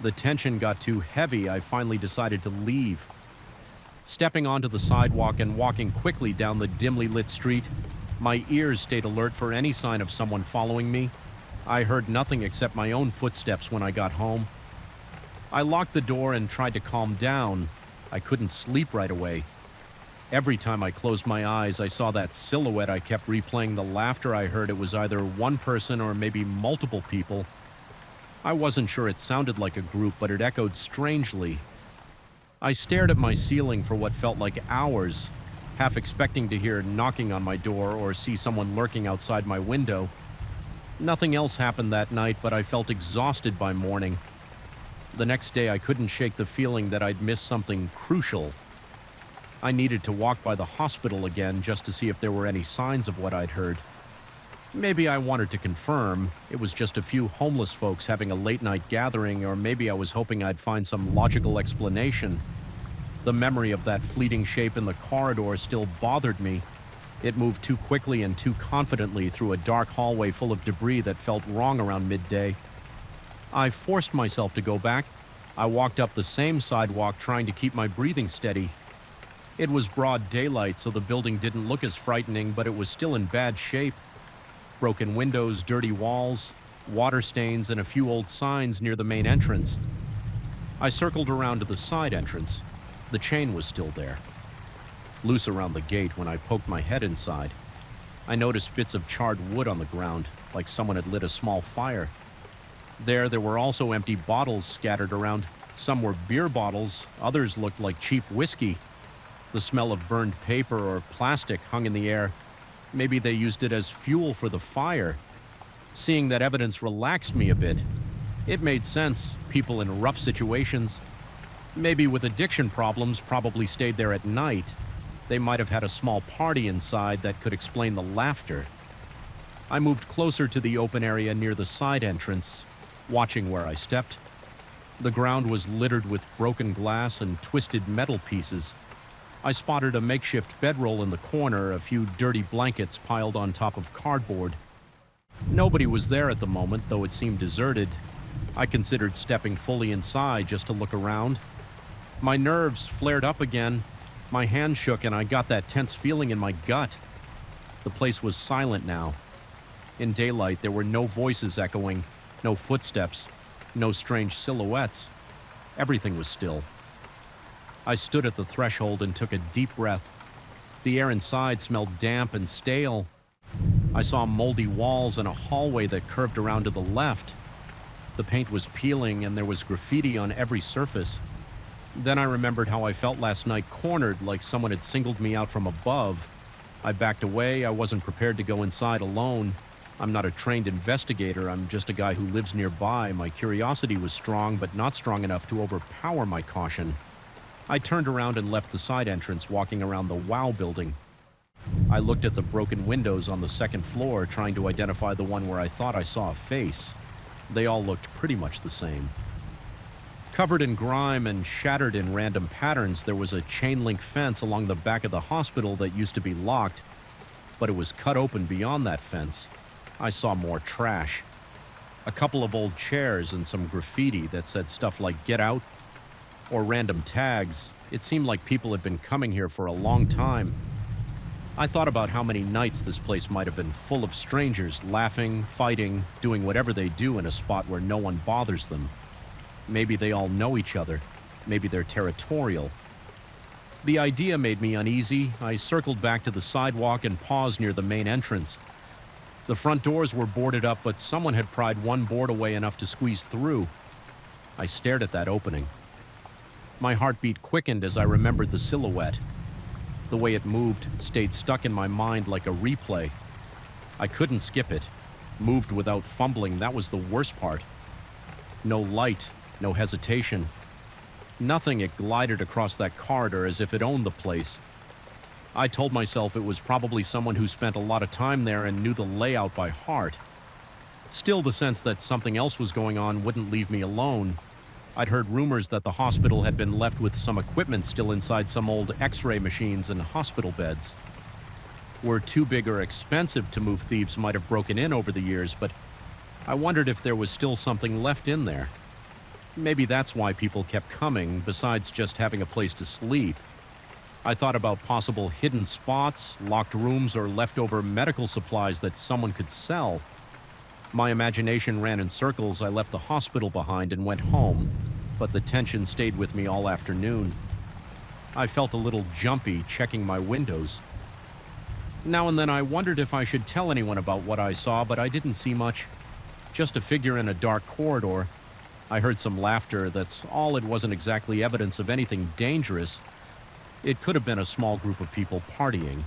The tension got too heavy. I finally decided to leave. Stepping onto the sidewalk and walking quickly down the dimly lit street, my ears stayed alert for any sign of someone following me. I heard nothing except my own footsteps when I got home. I locked the door and tried to calm down. I couldn't sleep right away. Every time I closed my eyes, I saw that silhouette. I kept replaying the laughter I heard. It was either one person or maybe multiple people. I wasn't sure it sounded like a group, but it echoed strangely. I stared at my ceiling for what felt like hours, half expecting to hear knocking on my door or see someone lurking outside my window. Nothing else happened that night, but I felt exhausted by morning. The next day, I couldn't shake the feeling that I'd missed something crucial. I needed to walk by the hospital again just to see if there were any signs of what I'd heard. Maybe I wanted to confirm it was just a few homeless folks having a late-night gathering, or maybe I was hoping I'd find some logical explanation. The memory of that fleeting shape in the corridor still bothered me. It moved too quickly and too confidently through a dark hallway full of debris that felt wrong around midday. I forced myself to go back. I walked up the same sidewalk, trying to keep my breathing steady. It was broad daylight, so the building didn't look as frightening, but it was still in bad shape. Broken windows, dirty walls, water stains, and a few old signs near the main entrance. I circled around to the side entrance. The chain was still there, loose around the gate. When I poked my head inside, I noticed bits of charred wood on the ground, like someone had lit a small fire. There were also empty bottles scattered around. Some were beer bottles, others looked like cheap whiskey. The smell of burned paper or plastic hung in the air. Maybe they used it as fuel for the fire. Seeing that evidence relaxed me a bit. It made sense. People in rough situations, maybe with addiction problems, probably stayed there at night. They might have had a small party inside that could explain the laughter. I moved closer to the open area near the side entrance, watching where I stepped. The ground was littered with broken glass and twisted metal pieces. I spotted a makeshift bedroll in the corner, a few dirty blankets piled on top of cardboard. Nobody was there at the moment, though it seemed deserted. I considered stepping fully inside just to look around. My nerves flared up again. My hand shook and I got that tense feeling in my gut. The place was silent now. In daylight, there were no voices echoing, no footsteps, no strange silhouettes. Everything was still. I stood at the threshold and took a deep breath. The air inside smelled damp and stale. I saw moldy walls and a hallway that curved around to the left. The paint was peeling and there was graffiti on every surface. Then I remembered how I felt last night, cornered, like someone had singled me out from above. I backed away. I wasn't prepared to go inside alone. I'm not a trained investigator. I'm just a guy who lives nearby. My curiosity was strong, but not strong enough to overpower my caution. I turned around and left the side entrance, walking around the Wow building. I looked at the broken windows on the second floor, trying to identify the one where I thought I saw a face. They all looked pretty much the same. Covered in grime and shattered in random patterns, there was a chain-link fence along the back of the hospital that used to be locked, but it was cut open beyond that fence. I saw more trash. A couple of old chairs and some graffiti that said stuff like "Get Out," or random tags. It seemed like people had been coming here for a long time. I thought about how many nights this place might have been full of strangers, laughing, fighting, doing whatever they do in a spot where no one bothers them. Maybe they all know each other. Maybe they're territorial. The idea made me uneasy. I circled back to the sidewalk and paused near the main entrance. The front doors were boarded up, but someone had pried one board away enough to squeeze through. I stared at that opening. My heartbeat quickened as I remembered the silhouette. The way it moved stayed stuck in my mind like a replay. I couldn't skip it. Moved without fumbling, that was the worst part. No light, no hesitation. Nothing. It glided across that corridor as if it owned the place. I told myself it was probably someone who spent a lot of time there and knew the layout by heart. Still, the sense that something else was going on wouldn't leave me alone. I'd heard rumors that the hospital had been left with some equipment still inside some old X-ray machines and hospital beds. Were too big or expensive to move, thieves might have broken in over the years, but I wondered if there was still something left in there. Maybe that's why people kept coming, besides just having a place to sleep. I thought about possible hidden spots, locked rooms, or leftover medical supplies that someone could sell. My imagination ran in circles. I left the hospital behind and went home, but the tension stayed with me all afternoon. I felt a little jumpy checking my windows. Now and then I wondered if I should tell anyone about what I saw, but I didn't see much. Just a figure in a dark corridor. I heard some laughter, that's all. It wasn't exactly evidence of anything dangerous. It could have been a small group of people partying.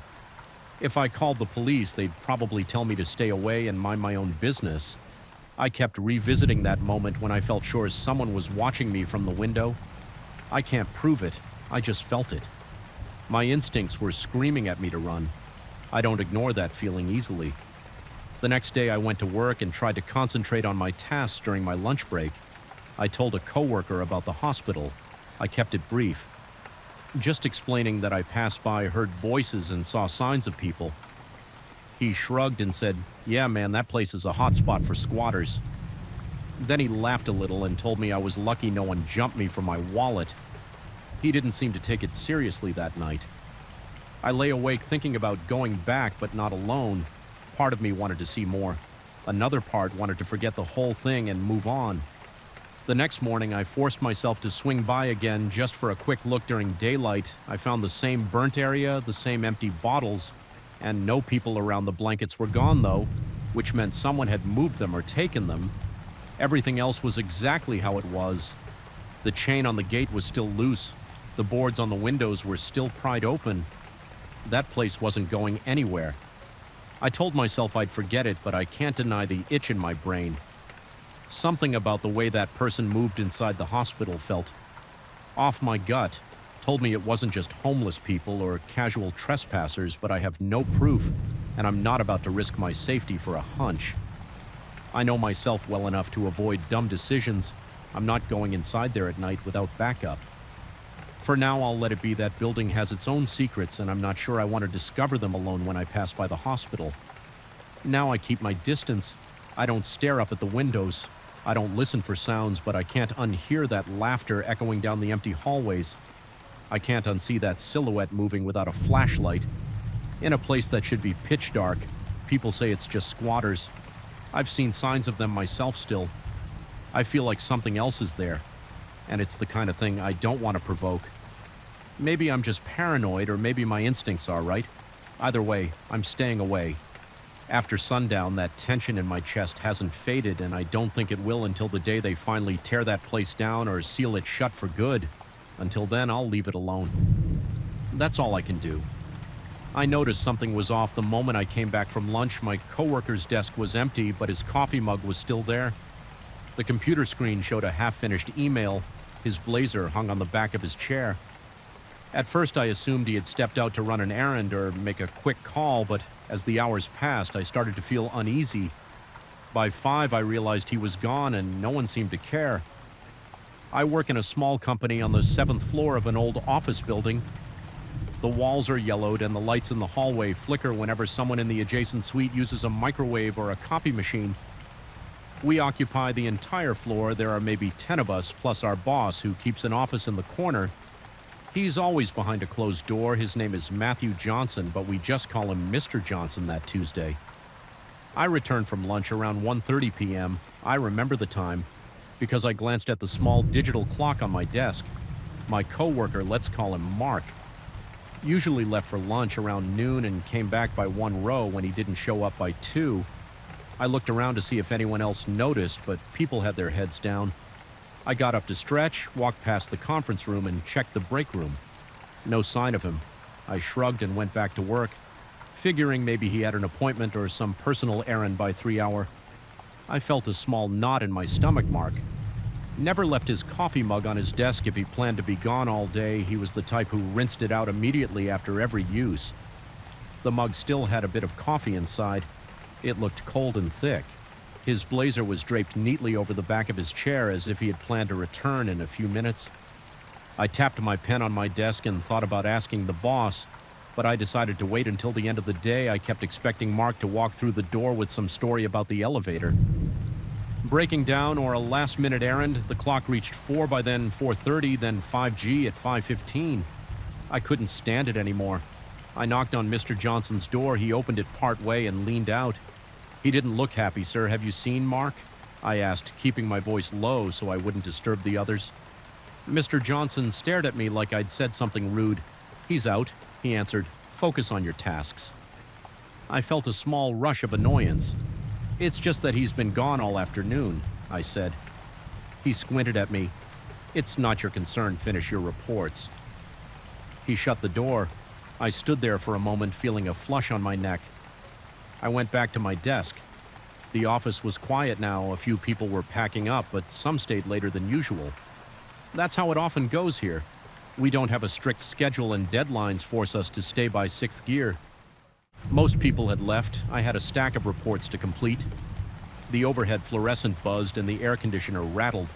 If I called the police, they'd probably tell me to stay away and mind my own business. I kept revisiting that moment when I felt sure someone was watching me from the window. I can't prove it, I just felt it. My instincts were screaming at me to run. I don't ignore that feeling easily. The next day I went to work and tried to concentrate on my tasks during my lunch break. I told a coworker about the hospital. I kept it brief, just explaining that I passed by, heard voices, and saw signs of people. He shrugged and said, "Yeah, man, that place is a hot spot for squatters." Then he laughed a little and told me I was lucky no one jumped me for my wallet. He didn't seem to take it seriously that night. I lay awake thinking about going back, but not alone. Part of me wanted to see more. Another part wanted to forget the whole thing and move on. The next morning, I forced myself to swing by again just for a quick look during daylight. I found the same burnt area, the same empty bottles, and no people around. The blankets were gone, though, which meant someone had moved them or taken them. Everything else was exactly how it was. The chain on the gate was still loose. The boards on the windows were still pried open. That place wasn't going anywhere. I told myself I'd forget it, but I can't deny the itch in my brain. Something about the way that person moved inside the hospital felt off. My gut told me it wasn't just homeless people or casual trespassers, but I have no proof, and I'm not about to risk my safety for a hunch. I know myself well enough to avoid dumb decisions. I'm not going inside there at night without backup. For now, I'll let it be. That building has its own secrets, and I'm not sure I want to discover them alone when I pass by the hospital. Now I keep my distance. I don't stare up at the windows. I don't listen for sounds, but I can't unhear that laughter echoing down the empty hallways. I can't unsee that silhouette moving without a flashlight. In a place that should be pitch dark, people say it's just squatters. I've seen signs of them myself still. I feel like something else is there, and it's the kind of thing I don't want to provoke. Maybe I'm just paranoid, or maybe my instincts are right. Either way, I'm staying away. After sundown, that tension in my chest hasn't faded, and I don't think it will until the day they finally tear that place down or seal it shut for good. Until then, I'll leave it alone. That's all I can do. I noticed something was off the moment I came back from lunch. My coworker's desk was empty, but his coffee mug was still there. The computer screen showed a half-finished email. His blazer hung on the back of his chair. At first, I assumed he had stepped out to run an errand or make a quick call, but as the hours passed, I started to feel uneasy. By 5, I realized he was gone and no one seemed to care. I work in a small company on the 7th floor of an old office building. The walls are yellowed and the lights in the hallway flicker whenever someone in the adjacent suite uses a microwave or a copy machine. We occupy the entire floor. There are maybe 10 of us, plus our boss, who keeps an office in the corner. He's always behind a closed door. His name is Matthew Johnson, but we just call him Mr. Johnson that Tuesday. I returned from lunch around 1:30 p.m. I remember the time because I glanced at the small digital clock on my desk. My coworker, let's call him Mark, usually left for lunch around noon and came back by 1 row when he didn't show up by 2. I looked around to see if anyone else noticed, but people had their heads down. I got up to stretch, walked past the conference room, and checked the break room. No sign of him. I shrugged and went back to work, figuring maybe he had an appointment or some personal errand by 3 hour. I felt a small knot in my stomach. Mark never left his coffee mug on his desk if he planned to be gone all day. He was the type who rinsed it out immediately after every use. The mug still had a bit of coffee inside. It looked cold and thick. His blazer was draped neatly over the back of his chair as if he had planned to return in a few minutes. I tapped my pen on my desk and thought about asking the boss, but I decided to wait until the end of the day. I kept expecting Mark to walk through the door with some story about the elevator breaking down or a last-minute errand. The clock reached 4 by then, 4:30, then 5G at 5:15. I couldn't stand it anymore. I knocked on Mr. Johnson's door. He opened it part way and leaned out. He didn't look happy. "Sir, have you seen Mark?" I asked, keeping my voice low so I wouldn't disturb the others. Mr. Johnson stared at me like I'd said something rude. "He's out," he answered. "Focus on your tasks." I felt a small rush of annoyance. "It's just that he's been gone all afternoon," I said. He squinted at me. "It's not your concern. Finish your reports." He shut the door. I stood there for a moment, feeling a flush on my neck. I went back to my desk. The office was quiet now. A few people were packing up, but some stayed later than usual. That's how it often goes here. We don't have a strict schedule, and deadlines force us to stay by sixth gear. Most people had left. I had a stack of reports to complete. The overhead fluorescent buzzed and the air conditioner rattled.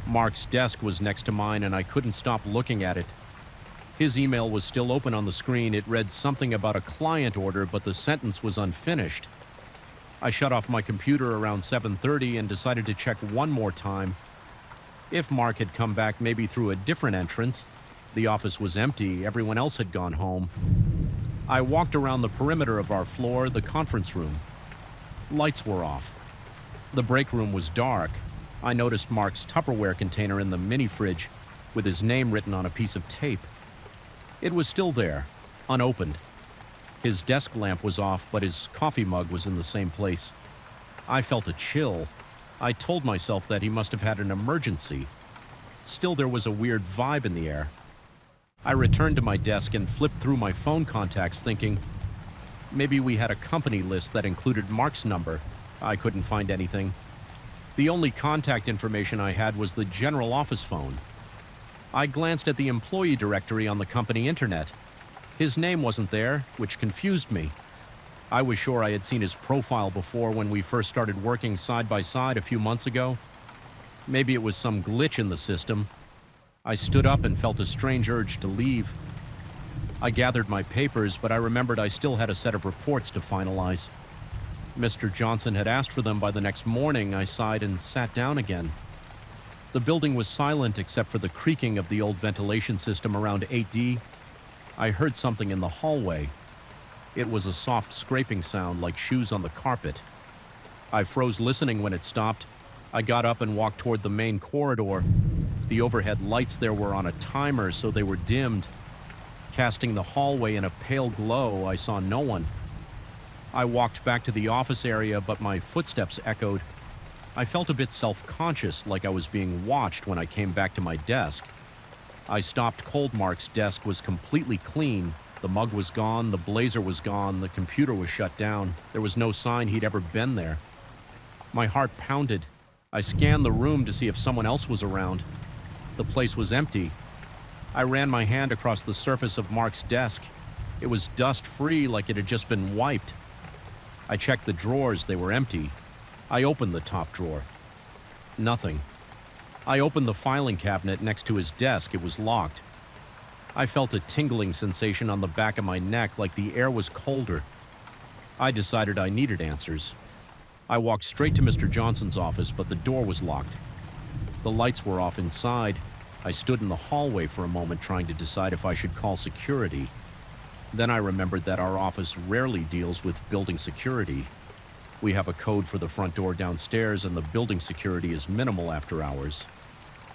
Mark's desk was next to mine, and I couldn't stop looking at it. His email was still open on the screen. It read something about a client order, but the sentence was unfinished. I shut off my computer around 7:30 and decided to check one more time. If Mark had come back, maybe through a different entrance. The office was empty. Everyone else had gone home. I walked around the perimeter of our floor, the conference room. Lights were off. The break room was dark. I noticed Mark's Tupperware container in the mini fridge with his name written on a piece of tape. It was still there, unopened. His desk lamp was off, but his coffee mug was in the same place. I felt a chill. I told myself that he must have had an emergency. Still, there was a weird vibe in the air. I returned to my desk and flipped through my phone contacts, thinking, maybe we had a company list that included Mark's number. I couldn't find anything. The only contact information I had was the general office phone. I glanced at the employee directory on the company internet. His name wasn't there, which confused me. I was sure I had seen his profile before when we first started working side by side a few months ago. Maybe it was some glitch in the system. I stood up and felt a strange urge to leave. I gathered my papers, but I remembered I still had a set of reports to finalize. Mr. Johnson had asked for them by the next morning. I sighed and sat down again. The building was silent except for the creaking of the old ventilation system around 8D. I heard something in the hallway. It was a soft scraping sound like shoes on the carpet. I froze listening when it stopped. I got up and walked toward the main corridor. The overhead lights there were on a timer, so they were dimmed. Casting the hallway in a pale glow, I saw no one. I walked back to the office area, but my footsteps echoed. I felt a bit self-conscious, like I was being watched when I came back to my desk. I stopped cold. Mark's desk was completely clean. The mug was gone, the blazer was gone, the computer was shut down. There was no sign he'd ever been there. My heart pounded. I scanned the room to see if someone else was around. The place was empty. I ran my hand across the surface of Mark's desk. It was dust-free, like it had just been wiped. I checked the drawers. They were empty. I opened the top drawer. Nothing. I opened the filing cabinet next to his desk. It was locked. I felt a tingling sensation on the back of my neck, like the air was colder. I decided I needed answers. I walked straight to Mr. Johnson's office, but the door was locked. The lights were off inside. I stood in the hallway for a moment, trying to decide if I should call security. Then I remembered that our office rarely deals with building security. We have a code for the front door downstairs, and the building security is minimal after hours.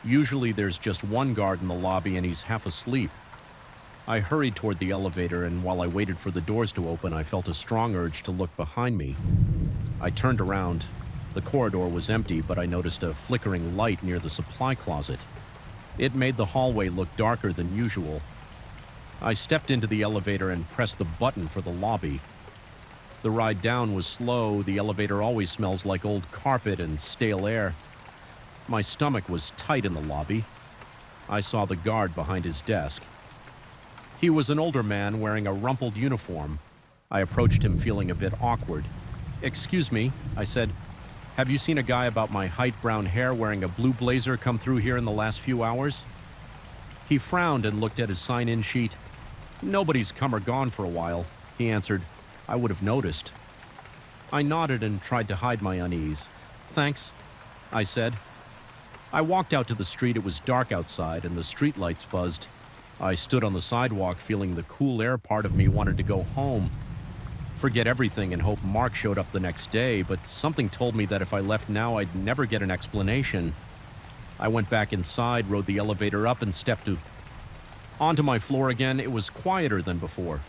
Usually there's just one guard in the lobby, and he's half asleep. I hurried toward the elevator, and while I waited for the doors to open, I felt a strong urge to look behind me. I turned around. The corridor was empty, but I noticed a flickering light near the supply closet. It made the hallway look darker than usual. I stepped into the elevator and pressed the button for the lobby. The ride down was slow. The elevator always smells like old carpet and stale air. My stomach was tight in the lobby. I saw the guard behind his desk. He was an older man wearing a rumpled uniform. I approached him feeling a bit awkward. "Excuse me," I said. "Have you seen a guy about my height, brown hair, wearing a blue blazer come through here in the last few hours?" He frowned and looked at his sign-in sheet. "Nobody's come or gone for a while," he answered. "I would have noticed." I nodded and tried to hide my unease. "Thanks," I said. I walked out to the street. It was dark outside, and the streetlights buzzed. I stood on the sidewalk, feeling the cool air. Part of me wanted to go home, forget everything, and hope Mark showed up the next day, but something told me that if I left now, I'd never get an explanation. I went back inside, rode the elevator up, and stepped onto my floor again. It was quieter than before.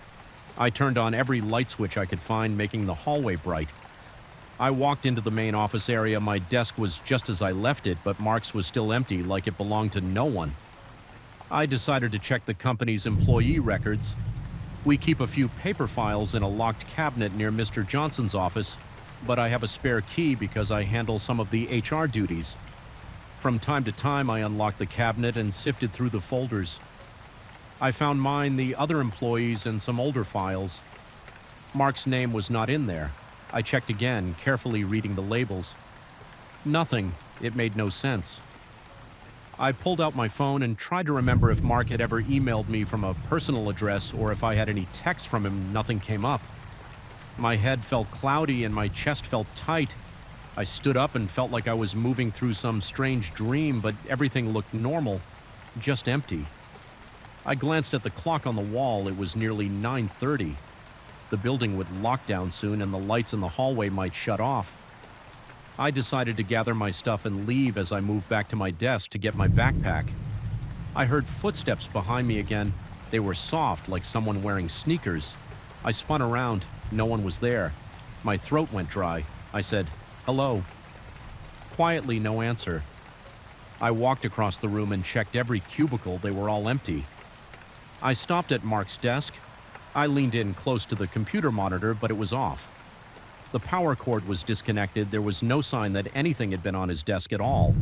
I turned on every light switch I could find, making the hallway bright. I walked into the main office area. My desk was just as I left it, but Mark's was still empty, like it belonged to no one. I decided to check the company's employee records. We keep a few paper files in a locked cabinet near Mr. Johnson's office, but I have a spare key because I handle some of the HR duties. From time to time, I unlocked the cabinet and sifted through the folders. I found mine, the other employees, and some older files. Mark's name was not in there. I checked again, carefully reading the labels. Nothing. It made no sense. I pulled out my phone and tried to remember if Mark had ever emailed me from a personal address or if I had any text from him. Nothing came up. My head felt cloudy and my chest felt tight. I stood up and felt like I was moving through some strange dream, but everything looked normal, just empty. I glanced at the clock on the wall. It was nearly 9:30. The building would lock down soon and the lights in the hallway might shut off. I decided to gather my stuff and leave as I moved back to my desk to get my backpack. I heard footsteps behind me again. They were soft, like someone wearing sneakers. I spun around. No one was there. My throat went dry. I said, "Hello." Quietly, no answer. I walked across the room and checked every cubicle. They were all empty. I stopped at Mark's desk. I leaned in close to the computer monitor, but it was off. The power cord was disconnected. There was no sign that anything had been on his desk at all.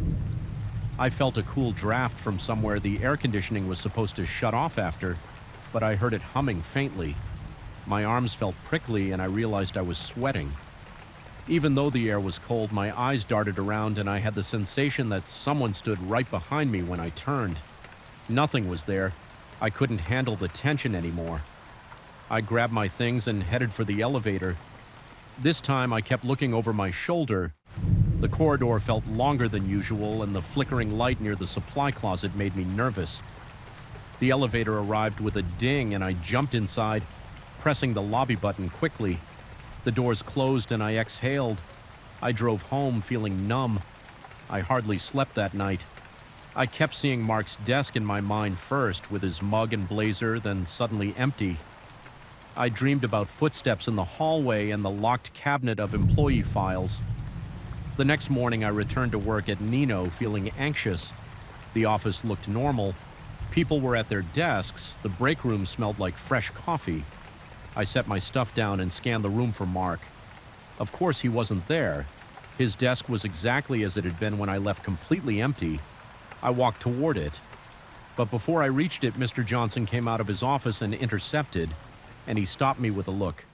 I felt a cool draft from somewhere the air conditioning was supposed to shut off after, but I heard it humming faintly. My arms felt prickly and I realized I was sweating. Even though the air was cold, my eyes darted around and I had the sensation that someone stood right behind me when I turned. Nothing was there. I couldn't handle the tension anymore. I grabbed my things and headed for the elevator. This time I kept looking over my shoulder. The corridor felt longer than usual and the flickering light near the supply closet made me nervous. The elevator arrived with a ding and I jumped inside, pressing the lobby button quickly. The doors closed and I exhaled. I drove home feeling numb. I hardly slept that night. I kept seeing Mark's desk in my mind first, with his mug and blazer, then suddenly empty. I dreamed about footsteps in the hallway and the locked cabinet of employee files. The next morning, I returned to work at Nino feeling anxious. The office looked normal. People were at their desks. The break room smelled like fresh coffee. I set my stuff down and scanned the room for Mark. Of course, he wasn't there. His desk was exactly as it had been when I left, completely empty. I walked toward it. But before I reached it, Mr. Johnson came out of his office and intercepted, and he stopped me with a look.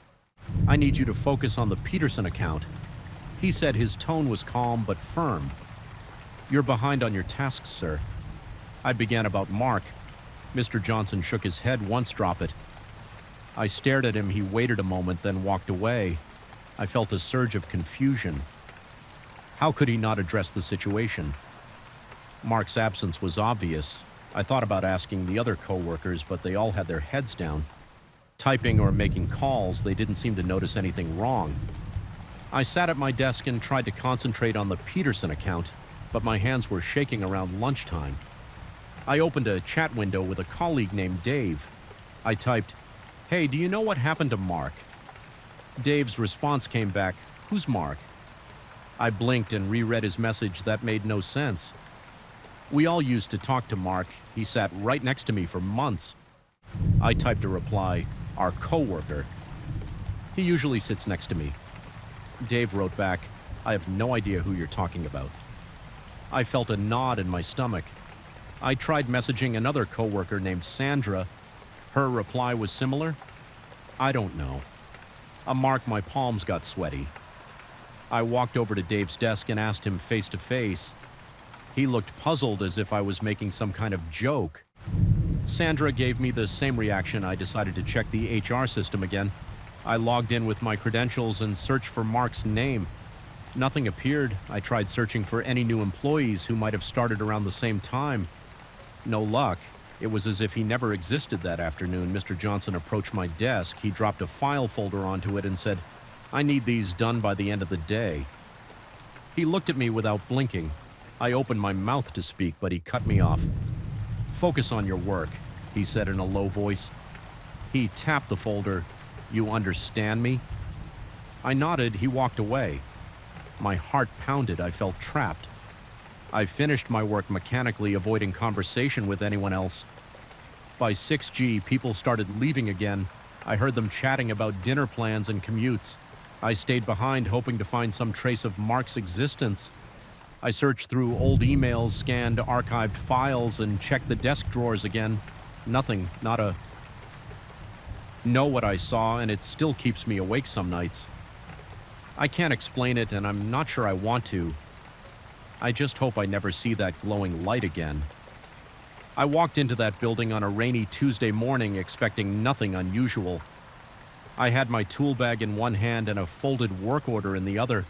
"I need you to focus on the Peterson account." He said, his tone was calm but firm. "You're behind on your tasks, sir." I began about Mark. Mr. Johnson shook his head once, drop it. I stared at him. He waited a moment, then walked away. I felt a surge of confusion. How could he not address the situation? Mark's absence was obvious. I thought about asking the other co-workers, but they all had their heads down. Typing or making calls, they didn't seem to notice anything wrong. I sat at my desk and tried to concentrate on the Peterson account, but my hands were shaking around lunchtime. I opened a chat window with a colleague named Dave. I typed, "Hey, do you know what happened to Mark?" Dave's response came back, "Who's Mark?" I blinked and reread his message. That made no sense. We all used to talk to Mark. He sat right next to me for months. I typed a reply, "Our co-worker. He usually sits next to me." Dave wrote back, "I have no idea who you're talking about." I felt a knot in my stomach. I tried messaging another co-worker named Sandra. Her reply was similar. "I don't know." Mark, my palms got sweaty. I walked over to Dave's desk and asked him face to face. He looked puzzled, as if I was making some kind of joke. Sandra gave me the same reaction. I decided to check the HR system again. I logged in with my credentials and searched for Mark's name. Nothing appeared. I tried searching for any new employees who might have started around the same time. No luck. It was as if he never existed that afternoon. Mr. Johnson approached my desk. He dropped a file folder onto it and said, "I need these done by the end of the day." He looked at me without blinking. I opened my mouth to speak, but he cut me off. "Focus on your work," he said in a low voice. He tapped the folder. "You understand me?" I nodded. He walked away. My heart pounded. I felt trapped. I finished my work mechanically, avoiding conversation with anyone else. By 6G, people started leaving again. I heard them chatting about dinner plans and commutes. I stayed behind, hoping to find some trace of Mark's existence. I searched through old emails, scanned archived files, and checked the desk drawers again. Nothing, not a... Know what I saw, and it still keeps me awake some nights. I can't explain it, and I'm not sure I want to. I just hope I never see that glowing light again. I walked into that building on a rainy Tuesday morning expecting nothing unusual. I had my tool bag in one hand and a folded work order in the other.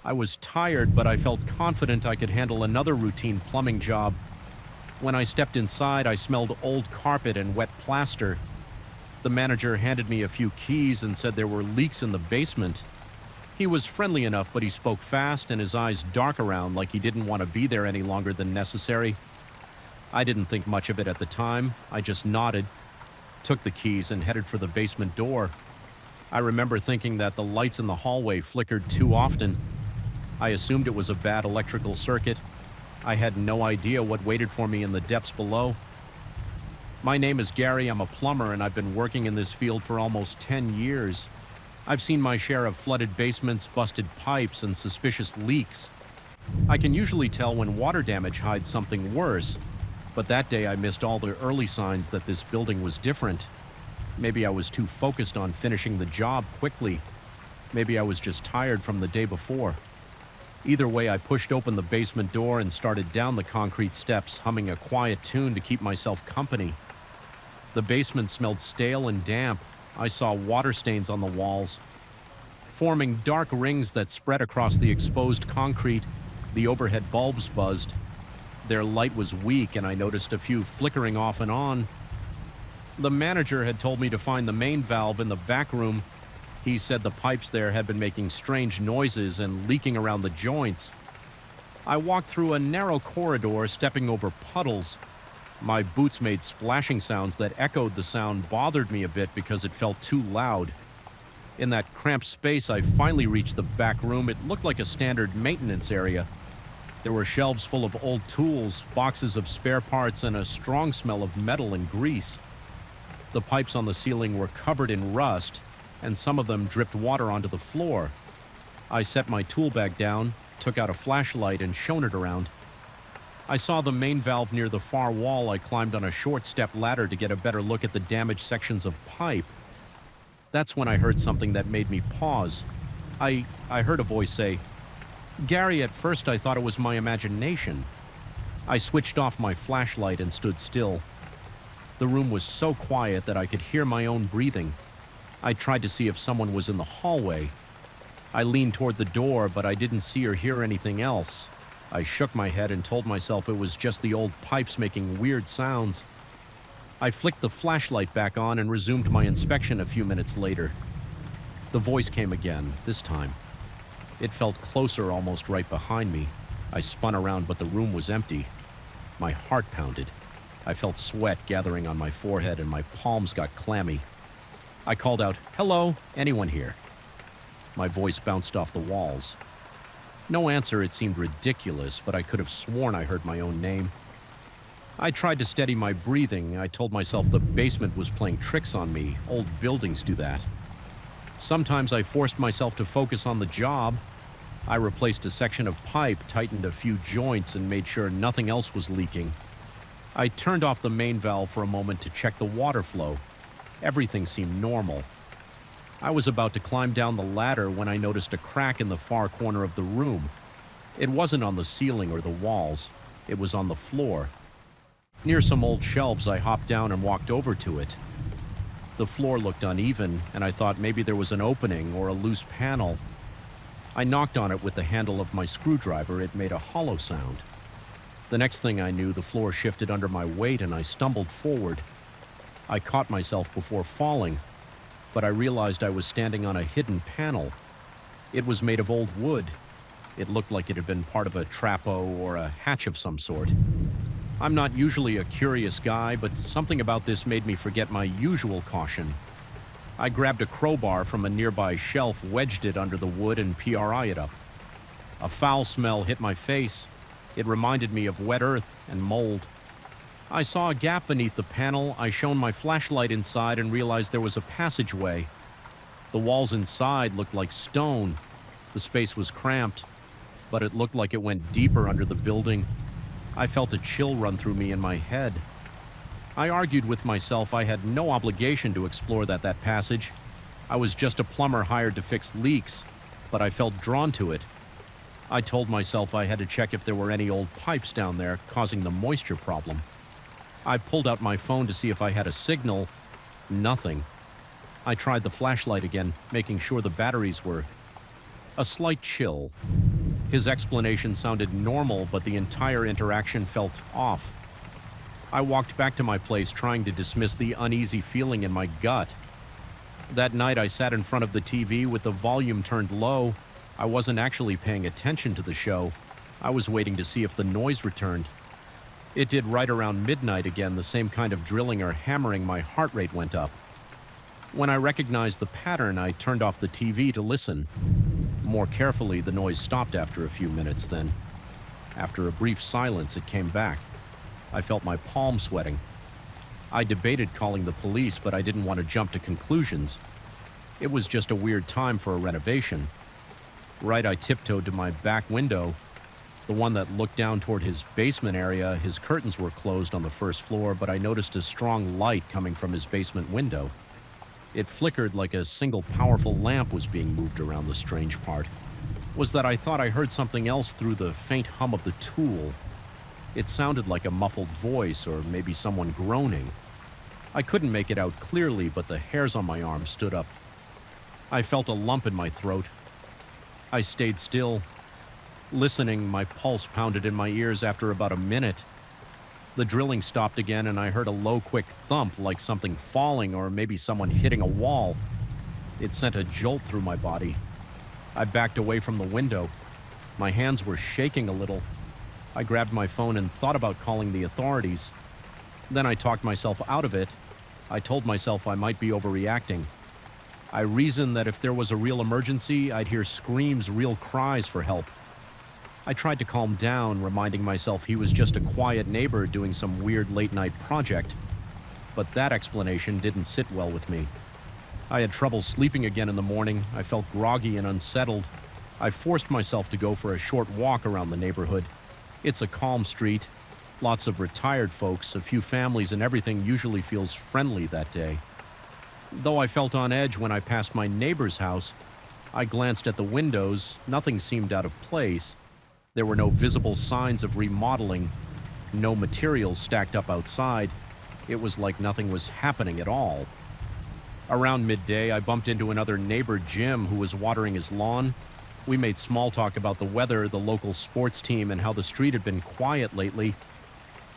I was tired, but I felt confident I could handle another routine plumbing job. When I stepped inside, I smelled old carpet and wet plaster. The manager handed me a few keys and said there were leaks in the basement. He was friendly enough, but he spoke fast and his eyes dark around like he didn't want to be there any longer than necessary. I didn't think much of it at the time. I just nodded, took the keys, and headed for the basement door. I remember thinking that the lights in the hallway flickered too often. I assumed it was a bad electrical circuit. I had no idea what waited for me in the depths below. My name is Gary. I'm a plumber, and I've been working in this field for almost 10 years. I've seen my share of flooded basements, busted pipes, and suspicious leaks. I can usually tell when water damage hides something worse, but that day I missed all the early signs that this building was different. Maybe I was too focused on finishing the job quickly. Maybe I was just tired from the day before. Either way, I pushed open the basement door and started down the concrete steps, humming a quiet tune to keep myself company. The basement smelled stale and damp. I saw water stains on the walls, forming dark rings that spread across the exposed concrete. The overhead bulbs buzzed. Their light was weak, and I noticed a few flickering off and on. The manager had told me to find the main valve in the back room. He said the pipes there had been making strange noises and leaking around the joints. I walked through a narrow corridor, stepping over puddles. My boots made splashing sounds that echoed. The sound bothered me a bit because it felt too loud. In that cramped space, I finally reached the back room. It looked like a standard maintenance area. There were shelves full of old tools, boxes of spare parts, and a strong smell of metal and grease. The pipes on the ceiling were covered in rust, and some of them dripped water onto the floor. I set my tool bag down, took out a flashlight, and shone it around. I saw the main valve near the far wall. I climbed on a short step ladder to get a better look at the damaged sections of pipe. That's when I heard something that made me pause. I heard a voice say, "Gary." At first I thought it was my imagination. I switched off my flashlight and stood still. The room was so quiet that I could hear my own breathing. I tried to see if someone was in the hallway. I leaned toward the door, but I didn't see or hear anything else. I shook my head and told myself it was just the old pipes making weird sounds. I flicked the flashlight back on and resumed my inspection a few minutes later. The voice came again, this time. It felt closer, almost right behind me. I spun around, but the room was empty. My heart pounded. I felt sweat gathering on my forehead and my palms got clammy. I called out, "Hello, anyone here?" My voice bounced off the walls. No answer. It seemed ridiculous, but I could have sworn I heard my own name. I tried to steady my breathing. I told myself the basement was playing tricks on me. Old buildings do that. Sometimes I forced myself to focus on the job. I replaced a section of pipe, tightened a few joints, and made sure nothing else was leaking. I turned off the main valve for a moment to check the water flow. Everything seemed normal. I was about to climb down the ladder when I noticed a crack in the far corner of the room. It wasn't on the ceiling or the walls. It was on the floor. Near some old shelves, I hopped down and walked over to it. The floor looked uneven, and I thought maybe there was an opening or a loose panel. I knocked on it with the handle of my screwdriver. It made a hollow sound. The next thing I knew, the floor shifted under my weight and I stumbled forward. I caught myself before falling, but I realized I was standing on a hidden panel. It was made of old wood. It looked like it had been part of a trappo or a hatch of some sort. I'm not usually a curious guy, but something about this made me forget my usual caution. I grabbed a crowbar from a nearby shelf, wedged it under the wood, and PRI it up. A foul smell hit my face. It reminded me of wet earth and mold. I saw a gap beneath the panel. I shone my flashlight inside and realized there was a passageway. The walls inside looked like stone. The space was cramped, but it looked like it went deeper under the building. I felt a chill run through me in my head. I argued with myself I had no obligation to explore that passage. I was just a plumber hired to fix leaks, but I felt drawn to it. I told myself I had to check if there were any old pipes down there causing the moisture problem. I pulled out my phone to see if I had a signal. Nothing. I tried the flashlight again, making sure the batteries were. A slight chill. His explanation sounded normal, but the entire interaction felt off. I walked back to my place, trying to dismiss the uneasy feeling in my gut. That night, I sat in front of the TV with the volume turned low. I wasn't actually paying attention to the show. I was waiting to see if the noise returned. It did right around midnight again, the same kind of drilling or hammering. My heart rate went up. When I recognized the pattern, I turned off the TV to listen. More carefully, the noise stopped after a few minutes. Then, after a brief silence, it came back. I felt my palm sweating. I debated calling the police, but I didn't want to jump to conclusions. It was just a weird time for a renovation. Right, I tiptoed to my back window, the one that looked down toward his basement area. His curtains were closed on the first floor, but I noticed a strong light coming from his basement window. It flickered like a single powerful lamp was being moved around. The strange part was that I thought I heard something else through the faint hum of the tool. It sounded like a muffled voice, or maybe someone groaning. I couldn't make it out clearly, but the hairs on my arm stood up. I felt a lump in my throat. I stayed still. Listening, my pulse pounded in my ears. After about a minute, the drilling stopped again, and I heard a low, quick thump, like something falling or maybe someone hitting a wall. It sent a jolt through my body. I backed away from the window. My hands were shaking a little. I grabbed my phone and thought about calling the authorities. Then I talked myself out of it. I told myself I might be overreacting. I reasoned that if there was a real emergency, I'd hear screams, real cries for help. I tried to calm down, reminding myself he was just a quiet neighbor doing some weird late-night project. But that explanation didn't sit well with me. I had trouble sleeping again in the morning. I felt groggy and unsettled. I forced myself to go for a short walk around the neighborhood. It's a calm street, lots of retired folks, a few families, and everything usually feels friendly that day. Though I felt on edge when I passed my neighbor's house, I glanced at the windows. Nothing seemed out of place. There were no visible signs of remodeling, no materials stacked up outside. It was like nothing was happening at all. Around midday, I bumped into another neighbor, Jim, who was watering his lawn. We made small talk about the weather, the local sports team, and how the street had been quiet lately.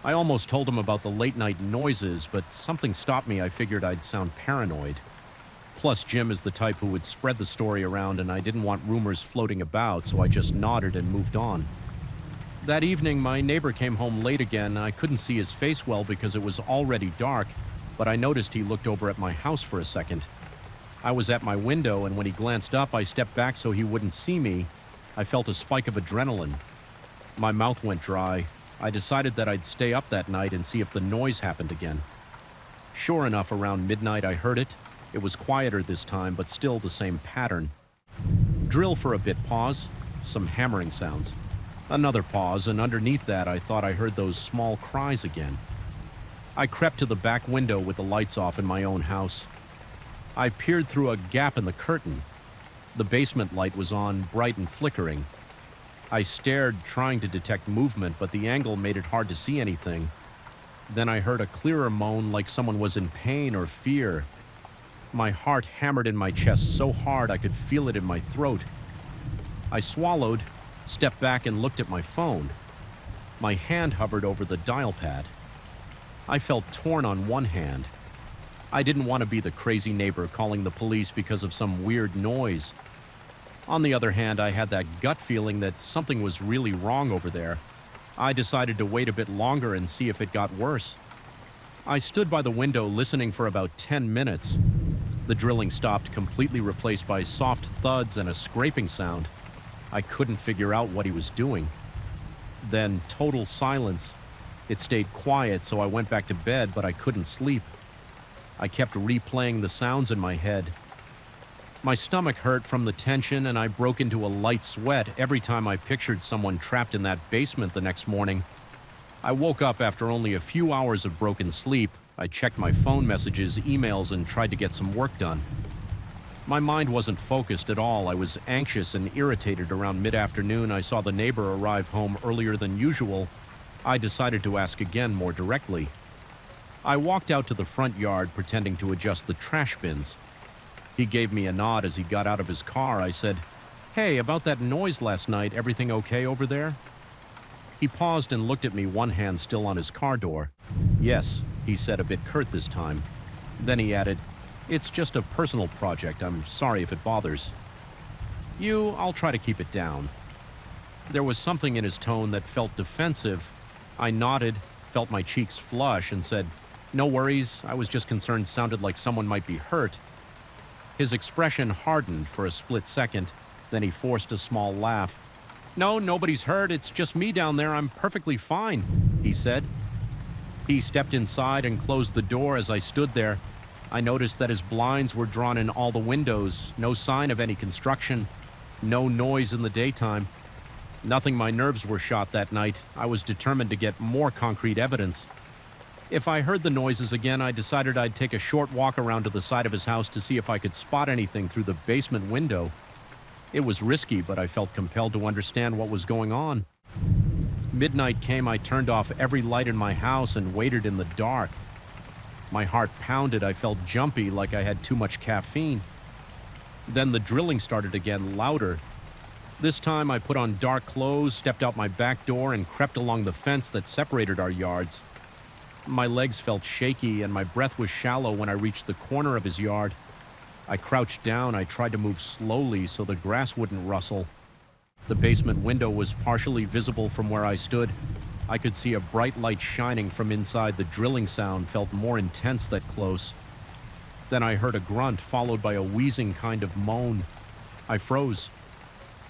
I almost told him about the late-night noises, but something stopped me. I figured I'd sound paranoid. Plus, Jim is the type who would spread the story around, and I didn't want rumors floating about, so I just nodded and moved on. That evening, my neighbor came home late again. I couldn't see his face well because it was already dark, but I noticed he looked over at my house for a second. I was at my window, and when he glanced up, I stepped back so he wouldn't see me. I felt a spike of adrenaline. My mouth went dry. I decided that I'd stay up that night and see if the noise happened again. Sure enough, around midnight, I heard it. It was quieter this time, but still the same pattern. Drill for a bit, pause, some hammering sounds. Another pause, and underneath that, I thought I heard those small cries again. I crept to the back window with the lights off in my own house. I peered through a gap in the curtain. The basement light was on, bright and flickering. I stared, trying to detect movement, but the angle made it hard to see anything. Then I heard a clearer moan, like someone was in pain or fear. My heart hammered in my chest so hard I could feel it in my throat. I swallowed, stepped back, and looked at my phone. My hand hovered over the dial pad. I felt torn on one hand. I didn't want to be the crazy neighbor calling the police because of some weird noise. On the other hand, I had that gut feeling that something was really wrong over there. I decided to wait a bit longer and see if it got worse. I stood by the window listening for about 10 minutes. The drilling stopped, completely replaced by soft thuds and a scraping sound. I couldn't figure out what he was doing. Then total silence. It stayed quiet, so I went back to bed, but I couldn't sleep. I kept replaying the sounds in my head. My stomach hurt from the tension, and I broke into a light sweat every time I pictured someone trapped in that basement the next morning. I woke up after only a few hours of broken sleep. I checked my phone messages, emails, and tried to get some work done. My mind wasn't focused at all. I was anxious and irritated. Around mid-afternoon, I saw the neighbor arrive home earlier than usual. I decided to ask again more directly. I walked out to the front yard, pretending to adjust the trash bins. He gave me a nod as he got out of his car. I said, "Hey, about that noise last night, everything okay over there?" He paused and looked at me, one hand still on his car door. "Yes," he said, a bit curt this time. Then he added, "It's just a personal project. I'm sorry if it bothers you. I'll try to keep it down." There was something in his tone that felt defensive. I nodded, felt my cheeks flush, and said, "No worries. I was just concerned. Sounded like someone might be hurt." His expression hardened for a split second. Then he forced a small laugh. "No, nobody's hurt. It's just me down there. I'm perfectly fine," he said. He stepped inside and closed the door. As I stood there, I noticed that his blinds were drawn in all the windows. No sign of any construction. No noise in the daytime. Nothing. My nerves were shot that night. I was determined to get more concrete evidence. If I heard the noises again, I decided I'd take a short walk around to the side of his house to see if I could spot anything through the basement window. It was risky, but I felt compelled to understand what was going on. Midnight came. I turned off every light in my house and waited in the dark. My heart pounded. I felt jumpy, like I had too much caffeine. Then the drilling started again, louder. This time I put on dark clothes, stepped out my back door, and crept along the fence that separated our yards. My legs felt shaky and my breath was shallow when I reached the corner of his yard. I crouched down. I tried to move slowly so the grass wouldn't rustle. The basement window was partially visible from where I stood. I could see a bright light shining from inside. The drilling sound felt more intense that close. Then I heard a grunt, followed by a wheezing kind of moan. I froze.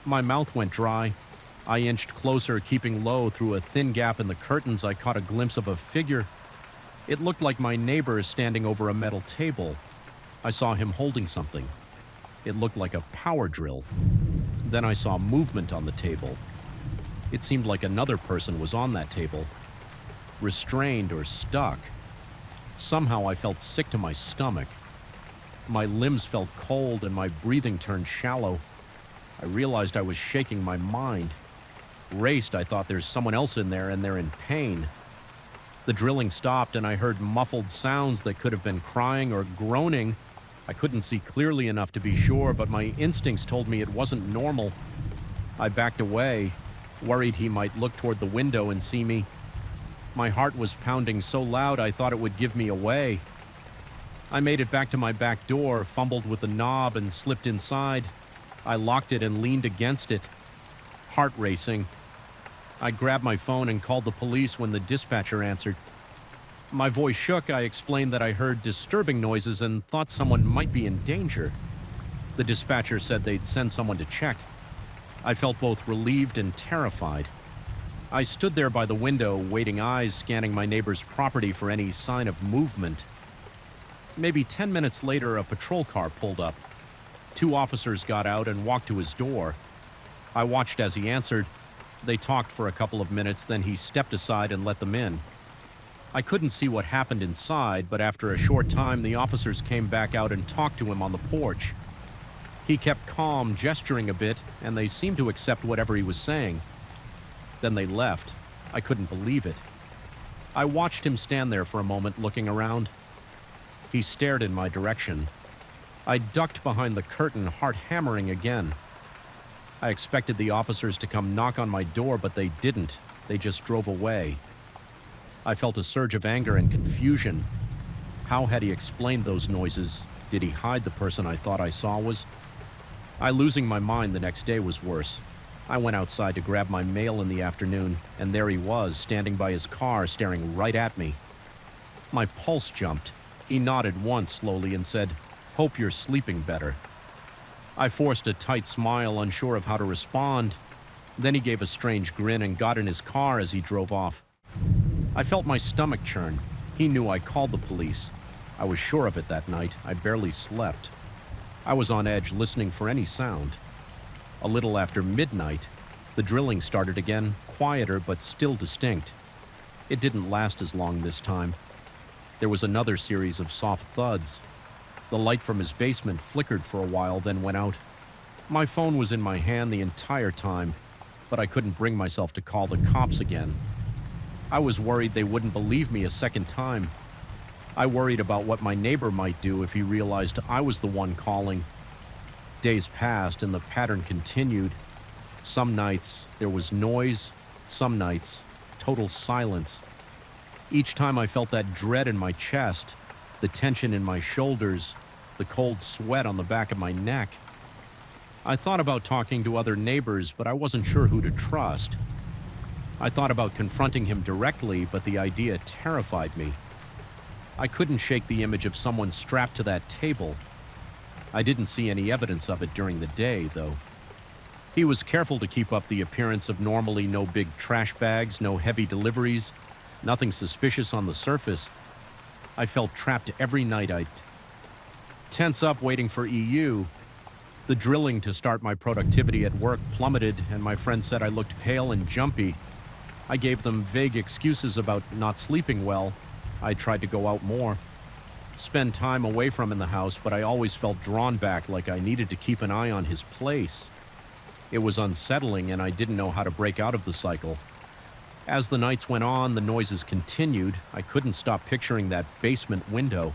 My mouth went dry. I inched closer, keeping low. Through a thin gap in the curtains, I caught a glimpse of a figure. It looked like my neighbor standing over a metal table. I saw him holding something. It looked like a power drill. Then I saw movement on the table. It seemed like another person was on that table, restrained or stuck. Somehow I felt sick to my stomach. My limbs felt cold and my breathing turned shallow. I realized I was shaking. My mind raced. I thought there's someone else in there and they're in pain. The drilling stopped and I heard muffled sounds that could have been crying or groaning. I couldn't see clearly enough to be sure, but my instincts told me it wasn't normal. I backed away, worried he might look toward the window and see me. My heart was pounding so loud I thought it would give me away. I made it back to my back door, fumbled with the knob, and slipped inside. I locked it and leaned against it, heart racing. I grabbed my phone and called the police when the dispatcher answered. My voice shook. I explained that I heard disturbing noises and thought someone might be in danger. The dispatcher said they'd send someone to check. I felt both relieved and terrified. I stood there by the window, waiting, eyes scanning my neighbor's property for any sign of movement. Maybe 10 minutes later, a patrol car pulled up. 2 officers got out and walked to his door. I watched as he answered. They talked for a couple of minutes, then he stepped aside and let them in. I couldn't see what happened inside, but after a short time, the officers came back out and talked to him on the porch. He kept calm, gesturing a bit, and they seemed to accept whatever he was saying. Then they left. I couldn't believe it. I watched him stand there for a moment, looking around. He stared in my direction. I ducked behind the curtain, heart hammering again. I expected the officers to come knock on my door, but they didn't. They just drove away. I felt a surge of anger and confusion. How had he explained those noises? Did he hide the person I thought I saw? Losing my mind the next day was worse. I went outside to grab my mail in the afternoon, and there he was, standing by his car, staring right at me. My pulse jumped. He nodded once slowly and said, "Hope you're sleeping better." I forced a tight smile, unsure of how to respond. Then he gave a strange grin and got in his car as he drove off. I felt my stomach churn. He knew I called the police. I was sure of it that night. I barely slept. I was on edge, listening for any sound. A little after midnight, the drilling started again, quieter but still distinct. It didn't last as long this time. There was another series of soft thuds. The light from his basement flickered for a while, then went out. My phone was in my hand the entire time, but I couldn't bring myself to call the cops again. I was worried they wouldn't believe me a second time. I worried about what my neighbor might do if he realized I was the one calling. Days passed and the pattern continued. Some nights there was noise, some nights total silence. Each time I felt that dread in my chest, the tension in my shoulders, the cold sweat on the back of my neck. I thought about talking to other neighbors, but I wasn't sure who to trust. I thought about confronting him directly, but the idea terrified me. I couldn't shake the image of someone strapped to that table. I didn't see any evidence of it during the day, though. He was careful to keep up the appearance of normally no big trash bags, no heavy deliveries, nothing suspicious on the surface. I felt trapped every night. I'd tense up waiting for EU. The drilling to start my productivity at work plummeted, and my friends said I looked pale and jumpy. I gave them vague excuses about not sleeping well. I tried to go out more, spend time away from in the house, but I always felt drawn back, like I needed to keep an eye on his place. It was unsettling, and I didn't know how to break out of the cycle. As the nights went on, the noises continued. I couldn't stop picturing that basement window.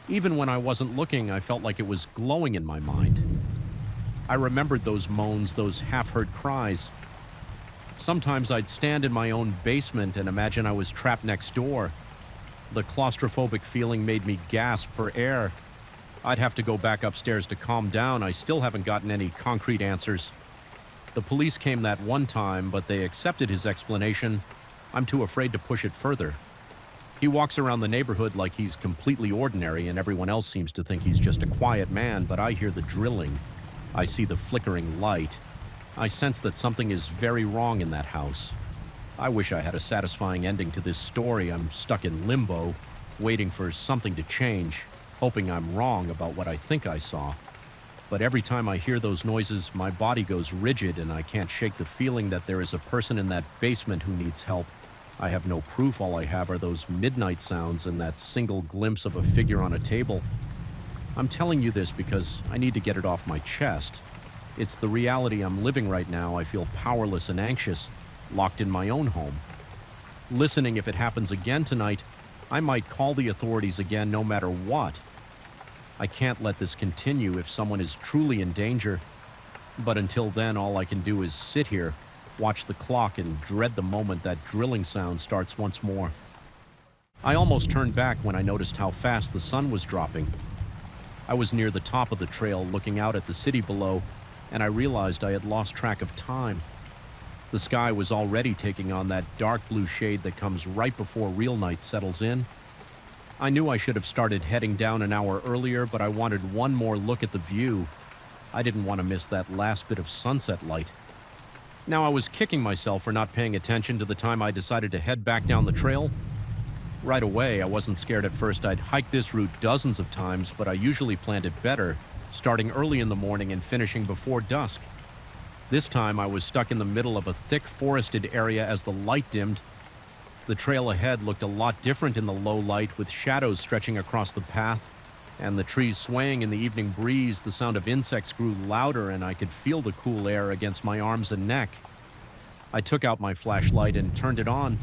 Even when I wasn't looking, I felt like it was glowing in my mind. I remembered those moans, those half-heard cries. Sometimes I'd stand in my own basement and imagine I was trapped next door. The claustrophobic feeling made me gasp for air. I'd have to go back upstairs to calm down. I still haven't gotten any concrete answers. The police came that one time, but they accepted his explanation. I'm too afraid to push it further. He walks around the neighborhood like he's completely ordinary, and everyone else seems to think he's just a quiet man, but I hear the drilling. I see the flickering light. I sense that something is very wrong in that house. I wish I had a satisfying ending to this story. I'm stuck in limbo, waiting for something to change, hoping I'm wrong about what I think I saw. But every time I hear those noises, my body goes rigid and I can't shake the feeling that there is a person in that basement who needs help. I have no proof. All I have are those midnight sounds and that single glimpse of a figure on a table. I'm telling you this because I need to get it off my chest. It's the reality I'm living right now. I feel powerless and anxious, locked in my own home. Listening, if it happens again tonight, I might call the authorities again no matter what. I can't let this continue if someone is truly in danger. But until then, all I can do is sit here, watch the clock, and dread the moment that drilling sound starts once more. I almost turned back when I noticed how fast the sun was dropping. I was near the top of the trail looking out at the city below, and I realized I had lost track of time. The sky was already taking on that dark blue shade that comes right before real night settles in. I knew I should have started heading down an hour earlier, but I wanted one more look at the view. I didn't want to miss that last bit of sunset light. Now I was kicking myself for not paying attention to the time I decided to head back down the trail. Right away, I wasn't scared at first. I'd hiked this route dozens of times, but I usually planned it better, starting early in the morning and finishing before dusk. This time I was stuck in the middle of a thick forested area as the light dimmed. The trail ahead looked a lot different in the low light, with shadows stretching across the path, and the trees swaying in the evening breeze. The sound of insects grew louder, and I could feel the cool air against my arms and neck. I took out my flashlight and turned it on.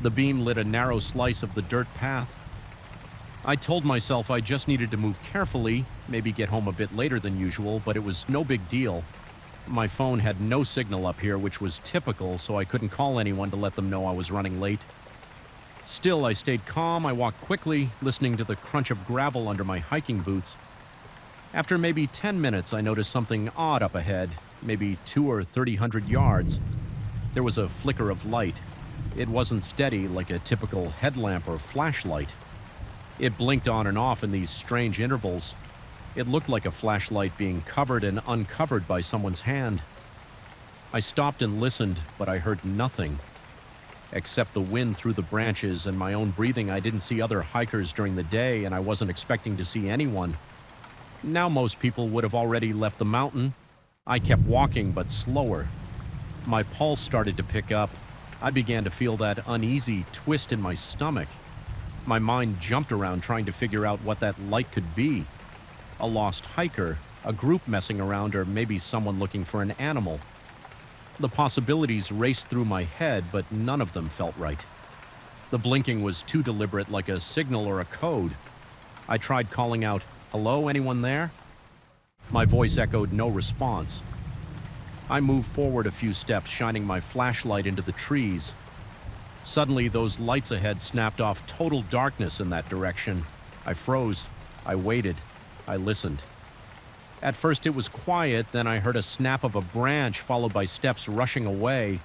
The beam lit a narrow slice of the dirt path. I told myself I just needed to move carefully, maybe get home a bit later than usual, but it was no big deal. My phone had no signal up here, which was typical, so I couldn't call anyone to let them know I was running late. Still, I stayed calm. I walked quickly, listening to the crunch of gravel under my hiking boots. After maybe 10 minutes, I noticed something odd up ahead, maybe 2 or 300 yards. There was a flicker of light. It wasn't steady like a typical headlamp or flashlight. It blinked on and off in these strange intervals. It looked like a flashlight being covered and uncovered by someone's hand. I stopped and listened, but I heard nothing. Except the wind through the branches and my own breathing. I didn't see other hikers during the day, and I wasn't expecting to see anyone. Now most people would have already left the mountain. I kept walking, but slower. My pulse started to pick up. I began to feel that uneasy twist in my stomach. My mind jumped around trying to figure out what that light could be. A lost hiker, a group messing around, or maybe someone looking for an animal. The possibilities raced through my head, but none of them felt right. The blinking was too deliberate, like a signal or a code. I tried calling out, "Hello, anyone there?" My voice echoed no response. I moved forward a few steps, shining my flashlight into the trees. Suddenly, those lights ahead snapped off. Total darkness in that direction. I froze. I waited. I listened. At first it was quiet, then I heard a snap of a branch followed by steps rushing away.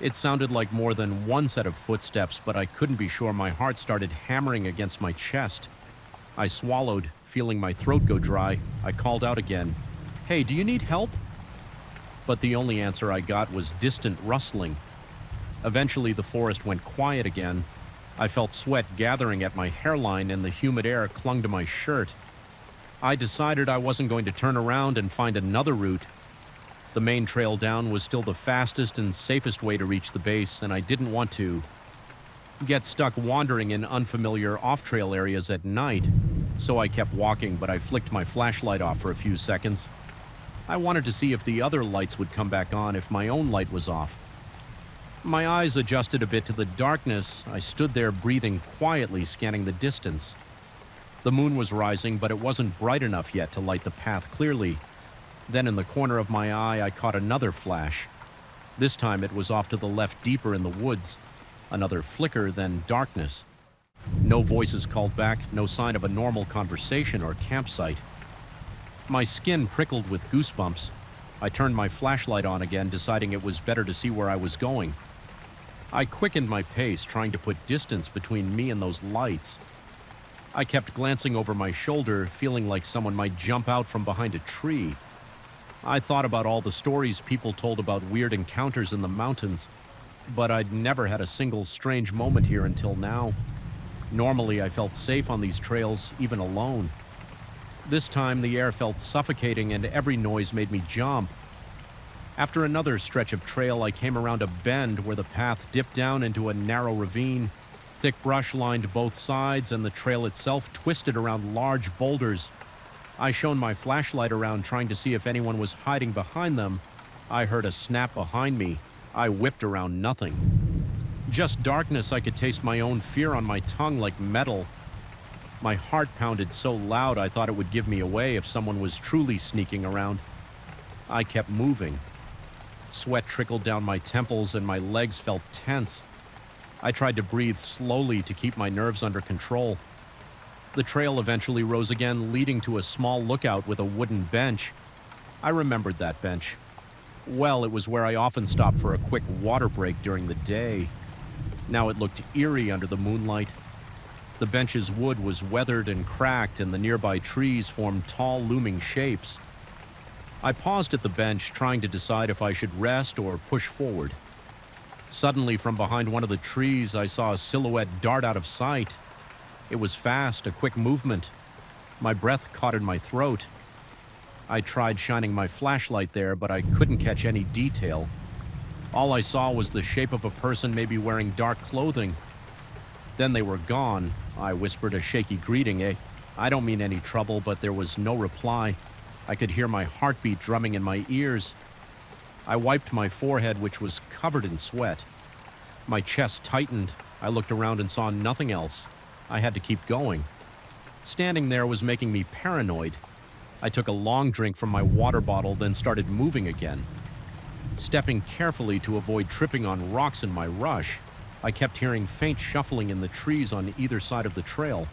It sounded like more than one set of footsteps, but I couldn't be sure. My heart started hammering against my chest. I swallowed, feeling my throat go dry. I called out again, "Hey, do you need help?" But the only answer I got was distant rustling. Eventually the forest went quiet again. I felt sweat gathering at my hairline and the humid air clung to my shirt. I decided I wasn't going to turn around and find another route. The main trail down was still the fastest and safest way to reach the base, and I didn't want to get stuck wandering in unfamiliar off-trail areas at night. So I kept walking, but I flicked my flashlight off for a few seconds. I wanted to see if the other lights would come back on if my own light was off. My eyes adjusted a bit to the darkness. I stood there breathing quietly, scanning the distance. The moon was rising, but it wasn't bright enough yet to light the path clearly. Then in the corner of my eye, I caught another flash. This time it was off to the left, deeper in the woods. Another flicker, then darkness. No voices called back, no sign of a normal conversation or campsite. My skin prickled with goosebumps. I turned my flashlight on again, deciding it was better to see where I was going. I quickened my pace, trying to put distance between me and those lights. I kept glancing over my shoulder, feeling like someone might jump out from behind a tree. I thought about all the stories people told about weird encounters in the mountains, but I'd never had a single strange moment here until now. Normally, I felt safe on these trails, even alone. This time, the air felt suffocating and every noise made me jump. After another stretch of trail, I came around a bend where the path dipped down into a narrow ravine. Thick brush lined both sides, and the trail itself twisted around large boulders. I shone my flashlight around, trying to see if anyone was hiding behind them. I heard a snap behind me. I whipped around, nothing. Just darkness. I could taste my own fear on my tongue like metal. My heart pounded so loud I thought it would give me away if someone was truly sneaking around. I kept moving. Sweat trickled down my temples and my legs felt tense. I tried to breathe slowly to keep my nerves under control. The trail eventually rose again, leading to a small lookout with a wooden bench. I remembered that bench. Well, it was where I often stopped for a quick water break during the day. Now it looked eerie under the moonlight. The bench's wood was weathered and cracked, and the nearby trees formed tall, looming shapes. I paused at the bench, trying to decide if I should rest or push forward. Suddenly, from behind one of the trees, I saw a silhouette dart out of sight. It was fast, a quick movement. My breath caught in my throat. I tried shining my flashlight there, but I couldn't catch any detail. All I saw was the shape of a person, maybe wearing dark clothing. Then they were gone. I whispered a shaky greeting. I don't mean any trouble, but there was no reply. I could hear my heartbeat drumming in my ears. I wiped my forehead, which was covered in sweat. My chest tightened. I looked around and saw nothing else. I had to keep going. Standing there was making me paranoid. I took a long drink from my water bottle, then started moving again. Stepping carefully to avoid tripping on rocks in my rush, I kept hearing faint shuffling in the trees on either side of the trail.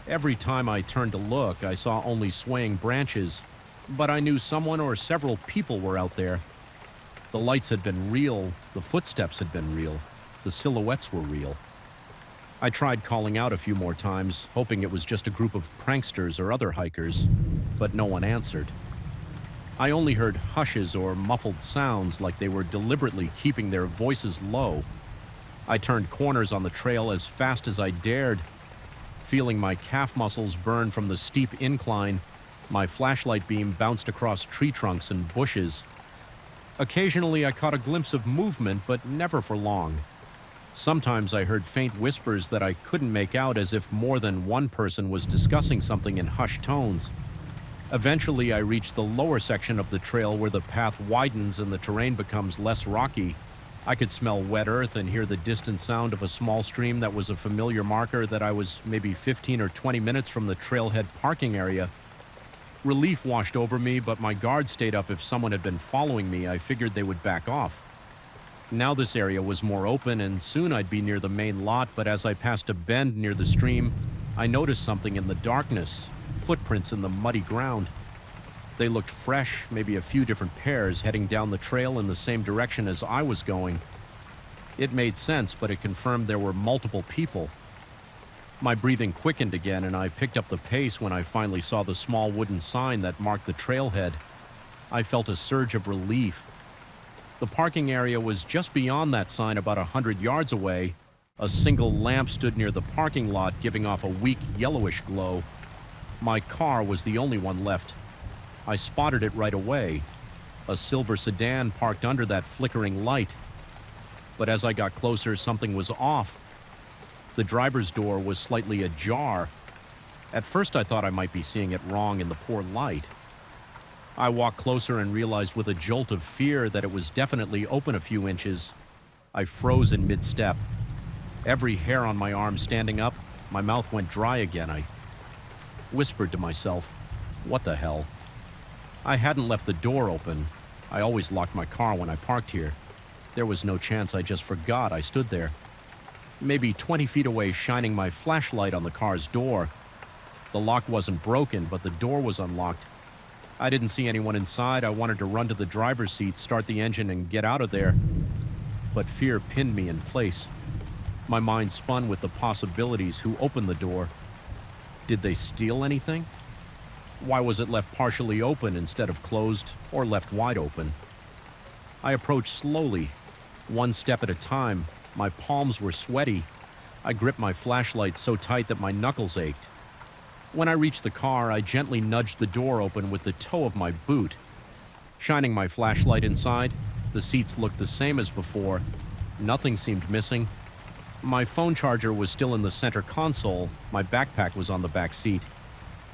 Every time I turned to look, I saw only swaying branches, but I knew someone or several people were out there. The lights had been real, the footsteps had been real, the silhouettes were real. I tried calling out a few more times, hoping it was just a group of pranksters or other hikers, but no one answered. I only heard hushes or muffled sounds like they were deliberately keeping their voices low. I turned corners on the trail as fast as I dared. Feeling my calf muscles burn from the steep incline, my flashlight beam bounced across tree trunks and bushes. Occasionally I caught a glimpse of movement, but never for long. Sometimes I heard faint whispers that I couldn't make out, as if more than one person was discussing something in hushed tones. Eventually I reached the lower section of the trail where the path widens and the terrain becomes less rocky. I could smell wet earth and hear the distant sound of a small stream that was a familiar marker that I was maybe 15 or 20 minutes from the trailhead parking area. Relief washed over me, but my guard stayed up. If someone had been following me, I figured they would back off. Now this area was more open, and soon I'd be near the main lot, but as I passed a bend near the stream, I noticed something in the darkness, footprints in the muddy ground. They looked fresh, maybe a few different pairs heading down the trail in the same direction as I was going. It made sense, but it confirmed there were multiple people. My breathing quickened again, and I picked up the pace when I finally saw the small wooden sign that marked the trailhead. I felt a surge of relief. The parking area was just beyond that sign, about 100 yards away. A single lamp stood near the parking lot, giving off a weak yellowish glow. My car was the only one left. I spotted it right away. A silver sedan parked under that flickering light. But as I got closer, something was off. The driver's door was slightly ajar. At first I thought I might be seeing it wrong in the poor light. I walked closer and realized with a jolt of fear that it was definitely open a few inches. I froze in mid-step. Every hair on my arm standing up, my mouth went dry again. I whispered to myself, "What the hell?" I hadn't left the door open. I always locked my car when I parked here. There was no chance I just forgot I stood there. Maybe 20 feet away, shining my flashlight on the car's door. The lock wasn't broken, but the door was unlocked. I didn't see anyone inside. I wanted to run to the driver's seat, start the engine, and get out of there. But fear pinned me in place. My mind spun with the possibilities. Who opened the door? Did they steal anything? Why was it left partially open instead of closed or left wide open? I approached slowly, one step at a time. My palms were sweaty. I gripped my flashlight so tight that my knuckles ached. When I reached the car, I gently nudged the door open with the toe of my boot. Shining my flashlight inside, the seats looked the same as before. Nothing seemed missing. My phone charger was still in the center console. My backpack was on the back seat.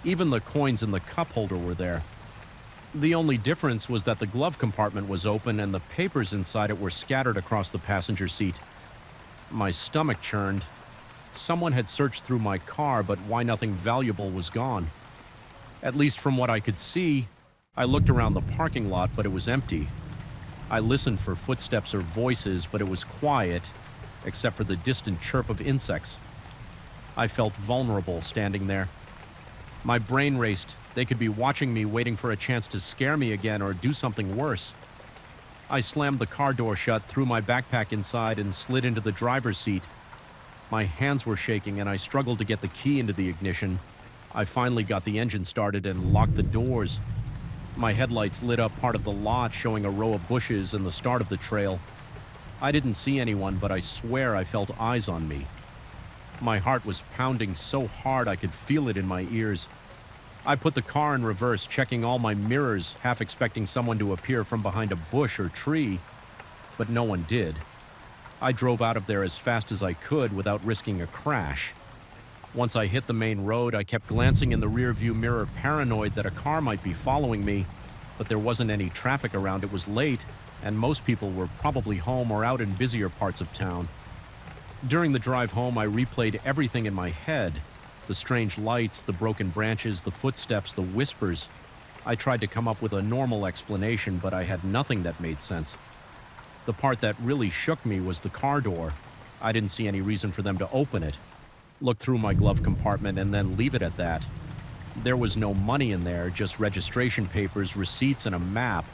Even the coins in the cup holder were there. The only difference was that the glove compartment was open and the papers inside it were scattered across the passenger seat. My stomach churned. Someone had searched through my car, but why nothing valuable was gone? At least from what I could see. I looked around the parking lot, but it was empty. I listened for footsteps or voices, but it was quiet, except for the distant chirp of insects. I felt vulnerable standing there. My brain raced. They could be watching me, waiting for a chance to scare me again or do something worse. I slammed the car door shut, threw my backpack inside, and slid into the driver's seat. My hands were shaking, and I struggled to get the key into the ignition. I finally got the engine started and locked the doors. My headlights lit up part of the lot, showing a row of bushes and the start of the trail. I didn't see anyone, but I swear I felt eyes on me. My heart was pounding so hard I could feel it in my ears. I put the car in reverse, checking all my mirrors, half expecting someone to appear from behind a bush or tree, but no one did. I drove out of there as fast as I could without risking a crash. Once I hit the main road, I kept glancing in the rearview mirror, paranoid that a car might be following me, but there wasn't any traffic around. It was late, and most people were probably home or out in busier parts of town. During the drive home, I replayed everything in my head. The strange lights, the broken branches, the footsteps, the whispers. I tried to come up with a normal explanation, but I had nothing that made sense. The part that really shook me was the car door. I didn't see any reason for them to open it. look through my glove compartment, and then leave it at that. There was no money in there, just registration papers, receipts, and a map.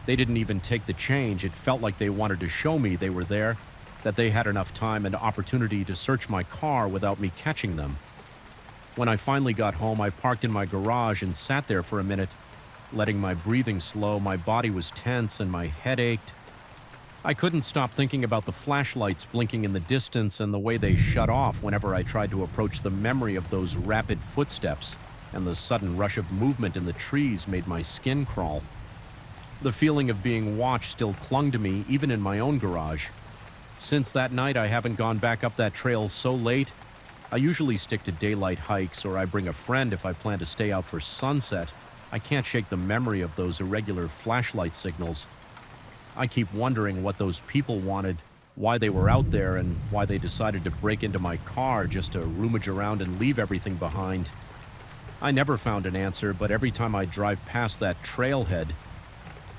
They didn't even take the change. It felt like they wanted to show me they were there, that they had enough time and opportunity to search my car without me catching them. When I finally got home, I parked in my garage and sat there for a minute, letting my breathing slow. My body was tense and my head ached. I couldn't stop thinking about the flashlights blinking in the distance and the way they shut off whenever I tried to approach. The memory of those rapid footsteps and the sudden rush of movement in the trees made my skin crawl. The feeling of being watched still clung to me, even in my own garage. Since that night, I haven't gone back up that trail so late. I usually stick to daylight hikes, or I bring a friend if I plan to stay out for sunset. I can't shake the memory of those irregular flashlight signals. I keep wondering what those people wanted, why they were out there, and why they decided to break into my car just to rummage around and leave everything behind. I never found an answer, but every time I drive past that trailhead,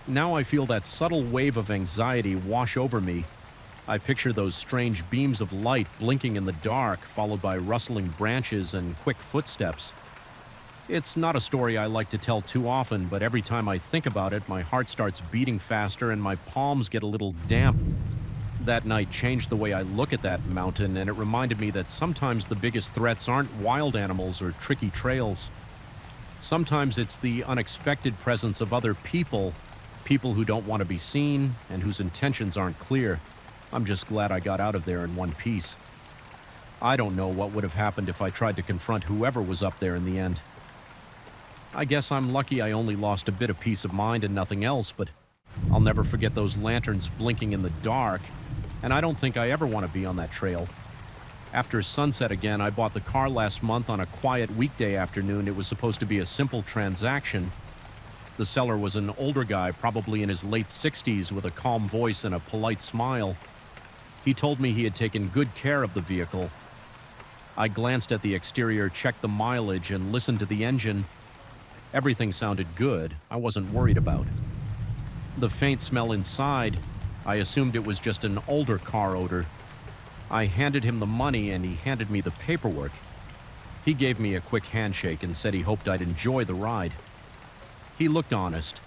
now I feel that subtle wave of anxiety wash over me. I picture those strange beams of light blinking in the dark, followed by rustling branches and quick footsteps. It's not a story I like to tell too often, but every time I think about it, my heart starts beating faster and my palms get a little damp. That night changed the way I look at that mountain, and it reminded me that sometimes the biggest threats aren't wild animals or tricky trails. Sometimes it's the unexpected presence of other people who don't want to be seen and whose intentions aren't clear. I'm just glad I got out of there in one piece. I don't know what would have happened if I tried to confront whoever was up there in the end. I guess I'm lucky I only lost a bit of peace of mind and nothing else, but I'll never forget those lanterns blinking in the dark, and I don't think I ever want to be on that trail. After sunset again, I bought the car last month on a quiet weekday afternoon. It was supposed to be a simple transaction. The seller was an older guy, probably in his late 60s, with a calm voice and a polite smile. He told me he had taken good care of the vehicle. I glanced at the exterior, checked the mileage, and listened to the engine. Everything sounded good. I wasn't worried about. The faint smell inside, I assumed it was just an older car odor. I handed him the money and he handed me the paperwork. He gave me a quick handshake and said he hoped I'd enjoy the ride. He looked honest.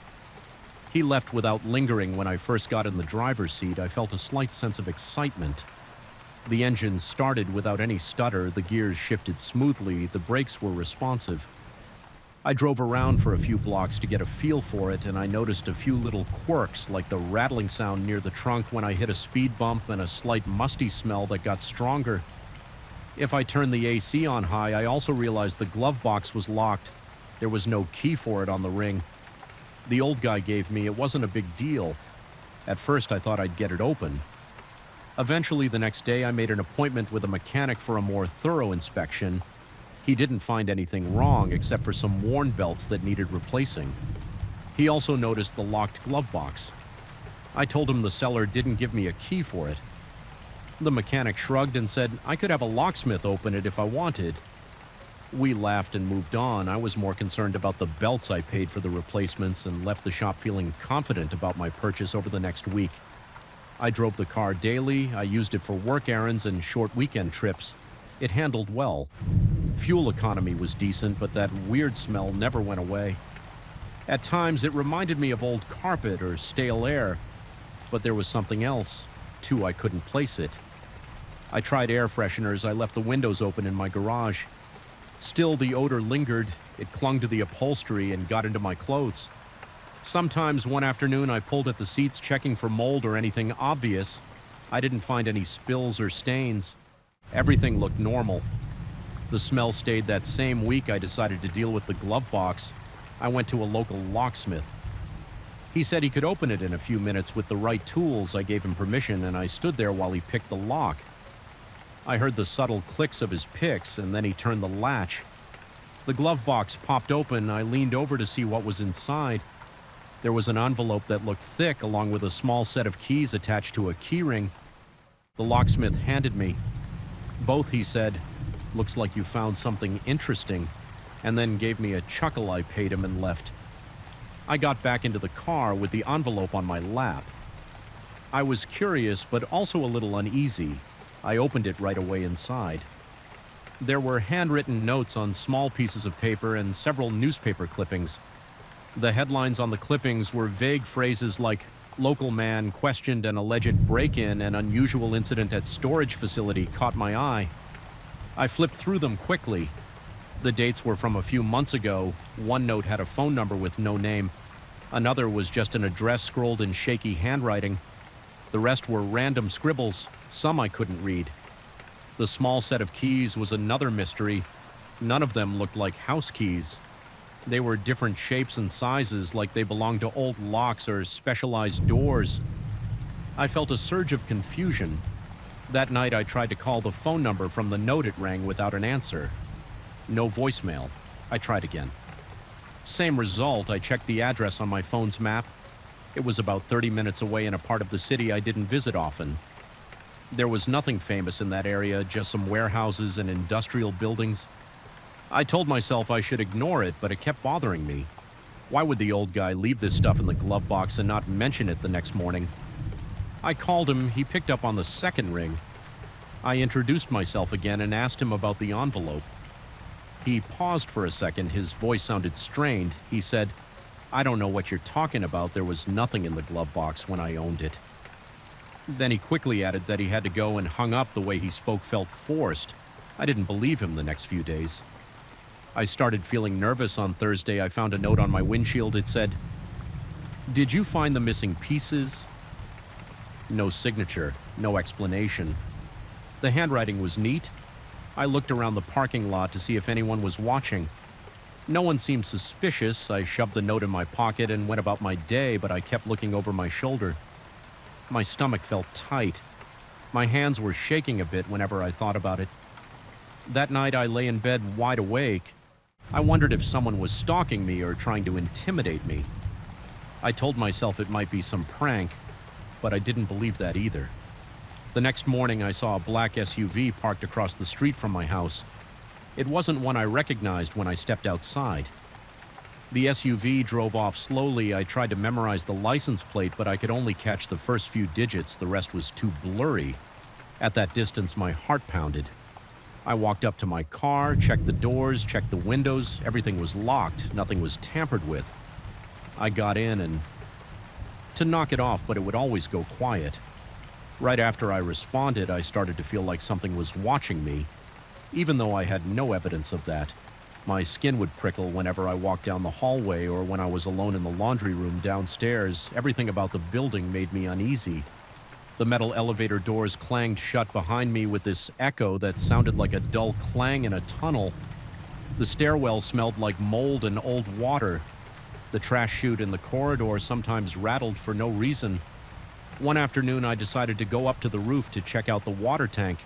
He left without lingering. When I first got in the driver's seat, I felt a slight sense of excitement. The engine started without any stutter, the gears shifted smoothly, the brakes were responsive. I drove around for a few blocks to get a feel for it, and I noticed a few little quirks, like the rattling sound near the trunk when I hit a speed bump and a slight musty smell that got stronger. If I turned the AC on high, I also realized the glove box was locked. There was no key for it on the ring. The old guy gave me, it wasn't a big deal. At first, I thought I'd get it open. Eventually, the next day, I made an appointment with a mechanic for a more thorough inspection. He didn't find anything wrong except for some worn belts that needed replacing. He also noticed the locked glove box. I told him the seller didn't give me a key for it. The mechanic shrugged and said I could have a locksmith open it if I wanted. We laughed and moved on. I was more concerned about the belts I paid for the replacements and left the shop feeling confident about my purchase over the next week. I drove the car daily. I used it for work errands and short weekend trips. It handled well. Fuel economy was decent, but that weird smell never went away. At times, it reminded me of old carpet or stale air, but there was something else. Too, I couldn't place it. I tried air fresheners. I left the windows open in my garage. Still, the odor lingered. It clung to the upholstery and got into my clothes. Sometimes one afternoon, I pulled at the seats checking for mold or anything obvious. I didn't find any spills or stains. Everything looked normal. The smell stayed. That same week, I decided to deal with the glove box. I went to a local locksmith. He said he could open it in a few minutes with the right tools. I gave him permission, and I stood there while he picked the lock. I heard the subtle clicks of his picks, and then he turned the latch. The glove box popped open. I leaned over to see what was inside. There was an envelope that looked thick, along with a small set of keys attached to a keyring. The locksmith handed me. Both, he said, "Looks like you found something interesting," and then gave me a chuckle. I paid him and left. I got back into the car with the envelope on my lap. I was curious, but also a little uneasy. I opened it right away inside. There were handwritten notes on small pieces of paper and several newspaper clippings. The headlines on the clippings were vague phrases like, "Local man questioned an alleged break-in and unusual incident at storage facility caught my eye." I flipped through them quickly. The dates were from a few months ago. One note had a phone number with no name. Another was just an address scrolled in shaky handwriting. The rest were random scribbles, some I couldn't read. The small set of keys was another mystery. None of them looked like house keys. They were different shapes and sizes, like they belonged to old locks or specialized doors. I felt a surge of confusion. That night I tried to call the phone number from the note it rang without an answer. No voicemail. I tried again. Same result. I checked the address on my phone's map. It was about 30 minutes away in a part of the city I didn't visit often. There was nothing famous in that area, just some warehouses and industrial buildings. I told myself I should ignore it, but it kept bothering me. Why would the old guy leave this stuff in the glove box and not mention it the next morning? I called him. He picked up on the second ring. I introduced myself again and asked him about the envelope. He paused for a second. His voice sounded strained. He said, "I don't know what you're talking about. There was nothing in the glove box when I owned it." Then he quickly added that he had to go and hung up. The way he spoke felt forced. I didn't believe him the next few days. I started feeling nervous on Thursday. I found a note on my windshield. It said, "Did you find the missing pieces?" No signature, no explanation. The handwriting was neat. I looked around the parking lot to see if anyone was watching. No one seemed suspicious. I shoved the note in my pocket and went about my day, but I kept looking over my shoulder. My stomach felt tight. My hands were shaking a bit whenever I thought about it. That night I lay in bed wide awake. I wondered if someone was stalking me or trying to intimidate me. I told myself it might be some prank, but I didn't believe that either. The next morning I saw a black SUV parked across the street from my house. It wasn't one I recognized when I stepped outside. The SUV drove off slowly. I tried to memorize the license plate, but I could only catch the first few digits. The rest was too blurry. At that distance, my heart pounded. I walked up to my car, checked the doors, checked the windows. Everything was locked. Nothing was tampered with. I got in and to knock it off, but it would always go quiet. Right after I responded, I started to feel like something was watching me, even though I had no evidence of that. My skin would prickle whenever I walked down the hallway or when I was alone in the laundry room downstairs. Everything about the building made me uneasy. The metal elevator doors clanged shut behind me with this echo that sounded like a dull clang in a tunnel. The stairwell smelled like mold and old water. The trash chute in the corridor sometimes rattled for no reason. One afternoon, I decided to go up to the roof to check out the water tank.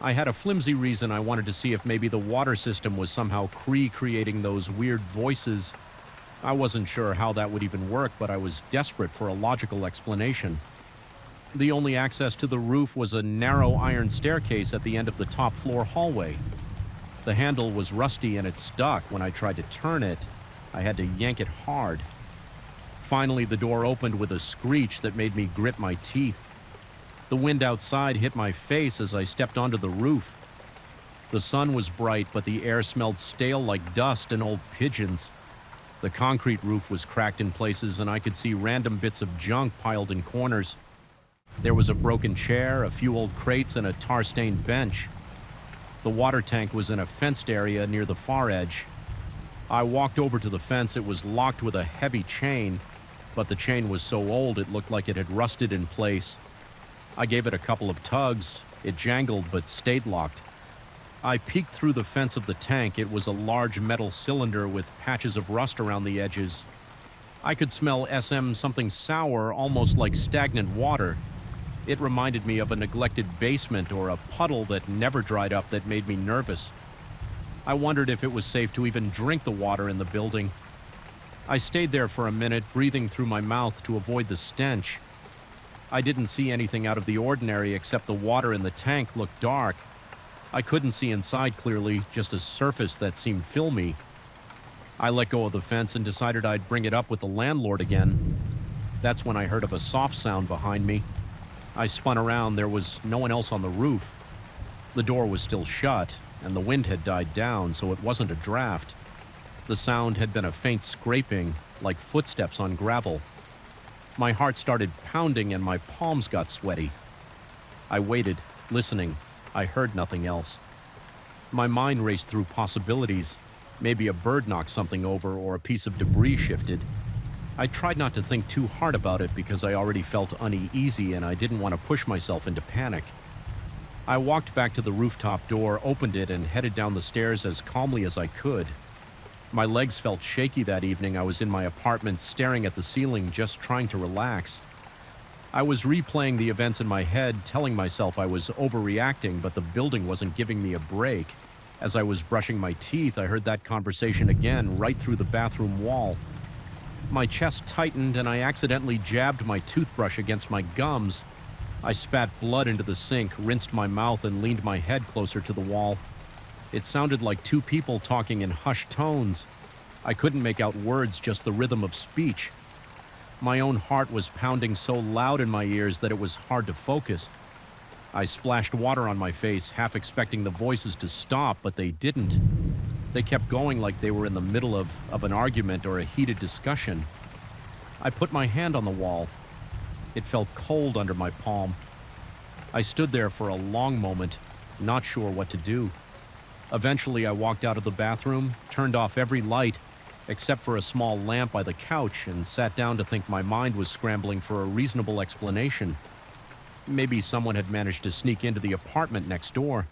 I had a flimsy reason. I wanted to see if maybe the water system was somehow creating those weird voices. I wasn't sure how that would even work, but I was desperate for a logical explanation. The only access to the roof was a narrow iron staircase at the end of the top floor hallway. The handle was rusty and it stuck. When I tried to turn it, I had to yank it hard. Finally, the door opened with a screech that made me grit my teeth. The wind outside hit my face as I stepped onto the roof. The sun was bright, but the air smelled stale like dust and old pigeons. The concrete roof was cracked in places, and I could see random bits of junk piled in corners. There was a broken chair, a few old crates, and a tar-stained bench. The water tank was in a fenced area near the far edge. I walked over to the fence. It was locked with a heavy chain, but the chain was so old it looked like it had rusted in place. I gave it a couple of tugs. It jangled but stayed locked. I peeked through the fence of the tank. It was a large metal cylinder with patches of rust around the edges. I could smell something sour, almost like stagnant water. It reminded me of a neglected basement or a puddle that never dried up that made me nervous. I wondered if it was safe to even drink the water in the building. I stayed there for a minute, breathing through my mouth to avoid the stench. I didn't see anything out of the ordinary except the water in the tank looked dark. I couldn't see inside clearly, just a surface that seemed filmy. I let go of the fence and decided I'd bring it up with the landlord again. That's when I heard of a soft sound behind me. I spun around. There was no one else on the roof. The door was still shut. and the wind had died down, so it wasn't a draft. The sound had been a faint scraping, like footsteps on gravel. My heart started pounding and my palms got sweaty. I waited, listening. I heard nothing else. My mind raced through possibilities. Maybe a bird knocked something over or a piece of debris shifted. I tried not to think too hard about it because I already felt uneasy and I didn't want to push myself into panic. I walked back to the rooftop door, opened it, and headed down the stairs as calmly as I could. My legs felt shaky that evening. I was in my apartment, staring at the ceiling, just trying to relax. I was replaying the events in my head, telling myself I was overreacting, but the building wasn't giving me a break. As I was brushing my teeth, I heard that conversation again, right through the bathroom wall. My chest tightened, and I accidentally jabbed my toothbrush against my gums. I spat blood into the sink, rinsed my mouth, and leaned my head closer to the wall. It sounded like two people talking in hushed tones. I couldn't make out words, just the rhythm of speech. My own heart was pounding so loud in my ears that it was hard to focus. I splashed water on my face, half expecting the voices to stop, but they didn't. They kept going like they were in the middle of an argument or a heated discussion. I put my hand on the wall. It felt cold under my palm. I stood there for a long moment, not sure what to do. Eventually, I walked out of the bathroom, turned off every light, except for a small lamp by the couch, and sat down to think. My mind was scrambling for a reasonable explanation. Maybe someone had managed to sneak into the apartment next door.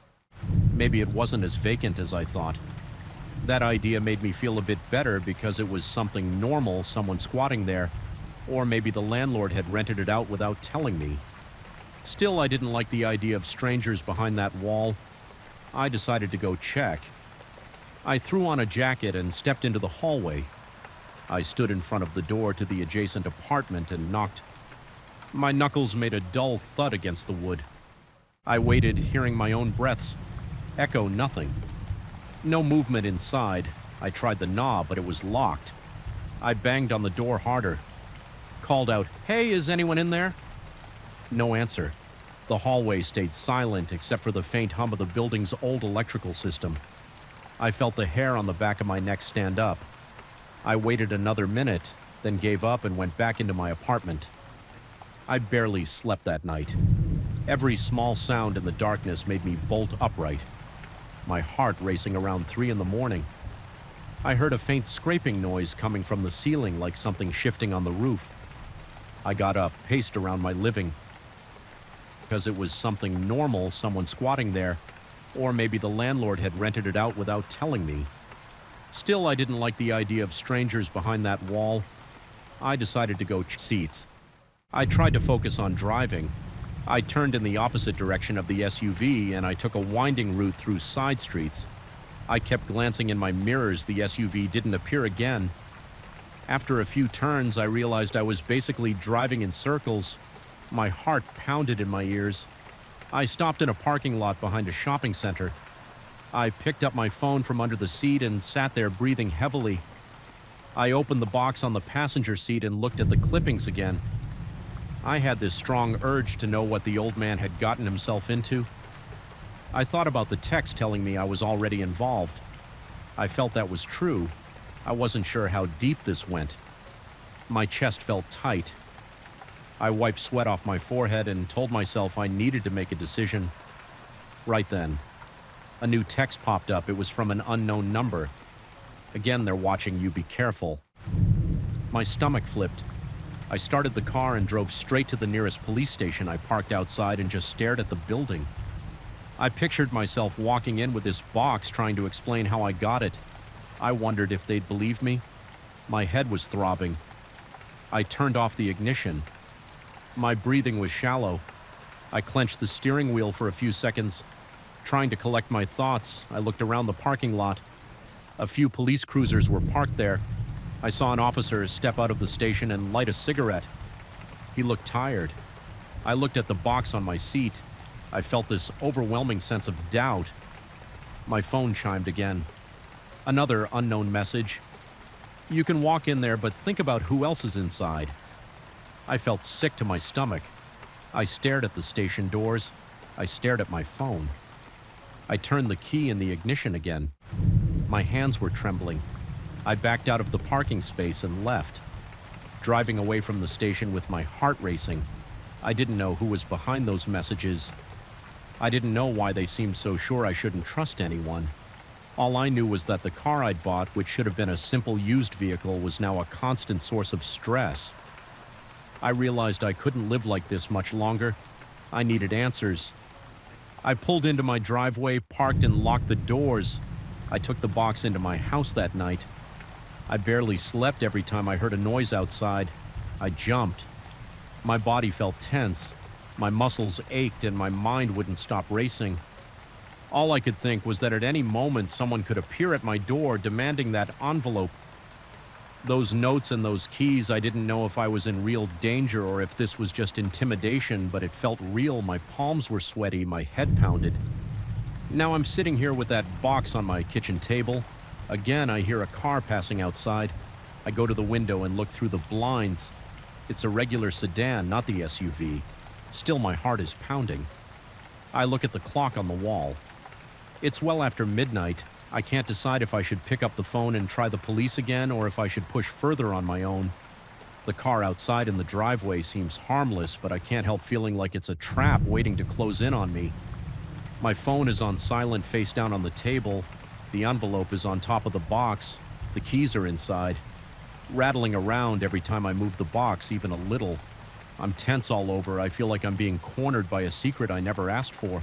Maybe it wasn't as vacant as I thought. That idea made me feel a bit better because it was something normal, someone squatting there, or maybe the landlord had rented it out without telling me. Still, I didn't like the idea of strangers behind that wall. I decided to go check. I threw on a jacket and stepped into the hallway. I stood in front of the door to the adjacent apartment and knocked. My knuckles made a dull thud against the wood. I waited, hearing my own breaths. Echo nothing. No movement inside. I tried the knob, but it was locked. I banged on the door harder. Called out, "Hey, is anyone in there?" No answer. The hallway stayed silent except for the faint hum of the building's old electrical system. I felt the hair on the back of my neck stand up. I waited another minute, then gave up and went back into my apartment. I barely slept that night. Every small sound in the darkness made me bolt upright, my heart racing around 3 in the morning. I heard a faint scraping noise coming from the ceiling, like something shifting on the roof. I got up, paced around my living. Because it was something normal, someone squatting there, or maybe the landlord had rented it out without telling me. Still, I didn't like the idea of strangers behind that wall. I decided to go seats. I tried to focus on driving. I turned in the opposite direction of the SUV and I took a winding route through side streets. I kept glancing in my mirrors. The SUV didn't appear again. After a few turns, I realized I was basically driving in circles. My heart pounded in my ears. I stopped in a parking lot behind a shopping center. I picked up my phone from under the seat and sat there breathing heavily. I opened the box on the passenger seat and looked at the clippings again. I had this strong urge to know what the old man had gotten himself into. I thought about the text telling me I was already involved. I felt that was true. I wasn't sure how deep this went. My chest felt tight. I wiped sweat off my forehead and told myself I needed to make a decision. Right then, a new text popped up. It was from an unknown number. Again, they're watching you, be careful. My stomach flipped. I started the car and drove straight to the nearest police station. I parked outside and just stared at the building. I pictured myself walking in with this box, trying to explain how I got it. I wondered if they'd believe me. My head was throbbing. I turned off the ignition. My breathing was shallow. I clenched the steering wheel for a few seconds. Trying to collect my thoughts, I looked around the parking lot. A few police cruisers were parked there. I saw an officer step out of the station and light a cigarette. He looked tired. I looked at the box on my seat. I felt this overwhelming sense of doubt. My phone chimed again. Another unknown message. "You can walk in there, but think about who else is inside." I felt sick to my stomach. I stared at the station doors. I stared at my phone. I turned the key in the ignition again. My hands were trembling. I backed out of the parking space and left, driving away from the station with my heart racing. I didn't know who was behind those messages. I didn't know why they seemed so sure I shouldn't trust anyone. All I knew was that the car I'd bought, which should have been a simple used vehicle, was now a constant source of stress. I realized I couldn't live like this much longer. I needed answers. I pulled into my driveway, parked, and locked the doors. I took the box into my house that night. I barely slept every time I heard a noise outside. I jumped. My body felt tense. My muscles ached and my mind wouldn't stop racing. All I could think was that at any moment someone could appear at my door demanding that envelope. Those notes and those keys, I didn't know if I was in real danger or if this was just intimidation, but it felt real. My palms were sweaty, my head pounded. Now I'm sitting here with that box on my kitchen table. Again, I hear a car passing outside. I go to the window and look through the blinds. It's a regular sedan, not the SUV. Still, my heart is pounding. I look at the clock on the wall. It's well after midnight. I can't decide if I should pick up the phone and try the police again or if I should push further on my own. The car outside in the driveway seems harmless, but I can't help feeling like it's a trap waiting to close in on me. My phone is on silent, face down on the table. The envelope is on top of the box. The keys are inside, rattling around every time I move the box, even a little. I'm tense all over. I feel like I'm being cornered by a secret I never asked for.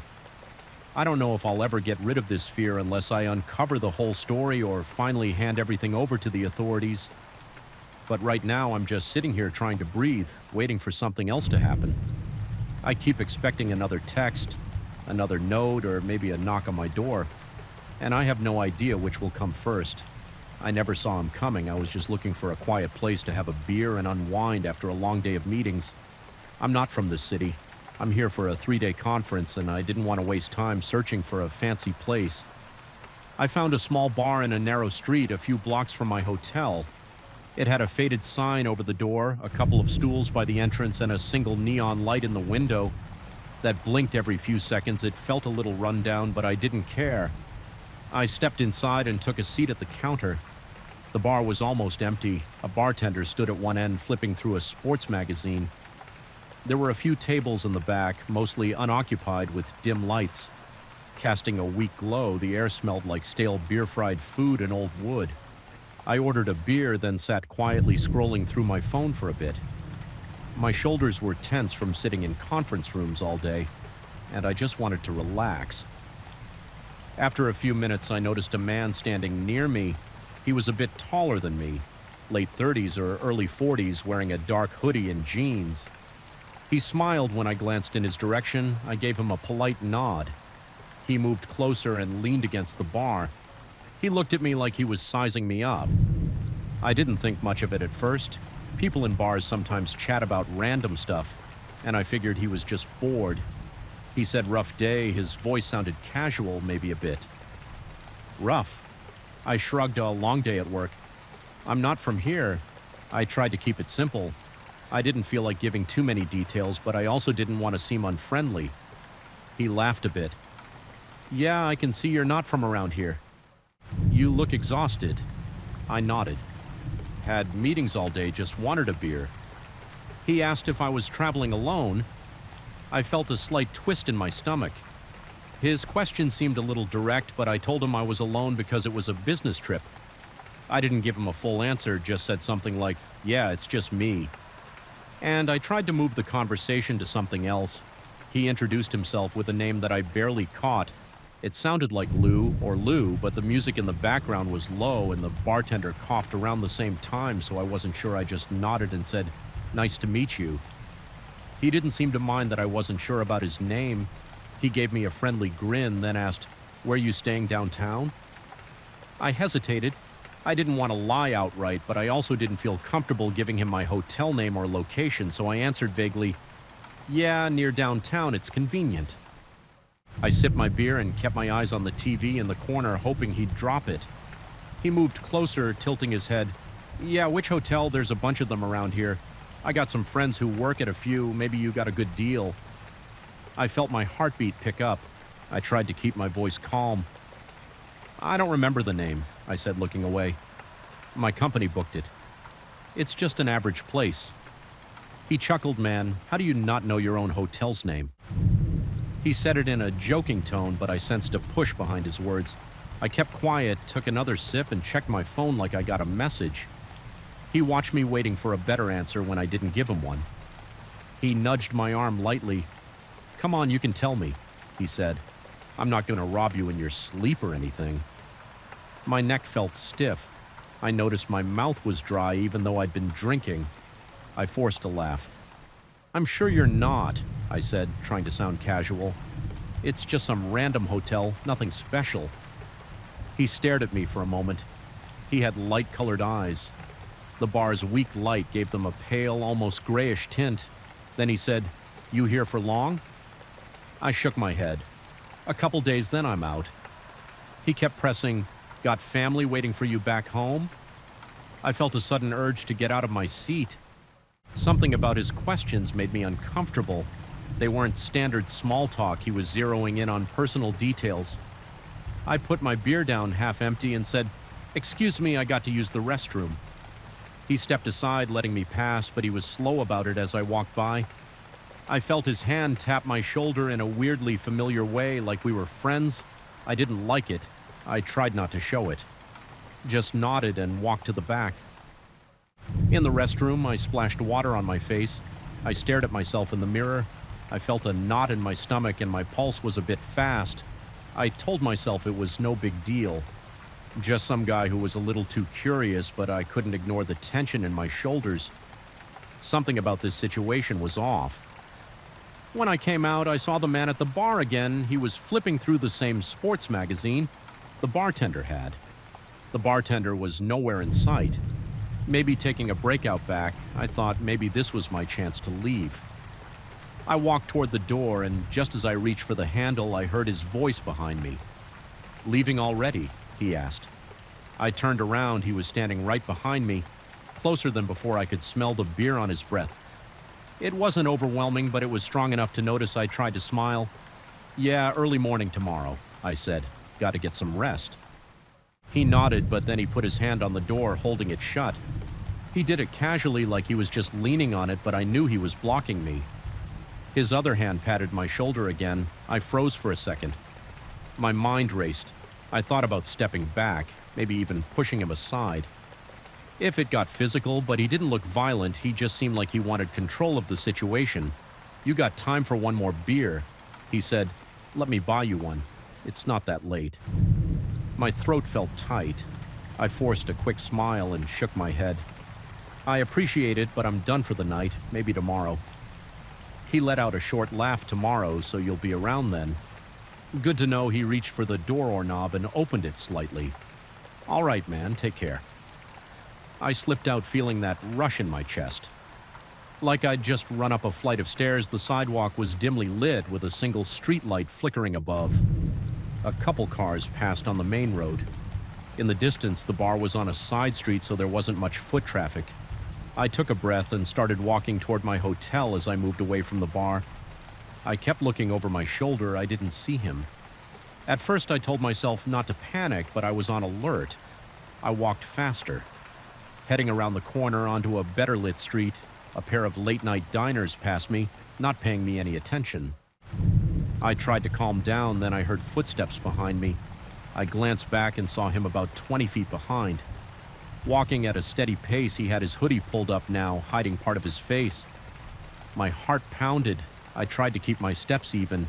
I don't know if I'll ever get rid of this fear unless I uncover the whole story or finally hand everything over to the authorities. But right now, I'm just sitting here trying to breathe, waiting for something else to happen. I keep expecting another text, another note, or maybe a knock on my door. And I have no idea which will come first. I never saw him coming. I was just looking for a quiet place to have a beer and unwind after a long day of meetings. I'm not from this city. I'm here for a 3-day conference, and I didn't want to waste time searching for a fancy place. I found a small bar in a narrow street a few blocks from my hotel. It had a faded sign over the door, a couple of stools by the entrance, and a single neon light in the window that blinked every few seconds. It felt a little rundown, but I didn't care. I stepped inside and took a seat at the counter. The bar was almost empty. A bartender stood at one end, flipping through a sports magazine. There were a few tables in the back, mostly unoccupied, with dim lights. Casting a weak glow, the air smelled like stale beer-fried food and old wood. I ordered a beer, then sat quietly scrolling through my phone for a bit. My shoulders were tense from sitting in conference rooms all day, and I just wanted to relax. After a few minutes, I noticed a man standing near me. He was a bit taller than me, late 30s or early 40s, wearing a dark hoodie and jeans. He smiled when I glanced in his direction. I gave him a polite nod. He moved closer and leaned against the bar. He looked at me like he was sizing me up. I didn't think much of it at first. People in bars sometimes chat about random stuff, and I figured he was just bored. He said rough day. His voice sounded casual, maybe a bit. Rough. I shrugged. A long day at work. I'm not from here. I tried to keep it simple. I didn't feel like giving too many details, but I also didn't want to seem unfriendly. He laughed a bit. Yeah, I can see you're not from around here. You look exhausted. I nodded. Had meetings all day, just wanted a beer. He asked if I was traveling alone. I felt a slight twist in my stomach. His question seemed a little direct, but I told him I was alone because it was a business trip. I didn't give him a full answer, just said something like, yeah, it's just me. And I tried to move the conversation to something else. He introduced himself with a name that I barely caught. It sounded like Lou or Lou, but the music in the background was low and the bartender coughed around the same time, so I wasn't sure. I just nodded and said, nice to meet you. He didn't seem to mind that I wasn't sure about his name. He gave me a friendly grin, then asked, where are you staying downtown? I hesitated. I didn't want to lie outright, but I also didn't feel comfortable giving him my hotel name or location, so I answered vaguely, yeah, near downtown, it's convenient. I sipped my beer and kept my eyes on the TV in the corner, hoping he'd drop it. He moved closer, tilting his head. Yeah, which hotel? There's a bunch of them around here. I got some friends who work at a few. Maybe you got a good deal. I felt my heartbeat pick up. I tried to keep my voice calm. I don't remember the name, I said, looking away. My company booked it. It's just an average place. He chuckled. Man, how do you not know your own hotel's name? He said it in a joking tone, but I sensed a push behind his words. I kept quiet, took another sip, and checked my phone like I got a message. He watched me waiting for a better answer when I didn't give him one. He nudged my arm lightly. "Come on, you can tell me," he said. "I'm not going to rob you in your sleep or anything." My neck felt stiff. I noticed my mouth was dry even though I'd been drinking. I forced a laugh. "I'm sure you're not," I said, trying to sound casual. "It's just some random hotel, nothing special." He stared at me for a moment. He had light-colored eyes. The bar's weak light gave them a pale, almost grayish tint. Then he said, "You here for long?" I shook my head. "A couple days, then I'm out." He kept pressing, "Got family waiting for you back home?" I felt a sudden urge to get out of my seat. Something about his questions made me uncomfortable. They weren't standard small talk. He was zeroing in on personal details. I put my beer down half empty and said, "Excuse me, I got to use the restroom." He stepped aside, letting me pass, but he was slow about it as I walked by. I felt his hand tap my shoulder in a weirdly familiar way, like we were friends. I didn't like it. I tried not to show it. Just nodded and walked to the back. In the restroom, I splashed water on my face. I stared at myself in the mirror. I felt a knot in my stomach and my pulse was a bit fast. I told myself it was no big deal. Just some guy who was a little too curious, but I couldn't ignore the tension in my shoulders. Something about this situation was off. When I came out, I saw the man at the bar again. He was flipping through the same sports magazine the bartender had. The bartender was nowhere in sight. Maybe taking a breakout back. I thought maybe this was my chance to leave. I walked toward the door, and just as I reached for the handle, I heard his voice behind me. "Leaving already?" he asked. I turned around. He was standing right behind me, closer than before. I could smell the beer on his breath. It wasn't overwhelming, but it was strong enough to notice. I tried to smile. "Yeah, early morning tomorrow," I said. "Got to get some rest." He nodded, but then he put his hand on the door, holding it shut. He did it casually, like he was just leaning on it, but I knew he was blocking me. His other hand patted my shoulder again. I froze for a second. My mind raced. I thought about stepping back, maybe even pushing him aside. If it got physical, but he didn't look violent. He just seemed like he wanted control of the situation. "You got time for one more beer?" he said. "Let me buy you one. It's not that late." My throat felt tight. I forced a quick smile and shook my head. "I appreciate it, but I'm done for the night. Maybe tomorrow." He let out a short laugh. "Tomorrow, so you'll be around then." Good to know. He reached for the door knob and opened it slightly. "All right, man, take care." I slipped out, feeling that rush in my chest. Like I'd just run up a flight of stairs. The sidewalk was dimly lit with a single street light flickering above. A couple cars passed on the main road. In the distance, the bar was on a side street, so there wasn't much foot traffic. I took a breath and started walking toward my hotel as I moved away from the bar. I kept looking over my shoulder. I didn't see him. At first, I told myself not to panic, but I was on alert. I walked faster. Heading around the corner onto a better lit street, a pair of late-night diners passed me, not paying me any attention. I tried to calm down, then I heard footsteps behind me. I glanced back and saw him about 20 feet behind. Walking at a steady pace, he had his hoodie pulled up now, hiding part of his face. My heart pounded. I tried to keep my steps even.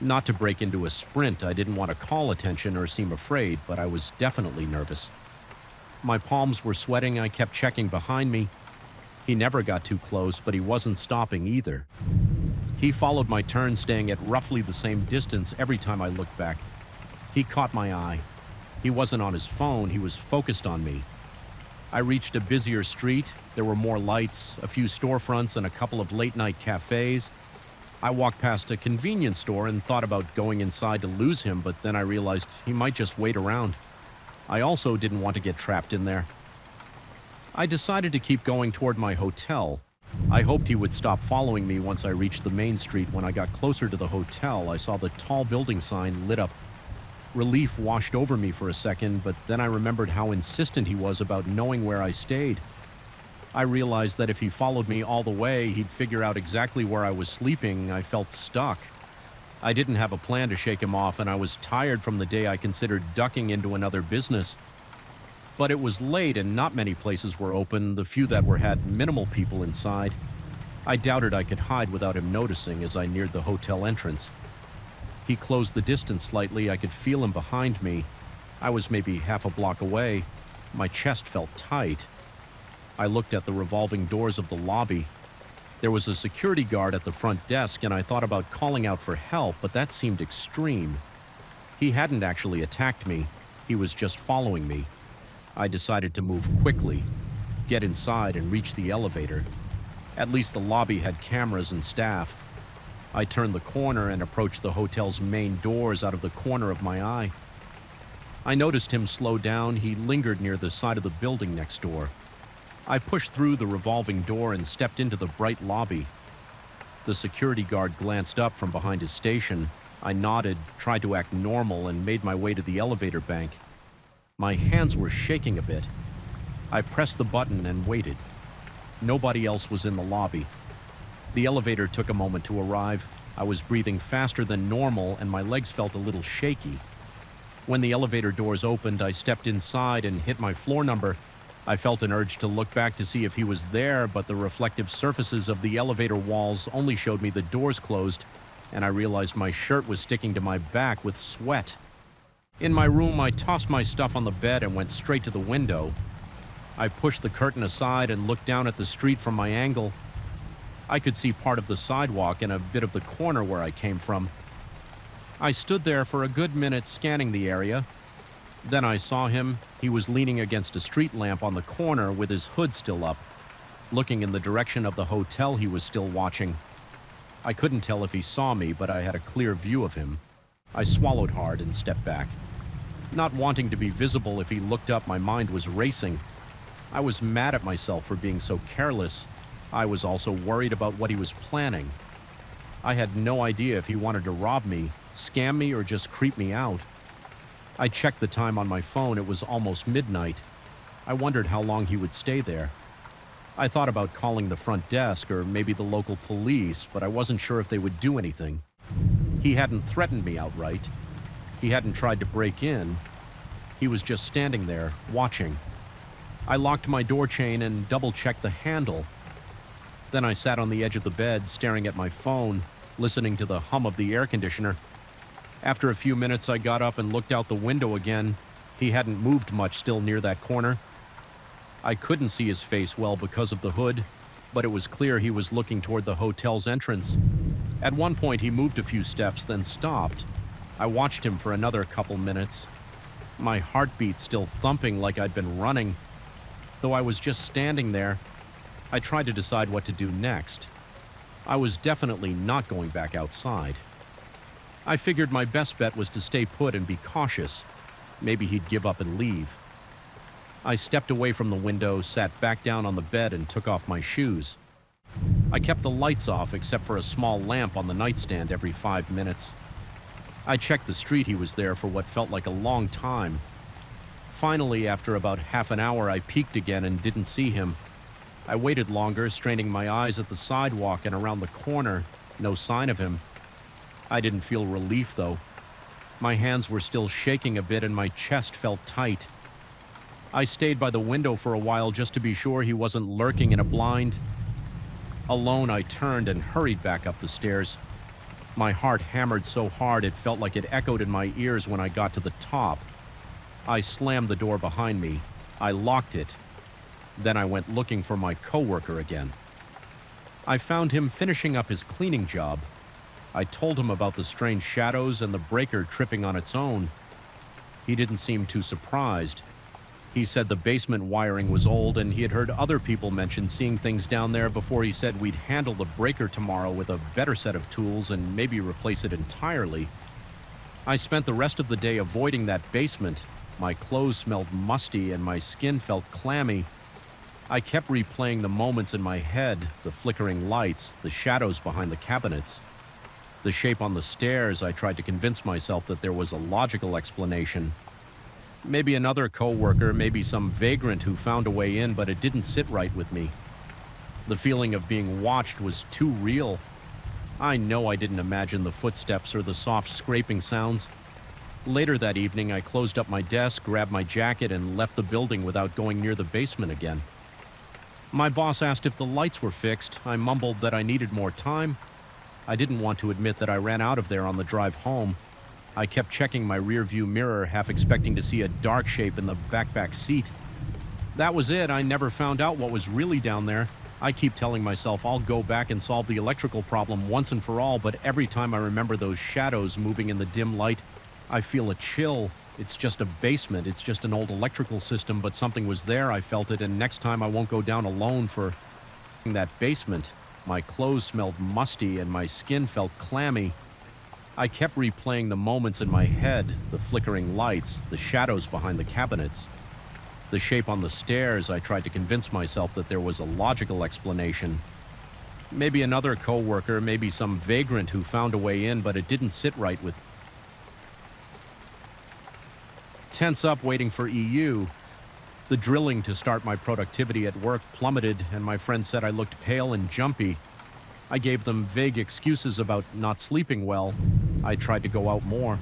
Not to break into a sprint. I didn't want to call attention or seem afraid, but I was definitely nervous. My palms were sweating. I kept checking behind me. He never got too close, but he wasn't stopping either. He followed my turn, staying at roughly the same distance every time I looked back. He caught my eye. He wasn't on his phone. He was focused on me. I reached a busier street. There were more lights, a few storefronts, and a couple of late-night cafes. I walked past a convenience store and thought about going inside to lose him, but then I realized he might just wait around. I also didn't want to get trapped in there. I decided to keep going toward my hotel. I hoped he would stop following me once I reached the main street. When I got closer to the hotel, I saw the tall building sign lit up. Relief washed over me for a second, but then I remembered how insistent he was about knowing where I stayed. I realized that if he followed me all the way, he'd figure out exactly where I was sleeping. I felt stuck. I didn't have a plan to shake him off, and I was tired from the day I considered ducking into another business. But it was late and not many places were open. The few that were had minimal people inside. I doubted I could hide without him noticing as I neared the hotel entrance. He closed the distance slightly. I could feel him behind me. I was maybe half a block away. My chest felt tight. I looked at the revolving doors of the lobby. There was a security guard at the front desk, and I thought about calling out for help, but that seemed extreme. He hadn't actually attacked me. He was just following me. I decided to move quickly, get inside, and reach the elevator. At least the lobby had cameras and staff. I turned the corner and approached the hotel's main doors out of the corner of my eye. I noticed him slow down. He lingered near the side of the building next door. I pushed through the revolving door and stepped into the bright lobby. The security guard glanced up from behind his station. I nodded, tried to act normal, and made my way to the elevator bank. My hands were shaking a bit. I pressed the button and waited. Nobody else was in the lobby. The elevator took a moment to arrive. I was breathing faster than normal, and my legs felt a little shaky. When the elevator doors opened, I stepped inside and hit my floor number. I felt an urge to look back to see if he was there, but the reflective surfaces of the elevator walls only showed me the doors closed, and I realized my shirt was sticking to my back with sweat. In my room, I tossed my stuff on the bed and went straight to the window. I pushed the curtain aside and looked down at the street from my angle. I could see part of the sidewalk and a bit of the corner where I came from. I stood there for a good minute scanning the area. Then I saw him. He was leaning against a street lamp on the corner with his hood still up, looking in the direction of the hotel he was still watching. I couldn't tell if he saw me, but I had a clear view of him. I swallowed hard and stepped back. Not wanting to be visible if he looked up, my mind was racing. I was mad at myself for being so careless. I was also worried about what he was planning. I had no idea if he wanted to rob me, scam me, or just creep me out. I checked the time on my phone. It was almost midnight. I wondered how long he would stay there. I thought about calling the front desk or maybe the local police, but I wasn't sure if they would do anything. He hadn't threatened me outright. He hadn't tried to break in. He was just standing there, watching. I locked my door chain and double-checked the handle. Then I sat on the edge of the bed, staring at my phone, listening to the hum of the air conditioner. After a few minutes, I got up and looked out the window again. He hadn't moved much, still near that corner. I couldn't see his face well because of the hood, but it was clear he was looking toward the hotel's entrance. At one point, he moved a few steps, then stopped. I watched him for another couple minutes, my heartbeat still thumping like I'd been running. Though I was just standing there, I tried to decide what to do next. I was definitely not going back outside. I figured my best bet was to stay put and be cautious. Maybe he'd give up and leave. I stepped away from the window, sat back down on the bed, and took off my shoes. I kept the lights off except for a small lamp on the nightstand every 5 minutes. I checked the street. He was there for what felt like a long time. Finally, after about half an hour, I peeked again and didn't see him. I waited longer, straining my eyes at the sidewalk and around the corner. No sign of him. I didn't feel relief, though. My hands were still shaking a bit and my chest felt tight. I stayed by the window for a while just to be sure he wasn't lurking in a blind. Alone, I turned and hurried back up the stairs. My heart hammered so hard it felt like it echoed in my ears when I got to the top. I slammed the door behind me. I locked it. Then I went looking for my coworker again. I found him finishing up his cleaning job. I told him about the strange shadows and the breaker tripping on its own. He didn't seem too surprised. He said the basement wiring was old and he had heard other people mention seeing things down there before. He said we'd handle the breaker tomorrow with a better set of tools and maybe replace it entirely. I spent the rest of the day avoiding that basement. My clothes smelled musty and my skin felt clammy. I kept replaying the moments in my head, the flickering lights, the shadows behind the cabinets. The shape on the stairs, I tried to convince myself that there was a logical explanation. Maybe another coworker, maybe some vagrant who found a way in, but it didn't sit right with me. The feeling of being watched was too real. I know I didn't imagine the footsteps or the soft scraping sounds. Later that evening, I closed up my desk, grabbed my jacket, and left the building without going near the basement again. My boss asked if the lights were fixed. I mumbled that I needed more time. I didn't want to admit that I ran out of there on the drive home. I kept checking my rearview mirror, half expecting to see a dark shape in the back seat. That was it. I never found out what was really down there. I keep telling myself I'll go back and solve the electrical problem once and for all, but every time I remember those shadows moving in the dim light, I feel a chill. It's just a basement. It's just an old electrical system, but something was there. I felt it, and next time I won't go down alone for that basement. My clothes smelled musty and my skin felt clammy. I kept replaying the moments in my head, the flickering lights, the shadows behind the cabinets. The shape on the stairs, I tried to convince myself that there was a logical explanation. Maybe another coworker, maybe some vagrant who found a way in, but it didn't sit right with me. Tense up waiting for EU. The drilling to start my productivity at work plummeted, and my friends said I looked pale and jumpy. I gave them vague excuses about not sleeping well. I tried to go out more,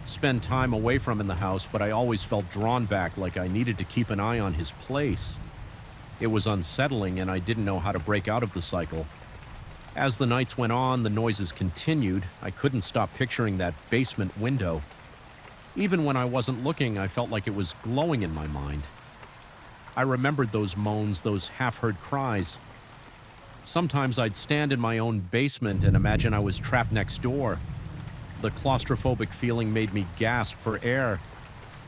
spend time away from in the house, but I always felt drawn back, like I needed to keep an eye on his place. It was unsettling, and I didn't know how to break out of the cycle. As the nights went on, the noises continued. I couldn't stop picturing that basement window. Even when I wasn't looking, I felt like it was glowing in my mind. I remembered those moans, those half-heard cries. Sometimes I'd stand in my own basement and imagine I was trapped next door. The claustrophobic feeling made me gasp for air.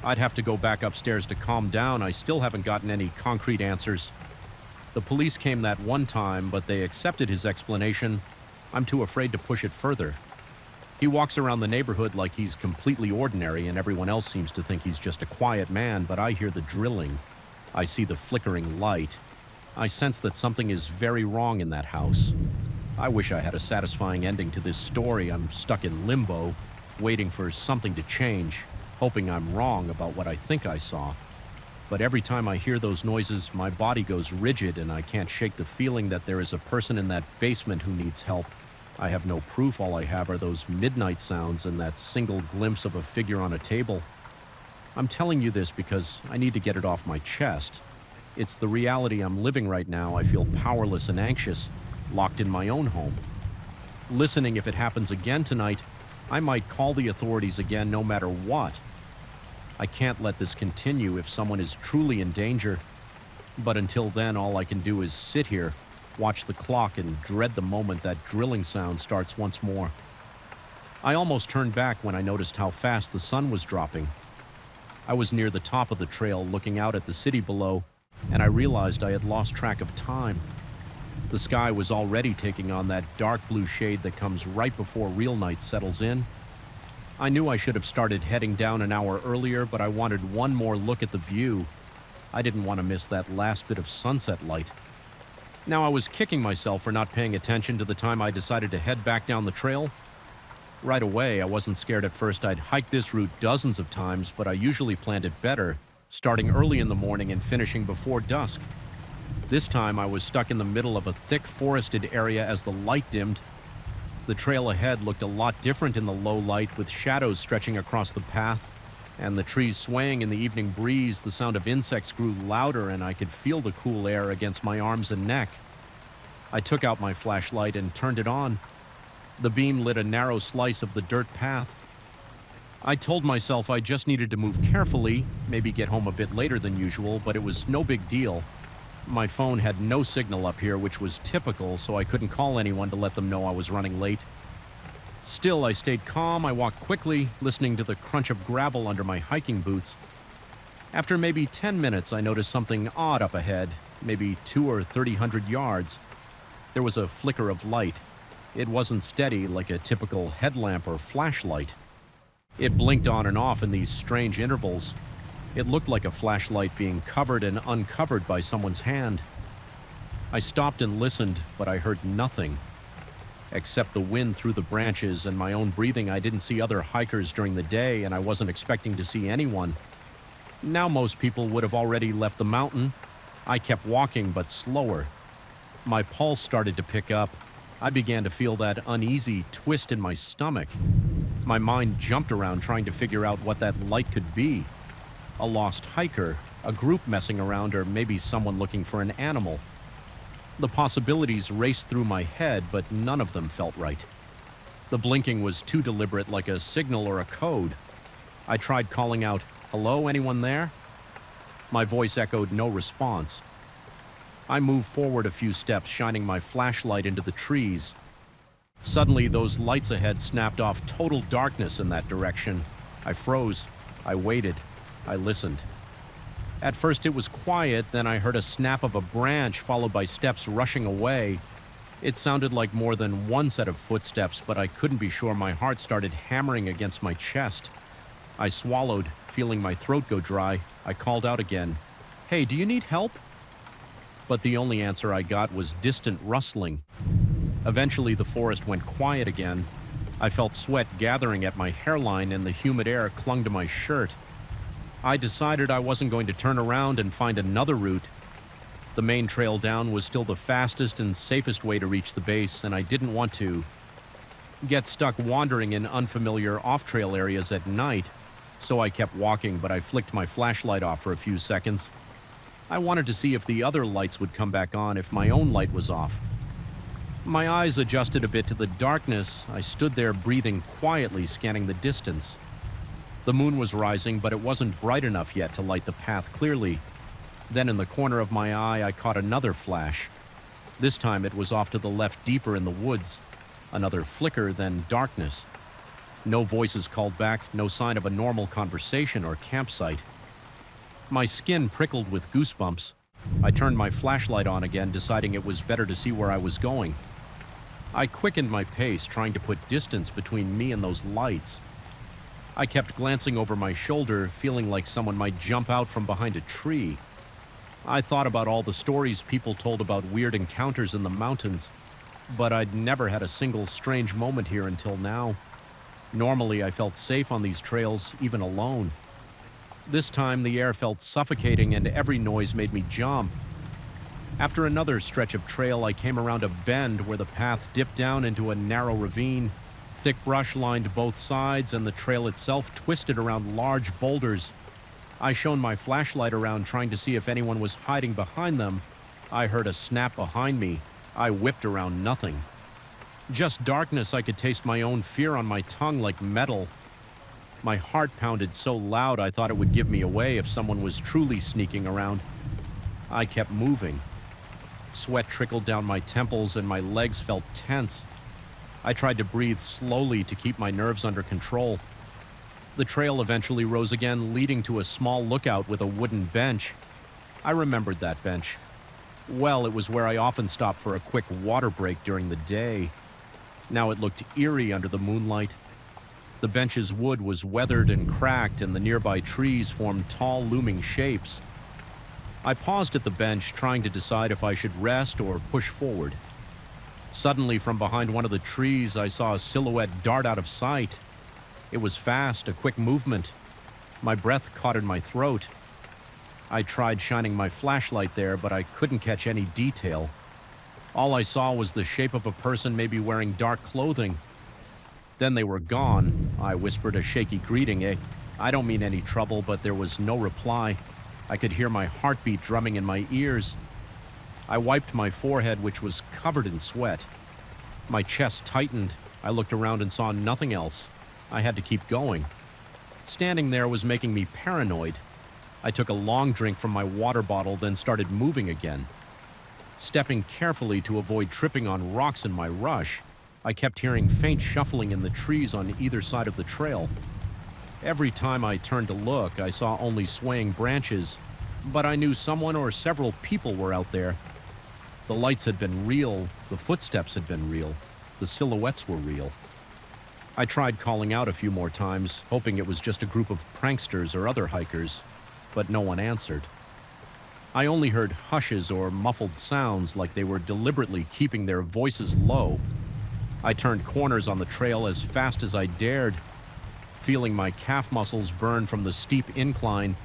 I'd have to go back upstairs to calm down. I still haven't gotten any concrete answers. The police came that one time, but they accepted his explanation. I'm too afraid to push it further. He walks around the neighborhood like he's completely ordinary, and everyone else seems to think he's just a quiet man, but I hear the drilling. I see the flickering light. I sense that something is very wrong in that house. I wish I had a satisfying ending to this story. I'm stuck in limbo, waiting for something to change, hoping I'm wrong about what I think I saw. But every time I hear those noises, my body goes rigid and I can't shake the feeling that there is a person in that basement who needs help. I have no proof. All I have are those midnight sounds and that single glimpse of a figure on a table. I'm telling you this because I need to get it off my chest. It's the reality I'm living right now. I feel powerless and anxious, locked in my own home. Listening, if it happens again tonight, I might call the authorities again no matter what. I can't let this continue if someone is truly in danger. But until then, all I can do is sit here, watch the clock, and dread the moment that drilling sound starts once more. I almost turned back when I noticed how fast the sun was dropping. I was near the top of the trail looking out at the city below, and I realized I had lost track of time. The sky was already taking on that dark blue shade that comes right before real night settles in. I knew I should have started heading down an hour earlier, but I wanted one more look at the view. I didn't want to miss that last bit of sunset light. Now I was kicking myself for not paying attention to the time I decided to head back down the trail. Right away, I wasn't scared at first. I'd hiked this route dozens of times, but I usually planned it better, starting early in the morning and finishing before dusk. This time I was stuck in the middle of a thick forested area as the light dimmed. The trail ahead looked a lot different in the low light, with shadows stretching across the path, and the trees swaying in the evening breeze. The sound of insects grew louder, and I could feel the cool air against my arms and neck. I took out my flashlight and turned it on. The beam lit a narrow slice of the dirt path. I told myself I just needed to move carefully, maybe get home a bit later than usual, but it was no big deal. My phone had no signal up here, which was typical, so I couldn't call anyone to let them know I was running late. Still, I stayed calm. I walked quickly, listening to the crunch of gravel under my hiking boots. After maybe 10 minutes, I noticed something odd up ahead, maybe 200 or 300 yards. There was a flicker of light. It wasn't steady like a typical headlamp or flashlight. It blinked on and off in these strange intervals. It looked like a flashlight being covered and uncovered by someone's hand. I stopped and listened, but I heard nothing. Except the wind through the branches and my own breathing. I didn't see other hikers during the day, and I wasn't expecting to see anyone. Now most people would have already left the mountain. I kept walking, but slower. My pulse started to pick up. I began to feel that uneasy twist in my stomach. My mind jumped around trying to figure out what that light could be. A lost hiker, a group messing around, or maybe someone looking for an animal. The possibilities raced through my head, but none of them felt right. The blinking was too deliberate, like a signal or a code. I tried calling out, "Hello, anyone there?" My voice echoed no response. I moved forward a few steps, shining my flashlight into the trees. Suddenly, those lights ahead snapped off. Total darkness in that direction. I froze. I waited. I listened. At first it was quiet, then I heard a snap of a branch followed by steps rushing away. It sounded like more than one set of footsteps, but I couldn't be sure. My heart started hammering against my chest. I swallowed, feeling my throat go dry. I called out again, "Hey, do you need help?" But the only answer I got was distant rustling. Eventually the forest went quiet again. I felt sweat gathering at my hairline and the humid air clung to my shirt. I decided I wasn't going to turn around and find another route. The main trail down was still the fastest and safest way to reach the base, and I didn't want to get stuck wandering in unfamiliar off-trail areas at night, so I kept walking, but I flicked my flashlight off for a few seconds. I wanted to see if the other lights would come back on if my own light was off. My eyes adjusted a bit to the darkness. I stood there breathing quietly, scanning the distance. The moon was rising, but it wasn't bright enough yet to light the path clearly. Then in the corner of my eye, I caught another flash. This time it was off to the left, deeper in the woods. Another flicker, then darkness. No voices called back, no sign of a normal conversation or campsite. My skin prickled with goosebumps. I turned my flashlight on again, deciding it was better to see where I was going. I quickened my pace, trying to put distance between me and those lights. I kept glancing over my shoulder, feeling like someone might jump out from behind a tree. I thought about all the stories people told about weird encounters in the mountains, but I'd never had a single strange moment here until now. Normally, I felt safe on these trails, even alone. This time, the air felt suffocating and every noise made me jump. After another stretch of trail, I came around a bend where the path dipped down into a narrow ravine. Thick brush lined both sides, and the trail itself twisted around large boulders. I shone my flashlight around, trying to see if anyone was hiding behind them. I heard a snap behind me. I whipped around, nothing. Just darkness. I could taste my own fear on my tongue like metal. My heart pounded so loud I thought it would give me away if someone was truly sneaking around. I kept moving. Sweat trickled down my temples and my legs felt tense. I tried to breathe slowly to keep my nerves under control. The trail eventually rose again, leading to a small lookout with a wooden bench. I remembered that bench. Well, it was where I often stopped for a quick water break during the day. Now it looked eerie under the moonlight. The bench's wood was weathered and cracked, and the nearby trees formed tall, looming shapes. I paused at the bench, trying to decide if I should rest or push forward. Suddenly, from behind one of the trees, I saw a silhouette dart out of sight. It was fast, a quick movement. My breath caught in my throat. I tried shining my flashlight there, but I couldn't catch any detail. All I saw was the shape of a person, maybe wearing dark clothing. Then they were gone. I whispered a shaky greeting. I don't mean any trouble, but there was no reply. I could hear my heartbeat drumming in my ears. I wiped my forehead, which was covered in sweat. My chest tightened. I looked around and saw nothing else. I had to keep going. Standing there was making me paranoid. I took a long drink from my water bottle, then started moving again. Stepping carefully to avoid tripping on rocks in my rush, I kept hearing faint shuffling in the trees on either side of the trail. Every time I turned to look, I saw only swaying branches, but I knew someone or several people were out there. The lights had been real, the footsteps had been real, the silhouettes were real. I tried calling out a few more times, hoping it was just a group of pranksters or other hikers, but no one answered. I only heard hushes or muffled sounds like they were deliberately keeping their voices low. I turned corners on the trail as fast as I dared. Feeling my calf muscles burn from the steep incline,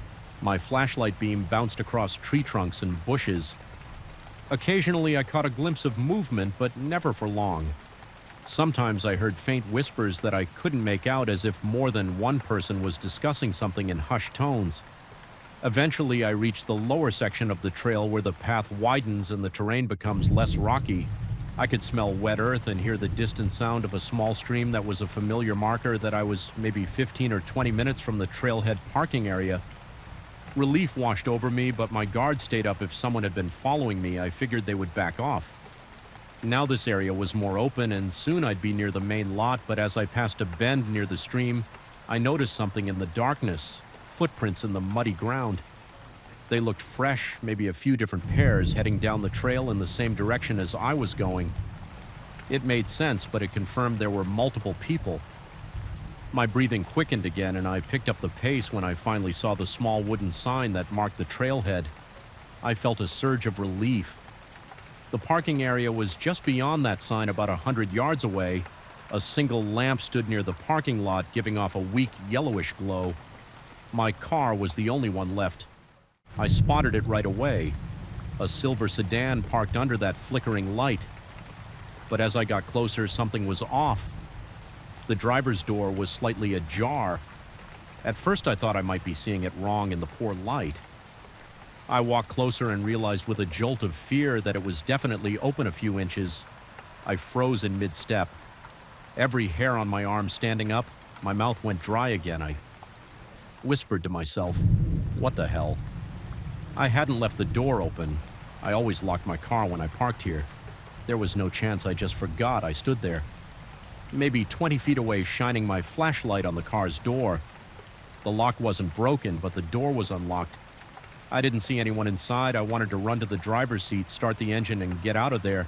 my flashlight beam bounced across tree trunks and bushes. Occasionally I caught a glimpse of movement, but never for long. Sometimes I heard faint whispers that I couldn't make out, as if more than one person was discussing something in hushed tones. Eventually I reached the lower section of the trail where the path widens and the terrain becomes less rocky. I could smell wet earth and hear the distant sound of a small stream that was a familiar marker that I was maybe 15 or 20 minutes from the trailhead parking area. Relief washed over me, but my guard stayed up. If someone had been following me, I figured they would back off. Now this area was more open, and soon I'd be near the main lot, but as I passed a bend near the stream, I noticed something in the darkness, footprints in the muddy ground. They looked fresh, maybe a few different pairs heading down the trail in the same direction as I was going. It made sense, but it confirmed there were multiple people. My breathing quickened again, and I picked up the pace when I finally saw the small wooden sign that marked the trailhead. I felt a surge of relief. The parking area was just beyond that sign, about 100 yards away. A single lamp stood near the parking lot, giving off a weak yellowish glow. My car was the only one left. I spotted it right away, a silver sedan parked under that flickering light. But as I got closer, something was off. The driver's door was slightly ajar. At first I thought I might be seeing it wrong in the poor light. I walked closer and realized with a jolt of fear that it was definitely open a few inches. I froze in mid-step. Every hair on my arm standing up, my mouth went dry again. I whispered to myself, "What the hell?" I hadn't left the door open. I always locked my car when I parked here. There was no chance I just forgot I stood there. Maybe 20 feet away, shining my flashlight on the car's door. The lock wasn't broken, but the door was unlocked. I didn't see anyone inside. I wanted to run to the driver's seat, start the engine, and get out of there.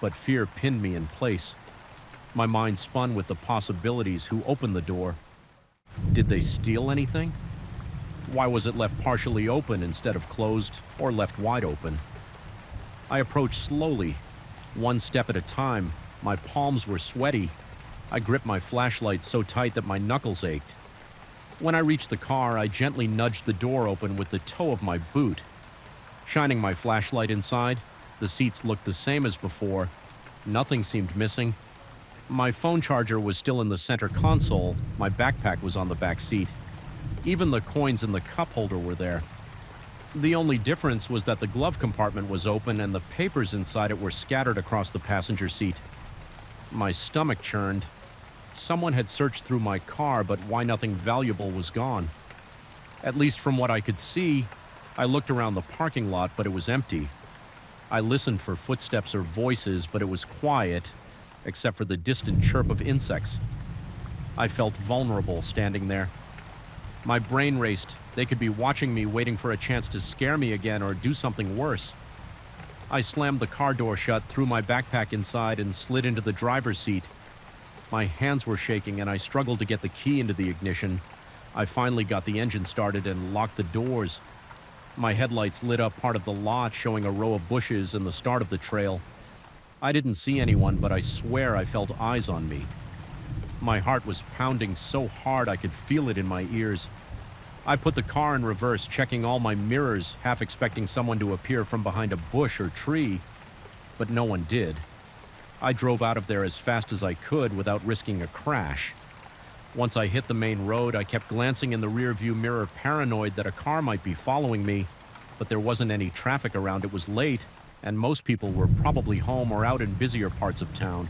But fear pinned me in place. My mind spun with the possibilities. Who opened the door? Did they steal anything? Why was it left partially open instead of closed or left wide open? I approached slowly, one step at a time. My palms were sweaty. I gripped my flashlight so tight that my knuckles ached. When I reached the car, I gently nudged the door open with the toe of my boot. Shining my flashlight inside, the seats looked the same as before. Nothing seemed missing. My phone charger was still in the center console. My backpack was on the back seat. Even the coins in the cup holder were there. The only difference was that the glove compartment was open and the papers inside it were scattered across the passenger seat. My stomach churned. Someone had searched through my car, but why nothing valuable was gone? At least from what I could see. I looked around the parking lot, but it was empty. I listened for footsteps or voices, but it was quiet, except for the distant chirp of insects. I felt vulnerable standing there. My brain raced. They could be watching me, waiting for a chance to scare me again or do something worse. I slammed the car door shut, threw my backpack inside, and slid into the driver's seat. My hands were shaking, and I struggled to get the key into the ignition. I finally got the engine started and locked the doors. My headlights lit up part of the lot, showing a row of bushes and the start of the trail. I didn't see anyone, but I swear I felt eyes on me. My heart was pounding so hard I could feel it in my ears. I put the car in reverse, checking all my mirrors, half expecting someone to appear from behind a bush or tree, but no one did. I drove out of there as fast as I could without risking a crash. Once I hit the main road, I kept glancing in the rearview mirror, paranoid that a car might be following me, but there wasn't any traffic around. It was late, and most people were probably home or out in busier parts of town.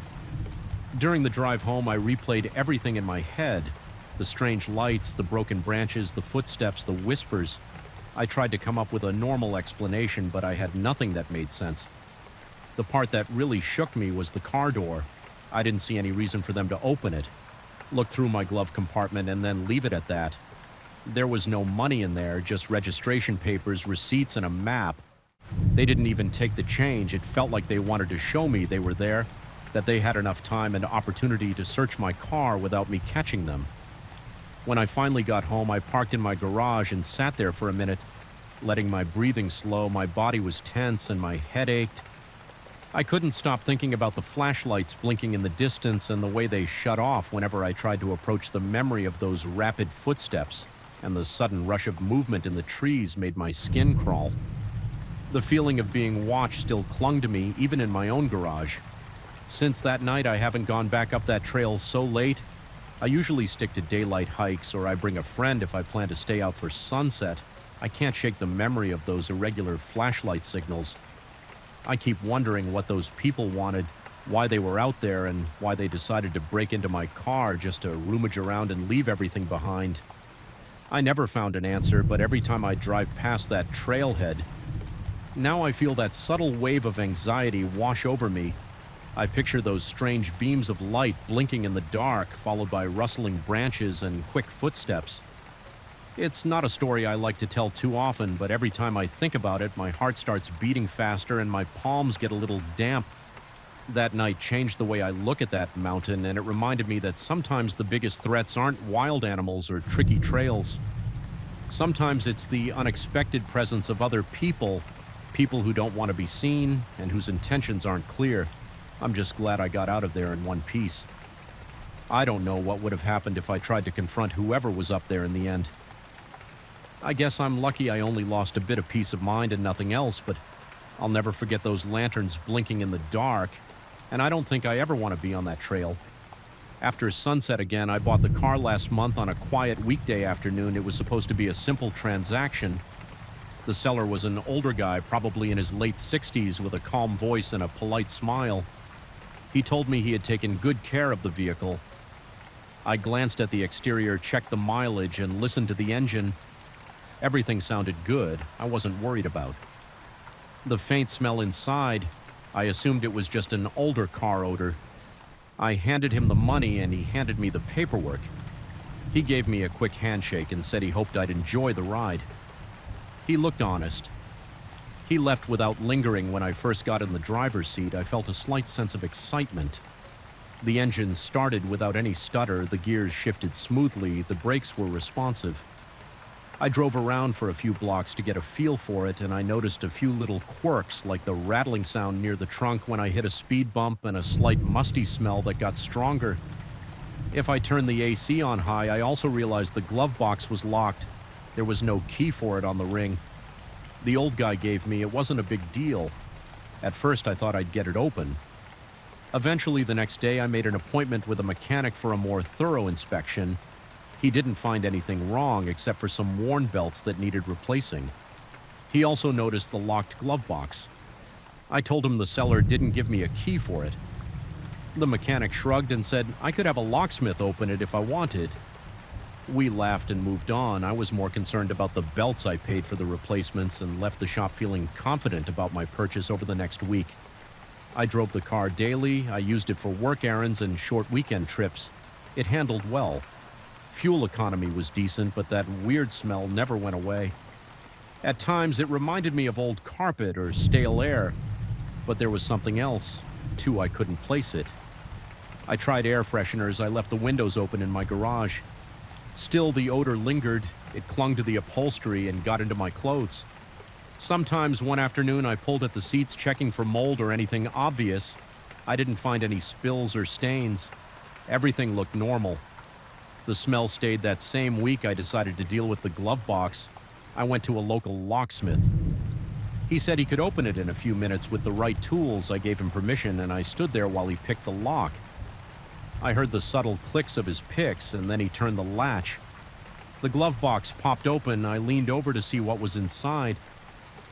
During the drive home, I replayed everything in my head. The strange lights, the broken branches, the footsteps, the whispers. I tried to come up with a normal explanation, but I had nothing that made sense. The part that really shook me was the car door. I didn't see any reason for them to open it. Looked through my glove compartment and then leave it at that. There was no money in there, just registration papers, receipts, and a map. They didn't even take the change. It felt like they wanted to show me they were there, that they had enough time and opportunity to search my car without me catching them. When I finally got home, I parked in my garage and sat there for a minute, letting my breathing slow. My body was tense and my head ached. I couldn't stop thinking about the flashlights blinking in the distance and the way they shut off whenever I tried to approach. The memory of those rapid footsteps and the sudden rush of movement in the trees made my skin crawl. The feeling of being watched still clung to me, even in my own garage. Since that night, I haven't gone back up that trail so late. I usually stick to daylight hikes, or I bring a friend if I plan to stay out for sunset. I can't shake the memory of those irregular flashlight signals. I keep wondering what those people wanted, why they were out there, and why they decided to break into my car just to rummage around and leave everything behind. I never found an answer, but every time I drive past that trailhead, now I feel that subtle wave of anxiety wash over me. I picture those strange beams of light blinking in the dark, followed by rustling branches and quick footsteps. It's not a story I like to tell too often, but every time I think about it, my heart starts beating faster and my palms get a little damp. That night changed the way I look at that mountain, and it reminded me that sometimes the biggest threats aren't wild animals or tricky trails. Sometimes it's the unexpected presence of other people who don't want to be seen and whose intentions aren't clear. I'm just glad I got out of there in one piece. I don't know what would have happened if I tried to confront whoever was up there in the end. I guess I'm lucky I only lost a bit of peace of mind and nothing else, but I'll never forget those lanterns blinking in the dark, and I don't think I ever want to be on that trail. After sunset again, I bought the car last month on a quiet weekday afternoon. It was supposed to be a simple transaction. The seller was an older guy, probably in his late 60s, with a calm voice and a polite smile. He told me he had taken good care of the vehicle. I glanced at the exterior, checked the mileage, and listened to the engine. Everything sounded good. I wasn't worried about. The faint smell inside, I assumed it was just an older car odor. I handed him the money and he handed me the paperwork. He gave me a quick handshake and said he hoped I'd enjoy the ride. He looked honest. He left without lingering. When I first got in the driver's seat, I felt a slight sense of excitement. The engine started without any stutter, the gears shifted smoothly, the brakes were responsive. I drove around for a few blocks to get a feel for it, and I noticed a few little quirks, like the rattling sound near the trunk when I hit a speed bump and a slight musty smell that got stronger. If I turned the AC on high, I also realized the glove box was locked. There was no key for it on the ring. The old guy gave me, it wasn't a big deal. At first, I thought I'd get it open. Eventually, the next day, I made an appointment with a mechanic for a more thorough inspection. He didn't find anything wrong except for some worn belts that needed replacing. He also noticed the locked glove box. I told him the seller didn't give me a key for it. The mechanic shrugged and said I could have a locksmith open it if I wanted. We laughed and moved on. I was more concerned about the belts I paid for the replacements and left the shop feeling confident about my purchase over the next week. I drove the car daily. I used it for work errands and short weekend trips. It handled well. Fuel economy was decent, but that weird smell never went away. At times, it reminded me of old carpet or stale air, but there was something else. Too, I couldn't place it. I tried air fresheners. I left the windows open in my garage. Still, the odor lingered. It clung to the upholstery and got into my clothes. Sometimes one afternoon, I pulled at the seats checking for mold or anything obvious. I didn't find any spills or stains. Everything looked normal. The smell stayed. That same week, I decided to deal with the glove box. I went to a local locksmith. He said he could open it in a few minutes with the right tools. I gave him permission, and I stood there while he picked the lock. I heard the subtle clicks of his picks, and then he turned the latch. The glove box popped open. I leaned over to see what was inside.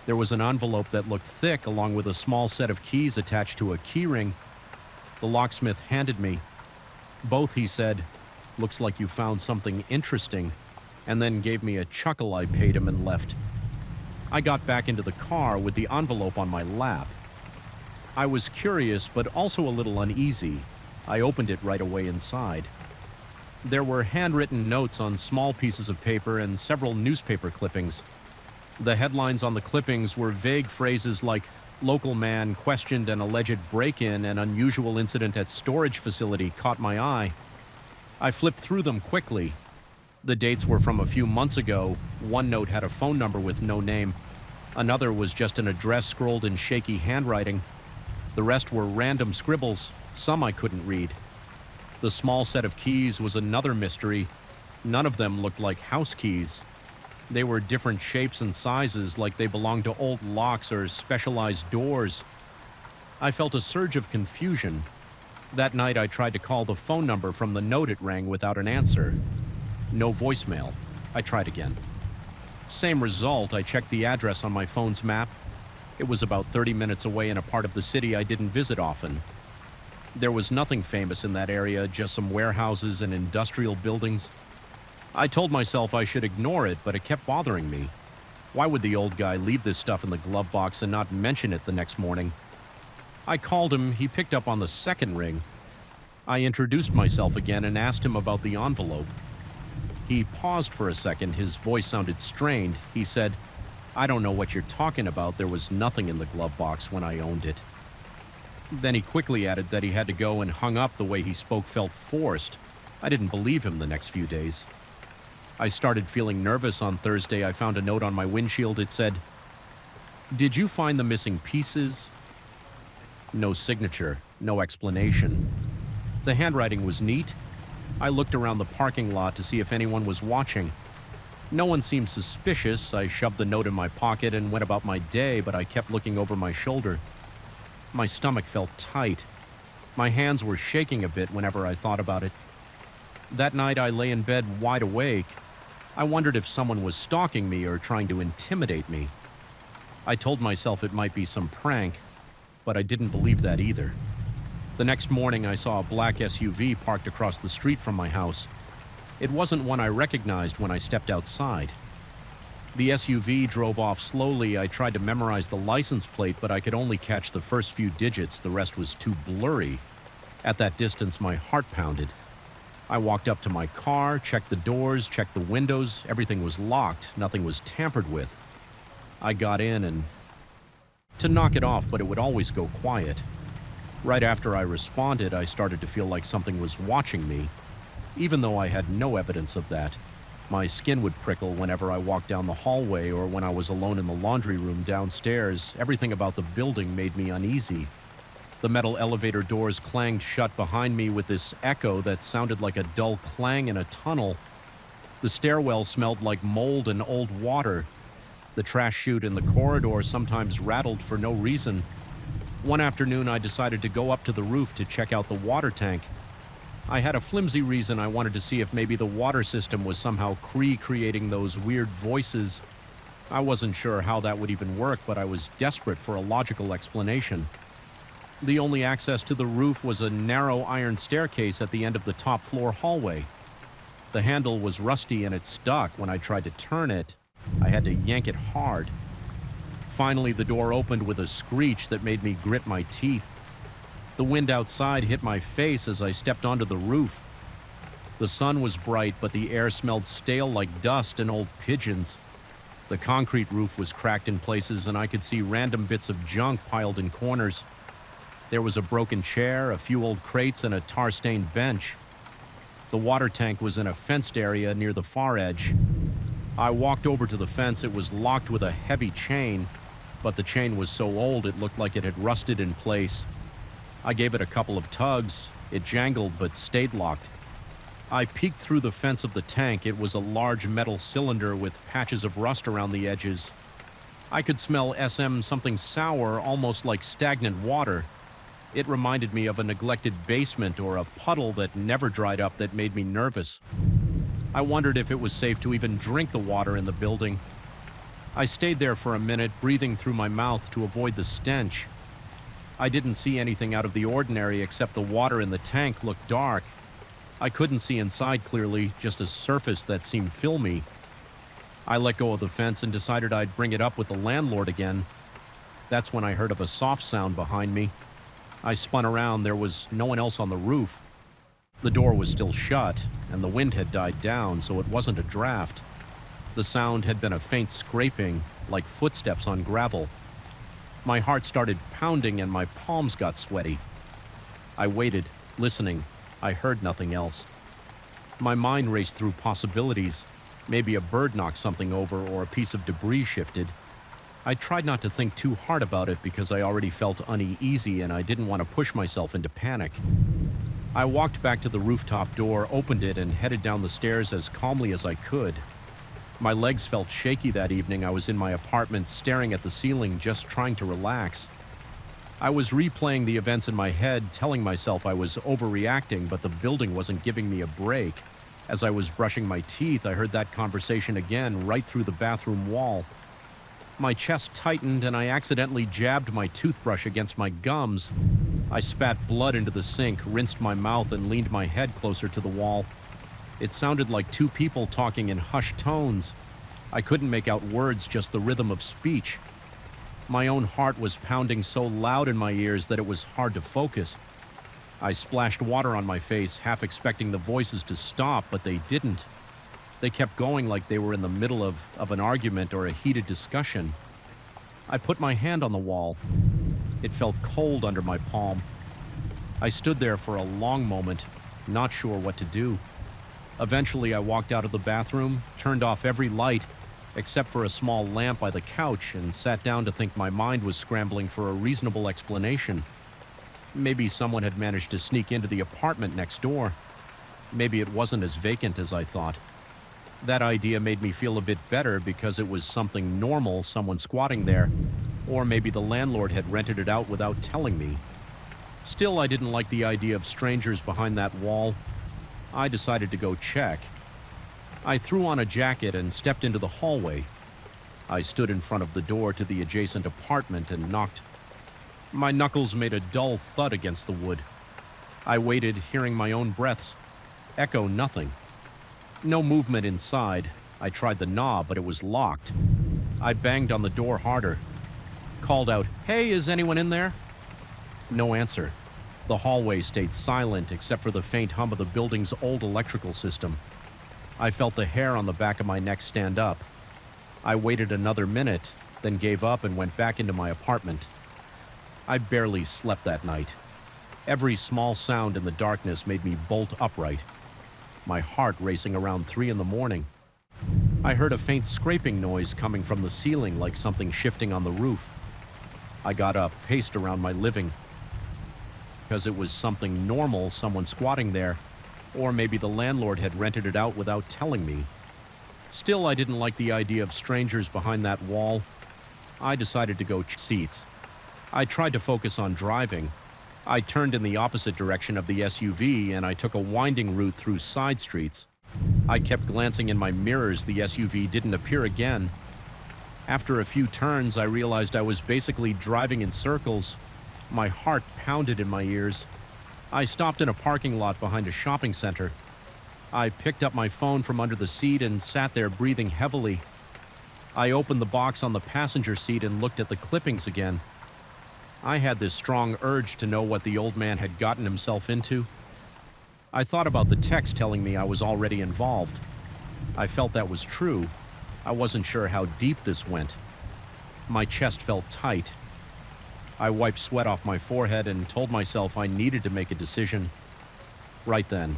There was an envelope that looked thick, along with a small set of keys attached to a keyring. The locksmith handed me. Both, he said, "Looks like you found something interesting," and then gave me a chuckle. I paid him and left. I got back into the car with the envelope on my lap. I was curious, but also a little uneasy. I opened it right away inside. There were handwritten notes on small pieces of paper and several newspaper clippings. The headlines on the clippings were vague phrases like "Local man questioned an alleged break-in and unusual incident at storage facility" caught my eye. I flipped through them quickly. The dates were from a few months ago. One note had a phone number with no name. Another was just an address scrawled in shaky handwriting. The rest were random scribbles, some I couldn't read. The small set of keys was another mystery. None of them looked like house keys. They were different shapes and sizes, like they belonged to old locks or specialized doors. I felt a surge of confusion. That night I tried to call the phone number from the note. It rang without an answer. No voicemail. I tried again. Same result. I checked the address on my phone's map. It was about 30 minutes away in a part of the city I didn't visit often. There was nothing famous in that area, just some warehouses and industrial buildings. I told myself I should ignore it, but it kept bothering me. Why would the old guy leave this stuff in the glove box and not mention it the next morning? I called him. He picked up on the second ring. I introduced myself again and asked him about the envelope. He paused for a second. His voice sounded strained. He said, "I don't know what you're talking about. There was nothing in the glove box when I owned it." Then he quickly added that he had to go and hung up. The way he spoke felt forced. I didn't believe him the next few days. I started feeling nervous on Thursday. I found a note on my windshield. It said, "Did you find the missing pieces?" No signature, no explanation. The handwriting was neat. I looked around the parking lot to see if anyone was watching. No one seemed suspicious. I shoved the note in my pocket and went about my day, but I kept looking over my shoulder. My stomach felt tight. My hands were shaking a bit whenever I thought about it. That night I lay in bed wide awake. I wondered if someone was stalking me or trying to intimidate me. I told myself it might be some prank, but I didn't believe that either. The next morning I saw a black SUV parked across the street from my house. It wasn't one I recognized when I stepped outside. The SUV drove off slowly. I tried to memorize the license plate, but I could only catch the first few digits. The rest was too blurry. At that distance, my heart pounded. I walked up to my car, checked the doors, checked the windows. Everything was locked. Nothing was tampered with. I got in and... to knock it off, but it would always go quiet. Right after I responded, I started to feel like something was watching me, even though I had no evidence of that. My skin would prickle whenever I walked down the hallway or when I was alone in the laundry room downstairs. Everything about the building made me uneasy. The metal elevator doors clanged shut behind me with this echo that sounded like a dull clang in a tunnel. The stairwell smelled like mold and old water. The trash chute in the corridor sometimes rattled for no reason. One afternoon, I decided to go up to the roof to check out the water tank. I had a flimsy reason. I wanted to see if maybe the water system was somehow creating those weird voices. I wasn't sure how that would even work, but I was desperate for a logical explanation. The only access to the roof was a narrow iron staircase at the end of the top floor hallway. The handle was rusty and it stuck. When I tried to turn it, I had to yank it hard. Finally, the door opened with a screech that made me grit my teeth. The wind outside hit my face as I stepped onto the roof. The sun was bright, but the air smelled stale like dust and old pigeons. The concrete roof was cracked in places, and I could see random bits of junk piled in corners. There was a broken chair, a few old crates, and a tar-stained bench. The water tank was in a fenced area near the far edge. I walked over to the fence. It was locked with a heavy chain, but the chain was so old it looked like it had rusted in place. I gave it a couple of tugs. It jangled but stayed locked. I peeked through the fence of the tank. It was a large metal cylinder with patches of rust around the edges. I could smell something sour, almost like stagnant water. It reminded me of a neglected basement or a puddle that never dried up that made me nervous. I wondered if it was safe to even drink the water in the building. I stayed there for a minute, breathing through my mouth to avoid the stench. I didn't see anything out of the ordinary except the water in the tank looked dark. I couldn't see inside clearly, just a surface that seemed filmy. I let go of the fence and decided I'd bring it up with the landlord again. That's when I heard of a soft sound behind me. I spun around. There was no one else on the roof. The door was still shut, and the wind had died down, so it wasn't a draft. The sound had been a faint scraping, like footsteps on gravel. My heart started pounding and my palms got sweaty. I waited, listening. I heard nothing else. My mind raced through possibilities. Maybe a bird knocked something over or a piece of debris shifted. I tried not to think too hard about it because I already felt uneasy and I didn't want to push myself into panic. I walked back to the rooftop door, opened it, and headed down the stairs as calmly as I could. My legs felt shaky that evening. I was in my apartment, staring at the ceiling, just trying to relax. I was replaying the events in my head, telling myself I was overreacting, but the building wasn't giving me a break. As I was brushing my teeth, I heard that conversation again, right through the bathroom wall. My chest tightened and I accidentally jabbed my toothbrush against my gums. I spat blood into the sink, rinsed my mouth, and leaned my head closer to the wall. It sounded like two people talking in hushed tones. I couldn't make out words, just the rhythm of speech. My own heart was pounding so loud in my ears that it was hard to focus. I splashed water on my face, half expecting the voices to stop, but they didn't. They kept going like they were in the middle of an argument or a heated discussion. I put my hand on the wall. It felt cold under my palm. I stood there for a long moment, not sure what to do. Eventually, I walked out of the bathroom, turned off every light, except for a small lamp by the couch, and sat down to think. My mind was scrambling for a reasonable explanation. Maybe someone had managed to sneak into the apartment next door. Maybe it wasn't as vacant as I thought. That idea made me feel a bit better because it was something normal, someone squatting there. Or maybe the landlord had rented it out without telling me. Still, I didn't like the idea of strangers behind that wall. I decided to go check. I threw on a jacket and stepped into the hallway. I stood in front of the door to the adjacent apartment and knocked. My knuckles made a dull thud against the wood. I waited, hearing my own breaths. Echo nothing. No movement inside. I tried the knob, but it was locked. I banged on the door harder. Called out, "Hey, is anyone in there?" No answer. The hallway stayed silent except for the faint hum of the building's old electrical system. I felt the hair on the back of my neck stand up. I waited another minute, then gave up and went back into my apartment. I barely slept that night. Every small sound in the darkness made me bolt upright, my heart racing around 3 in the morning. I heard a faint scraping noise coming from the ceiling, like something shifting on the roof. I got up, paced around my living. Because it was something normal, someone squatting there, or maybe the landlord had rented it out without telling me. Still, I didn't like the idea of strangers behind that wall. I decided to go seats. I tried to focus on driving. I turned in the opposite direction of the SUV and I took a winding route through side streets. I kept glancing in my mirrors. The SUV didn't appear again. After a few turns, I realized I was basically driving in circles. My heart pounded in my ears. I stopped in a parking lot behind a shopping center. I picked up my phone from under the seat and sat there breathing heavily. I opened the box on the passenger seat and looked at the clippings again. I had this strong urge to know what the old man had gotten himself into. I thought about the text telling me I was already involved. I felt that was true. I wasn't sure how deep this went. My chest felt tight. I wiped sweat off my forehead and told myself I needed to make a decision. Right then,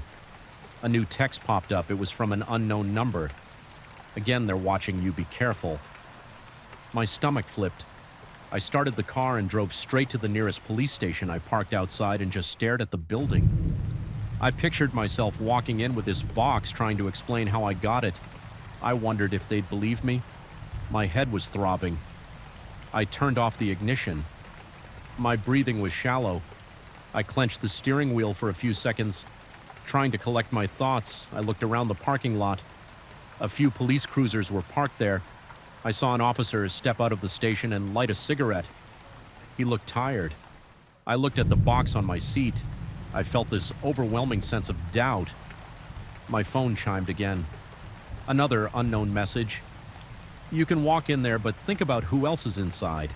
a new text popped up. It was from an unknown number. Again, they're watching you, be careful. My stomach flipped. I started the car and drove straight to the nearest police station. I parked outside and just stared at the building. I pictured myself walking in with this box, trying to explain how I got it. I wondered if they'd believe me. My head was throbbing. I turned off the ignition. My breathing was shallow. I clenched the steering wheel for a few seconds. Trying to collect my thoughts, I looked around the parking lot. A few police cruisers were parked there. I saw an officer step out of the station and light a cigarette. He looked tired. I looked at the box on my seat. I felt this overwhelming sense of doubt. My phone chimed again. Another unknown message. "You can walk in there, but think about who else is inside."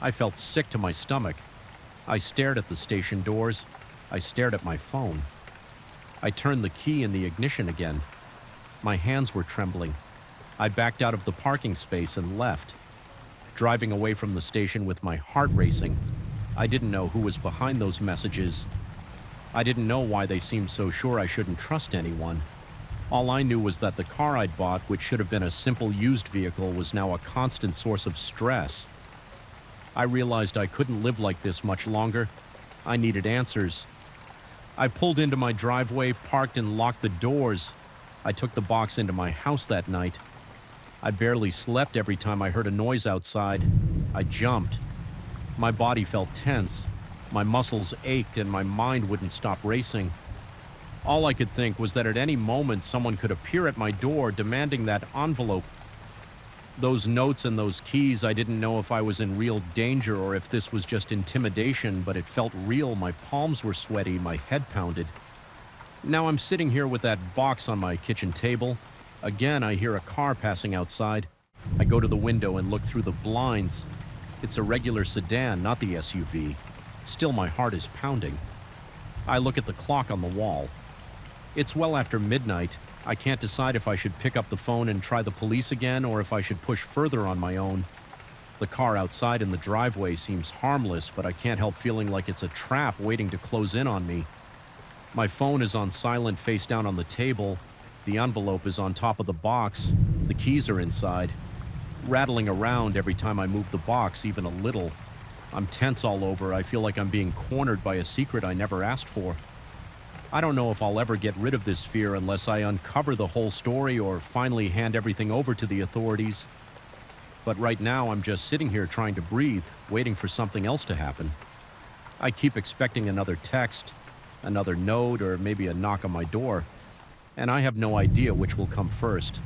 I felt sick to my stomach. I stared at the station doors. I stared at my phone. I turned the key in the ignition again. My hands were trembling. I backed out of the parking space and left, driving away from the station with my heart racing. I didn't know who was behind those messages. I didn't know why they seemed so sure I shouldn't trust anyone. All I knew was that the car I'd bought, which should have been a simple used vehicle, was now a constant source of stress. I realized I couldn't live like this much longer. I needed answers. I pulled into my driveway, parked, and locked the doors. I took the box into my house that night. I barely slept every time I heard a noise outside. I jumped. My body felt tense. My muscles ached and my mind wouldn't stop racing. All I could think was that at any moment someone could appear at my door demanding that envelope. Those notes and those keys, I didn't know if I was in real danger or if this was just intimidation, but it felt real. My palms were sweaty, my head pounded. Now I'm sitting here with that box on my kitchen table. Again, I hear a car passing outside. I go to the window and look through the blinds. It's a regular sedan, not the SUV. Still, my heart is pounding. I look at the clock on the wall. It's well after midnight. I can't decide if I should pick up the phone and try the police again or if I should push further on my own. The car outside in the driveway seems harmless, but I can't help feeling like it's a trap waiting to close in on me. My phone is on silent, face down on the table. The envelope is on top of the box. The keys are inside, rattling around every time I move the box even a little. I'm tense all over. I feel like I'm being cornered by a secret I never asked for. I don't know if I'll ever get rid of this fear unless I uncover the whole story or finally hand everything over to the authorities. But right now, I'm just sitting here trying to breathe, waiting for something else to happen. I keep expecting another text, another note, or maybe a knock on my door. And I have no idea which will come first.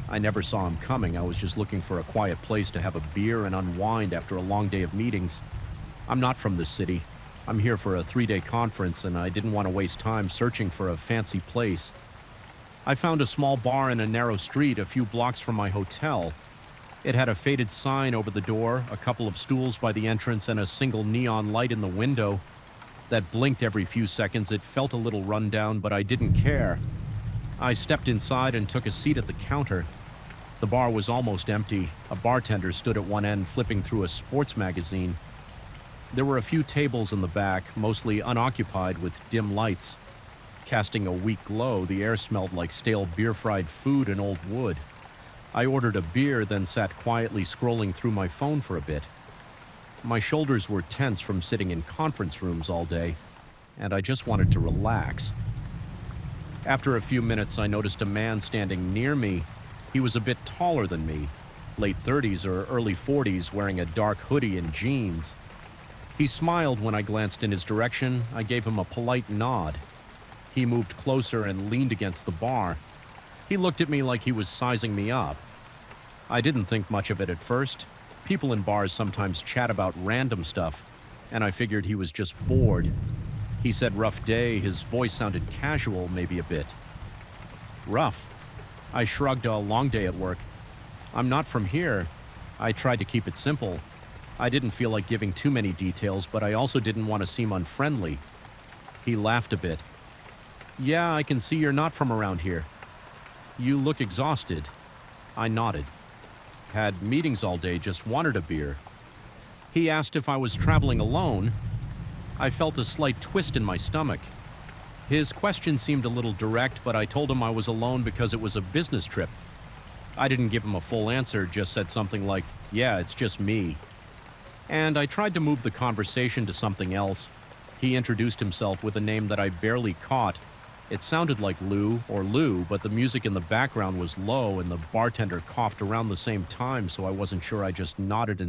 I never saw him coming. I was just looking for a quiet place to have a beer and unwind after a long day of meetings. I'm not from this city. I'm here for a 3-day conference, and I didn't want to waste time searching for a fancy place. I found a small bar in a narrow street a few blocks from my hotel. It had a faded sign over the door, a couple of stools by the entrance, and a single neon light in the window that blinked every few seconds. It felt a little run down, but I didn't care. I stepped inside and took a seat at the counter. The bar was almost empty. A bartender stood at one end, flipping through a sports magazine. There were a few tables in the back, mostly unoccupied, with dim lights. Casting a weak glow, the air smelled like stale beer-fried food and old wood. I ordered a beer, then sat quietly scrolling through my phone for a bit. My shoulders were tense from sitting in conference rooms all day, and I just wanted to relax. After a few minutes, I noticed a man standing near me. He was a bit taller than me, late 30s or early 40s, wearing a dark hoodie and jeans. He smiled when I glanced in his direction. I gave him a polite nod. He moved closer and leaned against the bar. He looked at me like he was sizing me up. I didn't think much of it at first. People in bars sometimes chat about random stuff, and I figured he was just bored. He said rough day. His voice sounded casual, maybe a bit. Rough. I shrugged. A long day at work. I'm not from here. I tried to keep it simple. I didn't feel like giving too many details, but I also didn't want to seem unfriendly. He laughed a bit. Yeah, I can see you're not from around here. You look exhausted. I nodded. Had meetings all day, just wanted a beer. He asked if I was traveling alone. I felt a slight twist in my stomach. His question seemed a little direct, but I told him I was alone because it was a business trip. I didn't give him a full answer, just said something like, yeah, it's just me. And I tried to move the conversation to something else. He introduced himself with a name that I barely caught. It sounded like Lou or Lou, but the music in the background was low and the bartender coughed around the same time, so I wasn't sure. I just nodded and